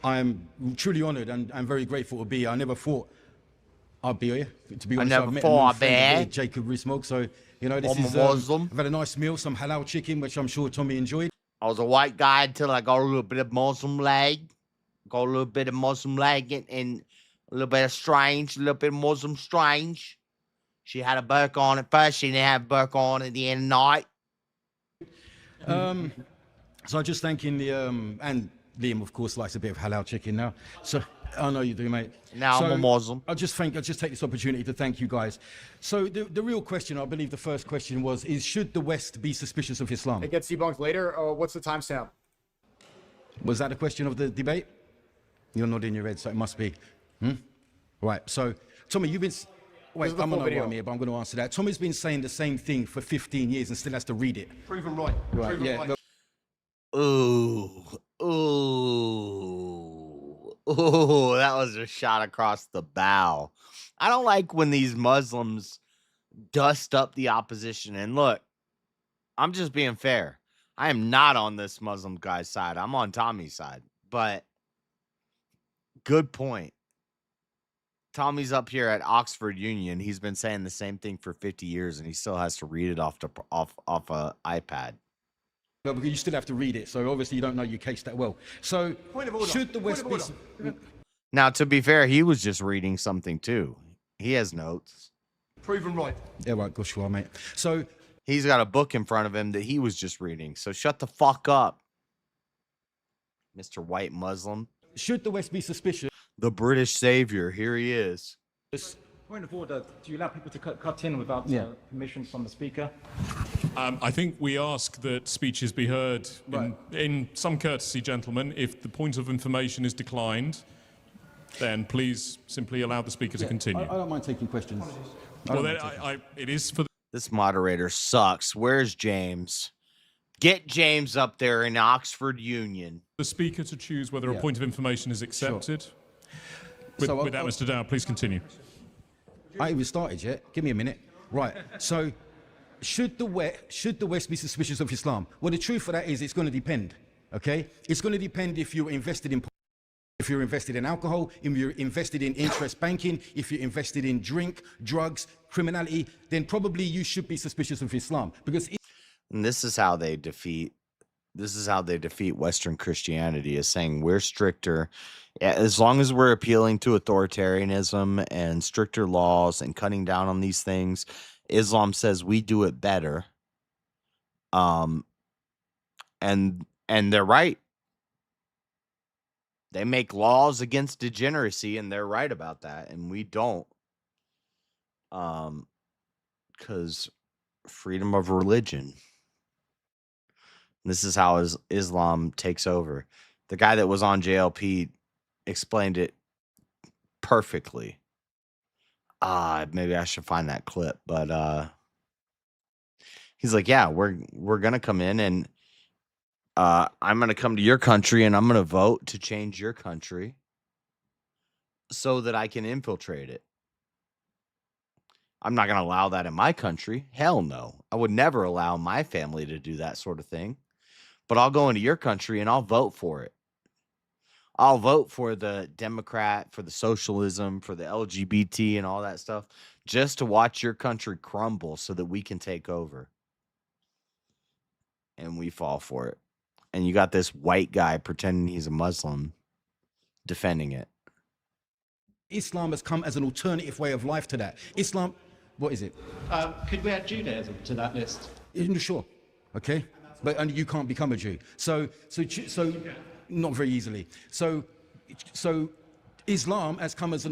I'm truly honoured and I'm very grateful to be here. I never thought I'll be here. To be I honest, never I've met thought a friend of bad. theirs, Jacob Rees-Mogg. So, you know, this I'm a is, Muslim. I've had a nice meal, some halal chicken, which I'm sure Tommy enjoyed. I was a white guy until I got a little bit of Muslim leg. Got a little bit of Muslim leg and a little bit of strange, a little bit of Muslim strange. She had a burqa on at first. She didn't have a burqa on at the end of the night. So I'm just thanking the, and Liam, of course, likes a bit of halal chicken now. So I know you do, mate. Now I'm a Muslim. I'll just take this opportunity to thank you guys. So the real question, I believe the first question was, should the West be suspicious of Islam? It gets debunked later. What's the timestamp? Was that a question of the debate? You're nodding your head, so it must be. Right, so Tommy, you've been... Wait, I'm going to here, but I'm going to answer that. Tommy's been saying the same thing for 15 years and still has to read it. Proven right. Right, Proven yeah. right. Ooh, that was a shot across the bow. I don't like when these Muslims dust up the opposition. And look, I'm just being fair. I am not on this Muslim guy's side. I'm on Tommy's side. But good point. Tommy's up here at Oxford Union. He's been saying the same thing for 50 years, and he still has to read it off a iPad. No, because you still have to read it, so obviously you don't know your case that well. So, should the West be... Now, to be fair, he was just reading something too. He has notes. Proven right. Yeah, right, gosh, well, mate. So, he's got a book in front of him that he was just reading. So shut the fuck up, Mr. White Muslim. Should the West be suspicious? The British savior, here he is. Point of order, do you allow people to cut in without permission from the speaker? I think we ask that speeches be heard in some courtesy, gentlemen. If the point of information is declined, then please simply allow the speaker to continue. I don't mind taking questions. Well, then, it is for... This moderator sucks. Where's James? Get James up there in Oxford Union. The speaker to choose whether a point of information is accepted. Sure. With that, Mr. Dowd, please continue. I haven't started yet. Give me a minute. Right. So, should the West be suspicious of Islam? Well, the truth of that is, it's going to depend. Okay, it's going to depend if you're invested in alcohol, if you're invested in interest banking, if you're invested in drink, drugs, criminality. Then probably you should be suspicious of Islam because. And this is how they defeat Western Christianity, is saying we're stricter. As long as we're appealing to authoritarianism and stricter laws and cutting down on these things, Islam says we do it better. And they're right. They make laws against degeneracy, and they're right about that, and we don't. Because freedom of religion. This is how Islam takes over. The guy that was on JLP explained it perfectly. Maybe I should find that clip, but he's like, yeah, we're gonna come in and I'm gonna come to your country and I'm gonna vote to change your country so that I can infiltrate it. I'm not gonna allow that in my country. Hell no. I would never allow my family to do that sort of thing. But I'll go into your country and I'll vote for it. I'll vote for the Democrat, for the socialism, for the LGBT and all that stuff, just to watch your country crumble so that we can take over. And we fall for it. And you got this white guy pretending he's a Muslim defending it. Islam has come as an alternative way of life to that. Islam, what is it? Could we add Judaism to that list? Sure. Okay. And you can't become a Jew. So not very easily. So Islam has come as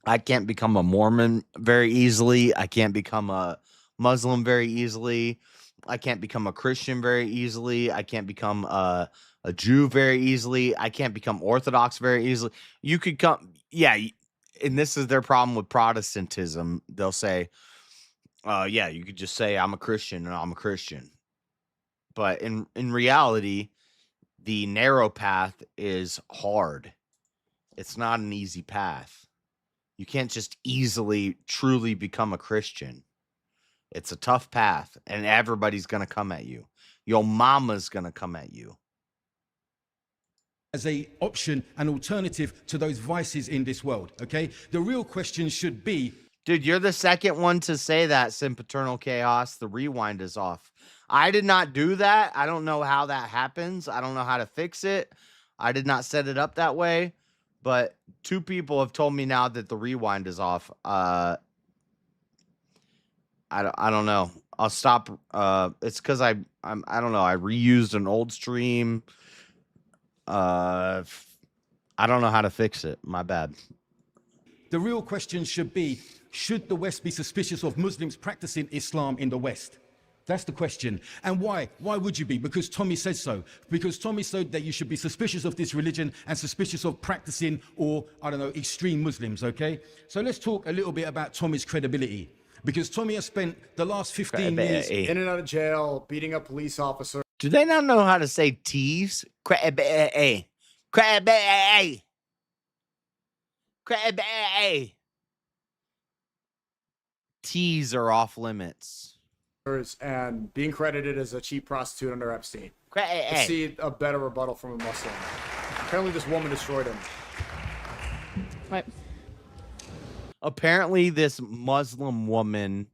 I can't become a Mormon very easily. I can't become a Muslim very easily. I can't become a Christian very easily. I can't become a Jew very easily. I can't become Orthodox very easily. You could come, and this is their problem with Protestantism. They'll say, yeah, you could just say I'm a Christian and I'm a Christian. But in reality, the narrow path is hard. It's not an easy path. You can't just easily, truly become a Christian. It's a tough path, and everybody's going to come at you. Your mama's going to come at you. as a option, an alternative to those vices in this world, okay? The real question should be... Dude, you're the second one to say that, Sempiternal Chaos. The rewind is off. I did not do that. I don't know how that happens. I don't know how to fix it. I did not set it up that way. But 2 people have told me now that the rewind is off. I don't know. I'll stop. It's because I don't know. I reused an old stream. I don't know how to fix it. My bad. The real question should be, should the West be suspicious of Muslims practicing Islam in the West? That's the question. And why? Why would you be? Because Tommy says so. Because Tommy said that you should be suspicious of this religion and suspicious of practicing or, I don't know, extreme Muslims, okay? So let's talk a little bit about Tommy's credibility. Because Tommy has spent the last 15 years... in and out of jail, beating up police officers. Do they not know how to say T's? Credibility. Credibility. Credibility. T's are off limits. And being credited as a cheap prostitute under Epstein. Let's see a better rebuttal from a Muslim. Apparently this woman destroyed him. Right. Apparently this Muslim woman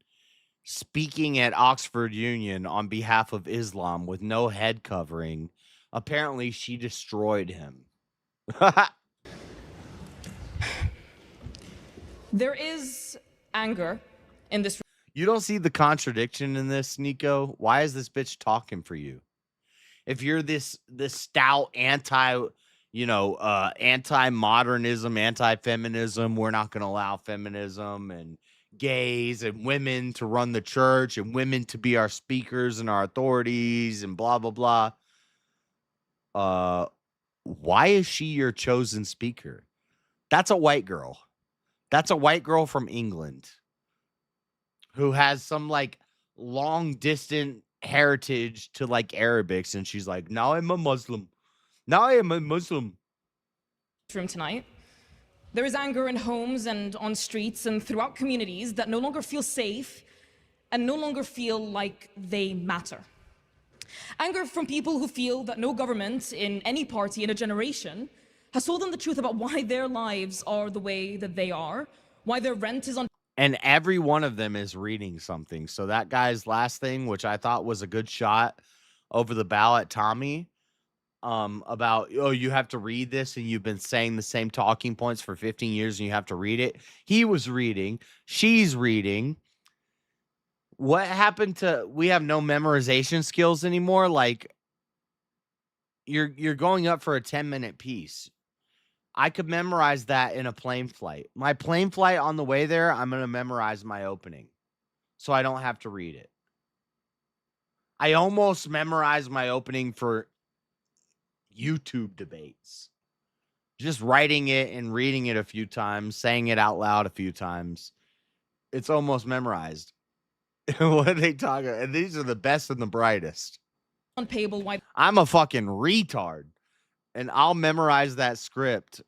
speaking at Oxford Union on behalf of Islam with no head covering, apparently she destroyed him. There is anger in this. You don't see the contradiction in this, Nico? Why is this bitch talking for you? If you're this stout anti-modernism, anti-feminism, we're not going to allow feminism and gays and women to run the church and women to be our speakers and our authorities and blah, blah, blah. Why is she your chosen speaker? That's a white girl. That's a white girl from England who has some like long distant heritage to like Arabics. And she's like, now I'm a Muslim. Now I am a Muslim. Room tonight. There is anger in homes and on streets and throughout communities that no longer feel safe and no longer feel like they matter. Anger from people who feel that no government in any party in a generation has told them the truth about why their lives are the way that they are, why their rent is on. And every one of them is reading something. So that guy's last thing, which I thought was a good shot over the bow at Tommy, about, oh, you have to read this and you've been saying the same talking points for 15 years and you have to read it. He was reading. She's reading. What happened to, we have no memorization skills anymore? Like, you're going up for a 10-minute piece. I could memorize that in a plane flight. My plane flight on the way there, I'm going to memorize my opening so I don't have to read it. I almost memorized my opening for YouTube debates. Just writing it and reading it a few times, saying it out loud a few times. It's almost memorized. What are they talking about? And these are the best and the brightest. Unpayable white. I'm a fucking retard. And I'll memorize that script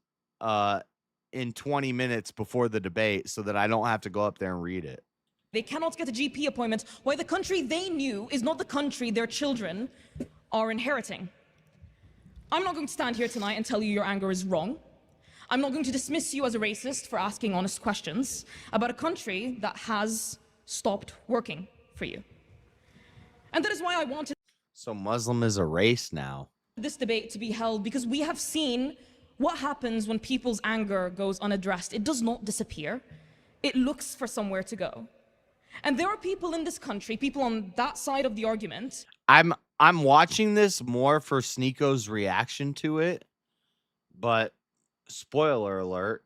in 20 minutes before the debate so that I don't have to go up there and read it. They cannot get a GP appointment. Why the country they knew is not the country their children are inheriting. I'm not going to stand here tonight and tell you your anger is wrong. I'm not going to dismiss you as a racist for asking honest questions about a country that has stopped working for you. And that is why I wanted So Muslim is a race now. This debate to be held, because we have seen what happens when people's anger goes unaddressed. It does not disappear. It looks for somewhere to go. And there are people in this country, people on that side of the argument. I'm watching this more for Sneeko's reaction to it, but spoiler alert,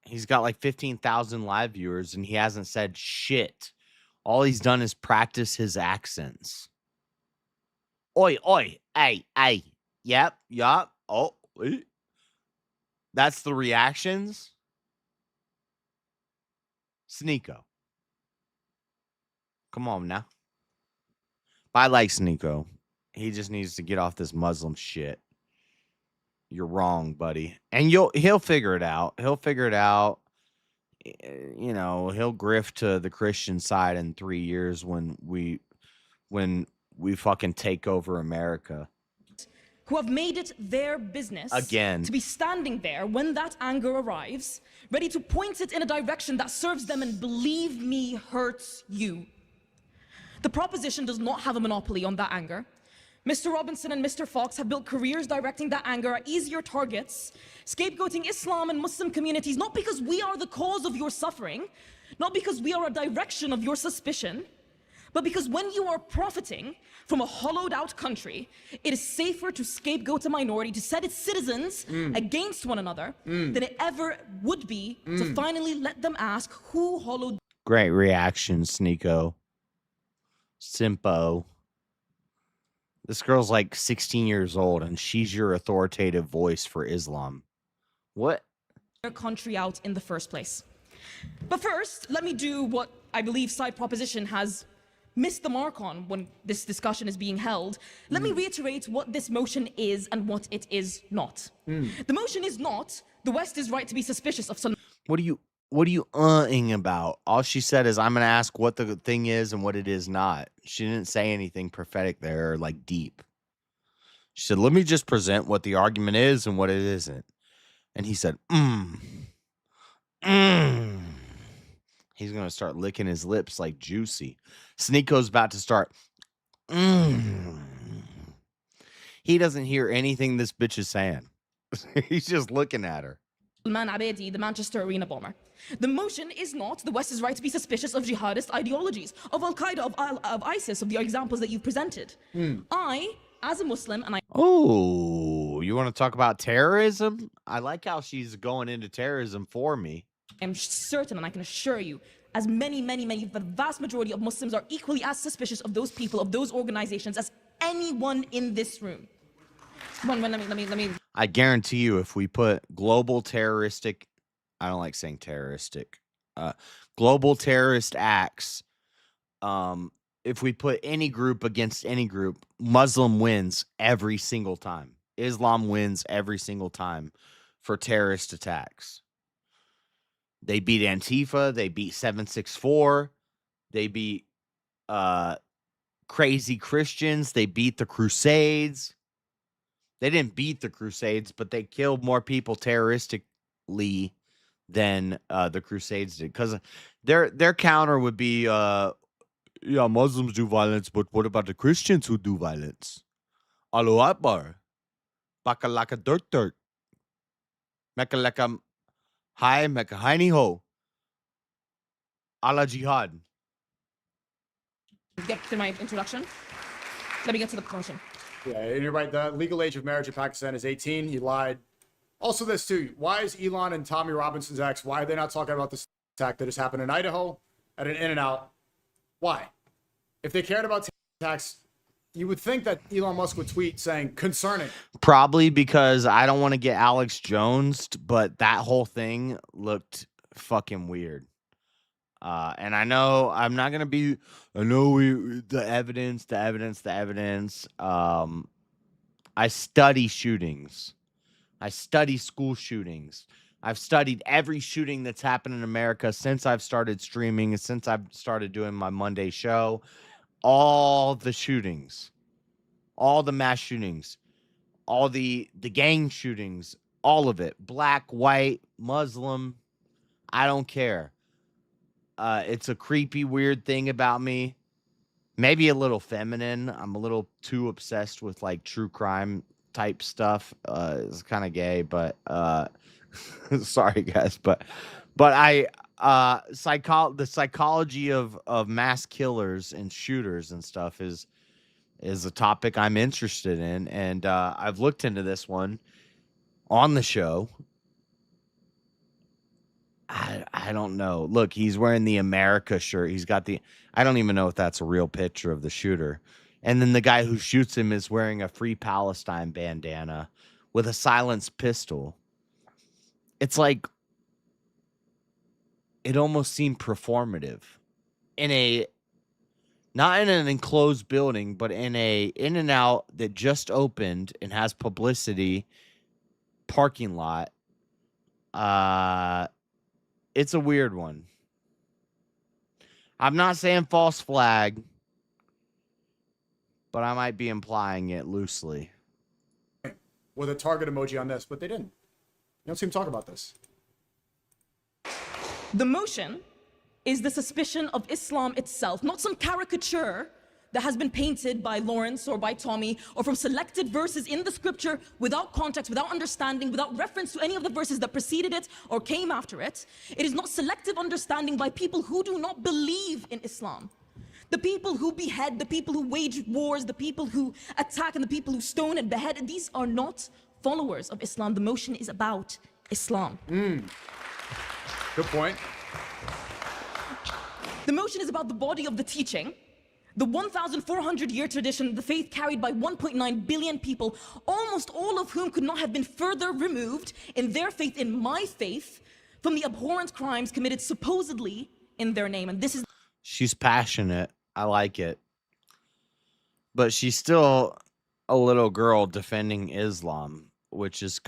he's got like 15,000 live viewers and he hasn't said shit. All he's done is practice his accents. Oi, oi, ay, ay, yep, yup, oh, that's the reactions. Sneeko. Come on now. I like Sneeko. He just needs to get off this Muslim shit. You're wrong, buddy. And he'll figure it out. He'll figure it out. You know, he'll grift to the Christian side in 3 years when we fucking take over America. who have made it their business Again. to be standing there when that anger arrives, ready to point it in a direction that serves them and, believe me, hurts you. The proposition does not have a monopoly on that anger. Mr. Robinson and Mr. Fox have built careers directing that anger at easier targets, scapegoating Islam and Muslim communities, not because we are the cause of your suffering, not because we are a direction of your suspicion, but because when you are profiting from a hollowed out country, it is safer to scapegoat a minority, to set its citizens against one another than it ever would be to finally let them ask who hollowed. Great reaction, Sneeko. Simpo. This girl's like 16 years old and she's your authoritative voice for Islam. What? Their country out in the first place. But first, let me do what I believe side proposition has missed the mark on when this discussion is being held. Let me reiterate what this motion is and what it is not. The motion is not the West is right to be suspicious of some. What are you ing about? All she said is, I'm going to ask what the thing is and what it is not. She didn't say anything prophetic there or like deep. She said, let me just present what the argument is and what it isn't. And he said, He's going to start licking his lips like Juicy. Sneeko's about to start. He doesn't hear anything this bitch is saying. He's just looking at her. Man Abedi, the Manchester Arena bomber. The motion is not the West is right to be suspicious of jihadist ideologies, of Al-Qaeda, of ISIS, of the examples that you've presented. I, as a Muslim, and I... Oh, you want to talk about terrorism? I like how she's going into terrorism for me. am certain, and I can assure you, as many, the vast majority of Muslims are equally as suspicious of those people, of those organizations, as anyone in this room. Let me. I guarantee you, if we put global terroristic, I don't like saying terroristic, global terrorist acts, if we put any group against any group, Muslim wins every single time. Islam wins every single time for terrorist attacks. They beat Antifa. They beat 764. They beat crazy Christians. They beat the Crusades. They didn't beat the Crusades, but they killed more people terroristically than the Crusades did. Because their counter would be, yeah, Muslims do violence, but what about the Christians who do violence? Allahu Akbar. Bakalaka dirt. Mekaleka hi, mekahini ho. Allah jihad. Get to my introduction. Let me get to the motion. Yeah, and you're right. The legal age of marriage in Pakistan is 18. He lied. Also, this too. Why is Elon and Tommy Robinson's ex? Why are they not talking about this attack that just happened in Idaho at an In-N-Out? Why? If they cared about attacks, you would think that Elon Musk would tweet saying concerning. Probably because I don't want to get Alex Jones, but that whole thing looked fucking weird. And I know I'm not gonna be. I know the evidence. I study shootings. I study school shootings. I've studied every shooting that's happened in America since I've started streaming, since I've started doing my Monday show. All the shootings, all the mass shootings, all the gang shootings, all of it. Black, white, Muslim. I don't care. It's a creepy, weird thing about me. Maybe a little feminine. I'm a little too obsessed with like true crime type stuff. It's kind of gay, but sorry guys, but I the psychology of mass killers and shooters and stuff is a topic I'm interested in, and I've looked into this one on the show. I don't know. Look, he's wearing the America shirt. He's got I don't even know if that's a real picture of the shooter. And then the guy who shoots him is wearing a Free Palestine bandana with a silenced pistol. It's like, it almost seemed performative. Not in an enclosed building, but in a In-N-Out that just opened and has publicity parking lot. It's a weird one. I'm not saying false flag, but I might be implying it loosely. with a target emoji on this, but they didn't. You don't see him talk about this. The motion is the suspicion of Islam itself, not some caricature that has been painted by Lawrence or by Tommy, or from selected verses in the scripture without context, without understanding, without reference to any of the verses that preceded it or came after it. It is not selective understanding by people who do not believe in Islam. The people who behead, the people who wage wars, the people who attack, and the people who stone and behead, these are not followers of Islam. The motion is about Islam. Good point. The motion is about the body of the teaching, the 1,400-year tradition, the faith carried by 1.9 billion people, almost all of whom could not have been further removed in their faith, in my faith, from the abhorrent crimes committed supposedly in their name. And this is... She's passionate. I like it. But she's still a little girl defending Islam, which is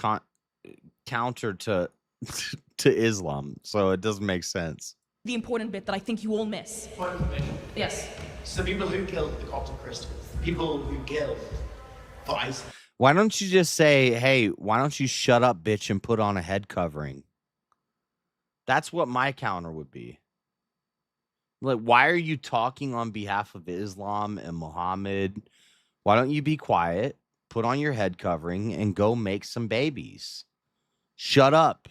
counter to Islam. So it doesn't make sense. The important bit that I think you all miss. Point of information. Yes. So the people who killed the Coptic Christians, the people who killed for ISIS. Why don't you just say, hey, why don't you shut up, bitch, and put on a head covering? That's what my counter would be. Like, why are you talking on behalf of Islam and Muhammad? Why don't you be quiet, put on your head covering, and go make some babies? Shut up.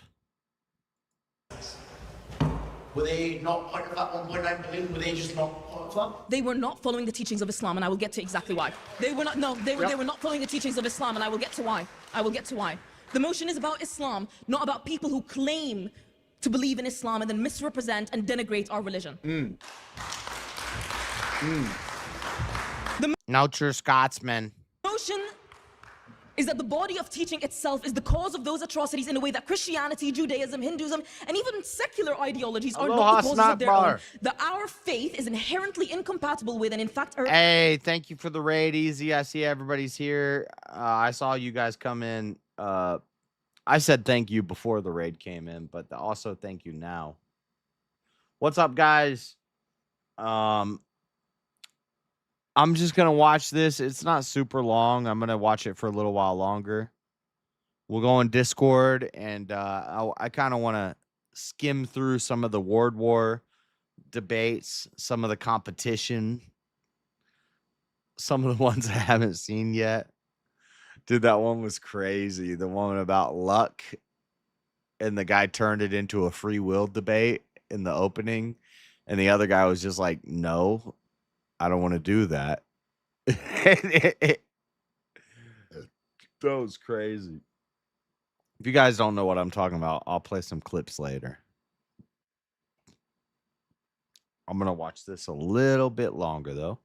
Were they not part of that 1.9 billion? Were they just not part of that? They were not following the teachings of Islam, and I will get to exactly why. They were not. No, they were not following the teachings of Islam, and I will get to why. I will get to why. The motion is about Islam, not about people who claim to believe in Islam and then misrepresent and denigrate our religion. No true Scotsman. The motion is that the body of teaching itself is the cause of those atrocities in a way that Christianity, Judaism, Hinduism, and even secular ideologies are not the causes of their own. That our faith is inherently incompatible with, and in fact... Hey, thank you for the raid, Easy. I see everybody's here. I saw you guys come in. I said thank you before the raid came in, but also thank you now. What's up, guys? I'm just going to watch this. It's not super long. I'm going to watch it for a little while longer. We'll go in Discord, and I kind of want to skim through some of the World War debates, some of the competition, some of the ones I haven't seen yet. Dude, that one was crazy. The one about luck, and the guy turned it into a free will debate in the opening, and the other guy was just like, no, I don't want to do that. That was crazy. If you guys don't know what I'm talking about, I'll play some clips later. I'm going to watch this a little bit longer, though.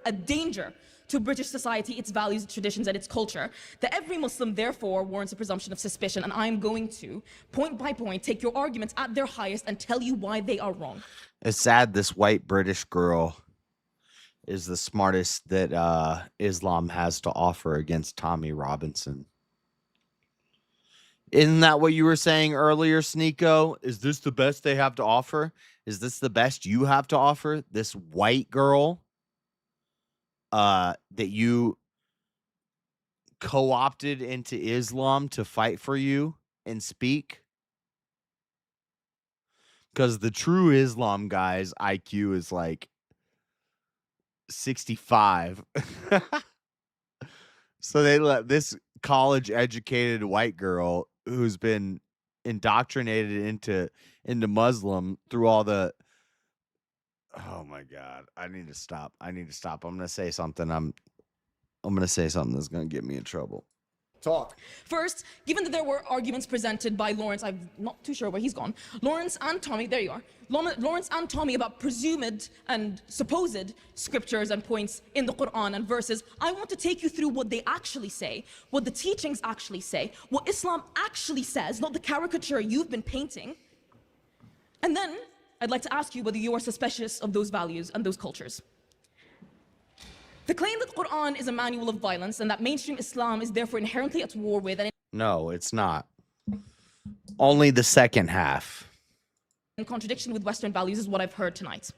A danger to British society, its values, its traditions, and its culture, that every Muslim therefore warrants a presumption of suspicion, and I'm going to, point by point, take your arguments at their highest and tell you why they are wrong. It's sad this white British girl is the smartest that Islam has to offer against Tommy Robinson. Isn't that what you were saying earlier, Sneeko? Is this the best they have to offer? Is this the best you have to offer? This white girl that you co-opted into Islam to fight for you and speak? Because the true Islam guy's IQ is like 65. So they let this college-educated white girl who's been indoctrinated into Muslim through all the... Oh my God. I need to stop. I'm going to say something. I'm going to say something that's going to get me in trouble. Talk. First, given that there were arguments presented by Lawrence, I'm not too sure where he's gone, Lawrence and Tommy, there you are, Lawrence and Tommy about presumed and supposed scriptures and points in the Quran and verses, I want to take you through what they actually say, what the teachings actually say, what Islam actually says, not the caricature you've been painting. And then, I'd like to ask you whether you are suspicious of those values and those cultures. The claim that the Quran is a manual of violence and that mainstream Islam is therefore inherently at war with and No, it's not. Only the second half. in contradiction with Western values is what I've heard tonight.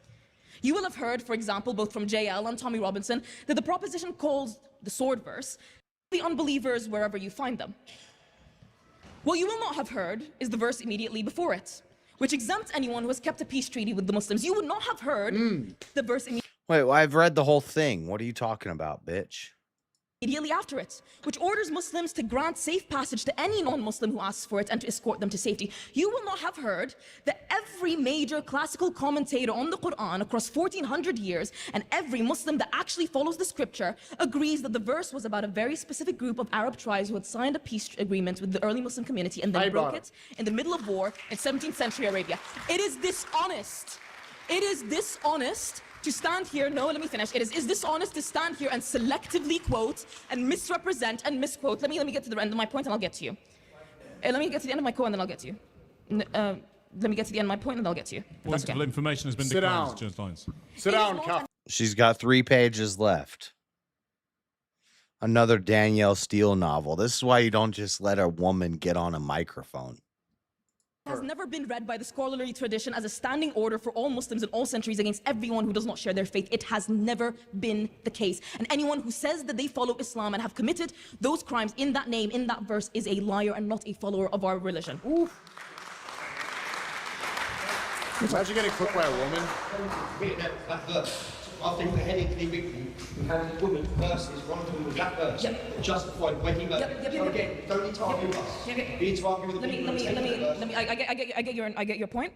You will have heard, for example, both from JL and Tommy Robinson, that the proposition calls the sword verse the unbelievers wherever you find them. What you will not have heard is the verse immediately before it, which exempts anyone who has kept a peace treaty with the Muslims. You would not have heard the verse immediately. Wait, I've read the whole thing. What are you talking about, bitch? Immediately after it, which orders Muslims to grant safe passage to any non-Muslim who asks for it and to escort them to safety. You will not have heard that every major classical commentator on the Quran across 1400 years and every Muslim that actually follows the scripture agrees that the verse was about a very specific group of Arab tribes who had signed a peace agreement with the early Muslim community and then broke it in the middle of war in 17th century Arabia. It is dishonest. It is dishonest to stand here, no, let me finish. It is dishonest to stand here and selectively quote and misrepresent and misquote. Let me get to the end of my point and I'll get to you. Let me get to the end of my quote and then I'll get to you. Let me get to the end of my point and then I'll get to you. Point of information has been declined, Judge Lines. Sit down, Cal. She's got 3 pages left. Another Danielle Steele novel. This is why you don't just let a woman get on a microphone. Has never been read by the scholarly tradition as a standing order for all Muslims in all centuries against everyone who does not share their faith. It has never been the case. And anyone who says that they follow Islam and have committed those crimes in that name, in that verse, is a liar and not a follower of our religion. Oof. Imagine getting cooked by a woman. That verse. After the heading to the victim, we had the woman verses, one of them was that verse, justified when he murdered. So again, don't need to argue with us. You need to argue with the people. I get your point.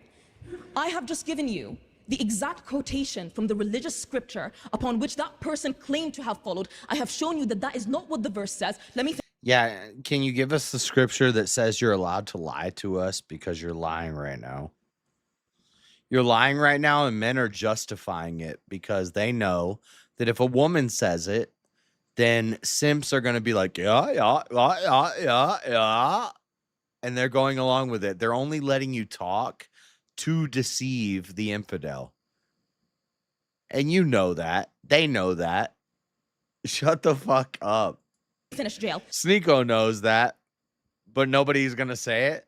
I have just given you the exact quotation from the religious scripture upon which that person claimed to have followed. I have shown you that that is not what the verse says. Let me. Yeah, can you give us the scripture that says you're allowed to lie to us because you're lying right now? You're lying right now, and men are justifying it because they know that if a woman says it, then simps are going to be like, yeah. And they're going along with it. They're only letting you talk to deceive the infidel. And you know that. They know that. Shut the fuck up. Finish jail. Sneeko knows that, but nobody's going to say it.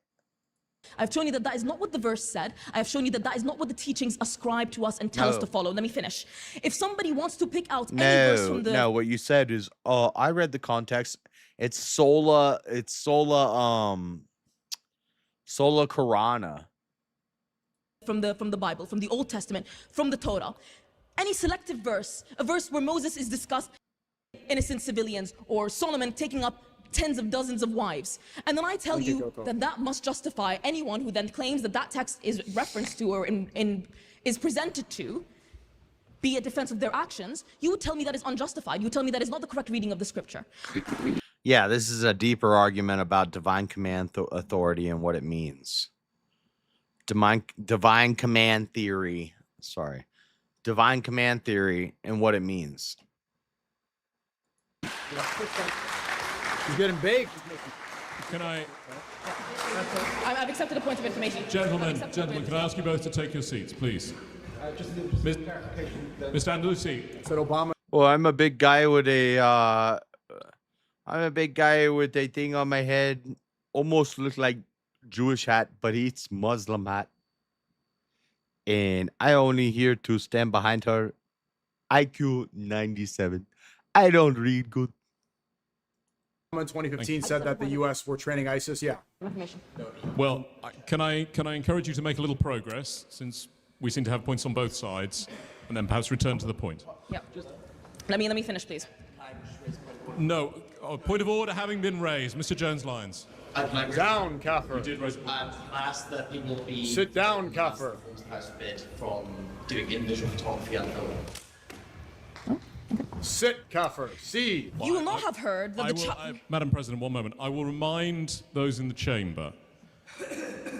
I've shown you that that is not what the verse said. I have shown you that that is not what the teachings ascribe to us and tell us to follow. Let me finish. If somebody wants to pick out any verse from the... No, what you said is, I read the context. It's sola Qurana. From the Bible, from the Old Testament, from the Torah. Any selective verse, a verse where Moses is discussed innocent civilians or Solomon taking up tens of dozens of wives. And then I tell you that that must justify anyone who then claims that that text is referenced to or is presented to be a defense of their actions. You would tell me that is unjustified. You would tell me that is not the correct reading of the scripture. Yeah, this is a deeper argument about divine command authority and what it means. Divine command theory. Sorry. Divine command theory and what it means. He's getting big. Can I... I've accepted a point of information. Gentlemen, can I ask you both to take your seats, please? Mr. Andalusi. Said Obama. Well, I'm a big guy with a thing on my head. Almost looks like Jewish hat, but it's Muslim hat. And I only here to stand behind her. IQ 97. I don't read good. In 2015 said that the U.S. were training ISIS. Yeah. Well, can I encourage you to make a little progress, since we seem to have points on both sides, and then perhaps return to the point. Yeah. Let me finish, please. No, point of order having been raised, Mr. Jones-Lyons. Down, Kafir. I asked that people be... Sit down, Kafir. ...as bit from doing individual photography and filming. Sit, Kafir. See. You will not have heard that Madam President, one moment. I will remind those in the chamber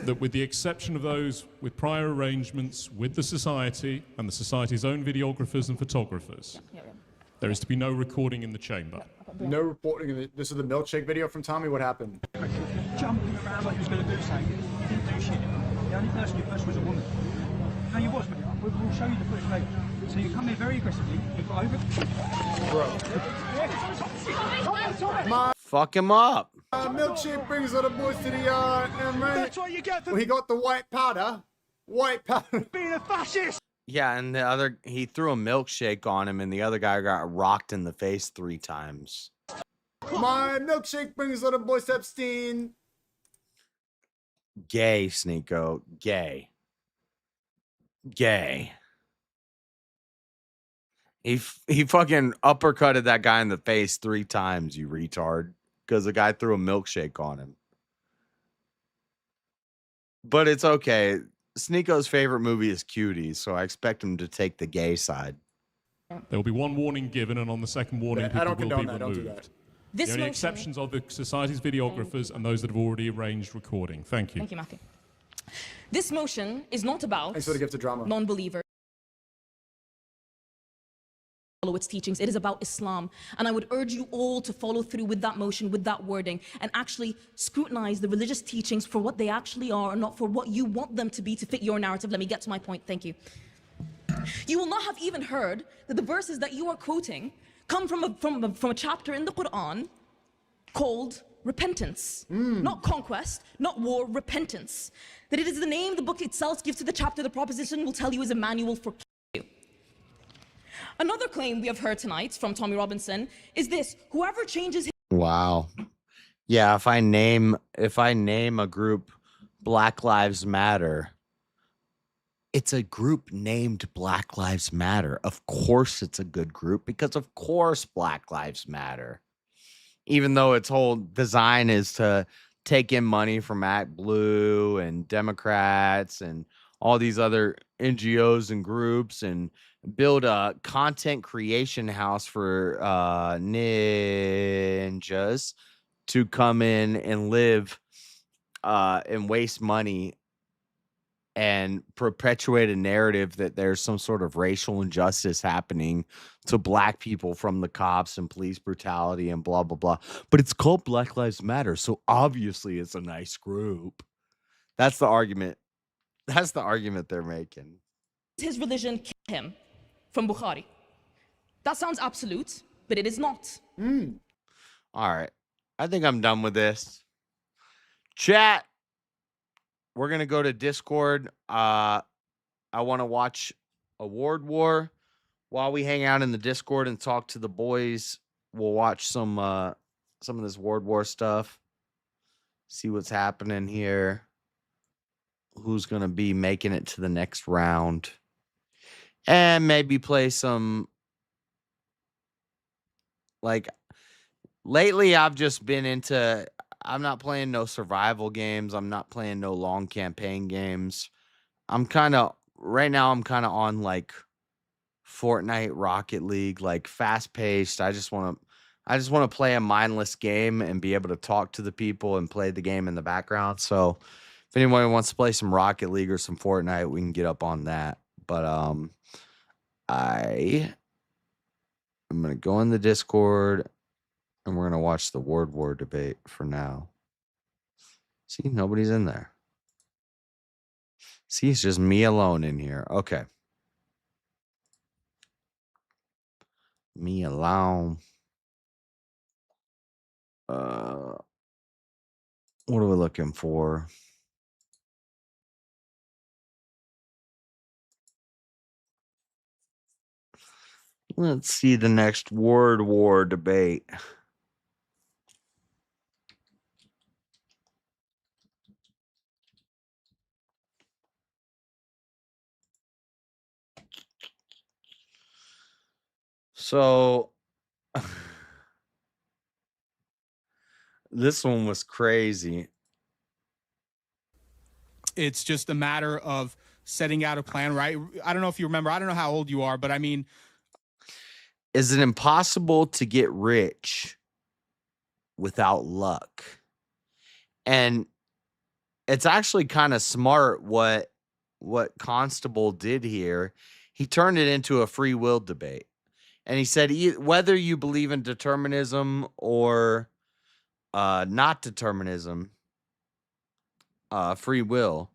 that with the exception of those with prior arrangements with the Society and the Society's own videographers and photographers, there is to be no recording in the chamber. No reporting. This is the milkshake video from Tommy. What happened? Jumping around like he was going to do something. He didn't do shit. The only person you pushed was a woman. No, you was, mate. We'll show you the footage later. So you come here very aggressively. You've got over. Bro. Fuck him up. Milkshake brings all the boys to the yard. That's what you get for... He got the white powder. White powder. Being a fascist. Yeah, and he threw a milkshake on him, and the other guy got rocked in the face 3 times. My milkshake brings little boy Epstein. Gay, Sneeko. Gay. Gay. He fucking uppercutted that guy in the face 3 times, you retard, because the guy threw a milkshake on him. But it's okay. Sneeko's favorite movie is Cuties, so I expect him to take the gay side. There will be 1 warning given, and on the second warning, I people don't will condone be that. Don't do removed. that. The only exceptions are the Society's videographers and those that have already arranged recording. Thank you. Thank you, Matthew. This motion is not about Thanks for the gift of drama. non-believers. Follow its teachings. It is about Islam. And I would urge you all to follow through with that motion, with that wording, and actually scrutinize the religious teachings for what they actually are and not for what you want them to be to fit your narrative. Let me get to my point. Thank you. You will not have even heard that the verses that you are quoting come from a chapter in the Quran called repentance. Not conquest, not war, repentance. That it is the name the book itself gives to the chapter the proposition will tell you is a manual for you. Another claim we have heard tonight from Tommy Robinson is this: whoever changes his Wow. Yeah, if I name a group Black Lives Matter, it's a group named Black Lives Matter. Of course it's a good group, because of course Black Lives Matter. Even though its whole design is to take in money from ActBlue and Democrats and all these other NGOs and groups and build a content creation house for ninjas to come in and live and waste money and perpetuate a narrative that there's some sort of racial injustice happening to Black people from the cops and police brutality and blah, blah, blah. But it's called Black Lives Matter, so obviously it's a nice group. That's the argument. That's the argument they're making. his religion kill him from Bukhari. That sounds absolute, but it is not. All right. I think I'm done with this. Chat. We're going to go to Discord. I want to watch Award War while we hang out in the Discord and talk to the boys. We'll watch some of this Award War stuff. See what's happening here. Who's going to be making it to the next round. And maybe play some, like, lately I've just been into, I'm not playing no survival games. I'm not playing no long campaign games. Right now I'm kind of on like Fortnite, Rocket League, like fast paced. I just want to play a mindless game and be able to talk to the people and play the game in the background. So if anyone wants to play some Rocket League or some Fortnite, we can get up on that. But I'm going to go in the Discord and we're going to watch the Word War debate for now. See, nobody's in there. See, it's just me alone in here. Okay. Me alone. What are we looking for? Let's see the next Word War debate. So this one was crazy. It's just a matter of setting out a plan, right? I don't know if you remember. I don't know how old you are, but I mean, is it impossible to get rich without luck? And it's actually kind of smart what Constable did here. He turned it into a free will debate. And he said, whether you believe in determinism or not determinism, free will,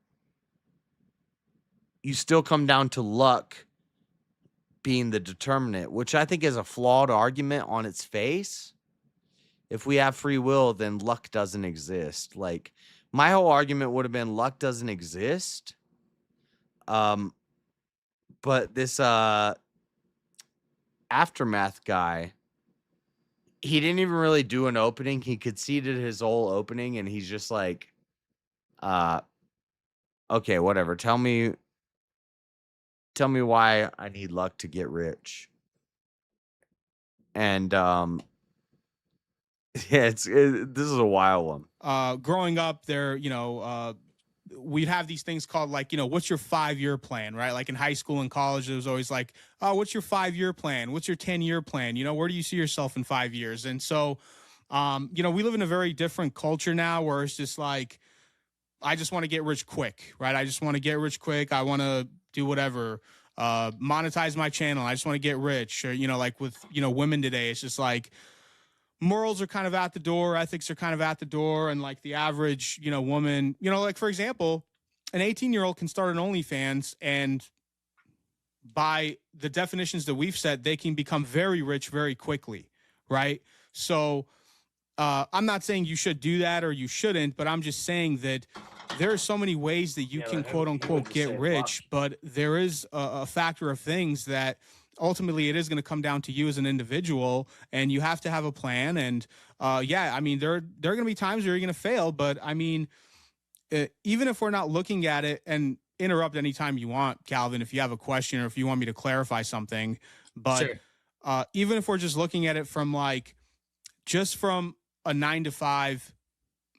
you still come down to luck being the determinant, which I think is a flawed argument on its face. If we have free will, then luck doesn't exist. Like, my whole argument would have been luck doesn't exist. But this Aftermath guy, he didn't even really do an opening. He conceded his whole opening, and he's just like, okay, whatever. Tell me why I need luck to get rich. And yeah, this is a wild one. Growing up there, we'd have these things called like, what's your 5-year plan, right? Like in high school and college, it was always like, oh, what's your 5-year plan? What's your 10-year plan? Where do you see yourself in 5 years? And so, we live in a very different culture now where it's just like, I just want to get rich quick, right? I just want to get rich quick. I want to do whatever, monetize my channel. I just want to get rich. Or, like with, women today, it's just like, morals are kind of at the door, ethics are kind of at the door, and like the average, woman, like for example, an 18-year-old can start an OnlyFans, and by the definitions that we've set, they can become very rich very quickly, right? So I'm not saying you should do that or you shouldn't, but I'm just saying that there are so many ways that you can quote unquote get rich, but there is a factor of things that ultimately it is going to come down to you as an individual, and you have to have a plan. And yeah, I mean, there are going to be times where you're going to fail, but I mean, even if we're not looking at it, and interrupt anytime you want, Calvin, if you have a question or if you want me to clarify something, but sure. Even if we're just looking at it from like, just from a 9-to-5,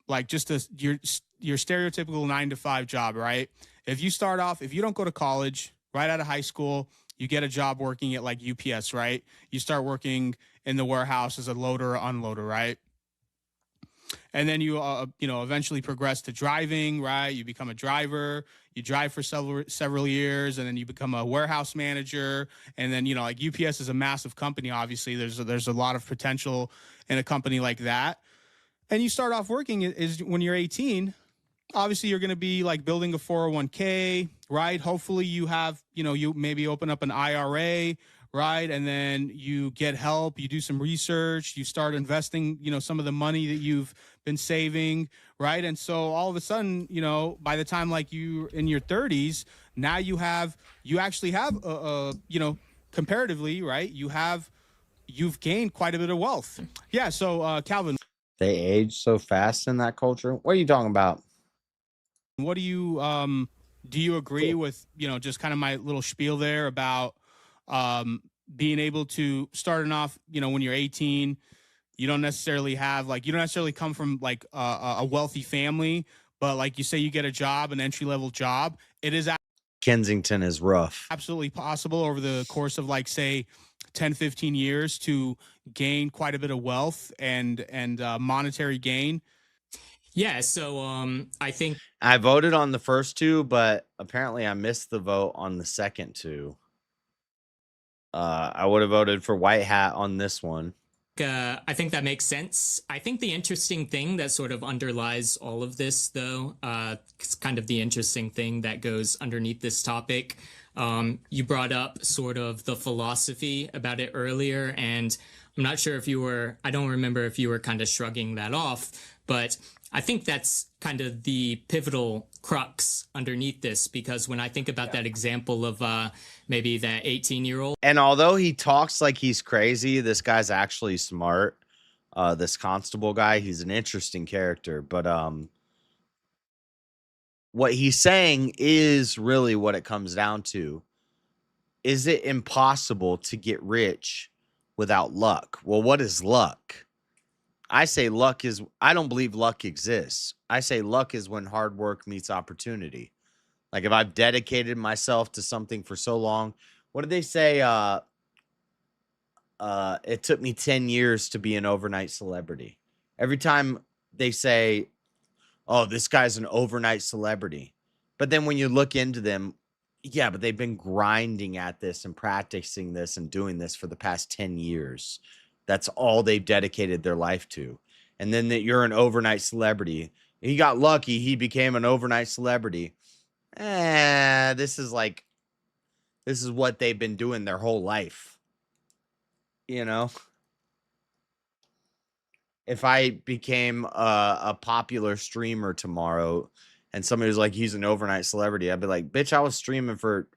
like just your stereotypical 9-to-5 job, right? If you start off, if you don't go to college, right out of high school, you get a job working at like UPS, right? You start working in the warehouse as a loader or unloader, right? And then you, eventually progress to driving, right? You become a driver, you drive for several years, and then you become a warehouse manager. And then, like UPS is a massive company. Obviously there's a lot of potential in a company like that. And you start off working is when you're 18, obviously you're going to be like building a 401k, right? Hopefully you have, you maybe open up an IRA, right? And then you get help, you do some research, you start investing, some of the money that you've been saving, right? And so all of a sudden, by the time like you in your 30s, now you actually have, comparatively, right? You've gained quite a bit of wealth. Yeah. So, Calvin, they age so fast in that culture. What are you talking about? What do you agree with, just kind of my little spiel there about being able to starting off, when you're 18, you don't necessarily come from like a wealthy family, but like you say, you get a job, an entry-level job. It is Kensington is rough. Absolutely possible over the course of like, say, 10, 15 years to gain quite a bit of wealth and monetary gain. Yeah, so I think I voted on the first two, but apparently I missed the vote on the second two. I would have voted for White Hat on this one. I think that makes sense. I think the interesting thing that sort of underlies all of this, though, it's kind of the interesting thing that goes underneath this topic. You brought up sort of the philosophy about it earlier, and I'm not sure if I don't remember if you were kind of shrugging that off, but I think that's kind of the pivotal crux underneath this, because when I think about that example of maybe that 18-year-old. And although he talks like he's crazy, this guy's actually smart. This constable guy, he's an interesting character. But what he's saying is really what it comes down to. Is it impossible to get rich without luck? Well, what is luck? I say luck is, I don't believe luck exists. I say luck is when hard work meets opportunity. Like if I've dedicated myself to something for so long, what did they say? It took me 10 years to be an overnight celebrity. Every time they say, oh, this guy's an overnight celebrity. But then when you look into them, yeah, but they've been grinding at this and practicing this and doing this for the past 10 years. That's all they've dedicated their life to. And then that you're an overnight celebrity. He got lucky. He became an overnight celebrity. This is what they've been doing their whole life. If I became a popular streamer tomorrow and somebody was like, he's an overnight celebrity, I'd be like, bitch, I was streaming for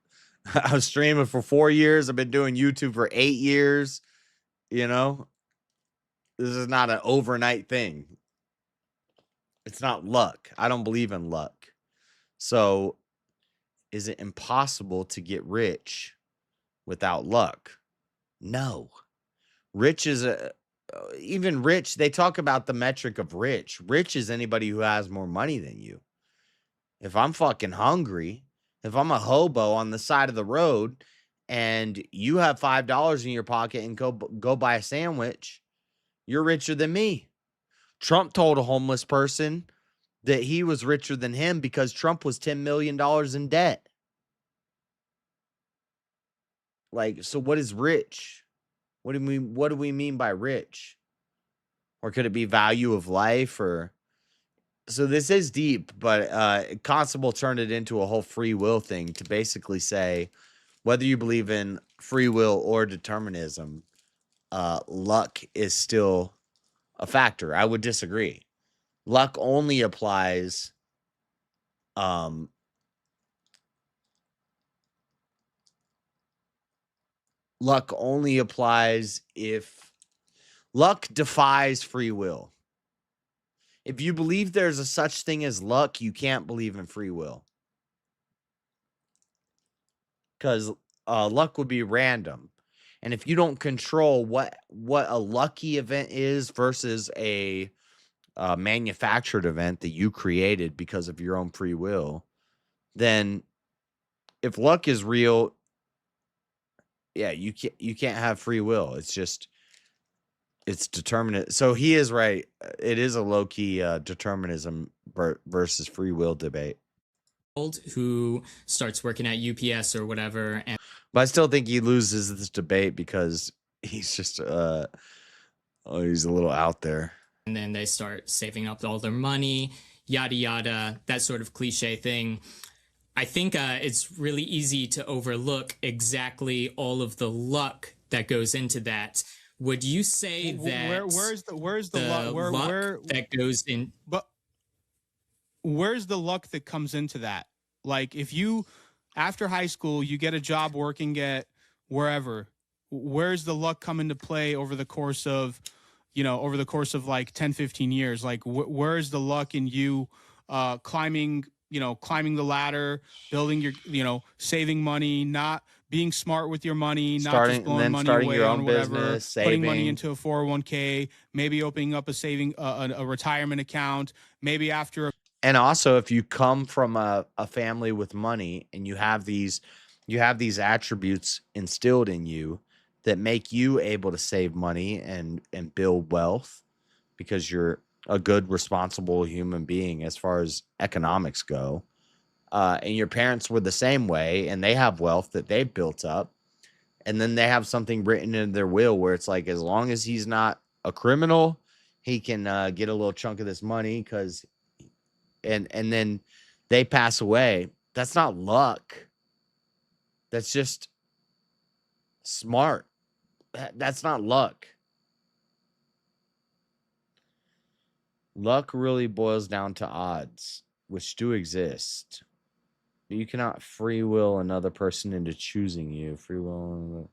4 years. I've been doing YouTube for 8 years. This is not an overnight thing. It's not luck. I don't believe in luck. So, is it impossible to get rich without luck? No. Rich is even rich. They talk about the metric of rich. Rich is anybody who has more money than you. If I'm fucking hungry, if I'm a hobo on the side of the road and you have $5 in your pocket and go buy a sandwich, you're richer than me. Trump told a homeless person that he was richer than him because Trump was $10 million in debt. Like, so what is rich? What do we mean by rich? Or could it be value of life? Or so this is deep, but Constable turned it into a whole free will thing to basically say whether you believe in free will or determinism, luck is still a factor. I would disagree. Luck only applies if luck defies free will. If you believe there's a such thing as luck, you can't believe in free will. Because luck would be random. And if you don't control what a lucky event is versus a manufactured event that you created because of your own free will, then if luck is real, yeah, you can't have free will. It's just, it's determinate. So he is right. It is a low-key determinism versus free will debate. Who starts working at UPS or whatever, and but I still think he loses this debate because he's just he's a little out there. And then they start saving up all their money, yada yada, that sort of cliche thing. I think it's really easy to overlook exactly all of the luck that goes into that. Would you say that where's the luck that goes in? But where's the luck that comes into that? Like, if you, after high school, you get a job working at wherever, where's the luck come into play over the course of like 10, 15 years? Like, where's the luck in you climbing the ladder, building your, saving money, not being smart with your money, not just blowing money away on whatever, business, putting money into a 401k, maybe opening up a retirement account, maybe after. And also, if you come from a family with money and you have these attributes instilled in you that make you able to save money and build wealth because you're a good, responsible human being as far as economics go, and your parents were the same way and they have wealth that they've built up, and then they have something written in their will where it's like, as long as he's not a criminal, he can get a little chunk of this money because and then they pass away. That's not luck. That's just smart. That's not luck. Luck really boils down to odds, which do exist. You cannot free will another person into choosing you. Free will.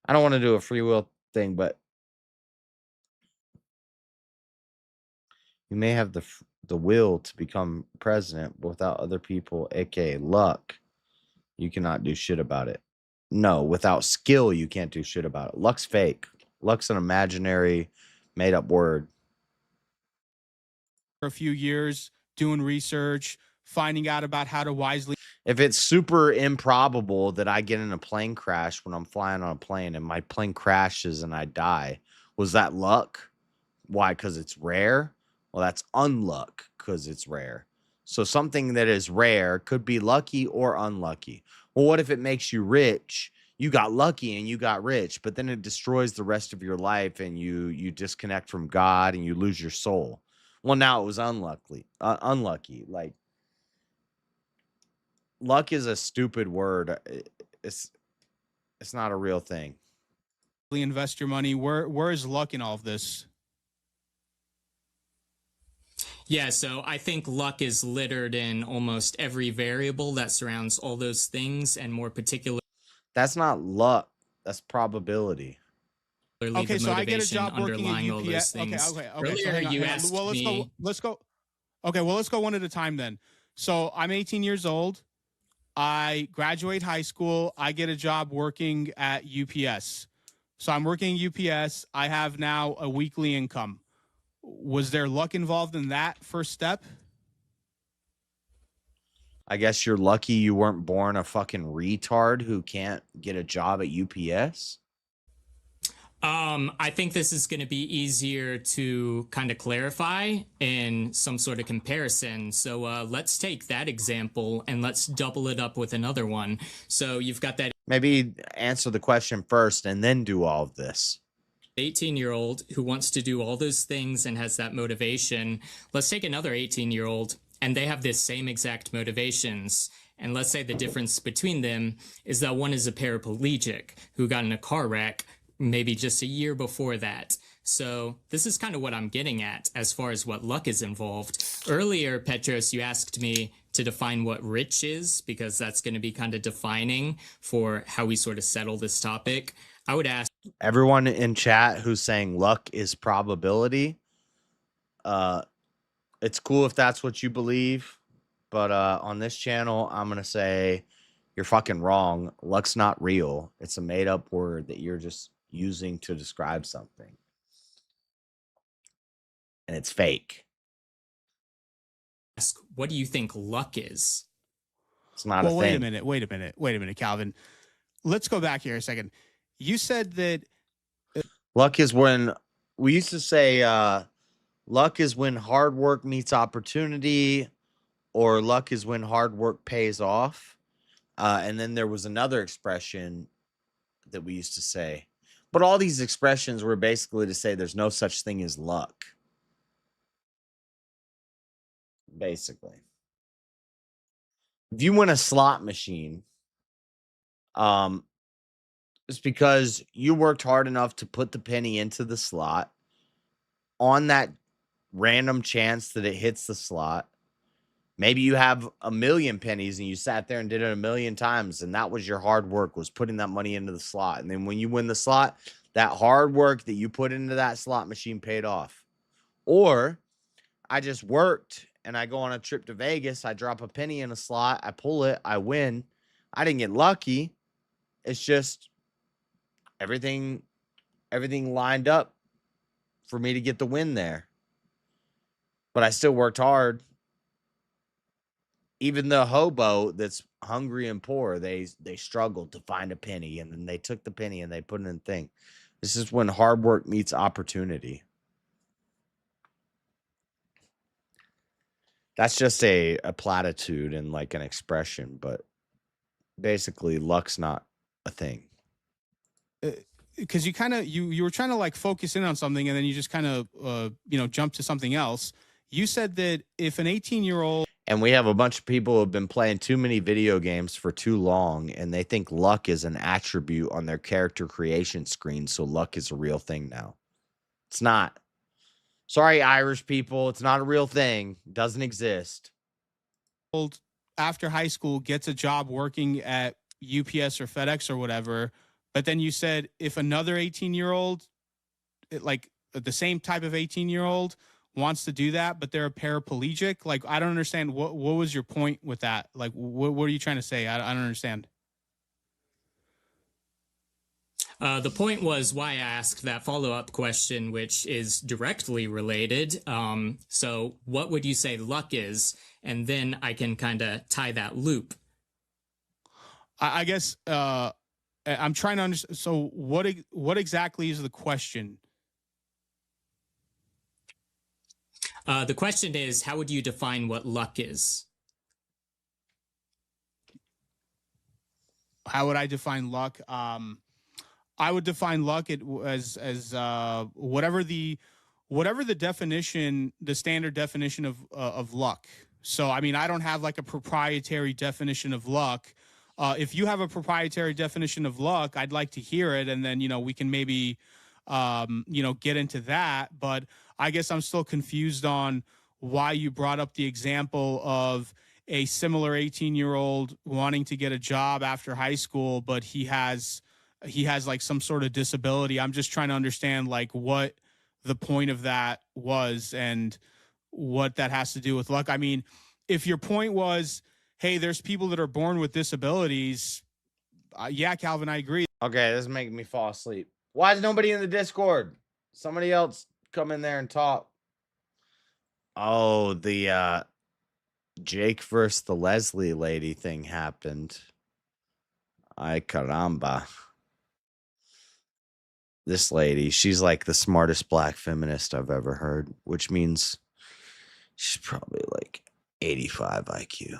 I don't want to do a free will thing, but you may have the will to become president, but without other people, aka luck, you cannot do shit about it. No, without skill, you can't do shit about it. Luck's fake. Luck's an imaginary, made-up word. For a few years, doing research, finding out about how to wisely. If it's super improbable that I get in a plane crash when I'm flying on a plane and my plane crashes and I die, was that luck? Why? Because it's rare? Well, that's unluck because it's rare. So something that is rare could be lucky or unlucky. Well, what if it makes you rich? You got lucky and you got rich, but then it destroys the rest of your life and you disconnect from God and you lose your soul. Well, now it was unlucky. Like, luck is a stupid word. It's not a real thing. Invest your money. Where is luck in all of this? Yeah, so I think luck is littered in almost every variable that surrounds all those things, and more particular. That's not luck. That's probability. Okay, so I get a job working at underlying all those UPS. things. Okay. Earlier, So hang on, you hang on. asked Well, me. Let's go. Okay, well, let's go one at a time then. So I'm 18 years old. I graduate high school. I get a job working at UPS. So I'm working at UPS. I have now a weekly income. Was there luck involved in that first step? I guess you're lucky you weren't born a fucking retard who can't get a job at UPS. I think this is going to be easier to kind of clarify in some sort of comparison. So let's take that example and let's double it up with another one. So you've got that. Maybe answer the question first and then do all of this. 18-year-old who wants to do all those things and has that motivation. Let's take another 18-year-old and they have this same exact motivations. And let's say the difference between them is that one is a paraplegic who got in a car wreck maybe just a year before that. So this is kind of what I'm getting at as far as what luck is involved. Earlier, Petros, you asked me to define what rich is because that's going to be kind of defining for how we sort of settle this topic. I would ask everyone in chat who's saying luck is probability. It's cool if that's what you believe, but on this channel, I'm going to say you're fucking wrong. Luck's not real. It's a made up word that you're just using to describe something. And it's fake. Ask, what do you think luck is? It's not a thing. Wait a minute, Calvin. Let's go back here a second. You said that luck is when we used to say luck is when hard work meets opportunity, or luck is when hard work pays off. And then there was another expression that we used to say. But all these expressions were basically to say there's no such thing as luck. Basically. If you win a slot machine, it's because you worked hard enough to put the penny into the slot on that random chance that it hits the slot. Maybe you have 1,000,000 pennies and you sat there and did it 1,000,000 times, and that was your hard work, was putting that money into the slot. And then when you win the slot, that hard work that you put into that slot machine paid off. Or I just worked and I go on a trip to Vegas, I drop a penny in a slot, I pull it, I win. I didn't get lucky. It's just everything lined up for me to get the win there. But I still worked hard. Even the hobo that's hungry and poor, they struggled to find a penny, and then they took the penny and they put it in the thing. This is when hard work meets opportunity. That's just a platitude and like an expression, but basically luck's not a thing. Because you kind of you were trying to like focus in on something, and then you just kind of jump to something else. You said that if an 18-year-old, and we have a bunch of people who have been playing too many video games for too long, and they think luck is an attribute on their character creation screen, so luck is a real thing now. It's not. Sorry, Irish people. It's not a real thing. It doesn't exist. After high school, gets a job working at UPS or FedEx or whatever, but then you said if another 18-year-old, like the same type of 18-year-old, wants to do that, but they're a paraplegic, like I don't understand what was your point with that? Like what are you trying to say? I don't understand. The point was why I asked that follow-up question, which is directly related. So what would you say luck is? And then I can kind of tie that loop. I guess I'm trying to understand. So what exactly is the question? The question is, how would you define what luck is? How would I define luck? I would define luck as whatever the definition, the standard definition of luck. So, I mean, I don't have like a proprietary definition of luck. If you have a proprietary definition of luck, I'd like to hear it, and then we can maybe get into that. But I guess I'm still confused on why you brought up the example of a similar 18-year-old wanting to get a job after high school, but he has he has like some sort of disability. I'm just trying to understand like what the point of that was and what that has to do with luck. I mean, if your point was, hey, there's people that are born with disabilities. Yeah, Calvin, I agree. Okay, this is making me fall asleep. Why is nobody in the Discord? Somebody else come in there and talk. Oh, the Jake versus the Leslie lady thing happened. Ay caramba. This lady, she's like the smartest black feminist I've ever heard, which means she's probably like 85 IQ.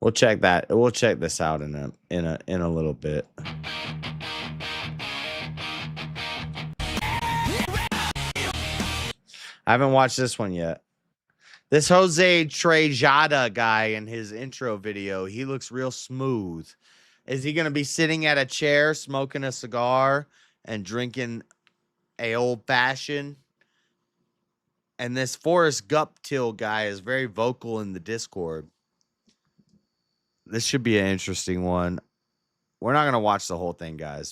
We'll check that. We'll check this out in a little bit. I haven't watched this one yet. This Jose Trejada guy in his intro video, he looks real smooth. Is he going to be sitting at a chair, smoking a cigar, and drinking a old fashioned? And this Forrest Guptill guy is very vocal in the Discord. This should be an interesting one. We're not going to watch the whole thing, guys.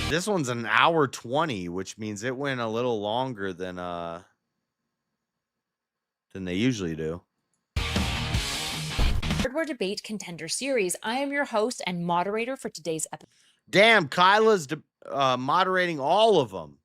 This one's an hour 20, which means it went a little longer than they usually do. Word War Debate Contender Series. I am your host and moderator for today's episode. Damn, Kyla's moderating all of them.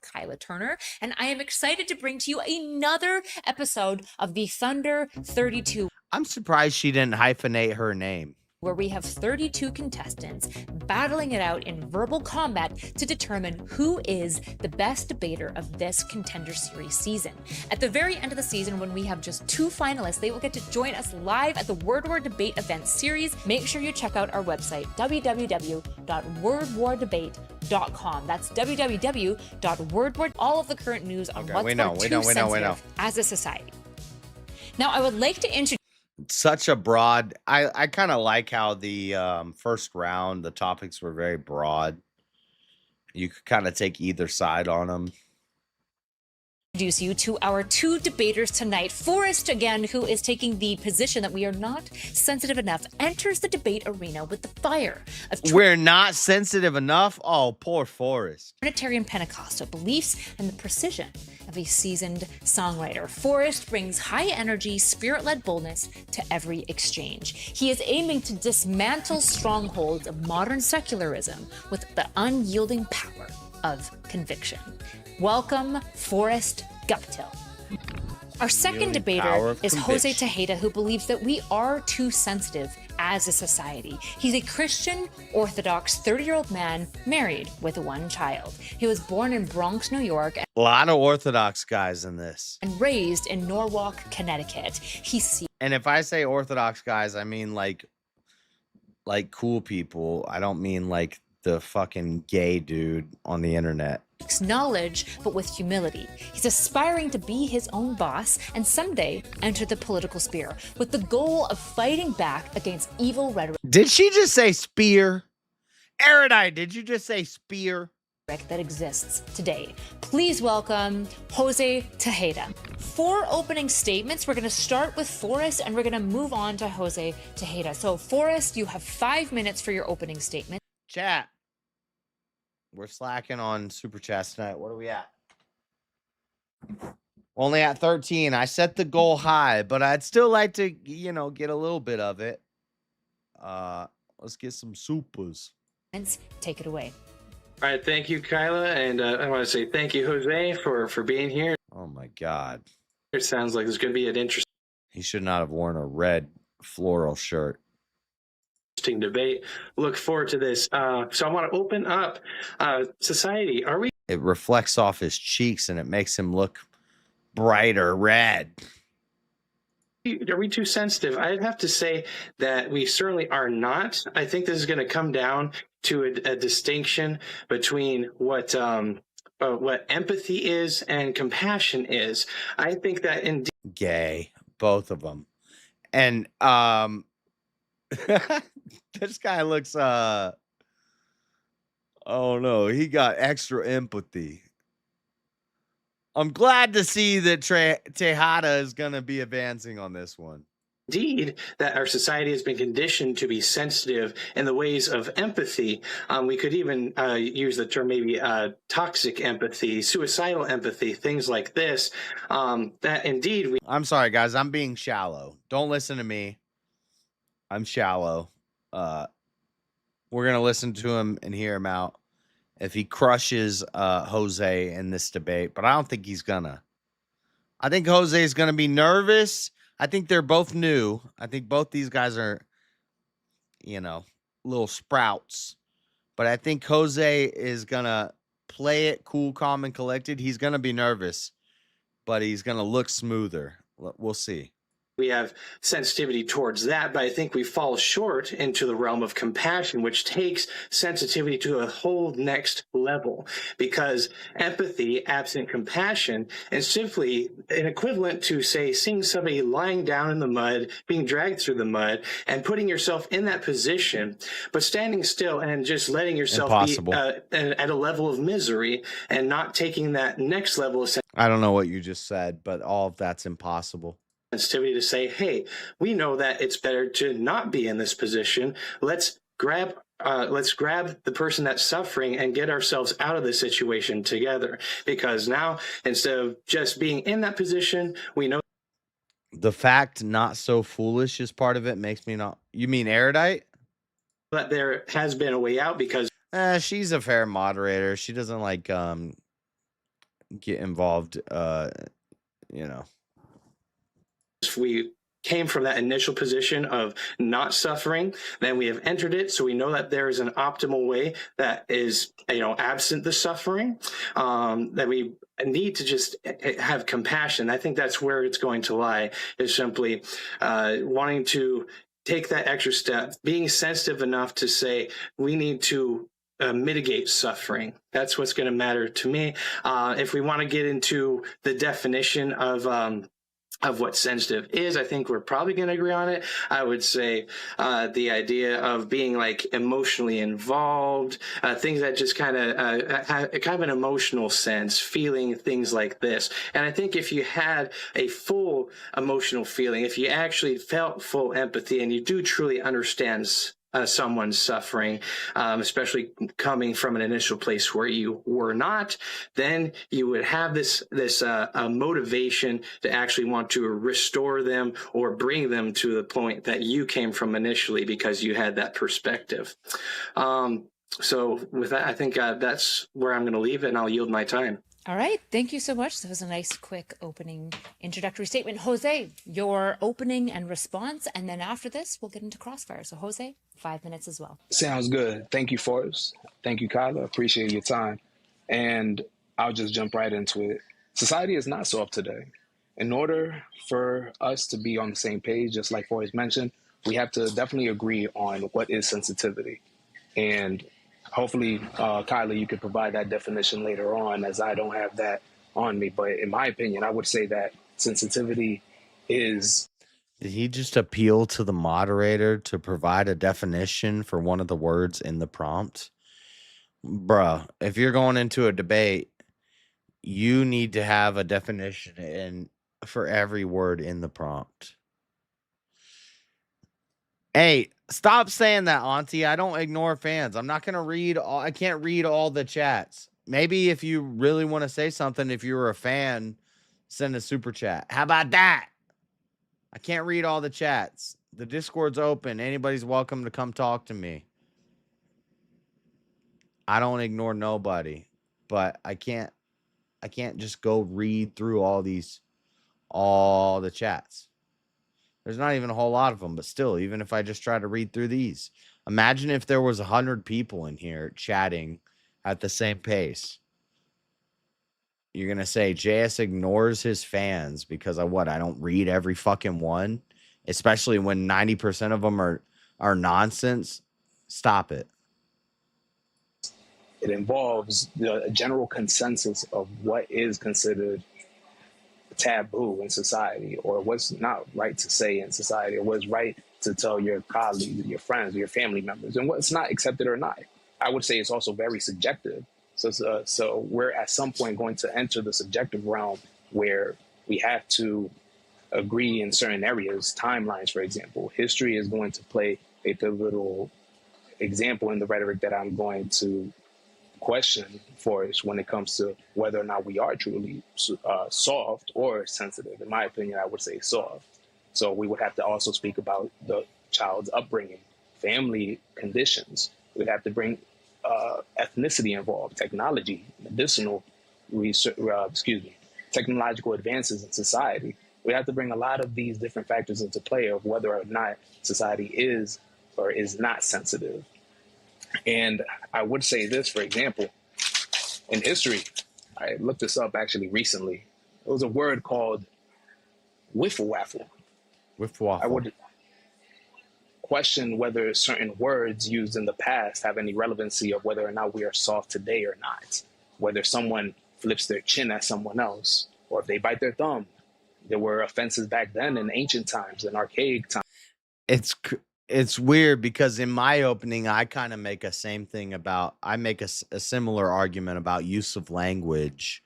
Kyla Turner, and I am excited to bring to you another episode of the Thunder 32. I'm surprised she didn't hyphenate her name. Where we have 32 contestants battling it out in verbal combat to determine who is the best debater of this Contender Series season. At the very end of the season, when we have just 2 finalists, they will get to join us live at the Word War Debate event series. Make sure you check out our website, www.wordwardebate.com. That's www.wordward. All of the current news on what's too sensitive as a society. Now, I would like to introduce such a broad. I kind of like how the first round, the topics were very broad. You could kind of take either side on them. Introduce you to our 2 debaters tonight. Forrest, again, who is taking the position that we are not sensitive enough, enters the debate arena with the fire of We're not sensitive enough? Oh, poor Forrest. Trinitarian Pentecostal beliefs and the precision of a seasoned songwriter. Forrest brings high energy, spirit-led boldness to every exchange. He is aiming to dismantle strongholds of modern secularism with the unyielding power of conviction. Welcome, Forrest Guptill. Our second debater is Jose Tejeda, who believes that we are too sensitive as a society. He's a Christian, Orthodox, 30-year-old man married with 1 child. He was born in Bronx, New York. A lot of Orthodox guys in this. And raised in Norwalk, Connecticut. And if I say Orthodox guys, I mean like cool people. I don't mean like the fucking gay dude on the internet. Knowledge, but with humility. He's aspiring to be his own boss and someday enter the political sphere with the goal of fighting back against evil rhetoric. Did she just say spear? Erudite, did you just say spear? That exists today. Please welcome Jose Tejeda. 4 opening statements. We're going to start with Forrest and we're going to move on to Jose Tejeda. So Forrest, you have 5 minutes for your opening statement. Chat. We're slacking on super chats tonight. What are we at? Only at 13. I set the goal high, but I'd still like to, get a little bit of it. Let's get some supers. Take it away. All right, thank you, Kyla, and I want to say thank you, Jose, for being here. Oh my God! It sounds like there's going to be an interesting. He should not have worn a red floral shirt. Debate. Look forward to this. So I want to open up society. Are we? It reflects off his cheeks and it makes him look brighter red. Are we too sensitive? I'd have to say that we certainly are not. I think this is going to come down to a distinction between what empathy is and compassion is. I think that indeed. Gay, both of them, and this guy looks oh no, he got extra empathy. I'm glad to see that Tejada is going to be advancing on this one. Indeed, that our society has been conditioned to be sensitive in the ways of empathy. We could even use the term maybe toxic empathy, suicidal empathy, things like this. That indeed I'm sorry, guys. I'm being shallow. Don't listen to me. I'm shallow. We're going to listen to him and hear him out if he crushes Jose in this debate, but I don't think he's gonna. I think Jose is going to be nervous. I think they're both new. I think both these guys are, little sprouts. But I think Jose is going to play it cool, calm, and collected. He's going to be nervous, but he's going to look smoother. We'll see. we have sensitivity towards that, but I think we fall short into the realm of compassion, which takes sensitivity to a whole next level, because empathy, absent compassion, is simply an equivalent to, say, seeing somebody lying down in the mud, being dragged through the mud, and putting yourself in that position, but standing still and just letting yourself Impossible. be at a level of misery and not taking that next level of I don't know what you just said, but all of that's impossible. sensitivity to say, hey, we know that it's better to not be in this position. Let's grab the person that's suffering and get ourselves out of this situation together. Because now, instead of just being in that position, we know The fact not so foolish is part of it makes me not. You mean erudite? that there has been a way out, because She's a fair moderator. She doesn't like get involved. if we came from that initial position of not suffering, then we have entered it. So we know that there is an optimal way that is, absent the suffering, that we need to just have compassion. I think that's where it's going to lie, is simply wanting to take that extra step, being sensitive enough to say, we need to mitigate suffering. That's what's going to matter to me. If we want to get into the definition of what sensitive is, I think we're probably going to agree on it. I would say the idea of being like emotionally involved, things that just kind of an emotional sense, feeling things like this. And I think if you had a full emotional feeling, if you actually felt full empathy and you do truly understand someone's suffering, especially coming from an initial place where you were not, then you would have this motivation to actually want to restore them or bring them to the point that you came from initially, because you had that perspective. So with that, I think that's where I'm going to leave it, and I'll yield my time. All right. Thank you so much. That was a nice, quick opening introductory statement. Jose, your opening and response. And then after this, we'll get into Crossfire. So, Jose, 5 minutes as well. Sounds good. Thank you, Forrest. Thank you, Kyla. Appreciate your time. And I'll just jump right into it. Society is not soft today. In order for us to be on the same page, just like Forrest mentioned, we have to definitely agree on what is sensitivity. And hopefully, Kyla, you could provide that definition later on, as I don't have that on me. But in my opinion, I would say that sensitivity is... Did he just appeal to the moderator to provide a definition for one of the words in the prompt? Bruh, if you're going into a debate, you need to have a definition for every word in the prompt. Hey, stop saying that, Auntie. I don't ignore fans. I'm not going to read all... I can't read all the chats. Maybe if you really want to say something, if you're a fan, send a super chat. How about that? I can't read all the chats. The Discord's open. Anybody's welcome to come talk to me. I don't ignore nobody, but I can't just go read through all the chats. There's not even a whole lot of them, but still, even if I just try to read through these, imagine if there was 100 people in here chatting at the same pace. You're going to say JS ignores his fans because I don't read every fucking one, especially when 90% of them are nonsense. Stop it. It involves the general consensus of what is considered taboo in society, or what's not right to say in society, or what's right to tell your colleagues, your friends, your family members, and what's not accepted or not. I would say it's also very subjective. So we're at some point going to enter the subjective realm where we have to agree in certain areas, timelines, for example. History is going to play a pivotal example in the rhetoric that I'm going to question for us when it comes to whether or not we are truly soft or sensitive. In my opinion, I would say soft. So we would have to also speak about the child's upbringing, family conditions. We'd have to bring ethnicity involved, technology, medicinal research, technological advances in society. We have to bring a lot of these different factors into play of whether or not society is or is not sensitive. And I would say this, for example, in history, I looked this up actually recently. There was a word called wiffle waffle. Wiffle waffle. I would question whether certain words used in the past have any relevancy of whether or not we are soft today or not. Whether someone flips their chin at someone else, or if they bite their thumb. There were offenses back then in ancient times, in archaic times. It's weird because in my opening, I kind of make a same thing about, I make a similar argument about use of language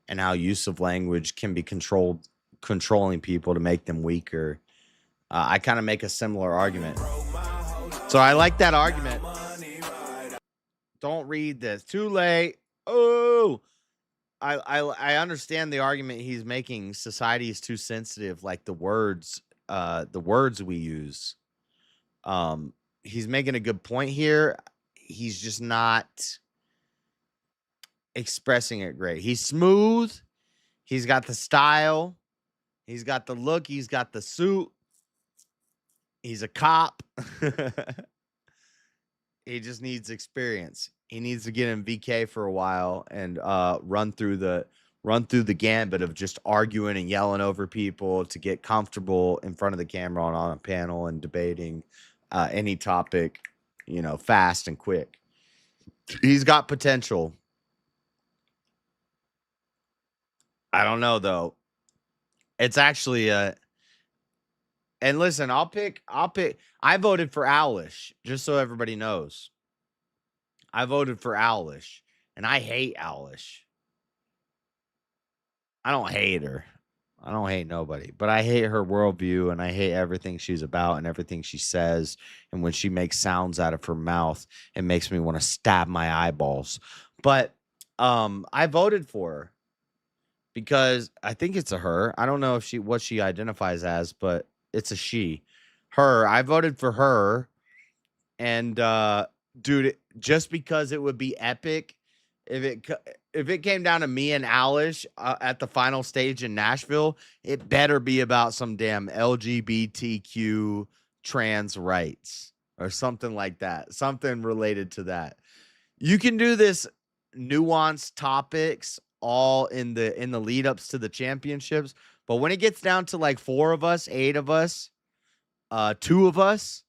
and how use of language can be controlling people to make them weaker. I kind of make a similar argument. So I like that argument. Don't read this. Too late. Oh, I understand the argument he's making. Society is too sensitive, like the words we use. He's making a good point here. He's just not expressing it great. He's smooth. He's got the style. He's got the look. He's got the suit. He's a cop. He just needs experience. He needs to get in VK for a while and run through the gambit of just arguing and yelling over people to get comfortable in front of the camera on a panel and debating any topic, fast and quick. He's got potential. I don't know though. It's actually and listen, I'll pick. I voted for Owlish, just so everybody knows. I voted for Owlish, and I hate Owlish. I don't hate her. I don't hate nobody, but I hate her worldview, and I hate everything she's about and everything she says. And when she makes sounds out of her mouth, it makes me want to stab my eyeballs. But I voted for her because I think it's a her. I don't know what she identifies as, but it's a she. Her. I voted for her. And dude, just because it would be epic if it came down to me and Alish at the final stage in Nashville, it better be about some damn LGBTQ trans rights or something like that. Something related to that. You can do this nuanced topics all in the lead ups to the championships, but when it gets down to like 4 of us, 8 of us, 2 of us,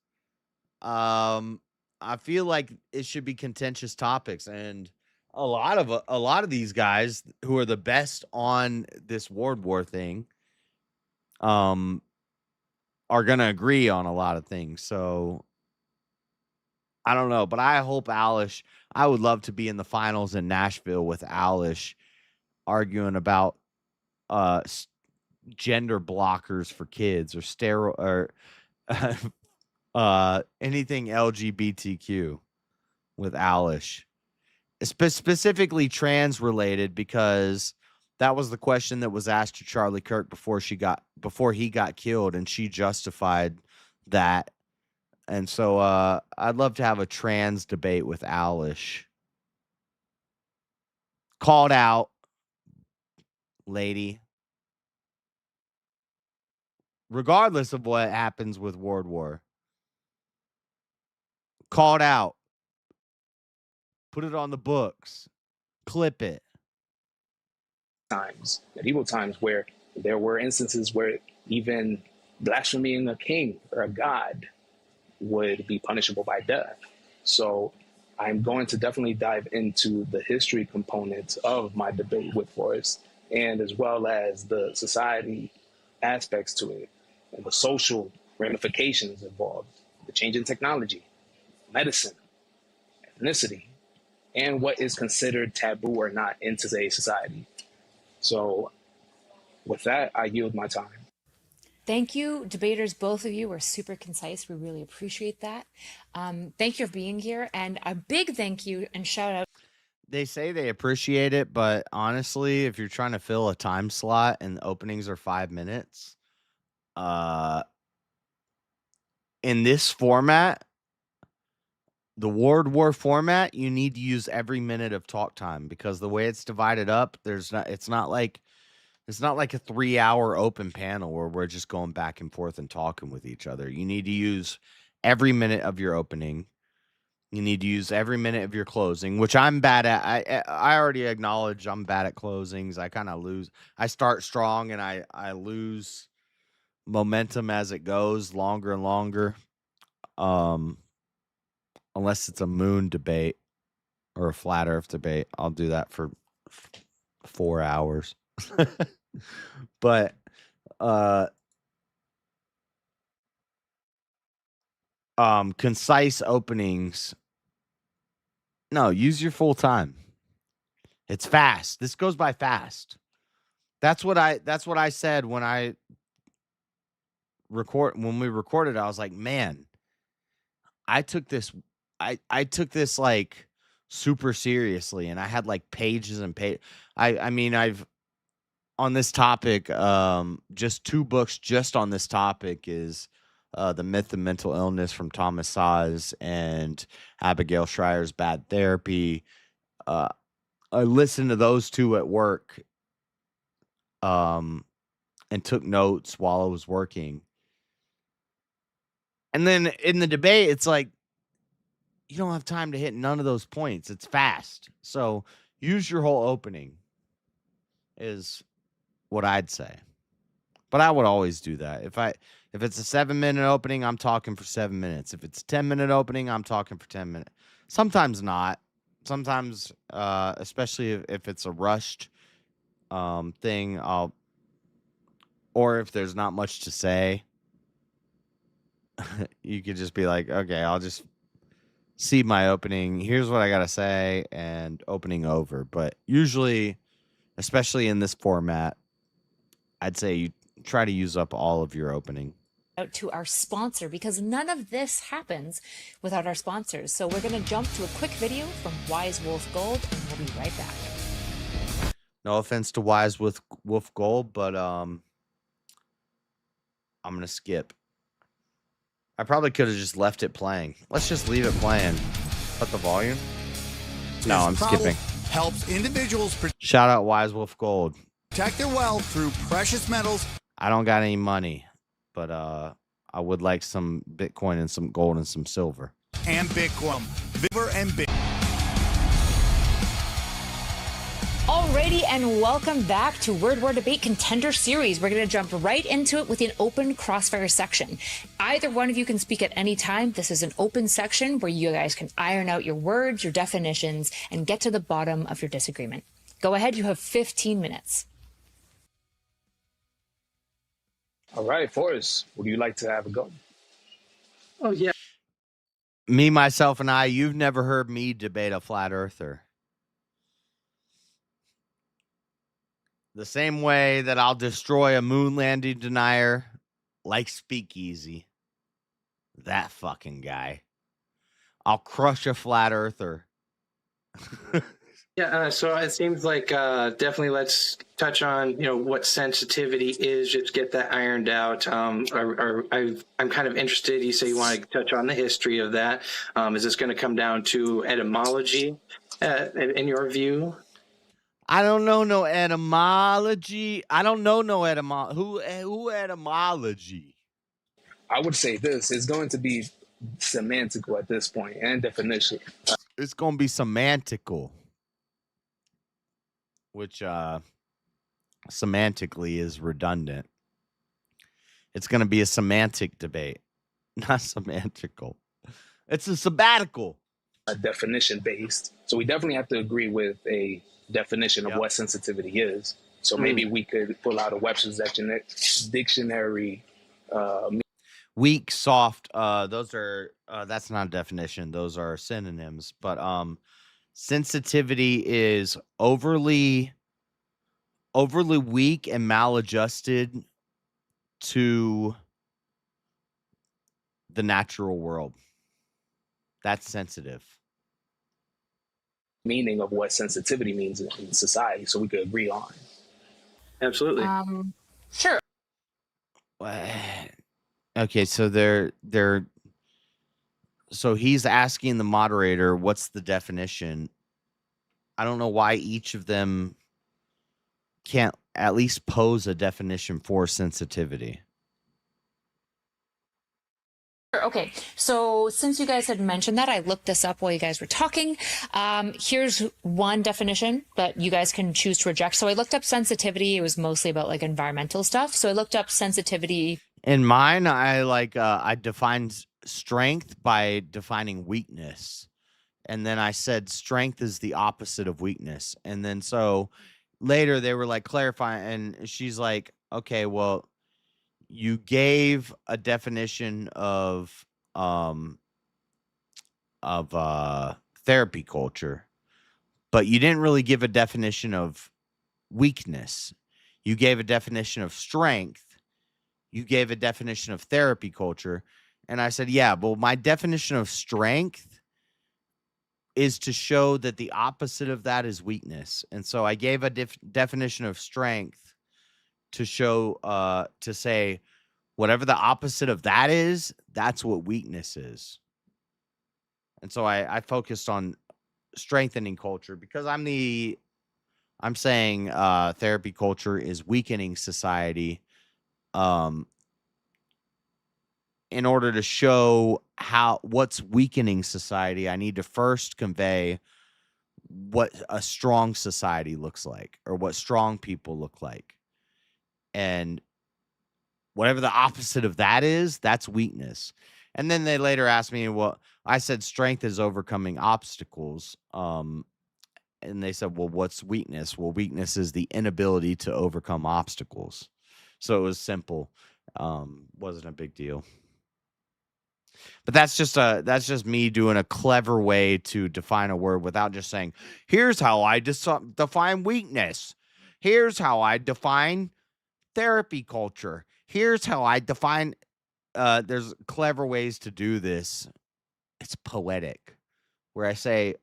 I feel like it should be contentious topics, and a lot of these guys who are the best on this World War thing, are gonna agree on a lot of things. So I don't know, but I hope Alish. I would love to be in the finals in Nashville with Alish arguing about gender blockers for kids or anything LGBTQ with Alish, specifically trans related, because that was the question that was asked to Charlie Kirk before he got killed, and she justified that. And so I'd love to have a trans debate with Alish. Called out, lady. Regardless of what happens with World War. Called out. Put it on the books. Clip it. Medieval times, where there were instances where even blaspheming a king or a god would be punishable by death. So I'm going to definitely dive into the history component of my debate with Forrest, and as well as the society aspects to it and the social ramifications involved, the change in technology, medicine, ethnicity, and what is considered taboo or not in today's society. So with that, I yield my time. Thank you, debaters. Both of you were super concise. We really appreciate that. Thank you for being here. And a big thank you and shout out. They say they appreciate it, but honestly, if you're trying to fill a time slot and the openings are 5 minutes, in this format, the World War format, you need to use every minute of talk time, because the way it's divided up, it's not like a 3-hour open panel where we're just going back and forth and talking with each other. You need to use every minute of your opening. You need to use every minute of your closing, which I'm bad at. I already acknowledge I'm bad at closings. I kind of lose. I start strong and I lose momentum as it goes longer and longer. Unless it's a moon debate or a flat earth debate, I'll do that for 4 hours. But concise openings. No, use your full time. It's fast. This goes by fast. That's what I said when we recorded. I was like, man, I took this like super seriously, and I had like pages and pages. I mean, I've on this topic, just 2 books just on this topic is The Myth of Mental Illness from Thomas Saz and Abigail Schreier's Bad Therapy. I listened to those 2 at work and took notes while I was working. And then in the debate, it's like, you don't have time to hit none of those points. It's fast. So use your whole opening is what I'd say. But I would always do that. If it's a 7-minute opening, I'm talking for 7 minutes. If it's a 10-minute opening, I'm talking for 10 minutes. Sometimes not. Sometimes, especially if it's a rushed thing, or if there's not much to say, you could just be like, okay, I'll just see my opening. Here's what I got to say, and opening over. But usually, especially in this format, I'd say you try to use up all of your opening. Out to our sponsor, because none of this happens without our sponsors. So we're going to jump to a quick video from Wise Wolf Gold, and we'll be right back. No offense to Wise with Wolf Gold, but I'm going to skip. I probably could have just left it playing. Let's just leave it playing. Cut the volume. No, I'm skipping. Helps individuals Shout out Wise Wolf Gold. protect their wealth through precious metals. I don't got any money, but I would like some Bitcoin and some gold and some silver. And Bitcoin. Silver and Bitcoin. Alrighty, and welcome back to Word War Debate Contender Series. We're going to jump right into it with an open crossfire section. Either one of you can speak at any time. This is an open section where you guys can iron out your words, your definitions, and get to the bottom of your disagreement. Go ahead, you have 15 minutes. All right, Forrest, would you like to have a go? Oh, yeah. Me, myself, and I, you've never heard me debate a flat earther. The same way that I'll destroy a moon landing denier like Speakeasy. That fucking guy. I'll crush a flat earther. Yeah, so it seems like definitely let's touch on what sensitivity is. Just get that ironed out. I'm kind of interested. You say you want to touch on the history of that. Is this going to come down to etymology, in your view? I don't know no etymology. I don't know no etymology. Who etymology? I would say this is going to be semantical at this point and definition. It's going to be semantical, which semantically is redundant. It's going to be a semantic debate, not semantical. It's a sabbatical. Definition based. So we definitely have to agree with a definition of what sensitivity is. So maybe we could pull out a Webster's dictionary. Weak, soft. Those are that's not a definition. Those are synonyms. But Sensitivity is overly weak and maladjusted to the natural world. That's sensitive. Meaning of what sensitivity means in society, so we could agree on. Absolutely. Sure. Okay, so so he's asking the moderator, what's the definition? I don't know why each of them can't at least pose a definition for sensitivity. Okay, so since you guys had mentioned that, I looked this up while you guys were talking. Here's one definition that you guys can choose to reject. So I looked up sensitivity. It was mostly about like environmental stuff. So I looked up sensitivity. In mine, I defined strength by defining weakness. And then I said strength is the opposite of weakness. And then so later they were like clarifying, and she's like, okay, well, you gave a definition of therapy culture, but you didn't really give a definition of weakness. You gave a definition of strength. You gave a definition of therapy culture. And I said, yeah, well, my definition of strength is to show that the opposite of that is weakness. And so I gave a definition of strength to show, to say, whatever the opposite of that is, that's what weakness is. And so I focused on strengthening culture because I'm saying therapy culture is weakening society. In order to show what's weakening society, I need to first convey what a strong society looks like, or what strong people look like. And whatever the opposite of that is, that's weakness. And then they later asked me, well, I said strength is overcoming obstacles. And they said, well, what's weakness? Well, weakness is the inability to overcome obstacles. So it was simple. Wasn't a big deal. But that's just me doing a clever way to define a word without just saying, here's how I define weakness. Here's how I define therapy culture. Here's how I define. There's clever ways to do this. It's poetic, where I say,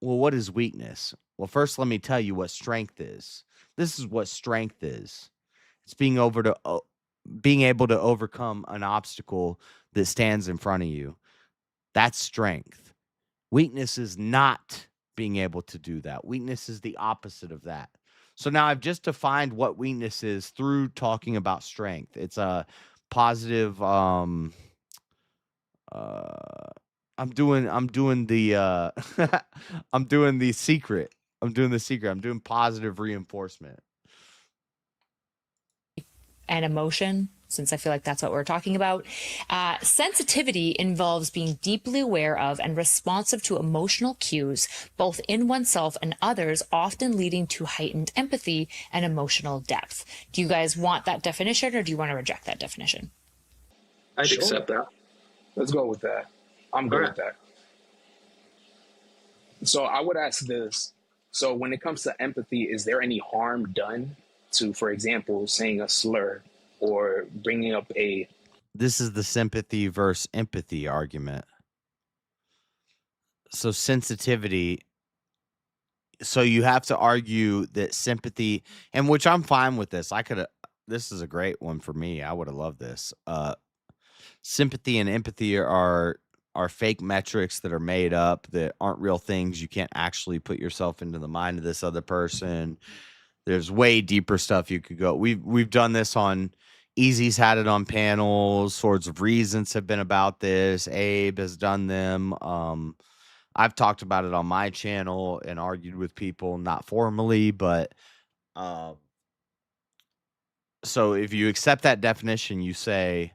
well, what is weakness? Well, first, let me tell you what strength is. This is what strength is. It's being able to overcome an obstacle that stands in front of you. That's strength. Weakness is not being able to do that. Weakness is the opposite of that. So now I've just defined what weakness is through talking about strength. It's a positive. I'm doing the I'm doing the secret. I'm doing positive reinforcement. And emotion, since I feel like that's what we're talking about. Sensitivity involves being deeply aware of and responsive to emotional cues, both in oneself and others, often leading to heightened empathy and emotional depth. Do you guys want that definition, or do you want to reject that definition? I'd accept that. Let's go with that. I'm good with that. So I would ask this. So when it comes to empathy, is there any harm done to, for example, saying a slur or bringing up This is the sympathy versus empathy argument. So sensitivity. So you have to argue that sympathy, and which I'm fine with this. This is a great one for me. I would have loved this. Sympathy and empathy are fake metrics that are made up, that aren't real things. You can't actually put yourself into the mind of this other person. There's way deeper stuff you could go. We've done this on Easy's had it on panels. Swords of Reasons have been about this. Abe has done them. I've talked about it on my channel and argued with people, not formally, but so if you accept that definition, you say,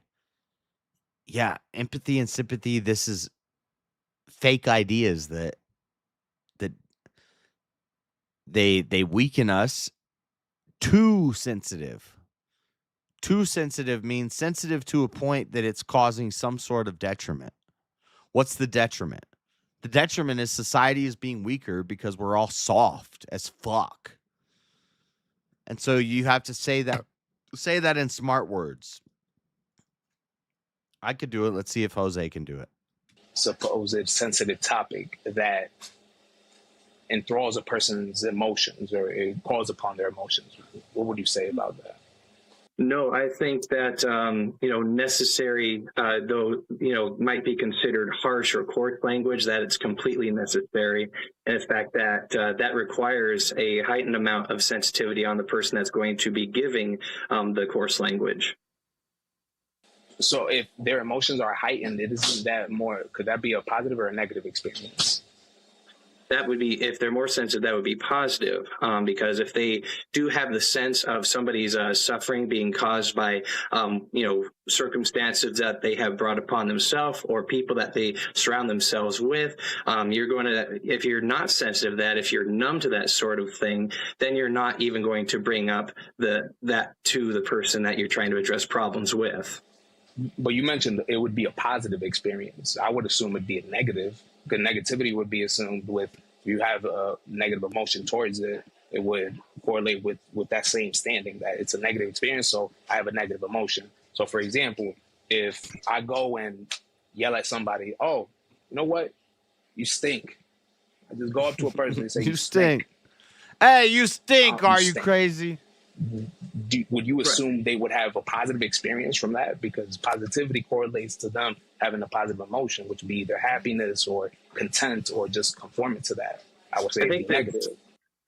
yeah, empathy and sympathy, this is fake ideas that they weaken us. Too sensitive. Too sensitive means sensitive to a point that it's causing some sort of detriment. What's the detriment? The detriment is society is being weaker because we're all soft as fuck. And so you have to say that in smart words. I could do it. Let's see if Jose can do it. Supposed sensitive topic that enthralls a person's emotions or it calls upon their emotions. What would you say about that? No, I think that, necessary, though, might be considered harsh or coarse language, that it's completely necessary. And in fact, that requires a heightened amount of sensitivity on the person that's going to be giving the coarse language. So if their emotions are heightened, could that be a positive or a negative experience? That would be, if they're more sensitive, that would be positive, because if they do have the sense of somebody's suffering being caused by, circumstances that they have brought upon themselves or people that they surround themselves with, you're going to, if you're not sensitive to that, if you're numb to that sort of thing, then you're not even going to bring up that to the person that you're trying to address problems with. But you mentioned it would be a positive experience. I would assume it'd be a negative. Because negativity would be assumed with, if you have a negative emotion towards it, it would correlate with that same standing that it's a negative experience, so I have a negative emotion. So, for example, if I go and yell at somebody, oh, you know what? You stink. I just go up to a person and say, you stink. Hey, you stink. You Are you stink. Crazy? Would you assume they would have a positive experience from that? Because positivity correlates to them having a positive emotion, which would be either happiness or content or just conforming to that. I would say it'd be negative.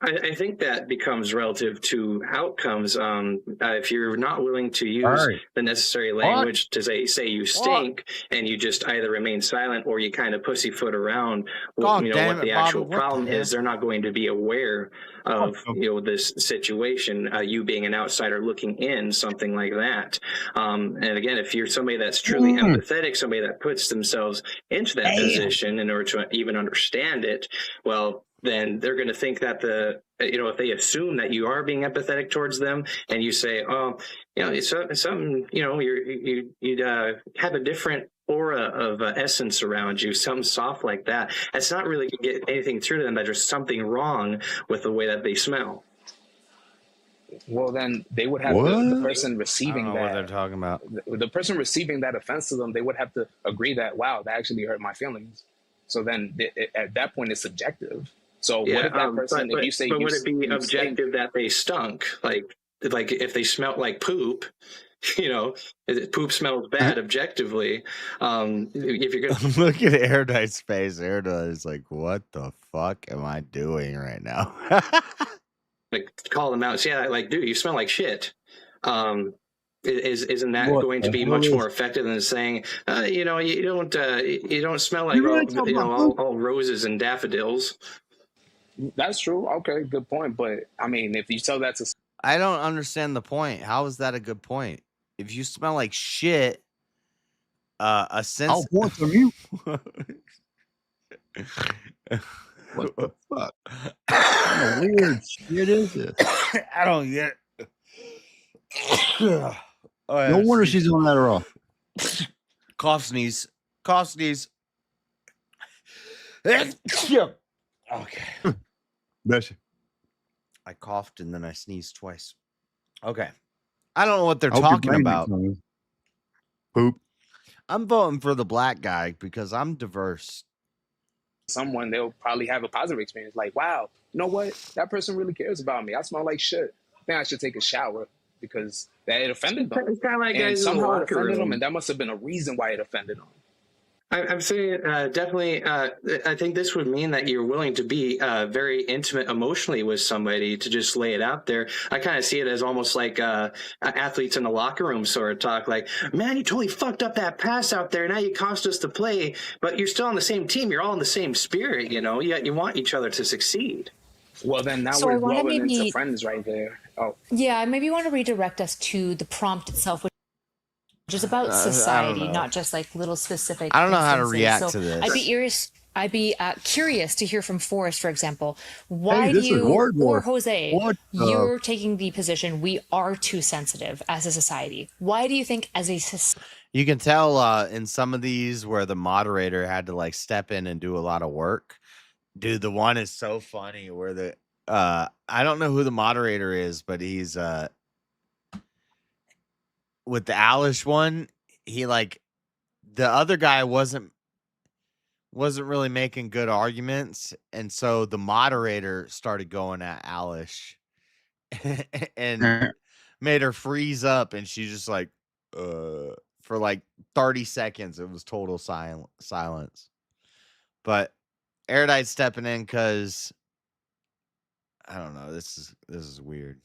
I think that becomes relative to outcomes. If you're not willing to use the necessary language to say you stink, and you just either remain silent or you kind of pussyfoot around, what the actual problem is, they're not going to be aware of this situation. You being an outsider looking in, something like that. And again, if you're somebody that's truly empathetic, somebody that puts themselves into that position in order to even understand it, well, then they're going to think that if they assume that you are being empathetic towards them and you say, oh, it's something, you'd have a different aura of essence around you, something soft like that. It's not really going to get anything through to them that there's something wrong with the way that they smell. Well, then they would have the person receiving that. What they're talking about. The person receiving that offense to them, they would have to agree that, wow, that actually hurt my feelings. So then at that point, it's subjective. So what if that person, if you say, but would it be objective that they stunk? Like if they smelled like poop, poop smells bad objectively. If you're gonna look at Erudite's face, Erudite is like, "What the fuck am I doing right now?" like call them out. Yeah, like, dude, you smell like shit. Isn't that going to be much more effective than saying, you don't smell like all roses and daffodils? That's true. Okay, good point. But I mean, if you tell that to, I don't understand the point. How is that a good point? If you smell like shit, a sense. I'll point from you. What the fuck? What kind of weird shit is this? I don't get it. No wonder she's on that raw. Cough, sneeze. Okay. Bless you. I coughed and then I sneezed twice. Okay. I don't know what they're talking about. Poop. I'm voting for the black guy because I'm diverse. Someone, they'll probably have a positive experience. Like, wow, you know what? That person really cares about me. I smell like shit. I think I should take a shower because that it offended them. It's kind of like and somehow it offended room. them, and that must have been a reason why it offended them. I'm saying definitely. I think this would mean that you're willing to be very intimate emotionally with somebody to just lay it out there. I kind of see it as almost like athletes in the locker room sort of talk. Like, man, you totally fucked up that pass out there. Now you cost us to play, but you're still on the same team. You're all in the same spirit. You want each other to succeed. Well, then now So we're I wanna growing maybe- into friends right there. Oh, Yeah, maybe you want to redirect us to the prompt itself, which is about I don't society, know. not just like little specific. I don't know how to instances. react So to this. I'd be curious to hear from Forrest, for example. Why this do is you, Ward or War. Jose, What, you're taking the position we are too sensitive as a society? Why do you think as a society? You can tell in some of these where the moderator had to like step in and do a lot of work. Dude, the one is so funny where the I don't know who the moderator is, but he's with the Alish one, he like the other guy wasn't really making good arguments, and so the moderator started going at Alish and made her freeze up, and she just like for like 30 seconds it was total silence. But Erudite stepping in because I don't know, this is weird.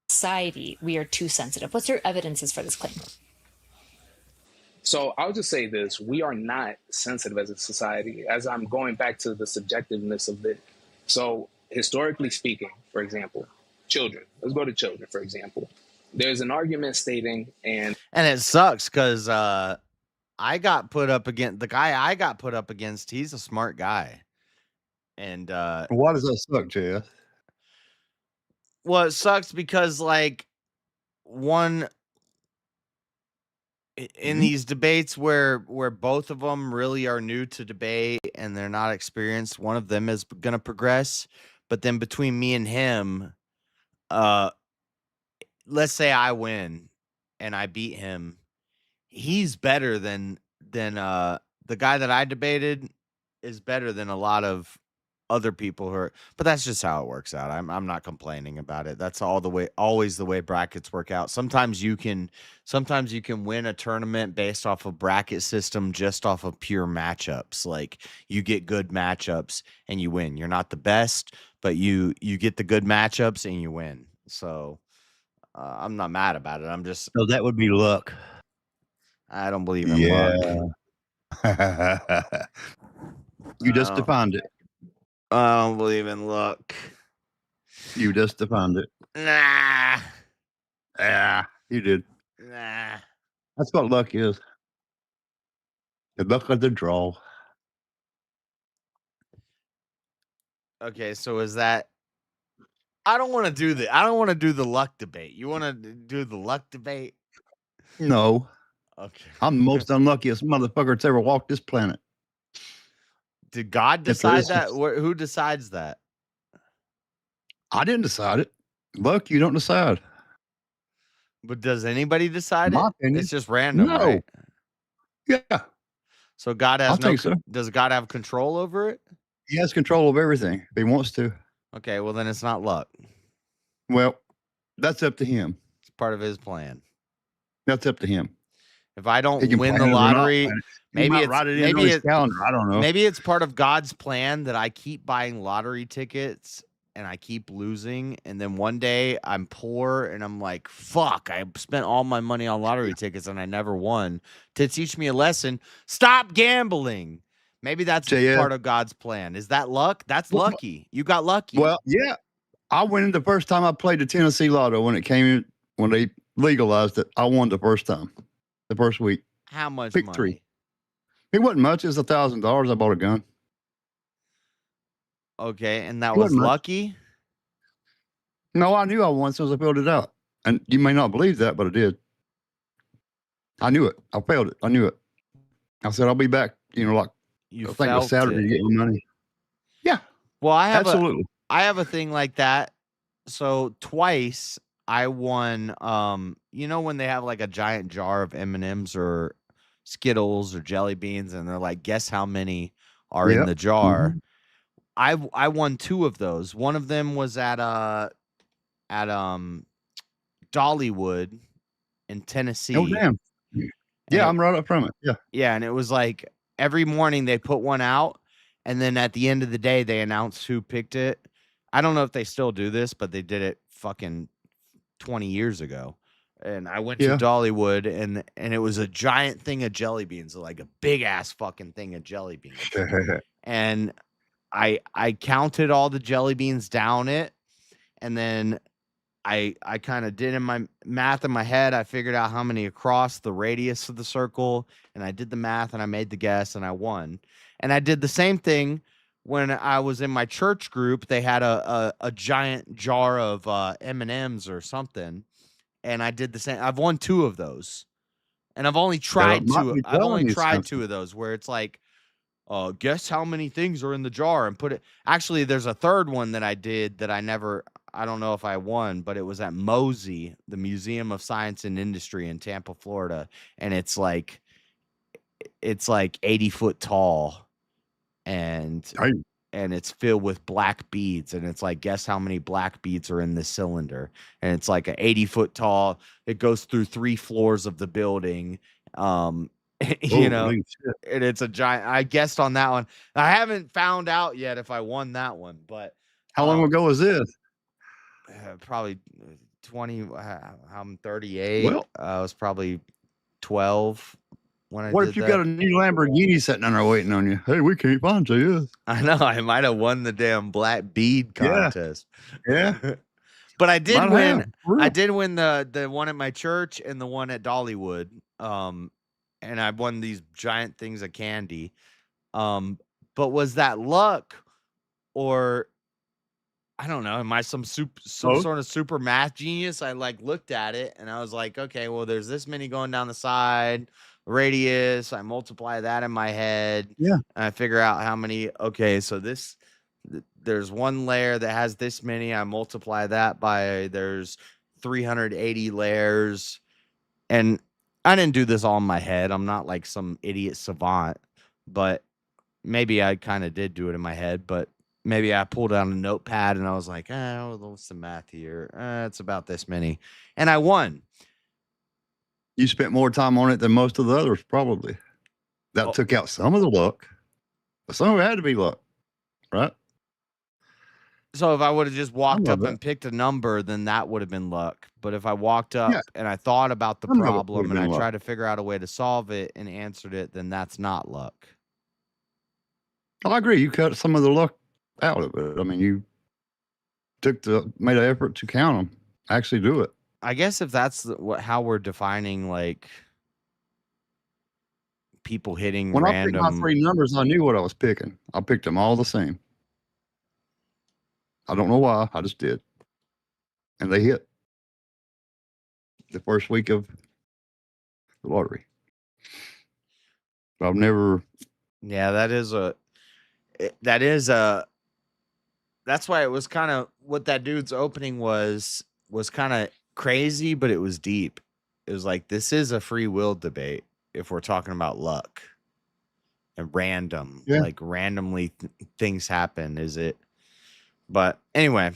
Society, we are too sensitive. What's your evidences for this claim? So I'll just say this. We are not sensitive as a society, as I'm going back to the subjectiveness of it. So historically speaking, for example, children. Let's go to children, for example. There's an argument stating, and it sucks because I got put up against the guy I got put up against. He's a smart guy. And why does that suck, JS? Well, it sucks because like one in these debates where both of them really are new to debate and they're not experienced, one of them is going to progress. But then between me and him, let's say I win and I beat him, he's better than the guy that I debated is better than a lot of other people who are, but that's just how it works out. I'm not complaining about it. That's always the way brackets work out. Sometimes you can win a tournament based off of bracket system, just off of pure matchups. Like you get good matchups and you win. You're not the best, but you get the good matchups and you win. So I'm not mad about it. I'm just, So that would be luck. I don't believe in luck. You just defined it. I don't believe in luck. You just defined it. Nah. Yeah, you did. Nah. That's what luck is. The luck of the draw. Okay, so is that? I don't want to do the luck debate. You want to do the luck debate? No. Okay. I'm the most unluckiest motherfucker that's ever walked this planet. Did God decide that? Who decides that? I didn't decide it. Luck, you don't decide. But does anybody decide My it? opinion. It's just random, No. right? Yeah. So God has I think so. Does God have control over it? He has control of everything if he wants to. Okay, well then it's not luck. Well, that's up to him. It's part of his plan. That's up to him. If I don't He can win plan the it or not lottery, plan it. He maybe might it's write it in on his calendar. I don't know. Maybe it's part of God's plan that I keep buying lottery tickets and I keep losing, and then one day I'm poor and I'm like, fuck, I spent all my money on lottery tickets and I never won, to teach me a lesson. Stop gambling. Maybe that's part of God's plan. Is that luck? That's lucky. You got lucky. Well, yeah. I won the first time I played the Tennessee Lotto when it came in, when they legalized it. I won the first time, the first week. How much Pick money? 3. It wasn't much. It was $1,000. I bought a gun. Okay, and that It was wasn't much. lucky? No, I knew I won as soon as I filled it out. And you may not believe that, but I did. I knew it. I failed it. I knew it. I said, I'll be back, like, You I think it was felt Saturday it. to get my money. Yeah. Well, I have Absolutely. I have a thing like that. So twice I won. When they have like a giant jar of M&Ms or Skittles or jelly beans, and they're like, guess how many are in Yep. the jar. Mhm. I won 2 of those. One of them was at Dollywood in Tennessee. Oh, damn. Yeah, I'm right up from it. Yeah. Yeah, and it was like every morning they put one out, and then at the end of the day they announced who picked it. I don't know if they still do this, but they did it fucking 20 years ago. And I went to Yeah. Dollywood, and it was a giant thing of jelly beans, like a big ass fucking thing of jelly beans. And I counted all the jelly beans down it, and then I kind of did in my math in my head. I figured out how many across the radius of the circle, and I did the math and I made the guess and I won. And I did the same thing when I was in my church group. They had a giant jar of M&Ms or something, and I did the same. I've won 2 of those, and I've only tried two. I've only tried 2 of those where it's like, guess how many things are in the jar and put it. Actually, there's a third one that I did that I don't know if I won, but it was at MOSI, the Museum of Science and Industry in Tampa, Florida. And it's like 80 foot tall and it's filled with black beads. And it's like, guess how many black beads are in this cylinder? And it's like 80 foot tall. It goes through 3 floors of the building. You know, and it's a giant. I guessed on that one. I haven't found out yet if I won that one, but how long ago was this? Probably 20. I'm 38. Well, I was probably 12 when I what did if you that. got a new Lamborghini sitting on there waiting on you? Hey, we can't find you. I know. I might have won the damn black bead contest. Yeah. But I did Might win. have. For real. I did win the one at my church and the one at Dollywood. And I won these giant things of candy. But was that luck, or I don't know? Am I some sort of super math genius? I like looked at it and I was like, okay, well, there's this many going down the side, radius. I multiply that in my head. Yeah. And I figure out how many. Okay, so there's one layer that has this many. I multiply that by there's 380 layers, and I didn't do this all in my head. I'm not like some idiot savant, but maybe I kind of did do it in my head. But maybe I pulled out a notepad and I was like, what's the math here? It's about this many. And I won. You spent more time on it than most of the others, probably. That took out some of the luck, but some of it had to be luck, right? So if I would have just walked up and picked a number, then that would have been luck. But if I walked up and I thought about the problem and I tried to figure out a way to solve it and answered it, then that's not luck. I agree. You cut some of the luck out of it. I mean, you made an effort to count them, actually do it. I guess if that's how we're defining like people hitting when random. I picked my 3 numbers, I knew what I was picking. I picked them all the same. I don't know why. I just did. And they hit the first week of the lottery. I've never. Yeah, that's why it was kind of what that dude's opening was kind of crazy, but it was deep. It was like, this is a free will debate if we're talking about luck and random, like randomly things happen. Is it? But anyway.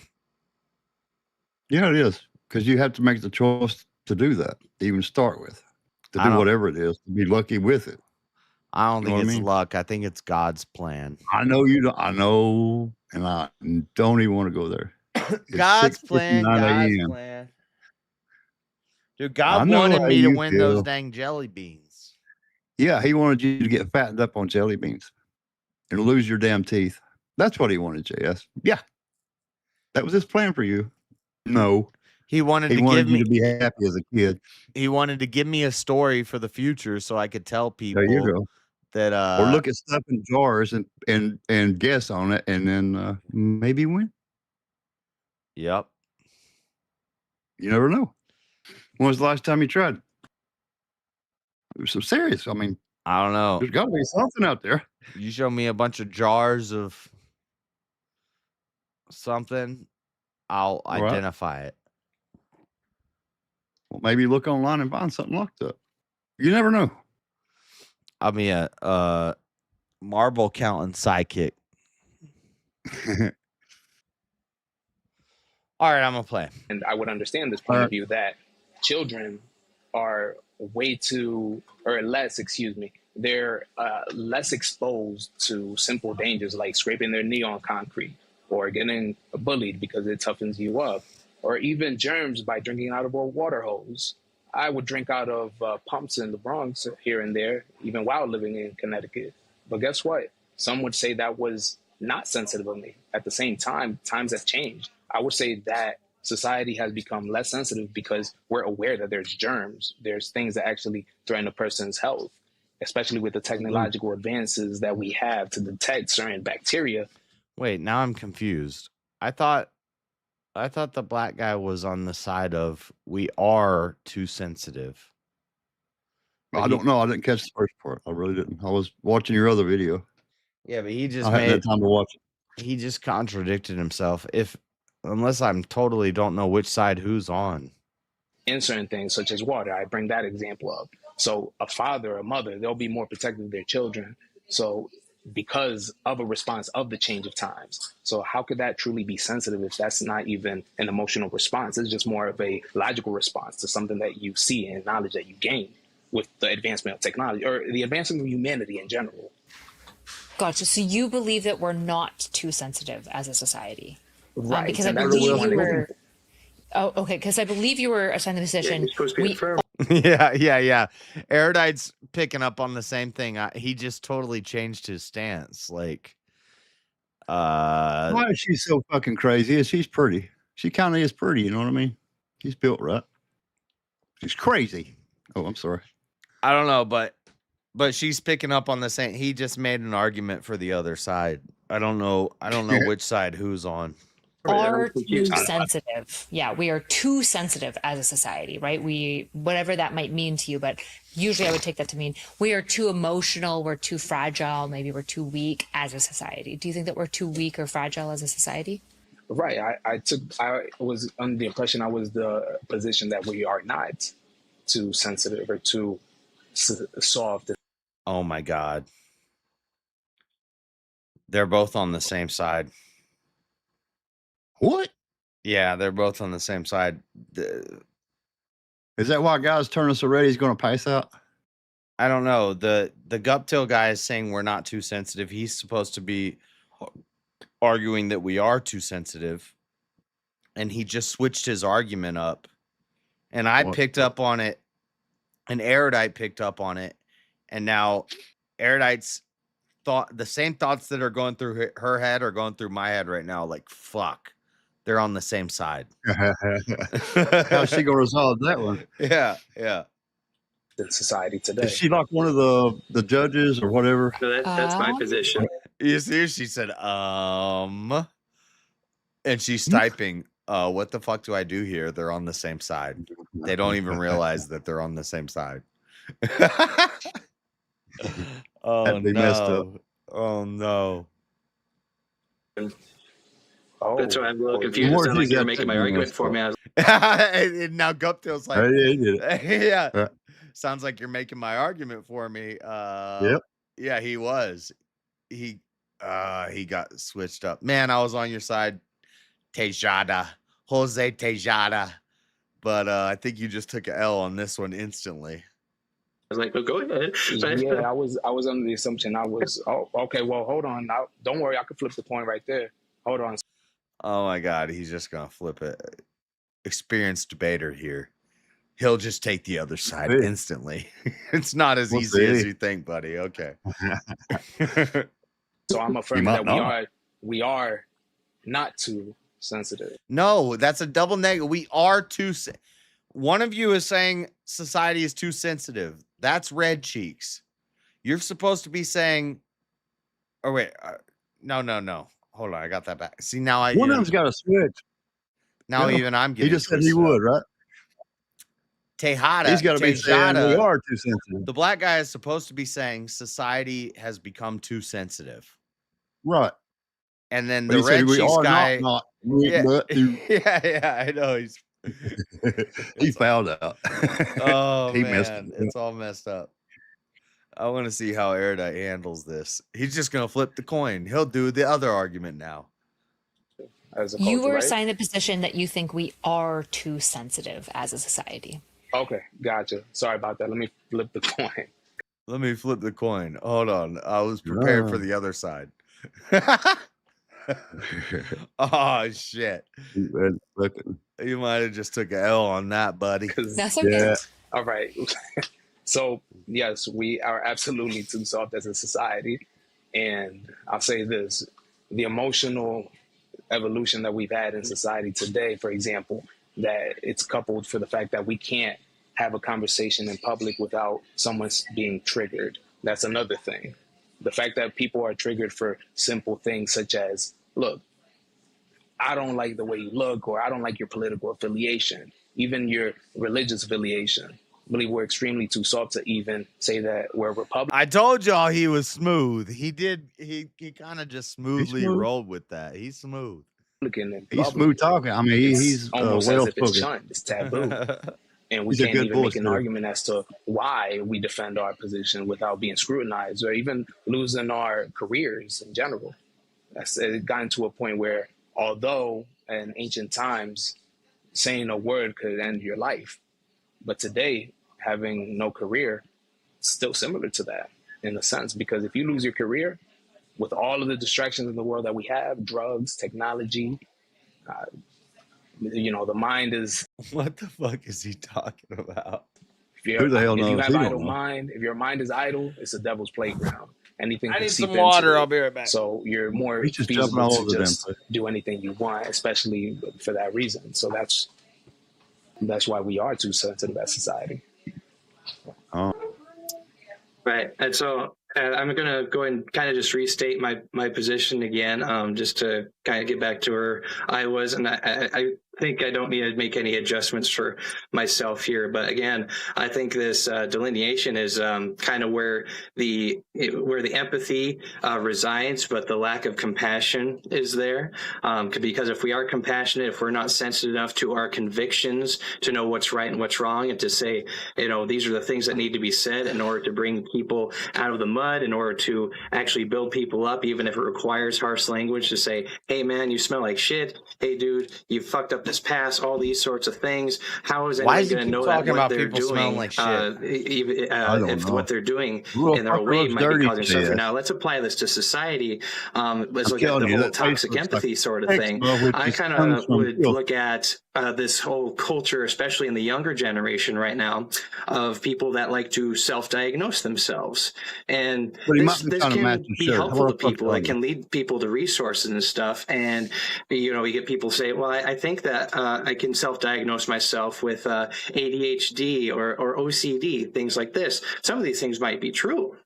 Yeah, it is. Because you have to make the choice to do that, to even start with, to do whatever it is, to be lucky with it. I don't think it's luck. I think it's God's plan. I know you don't. I know, and I don't even want to go there. God's plan. Dude, God wanted me to win those dang jelly beans. Yeah, he wanted you to get fattened up on jelly beans and lose your damn teeth. That's what he wanted, JS. Yeah. That was his plan for you. No. He wanted you to be happy as a kid. He wanted to give me a story for the future so I could tell people there you go. That or look at stuff in jars and guess on it and then maybe win. Yep. You never know. When was the last time you tried? It was so serious. I mean, I don't know. There's got to be something out there. You show me a bunch of jars of something, I'll identify it. Well, maybe look online and find something locked up. You never know. I'll be a marble counting sidekick. All right, I'm gonna play. And I would understand this point of view that children are they're less exposed to simple dangers like scraping their knee on concrete or getting bullied because it toughens you up, or even germs by drinking out of a water hose. I would drink out of pumps in the Bronx here and there, even while living in Connecticut. But guess what? Some would say that was not sensitive of me. At the same time, times have changed. I would say that society has become less sensitive because we're aware that there's germs, there's things that actually threaten a person's health, especially with the technological advances that we have to detect certain bacteria. Wait, now I'm confused. I thought the black guy was on the side of we are too sensitive. I don't know. I didn't catch the first part. I really didn't. I was watching your other video. Yeah, but he just I hadn't had time to watch it. He just contradicted himself. Unless I'm totally don't know which side who's on. In certain things, such as water, I bring that example up. So a father, a mother, they'll be more protective of their children. So because of a response of the change of times. So how could that truly be sensitive if that's not even an emotional response? It's just more of a logical response to something that you see and knowledge that you gain with the advancement of technology or the advancement of humanity in general. Gotcha. So you believe that we're not too sensitive as a society? Right. Because I believe you were... Oh, okay. Because I believe you were assigned the position. Yeah. Erudite's picking up on the same thing. He just totally changed his stance. Like, why is she so fucking crazy? She's pretty. She kind of is pretty. You know what I mean? She's built right. She's crazy. Oh, I'm sorry. I don't know, but she's picking up on the same. He just made an argument for the other side. I don't know which side who's on. Are too sensitive. Yeah, we are too sensitive as a society, right? Whatever that might mean to you, but usually I would take that to mean we are too emotional, we're too fragile, maybe we're too weak as a society. Do you think that we're too weak or fragile as a society? Right. I was under the impression I was the position that we are not too sensitive or too soft. Oh my God. They're both on the same side. What? Yeah, they're both on the same side. Is that why guys turn us already? He's going to pass out? I don't know. The Guptill guy is saying we're not too sensitive. He's supposed to be arguing that we are too sensitive. And he just switched his argument up. And I picked up on it. And Erudite picked up on it. And now Erudite's thought the same thoughts that are going through her head are going through my head right now. Like, fuck. They're on the same side. How's she gonna resolve that one? Yeah. In society today. Is she like one of the judges or whatever? No, that's my position. You see, she said, and she's typing, what the fuck do I do here? They're on the same side. They don't even realize that they're on the same side. Oh messed up. Oh no. That's why I'm a little confused. It sounded like you're making my argument for me. And now Guptill's like, yeah. Sounds like you're making my argument for me. Yep. Yeah, he was. He got switched up. Man, I was on your side, Jose Tejada. But I think you just took an L on this one instantly. I was like, well, go ahead. Yeah, I was under the assumption okay, well, hold on. Now, don't worry, I could flip the coin right there. Hold on. Oh my God, he's just gonna flip it. Experienced debater here. He'll just take the other side instantly. It's not as easy as you think, buddy. Okay. So I'm affirming that we are not too sensitive. No, that's a double negative. We are too. One of you is saying society is too sensitive. That's Red Cheeks. You're supposed to be saying, oh wait, no. Hold on, I got that back. See, now one of them's got a switch. Now even I'm getting. He just said he would, right? Tejada. He's got to be saying we are too sensitive. The black guy is supposed to be saying society has become too sensitive. Right. And then the Red Cheeks guy. Yeah, I know. He fouled out. Oh, man. It's all messed up. I want to see how Erudite handles this. He's just going to flip the coin. He'll do the other argument now. You were assigned the position that you think we are too sensitive as a society. Okay, gotcha. Sorry about that. Let me flip the coin. Hold on. I was prepared for the other side. Oh, shit. You might have just took an L on that, buddy. That's okay. Yeah. All right. So, yes, we are absolutely too soft as a society. And I'll say this, the emotional evolution that we've had in society today, for example, that it's coupled for the fact that we can't have a conversation in public without someone being triggered. That's another thing. The fact that people are triggered for simple things such as, look, I don't like the way you look, or I don't like your political affiliation, even your religious affiliation. I believe we're extremely too soft to even say that we're Republican. I told y'all he was smooth. He kind of just smoothly smooth. rolled with that. He's smooth. He's smooth talking. I mean, he's almost well as if it's spoken. shunned, it's taboo. And we He's a can't good even make an bullshitter. argument as to why we defend our position without being scrutinized or even losing our careers in general. It's gotten to a point where, although in ancient times, saying a word could end your life, but today, having no career, it's still similar to that in a sense, because if you lose your career, with all of the distractions in the world that we have, drugs, technology, the mind is... What the fuck is he talking about? Who the hell If you knows? have He don't idle know. mind, if your mind is idle, it's a devil's playground. Anything I can need seep some water. into it. I'll be right back. So you're more He's just jumping feasible all to over them. just do anything you want, especially for that reason. So that's why we are too sensitive as society. Oh. Right. And so I'm going to go and kind of just restate my position again, just to kind of get back to where I was. And I think I don't need to make any adjustments for myself here. But again, I think this delineation is kind of where the empathy resides, but the lack of compassion is there. Because if we are compassionate, if we're not sensitive enough to our convictions to know what's right and what's wrong, and to say, these are the things that need to be said in order to bring people out of the mud, in order to actually build people up, even if it requires harsh language, to say, hey man, you smell like shit. Hey dude, you fucked up this pass, all these sorts of things. How is Why anyone does he going to keep know that talking what about they're people doing, smelling like shit? if what they're doing Well, in their fucker way looks might be dirty, causing suffering? yes. Now let's apply this to society. Let's I'm look at telling the you, whole that face toxic looks like empathy sort of sex, thing. bro, which I is kind comes of from would filth. look at this whole culture, especially in the younger generation right now, of people that like to self-diagnose themselves. And But he this might be trying to match can his be shirt. How helpful to the fuck people. are It you? can lead people to resources and stuff. And, you get people say, well, I think that I can self-diagnose myself with ADHD or OCD, things like this. Some of these things might be true.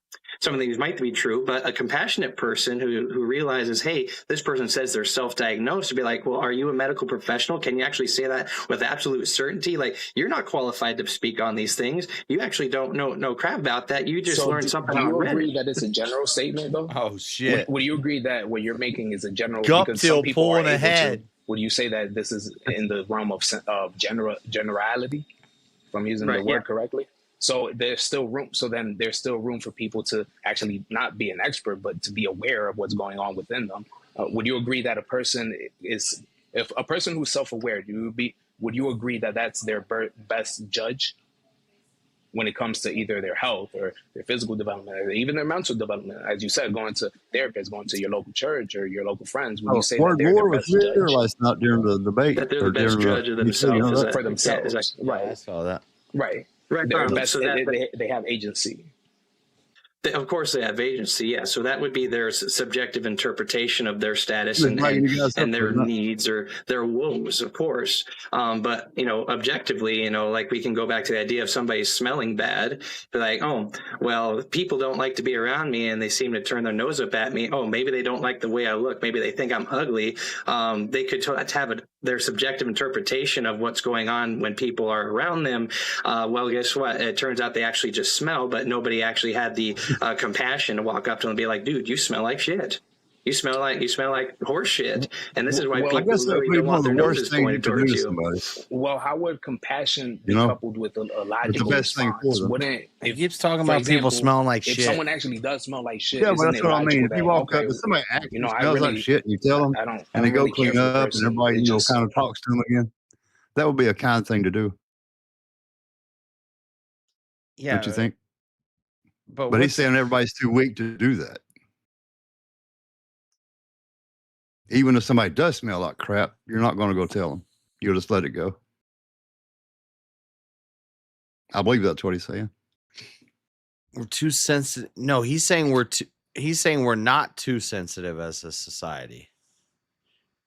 Some of these might be true, but a compassionate person who realizes, hey, this person says they're self-diagnosed, to be like, well, are you a medical professional? Can you actually say that with absolute certainty? Like, you're not qualified to speak on these things. You actually don't know crap about that. You just learned something do you on agree Reddit. that it's a general statement, though? Oh shit! Would you agree that what you're making is a general? Gut Because feel some people are pulling able ahead. to. Would you say that this is in the realm of generality, if I'm using the Right, word yeah. correctly? So there's still room. So then there's still room for people to actually not be an expert, but to be aware of what's going on within them. Would you agree that if a person who's self-aware, would you agree that that's their best judge when it comes to either their health or their physical development or even their mental development? As you said, going to therapists, going to your local church or your local friends, would you say that Word they're war the was best here judge last night during the debate. That they're the or best during judge of you know themselves. that? for themselves? Yeah, I Right, saw that. right. Right. They're best. So They have agency. Of course, they have agency, yeah. So that would be their subjective interpretation of their status Just and bragging you guys up their for that. needs or their woes, of course. But, objectively, like we can go back to the idea of somebody smelling bad, be like, oh, well, people don't like to be around me and they seem to turn their nose up at me. Oh, maybe they don't like the way I look. Maybe they think I'm ugly. They could have their subjective interpretation of what's going on when people are around them. Well, guess what? It turns out they actually just smell, but nobody actually had the compassion to walk up to them and be like, dude, you smell like shit. You smell like horse shit. And this is why Well, I people guess that would really be don't one want of their the worst noses things you pointed could do towards to you. somebody. Well, how would compassion be You know? coupled with a It's the logical best thing response? for them. Wouldn't He if, keeps talking for about people example, smelling like if shit. someone actually does smell like shit, Yeah, but isn't that's it what I logical mean. If that you walk okay, up, if somebody actually I smells like really, shit, and you tell them, I don't and they go really care clean for the up, and person. everybody, It just kind of talks to them again, that would be a kind thing to do. Yeah, Don't you think? but But he's what's saying everybody's too weak to do that. Even if somebody does smell like crap, you're not going to go tell them. You'll just let it go. I believe that's what he's saying. we're too sensitive? No, he's saying we're not too sensitive as a society.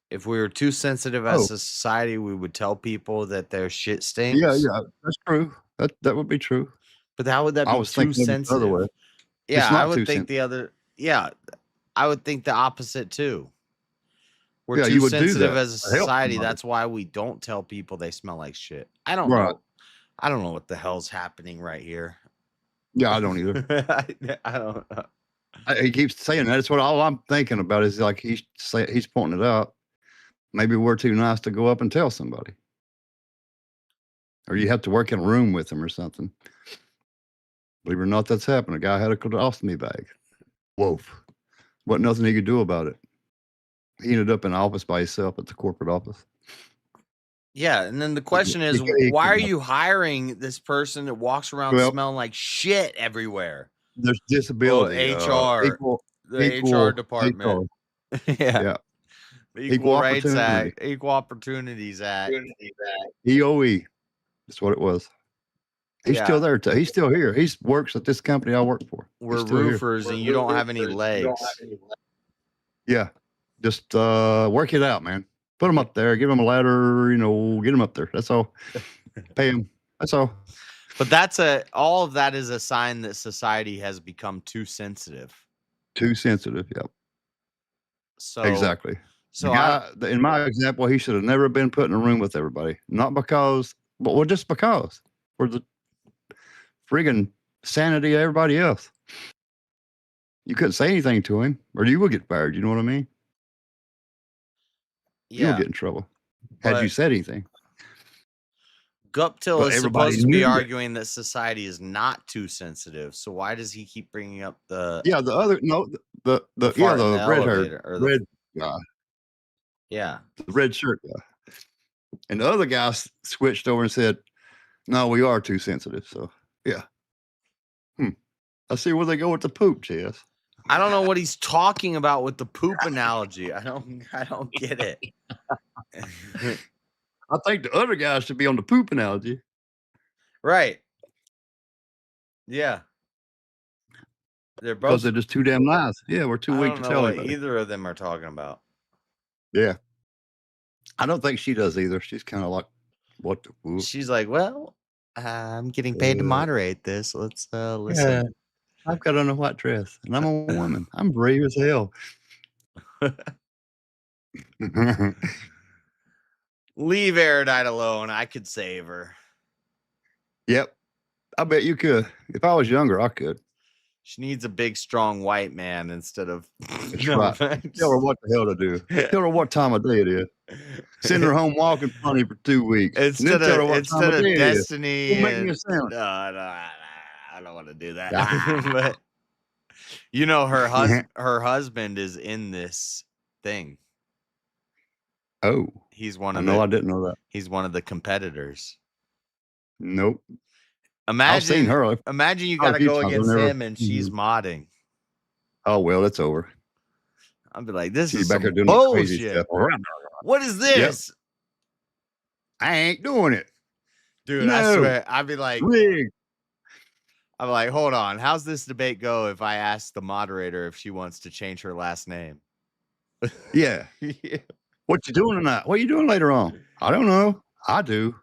If we were too sensitive as a society, we would tell people that their shit stinks. Yeah, that's true. That would be true. But how would that I be was too thinking of it the other way. sensitive? Yeah, It's I not would too think the other. Yeah, I would think the opposite too. We're Yeah, too you would do sensitive that as a to help society. somebody. That's why we don't tell people they smell like shit. I don't Right. know. I don't know what the hell's happening right here. Yeah, I don't either. I don't know. He keeps saying that. That's what all I'm thinking about is like he's pointing it out. Maybe we're too nice to go up and tell somebody. Or you have to work in a room with him or something. Believe it or not, that's happened. A guy had a colostomy bag. Whoa. Wasn't nothing he could do about it. He ended up in an office by himself at the corporate office. Yeah, and then the question is, why are you hiring this person that walks around smelling like shit everywhere? There's disability. HR, HR department. Yeah. The Equal Rights Act, Equal Opportunities Act. EOE. That's what it was. He's still there. He's still here. He works at this company I work for. We're roofers, and you don't have any legs. Yeah. Just work it out, man. Put them up there. Give them a ladder. Get them up there. That's all. Pay them. That's all. But all of that is a sign that society has become too sensitive. Too sensitive. Yep. So exactly. So in my example, he should have never been put in a room with everybody. Not because, but just because. For the friggin' sanity of everybody else. You couldn't say anything to him, or you would get fired. You know what I mean? Yeah. You'll get in trouble. Had you said anything. Guptill is supposed to be arguing that society is not too sensitive. So why does he keep bringing up the the red guy. Yeah. The red shirt guy. And the other guy switched over and said, no, we are too sensitive. So yeah. I see where they go with the poop, Chess. I don't know what he's talking about with the poop analogy. I don't get it. I think the other guy should be on the poop analogy. Right. Yeah. They're both because they're just too damn nice. Yeah, we're too weak to tell what anybody. either of them are talking about. Yeah. I don't think she does either. She's kind of like, what the whoop. She's like, well, I'm getting paid to moderate this. Let's listen. Yeah. I've got on a white dress and I'm a woman. I'm brave as hell. Leave Erudite alone. I could save her. Yep. I bet you could. If I was younger, I could. She needs a big, strong white man instead of. That's right. Tell her what the hell to do. Tell her what time of day it is. Send her home walking funny for 2 weeks. Instead of Destiny. Destiny. I don't want to do that. But her husband is in this thing. Oh. He's one of I didn't know that. He's one of the competitors. Nope. Imagine I've seen her. Imagine you got to go against him and she's modding. Oh, well, it's over. I'll be like, this she's is back some there doing bullshit. What is this? Yep. I ain't doing it. Dude, I swear. I'd be like, Rig. I'm like, hold on. How's this debate go if I ask the moderator if she wants to change her last name? Yeah. Yeah. What you doing tonight? What are you doing later on? I don't know. I do.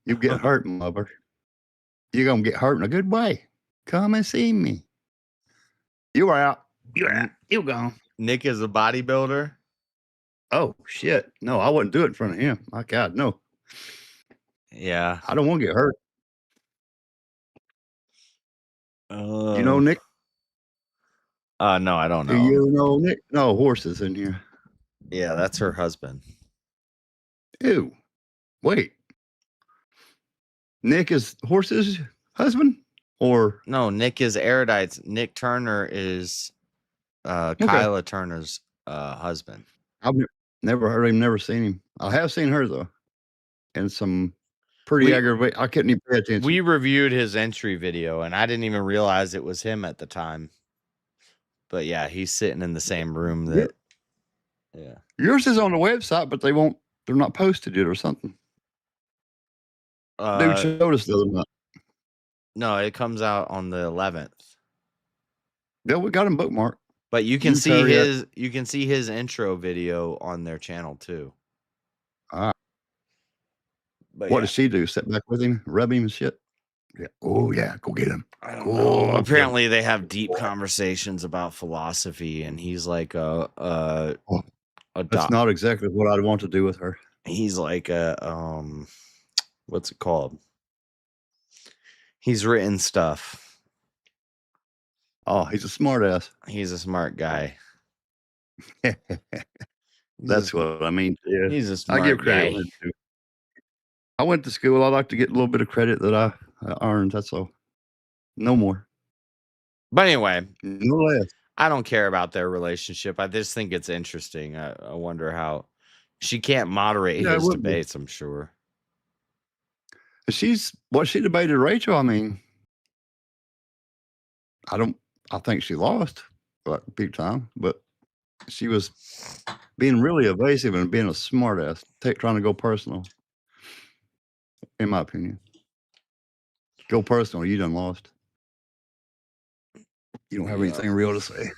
You get hurt, mother. You're going to get hurt in a good way. Come and see me. You're out. You're out. You're gone. Nick is a bodybuilder. Oh, shit. No, I wouldn't do it in front of him. My God, no. Yeah. I don't want to get hurt. You know Nick? No, I don't know. Do you know Nick? No, horses in here. Yeah, that's her husband. Ew. Wait. Nick is Horse's husband? Or no, Nick is Erudite's. Nick Turner is Kyla Turner's husband. I've never heard him, never seen him. I have seen her though. And some pretty aggravating. I couldn't even pay attention. We reviewed his entry video and I didn't even realize it was him at the time. But yeah, he's sitting in the same room that yeah. Yours is on the website, but they're not posted yet or something. Dude showed us the other night. No, it comes out on the 11th. Yeah, we got him bookmarked. But you can You see carry his intro video on their channel too. Ah, But what yeah. does she do? Sit back with him, rub him and shit? Yeah. Oh, yeah. Go get him. I don't know. Apparently, they have deep conversations about philosophy, and he's like a That's not exactly what I'd want to do with her. He's like what's it called? He's written stuff. Oh, he's a smart ass. He's a smart guy. That's what I mean. Yeah. He's a I smart give credit guy. when it's due. I went to school. I like to get a little bit of credit that I earned. That's all. No more. But anyway, no less. I don't care about their relationship. I just think it's interesting. I wonder how she can't moderate Yeah, it his would be. debates, I'm sure. She debated Rachel. I mean, I think she lost like big time, but she was being really evasive and being a smart ass, trying to go personal. In my opinion, go personal. You done lost. You don't have anything real to say.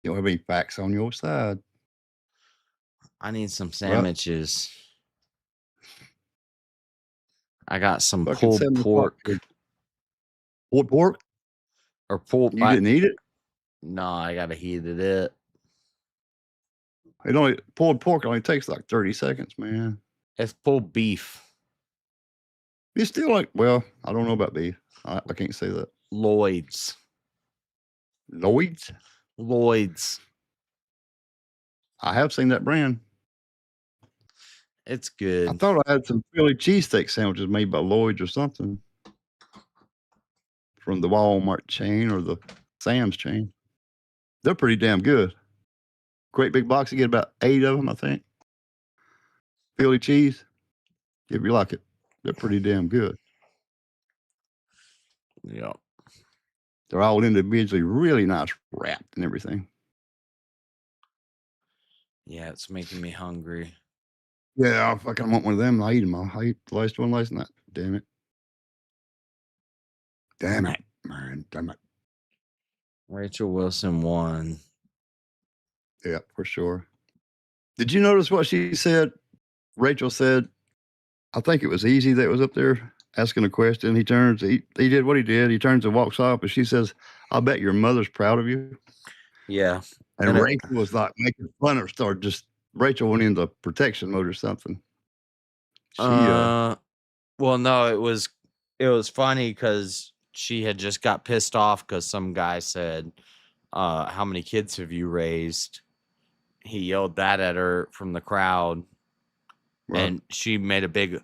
You don't have any facts on your side. I need some sandwiches. I got some pulled pork. Pulled pork? Or pulled. You didn't eat it? No, I gotta heat it. Pulled pork only takes like 30 seconds, man. It's pulled beef. It's still like, well, I don't know about beef. I can't say that. Lloyd's. I have seen that brand. It's good. I thought I had some Philly cheesesteak sandwiches made by Lloyd's or something from the Walmart chain or the Sam's chain. They're pretty damn good. Great big box. You get about 8 of them, I think. Philly cheese. If you like it, they're pretty damn good. Yeah. They're all individually really nice wrapped and everything. Yeah, it's making me hungry. Yeah, I fucking want one of them. I eat them all. I ate the last one last night. Damn it. Damn it, man. Damn it. Rachel Wilson won. Yeah, for sure. Did you notice what she said? Rachel said, I think it was Easy that was up there asking a question. He did what he did. He turns and walks off, and she says, I bet your mother's proud of you. Yeah. And Rachel was like making fun of her. Rachel went into protection mode or something. Well, no, it was funny because she had just got pissed off because some guy said, how many kids have you raised? He yelled that at her from the crowd. Right. And she made a big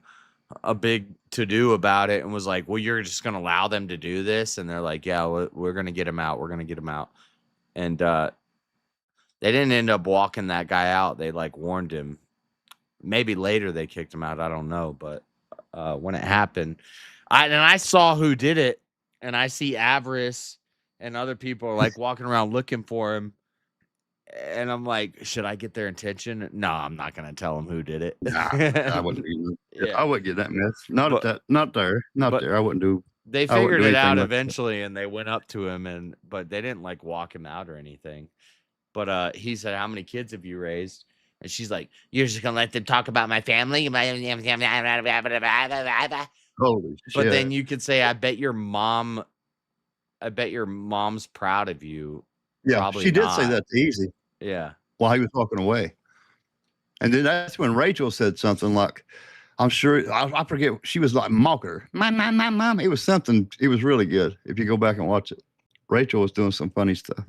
to-do about it and was like, well, you're just going to allow them to do this? And they're like, yeah, we're going to get him out. We're going to get him out. And they didn't end up walking that guy out. They like warned him. Maybe later they kicked him out. I don't know. But when it happened, I saw who did it. And I see Avarice and other people are like walking around looking for him. And I'm like, should I get their attention? No, I'm not going to tell them who did it. Nah, I wouldn't. I wouldn't get that mess. Not there. I wouldn't do. They figured it out eventually, and they went up to him, but they didn't like walk him out or anything. But he said, "How many kids have you raised?" And she's like, "You're just gonna let them talk about my family?" Holy shit. But then you could say, "I bet your mom's proud of you." Yeah, Probably she did not. say that to Easy. Yeah. While he was walking away. And then that's when Rachel said something like, I'm sure, I forget, she was like mocking her. Mom. It was something, it was really good. If you go back and watch it. Rachel was doing some funny stuff.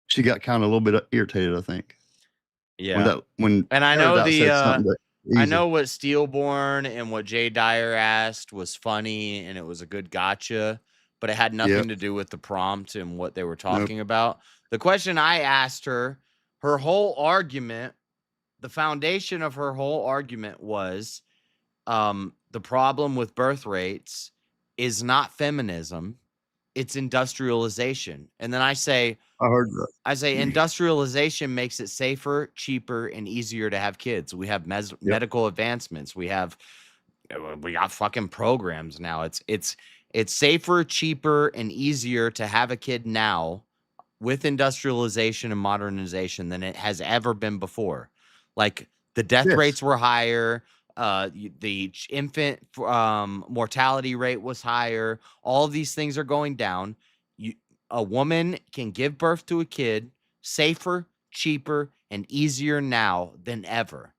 She got kind of a little bit irritated, I think. Yeah. And I know I know what Steelborn and what Jay Dyer asked was funny and it was a good gotcha, but it had nothing to do with the prompt and what they were talking about. The question I asked her, her whole argument, the foundation of her whole argument was the problem with birth rates is not feminism, it's industrialization. And then I say, I heard that. I say industrialization makes it safer, cheaper, and easier to have kids. We have medical advancements. We got fucking programs now. It's safer, cheaper, and easier to have a kid now with industrialization and modernization than it has ever been before. Like the death rates were higher, the infant mortality rate was higher. All of these things are going down. A woman can give birth to a kid safer, cheaper, and easier now than ever.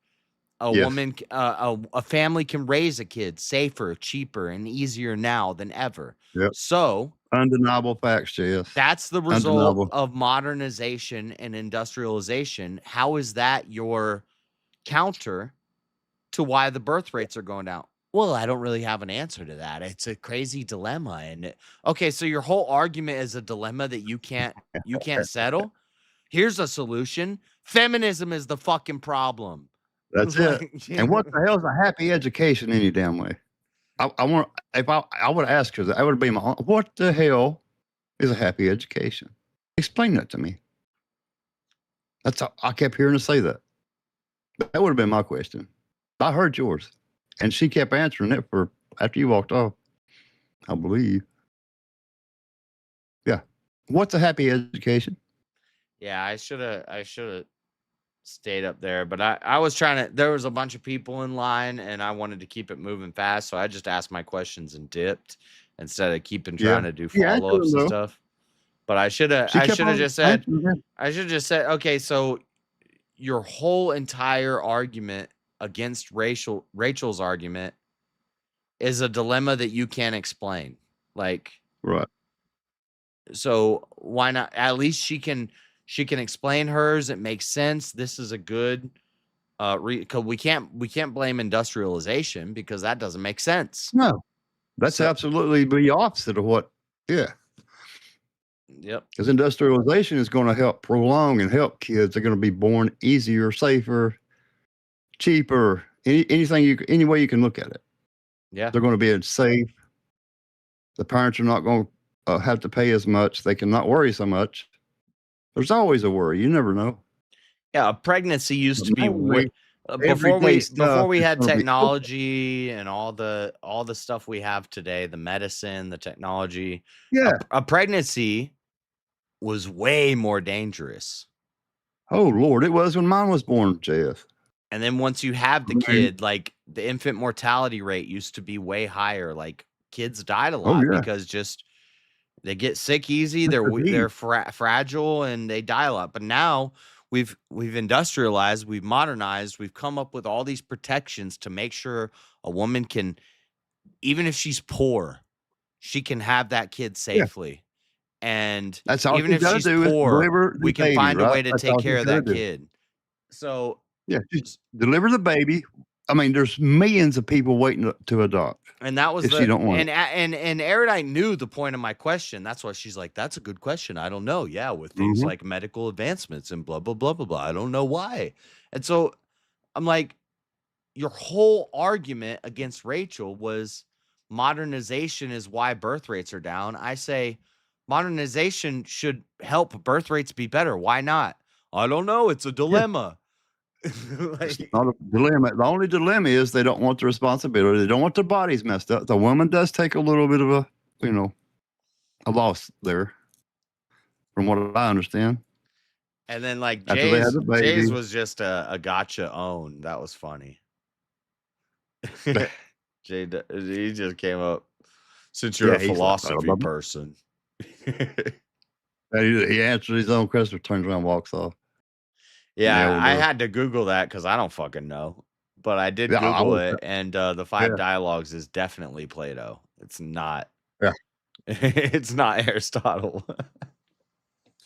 A family can raise a kid safer, cheaper, and easier now than ever. Yep. So undeniable facts, JS. That's the result of modernization and industrialization. How is that your counter to why the birth rates are going down? Well, I don't really have an answer to that. It's a crazy dilemma. And okay, so your whole argument is a dilemma that you can't settle. Here's a solution. Feminism is the fucking problem. That's it. And what the hell is a happy education any damn way? I would ask her that. I would be what the hell is a happy education? Explain that to me. I kept hearing her say that. That would have been my question. I heard yours. And she kept answering it after you walked off, I believe. Yeah. What's a happy education? Yeah, I should have stayed up there, but I was trying to, there was a bunch of people in line and I wanted to keep it moving fast. So I just asked my questions and dipped instead of trying to do follow-ups and stuff. But I should have just said, okay, so your whole entire argument against Rachel's argument is a dilemma that you can't explain. Like, right. So why not? At least she can explain hers. It makes sense. This is a good, because we can't blame industrialization because that doesn't make sense. No, that's absolutely the opposite of what, Yep. Because industrialization is going to help prolong and help kids. They're going to be born easier, safer, cheaper, any way you can look at it. Yeah. They're going to be safe. The parents are not going to have to pay as much. They can not worry so much. There's always a worry. You never know. Yeah, a pregnancy used to be before we had technology and all the stuff we have today, the medicine, the technology. Yeah. A pregnancy was way more dangerous. Oh Lord, it was when mine was born, JF. And then once you have the kid, like the infant mortality rate used to be way higher. Like kids died a lot because just they get sick easy. They're fragile and they die a lot. But now we've industrialized, we've modernized, we've come up with all these protections to make sure a woman can, even if she's poor, she can have that kid safely. And that's all even if she's poor, we can find a way to take care of that kid. So yeah, just deliver the baby. I mean, there's millions of people waiting to adopt. And that was she don't want and Erudite knew the point of my question. That's why she's like, that's a good question. I don't know. Yeah, with things like medical advancements and blah, blah, blah, blah, blah. I don't know why. And so I'm like, your whole argument against Rachel was modernization is why birth rates are down. I say modernization should help birth rates be better. Why not? I don't know. It's a dilemma. It's not a dilemma. The only dilemma is they don't want the responsibility. They don't want their bodies messed up. The woman does take a little bit of a loss there, from what I understand. And then like Jay's was just a gotcha own. That was funny. Jay, he just came up. Since you're a philosophy person. He answered his own question, turns around, walks off. Yeah, I had to Google that because I don't fucking know. But I did Google it, and the 5 dialogues is definitely Plato. It's not. Yeah. It's not Aristotle.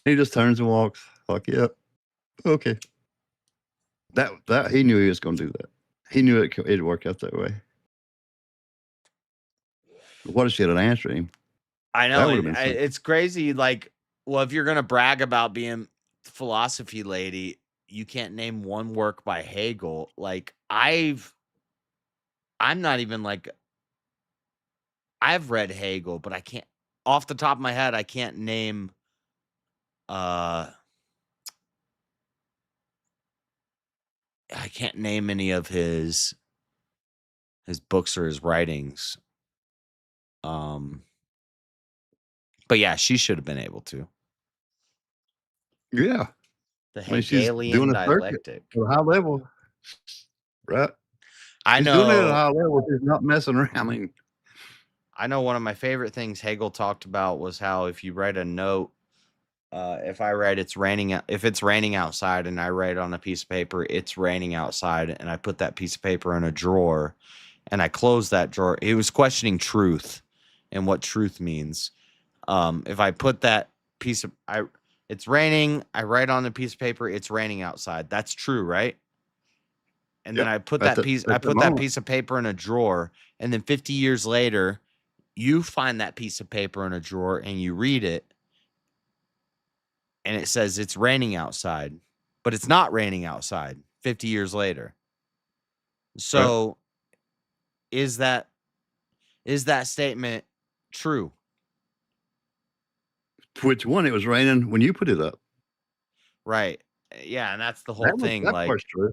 He just turns and walks. Like, yep. Okay. That he knew he was going to do that. He knew it'd work out that way. What if she had answered him? I know. It's crazy. Like, well, if you're going to brag about being philosophy lady, you can't name one work by Hegel. Like I'm not even like, I've read Hegel, but I can't, off the top of my head, I can't name, I can't name any of his books or his writings. But yeah, she should have been able to. Yeah. The I mean, she's Hegelian doing a circuit dialectic. at a high level, right? I She's doing it at a know. high level. She's not messing around. I mean, I know one of my favorite things Hegel talked about was how if you write a note, if I write if it's raining outside and I write on a piece of paper, it's raining outside, and I put that piece of paper in a drawer and I close that drawer. He was questioning truth and what truth means. If I put that it's raining, I write on the piece of paper, it's raining outside. That's true, right? And then yep. I put At that the, piece, at I the put that moment. piece of paper in a drawer, and then 50 years later, you find that piece of paper in a drawer and you read it, and it says it's raining outside, but it's not raining outside 50 years later. So is that statement true? Which one? It was raining when you put it up. Right. Yeah, and that's the whole thing. That Like, part's true.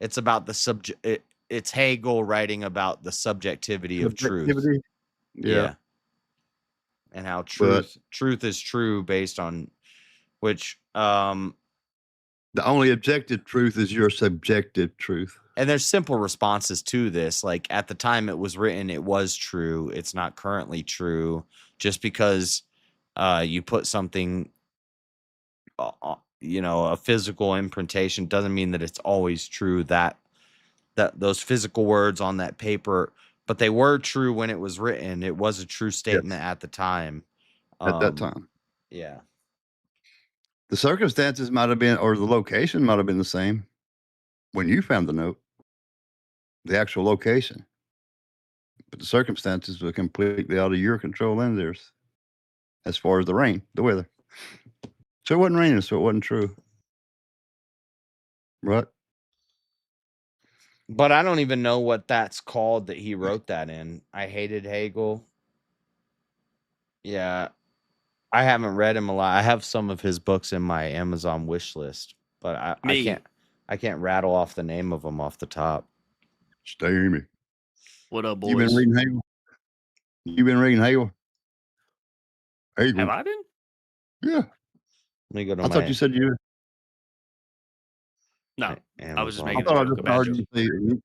it's about the subject. It's Hegel writing about the subjectivity of truth. Subjectivity. Yeah. And how But truth is true based on which the only objective truth is your subjective truth. and there's simple responses to this. Like, at the time it was written, it was true. It's not currently true. Just because you put something, a physical imprintation doesn't mean that it's always true. That those physical words on that paper, but they were true when it was written. It was a true statement at the time. At that time. Yeah. The circumstances might have been, or the location might have been the same when you found the note, the actual location. But the circumstances were completely out of your control and theirs, as far as the rain, the weather. So it wasn't raining, so it wasn't true. Right? But I don't even know what that's called that he wrote that in. I hated Hegel. Yeah. I haven't read him a lot. I have some of his books in my Amazon wish list, but I can't rattle off the name of them off the top. Steamy. What up, boys? You been reading Hegel? You been reading Hegel? Hegel. Have I been? Yeah. Let me go to I thought you said you. No, I was just Amazon. making a joke. A bad joke.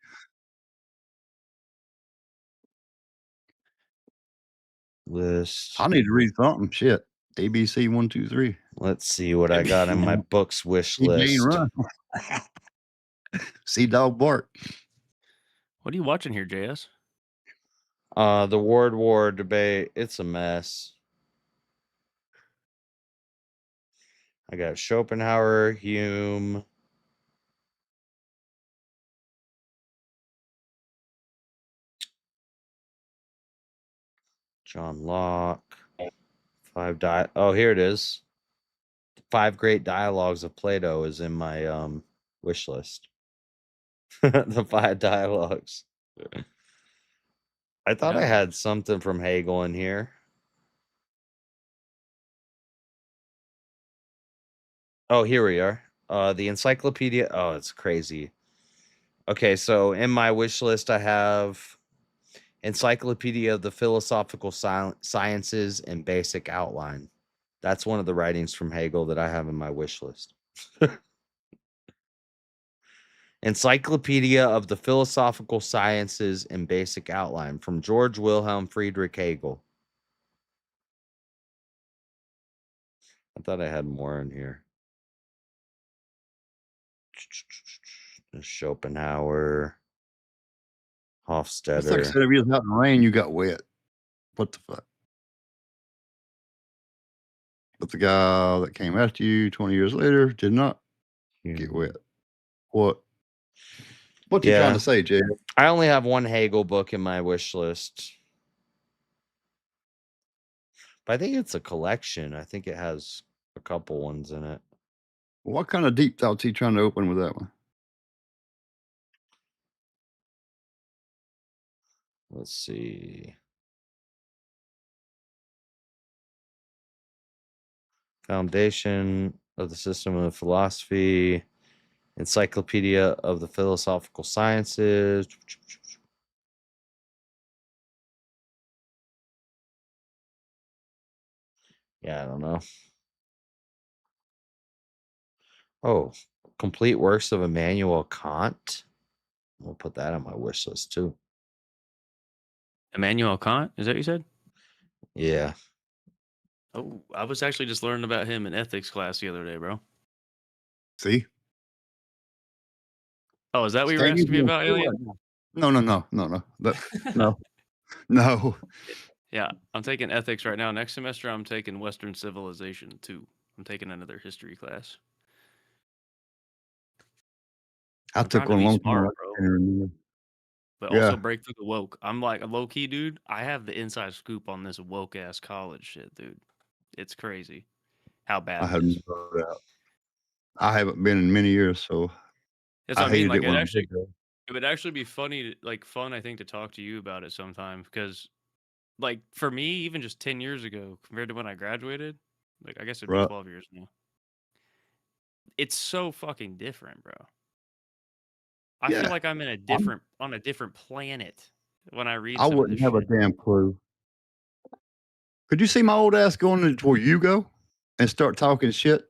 List. I need to read something. Shit. ABC 1, 2, 3. Let's see what I got in my books wish list. Run. Sea Dog Bark. What are you watching here, JS? The World War debate. It's a mess. I got Schopenhauer, Hume. John Locke. Oh, here it is. 5 Great Dialogues of Plato is in my wish list. The 5 dialogues. I thought I had something from Hegel in here. Oh, here we are. The encyclopedia. Oh, it's crazy. Okay, so in my wish list, I have Encyclopedia of the Philosophical Sciences and Basic Outline. That's one of the writings from Hegel that I have in my wish list. Encyclopedia of the Philosophical Sciences and Basic Outline from George Wilhelm Friedrich Hegel. I thought I had more in here. Schopenhauer, Hofstadter. It's like I said, if you was out in the rain, you got wet. What the fuck? But the guy that came after you 20 years later did not get wet. What? What you trying to say, Jay? I only have one Hegel book in my wish list. But I think it's a collection. I think it has a couple ones in it. What kind of deep thoughts he trying to open with that one? Let's see. Foundation of the System of Philosophy. Encyclopedia of the Philosophical Sciences. Yeah, I don't know. Oh, complete works of Immanuel Kant. We'll put that on my wish list too. Immanuel Kant, is that what you said? Yeah. Oh, I was actually just learning about him in ethics class the other day, bro. See? Oh, is that what you were Stay asking me in about, school Alien? right now. No. No. Yeah, I'm taking ethics right now. Next semester, I'm taking Western Civilization too. I'm taking another history class. I I'm trying took to one be long smart, time. bro. I can't remember. But Yeah. also break through the woke. I'm like a low key dude. I have the inside scoop on this woke ass college shit, dude. It's crazy how bad I it have is. no doubt. I haven't been in many years, so That's what I I mean. hated Like it when I it did go. would actually be funny, like fun, I think, to talk to you about it sometime. Because, like, for me, even just 10 years ago compared to when I graduated, like I guess it'd be Right. 12 years now. It's so fucking different, bro. I feel Yeah. like I'm in a on a different planet when I read I some of wouldn't this have a shit. damn clue. Could you see my old ass going to where you go and start talking shit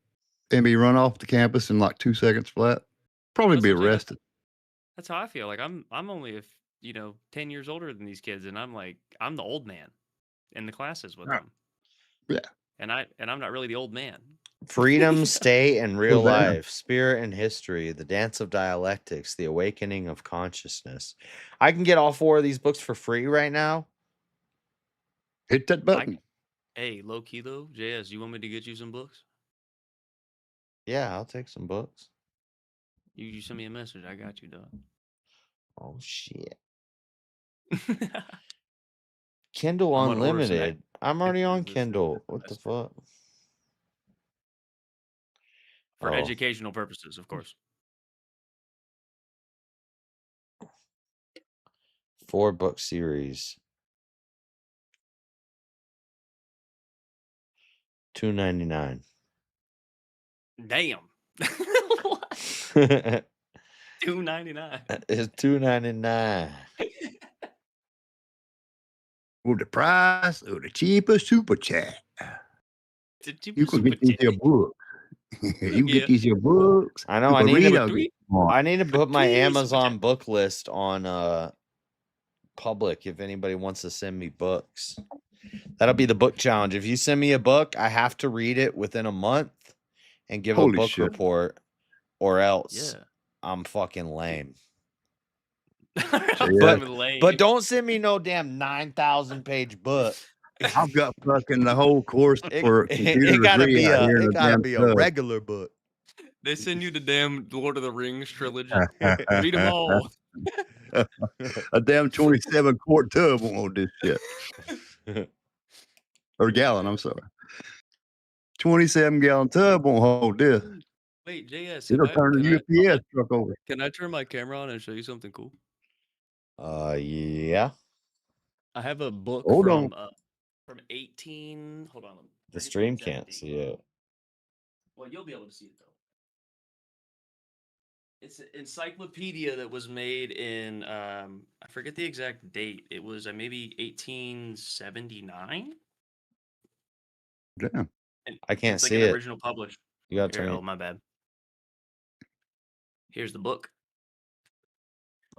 and be run off the campus in like 2 seconds flat? Probably That's be what I'm saying. arrested. That's how I feel. Like I'm only 10 years older than these kids, and I'm the old man in the classes with them. Yeah. And I'm not really the old man. Freedom, state, and real Well, damn. life, spirit and history, the dance of dialectics, the awakening of consciousness. I can get all 4 of these books for free right now. Hit that button. Hey, low key though, JS, you want me to get you some books? Yeah, I'll take some books. You send me a message. I got you, dog. Oh shit. Kindle I'm gonna order some Unlimited. I'm already on this Kindle. What the fuck? for Oh. educational purposes, of course. 4-book series. $2.99. Damn. $2.99. It's $2.99. With the price of the cheapest super chat. You can get these your books. You get these your books. I know. You I can need read to. them. I need to put my Amazon book list on public. If anybody wants to send me books, that'll be the book challenge. If you send me a book, I have to read it within a month and give a Holy book shit. report, or else Yeah. I'm fucking lame. Yeah. But don't send me no damn 9,000 page book. I've got fucking the whole course for computer It gotta degree be out here in the damn a tub. regular book. They send you the damn Lord of the Rings trilogy. Read them all. A damn 27 quart tub won't hold this shit. Or gallon, I'm sorry. 27 gallon tub won't hold this. Wait, JS, It'll turn a UPS truck over. can I turn my camera on and show you something cool? Yeah. I have a book Hold from 18. Hold on. The stream can't see it. Well, you'll be able to see it though. It's an encyclopedia that was made in I forget the exact date. It was maybe 1879. Damn. And I can't it's like see an it. original published. You gotta Here, turn oh, it. my bad. Here's the book.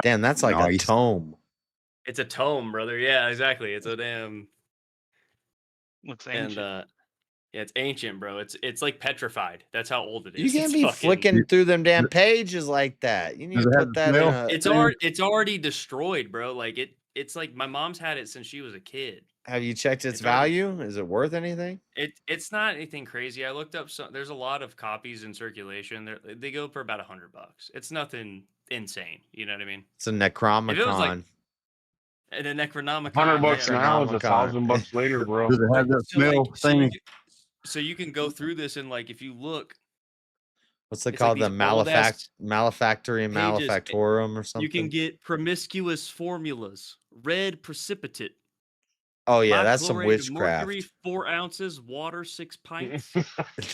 Damn, that's like a Nice. tome. It's a tome, brother. Yeah, exactly. It's a damn. Looks ancient. And yeah, it's ancient, bro. It's like petrified. That's how old it You is. can't It's be fucking- flicking through them damn pages like that. You need Does to it have put the that in smell? a. It's already destroyed, bro. Like it's like my mom's had it since she was a kid. Have you checked its It's already- value? Is it worth anything? It's not anything crazy. I looked up some. There's a lot of copies in circulation. They go for about $100. It's nothing insane. You know what I mean? It's a If it was Necronomicon. like and a Necronomicon. $100 yeah. now is Necronomicon. $1,000 later, bro. Does it have that So, like, smell thing? So you can go through this and like if you look, What's it it's like called? The these old-ass Malefactorium pages. Malefactorum or something? you can get promiscuous formulas, red precipitate. Oh yeah, that's some Bichlorate of witchcraft. Mercury, 4 ounces, water 6 pints.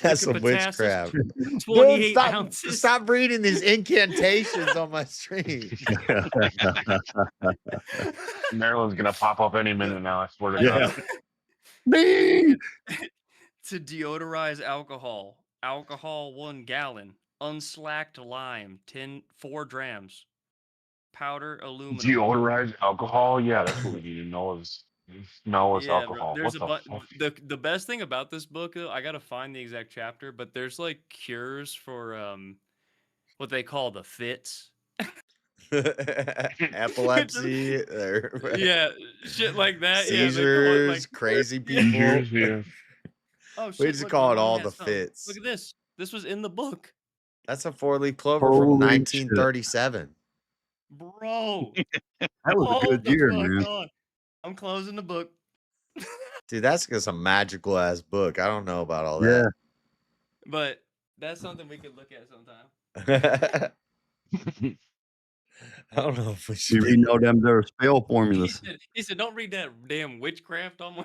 That's some liquid potassium, witchcraft. 28 stop, ounces. stop reading these incantations on my stream. Maryland's gonna pop up any minute now. I swear to Yeah. God. Bing! To deodorize alcohol, 1 gallon. unslacked lime, 4 grams. Powder aluminum. Deodorized alcohol? Yeah, that's what we need to know is smell is Yeah, bro. alcohol. There's What a the but fuck? the best thing about this book, I gotta find the exact chapter, but there's like cures for what they call the fits. Epilepsy, or Yeah, shit like that. Yeah, they call it seizures, like crazy people. Seizures, yeah. oh We shit, just look, my call it mom all has the some. fits. Look at this. This was in the book. That's a 4-leaf clover from Holy shit. 1937. Bro. That was a Hold good the year, fuck man. on. I'm closing the book. Dude, that's just a magical ass book. I don't know about all Yeah. But that's something we could look at sometime. that. I don't know if we You should. reading all them their spell formulas. He said, don't read that damn witchcraft on my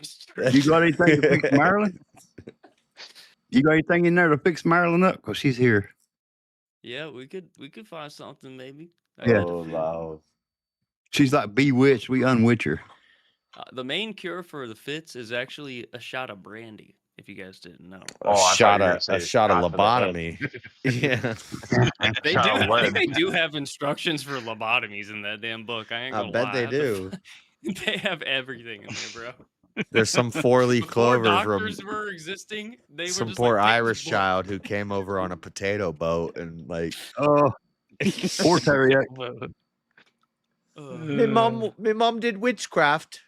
You got anything to fix Marilyn? You got anything in there to fix Marilyn up? Because she's here. Yeah, we could find something maybe. Yeah. Oh, wow. She's like bewitched. We unwitch her. The main cure for the fits is actually a shot of brandy. If you guys didn't know. A shot of lobotomy. Yeah. They Shot do. of I lead. think they do have instructions for lobotomies in that damn book. I ain't I gonna bet lie. they I have to do. They have everything in there, bro. There's some 4-leaf Before clover doctors from were existing, they were some just poor like, "Take this Irish book." child who came over on a potato boat and like, Oh, poor Terry. my mom did witchcraft.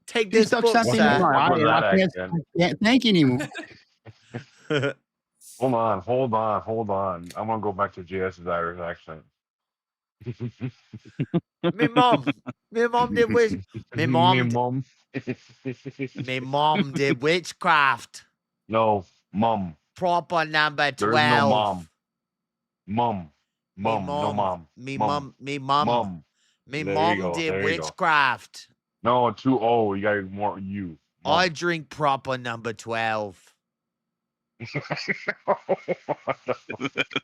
Take He this stuck book, something in sir. my eye. And I can't think anymore. Hold on. I'm gonna go back to JS's Irish accent. My mom did witch. My mom did witchcraft. No, mom. Proper number 12. There's no mom. Mom. No mom. Me Mom. mom There you go, did there you go. witchcraft. No, 2-0. You got more you. I drink proper number 12.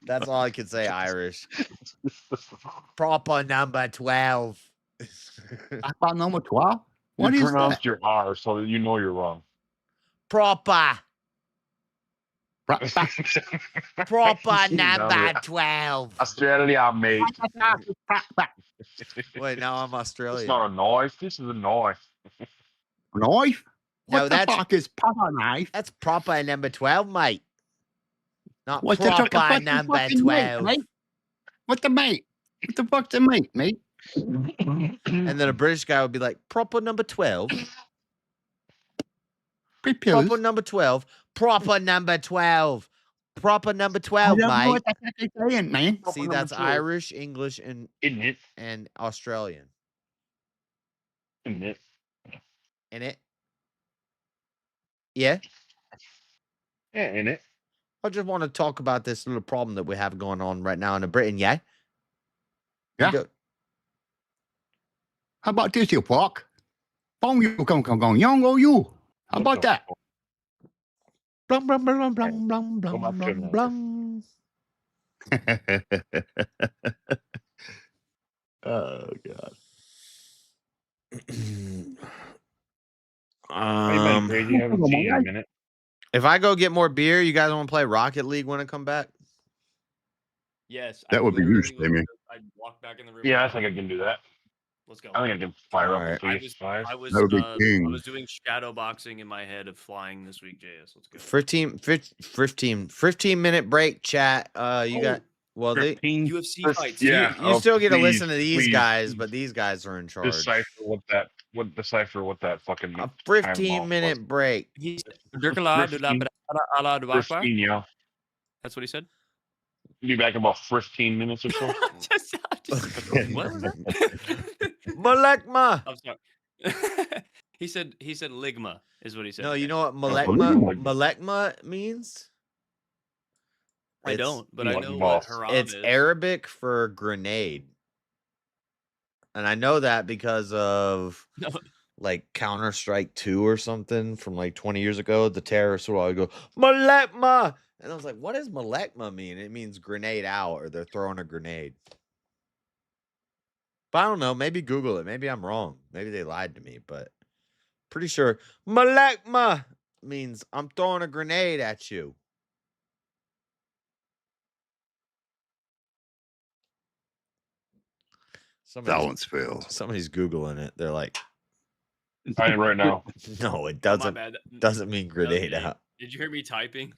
That's all I can say Irish. Proper number 12. Proper number 12? What you is pronounced that? your R so that you know you're wrong. Proper. Proper You know number it. 12. Australia, mate. Wait, now I'm It's Australian. not a knife. This is a knife. Knife? No, What the fuck is proper knife? That's proper number 12, mate. Not What's the proper fucking number fucking 12. mate? What the mate? What the fuck's the mate, mate? And then a British guy would be like, proper number 12. Proper number 12. Proper number 12. Proper number I 12, don't know mate. what the fuck you're saying, man. See, that's Irish, English, and Australian. Isn't it? In it? Yeah? Yeah, in it. I just want to talk about this little problem that we have going on right now in Britain, yeah? Yeah. How about this, you fuck? Bong you come, young or you? How about that? Blum, blum, blum, blum, blum, blum, blum, blum. Oh, God. How you been, Crazy? You haven't seen you in a minute. If I go get more beer, you guys want to play Rocket League when I come back? Yes. That would be you, Stimmy. I walked back in the room. Yeah, I think I can do that. Let's go. I think I can fire up Alright. a PS5. I was That would be king. I was doing shadow boxing in my head of flying this week, JS. Let's go. 15-minute break, chat. You got, well, they, UFC fights. Yeah, you still get to please, listen to these please. guys, but these guys are in charge. Decipher what that fucking A 15-minute break. He's 15, yeah. That's what he said. Be back in about 15 minutes or so. What was that? Malekma. I'm sorry. he said ligma is what he said. No, you know what Malekma means? I don't, but I know what what haram It's is. Arabic for grenade. And I know that because of like Counter-Strike 2 or something from like 20 years ago. The terrorists would always go, Malekma! And I was like, what does Malekma mean? It means grenade out, or they're throwing a grenade. But I don't know. Maybe Google it. Maybe I'm wrong. Maybe they lied to me, but pretty sure Malekma means I'm throwing a grenade at you. Balance fail. Somebody's Googling it. They're like, I am right now. no, it Oh, my doesn't. bad. Doesn't mean grenade Did, out. did you hear me typing?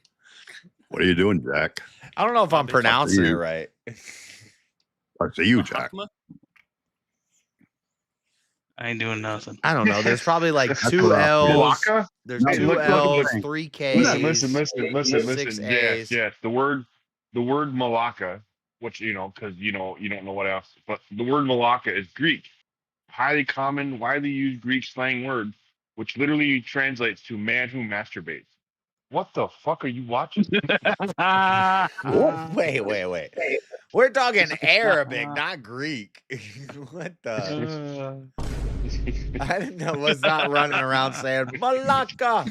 What are you doing, Jack? I don't know if I'm pronouncing it right. I see you, Jack. I ain't doing nothing. I don't know. There's probably like That's two what I feel. L's. Malacca? There's Hey, two look at L's, this. 3 K's. Listen. 6 A's. Yes. The word Malacca, which you don't know what else, but the word Malacca is Greek, highly common, widely used Greek slang word, which literally translates to man who masturbates. What the fuck are you watching? Wait. We're talking Arabic, not Greek. What the? I didn't know. Was not running around saying Malacca.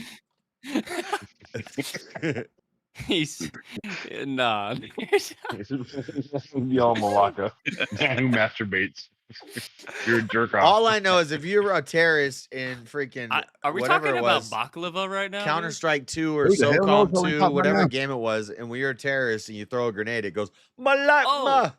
He's nah. Y'all Malacca, man who masturbates. You're a jerk off. All I know is if you were a terrorist in freaking Are we whatever talking it about was, baklava right now? Counter Strike 2 or Who the hell knows SOCOM what we're 2, talking whatever about? game it was, and when you're a terrorist and you throw a grenade, it goes Malacca.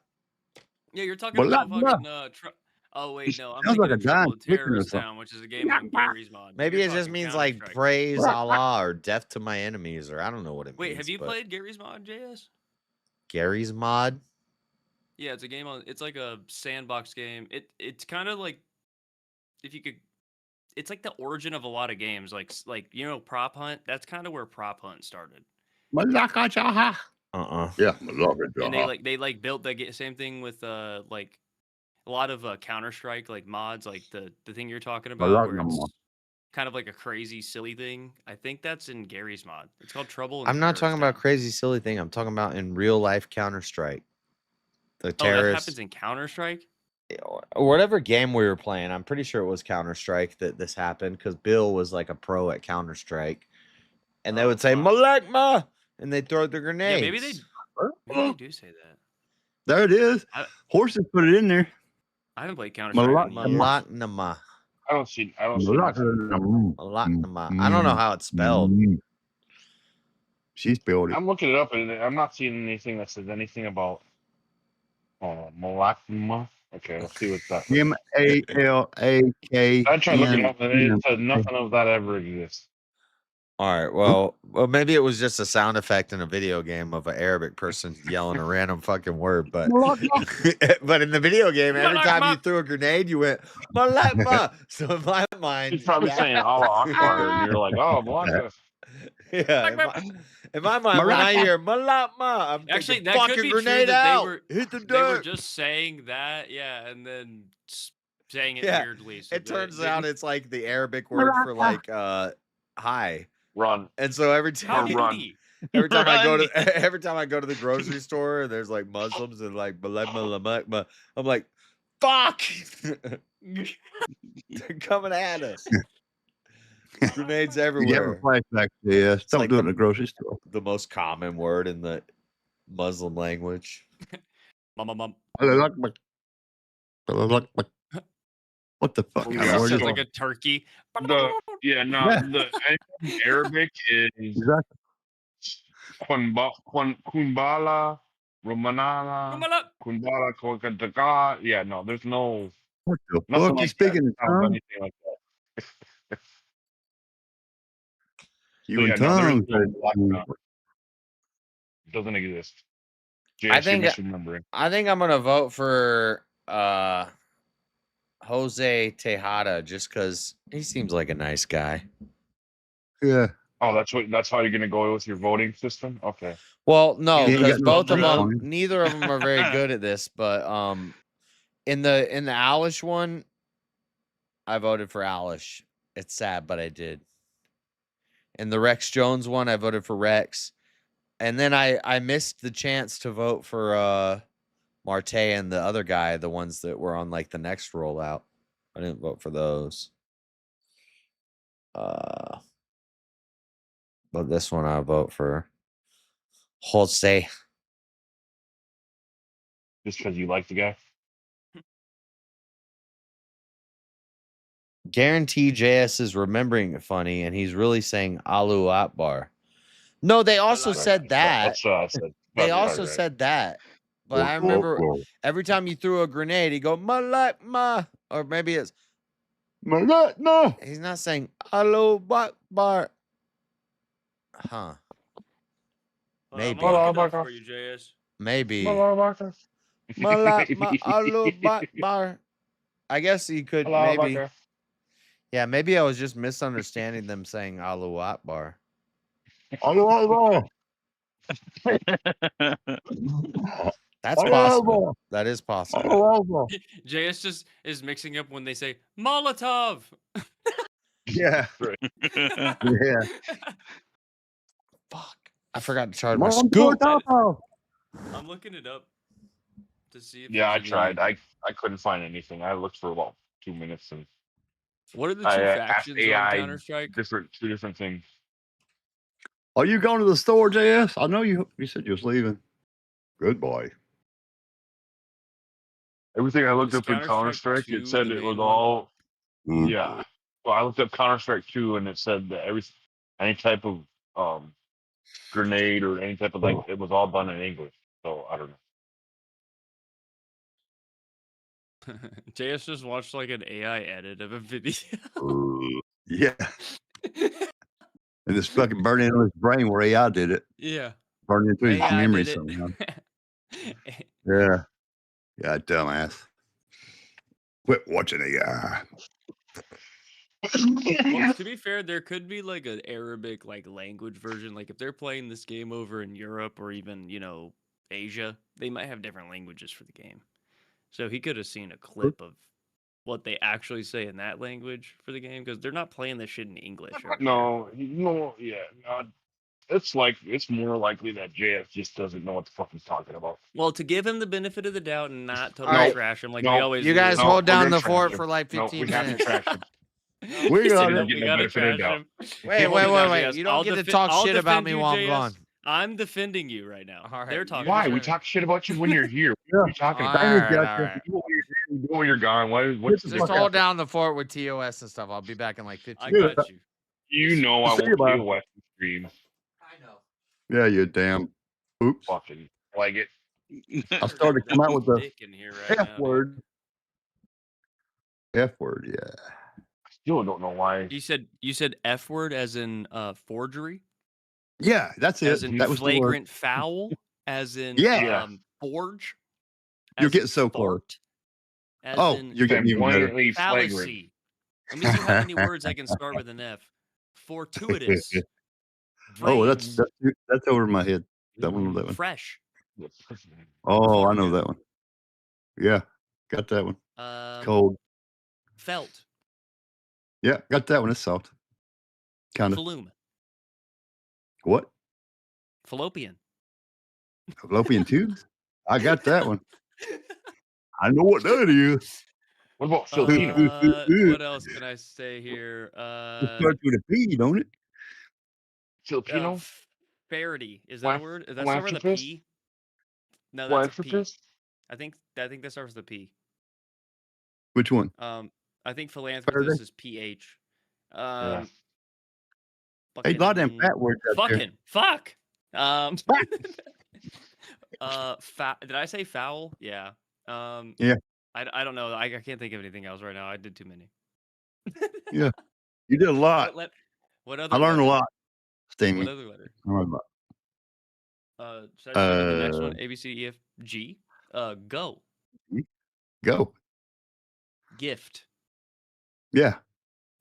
Yeah, you're talking about Malacca. fucking. Oh wait, no, I'm Sounds thinking like a of Trouble dying in chicken or Terrorist something. Town, which is a game on Gary's mod. Maybe You're it just talking means like Counter-Strike. praise Allah or death to my enemies, or I don't know what it means. Wait, have you but played Gary's mod, JS? Gary's mod? Yeah, it's a game on. It's like a sandbox game. It's kind of like if you could. It's like the origin of a lot of games, like Prop Hunt. That's kind of where Prop Hunt started. Malacca Jaha. Yeah, Malacca And Jaha. they built that same thing with like a lot of Counter Strike like mods, like the thing you're talking about, where it's kind of like a crazy silly thing. I think that's in Gary's mod. It's called Trouble. I'm not talking about crazy silly thing. I'm talking about in real life Counter Strike. The that terrorists. happens in Counter Strike. Or whatever game we were playing, I'm pretty sure it was Counter Strike that this happened because Bill was like a pro at Counter Strike, and they would say Malacca, and they'd throw the Yeah, grenades. maybe they do say that. There it is. Horses put it in there. I haven't played Counter Strike. Malacca. I don't see. Malacca. I don't know how it's spelled. She spelled it. I'm looking it up, and I'm not seeing anything that says anything about Malacca. Okay, let's see what's that. Malaka. I tried looking it up, and it said nothing of that ever exists. All right. Well, maybe it was just a sound effect in a video game of an Arabic person yelling a random fucking word, but but in the video game, every time you threw a grenade, you went Malacca. So in my mind, He's probably saying Allah Akbar, and you're like, oh, Malacca. Yeah. In my mind, when I hear Malacca, I'm Actually, thinking, that could fucking be grenade true that out. Hit the they were dirt. just saying that, yeah, and then saying it Yeah. weirdly. So It they turns didn't- out it's like the Arabic word for like hi. Run. And so every How time did run. he? every time I go to the grocery store and there's like Muslims and like Malacca, I'm like, fuck. They're coming at us. Grenades You have a everywhere. flashback. Yeah, don't like do it in the grocery store. The most common word in the Muslim language. Mum. What the fuck? Yeah, kind of word Sounds is like it? a turkey. The Arabic is Exactly. Kumbala, Romanala, Kumbala, Kokataka. Yeah, no, there's no What the nothing fuck? You like speaking in that. Sounds tongues? anything like that. You So, in yeah, no, there is tongues? no Malacca. Doesn't exist. I JS, you're think misremembering. I'm gonna vote for Jose Tejada just because he seems like a nice guy. Yeah. Oh, that's how you're gonna go with your voting system? Okay. Well, no, Yeah, you because got no both of strength on them, him. neither of them are very good at this. But in the Alish one, I voted for Alish. It's sad, but I did. In the Rex Jones one, I voted for Rex, and then I missed the chance to vote for Marte and the other guy, the ones that were on like the next rollout. I didn't vote for those. But this one I vote for Jose. Just because you like the guy? Guarantee JS is remembering it funny, and he's really saying Alu Akbar. No, they also said that. That's what I said. They That's also right. said that, But I remember every time you threw a grenade, he'd go Malak, or maybe it's Malak, no. He's not saying Allahu Akbar. Huh. Maybe. I'm looking up for you, JS. Maybe. Malak Allahu Akbar. I guess he could maybe. Yeah, maybe I was just misunderstanding them saying Allahu Akbar. Allahu That's possible. That is possible. JS just is mixing up when they say Molotov. Yeah. Yeah. Fuck. I forgot to charge my scoop. I'm looking it up to see if Yeah, I there's tried. any- I couldn't find anything. I looked for about 2 minutes and What are the two asked factions on AI Counter-Strike? two different things. Are you going to the store, JS? I know you said you was leaving. Good boy. Everything I looked Is up in Counter-Strike Counter-Strike, it 2 said the it was main one? all yeah. Well, I looked up Counter-Strike 2 and it said that any type of grenade or any type of it was all done in English. So I don't know. JS just watched like an AI edit of a video. Yeah. And it's fucking burning in his brain where AI did it. Yeah. Burning into his AI memory did it. somehow. Yeah. Yeah, dumbass. Quit watching AI. Well, to be fair, there could be like an Arabic like language version. Like if they're playing this game over in Europe or even, Asia, they might have different languages for the game. So he could have seen a clip of what they actually say in that language for the game because they're not playing this shit in English. No, it's more likely that JF just doesn't know what the fuck he's talking about. Well, to give him the benefit of the doubt and not totally trash him like we always You do. guys hold down the fort for like 15 minutes. We gotta trash him. Wait. You don't get to talk shit about me while I'm gone. I'm defending you right now. They're talking. Why? We talk shit about you when you're here. What are you talking about? All right. When you're gone. What's Just hold down the fort with TOS and stuff. I'll be back in like 15 I minutes. got you. You know I won't TOS the stream. Yeah, you damn. Oops. Fucking like it. I started to come out with the Dick in here right F now, word. F word, yeah. I still don't know why. You said F word as in forgery? Yeah, that's it. As in That was the word. flagrant foul? As in forge? You're As getting in so close. fart? As Oh, in you're getting even better. Blatantly flagrant. fallacy? Let me see how many words I can start with an F. Fortuitous. Oh, that's over my head. That one. Fresh. Oh, I know that one. Yeah, got that one. Cold. Felt. Yeah, got that one. It's soft. Kind of. Flume. What? Fallopian. Fallopian tubes? I got that one. I know what that is. What about Filipino? What else can I say here? It starts with a P, don't it? Filipino? Farity. Is that a word? Is that start with a Philanthropist? P? No, that's a P. Philanthropist? I think that starts with a P. Which one? I think philanthropist is PH. Hey, a lot of them fat words out there. Fuck. Did I say foul? Yeah. Yeah. I don't know. I can't think of anything else right now. I did too many. Yeah. You did a lot. What other I learned a lot. Sting. What other letter? I learned a lot. Should I do the next one? A, B, C, E, F, G. Go. Go. Gift. Yeah.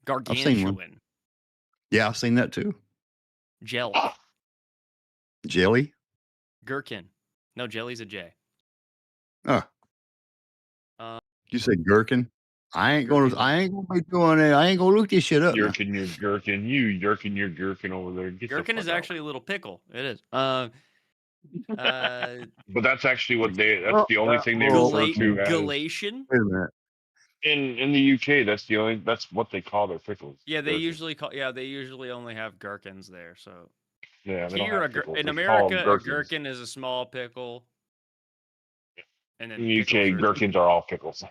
Gargantuan. I've seen one. Yeah, I've seen that too. Gel. Jelly? Gherkin. No, jelly's a J. You said gherkin? I ain't gonna be doing it. I ain't gonna look this shit up. Your gherkin. You yerking your gherkin over there. Get the Gherkin fuck is out. actually a little pickle. It is. But that's actually what that's the only thing they refer to as. Galatian? Wait a minute. In the UK, that's what they call their pickles. Yeah, they usually only have gherkins there. So yeah, they don't here have pickles. in They call them America, a gherkins. gherkin is a small pickle. And then In the UK, gherkins are all pickles.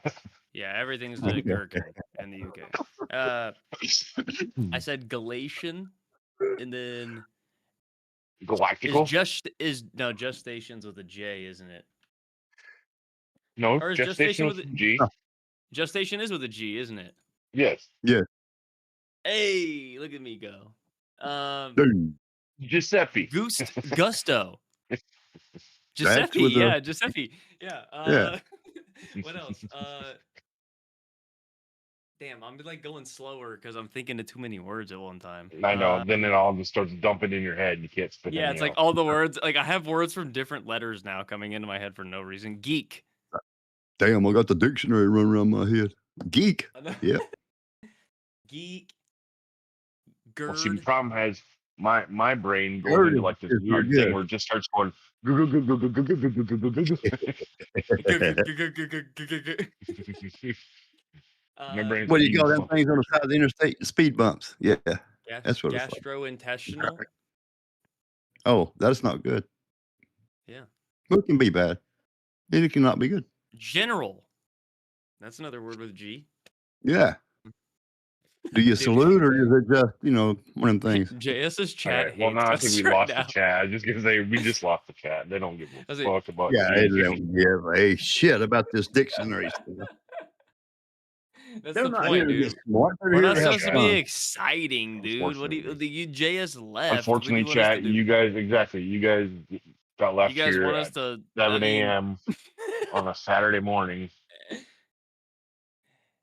Yeah, everything's a gherkin in the UK. I said Galatian, and then Galactical? Just stations with a J, isn't it? No, Or is gestation gestation was with with G. gestation is with a G, isn't it? Yes. Yeah. Hey, look at me go. Giuseppe. Gusto. That's Giuseppe, with yeah, a Giuseppe. Yeah. yeah. What else? Damn, I'm like going slower because I'm thinking of too many words at one time. I know. Then it all just starts dumping in your head. You can't spit Yeah, any it's like out. all the words. Like I have words from different letters now coming into my head for no reason. Geek. Damn, I got the dictionary running around my head. Geek. Yep. Geek. Well, see, the Gird. problem has my brain goes Gird into like this is not weird thing good. where it just starts going. "Goo, goo, goo, goo, goo, goo, goo, goo, goo, goo, goo, goo." My brain's What like, do you "You call them fucking things on the side of the interstate? Speed bumps. Yeah. That's what it's like. Gastrointestinal. Oh, that's not good. Yeah. Well, it can be bad. It cannot be good. General. That's another word with G. Yeah. Do you salute or is it just, one of them things? JS's All chat right. Well, hates now I us think we right lost now. the chat. I was just gonna say we just lost the chat. They don't give a it- fuck about Yeah, G. they don't give a shit about this dictionary stuff. That's They're the not point, here to dude. get smart. They're We're here not to have supposed to be fun. exciting, dude. What do you JS left? Unfortunately, what do you want us chat. to do? You guys got left You guys here want us at to 7 a.m. on a Saturday morning.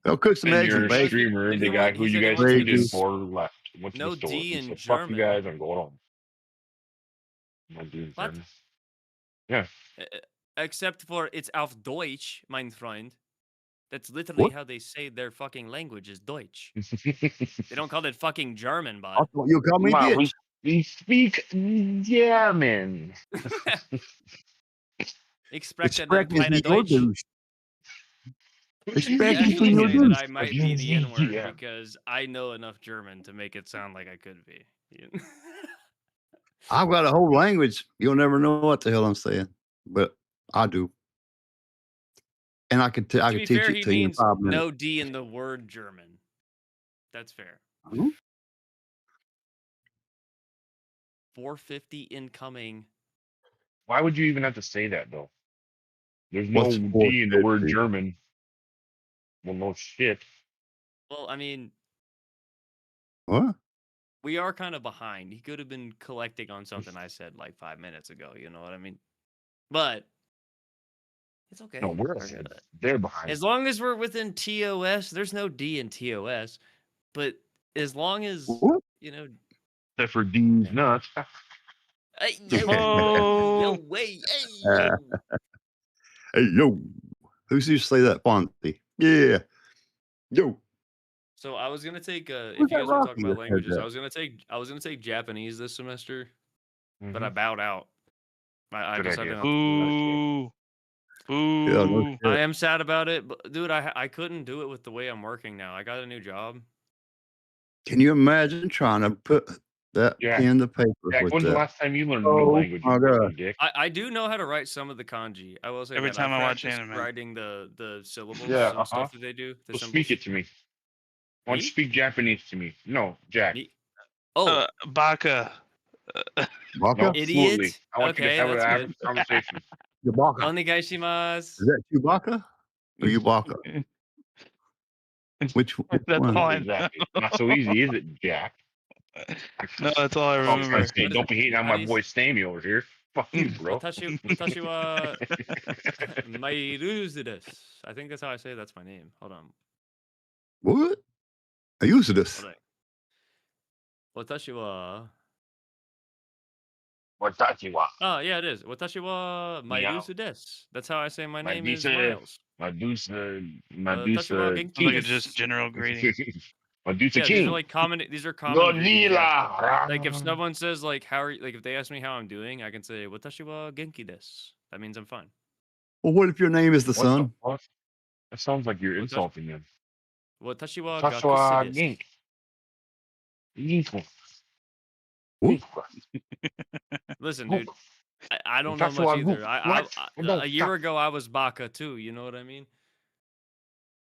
They'll cook some And eggs your and bacon. streamer, the guy who you guys Gravy. tuned in for, left. Went to No the store. D He in said, "Fuck you German. guys, I'm going home." No D in What? German. Yeah. Except for it's auf Deutsch, mein Freund. That's literally What? how they say their fucking language is Deutsch. They don't call it fucking German, I bud. thought you call me Come on, bitch. we speak German. Ich spreche Expect dann keine is your Deutsch. douche. You Expect actually for your say that douche. I might be the N-word Yeah. because I know enough German to make it sound like I could be. I've got a whole language. You'll never know what the hell I'm saying, but I do. And I could To be teach fair, it he to you in means 5 minutes. no D in the word German. That's fair. Mhm. 450 incoming. Why would you even have to say that though? There's What's no D in the word 450? German. Well, no shit. Well, I mean, What? we are kind of behind. He could have been collecting on something I said like 5 minutes ago. You know what I mean? But it's okay. No, we're ahead. They're behind. As long as we're within TOS, there's no D in TOS. But as long as, What? Except for D's nuts. Yo, wait, hey, yo. Hey, yo. Who's used to say that, Fonzie? Yeah. Yo. So I was gonna take if Who's you that guys want to talk Rocky about that said languages, that? I was gonna take Japanese this semester, but Mhm. I bowed out. I Good decided idea. not to do it. Boo. Yeah, no shit. I am sad about it, but dude, I couldn't do it with the way I'm working now. I got a new job. Can you imagine trying to put that Yeah. pen to paper Jack, with when's the that? last time you learned a new Oh language? my You God. fucking dick. I do know how to write some of the kanji. I will say Every that time I watch practiced anime. writing the syllables Yeah, and stuff that they do. The Well, symbols. speak it to me. Why don't you Me? speak Japanese to me? No, Jack. Oh, Baka. Baka? No, idiot. smoothly. I want you Okay, to have that's a good. conversation. Chewbacca. Onegaishimasu. Is that Chewbacca or Chewbacca? Which That's one? all I know. Exactly. Not so easy, is it, Jack? No, that's all I That's all I'm trying remember. to say. Don't be hating on How my do you boy Sammy over here. Fuck you, bro. Watashi wa Mairuzu desu. I think that's how I say that's my name. Hold on. What? I use this. Hold on. Watashi wa. Watashi wa. Oh yeah, it is. Watashi wa Mairuzu desu. That's how I say my name is Miles. Medusa Genki Look at desu. just general greeting. Medusa Yeah, King. these are like common. These are common. greetings, yeah. Godzilla. Like if someone says like how are you, like if they ask me how I'm doing, I can say Watashi wa genki desu. That means I'm fine. Well, what if your name is the What the sun? fuck? That sounds like you're insulting them. Watashi wa Watashi wa gakusu desu. Gink. Gink. What? Listen, dude. I don't know much either. A year ago I was Baka too. You know what I mean?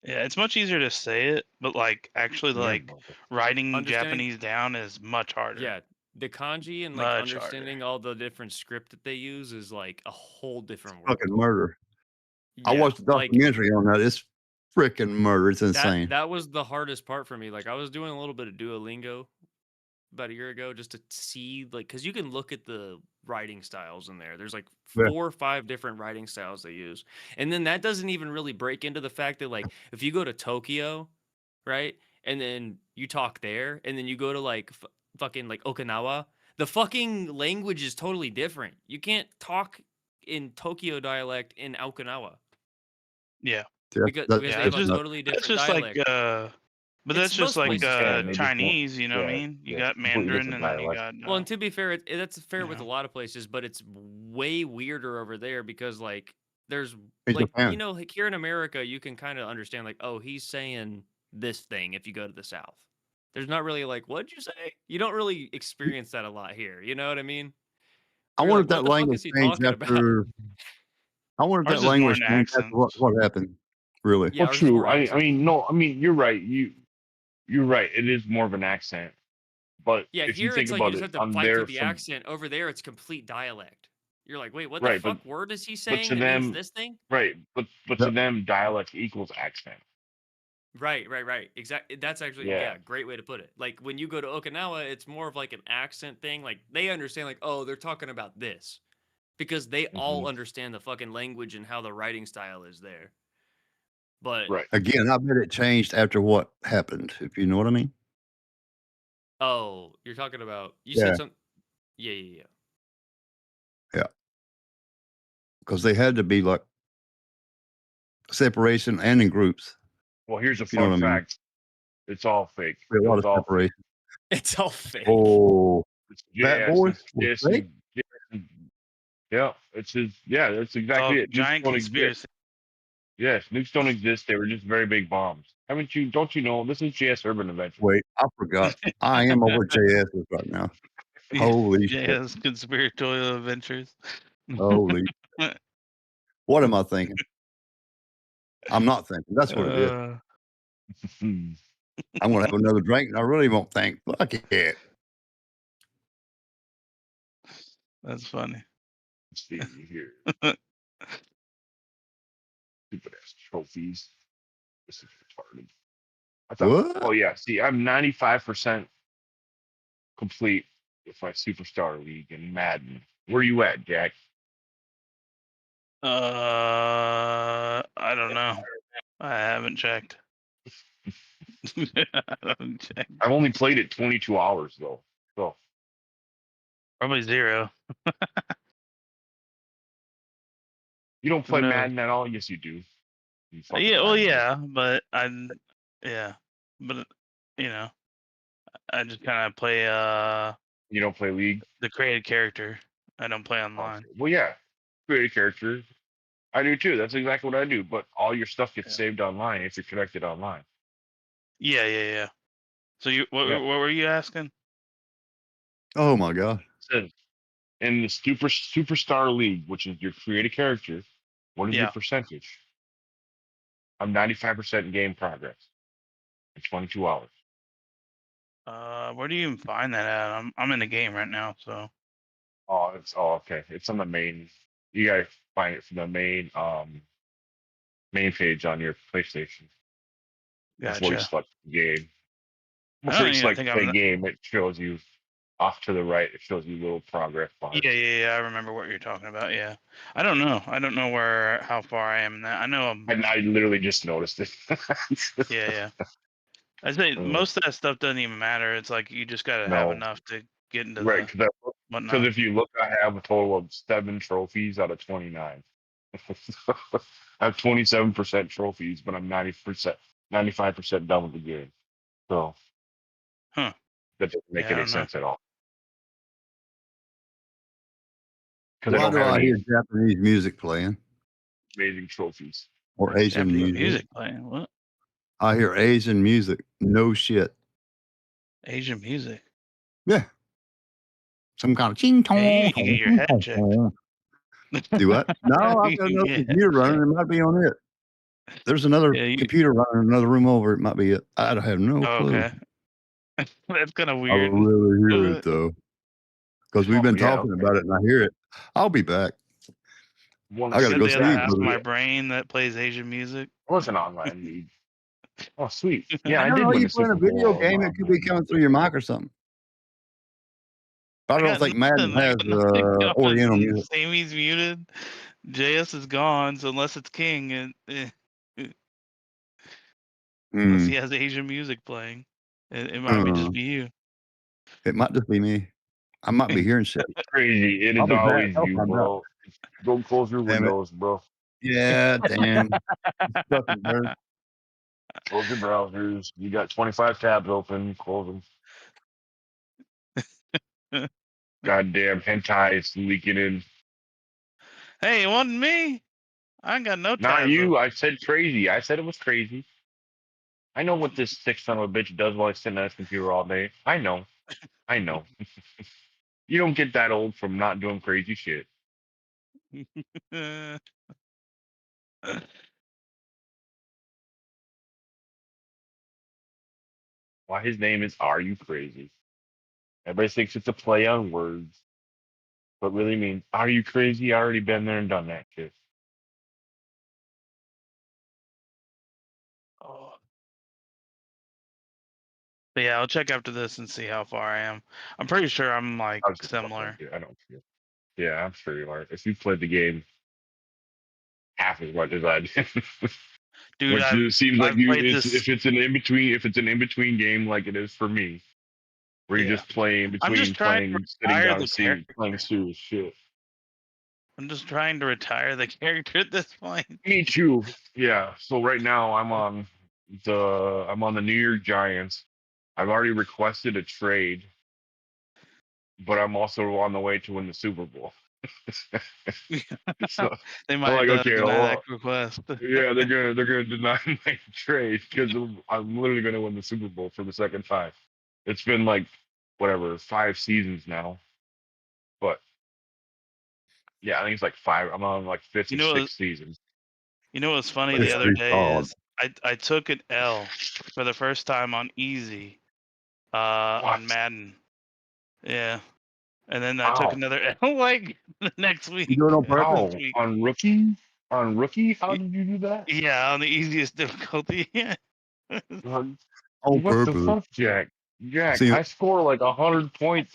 Yeah, it's much easier to say it, but like actually like writing Understanding- Japanese down is much harder. Yeah, the kanji and like Much understanding all the different script that they use is like a whole different world. Fucking murder. I watched the documentary on that. It's freaking murder. It's insane. That was the hardest part for me. Like I was doing a little bit of Duolingo about a year ago just to see, like, because you can look at the writing styles in there. There's like 4 or 5 different writing styles they use, and then that doesn't even really break into the fact that, like, if you go to Tokyo, right, and then you talk there, and then you go to like fucking like Okinawa, the fucking language is totally different. You can't talk in Tokyo dialect in Okinawa. Yeah. Because they have a totally different dialect. But that's just like Chinese, Chinese, you know what I mean? You got Mandarin and then you got. Well, and to be fair, that's fair with a lot of places, but it's way weirder over there because, like, there's like, you know, like here in America, you can kind of understand, like, oh, he's saying this thing if you go to the South. There's not really like, what'd you say? You don't really experience that a lot here. You know what I mean? I wonder if that language changed after. I wonder if that language changed after what happened. Really? Well, true. I mean, no. I mean, you're right. You're right. It is more of an accent. But yeah, if here you think it's like about you just it, have to fight through the accent. Over there, it's complete dialect. You're like, wait, what the fuck word is he saying? But to them, means this thing? Right. But to them, dialect equals accent. Right. Exactly. That's actually great way to put it. Like when you go to Okinawa, it's more of like an accent thing. Like they understand, like, oh, they're talking about this because they all understand the fucking language and how the writing style is there. But again, I bet it changed after what happened. If you know what I mean. Oh, you're talking about said something. Yeah. Because they had to be like separation and in groups. Well, here's a fun fact. It's all fake. A lot of separation. It's all fake. Oh, Bad Boys. Yes. Yeah, it's his. Yeah, that's exactly it. Giant conspiracy. Yes, nukes don't exist. They were just very big bombs. Haven't you? Don't you know? This is JS Urban Adventures. Wait, I forgot. I am over JS right now. Holy shit! JS Conspiratorial Adventures. Holy. What am I thinking? I'm not thinking. That's what it is. I'm gonna have another drink, and I really won't think. Fuck it. That's funny. Let's see here. Stupid ass trophies. This is retarded. I thought, oh yeah, see, I'm 95% complete with my Superstar League and Madden. Where you at, Jack? I don't know. I haven't checked. I've only played it 22 hours though. So probably 0. You don't play Madden at all? Yes, you do. Yeah, well, yeah, but but you know, I just kind of play. You don't play League? The created character. I don't play online. Okay. Well, yeah, created character. I do too. That's exactly what I do. But all your stuff gets saved online if you're connected online. Yeah. So what were you asking? Oh my god! In the Superstar League, which is your created character, what is your percentage? I'm 95% game progress in 22 hours. Where do you even find that at? I'm in the game right now, so. Okay. It's on the main. You gotta find it from the main page on your PlayStation. Gotcha. Before you select the game. Before you select the game, it shows you off to the right. It shows you little progress bars. Yeah. I remember what you're talking about. Yeah. I don't know how far I am in that. I know I literally just noticed it. Yeah. I say most of that stuff doesn't even matter. It's like you just gotta have enough to get into because if you look, I have a total of 7 trophies out of 29. I have 27% trophies, but I'm 95% done with the game. So, that doesn't make any sense at all. Why do I hear Japanese music playing? Amazing trophies. Or Asian music playing? What? I hear Asian music. No shit. Asian music? Yeah. Some kind of ching tong. You can get your head checked. Do what? No, I've got another computer running. It might be on it. There's another computer running in another room over. It might be it. I don't have no clue. Okay. That's kind of weird. I really hear it though. Because we've been talking about it and I hear it. I'll be back. I gotta go The see. other half of Brother. my brain that plays Asian music. I was an online league. Oh, sweet. Yeah, I I don't did know. win You the playing Super a video Bowl. game? It could be coming through your mic or something. I don't got think Madden nothing. I has got nothing Oriental going. music. Amy's muted. JS is gone, so unless it's King, unless he has Asian music playing, it might be just be you. It might just be me. I might be hearing shit. Crazy. It I'll is be back. always I'll you, find out. bro. Go close your Damn it. windows, bro. Yeah, damn. Fucking bird. Close your browsers. You got 25 tabs open. Close them. Goddamn hentai is leaking in. Hey, it wasn't me. I ain't got no tabs. Not you. Open. I said crazy. I said it was crazy. I know what this sick son of a bitch does while he's sitting at his computer all day. I know. I know. You don't get that old from not doing crazy shit. Why his name is Are You Crazy? Everybody thinks it's a play on words, but really means Are you crazy? I already been there and done that shit. Oh. But yeah, I'll check after this and see how far I am. I'm pretty sure I'm like similar. I don't feel. Yeah, I'm sure you are. If you played the game half as much as I did, dude, which it seems like I've you, played this. if it's an in between game like it is for me, where you just play in between playing, sitting down and seeing, playing serious shit. I'm just trying to retire the character at this point. Me too. Yeah. So right now I'm on the New York Giants. I've already requested a trade, but I'm also on the way to win the Super Bowl. So they might like, okay, deny well, that request. Yeah, they're gonna deny my trade because I'm literally gonna win the Super Bowl for the second time. It's been like whatever 5 seasons now, but yeah, I think it's like 5. I'm on like 5th or 6th season. You know what's funny the other day is I took an L for the first time on easy on Madden. Yeah. And then I took another L like the next week. You do it on purpose? On rookie? On rookie? How did you do that? Yeah, on the easiest difficulty. On what purpose. the fuck, Jack? Jack, See, I score like 100 points.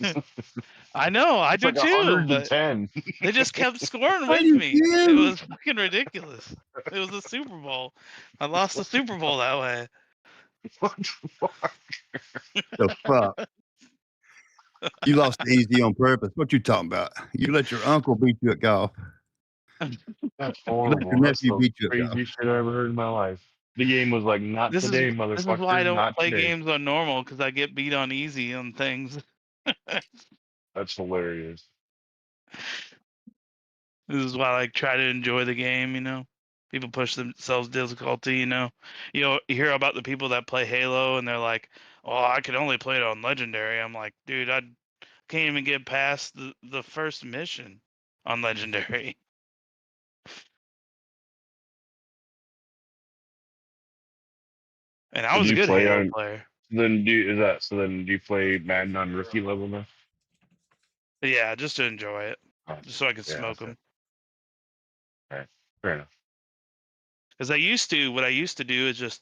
I know, I It's do like too. 110. They just kept scoring with me. It was fucking ridiculous. It was a Super Bowl. I lost the Super Bowl that way. What the fuck? The fuck? You lost easy on purpose. What you talking about? You let your uncle beat you at golf. That's You horrible. let your That's nephew the beat you at golf. craziest shit I ever heard in my life. The game was like, not today, motherfucker. This is why I don't not play today. games on normal, because I get beat on easy on things. That's hilarious. This is why I like try to enjoy the game, you know. People push themselves difficulty, you know. You hear about the people that play Halo and they're like, "Oh, I could only play it on Legendary." I'm like, dude, I can't even get past the first mission on Legendary. And I was a good Halo player. Then do you play Madden on rookie level now? But yeah, just to enjoy it, just so I could smoke them. Right, fair enough. Because what I used to do is just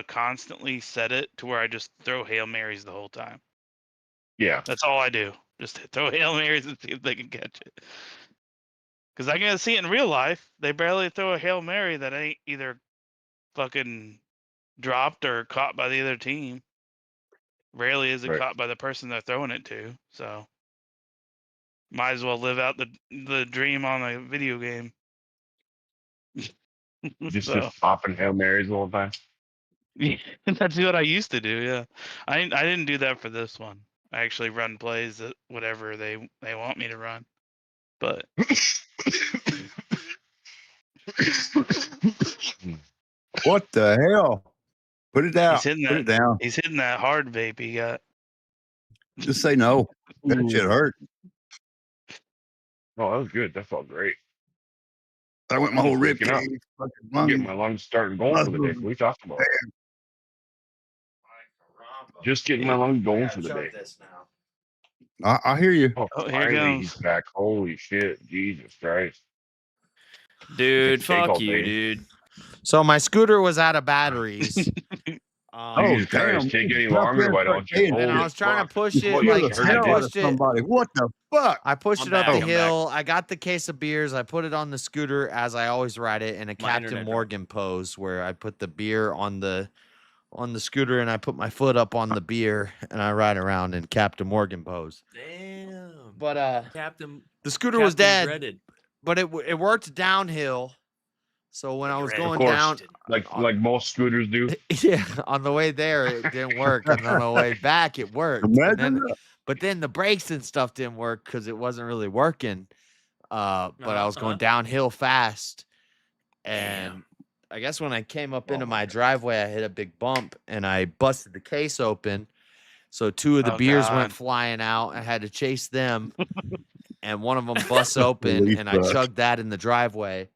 constantly set it to where I just throw Hail Marys the whole time. Yeah, that's all I do. Just throw Hail Marys and see if they can catch it. Because I can see it in real life. They barely throw a Hail Mary that ain't either fucking dropped or caught by the other team. Rarely is it caught by the person they're throwing it to. So might as well live out the dream on a video game. Just popping Hail Marys all the time. Yeah, that's what I used to do. Yeah, I didn't do that for this one. I actually run plays that whatever they want me to run. But what the hell? Put it down. Put it down. He's hitting that hard vape he got. Just say no. That shit hurt. Oh, that was good. That felt great. I went my whole rib cage. Getting my lungs starting going for the day. What are you talking about? Just getting my lungs going for the day. I hear you. Oh, here finally goes. he's back. Holy shit. Jesus Christ. Dude, Steak all fuck you, day. dude. So my scooter was out of batteries. Jesus Christ, take any longer? Why don't you? And I was trying to push it. You're Like the I hell out of pushed it. somebody. What the fuck? I pushed I'm it up back, the I'm hill. I got the case of beers. I put it on the scooter as I always ride it in a My Captain internet Morgan pose, where I put the beer on the scooter and I put my foot up on the beer and I ride around in Captain Morgan pose. Damn. But Captain. the scooter was dead, Dreaded. but it worked downhill. So when I was Dreaded. going Of course, down, like most scooters do. yeah, on the way there it didn't work, and on the way back it worked. And Imagine then, that. but then the brakes and stuff didn't work because it wasn't really working. But I was going downhill fast, and I guess when I came up into my driveway, I hit a big bump and I busted the case open. So two of the beers went flying out. I had to chase them, and one of them busts open, and I chugged that in the driveway.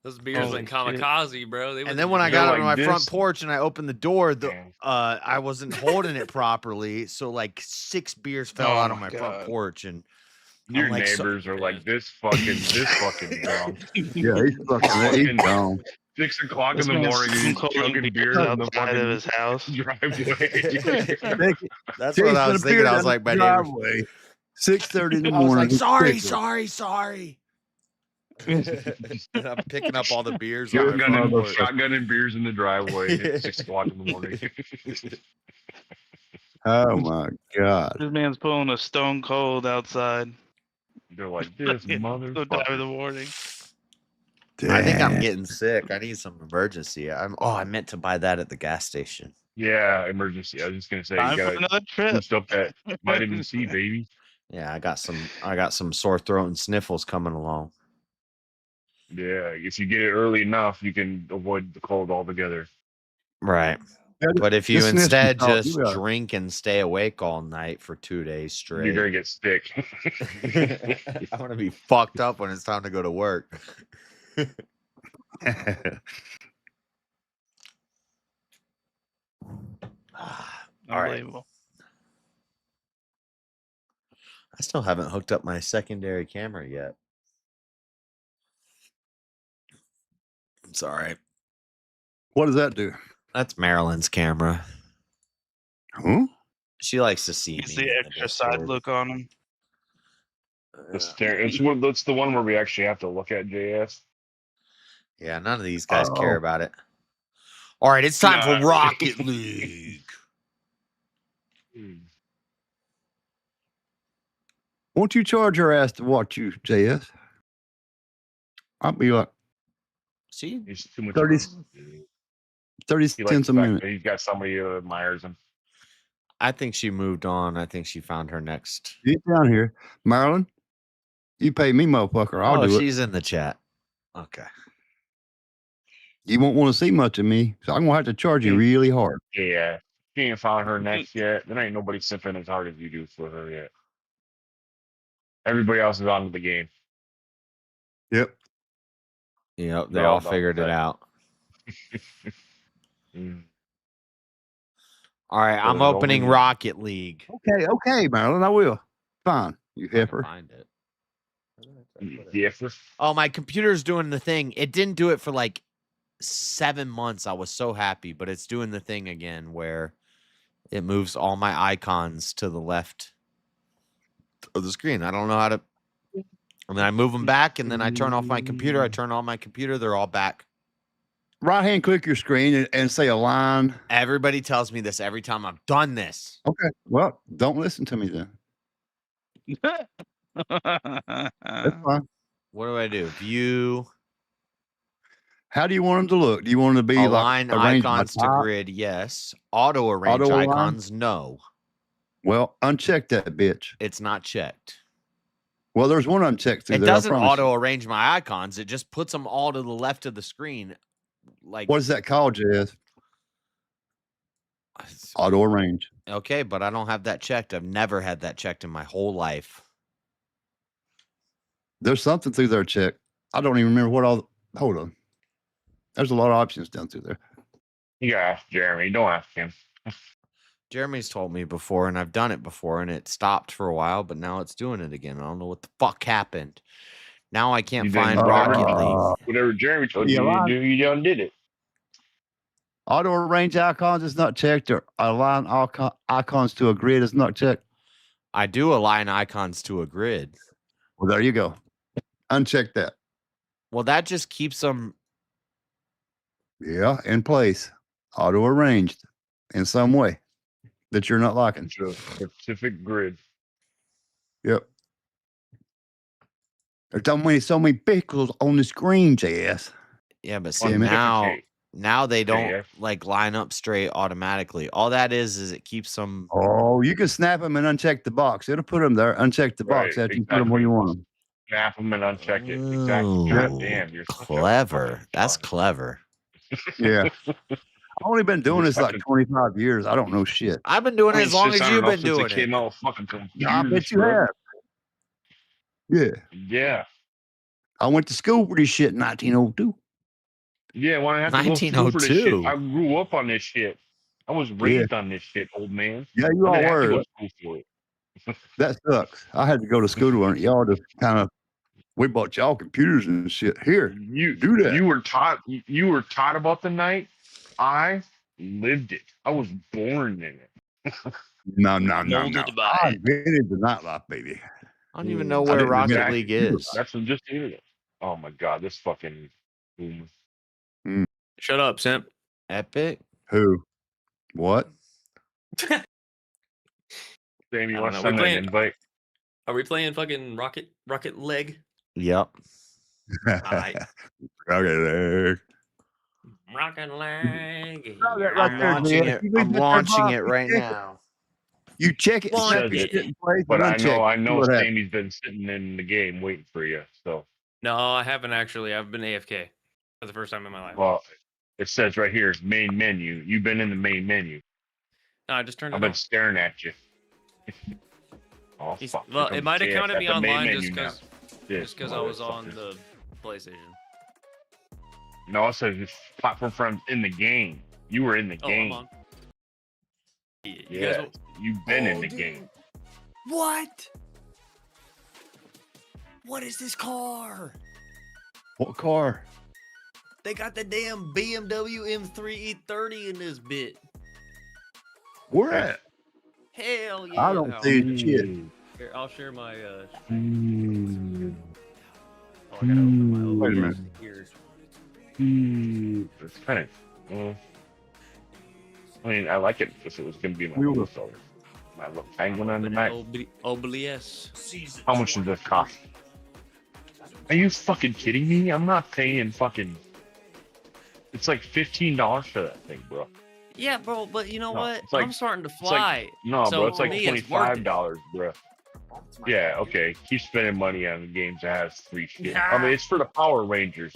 Those beers went kamikaze, bro. And then when I got up to my front porch and I opened the door, I wasn't holding it properly, so like 6 beers fell out on my front porch, and Your I'm like, neighbors are like this fucking drunk. Yeah, he's fucking gone. 6 o'clock in This the man's morning, he's chugging beer in the outside of his house. driveway. That's what I was thinking. I was like, my neighbors. 6:30 in the I was morning. like, sorry. And I'm picking up all the beers on my front porch. Shotgunning beers in the driveway at 6 o'clock in the morning. Oh my god! This man's pulling a stone cold outside. They're like, this So time in the motherfucker. morning. I think I'm getting sick. I need some emergency. I meant to buy that at the gas station. Yeah, emergency. I was just gonna say, Time you for gotta another trip. boost up that vitamin C, baby. Yeah, I got some sore throat and sniffles coming along. Yeah, if you get it early enough, you can avoid the cold altogether. Right. But if you instead just drink and stay awake all night for 2 days straight, You're gonna get sick. I want to be fucked up when it's time to go to work. Unbelievable. I still haven't hooked up my secondary camera yet. It's all right. What does that do? That's Marilyn's camera. Huh? She likes to see It's me. the extra side look on him. It's the one where we actually have to look at JS. Yeah, none of these guys care about it. All right, it's time for Rocket League. Won't you charge her ass to watch you, JS? I'll be like, see, 30 He likes cents a the fact minute. that he's got somebody who admires him. I think she moved on. I think she found her next. Get down here, Marilyn. You pay me, motherfucker. I'll do it. She's in the chat. Okay. You won't want to see much of me, so I'm gonna have to charge you really hard. Yeah, she ain't found her next yet. There ain't nobody simping as hard as you do for her yet. Everybody else is on to the game. Yep. Yep. They all figured it out. All right, I'm opening Rocket League. Okay, Marilyn, I will. Fine, you heifer. Find it. Heifer. Oh, my computer's doing the thing. It didn't do it for like 7 months. I was so happy, but it's doing the thing again where it moves all my icons to the left of the screen. I don't know how to. And then I move them back, and then I turn off my computer. I turn on my computer. They're all back. Right hand click your screen and say a line. Everybody tells me this every time I've done this. Okay. Well, don't listen to me then. That's fine. What do I do? View. How do you want them to look? Do you want them to be Align like arranged by icons to top? grid? Yes. Auto arrange Auto align? icons? No. Well, uncheck that bitch. It's not checked. Well, there's one unchecked through It there. I doesn't promise you. auto arrange my icons. It just puts them all to the left of the screen. Like, What is that called, Jess? Auto arrange. okay, but I don't have that checked. I've never had that checked in my whole life. There's something through there, check. I don't even remember what all. Hold on. There's a lot of options down through there. You gotta ask Jeremy. Don't ask him. Jeremy's told me before, and I've done it before, and it stopped for a while, but now it's doing it again. I don't know what the fuck happened. Now I can't You find didn't- Rocket League. Whatever Jeremy told Yeah, you to line. do, you done did it. Auto arrange icons is not checked, or align icons to a grid is not checked. I do align icons to a grid. Well, there you go. Uncheck that. Well, that just keeps them. Yeah, in place. Auto arranged in some way that you're not liking. Specific grid. Yep. There's so many pixels on the screen, JS. Yeah, but see now they don't Yeah. like line up straight automatically. All that is it keeps them. Oh, you can snap them and uncheck the box. It'll put them there. Uncheck the box Right, after you put them where you want them. Snap them and uncheck it. Exactly. God damn, you're such a Clever. That's clever. Yeah. I've only been doing this like 25 years. I don't know shit. I've been doing it as long as you've been doing it. it. Came out fucking confused, I bet you bro. have. Yeah. Yeah. I went to school for this shit in 1902. Yeah, when I have to go to school for this shit, 1902. I grew up on this shit. I was raised on this shit, old man. Yeah, you I all didn't have to go were. to school for it. That sucks. I had to go to school to learn it. Y'all just kind of, we bought y'all computers and shit. Here, You do that. You were taught. You were taught about the night. I lived it. I was born in it. No. Molded by I it. invented the nightlife, baby. I don't even know I where didn't Rocket invent League computers. is. That's just the internet. Oh my god, this fucking boom. Shut up, Simp. Epic. Who? What? Sam, you I want don't to know. send me an invite? Are we playing fucking Rocket Leg? Yep. Alright. Okay, Rocket Leg. I'm launching it. I'm launching it right now. You check it, snap Says your it, shit in place, but and uncheck. I See know what happens. Sammy's been sitting in the game waiting for you. So, No, I haven't actually. I've been AFK for the first time in my life. well, it says right here, main menu. You've been in the main menu. No, I just turned I've it been on. staring at you. Oh, fuck. Well, Here it might have comes counted JS me at the main online menu now. just because I was on the PlayStation. No, it says it's platform friends in the game. You were in the Oh, game. I'm on. You Yeah, guys, you've been in the game. What? What is this car? What car? they got the damn BMW M3 E30 in this bit. Where at? Hell yeah! I don't see shit. Here, I'll share my. Oh, I gotta Hmm. open my Wait a minute. Here. It's kind of. I mean, I like it if it was going to be my We were- blue color. My little penguin on the back. OBS. How much does this cost? Are you fucking kidding me? I'm not paying fucking. It's like $15 for that thing, bro. Yeah, bro, but you know No, what? it's like- I'm starting to It's like- fly. no, so bro, it's for like me, it's worth it. $25, bro. Yeah, okay. Keep spending money on the games that has free shit. Nah. I mean, it's for the Power Rangers.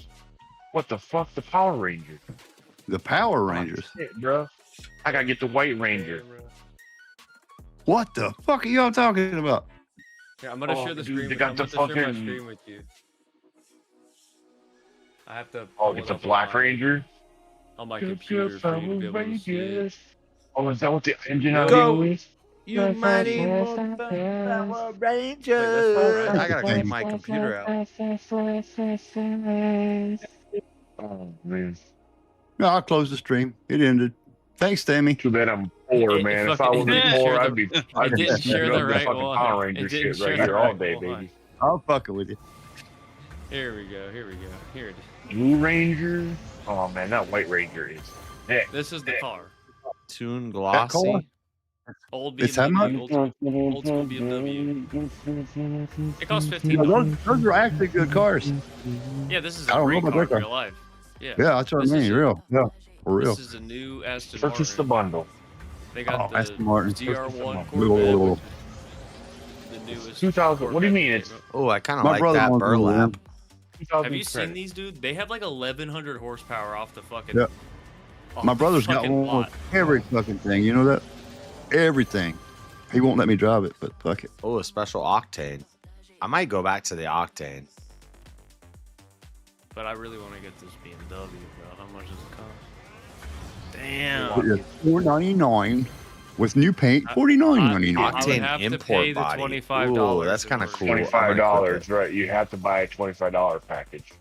What the fuck? The Power Rangers. The Power Rangers. Shit, bro. I gotta get the White Ranger. What the fuck are y'all talking about? Here, I'm gonna Oh, share the dude, screen. they with, got I'm the about to share my fucking- screen with you. I have to. Oh, pull get it the up Black on Ranger. my Get computer your for you to Power be able to see it. Rangers. Oh, is that what the engine out Go. is? You mighty Power Rangers. I gotta take my computer out. Oh, man. No, I'll close the stream. It ended. Thanks, Tammy. Too bad I'm poor, It man. If fucking- I it wasn't didn't poor, share I'd the- be it I'd be didn't share shooting the up the right fucking one. Power It Ranger didn't shit share right the here all right day, one. baby. I'll fuck it with you. Here we go. Here it is. Blue Ranger. Oh man, that White Ranger is thick. This is the car. Toon That car? glossy. Old It's how much? BMW. Old school BMW. It costs Yeah, $15. those are actually good cars. Yeah, this is I a don't great know about car in that car. real life. Yeah. Yeah, that's what This I is mean. a- Real. Yeah, for real. This is a new Aston Purchase the Martin. bundle. They got Oh, Aston the Martin. ZR1 Whoa. Corvette, which is the newest. 2000. What do you mean? It's Oh, I kind of My like brother that wants one of burlap. them. 2000 Have you seen credit. these, dude? They have like 1,100 horsepower off the fucking. Yeah. off My the brother's got fucking one lot. with every fucking thing. You know that? Everything. He won't let me drive it, but fuck it. Oh, a special octane. I might go back to the octane. But I really want to get this BMW, bro. How much does it cost? Damn. $4.99. with new paint, $49.99. I would Octane have to import pay the body. $25. Ooh, that's in kind of order cool. to- I'm gonna click $25, it. right? You have to buy a $25 package,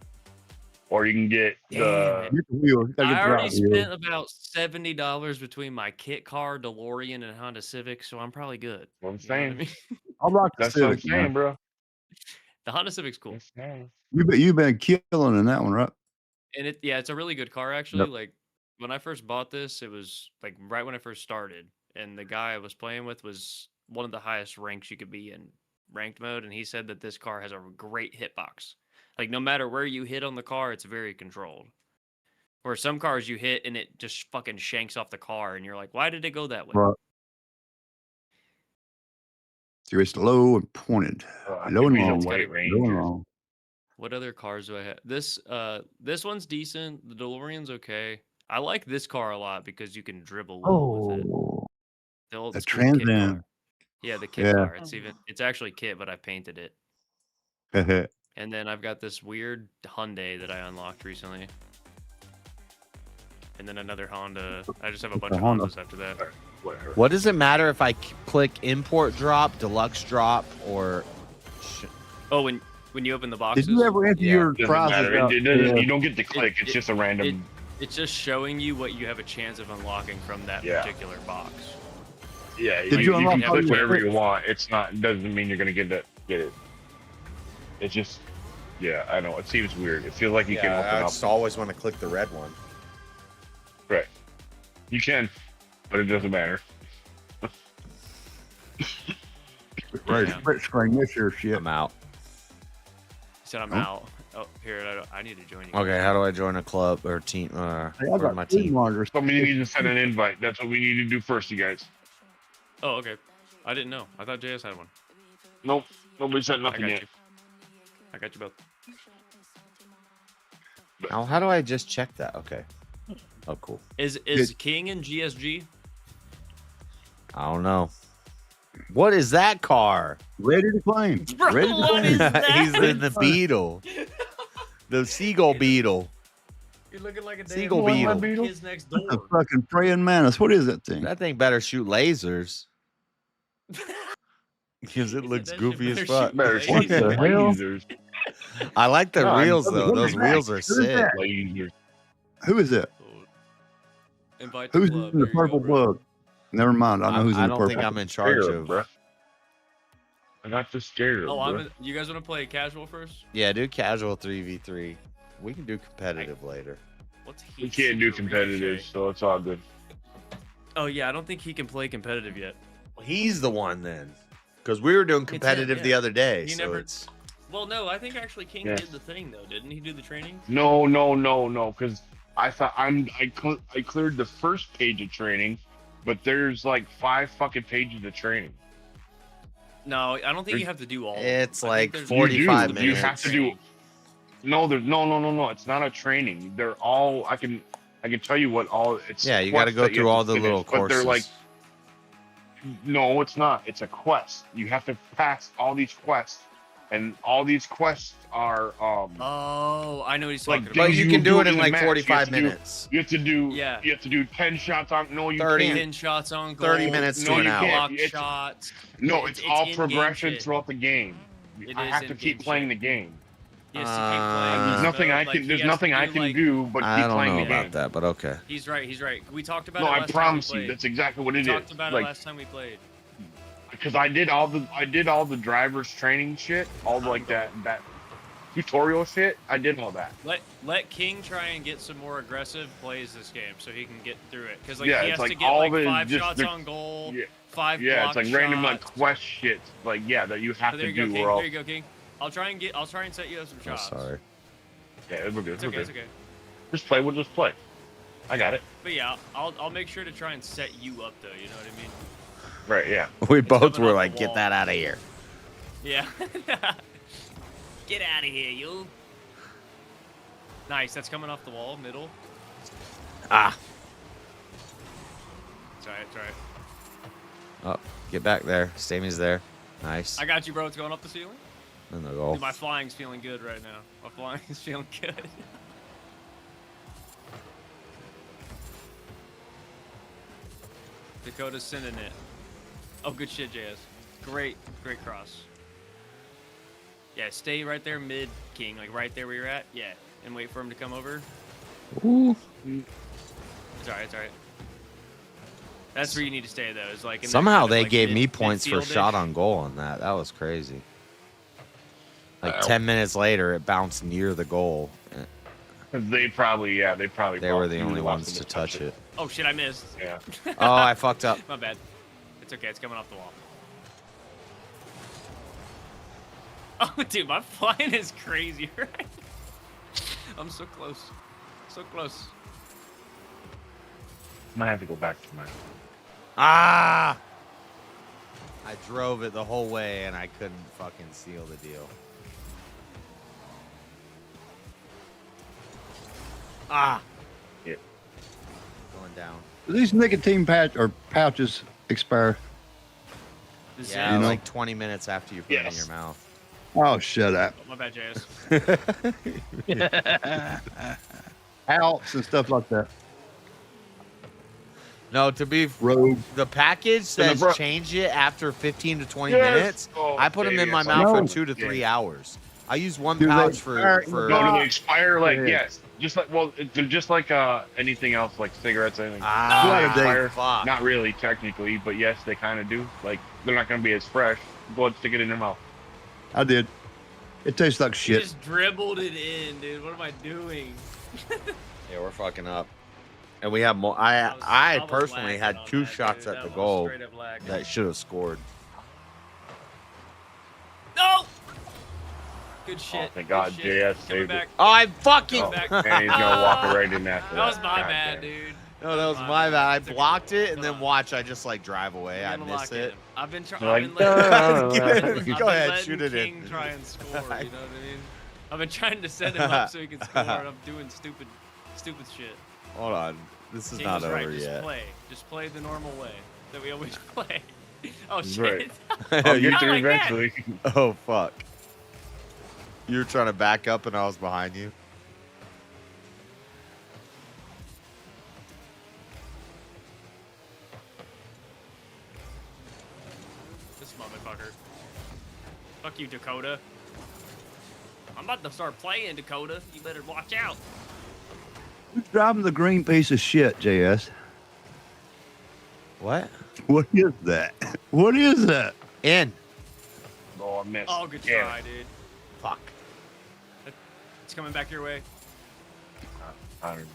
or you can get Damn the. it. Get the wheel. Gotta I get the already right wheel. spent about $70 between my kit car, DeLorean, and Honda Civic, so I'm probably good. What I'm You know what I saying. mean? I like the That's what I'm Civic, saying, man. bro. The Honda Civic's cool. You've been killing in that one, right? And it's a really good car actually. Like when I first bought this, it was like right when I first started, and the guy I was playing with was one of the highest ranks you could be in ranked mode, and he said that this car has a great hitbox. Like no matter where you hit on the car, it's very controlled. Where some cars you hit and it just fucking shanks off the car, and you're like, why did it go that way? Right. So it's low and pointed. Low and long. Low and long. What other cars do I have? This one's decent. The DeLorean's okay. I like this car a lot because you can dribble well with it. The old A school Trans kit Am. car. Yeah, the kit Yeah. car. It's actually kit, but I painted it. That's And then I've got this weird Hyundai that I unlocked recently. And then another Honda. I just have a bunch of Honda. Hondas after that. What does it matter if I click import drop, deluxe drop, or? Oh, when you open the boxes. Did you ever enter your Doesn't prizes matter. out? It doesn't, you don't get to click. It's just a random. It's just showing you what you have a chance of unlocking from that particular box. Yeah, Did you you unlock can all click your whatever you clicks? want. It's not. It doesn't mean you're gonna get it. It's just. Yeah, I know. It seems weird. It feels like you can Yeah, open I up. just always want to click the red one. Right. You can, but it doesn't matter. Right, split screen this year shit. I'm out. He said I'm Oh. out. Oh, here, I need to join you. Okay, how do I join a club or team? Hey, I or got my three team? monitors. Somebody needs to send an invite. That's what we need to do first, you guys. Oh, okay. I didn't know. I thought JS had one. Nope. Nobody sent I nothing got yet. you. I got you both. Now, how do I just check that? Okay. Oh, cool. Is King in GSG? I don't know. What is that car? Ready to claim. Bro, Ready to what claim. is that? He's in the Beetle. The Seagull Beetle. You're looking like a damn Seagull Beetle. kids next That's a door. fucking praying mantis. What is that thing? That thing better shoot lasers. Because it looks that shit goofy as better fuck. shoot Better What shoot the the hell? lasers. I like the No, reels what though. is Those that? reels are What is sick. that? Lasers. Who is that? Invite the Who's club. in the Here you go, purple bro. bug? Never mind. I know who's in I the don't purple. think I'm in charge Scared, of. bro. I'm not just scared. Oh, bro. you guys want to play casual first? Yeah, do casual 3v3. We can do competitive later. What's We Heat can't do Seeker competitive, Ricochet? so it's all good. Oh yeah, I don't think he can play competitive yet. He's the one then. Because we were doing competitive the yeah. other day. He So never- it's. Well, no, I think actually King Yeah. did the thing though, didn't he? Do the training? No. Because I thought I cleared the first page of training, but there's like 5 fucking pages of training. No, I don't think you have to do all. It's I like think there's- 45 You minutes. have to do. No, there's no. It's not a training. They're all. I can tell you what all. It's Yeah, you got to quests go that you through have all to the finish, little but courses. they're like. No, it's not. It's a quest. You have to pass all these quests, and all these quests are Oh, I know what he's Like, talking but about. you can do it in the like match. 45 You have to do- minutes. You have to do. Yeah. You have to do 10 shots on. No, you 30. can't. 10 shots on goal. 30 minutes to an hour. Block It's- shots. No, it's all in-game progression shit. throughout the game. It I is have to in-game keep playing shit. the game. Yes, Uh, There's nothing I can. There's nothing I can do but I keep don't playing know the game. about that, but okay. He's right. We talked about No, it I last promise time we you, played. that's exactly what it We is. talked about Like, it last time we played. because I did all the drivers training shit, all like that tutorial shit. I did all that. Let King try and get some more aggressive plays this game so he can get through it. Because Yeah, he it's has to like get all like of it is 5 just shots the- on goal, Yeah. 5 Yeah, block it's like random like shots. quest shit. Like that you have So to there you go, do. King. Or all. There you go, King. I'll try and set you up some Oh, shots. sorry. Yeah, we're good. It's we're okay. good. It's okay. Just play. We'll just play. I got it. But yeah, I'll make sure to try and set you up though. You know what I mean? Right. Yeah. We both coming were off like, the get wall. that out of here. Yeah. Get out of here, you. Nice. That's coming off the wall, middle. Ah. It's alright. It's alright. Oh, get back there. Stamey's there. Nice. I got you, bro. It's going up the ceiling. And the goal. Dude, my flying's feeling good right now. My flying's feeling good. Dakota's sending it. Oh, good shit, JS. Great cross. Yeah, stay right there mid, King. Like right there where you're at. Yeah, and wait for him to come over. Ooh. It's alright. That's where you need to stay though. Is like in that Somehow kind of, they like, gave me points for midfield-ish. shot on goal on that. That was crazy. Like 10 minutes later, it bounced near the goal. They probably They were the only ones to touch it. Oh shit, I missed. Yeah. Oh, I fucked up. My bad. It's okay. It's coming off the wall. Oh, dude, my flying is crazy, right? I'm so close. So close. Might have to go back to mine. Ah! I drove it the whole way and I couldn't fucking seal the deal. Ah! Yeah. Going down. Do these nicotine pouches expire? Yeah, like 20 minutes after you put it in your mouth. Oh, shut up. Oh, my bad, JS. Outs and stuff like that. No, to be rogue. The package says change it after 15 to 20 minutes. I put them in my mouth for 2 to 3 hours. I use one pouch for. No, do they expire? Like yes, just like they're just like anything else, like cigarettes. Anything. Ah, Do they expire? fuck. Not really, technically, but yes, they kind of do. Like they're not gonna be as fresh. Go ahead and stick it in your mouth. I did. It tastes like You shit. just dribbled it in, dude. What am I doing? Yeah, we're fucking up. And we have more. I personally had 2 shots at the goal that should have scored. No! Good shit. Oh, thank God, JS saved it. Oh, I fucking. Oh, and he's gonna walk right in after That was my God bad, damn. dude. No, that was my bad. I blocked it and then watch. I just like drive away. I Gonna miss lock it. in. I've been trying. Like, Go ahead, shoot it King in. try and score. You know what I mean? I've been trying to set him up so he can score, and I'm doing stupid shit. Hold on, this is King not was right. over Just yet. Just play the normal way that we always play. Oh That's shit! right. I'll get Not there like that. eventually. Oh fuck! You were trying to back up and I was behind you. This motherfucker. Fuck you, Dakota. I'm about to start playing, Dakota. You better watch out. Who's driving the green piece of shit, JS? What? What is that? What is that? In. Oh, I missed. Oh, good Damn try, it. dude. Fuck. It's coming back your way. I don't know.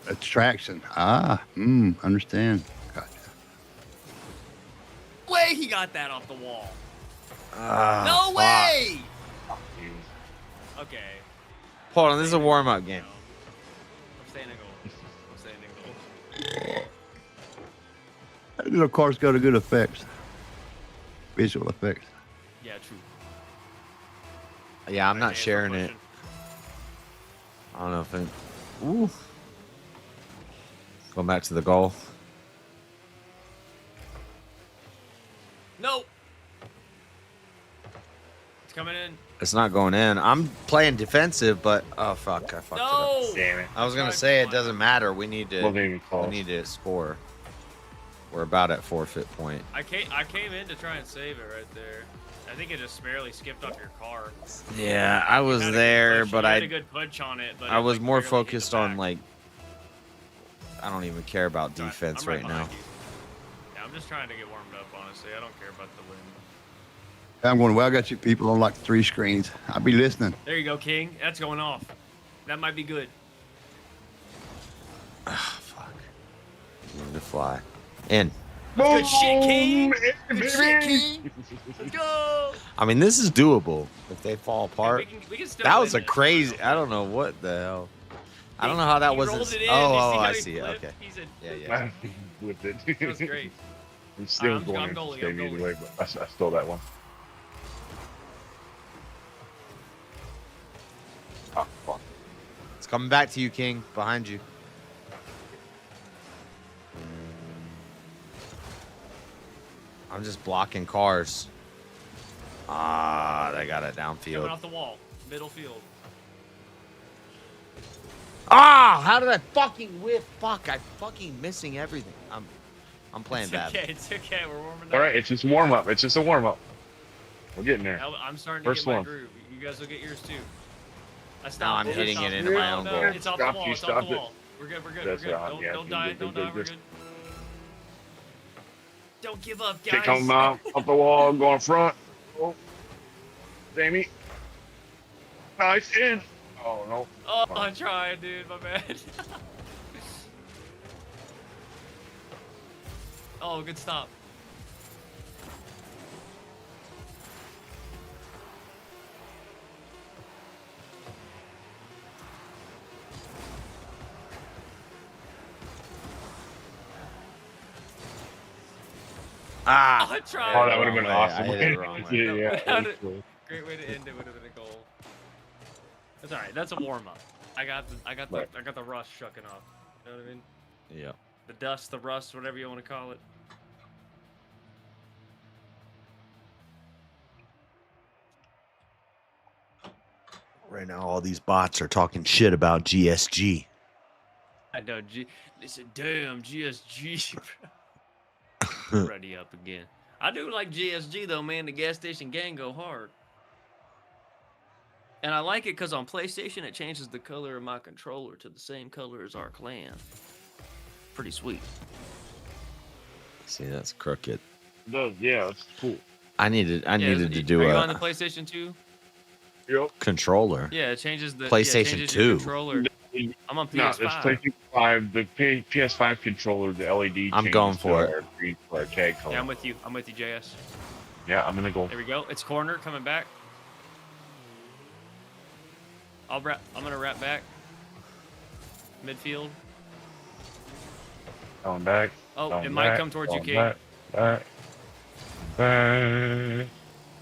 That's traction. Understand. Gotcha. Way he got that off the wall. Ah, No way! Okay. Hold on, this is a warm-up game. I'm staying in goal. I'm staying in goal. That little car's got a good effects. Visual effects. Yeah, true. Yeah, I'm not sharing it. I don't know if it. Ooh. Going back to the goal. No. It's coming in. It's not going in. I'm playing defensive, but oh fuck, I fucked it No. up. Damn it. I was gonna say it doesn't matter. We need to. Wasn't even We close. need to score. We're about at forfeit point. I came in to try and save it right there. I think it just barely skipped off your car. Yeah, I was You had a good there, push. but You had a good punch on it, but I it, was like, more barely hit the focused on back. like. I don't even care about Sorry, defense I'm right now. behind you. Yeah, I'm just trying to get warmed up, honestly. I don't care about the win. I'm going, well, I got you people on like 3 screens. I'll be listening. There you go, King. That's going off. That might be good. Ah, fuck. Need to fly. In. Good shit, King. Good shit, King. Let's go. I mean, this is doable if they fall apart. we can still That win was a this. crazy. I don't know what the hell. I don't know how that He wasn't. rolled it in. Oh, You see how I he see. flipped? Okay. He said, Yeah, yeah. With it. That was great. I'm still I'm going goalie, to I'm save goalie. either way, but I stole that one. Oh, fuck. It's coming back to you, King. Behind you. I'm just blocking cars. Ah, they got it Coming downfield. off the wall. Middle field. Ah, how did I fucking whiff? Fuck, I'm fucking missing everything. I'm playing It's bad. okay. It's okay. We're warming up. All right, it's just warm up. It's just a warm up. We're getting there. I'm starting First to get my one. groove. You guys will get yours too. I Now stopped. I'm hitting it into No, my own no, goal. It's off the Stop, wall. you It's off stopped the it. wall. We're good. We're good. That's We're good. right. Yeah, Don't die. Don't die. We're good. Don't give up, guys. Kick him out up the wall, go in front. Oh, Damie. Nice in. Oh no. Oh, I'm trying, dude. My bad. Oh, good stop. Ah. I tried. Oh, that would have been awesome. I hit it the wrong way. Yeah. That was cool. Great way to end it. Would have been a goal. That's all right. That's a warm up. I got the rust shucking off. You know what I mean? Yeah. The dust, the rust, whatever you want to call it. Right now, all these bots are talking shit about GSG. I know. They said, "Damn, GSG." Ready up again. I do like GSG though, man. The gas station gang go hard. And I like it because on PlayStation it changes the color of my controller to the same color as our clan. Pretty sweet. See, that's crooked. Yeah, it's cool. I needed to do Are you a on the PlayStation 2? Yep. controller. Yeah, it changes the PlayStation changes your 2. controller. I'm on PS5. No, it's PlayStation 5. The PS5 controller, the LED. I'm going for it. Green for tag color. Yeah, I'm with you. I'm with you, JS. Yeah, I'm gonna go. There we go. It's corner coming back. I'm gonna wrap back. Midfield. Going back. Oh, going it might back, come towards you, going Kate. Back.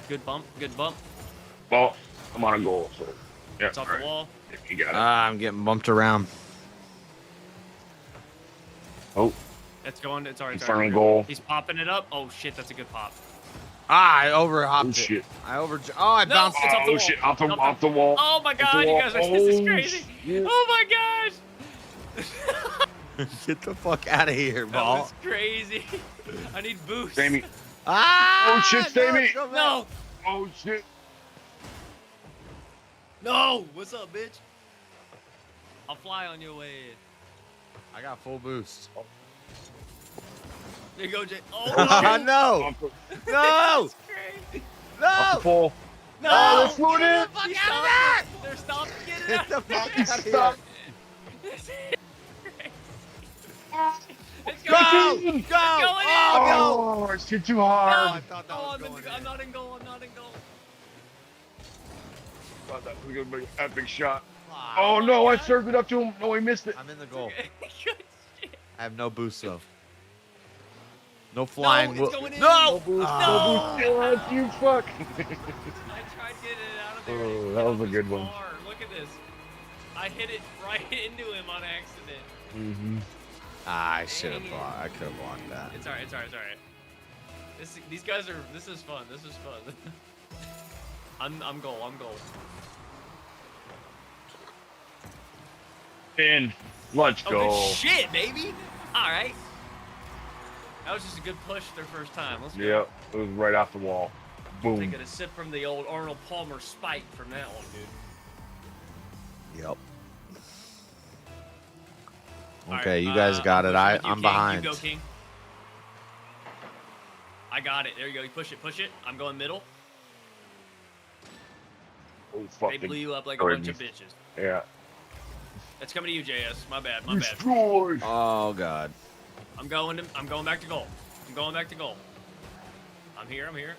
Good bump. Good bump. Well, I'm on a goal, so yeah. It's off all the wall. You got it. I'm getting bumped around. Oh. It's going. It's already. In front of goal. He's popping it up. Oh shit, that's a good pop. I overhopped Oh it. shit. I No, bounced it's off the Oh wall. shit! Off the wall. Oh my Off the god, you wall. guys are. This is Oh, crazy. shit. Oh my gosh. Get the fuck out of here, That ball. was crazy. I need boost. Sammy. Ah! Oh shit, Sammy. No. Oh shit. No. What's up, bitch? I'll fly on your way in. I got full boost. There you go, Jay. Oh No! No! Off the No! pole. No! Oh, they flew it in. Fuck out of that! They're stopping. Get it Get out. the fuck He out of here. stopped. It's Go! going Go! in. Oh, Oh, it's hit too hard. I thought that Oh, was going I'm not in goal. I'm not in goal. Thought that was gonna be an epic shot. Oh no, I served it up to him. No, he missed it. I'm in the goal. Good shit. I have no boost, though. No flying. it's going in. No! No boost. Ah. No boost. You fuck. I tried getting it out of there. Oh, that was a good one. Far. Look at this. I hit it right into him on accident. Mm-hmm. I should have blocked. I could have blocked that. It's alright. It's alright. It's alright. These guys are. This is fun. This is fun. I'm goal. I'm goal. And let's Oh, go. good shit, baby. All right. That was just a good push their first time. Let's go. Yep, it was right off the wall. Boom. Taking a sip from the old Arnold Palmer spike from that one, dude. Yep. All Okay, right, you guys got it. I'm I'm behind. You go, King. I got it. There you go. You push it. Push it. I'm going middle. Oh, They fucking blew you up like a destroyed bunch me. of bitches. Yeah. It's coming to you, JS. My bad. My bad. Destroyed. Oh, God. I'm going back to goal. I'm going back to goal. I'm here. I'm here.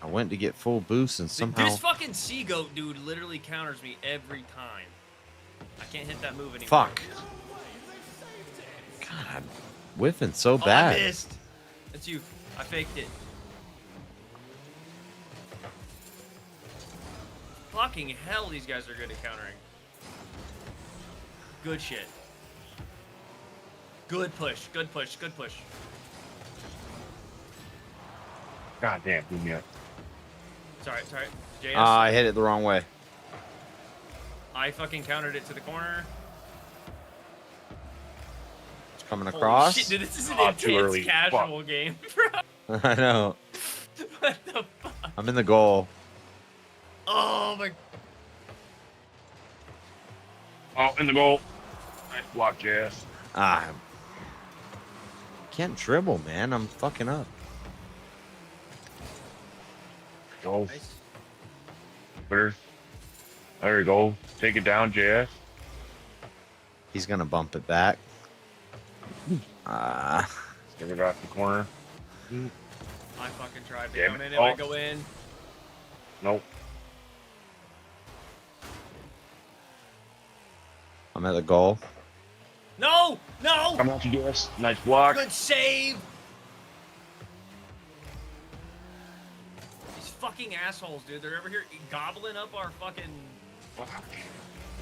I went to get full boost and somehow. This fucking sea goat dude literally counters me every time. I can't hit that move anymore. Fuck. God, I'm whiffing so Oh, bad. I missed. That's you. I faked it. Fucking hell, these guys are good at countering. Good shit. Good push. Good push. Good push. God damn, blew me up. Sorry. Sorry. JS. I hit it the wrong way. I fucking countered it to the corner. It's coming Holy across. shit, dude, this is an too intense early. casual game, bro. I know. What the fuck? I'm in the goal. Oh my. Oh, in the goal. Nice block, Jazz. Can't dribble, man. I'm fucking up. Go. Nice. There you go. Take it down, Jazz. He's gonna bump it back. Give it off the corner. I fucking tried to Damn come it. in and I go in. Nope. I'm at the goal. No! No! Come on, Jazz. Nice block. Good save! These fucking assholes, dude. They're over here gobbling up our fucking...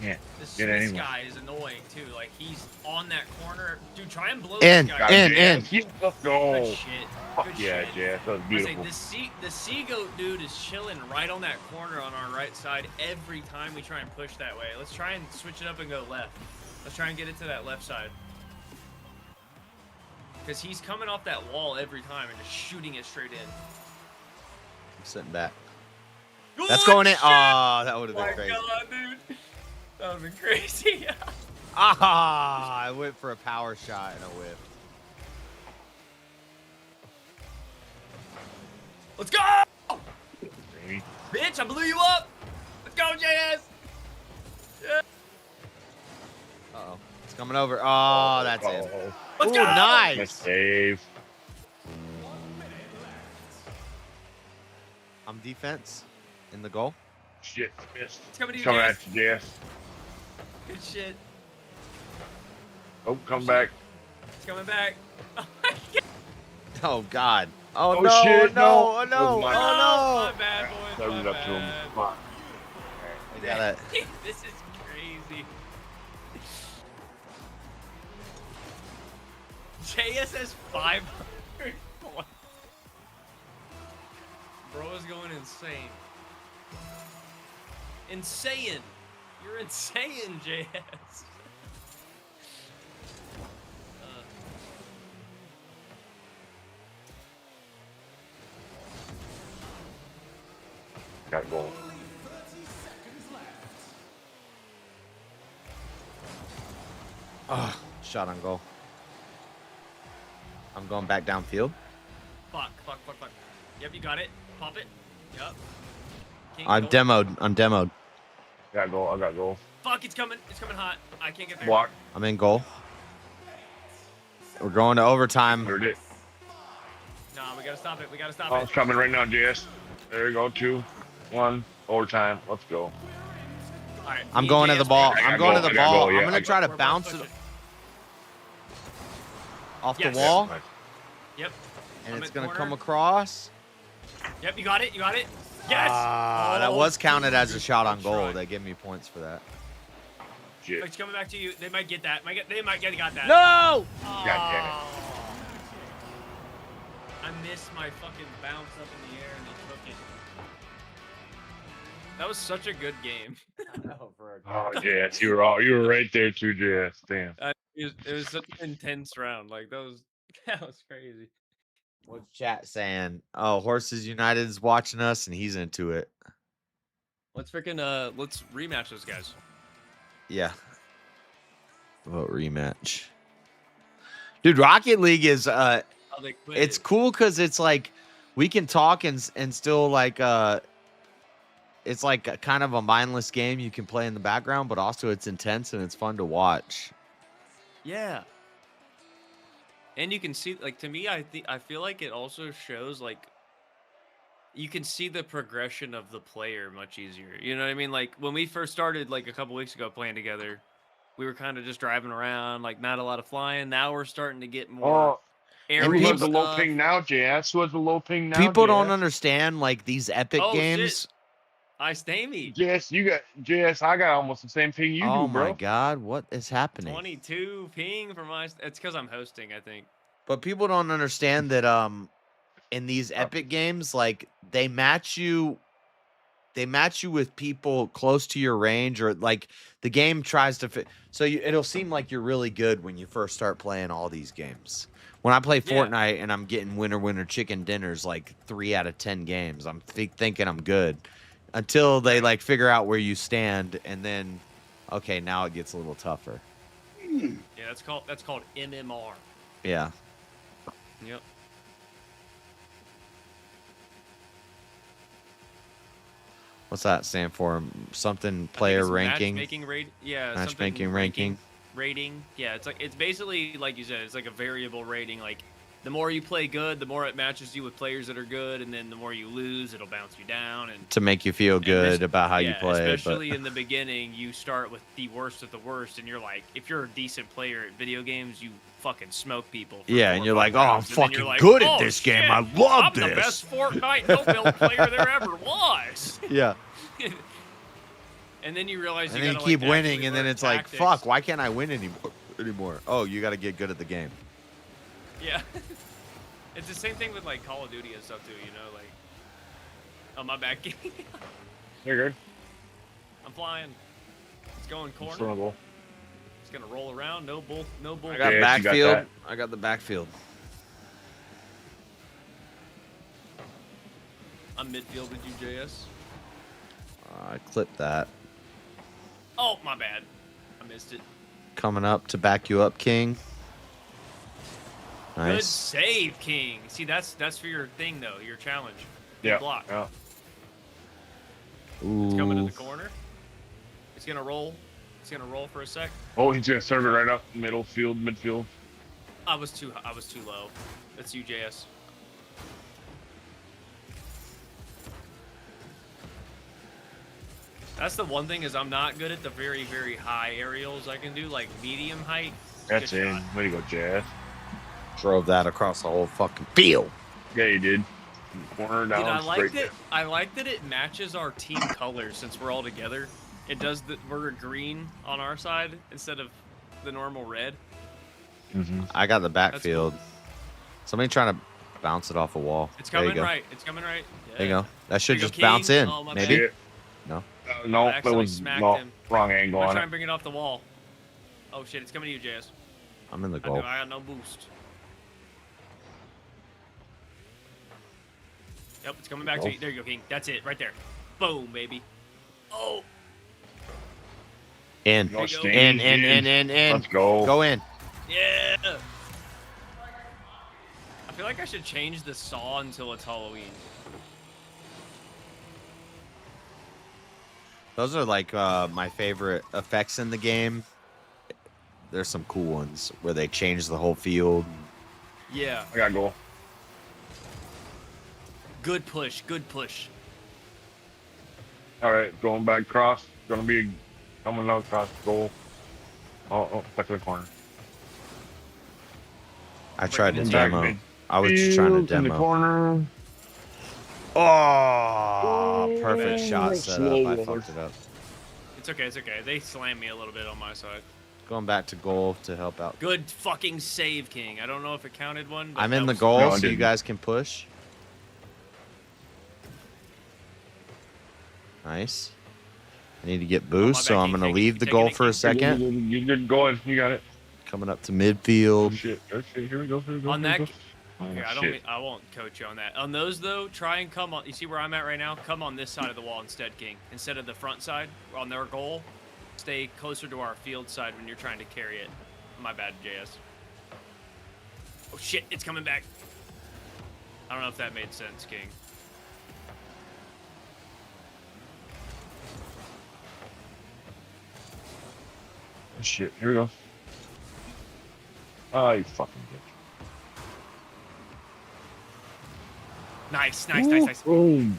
Yeah. This Get Smith anyone. guy is annoying, too. Like, he's on that corner. Dude, try and blow In, this guy. in. Yeah, let's go. Good shit. Fuck Good yeah, shit. Jazz. That was I beautiful. say, the sea goat dude is chilling right on that corner on our right side every time we try and push that way. Let's try and switch it up and go left. Let's try and get it to that left side. Because he's coming off that wall every time and just shooting it straight in. I'm sitting back. Good That's going in. shit! Oh, that would have been My crazy. God, dude. That would have been crazy. I went for a power shot and a whip. Let's go! Bitch, I blew you up! Let's go, JS! Yeah. Uh-oh. It's coming over. Oh, that's it. Let's Ooh, go! nice. Nice save. I'm defense in the goal. Shit, missed. It's coming to you, Coming Jazz. at you, Jazz. Good shit. Oh, come back. It's coming back. Oh, God. Oh, Oh, no, shit, no, no. oh, no, Oh, oh, my- no. My bad, boys. That was My up to him. bad. Come on. I got it. This is crazy. JSS 500 points. Bro is going insane. Insane. You're insane, JS. Got goal. Shot on goal. I'm going back downfield. Fuck. Yep, you got it. Pop it. Yep. Can't I'm go. demoed. I'm demoed. Got goal. I got goal. Fuck, it's coming. It's coming hot. I can't get there. Block. I'm in goal. We're going to overtime. Heard it. No, we gotta stop it. We gotta stop Oh, it. it's coming right now, JS. There you go. 2-1. Overtime. Let's go. All right, I'm me going and to the JS, ball. we're I'm got going to goal. the I got ball. goal, yeah. I'm going to try to both bounce it pushing. off the Yes. wall, Yep. and I'm it's at going to corner. come across. Yep, you got it. You got it. Yes. That Oh, was counted as a shot on good goal. try. They give me points for that. Shit. It's coming back to you. They might get that. They might got that. No! Oh. God damn it. I missed my fucking bounce up in the air and they took it. That was such a good game. Oh, JS. You were right there too, JS. Damn. It was such an intense round. Like that was crazy. What's chat saying? Oh, Horses United is watching us, and he's into it. Let's freaking let's rematch those guys. Yeah. Vote rematch. Dude, Rocket League is How they quit it's it. cool because it's like we can talk and still like it's like a kind of a mindless game you can play in the background, but also it's intense and it's fun to watch. Yeah. And you can see, like, to me, I feel like it also shows, like, you can see the progression of the player much easier. You know what I mean? Like, when we first started, like, a couple weeks ago playing together, we were kind of just driving around, like, not a lot of flying. Now we're starting to get more Who aerial has the low stuff. ping now, JS? Who has the low ping now? People don't JS? understand like these epic Oh, games. shit. I stay me. JS, I got almost the same ping you Oh do, bro. my god, what is happening? 22 ping for my... It's because I'm hosting, I think. But people don't understand that in these epic games, like they match you they match you with people close to your range, or like the game tries to fit. So it'll seem like you're really good when you first start playing all these games. When I play Fortnite and I'm getting winner chicken dinners like 3 out of 10 games, I'm thinking I'm good until they like figure out where you stand, and then okay, now it gets a little tougher. Yeah, that's called MMR. Yeah. Yep. What's that stand for? Something player ranking. Matchmaking rate. Yeah. Matchmaking ranking. Rating. Yeah, it's basically like you said. It's like a variable rating. Like the more you play good, the more it matches you with players that are good, and then the more you lose, it'll bounce you down and to make you feel good about how you play. Especially in the beginning, you start with the worst of the worst, and you're like, if you're a decent player at video games, you fucking smoke people. Yeah, and you're like, oh, I'm fucking good at this game. I love this. I'm the best Fortnite no-build player there ever was. Yeah. And then you realize and you then gotta, keep like, winning, and then it's tactics. like, fuck, why can't I win anymore? Oh, you got to get good at the game. Yeah. It's the same thing with like Call of Duty and stuff too, you know, like on my back game. You're good. I'm flying. It's going corner. Struggle. It's gonna roll around. No bull. I got backfield. I got the backfield. I'm midfield with you, JS. I clipped that. Oh, my bad. I missed it. Coming up to back you up, King. Nice. Good save, King. See, that's for your thing though, your challenge. Good Yeah. block. Yeah. Ooh. It's coming to the corner. It's gonna roll. It's gonna roll for a sec. Oh, he's gonna serve it right up midfield. I was too low. That's you, JS. That's the one thing is I'm not good at the very, very high aerials. I can do like medium height. That's in. Way to go, Jazz. Drove that across the whole fucking field. Yeah, you did. Corner down. Dude, I like straight that. I like that it matches our team colors since we're all together. It does we're green on our side instead of the normal red. I got the backfield. Somebody trying to bounce it off a wall. It's There you coming go. right. It's coming right. Yeah. There you go. That should There you just go, bounce King. in. Oh, my Maybe. bad. No. No, I that accidentally was smacked no, him. wrong angle I'm on trying it. to bring it off the wall. Oh shit! It's coming to you, JS. I'm in the I goal. got no boost. Yep, it's coming back to you. There you go, King. That's it, right there. Boom, baby. Oh. In. There you go. In. Let's go. Go in. Yeah. I feel like I should change the saw until it's Halloween. Those are like my favorite effects in the game. There's some cool ones where they change the whole field. Yeah. I got goal. Good push. Good push. All right, going back cross. Gonna be coming out cross goal. Oh, back to the corner. I tried to Back demo. mid- I was just trying to field in the demo. corner. Oh, perfect shot set up. I fucked it up. It's okay. It's okay. They slammed me a little bit on my side. Going back to goal to help out. Good fucking save, King. I don't know if it counted one. But I'm that in the was- goal, No, I so you didn't. guys can push. Nice. I need to get boost, so back, I'm King. going to Take it, leave the take goal it, for a King. second. You good going. You got it. Coming up to Oh, midfield. shit. Oh, shit. Here we go. Here we go. On here we that, go. Oh, here, shit. I won't coach you on that. On those though, try and come on. You see where I'm at right now? Come on this side of the wall instead, King. Instead of the front side on their goal, stay closer to our field side when you're trying to carry it. My bad, JS. Oh shit, it's coming back. I don't know if that made sense, King. Oh, shit. Here we go. Oh, you fucking bitch. Nice, nice, nice, nice. Boom.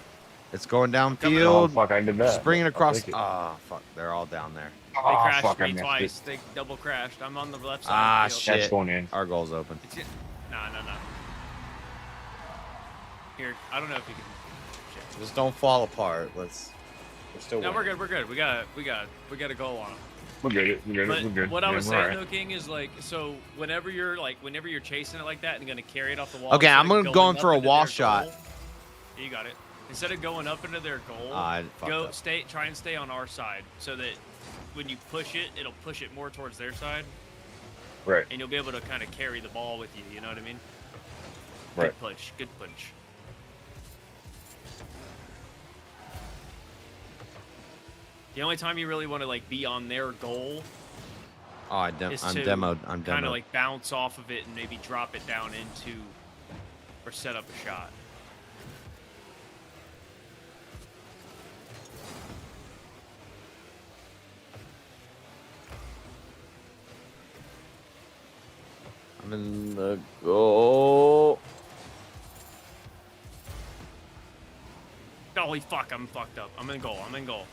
It's going Oh, downfield. fuck. I did that. Just bring it I'll across. take it. Ah, fuck. They're all down there. They Oh, crashed fuck, I me missed twice. it. They double crashed. I'm on the left side. Ah, of the field. shit. That's going in. Our goal's open. Nah. Here, I don't know if you can. Shit. Just don't fall apart. We're still No, we're winning. good. We're good. We got a goal on them. We're good. We're good. But We're good. what I Yeah, was we're saying alright. though, King, is like, so whenever you're chasing it like that and gonna carry it off the wall. Okay, instead I'm of going up for a into wall their shot. goal- Yeah, you got it. Instead of going up into their goal, I fucked up. try and stay on our side so that when you push it, it'll push it more towards their side. Right. And you'll be able to kind of carry the ball with you. You know what I mean? Right. Good push. Good push. The only time you really want to like be on their goal Oh, I'm demoed. I'm kind demoed. of like bounce off of it and maybe drop it down into or set up a shot. I'm in the goal. Holy fuck, I'm fucked up. I'm in goal. I'm in goal.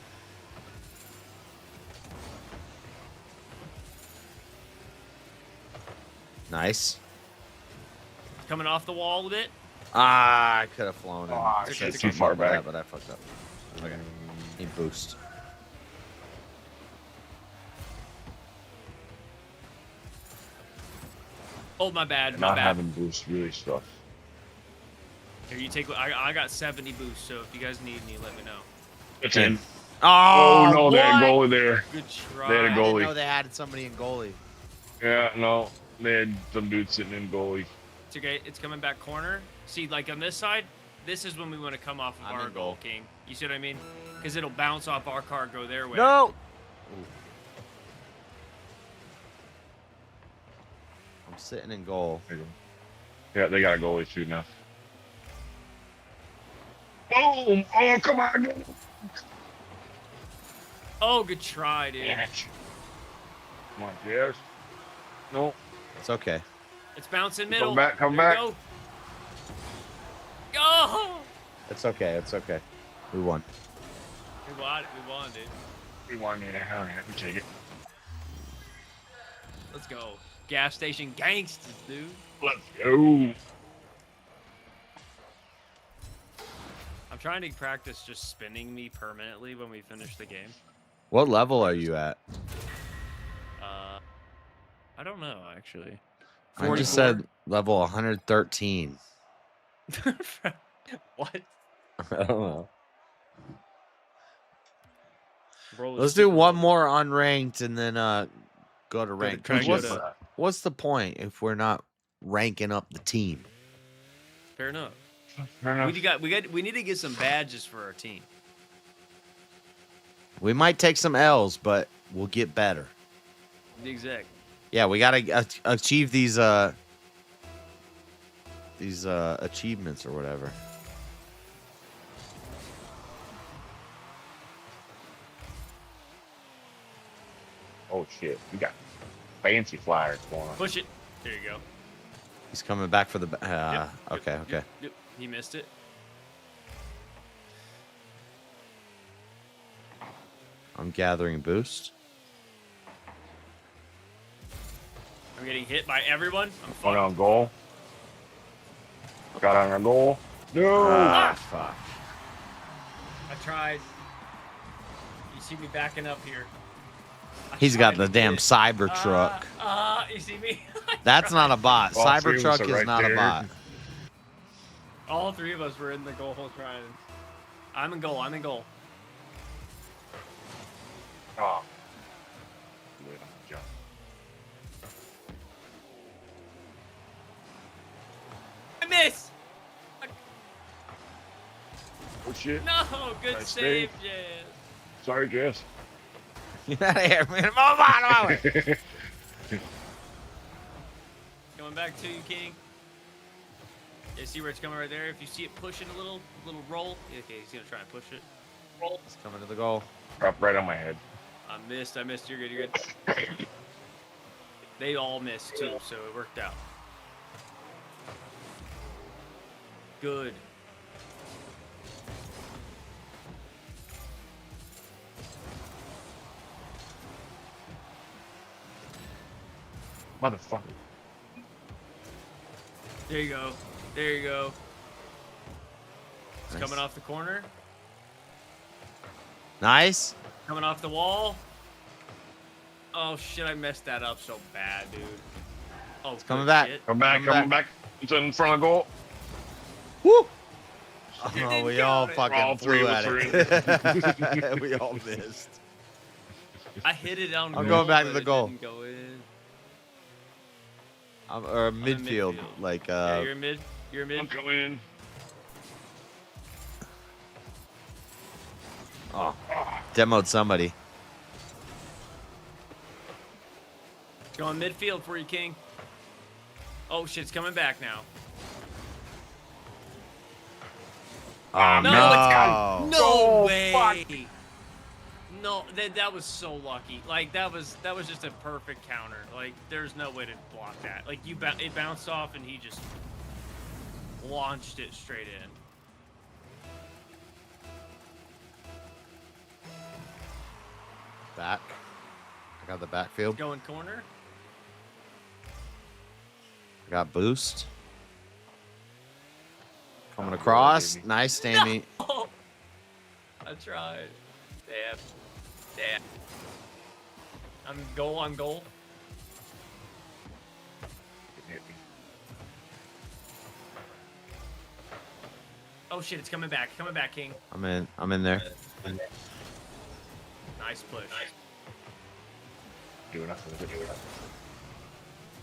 Nice. Coming off the wall a bit. Ah, I could have flown in. Ah, Should've shit, said too far something about back. that, but I fucked up. Okay. Need boost. Oh, my bad. My Not bad. having boost really sucks. Here, you take. I got 70 boosts, so if you guys need any, let me know. It's in. Oh, no, they had a what? goalie there. Good try. They had a I didn't goalie. know they had somebody in goalie. Yeah, no. They had some dude sitting in goalie. It's okay. It's coming back corner. See, like on this side, this is when we want to come off of I'm our in goal, goal. King. You see what I mean? Because it'll bounce off our car, go their way. No. I'm sitting in goal. There you go. Yeah, they got a goalie too now. Boom! Oh, come on! Oh, good try, dude. Damn it. Come on, yes. No. It's okay. It's bouncing middle. Come back, come There back. we Go. Go! It's okay. It's okay. We won. We won, dude. We won, yeah. All right, we take it. Let's go. Gas station gangsters, dude. Let's go. I'm trying to practice just spinning me permanently when we finish the game. What level are you at? I don't know, actually. I just said level 113. What? I don't know. Roller Let's do super one roll. more unranked and then go to rank. try to What's, go to- what's the point if we're not ranking up the team? Fair enough. Fair enough. We need to get some badges for our team. We might take some L's, but we'll get better. Exactly. Yeah, we gotta achieve these achievements or whatever. Oh, shit. We got fancy flyers going on. Push it. There you go. He's coming back for the. Yep, Okay, yep, okay. Yep, yep. He missed it. I'm gathering boost. I'm getting hit by everyone. I'm Going fucked. on goal. Got on our goal. No! Ah, fuck. I tried. You see me backing up here. I He's got tried the to damn hit. Cybertruck. You see me? That's not a bot. All three of us Cybertruck are is right not a there. bot. All three of us were in the goal trying. I'm in goal. I'm in goal. Oh. Wait, I'm jump. I miss. Oh, shit. No, good Nice save, save. Jazz. Sorry, Jess. Get out of here, man. Move on. Coming back to you, King. Yeah, see where it's coming right there? If you see it pushing a little roll. Yeah, okay, he's gonna try and push it. Roll. It's coming to the goal. Drop right on my head. I missed. You're good. You're good. They all missed too, so it worked out. Good. Motherfucker. There you go. There you go. It's Nice. coming off the corner. Nice. Coming off the wall. Oh shit! I messed that up so bad, dude. Oh, coming good back. shit. Come back, Coming come back. It's in front of goal. Woo! Oh, we all fucking All three flew of at us are it. We all missed. I hit it on. I'm goal, going back to but the it goal. didn't go in. Or I'm in midfield, like Yeah, you're in mid. You're in mid. I'm going. oh, demoed somebody. Going midfield for you, King. Oh shit, it's coming back now. Oh no! no! No way! No, that was so lucky. Like that was just a perfect counter. Like there's no way to block that. Like it bounced off and he just launched it straight in. Back. I got the backfield. Going corner. I got boost. Coming across. Nice, Stammy. No! I tried. Damn. Damn. I'm goal on goal. Oh shit, it's coming back. Coming back, King. I'm in there. Nice push. Do nothing.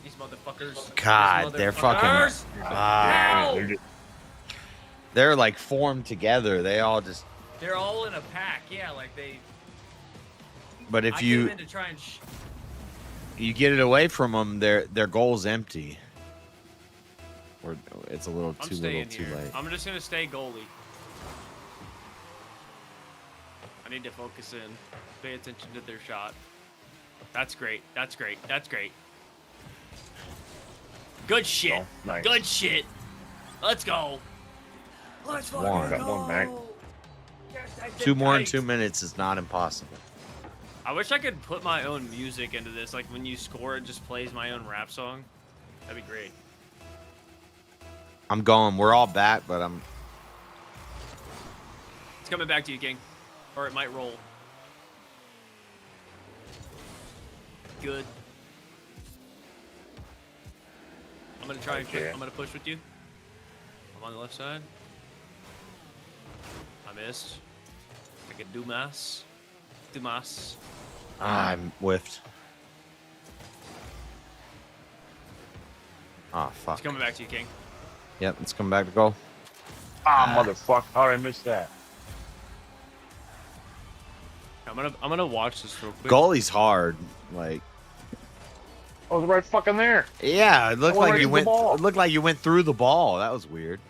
These motherfuckers. God, they're fucking. Ow! They're like formed together. They all just. They're all in a pack. Yeah, like they. But if I you came in to try and you get it away from them, their goal's empty. Or it's a little I'm too staying too here. late. I'm just gonna stay goalie. I need to focus in. Pay attention to their shot. That's great. That's great. That's great. Good shit. Oh, nice. Good shit. Let's go. Let's fucking One. go. Got one back. Yes, I did Two more in right. 2 minutes is not impossible. I wish I could put my own music into this. Like when you score, it just plays my own rap song. That'd be great. I'm going. We're all back, but I'm. It's coming back to you, King. Or it might roll. Good. I'm gonna try and I'm gonna push with you. I'm on the left side. I missed. I can do mass. I'm whiffed. Ah, fuck. It's coming back to you, King. Yep, it's coming back to goal. Ah, motherfucker! How did I miss that? I'm gonna watch this real quick. Goalie's hard. Like. I was right fucking there. Yeah, it looked I went like right you to the went. ball. It looked like you went through the ball. That was weird.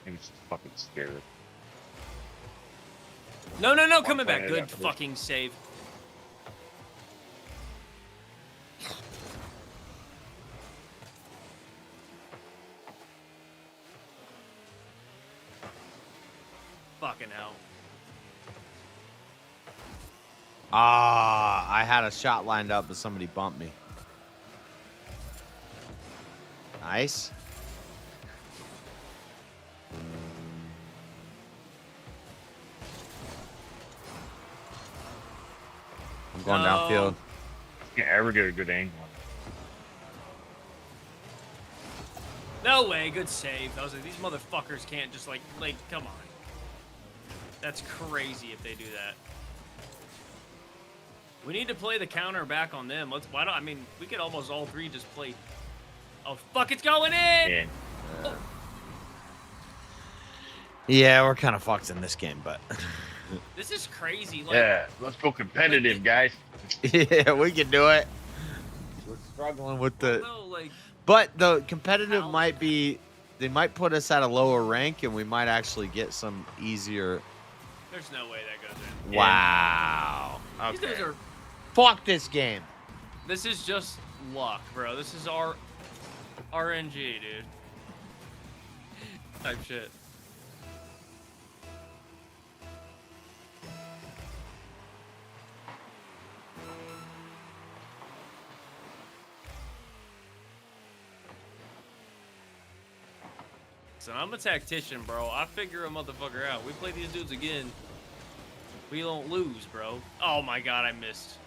I'm just fucking scared. No, coming back. Good fucking save. Fucking hell. Ah, I had a shot lined up, but somebody bumped me. Nice. I'm going downfield. Can't ever get a good angle on it. No way, good save. I was like, these motherfuckers can't just like, come on. That's crazy if they do that. We need to play the counter back on them. I mean, we could almost all three just play. Oh, fuck, it's going in! Yeah. Oh. Yeah, we're kind of fucked in this game, but. This is crazy. Like, Yeah, let's go competitive, guys. Yeah, we can do it. We're struggling with the. But the competitive might be. They might put us at a lower rank, and we might actually get some easier. There's no way that goes in. Wow. These guys are. Fuck this game. This is just luck, bro. This is our RNG, dude. Type shit. So I'm a tactician, bro. I figure a motherfucker out. We play these dudes again. We don't lose, bro. Oh my god, I missed.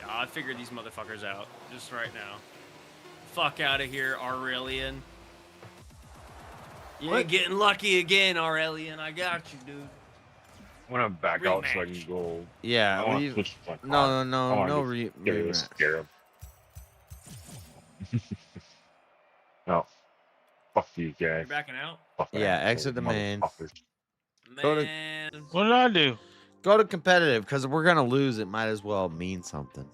Yeah, I figured these motherfuckers out just right now. Fuck out of here, Aurelian. You ain't getting lucky again, Aurelian. I got you, dude. I'm gonna back out so I can go. Yeah, I want leave- to switch to my car. no, I no, wanna no, just re- get rid of this rematch. scarab. No. Fuck these guys. You're backing out? Fuck Yeah, assholes, exit the main. motherfuckers. Go to Man. What did I do? go to competitive because if we're gonna lose, it might as well mean something.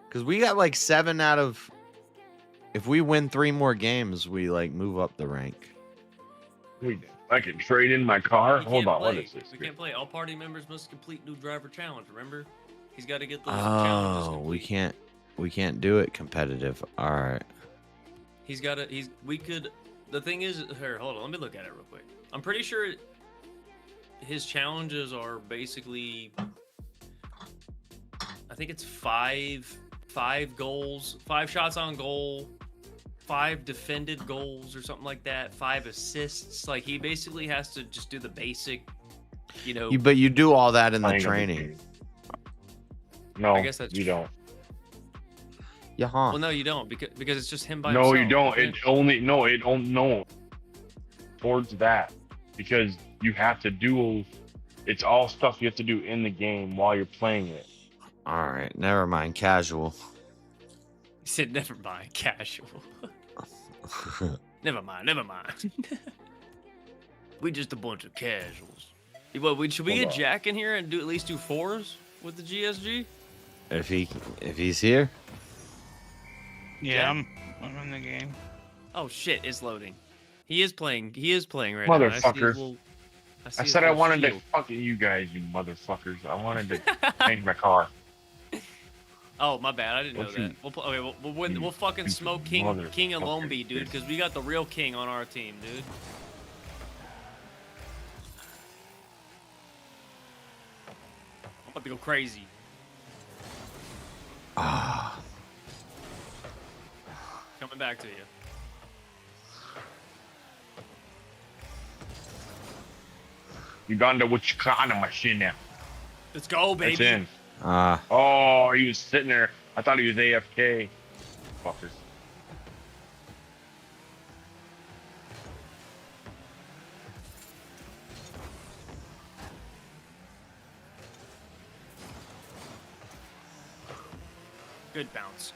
Because we got like 7 out of. If we win 3 more games, we like move up the rank. I can trade in my car. We Hold can't on, what play. is this? We can't play. All party members must complete new driver challenge. Remember, he's got to get those challenges. Oh, we can't do it competitive. All right. He's got to. We could. The thing is, here, hold on. Let me look at it real quick. I'm pretty sure his challenges are basically. I think it's five goals, 5 shots on goal, 5 defended goals or something like that, 5 assists. Like he basically has to just do the basic, you know. But you do all that in the Playing of the training. game. No, I guess that's you don't. Yeah, huh? Well, no, you don't because it's just him by No, himself. you don't. Okay? It only no towards that because you have to do. It's all stuff you have to do in the game while you're playing it. All right, never mind. Casual. He said, "Never mind, casual." Never mind. We just a bunch of casuals. What? Should we Hold get on. Jack in here and do at least do 4s with the GSG? If he's here. Yeah, I'm in the game. Oh shit, it's loading. He is playing right now. Motherfucker. I his said I little wanted to shield. fucking you guys, you motherfuckers. I wanted to change my car. Oh, my bad. I didn't know What you- that. We'll fucking smoke King Alombi, dude, because we got the real king on our team, dude. I'm about to go crazy. Ah. Coming back to you. Uganda, what you kind of machine now? Let's go, It's baby. in. Ah. Oh, he was sitting there. I thought he was AFK. Fuckers. Good bounce.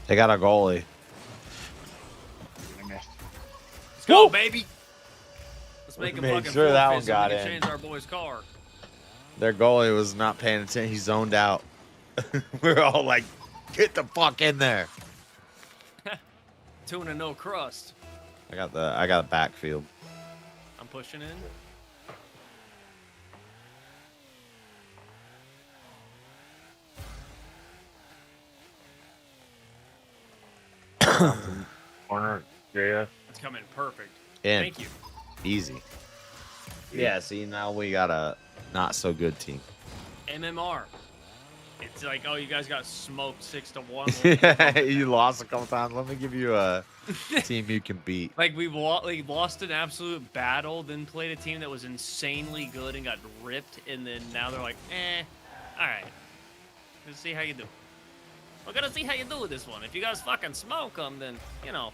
They got a goalie. Let's go, baby. Let's make him Made fucking sure that forfeit one so got we can in. change our boy's car. Their goalie was not paying attention. He zoned out. We're all like, get the fuck in there. Tuna no crust. I got a backfield. I'm pushing in. Corner, JS. It's coming perfect. In. Thank you. Easy. Yeah, see, now we got a not so good team. MMR. It's like, oh, you guys got smoked 6-1. You lost a couple times. Let me give you a team you can beat. Like we lost an absolute battle, then played a team that was insanely good and got ripped, and then now they're like, all right, let's see how you do. We're gonna see how you do with this one. If you guys fucking smoke them, then you know.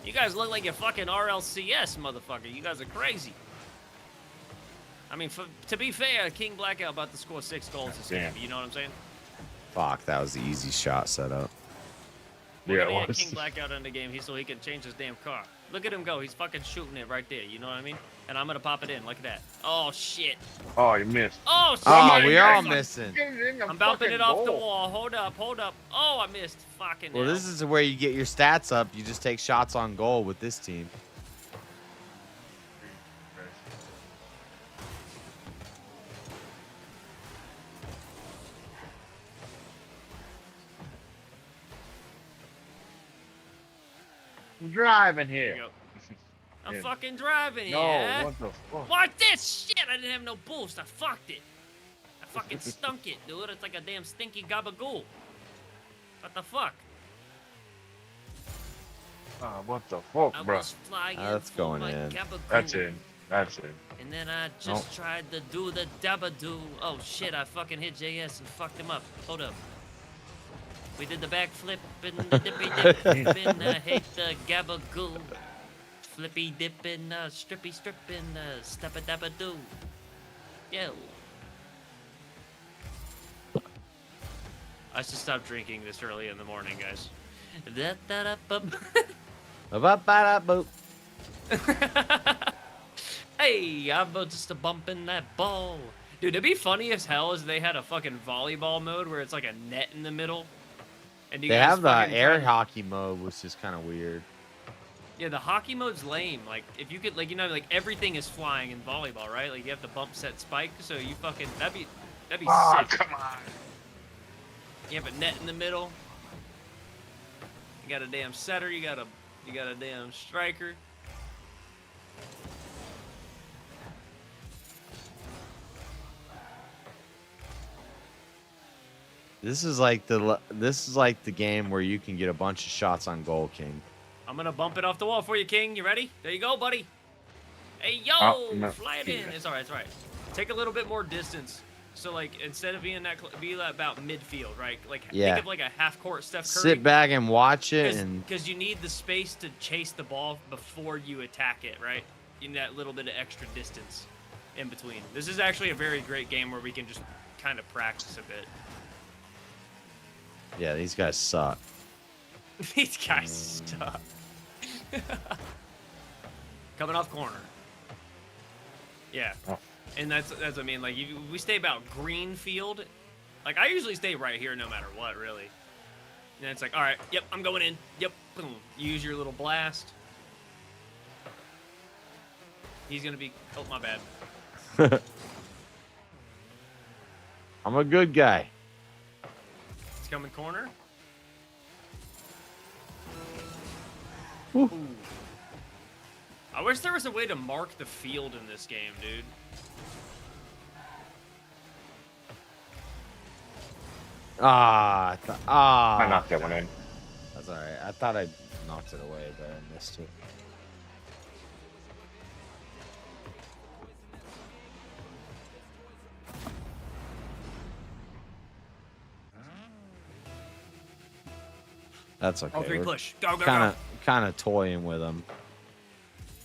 You guys look like you're fucking RLCS, motherfucker. You guys are crazy. I mean, to be fair, King Blackout about to score 6 goals this game. You know what I'm saying? Fuck, that was the easy shot setup. We're Yeah, gonna it get was. King Blackout in the game so he can change his damn car. Look at him go. He's fucking shooting it right there. You know what I mean? And I'm gonna pop it in. Look at that. Oh shit. Oh, you missed. Oh shit. Oh, we all missing. I'm bouncing it off the wall. Hold up. Oh, I missed. Fucking Well, hell. this is where you get your stats up. You just take shots on goal with this team. driving There you here. go. I'm Yeah. fucking driving No, here. what the fuck? Watch this shit! I didn't have no boost. I fucked it. I fucking stunk it, dude. It's like a damn stinky gabagool. What the fuck? What the fuck, I bro? was flying That's for going my in. gabagool. That's it. That's it. And then I just tried to do the dabadoo. Oh shit, I fucking hit JS and fucked him up. Hold up. We did the backflip and the dippy dip and I hate the gabagoo. Flippy dip and strippy strip and steppa dabadoo. Yo. I should stop drinking this early in the morning, guys. Ba-ba-ba-da-boop. Hey, I'm just a bumping that ball. Dude, it'd be funny as hell as they had a fucking volleyball mode where it's like a net in the middle. And you They guys have the fucking air try- hockey mode, which is kind of weird. Yeah, the hockey mode's lame. Like, if you could, like, you know, like everything is flying in volleyball, right? Like, you have the bump set spike, so you fucking, that'd be sick. Come on. You have a net in the middle. You got a damn setter. You got a damn striker. This is like the game where you can get a bunch of shots on goal, King. I'm gonna bump it off the wall for you, King. You ready? There you go, buddy. Hey, yo, Oh, no. fly it in. It's all right. It's all right. Take a little bit more distance. So, like, instead of being be about midfield, right? Like, Yeah. think of like a half-court Steph Curry. Sit back and watch it, and Because you need the space to chase the ball before you attack it, right? You need that little bit of extra distance in between. This is actually a very great game where we can just kind of practice a bit. yeah, these guys suck. These guys suck. Coming off corner. Yeah. Oh. And that's what I mean. Like, we stay about green field. Like, I usually stay right here no matter what, really. And it's like, all right, yep, I'm going in. Yep, boom. Use your little blast. He's going to be... Oh, my bad. I'm a good guy. He's coming corner. Ooh. I wish there was a way to mark the field in this game, dude. I knocked that one in. That's all right. I thought I knocked it away, but I missed it. That's okay. Oh, three We're push. Go, go, kind of toying with them.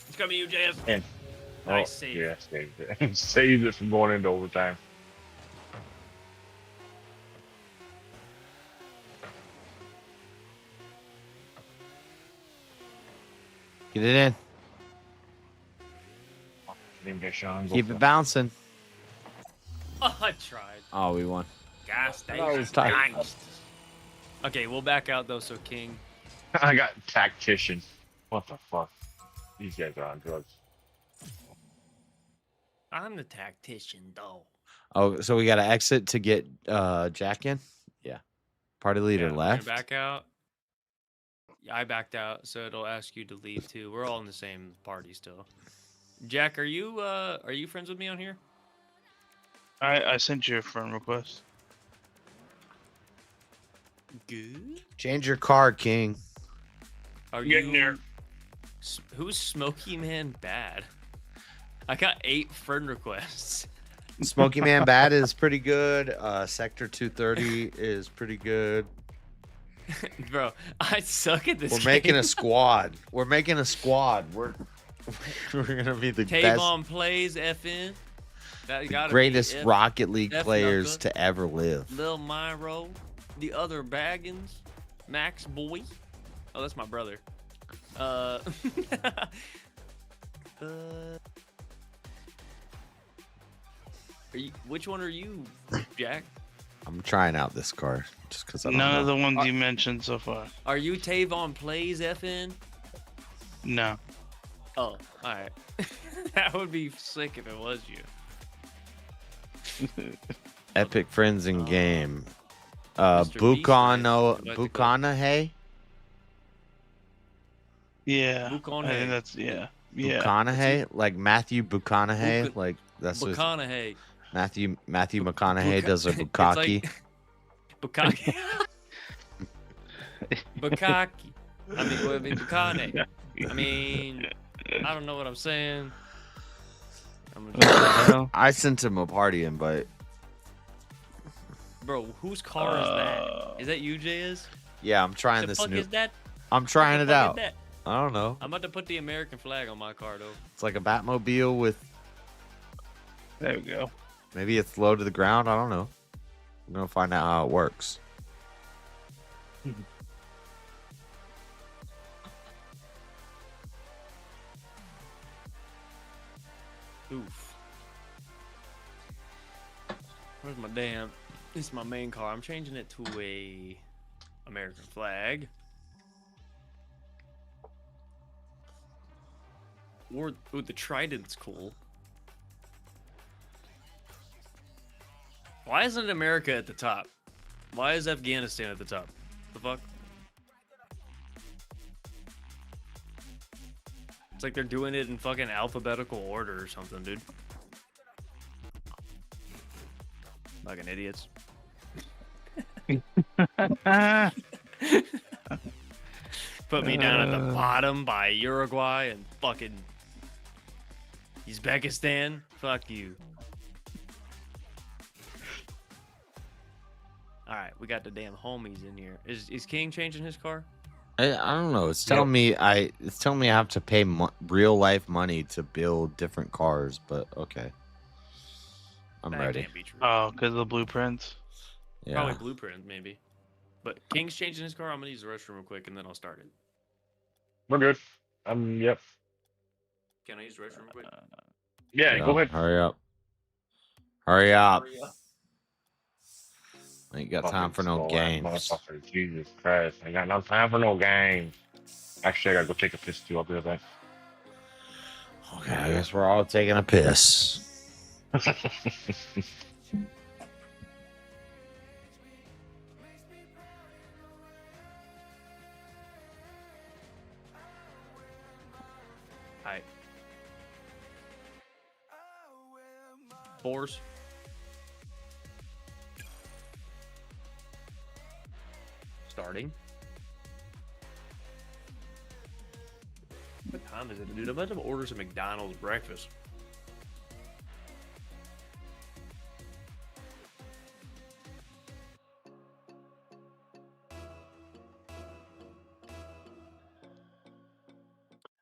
It's coming to you, JS. In. Nice save. Yeah, saved it. Saved it from going into overtime. Get it in. Didn't get Sean. Go Keep for it bouncing. Oh, I tried. Oh, we won. Gas Oh, it's station. tight. Nice. Okay, we'll back out though, so King. I got tactician. What the fuck? These guys are on drugs. I'm the tactician, though. Oh, so we got to exit to get Jack in? Yeah. Party leader Yeah, we're left. gonna back out. Yeah, I backed out, so it'll ask you to leave too. We're all in the same party still. Jack, are you friends with me on here? I sent you a friend request. Good. Change your card, King. Are Getting there. Who's Smoky Man Bad? I got 8 friend requests. Smoky Man Bad is pretty good. Sector 230 is pretty good. Bro, I suck at this. We're game. making a squad. We're making a squad. We're gonna be the Tavon plays FN. That gotta be greatest F- Rocket League F players Knucka, to ever live. Lil Myro, the other Baggins, Max Boy. Oh, that's my brother. Which one are you, Jack? I'm trying out this card just because I don't None know. of the ones you mentioned so far. Are you Tavon plays FN? No. Oh, alright. That would be sick if it was you. Epic Friends in Game. Mr. Beast Bukano is about to go. Bukanahe. Yeah. I Buconhe. think that's yeah. Buconaughey, like Matthew Buconaughey, like that's what Buconaughey. Matthew McConaughey does a bukkake. Bukkake. Bukkake. I mean Buconaughey. I mean, I don't know what I'm saying. I sent him a party invite. Bro, whose car is that? Is that you, JS? Yeah, I'm trying The this fuck new. is that? I'm trying What it the fuck out. is that? I don't know. I'm about to put the American flag on my car, though. It's like a Batmobile with. There we go. Maybe it's low to the ground. I don't know. I'm gonna find out how it works. Oof. Where's my damn? This is my main car. I'm changing it to a American flag. Or ooh, the Trident's cool. Why isn't America at the top? Why is Afghanistan at the top? The fuck? It's like they're doing it in fucking alphabetical order or something, dude. Fucking idiots. Put me down at the bottom by Uruguay and fucking Uzbekistan. Fuck you. Alright, we got the damn homies in here. Is King changing his car? I don't know. It's telling me I have to pay real life money to build different cars, but okay. I'm ready. Oh, because of the blueprints. Yeah. Probably blueprint, maybe. But King's changing his car. I'm gonna use the restroom real quick and then I'll start it. We're good. Yep. Can I use the restroom real quick? Yeah, go ahead. Hurry up. Hurry up. I ain't got time for no Fucking games. motherfucker, Jesus Christ. I got no time for no games. Actually, I gotta go take a piss too. I'll be right back. Okay, I guess we're all taking a piss. Alright. Fours. Starting. What time is it, dude? I'm about to order some McDonald's breakfast.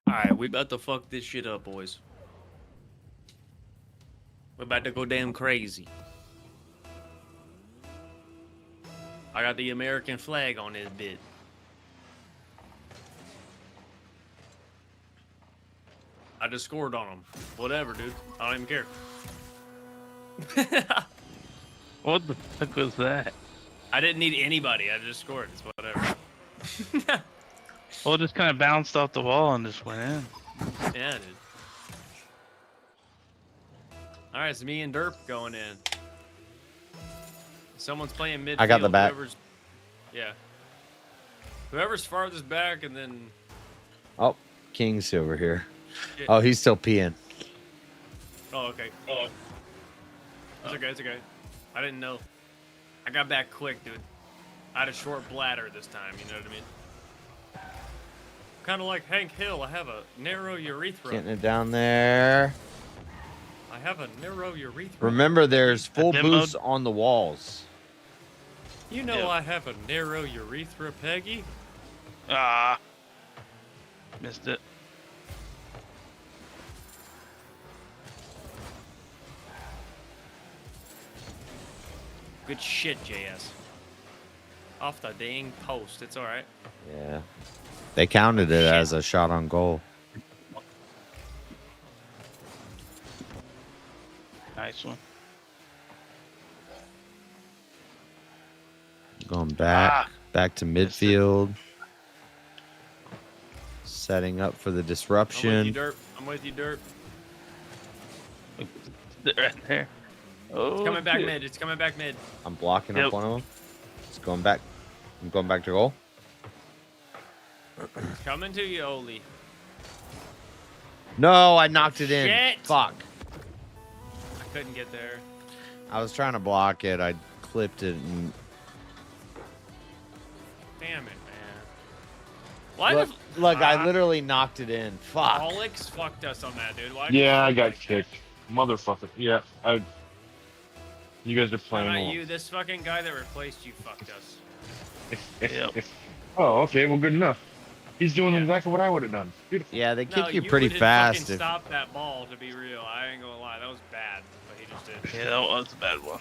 Alright, we about to fuck this shit up, boys. We're about to go damn crazy. I got the American flag on this bit. I just scored on them. Whatever, dude. I don't even care. What the fuck was that? I didn't need anybody. I just scored. It's whatever. Well, it just kind of bounced off the wall and just went in. Yeah, dude. All right, it's me and Derp going in. Someone's playing midfield. I got the back. Yeah. Whoever's farthest back, and then. Oh, King's over here. Yeah. Oh, he's still peeing. Oh, okay. Oh. It's okay. It's okay. I didn't know. I got back quick, dude. I had a short bladder this time. You know what I mean? Kind of like Hank Hill. I have a narrow urethra. Getting it down there. I have a narrow urethra. Remember, there's full boosts on the walls. You know I have a narrow urethra, Peggy. Ah. Missed it. Good shit, JS. Off the dang post. It's alright. Yeah. They counted it as a shot on goal. Nice one. Going back to midfield. Setting up for the disruption. I'm with you, Derp. Right there. Oh, It's coming back shit. mid. It's coming back mid. I'm blocking up one of them. It's going back. I'm going back to goal. It's coming to you, Oli. No, I knocked it in. Shit. Fuck. I couldn't get there. I was trying to block it. I clipped it. And... Damn it, man. Why Look, I literally knocked it in. Fuck. Alex fucked us on that, dude. Why Yeah, I got kicked. Motherfucker. Yeah, you guys are playing Not along. you. This fucking guy that replaced you fucked us. Oh, okay. Well, good enough. He's doing exactly what I would have done. Beautiful. Yeah, they kick you you pretty would've fast. fucking stopped that ball, to be real. I ain't gonna lie. That was bad, what he just did. Yeah, that was a bad one.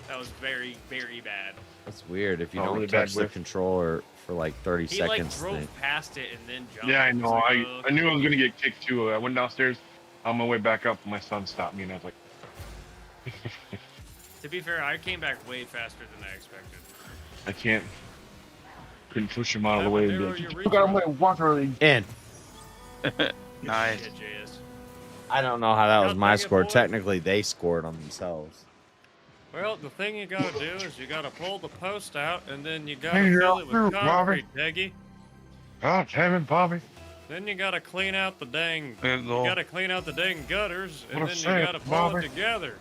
That was very, very bad. That's weird. If you Oh, don't really touch bad the whiff. controller for like 30 He seconds. like drove past it and then jumped. Yeah, I It was know. like, I knew I was gonna get kicked too. I went downstairs. On my way back up, my son stopped me, and I was like, To be fair, I came back way faster than I expected. I can't. Couldn't push him out of the way. And be Narrow like, your "You got my water." In. Nice. Shit, JS. I don't know how that was God my dang it, score. boy. Technically, they scored on themselves. Well, the thing you gotta do is you gotta pull the post out and then you gotta Hey, fill it you're with Bobby. concrete, Deggy. God damn it, Bobby. Then you gotta clean out the dang. Good You goal. gotta clean out the dang gutters, and What a then you save, gotta pull Bobby. it together.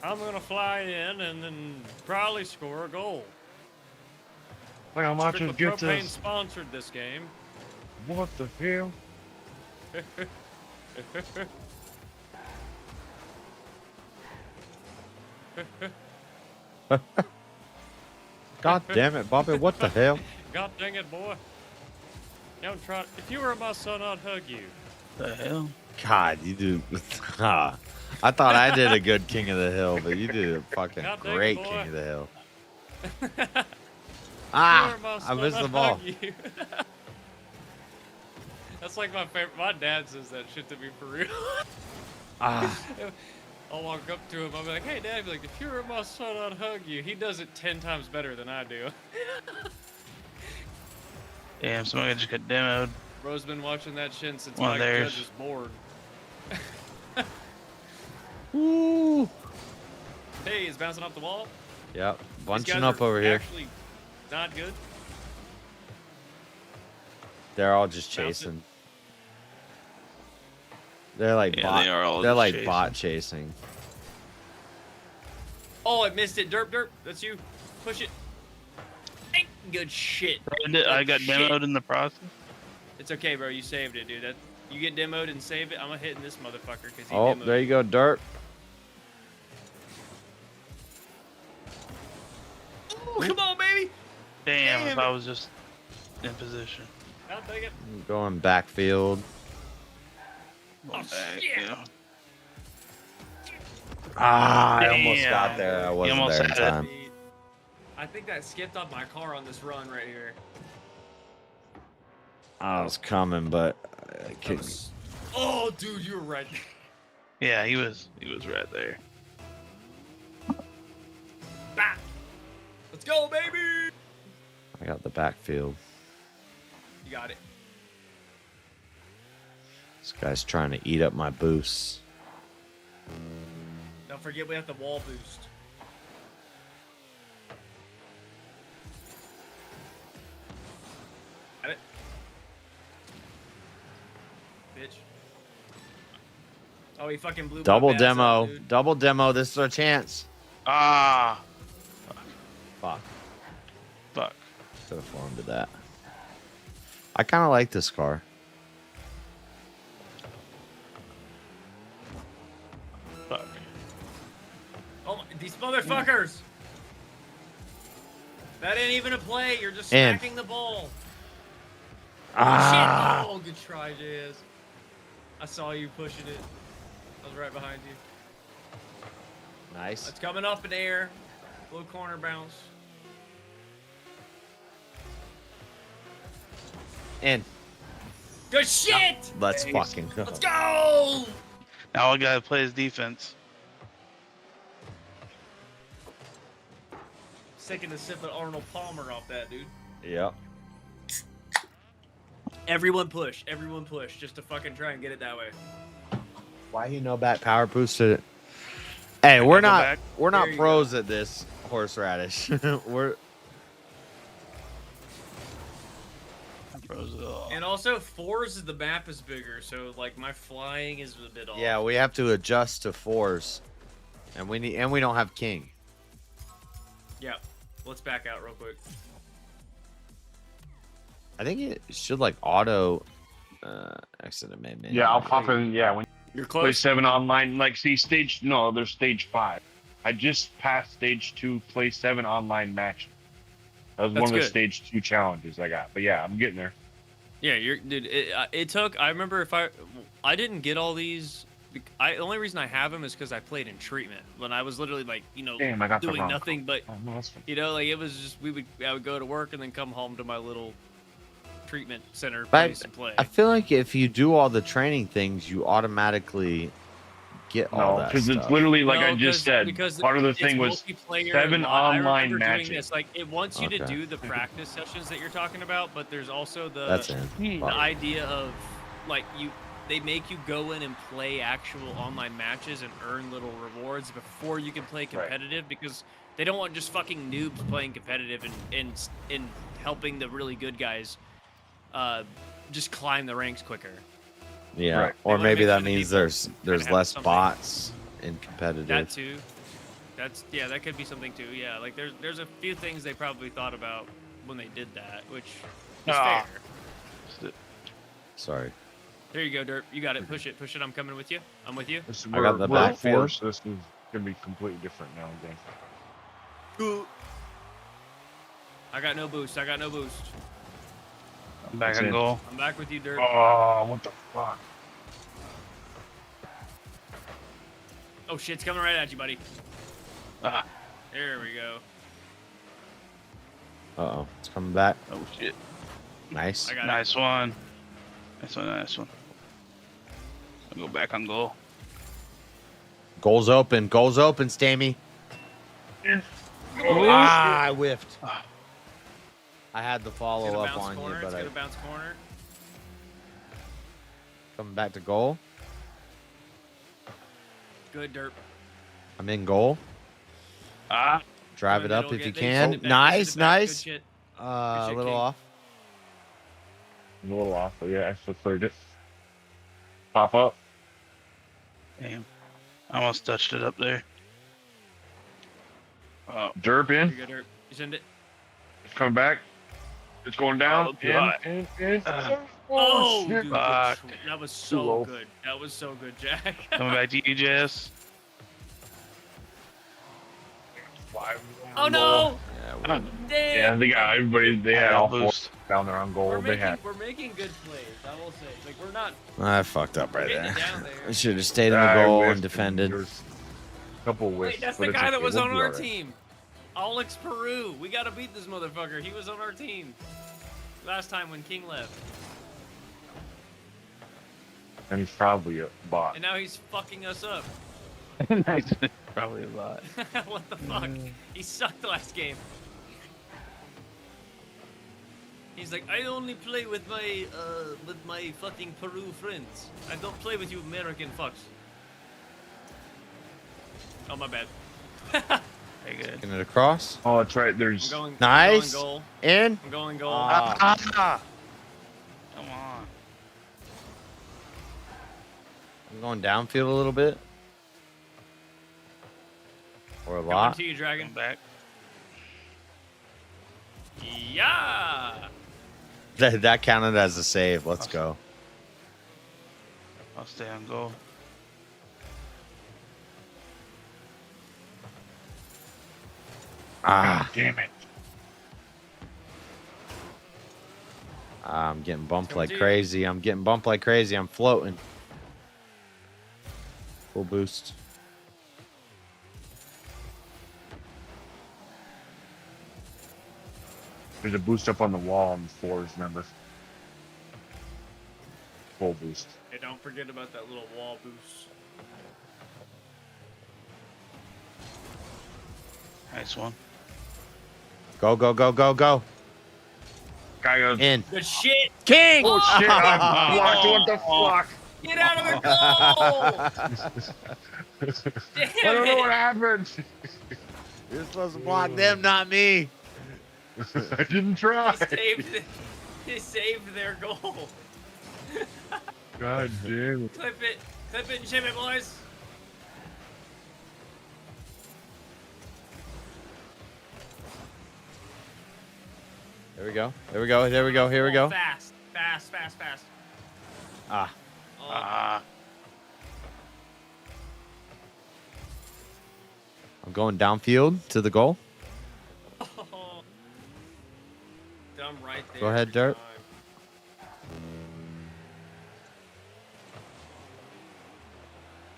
I'm gonna fly in and then probably score a goal. Like, how much Strictly get Propane this? sponsored this game. What the hell? God damn it, Bobby! What the hell? God dang it, boy. Don't try. If you were my son, I'd hug you. The hell? God, you do. Ah, I thought I did a good King of the Hill, but you did a fucking God dang it, great boy. King of the Hill. Ah, I missed the ball. That's like my favorite. My dad says that shit to me for real. Ah. I'll walk up to him. I'll be like, "Hey, Dad," I'll be like, "If you were my son, I'd hug you." He does it 10 times better than I do. Damn, somebody just got demoed. Bro's been watching that shit since One of Mike theirs. Judge is bored. Woo! Hey, it's bouncing off the wall. Yep, These bunching guys up are over here. Actually, not good. They're all just Bounce it. chasing. They're like Yeah, bot. they are all They're just like chasing. bot chasing. Oh, I missed it. Derp, derp. That's you. Push it. Ain't good shit. I got Good demoed shit. in the process. It's okay, bro. You saved it, dude. That you get demoed and save it. I'm gonna hitting this motherfucker because he Oh, demoed. there you go, dirt. Ooh, come on, baby. Damn, if Damn I it. was just in position. God dang it. Going backfield. Oh, shit. Yeah. Ah, I almost Damn. got there. I You wasn't almost there in had it. time. I think that skipped off my car on this run right here. I was coming, but I That couldn't. was- Oh, dude, you were right. Yeah, he was right there. Bah. Let's go, baby. I got the backfield. You got it. This guy's trying to eat up my boosts. Don't forget we have the wall boost. Got it. Bitch. Oh, he fucking blew my Double bats out, demo. dude. Double demo. This is our chance. Ah. Fuck. Fuck. Should have flown to that. I kind of like this car. Fuck. Oh, these motherfuckers! That ain't even a play. You're just In. smacking the ball. Ah. Shit. Oh, good try, JS. I saw you pushing it. I was right behind you. Nice. It's coming up in the air. Little corner bounce. In. Good shit! Let's fucking go. Let's go! Now I gotta play his defense. Second to sip of Arnold Palmer off that, dude. Yep. Everyone push. Everyone push. Just to fucking try and get it that way. Why you know back power boosted it? Hey, we're go not back. we're not There you pros at this, horseradish. we're Bros. And also, 4s the map is bigger, so like my flying is a bit off. Yeah, we have to adjust to 4s, and we don't have king. Yeah, let's back out real quick. I think it should like auto exit a main menu. Yeah, I'll pop in. Yeah, when you're play 7 online, like see there's stage 5. I just passed stage 2, play 7 online match. That was That's one of the good. stage 2 challenges I got. But yeah, I'm getting there. Yeah, dude. It took. I remember I didn't get all these. The only reason I have them is because I played in treatment when I was literally like, Damn, I got the doing wrong nothing but, Oh, no, that's fine. like it was just I would go to work and then come home to my little treatment center But place and play. I feel like if you do all the training things, you automatically get all No, that because stuff. it's literally like No, I just said. because Part of the it's thing was multiplayer 7 and I online remember matches. doing this. Like it wants you to Okay. do the practice sessions that you're talking about, but there's also That's it. the idea of like they make you go in and play actual online matches and earn little rewards before you can play competitive because they don't want just fucking noobs playing competitive and helping the really good guys just climb the ranks quicker. Yeah, Right. or They wanna maybe make that sure that means people there's have less something. bots in competitive. That too. That could be something too. Yeah, like there's a few things they probably thought about when they did that, which is fair. Sorry. There you go, Dirt. You got it. Push it. Push it. I'm coming with you. I'm with you. I got the back four, so this is gonna be completely different now again. I got no boost. I'm back and goal. I'm back with you, Dirt. Oh, what the fuck? Oh shit, it's coming right at you, buddy. Ah. There we go. Uh-oh, it's coming back. Oh shit. Nice. I got Nice one. Nice one. I'll go back on goal. Goal's open, Stammy. I whiffed. I had the follow up on you, but It's gonna bounce corner. Coming back to goal. Good, Dirt. I'm in goal. Drive it up if you can. Nice. Good shit. A little King. off. A little off, but yeah, I still cleared it. Pop up. Damn. I almost touched it up there. Derp in. You go, Dirt. You send it. It's coming back. It's going down. Oh, God. In. Oh, shit. dude, Fuck. that was Too low. so good. That was so good, Jack. Coming back to you, Jess. Oh no! Yeah, they got everybody. They had all four boost. down there on goal. We're They had. making good plays. I will say, like we're not. I fucked up right Getting there. it down there. I should have stayed in the I goal whiffed and defended. There's a couple whiffs. Wait, that's but the it's guy that okay. was We'll on be our all right. team. Alex Peru. We gotta beat this motherfucker. He was on our team last time when King left, And he's probably a bot. and now he's fucking us up. Nice. Probably a lot. What the fuck? He sucked last game. He's like, I only play with my fucking Peru friends. I don't play with you American fucks. Oh, my bad. Very good. Getting it across. Oh, that's right. There's. Nice. I'm going goal. In. I'm going goal. Come on. I'm going downfield a little bit. Or a Coming lot. to you, Dragon. Back. Yeah. That counted as a save. Let's go. I'll stay on goal. Ah. Damn it. I'm getting bumped Coming like to you. crazy. I'm floating. Full boost. There's a boost up on the wall on the floors, remember? Full boost. Hey, don't forget about that little wall boost. Nice one. Go. Guy goes. In. Good shit. King! Oh shit! I blocked. What the fuck? Get out of the goal! I don't know what happened. You're supposed to block them, not me. I didn't try. He saved it. They saved their goal. God damn it. Clip it and ship it, boys. There we go. There we go. There we go. Here we go. Fast. Ah. I'm going downfield to the goal. Oh. I'm right there. Go ahead, Dirt.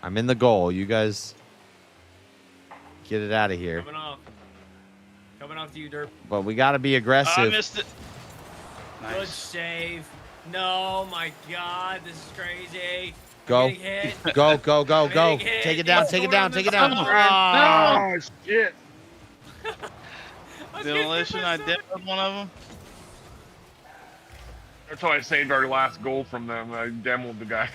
I'm in the goal. You guys get it out of here. Coming off to you, Derp. But we got to be aggressive. I missed it. Good Nice. save. No, my God, this is crazy. Go. I'm getting hit. Go, go, go, I'm go. getting hit. Take it down, It's take it going down, in take the it down. zone. Ah. Oh, shit. Demolition, I demoed one of them. That's how I saved our last goal from them. I demoed the guys.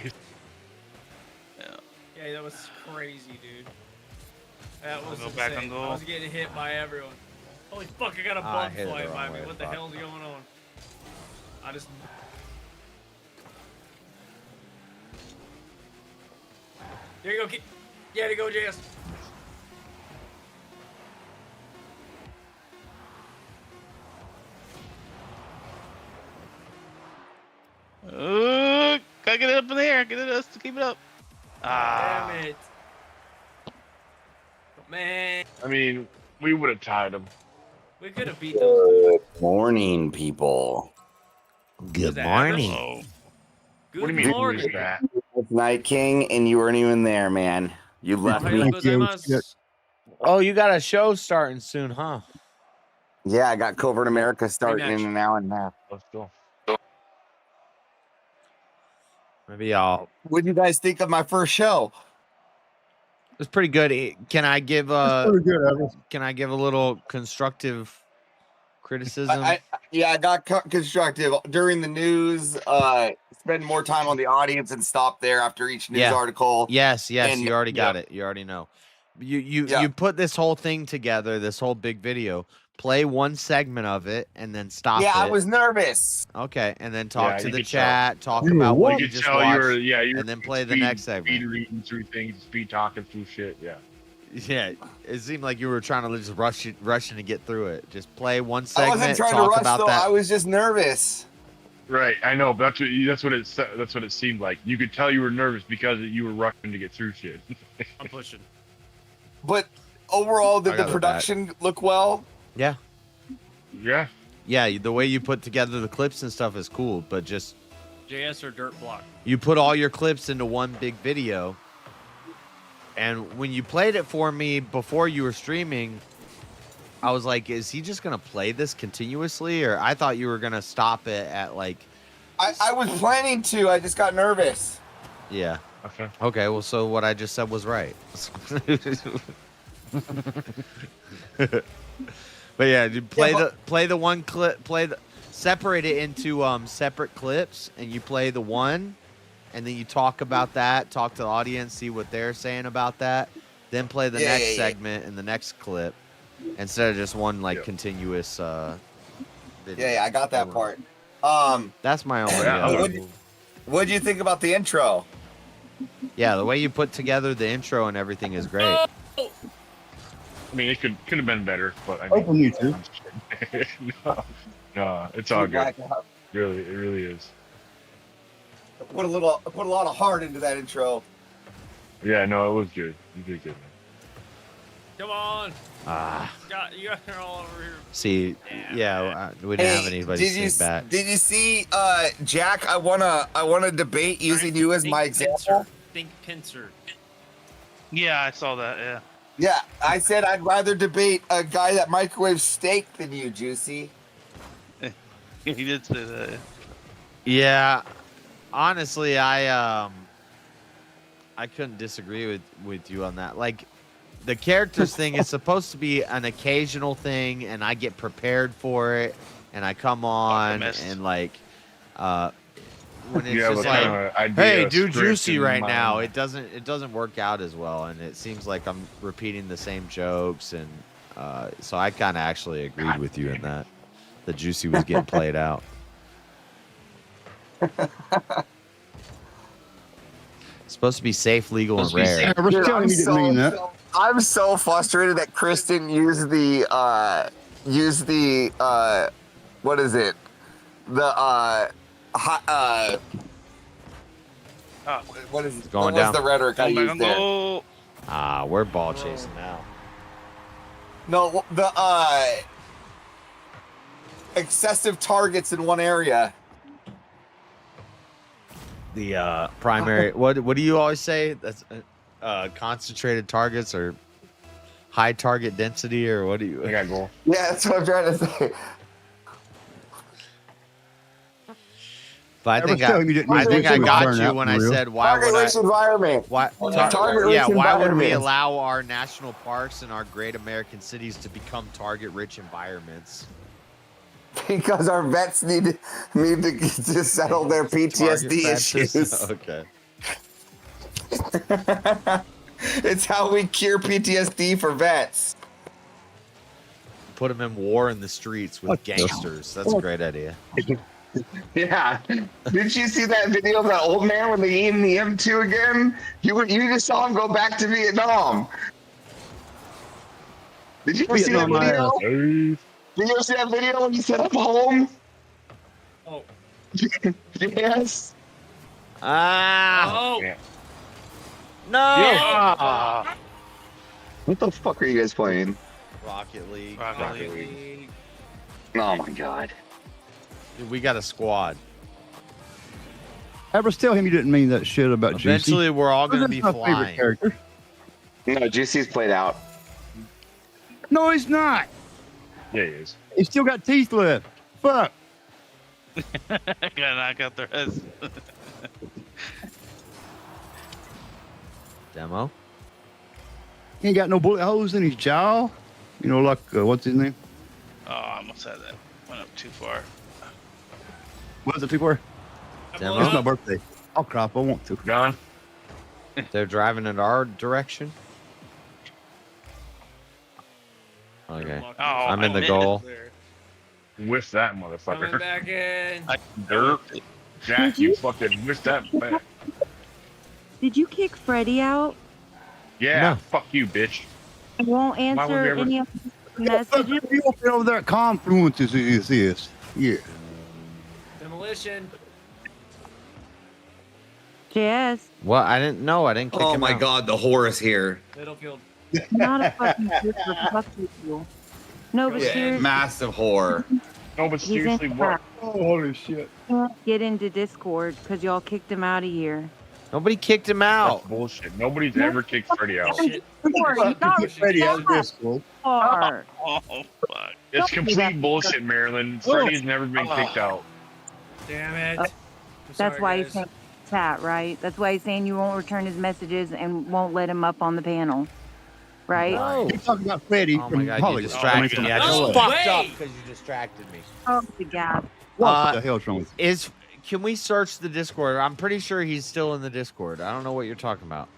Yeah, that was crazy, dude. That was Go back insane. on goal. I was getting hit by everyone. Holy fuck, I got a I bug hit it the flying by wrong me. way, What the fuck. hell's going on? I just... There you go, kid. Yeah, there you go, JS. Gotta get it up in the air. Get it us to keep it up. Ah. Damn it. Man, I mean, we would have tied them. we could have beat those. Good morning, people. Good that morning. Good What do you mean, morning. who's that? It's Night King, and you weren't even there, man. You left me. Oh, you got a show starting soon, huh? Yeah, I got Covert America starting in an hour and a half. Let's go. Maybe I'll. What do you guys think of my first show? It's pretty good. Can I give pretty good, Evans. Can I give a little constructive criticism? I got constructive during the news. Spend more time on the audience and stop there after each news article. Yes, And- you already got it. You already know. You put this whole thing together, this whole big video. Play one segment of it and then stop. Yeah, it. I was nervous. Okay, and then talk Yeah, to you the could chat, talk You about what could you just tell watched, you were and then play the speed- next segment. Speed reading through things, speed talking through shit. Yeah. Yeah, it seemed like you were trying to just rushing to get through it. Just play one I segment, wasn't trying to talk rush about though. that. I was just nervous. Right, I know, but that's what it seemed like. You could tell you were nervous because you were rushing to get through shit. I'm pushing. But overall, I did got the it back. production look well? Yeah, Yeah. yeah. The way you put together the clips and stuff is cool, but just JS or Dirt Block? you put all your clips into one big video. And when you played it for me before you were streaming, I was like, is he just going to play this continuously? Or I thought you were going to stop it at like... I was planning to. I just got nervous. Yeah. Okay. Okay, well, so what I just said was right. But yeah, you play the one clip, separate it into separate clips, and you play the one, and then you talk about that, talk to the audience, see what they're saying about that, then play the next segment and the next clip, instead of just one like continuous video. Yeah, I got that part. That's my only. What do you think about the intro? Yeah, the way you put together the intro and everything is great. I mean, it could have been better, but I mean, Open YouTube. no, it's all good. Really, it really is. Put a lot of heart into that intro. Yeah, no, it was good. You did good, man. Come on. Ah. You guys are all over here. See, yeah, we didn't have anybody sing back. Did you see, Jack? I wanna debate using you as my example. Think pincer. Yeah, I saw that. Yeah. Yeah, I said I'd rather debate a guy that microwaves steak than you, Juicy. He did say that. Yeah, honestly, I couldn't disagree with you on that. Like, the characters thing is supposed to be an occasional thing, and I get prepared for it, and I come on and like, when it's just like, hey, do Juicy right now, it doesn't work out as well, and it seems like I'm repeating the same jokes, and so I kind of actually agreed with you in that the Juicy was getting played out. It's supposed to be safe, legal, and rare. Dude, I'm so frustrated that Chris didn't use the what is it? What is it? Going What was down. the rhetoric I used there? Ah, we're ball chasing now. No, the excessive targets in one area. The primary. What do you always say? That's concentrated targets or high target density, or what do you? I got goal. Yeah, that's what I'm trying to say. But I think I got you when I said why would I? Environment. Why? Why would we allow our national parks and our great American cities to become target-rich environments? Because our vets need to settle their PTSD issues. Okay. It's how we cure PTSD for vets. Put them in war in the streets with gangsters. That's a great idea. Yeah. Did you see that video of that old man when they eating the M2 again? You just saw him go back to Vietnam. Did you ever see that video? Did you ever see that video when he said I'm home? Oh. Yes. Ah. Oh. No. Yeah. What the fuck are you guys playing? Rocket League. Rocket League. Oh my god. Dude, we got a squad. Ever tell him you didn't mean that shit about Juicy? Eventually, we're all going to be That's my favorite flying. character. No, Juicy's played out. No, he's not. Yeah, he is. He's still got teeth left. Fuck. Gotta knock out the rest. Demo. He ain't got no bullet holes in his jaw. You know, like, what's his name? Oh, I almost had that. Went up too far. What's it too far? Demo. It's my birthday. I'll crop. I want to. Gone. They're driving in our direction. Okay. Oh, I'm in the I goal. Whiff that motherfucker. Coming back in. Dirt. Jack, you fucking whiffed that back. Did you kick Freddie out? Yeah, No. fuck you, bitch. He won't Why would answer we ever- any of the messages. You open over there at Confluences is this. Yeah. Demolition. Jess, What? I didn't know. I didn't kick Oh him my out. god, the horror is here. Middlefield. not a fucking sister. Fuck you. No, but Yeah, seriously, massive horror. No, but he's in seriously, what? Oh, holy shit. can't get into Discord because y'all kicked him out of here. Nobody kicked him out. That's bullshit. Nobody's ever kicked Freddie out. Shit. Freddie out of Discord. Hard. Oh, fuck. It's complete bullshit, Maryland. Freddie's never been kicked out. Damn it. That's Sorry, why guys. he's saying chat, right? That's why he's saying you won't return his messages and won't let him up on the panel, right? No. You're talking about Freddie Oh from my god, you Hollywood. distracted me. I just No fucked way. up because you distracted me. Oh my god. What the hell's wrong with you? Can we search the Discord? I'm pretty sure he's still in the Discord. I don't know what you're talking about.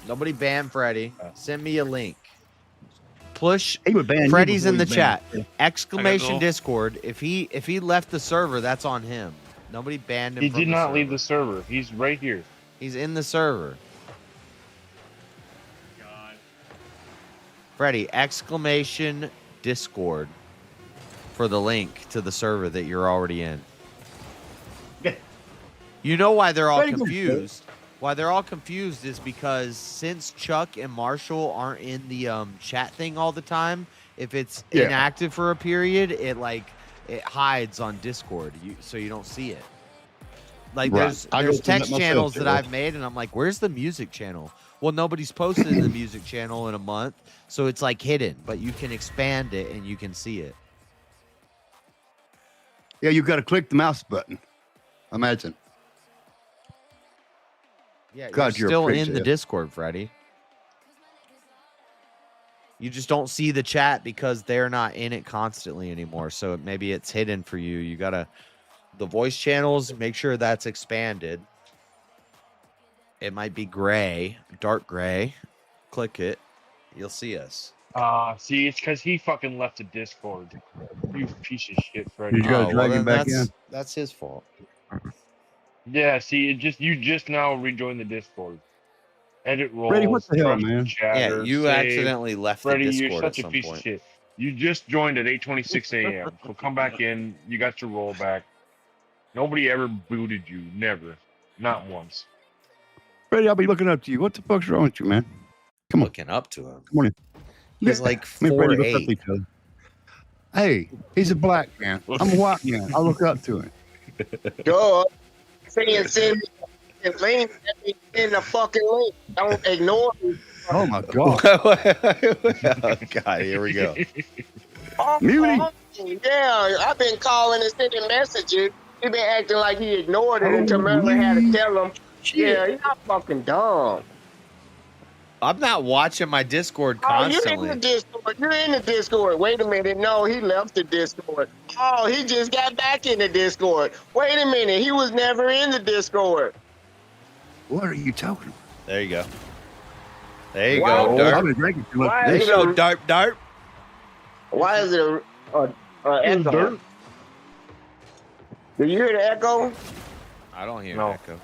Nobody ban Freddy. Send me a link. Push. He would ban you Freddy's before in he the banned chat. you. Exclamation goal. Discord. If he left the server, that's on him. Nobody banned him. He from did the not server. leave the server. He's right here. He's in the server. Freddy, exclamation Discord for the link to the server that you're already in. You know why they're all Freddy, go confused? Why they're all confused is because since Chuck and Marshall aren't in the chat thing all the time, if it's Yeah. inactive for a period, it hides on Discord, so you don't see it. Like Right. there's I go through text that myself, channels that too. I've made, and I'm like, where's the music channel? Well, nobody's posted in the music channel in a month, so it's like hidden, but you can expand it and you can see it. Yeah, you got to click the mouse button. Imagine. Yeah, God, you're you're a still prick, in the Jeff. Discord, Freddie. You just don't see the chat because they're not in it constantly anymore. So maybe it's hidden for you. You gotta the voice channels, make sure that's expanded. It might be gray, dark gray. Click it. You'll see us. See, it's because he fucking left the Discord. You piece of shit, Freddie. You got to Oh, drag well, him then back in. that's his fault. Yeah, see, you just now rejoined the Discord. Edit Freddie, what roles, the hell, trust the man? Yeah, chatter, you save. accidentally left Freddie, the you're Discord at such a some piece of point. shit. You just joined at 8:26 a.m. So come back in. You got your role back. Nobody ever booted you. Never. Not once. Freddie, I'll be looking up to you. What the fuck's wrong with you, man? Come on. Looking up to him. Come on in. He's like Me and Freddie look up 4'8". to each other. Hey, he's a black man. I'm a white man. I look up to him. Duh. Send the link. In the fucking link. Don't ignore me. Oh my god. Oh, God, here we go. Muting. Yeah, I've been calling and sending messages. He been acting like he ignored it until Marilyn had to tell him. Yeah, you're not fucking dumb. I'm not watching my Discord Oh, you're in constantly. the Discord. You're in the Discord. Wait a minute. No, he left the Discord. Oh, he just got back in the Discord. Wait a minute. He was never in the Discord. What are you talking about? There you go. There you Why- go, I've Derp. been drinking too much. Why There is you it go, a- Derp, Derp. Why is it a echo? Do you hear the echo? I don't hear No. an echo.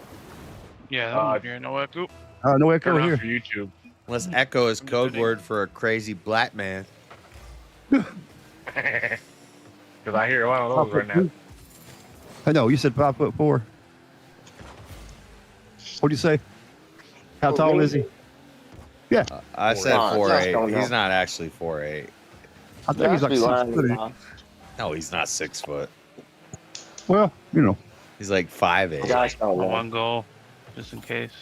Yeah, I'm hearing no echo. No echo Turn on here. for YouTube. Unless echo is code word for a crazy black man. Because I hear one of those right now. I know. You said 5'4". What'd you say? How tall is he? Yeah, I said Nah, just 4'8". don't know. He's not actually 4'8". I think he's like Be 6 lying, foot. y'all. No, he's not 6 foot. Well, you know. He's like 5'8". Josh don't know. One goal, just in case.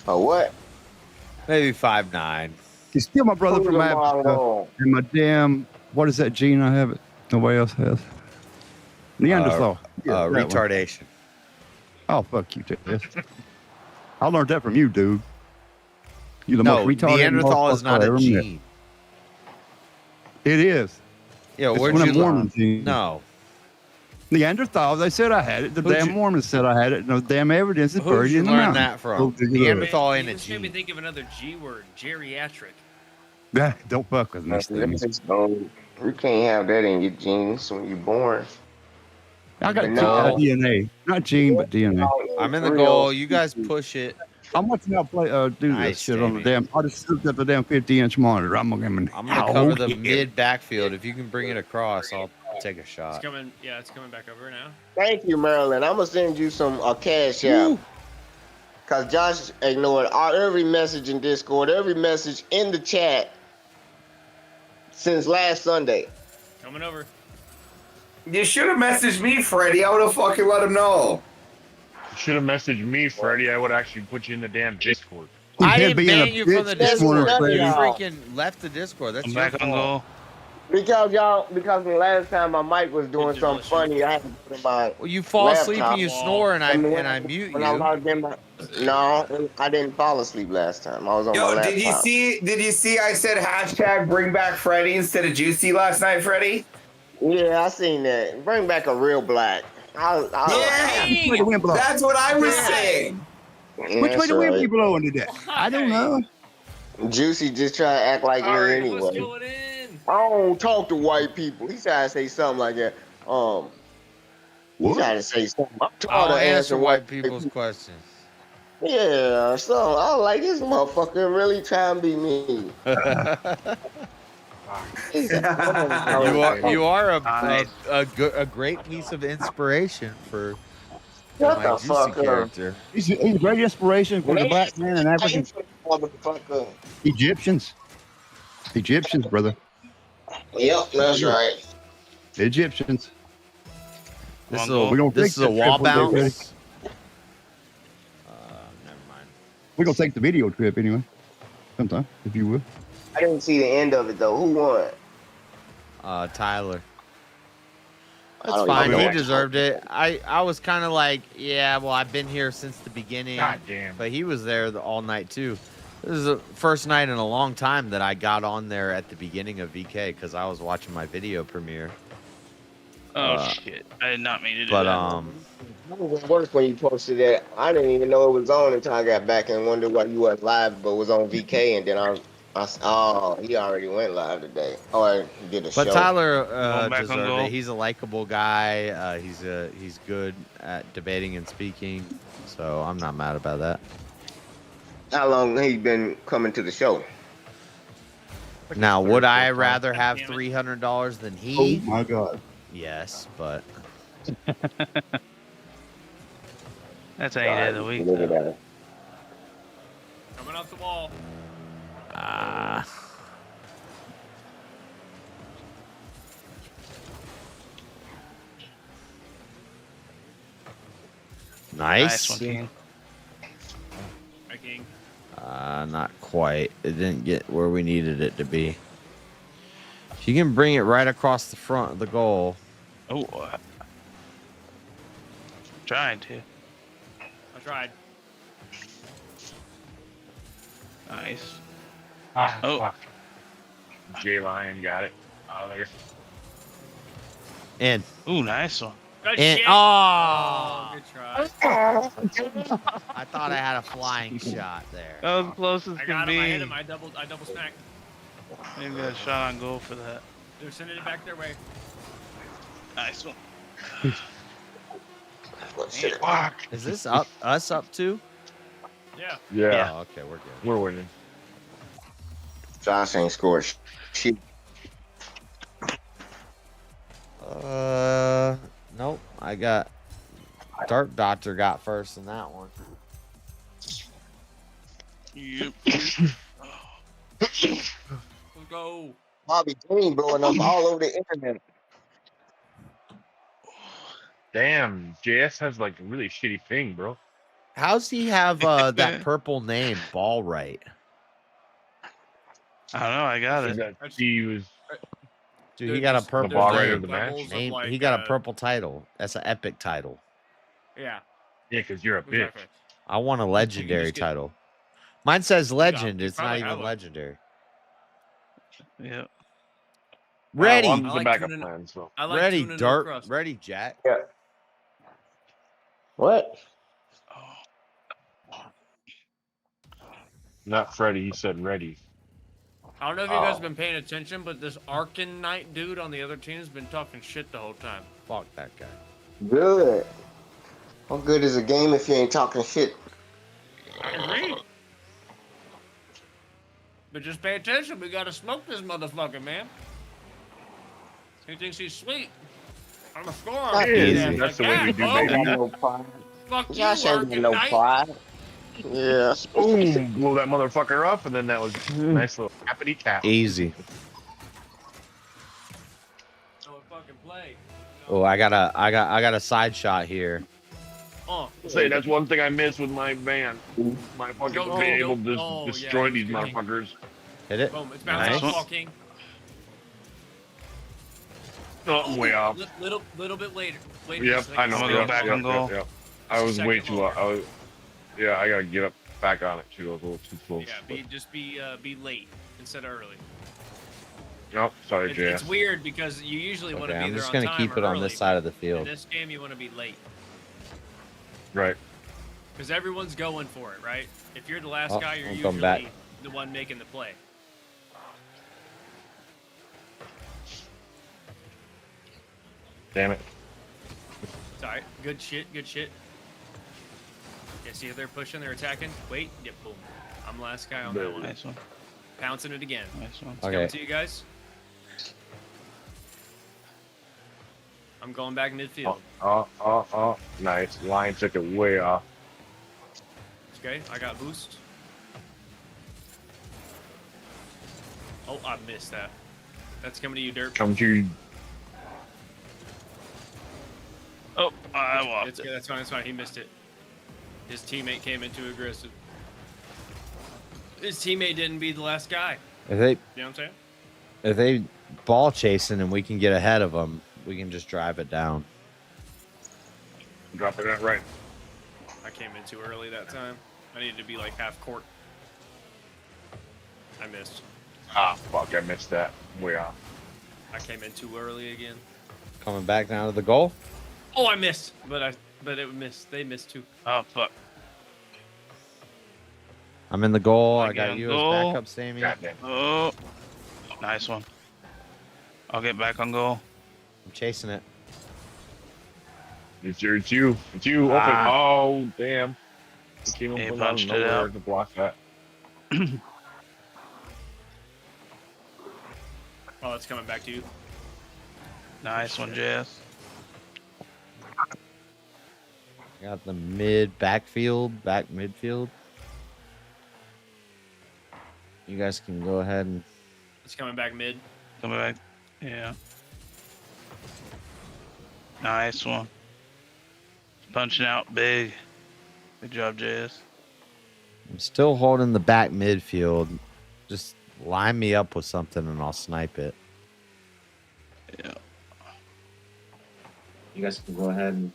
Oh, what? Maybe 5'9". He's still my brother Prove from them Africa. all And my damn, what is that gene I have? It nobody else has. Neanderthal. Yeah, that one. Retardation. Oh, fuck you, Tess. I learned that from you, dude. You the No, most retarded Neanderthal is motherfucker not I a ever met. gene. It is. Yeah, It's where'd one you of them Mormon learn? genes. No. Neanderthal, they said I had it. The Who'd damn you- Mormons said I had it. No damn evidence is Who'd buried you in the learn mountain. that from? Go dig it up. Neanderthal ain't a You just made me gene. think of another G word, geriatric. Yeah, don't fuck with me, Steve. You can't have that in your genes when you're born. I got No. DNA. Not gene, but DNA. I'm in the goal. You guys push it. I'm watching y'all play do Nice, this shit on the Jamie. damn. I just looked at the damn 50-inch monitor. I'm gonna cover the mid backfield. If you can bring it across, I'll take a It's shot. coming. Yeah, it's coming back over now. Thank you, Marilyn. I'm gonna send you some cash out. Cause Josh ignored every message in Discord, every message in the chat since last Sunday. Coming over. You should have messaged me, Freddie. I would have fucking let him know. You should have messaged me, Freddie. I would actually put you in the damn Discord. I can't didn't be in a ban you from the bitch this morning, Discord. You Freddie. freaking left the Discord. That's I'm your back on fault. goal. Because the last time my mic was doing something funny, I had to put in my Well, you fall asleep laptop. and you snore, and I mute When I you. logged in no, I didn't fall asleep last time. I was on my Yo, laptop. did you see I said hashtag bring back Freddie instead of Juicy last night, Freddie? Yeah, I seen that. Bring back a real black. That's what I was saying. Which way the wind be blowing today? I don't know. Juicy just try to act like me anyway. I don't talk to white people. He tried to say something like that. He tried to say something. I'm tired I'll of answer answering white people's questions. Yeah, so I was like, this motherfucker really trying to be mean. You are a great piece of inspiration for Shut my the Juicy fuck up. character. He's a great inspiration for the black man and African Motherfucker. Egyptians. Egyptians, brother. Yep, that's right. Egyptians. This is We're gonna this fix is a that wall trip one day, Freddie. bounce. We're gonna take the video trip anyway. Sometime, if you will. I didn't see the end of it though. Who won? Tyler. That's don't fine. even He know. deserved it. I was kind of like, yeah, well, I've been here since the beginning. God damn. But he was there all night too. This is the first night in a long time that I got on there at the beginning of VK because I was watching my video premiere. Oh shit! I did not mean to do But that. It was worse when you posted that. I didn't even know it was on until I got back and wondered why you was live, but was on VK, and then I Oh, he already went live today. Or did a But show. Tyler Going back on deserved goal. it. He's a likable guy. He's good at debating and speaking. So I'm not mad about that. How long he been coming to the show? Now, would I fourth time. rather have Damn it. $300 than Oh he? my God. Yes, but That's any day of the week. Look at Though. that. Coming off the wall. nice. Nice one, King. Hi, King. Not quite. It didn't get where we needed it to be. If you can bring it right across the front of the goal. Oh, trying to. I tried. Nice. Ah, Oh. fuck. J Lion got it. Out of there. And Ooh, nice one. Good And shit. oh, Good try. I thought I had a flying shot there. That was close as I can got him. I hit be. him. I double smacked. Maybe got a shot on goal for that. They're sending it back their way. Nice one. Fuck. Is this us up too? Yeah. Yeah. Oh, okay, we're good. We're winning. Josh ain't scored shit. Nope. I got Dark Doctor got first in that one. Yep. Let's go. Bobby Green blowing up all over the internet. Damn, JS has like a really shitty ping, bro. How's he have that purple name, Ball Right? I don't know. I got it. That he was Dude, he got a purple ball right name. of the match. Name- like, he got a purple title. That's an epic title. Yeah. Yeah, because you're a bitch. Exactly. I want a legendary just get- title. Mine says legend. you It's not probably even have one. legendary. Yeah. Ready, Well, I'm the I like backup tuna- plan, so. I like ready, tuna no Dart, crust. ready, Jack. Yeah. What? Not Freddy, he said ready. I don't know if you guys have been paying attention, but this Arkin Knight dude on the other team has been talking shit the whole time. Fuck that guy. Good. What good is a game if you ain't talking shit? I agree. But just pay attention. We gotta smoke this motherfucker, man. He thinks he's sweet. I'm a scorer. Not easy. That's the way we do, Ain't baby. got no pride. Fuck you, Josh ain't got Arkin no Knight. pride. Yeah. Boom, blow that motherfucker up, and then that was nice little tappity tap. Easy. No fucking play. Oh, I got a side shot here. Say that's one thing I miss with my van. My fucking Go, being go, able to go. Oh, destroy yeah, these good. motherfuckers. Hit it. Boom. It's bouncing Nice. off ball, King. Oh, I'm way off. Little bit later. Yep, I know. I'm gonna go Yep, back yep, on goal. yep. I was way Second too low. Yeah, I gotta get up back on it too. I was a little too close. Yeah, just be late instead of early. Nope, sorry, Jay. It's weird because you usually want to Okay, be I'm there just on gonna time keep or it on early, this side of the In field. this game, you want to be late Right. because everyone's going for it, right? If you're the last Oh, guy, you're I'm usually coming back. the one making the play. Damn it. Sorry. Good shit. Good shit. Yeah, see if they're pushing, they're attacking. Wait. Yep. Boom. I'm last guy on that one. Nice one. Pouncing it again. Nice one. It's Okay. coming to you guys. I'm going back midfield. Oh. Nice. Line took it way off. Okay, I got boost. Oh, I missed that. That's coming to you, Dirt. Come to you. Oh, I walked It's it. good. That's fine. That's fine. He missed it. His teammate came in too aggressive. His teammate didn't be the last guy. If they You know what I'm saying? if they ball chasing and we can get ahead of them, we can just drive it down. Drop it out right. I came in too early that time. I needed to be like half court. I missed. Ah, fuck, I missed that. Way off. I came in too early again. Coming back down to the goal. Oh, I missed. But it missed. They missed too. Oh fuck. I'm in the goal. I get got on you goal. as backup, Sammy. Oh, nice one. I'll get back on goal. I'm chasing it. It's you. It's you. Open. Oh, damn. He came up He with out of punched it nowhere out. to block that. Oh, it's coming back to you. Nice one, Jess. Got the back midfield. You guys can go ahead and. It's coming back mid. Coming back. Yeah. Nice one. Punching out big. Good job, Jess. I'm still holding the back midfield. Just line me up with something and I'll snipe it. Yeah. You guys can go ahead and.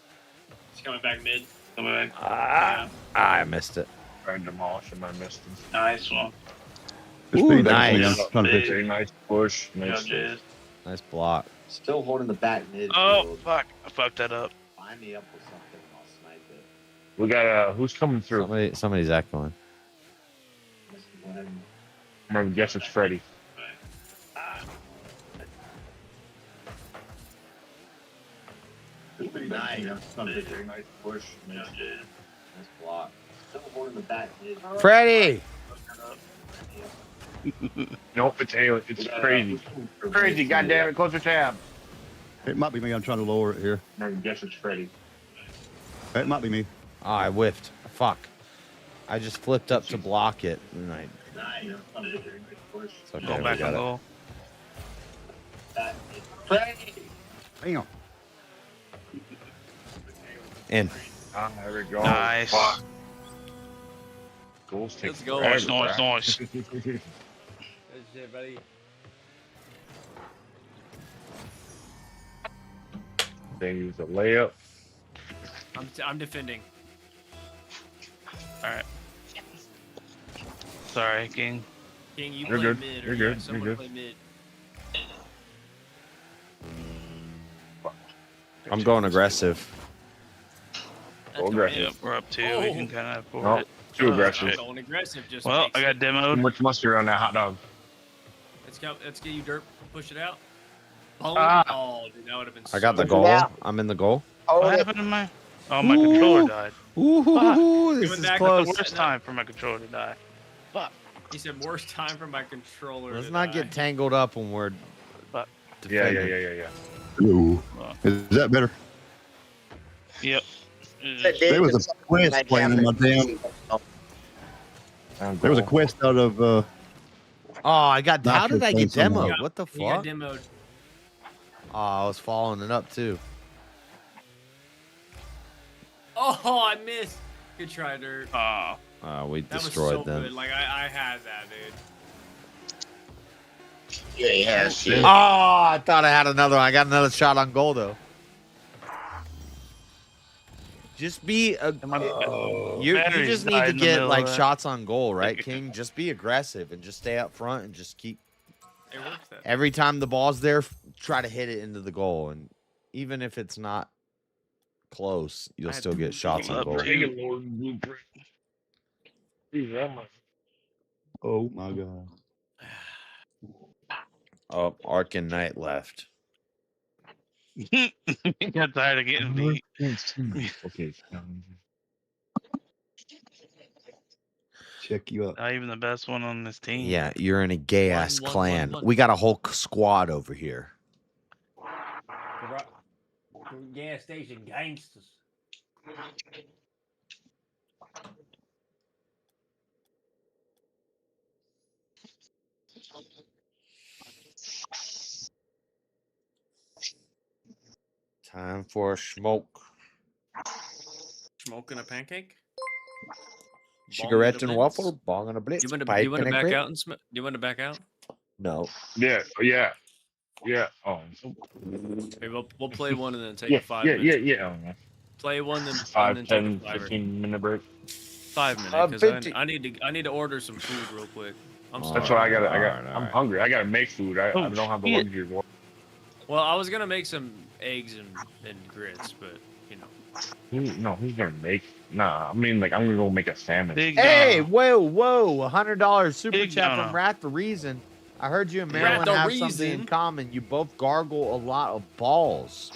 It's coming back mid. Coming back. I missed it. Tried to demolish him. I missed him. Nice one. Ooh, nice. Nice push. Nice. Nice block. Still holding the back midfield. Oh, fuck. I fucked that up. Line me up with something and I'll snipe it. We got who's coming through? Somebody's echoing. I'm gonna guess it's Freddy. Nice push. Nice block. Still holding the back midfield. Freddy! Nope, it's Haley. It's crazy. Crazy, goddamn it, close your tab. It might be me. I'm trying to lower it here. I guess it's Freddy. It might be me. Oh, I whiffed. Fuck. I just flipped up to block it. And it's okay, Go we back got on it. goal. Hang on. In. Ah, there we go. Nice. Fuck. Goals take Let's go. forever, Nice. Good shit, buddy. They use a layup. I'm defending. All right. Sorry, King. King, you You're play good. mid. You're or good. Someone You're play mid. I'm going aggressive. Go aggressive. Yep, we're up 2. We can kind of afford No, it. too aggressive. Going aggressive. Just Well, makes I got it- Too demoed. much mustard on that hot dog. Let's get you dirt. Push it out. Oh, oh dude, that would have been. I got the so goal. good. I'm in the goal. What happened to my... Oh, my controller died. Ooh, this Coming is back close. The worst time for my controller to die. Fuck. He said worst time for my controller. Let's to not die. get tangled up when we're Fuck. defending. Yeah. Ooh. Is that better? Yep. There was a quest playing in my damn. There was a quest out of. Oh, I got. How did I get somehow. demoed? What the He got fuck? demoed. Oh, I was following it up too. Oh, I missed. Good try, dirt. Oh. We That was destroyed so them. good. Like I had that, dude. You ain't had shit. Oh, I thought I had another one. I got another shot on goal though. Just be you just need to get like shots on goal, right, King? Just be aggressive and just stay up front and just keep. It works. That. Every time the ball's there, try to hit it into the goal, and even if it's not close, you'll still get shots on goal. Oh my god. Oh, Arkin Knight left. He got tired of getting beat. Okay. Check you up. Not even the best one on this team. Yeah, you're in a gay ass One, clan. one. We got a whole squad over here. Gas station gangsters. Time for a smoke. Smoking a pancake. Cigarette and blitz. waffle, bong and a blitz, You want pipe to and a back grip. out and you want to back out? No. Yeah. Oh. Maybe we'll play one and then take Yeah. a 5 Yeah. minutes. Yeah. Play one then 5, and 10, take a 5 15-minute break. 5 minutes because 50. I need to order some food real quick. I'm sorry. That's what I got. Alright, I'm hungry. I gotta make food. I don't have the shit. luxury of. Well, I was gonna make some eggs and grits, but you know. No, who's gonna make? Nah, I mean, like, I'm gonna go make a salmon. Hey, whoa, $100 super Big chat Donna. from Rat the Reason. I heard you and Marilyn have something in common. You both gargle a lot of balls.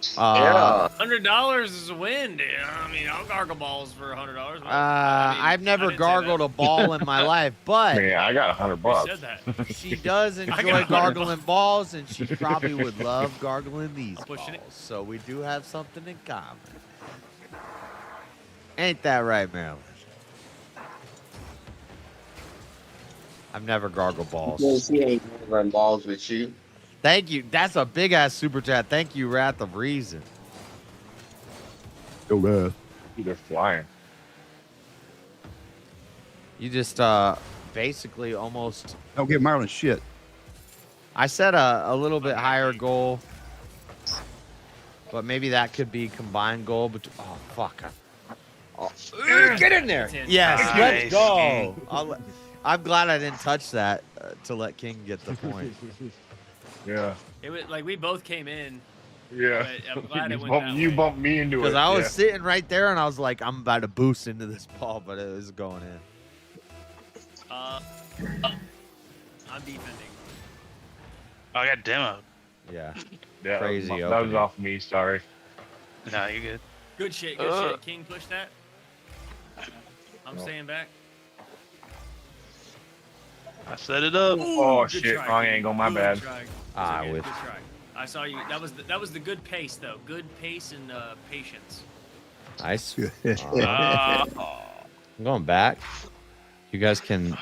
$100 is a win, dude. I mean, I'll gargle balls for $100. I've never gargled a ball in my life, but Man, I got $100. said that. she does I enjoy got $100. gargling balls, and she probably would love gargling these balls. Pushing it. So we do have something in common. Ain't that right, Marilyn? I've never gargled balls. Well, she ain't run balls with you. Thank you. That's a big ass super chat. Thank you, Wrath of Reason. Go Wrath. They're flying. You just basically almost Don't give Marilyn shit. I set a little bit higher goal, but maybe that could be combined goal. But oh fuck! Get in there! Yes, let's go. I'm glad I didn't touch that to let King get the point. Yeah. It was like we both came in. Yeah. But I'm glad it went that You way. bumped me into it. Because I was yeah. sitting right there and I was like, I'm about to boost into this ball, but it was going in. I'm defending. I got demoed. Yeah. Yeah, Crazy. that was off me. Sorry. Nah, you're good. Good shit. Good shit. King, push that. I'm staying back. I set it up. Oh Good shit! try, Wrong King. angle. My Good bad. try. Ah, Good try. I saw you. That was the good pace though. Good pace and patience. Nice. I'm going back. You guys can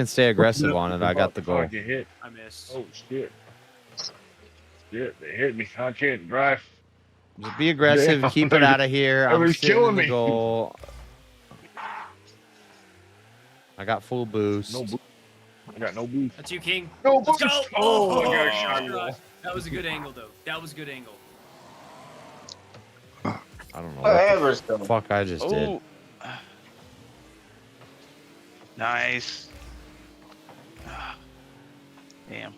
stay aggressive on it. I got the Oh, goal. I get hit. I missed. Oh shit! Shit, they hit me. I can't drive. Just be aggressive. Yeah. Keep it out of here. That I'm was sitting in killing the me. goal. I got full boost. No boost. I got no boost. That's you, King. No Let's boost. go. Oh, I got a shot God. goal. That was a good angle though. That was a good angle. I don't know Whatever, what the fuck I just did. Nice. Damn.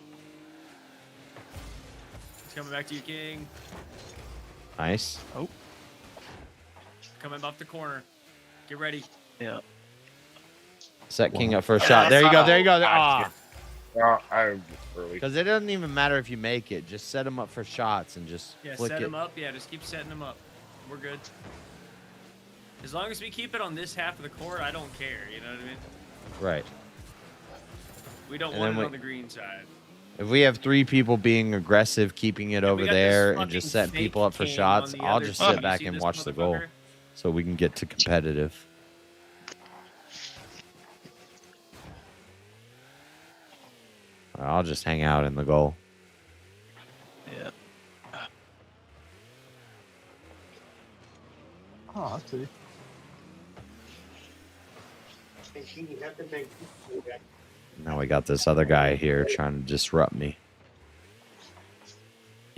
It's coming back to you, King. Nice. Oh. Coming off the corner. Get ready. Yeah. Set King up for a shot. There you go. There you go. Ah. I'm early. Because it doesn't even matter if you make it. Just set him up for shots and just Yeah, flick set it. him up. Yeah, just keep setting him up. We're good. As long as we keep it on this half of the court, I don't care. You know what I mean? Right. We don't And want then it on the green side. If we have 3 people being aggressive, keeping it Yeah, we over got this there, and just fucking setting fake people up for king shots, on the I'll other just side. sit You back see and this watch the goal, motherfucker? so we can get to competitive. I'll just hang out in the goal. Yeah. Oh, I see. Now we got this other guy here trying to disrupt me.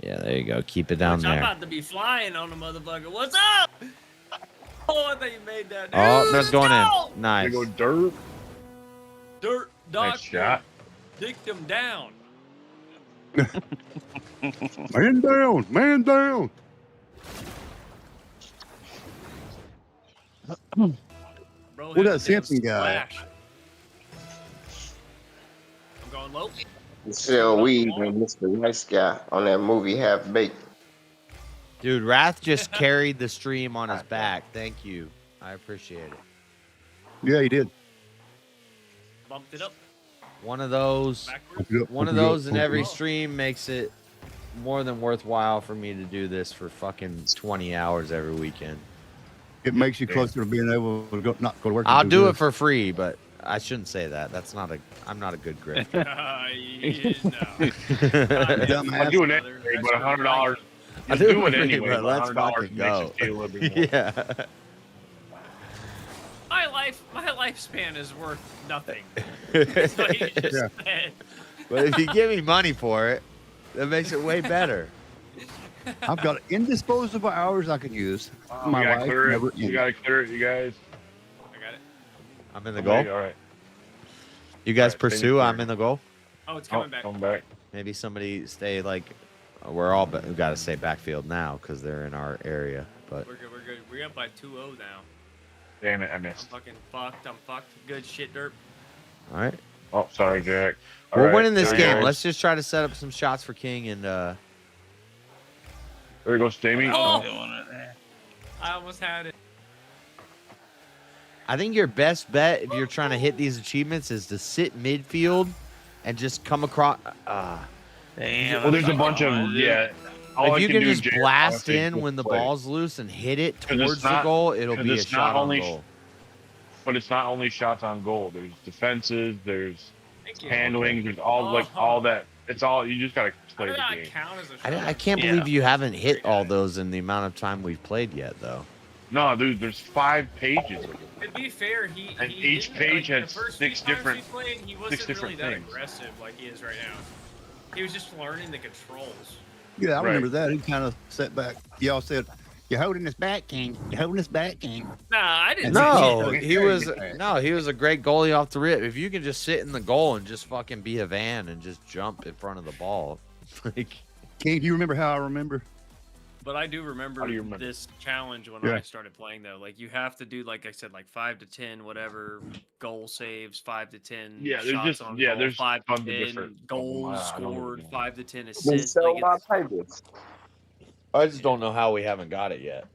Yeah, there you go. Keep it down I'm there. about to be flying on the motherfucker. What's up? Oh, I thought you made that. Oh, Dude, that's going go! in. Nice. They go dirt. Dirt, Nice doctor. shot. Dick them down. Man down, man down. Bro, Where's has that a damn Simpson guy? splash. I'm going low. Sell weed and Mr. Nice Guy on that movie Half Baked. Dude, Wrath just carried the stream on his back. Thank you. I appreciate it. Yeah, he did. Bumped it up. One of those in every stream makes it more than worthwhile for me to do this for fucking 20 hours every weekend. It makes you closer to being able to go, not go to work. I'll and do it this. for free, but I shouldn't say that. I'm not a good grifter. I'm doing it, but $100. I Just do do it it, anyway. but let's $100 fucking makes go. it stay a little bit more. Yeah. My lifespan is worth nothing. That's what you just Yeah. said. But if you give me money for it, that makes it way better. I've got indisposable hours I can use. We My gotta life clear never it. You ends. gotta clear it, you guys. I got it. I'm in the Okay, goal. all right. You guys Alright, finish pursue. clear. I'm in the goal. Oh, it's coming back. Come back. Maybe somebody stay like we're all we got to say backfield now because they're in our area. But We're good. We're good. We're up by 2-0 now. Damn it, I I'm missed. fucking fucked. I'm fucked. Good shit, Derp. all right, Oh, sorry, Jack. All we're right, winning this there game. goes- Let's just try to set up some shots for King and There goes Jamie. Oh! I almost had it. I think your best bet if you're trying to hit these achievements is to sit midfield and just come across. Damn. Well, there's a bunch of all If I you can can do, just Jared, blast honestly, is in when the play. ball's loose and hit it 'Cause it's towards the not- goal, it'll 'cause be a it's shot not on only goal. But it's not only shots on goal. There's defenses. There's Thank you. handling. There's all that. It's all you just gotta play the How did game. that count as a shot? I can't Yeah. believe you haven't hit all those in the amount of time we've played yet, though. No, dude. There's 5 pages. Of it. To be fair, he And he each didn't, page like, has the first 6 few times different- we played, he 6 wasn't really different that things. aggressive like he is right now. He was just learning the controls. Yeah, I Right. remember that. He kind of sat back. Y'all said, "You're holding us back, King. You're holding us back, King." Nah, I didn't. say No, shit. he was a great goalie off the rip. If you can just sit in the goal and just fucking be a van and just jump in front of the ball, like King, do you remember how I remember? But I do remember, How do you remember? this challenge when Yeah. I started playing though. Like you have to do, like I said, like 5 to 10, whatever goal saves, 5 to 10 Yeah, there's shots just- on yeah, goal, there's 5 to tons of 10 different- goals I don't scored, know. 5 to 10 Been assists. so Like, my it's, papers. I just don't know how we haven't got it yet.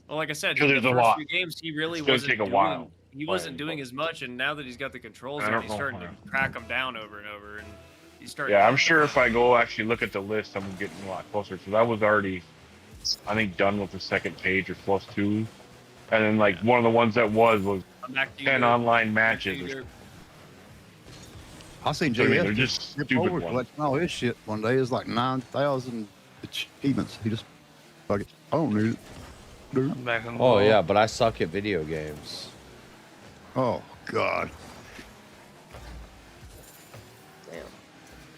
well, like I said, So the there's a first lot. few games he really It's gonna wasn't take a doing. while He wasn't playing, doing as much, and now that he's got the controls, I down, don't he's know starting how. to crack them down over and over, and he's starting. Yeah, to I'm sure if I go actually look at the list, I'm getting a lot closer because I was already, I think, done with the second page or plus 2, and then like one of the ones that was I'm back to you, 10 Derp. online Back to matches. you, Or, Derp. I seen I mean, JS they're just skip stupid over ones. collecting all his shit one day. It's like 9,000 achievements. He just fuck it. I don't need it. Dude. I'm back on the Oh ball. yeah, but I suck at video games. Oh God. Damn.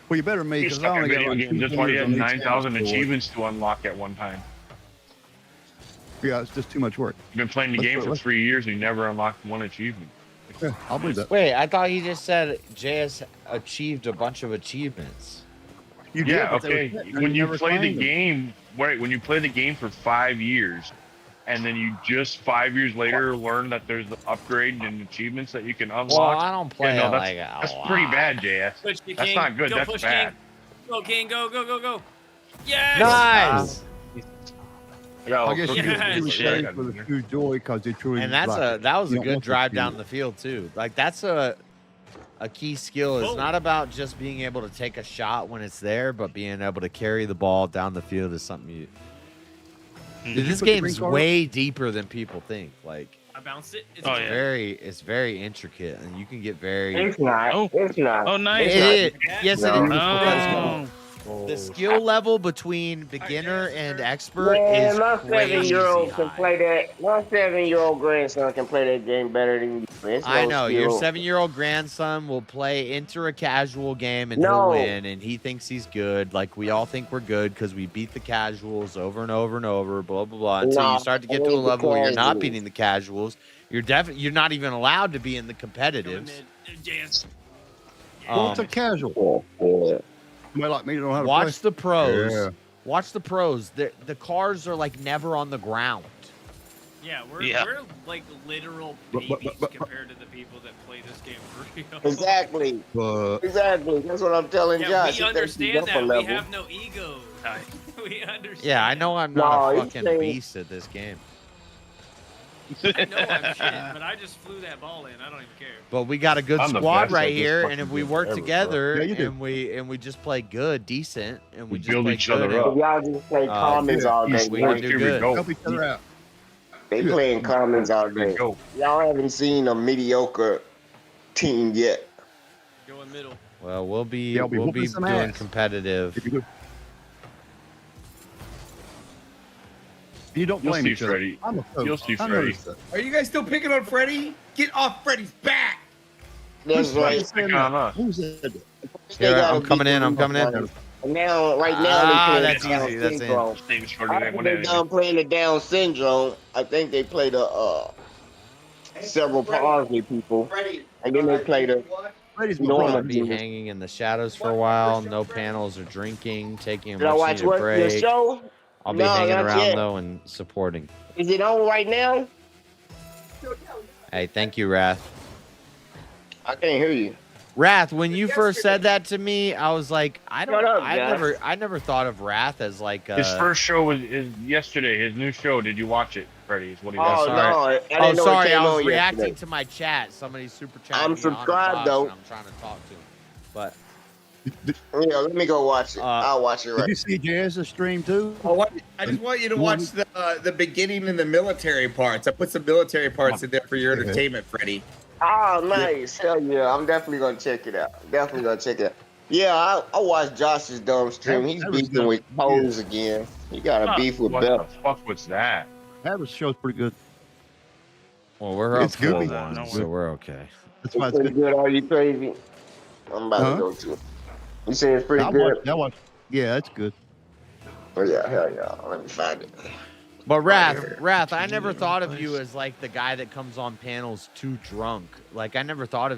Well, you better me You because suck I at only got video like games. 2 That's why you fingers had on each 9,000 hand. achievements to unlock at one time. Yeah, it's just too much work. You've been playing the Let's game go, for let's- 3 years and you never unlocked one achievement. Yeah, I'll believe that. Wait, I thought he just said JS achieved a bunch of achievements. You did, Yeah, but they were okay. hidden. When you never play the claimed them. game, wait, when you play the game for 5 years, and then you just 5 years later learn that there's the upgrade and achievements that you can unlock. Well, I don't play yeah, it no, like that's a pretty lot. bad, JS. Push the That's king. not good. Go That's push bad. King. Go King. Go go go go. Yes. Nice. I got a I guess you Yes. get you shit. saved for the true joy because they truly. And that was like a it. that was You a don't good want to drive feel down it. the field too. Like that's a key skill. It's Whoa. not about just being able to take a shot when it's there, but being able to carry the ball down the field is something you. Dude, this put the game's green card way deeper than people think. Like I bounced it. It's Oh, good. yeah. it's very intricate, and you can get very. It's not. Oh. It's not. Oh, nice. It is. Yes, it is. No. Let's go. Oh. The skill level between beginner and expert Man, is my crazy 7-year-old can high. play that. My 7-year-old grandson can play that game better than you. It's I no know your skill. 7-year-old grandson will enter a casual game and No. he'll win, and he thinks he's good. Like we all think we're good because we beat the casuals over and over and over. Blah blah blah. Until Nah, you start to get I to a ain't the level where you're not casuals. beating the casuals. You're not even allowed to be in the competitives. Yes. What's a casual? Yeah. Somebody like me don't know how to Watch play. the pros. Yeah. Watch the pros. The cars are like never on the ground. Yeah, we're like literal But- babies but- compared to the people that play this game for real. Exactly. But Exactly. That's what I'm telling Yeah, Josh. we He thinks he's understand up a that. We level. have no ego. We understand. Yeah, I know I'm No, not a he's fucking saying- beast at this game. I know I'm shit, but I just flew that ball in. I don't even care. But we got a good I'm the squad best right at this here, fucking and if we game work ever, bro. together Yeah, you do. and we just play good, decent, and we We just build play each good, other and- up. Y'all just play commons yeah. all day. We man. can do Here we good. go. help each other out. They playing commons all Here we day. go. Y'all haven't seen a mediocre team yet. Go in middle. Well, we'll be Yeah, I'll be we'll whooping be some doing ass. competitive. If you do. You don't You'll blame see, each other. Freddie. I'm a coach. You'll see, I Freddie. noticed that. Are you guys still picking on Freddy? Get off Freddy's back! That's right. Who's picking on us? Who said that? They Here, gotta I'm coming beat in. I'm them coming in. And now, right now, Ah, they that's play easy, Down that's in. syndrome. Name's Freddie. After they done playing the Down syndrome, I think they play the several palsy people, and then they play the Freddy's You know I'll I'm be gonna do. hanging in the shadows for a while. No panels or drinking. Taking a Did I much watch needed what your break. show? I'll be No, hanging not around yet. though and supporting. Is it on right now? Hey, thank you, Wrath. I can't hear you. Wrath, when you first said that to me, I was like, I Shut up, I Josh. never thought of Wrath as like His first show was yesterday. His new show. Did you watch it, Freddie? Is what he Oh, was. no, I didn't know it sorry, came I was on reacting yesterday. to my chat. Somebody's super chatting I'm me subscribed, on though. and I'm trying to talk to him. But Yeah, let me go watch it. I'll watch it Did right. you see Jazz's stream too? I just want you to watch the beginning and the military parts. I put some military parts in there for your entertainment, Freddie. Oh, nice. Hell yeah. I'm definitely going to check it out. Definitely going to check it out. Yeah, I watched Josh's dumb stream. He's that was beefing with Pose again. He got a beef with What Bell. the fuck was that? That show's pretty good. well, we're It's up goofy. 4-1, so we're okay. That's why It's it's pretty good. good. Are you crazy? I'm about to go to it. You say it's pretty good? Yeah, it's good. Oh, yeah. Hell yeah. Let me find it. But Wrath, I never thought of you as like the guy that comes on panels too drunk. Like I never thought of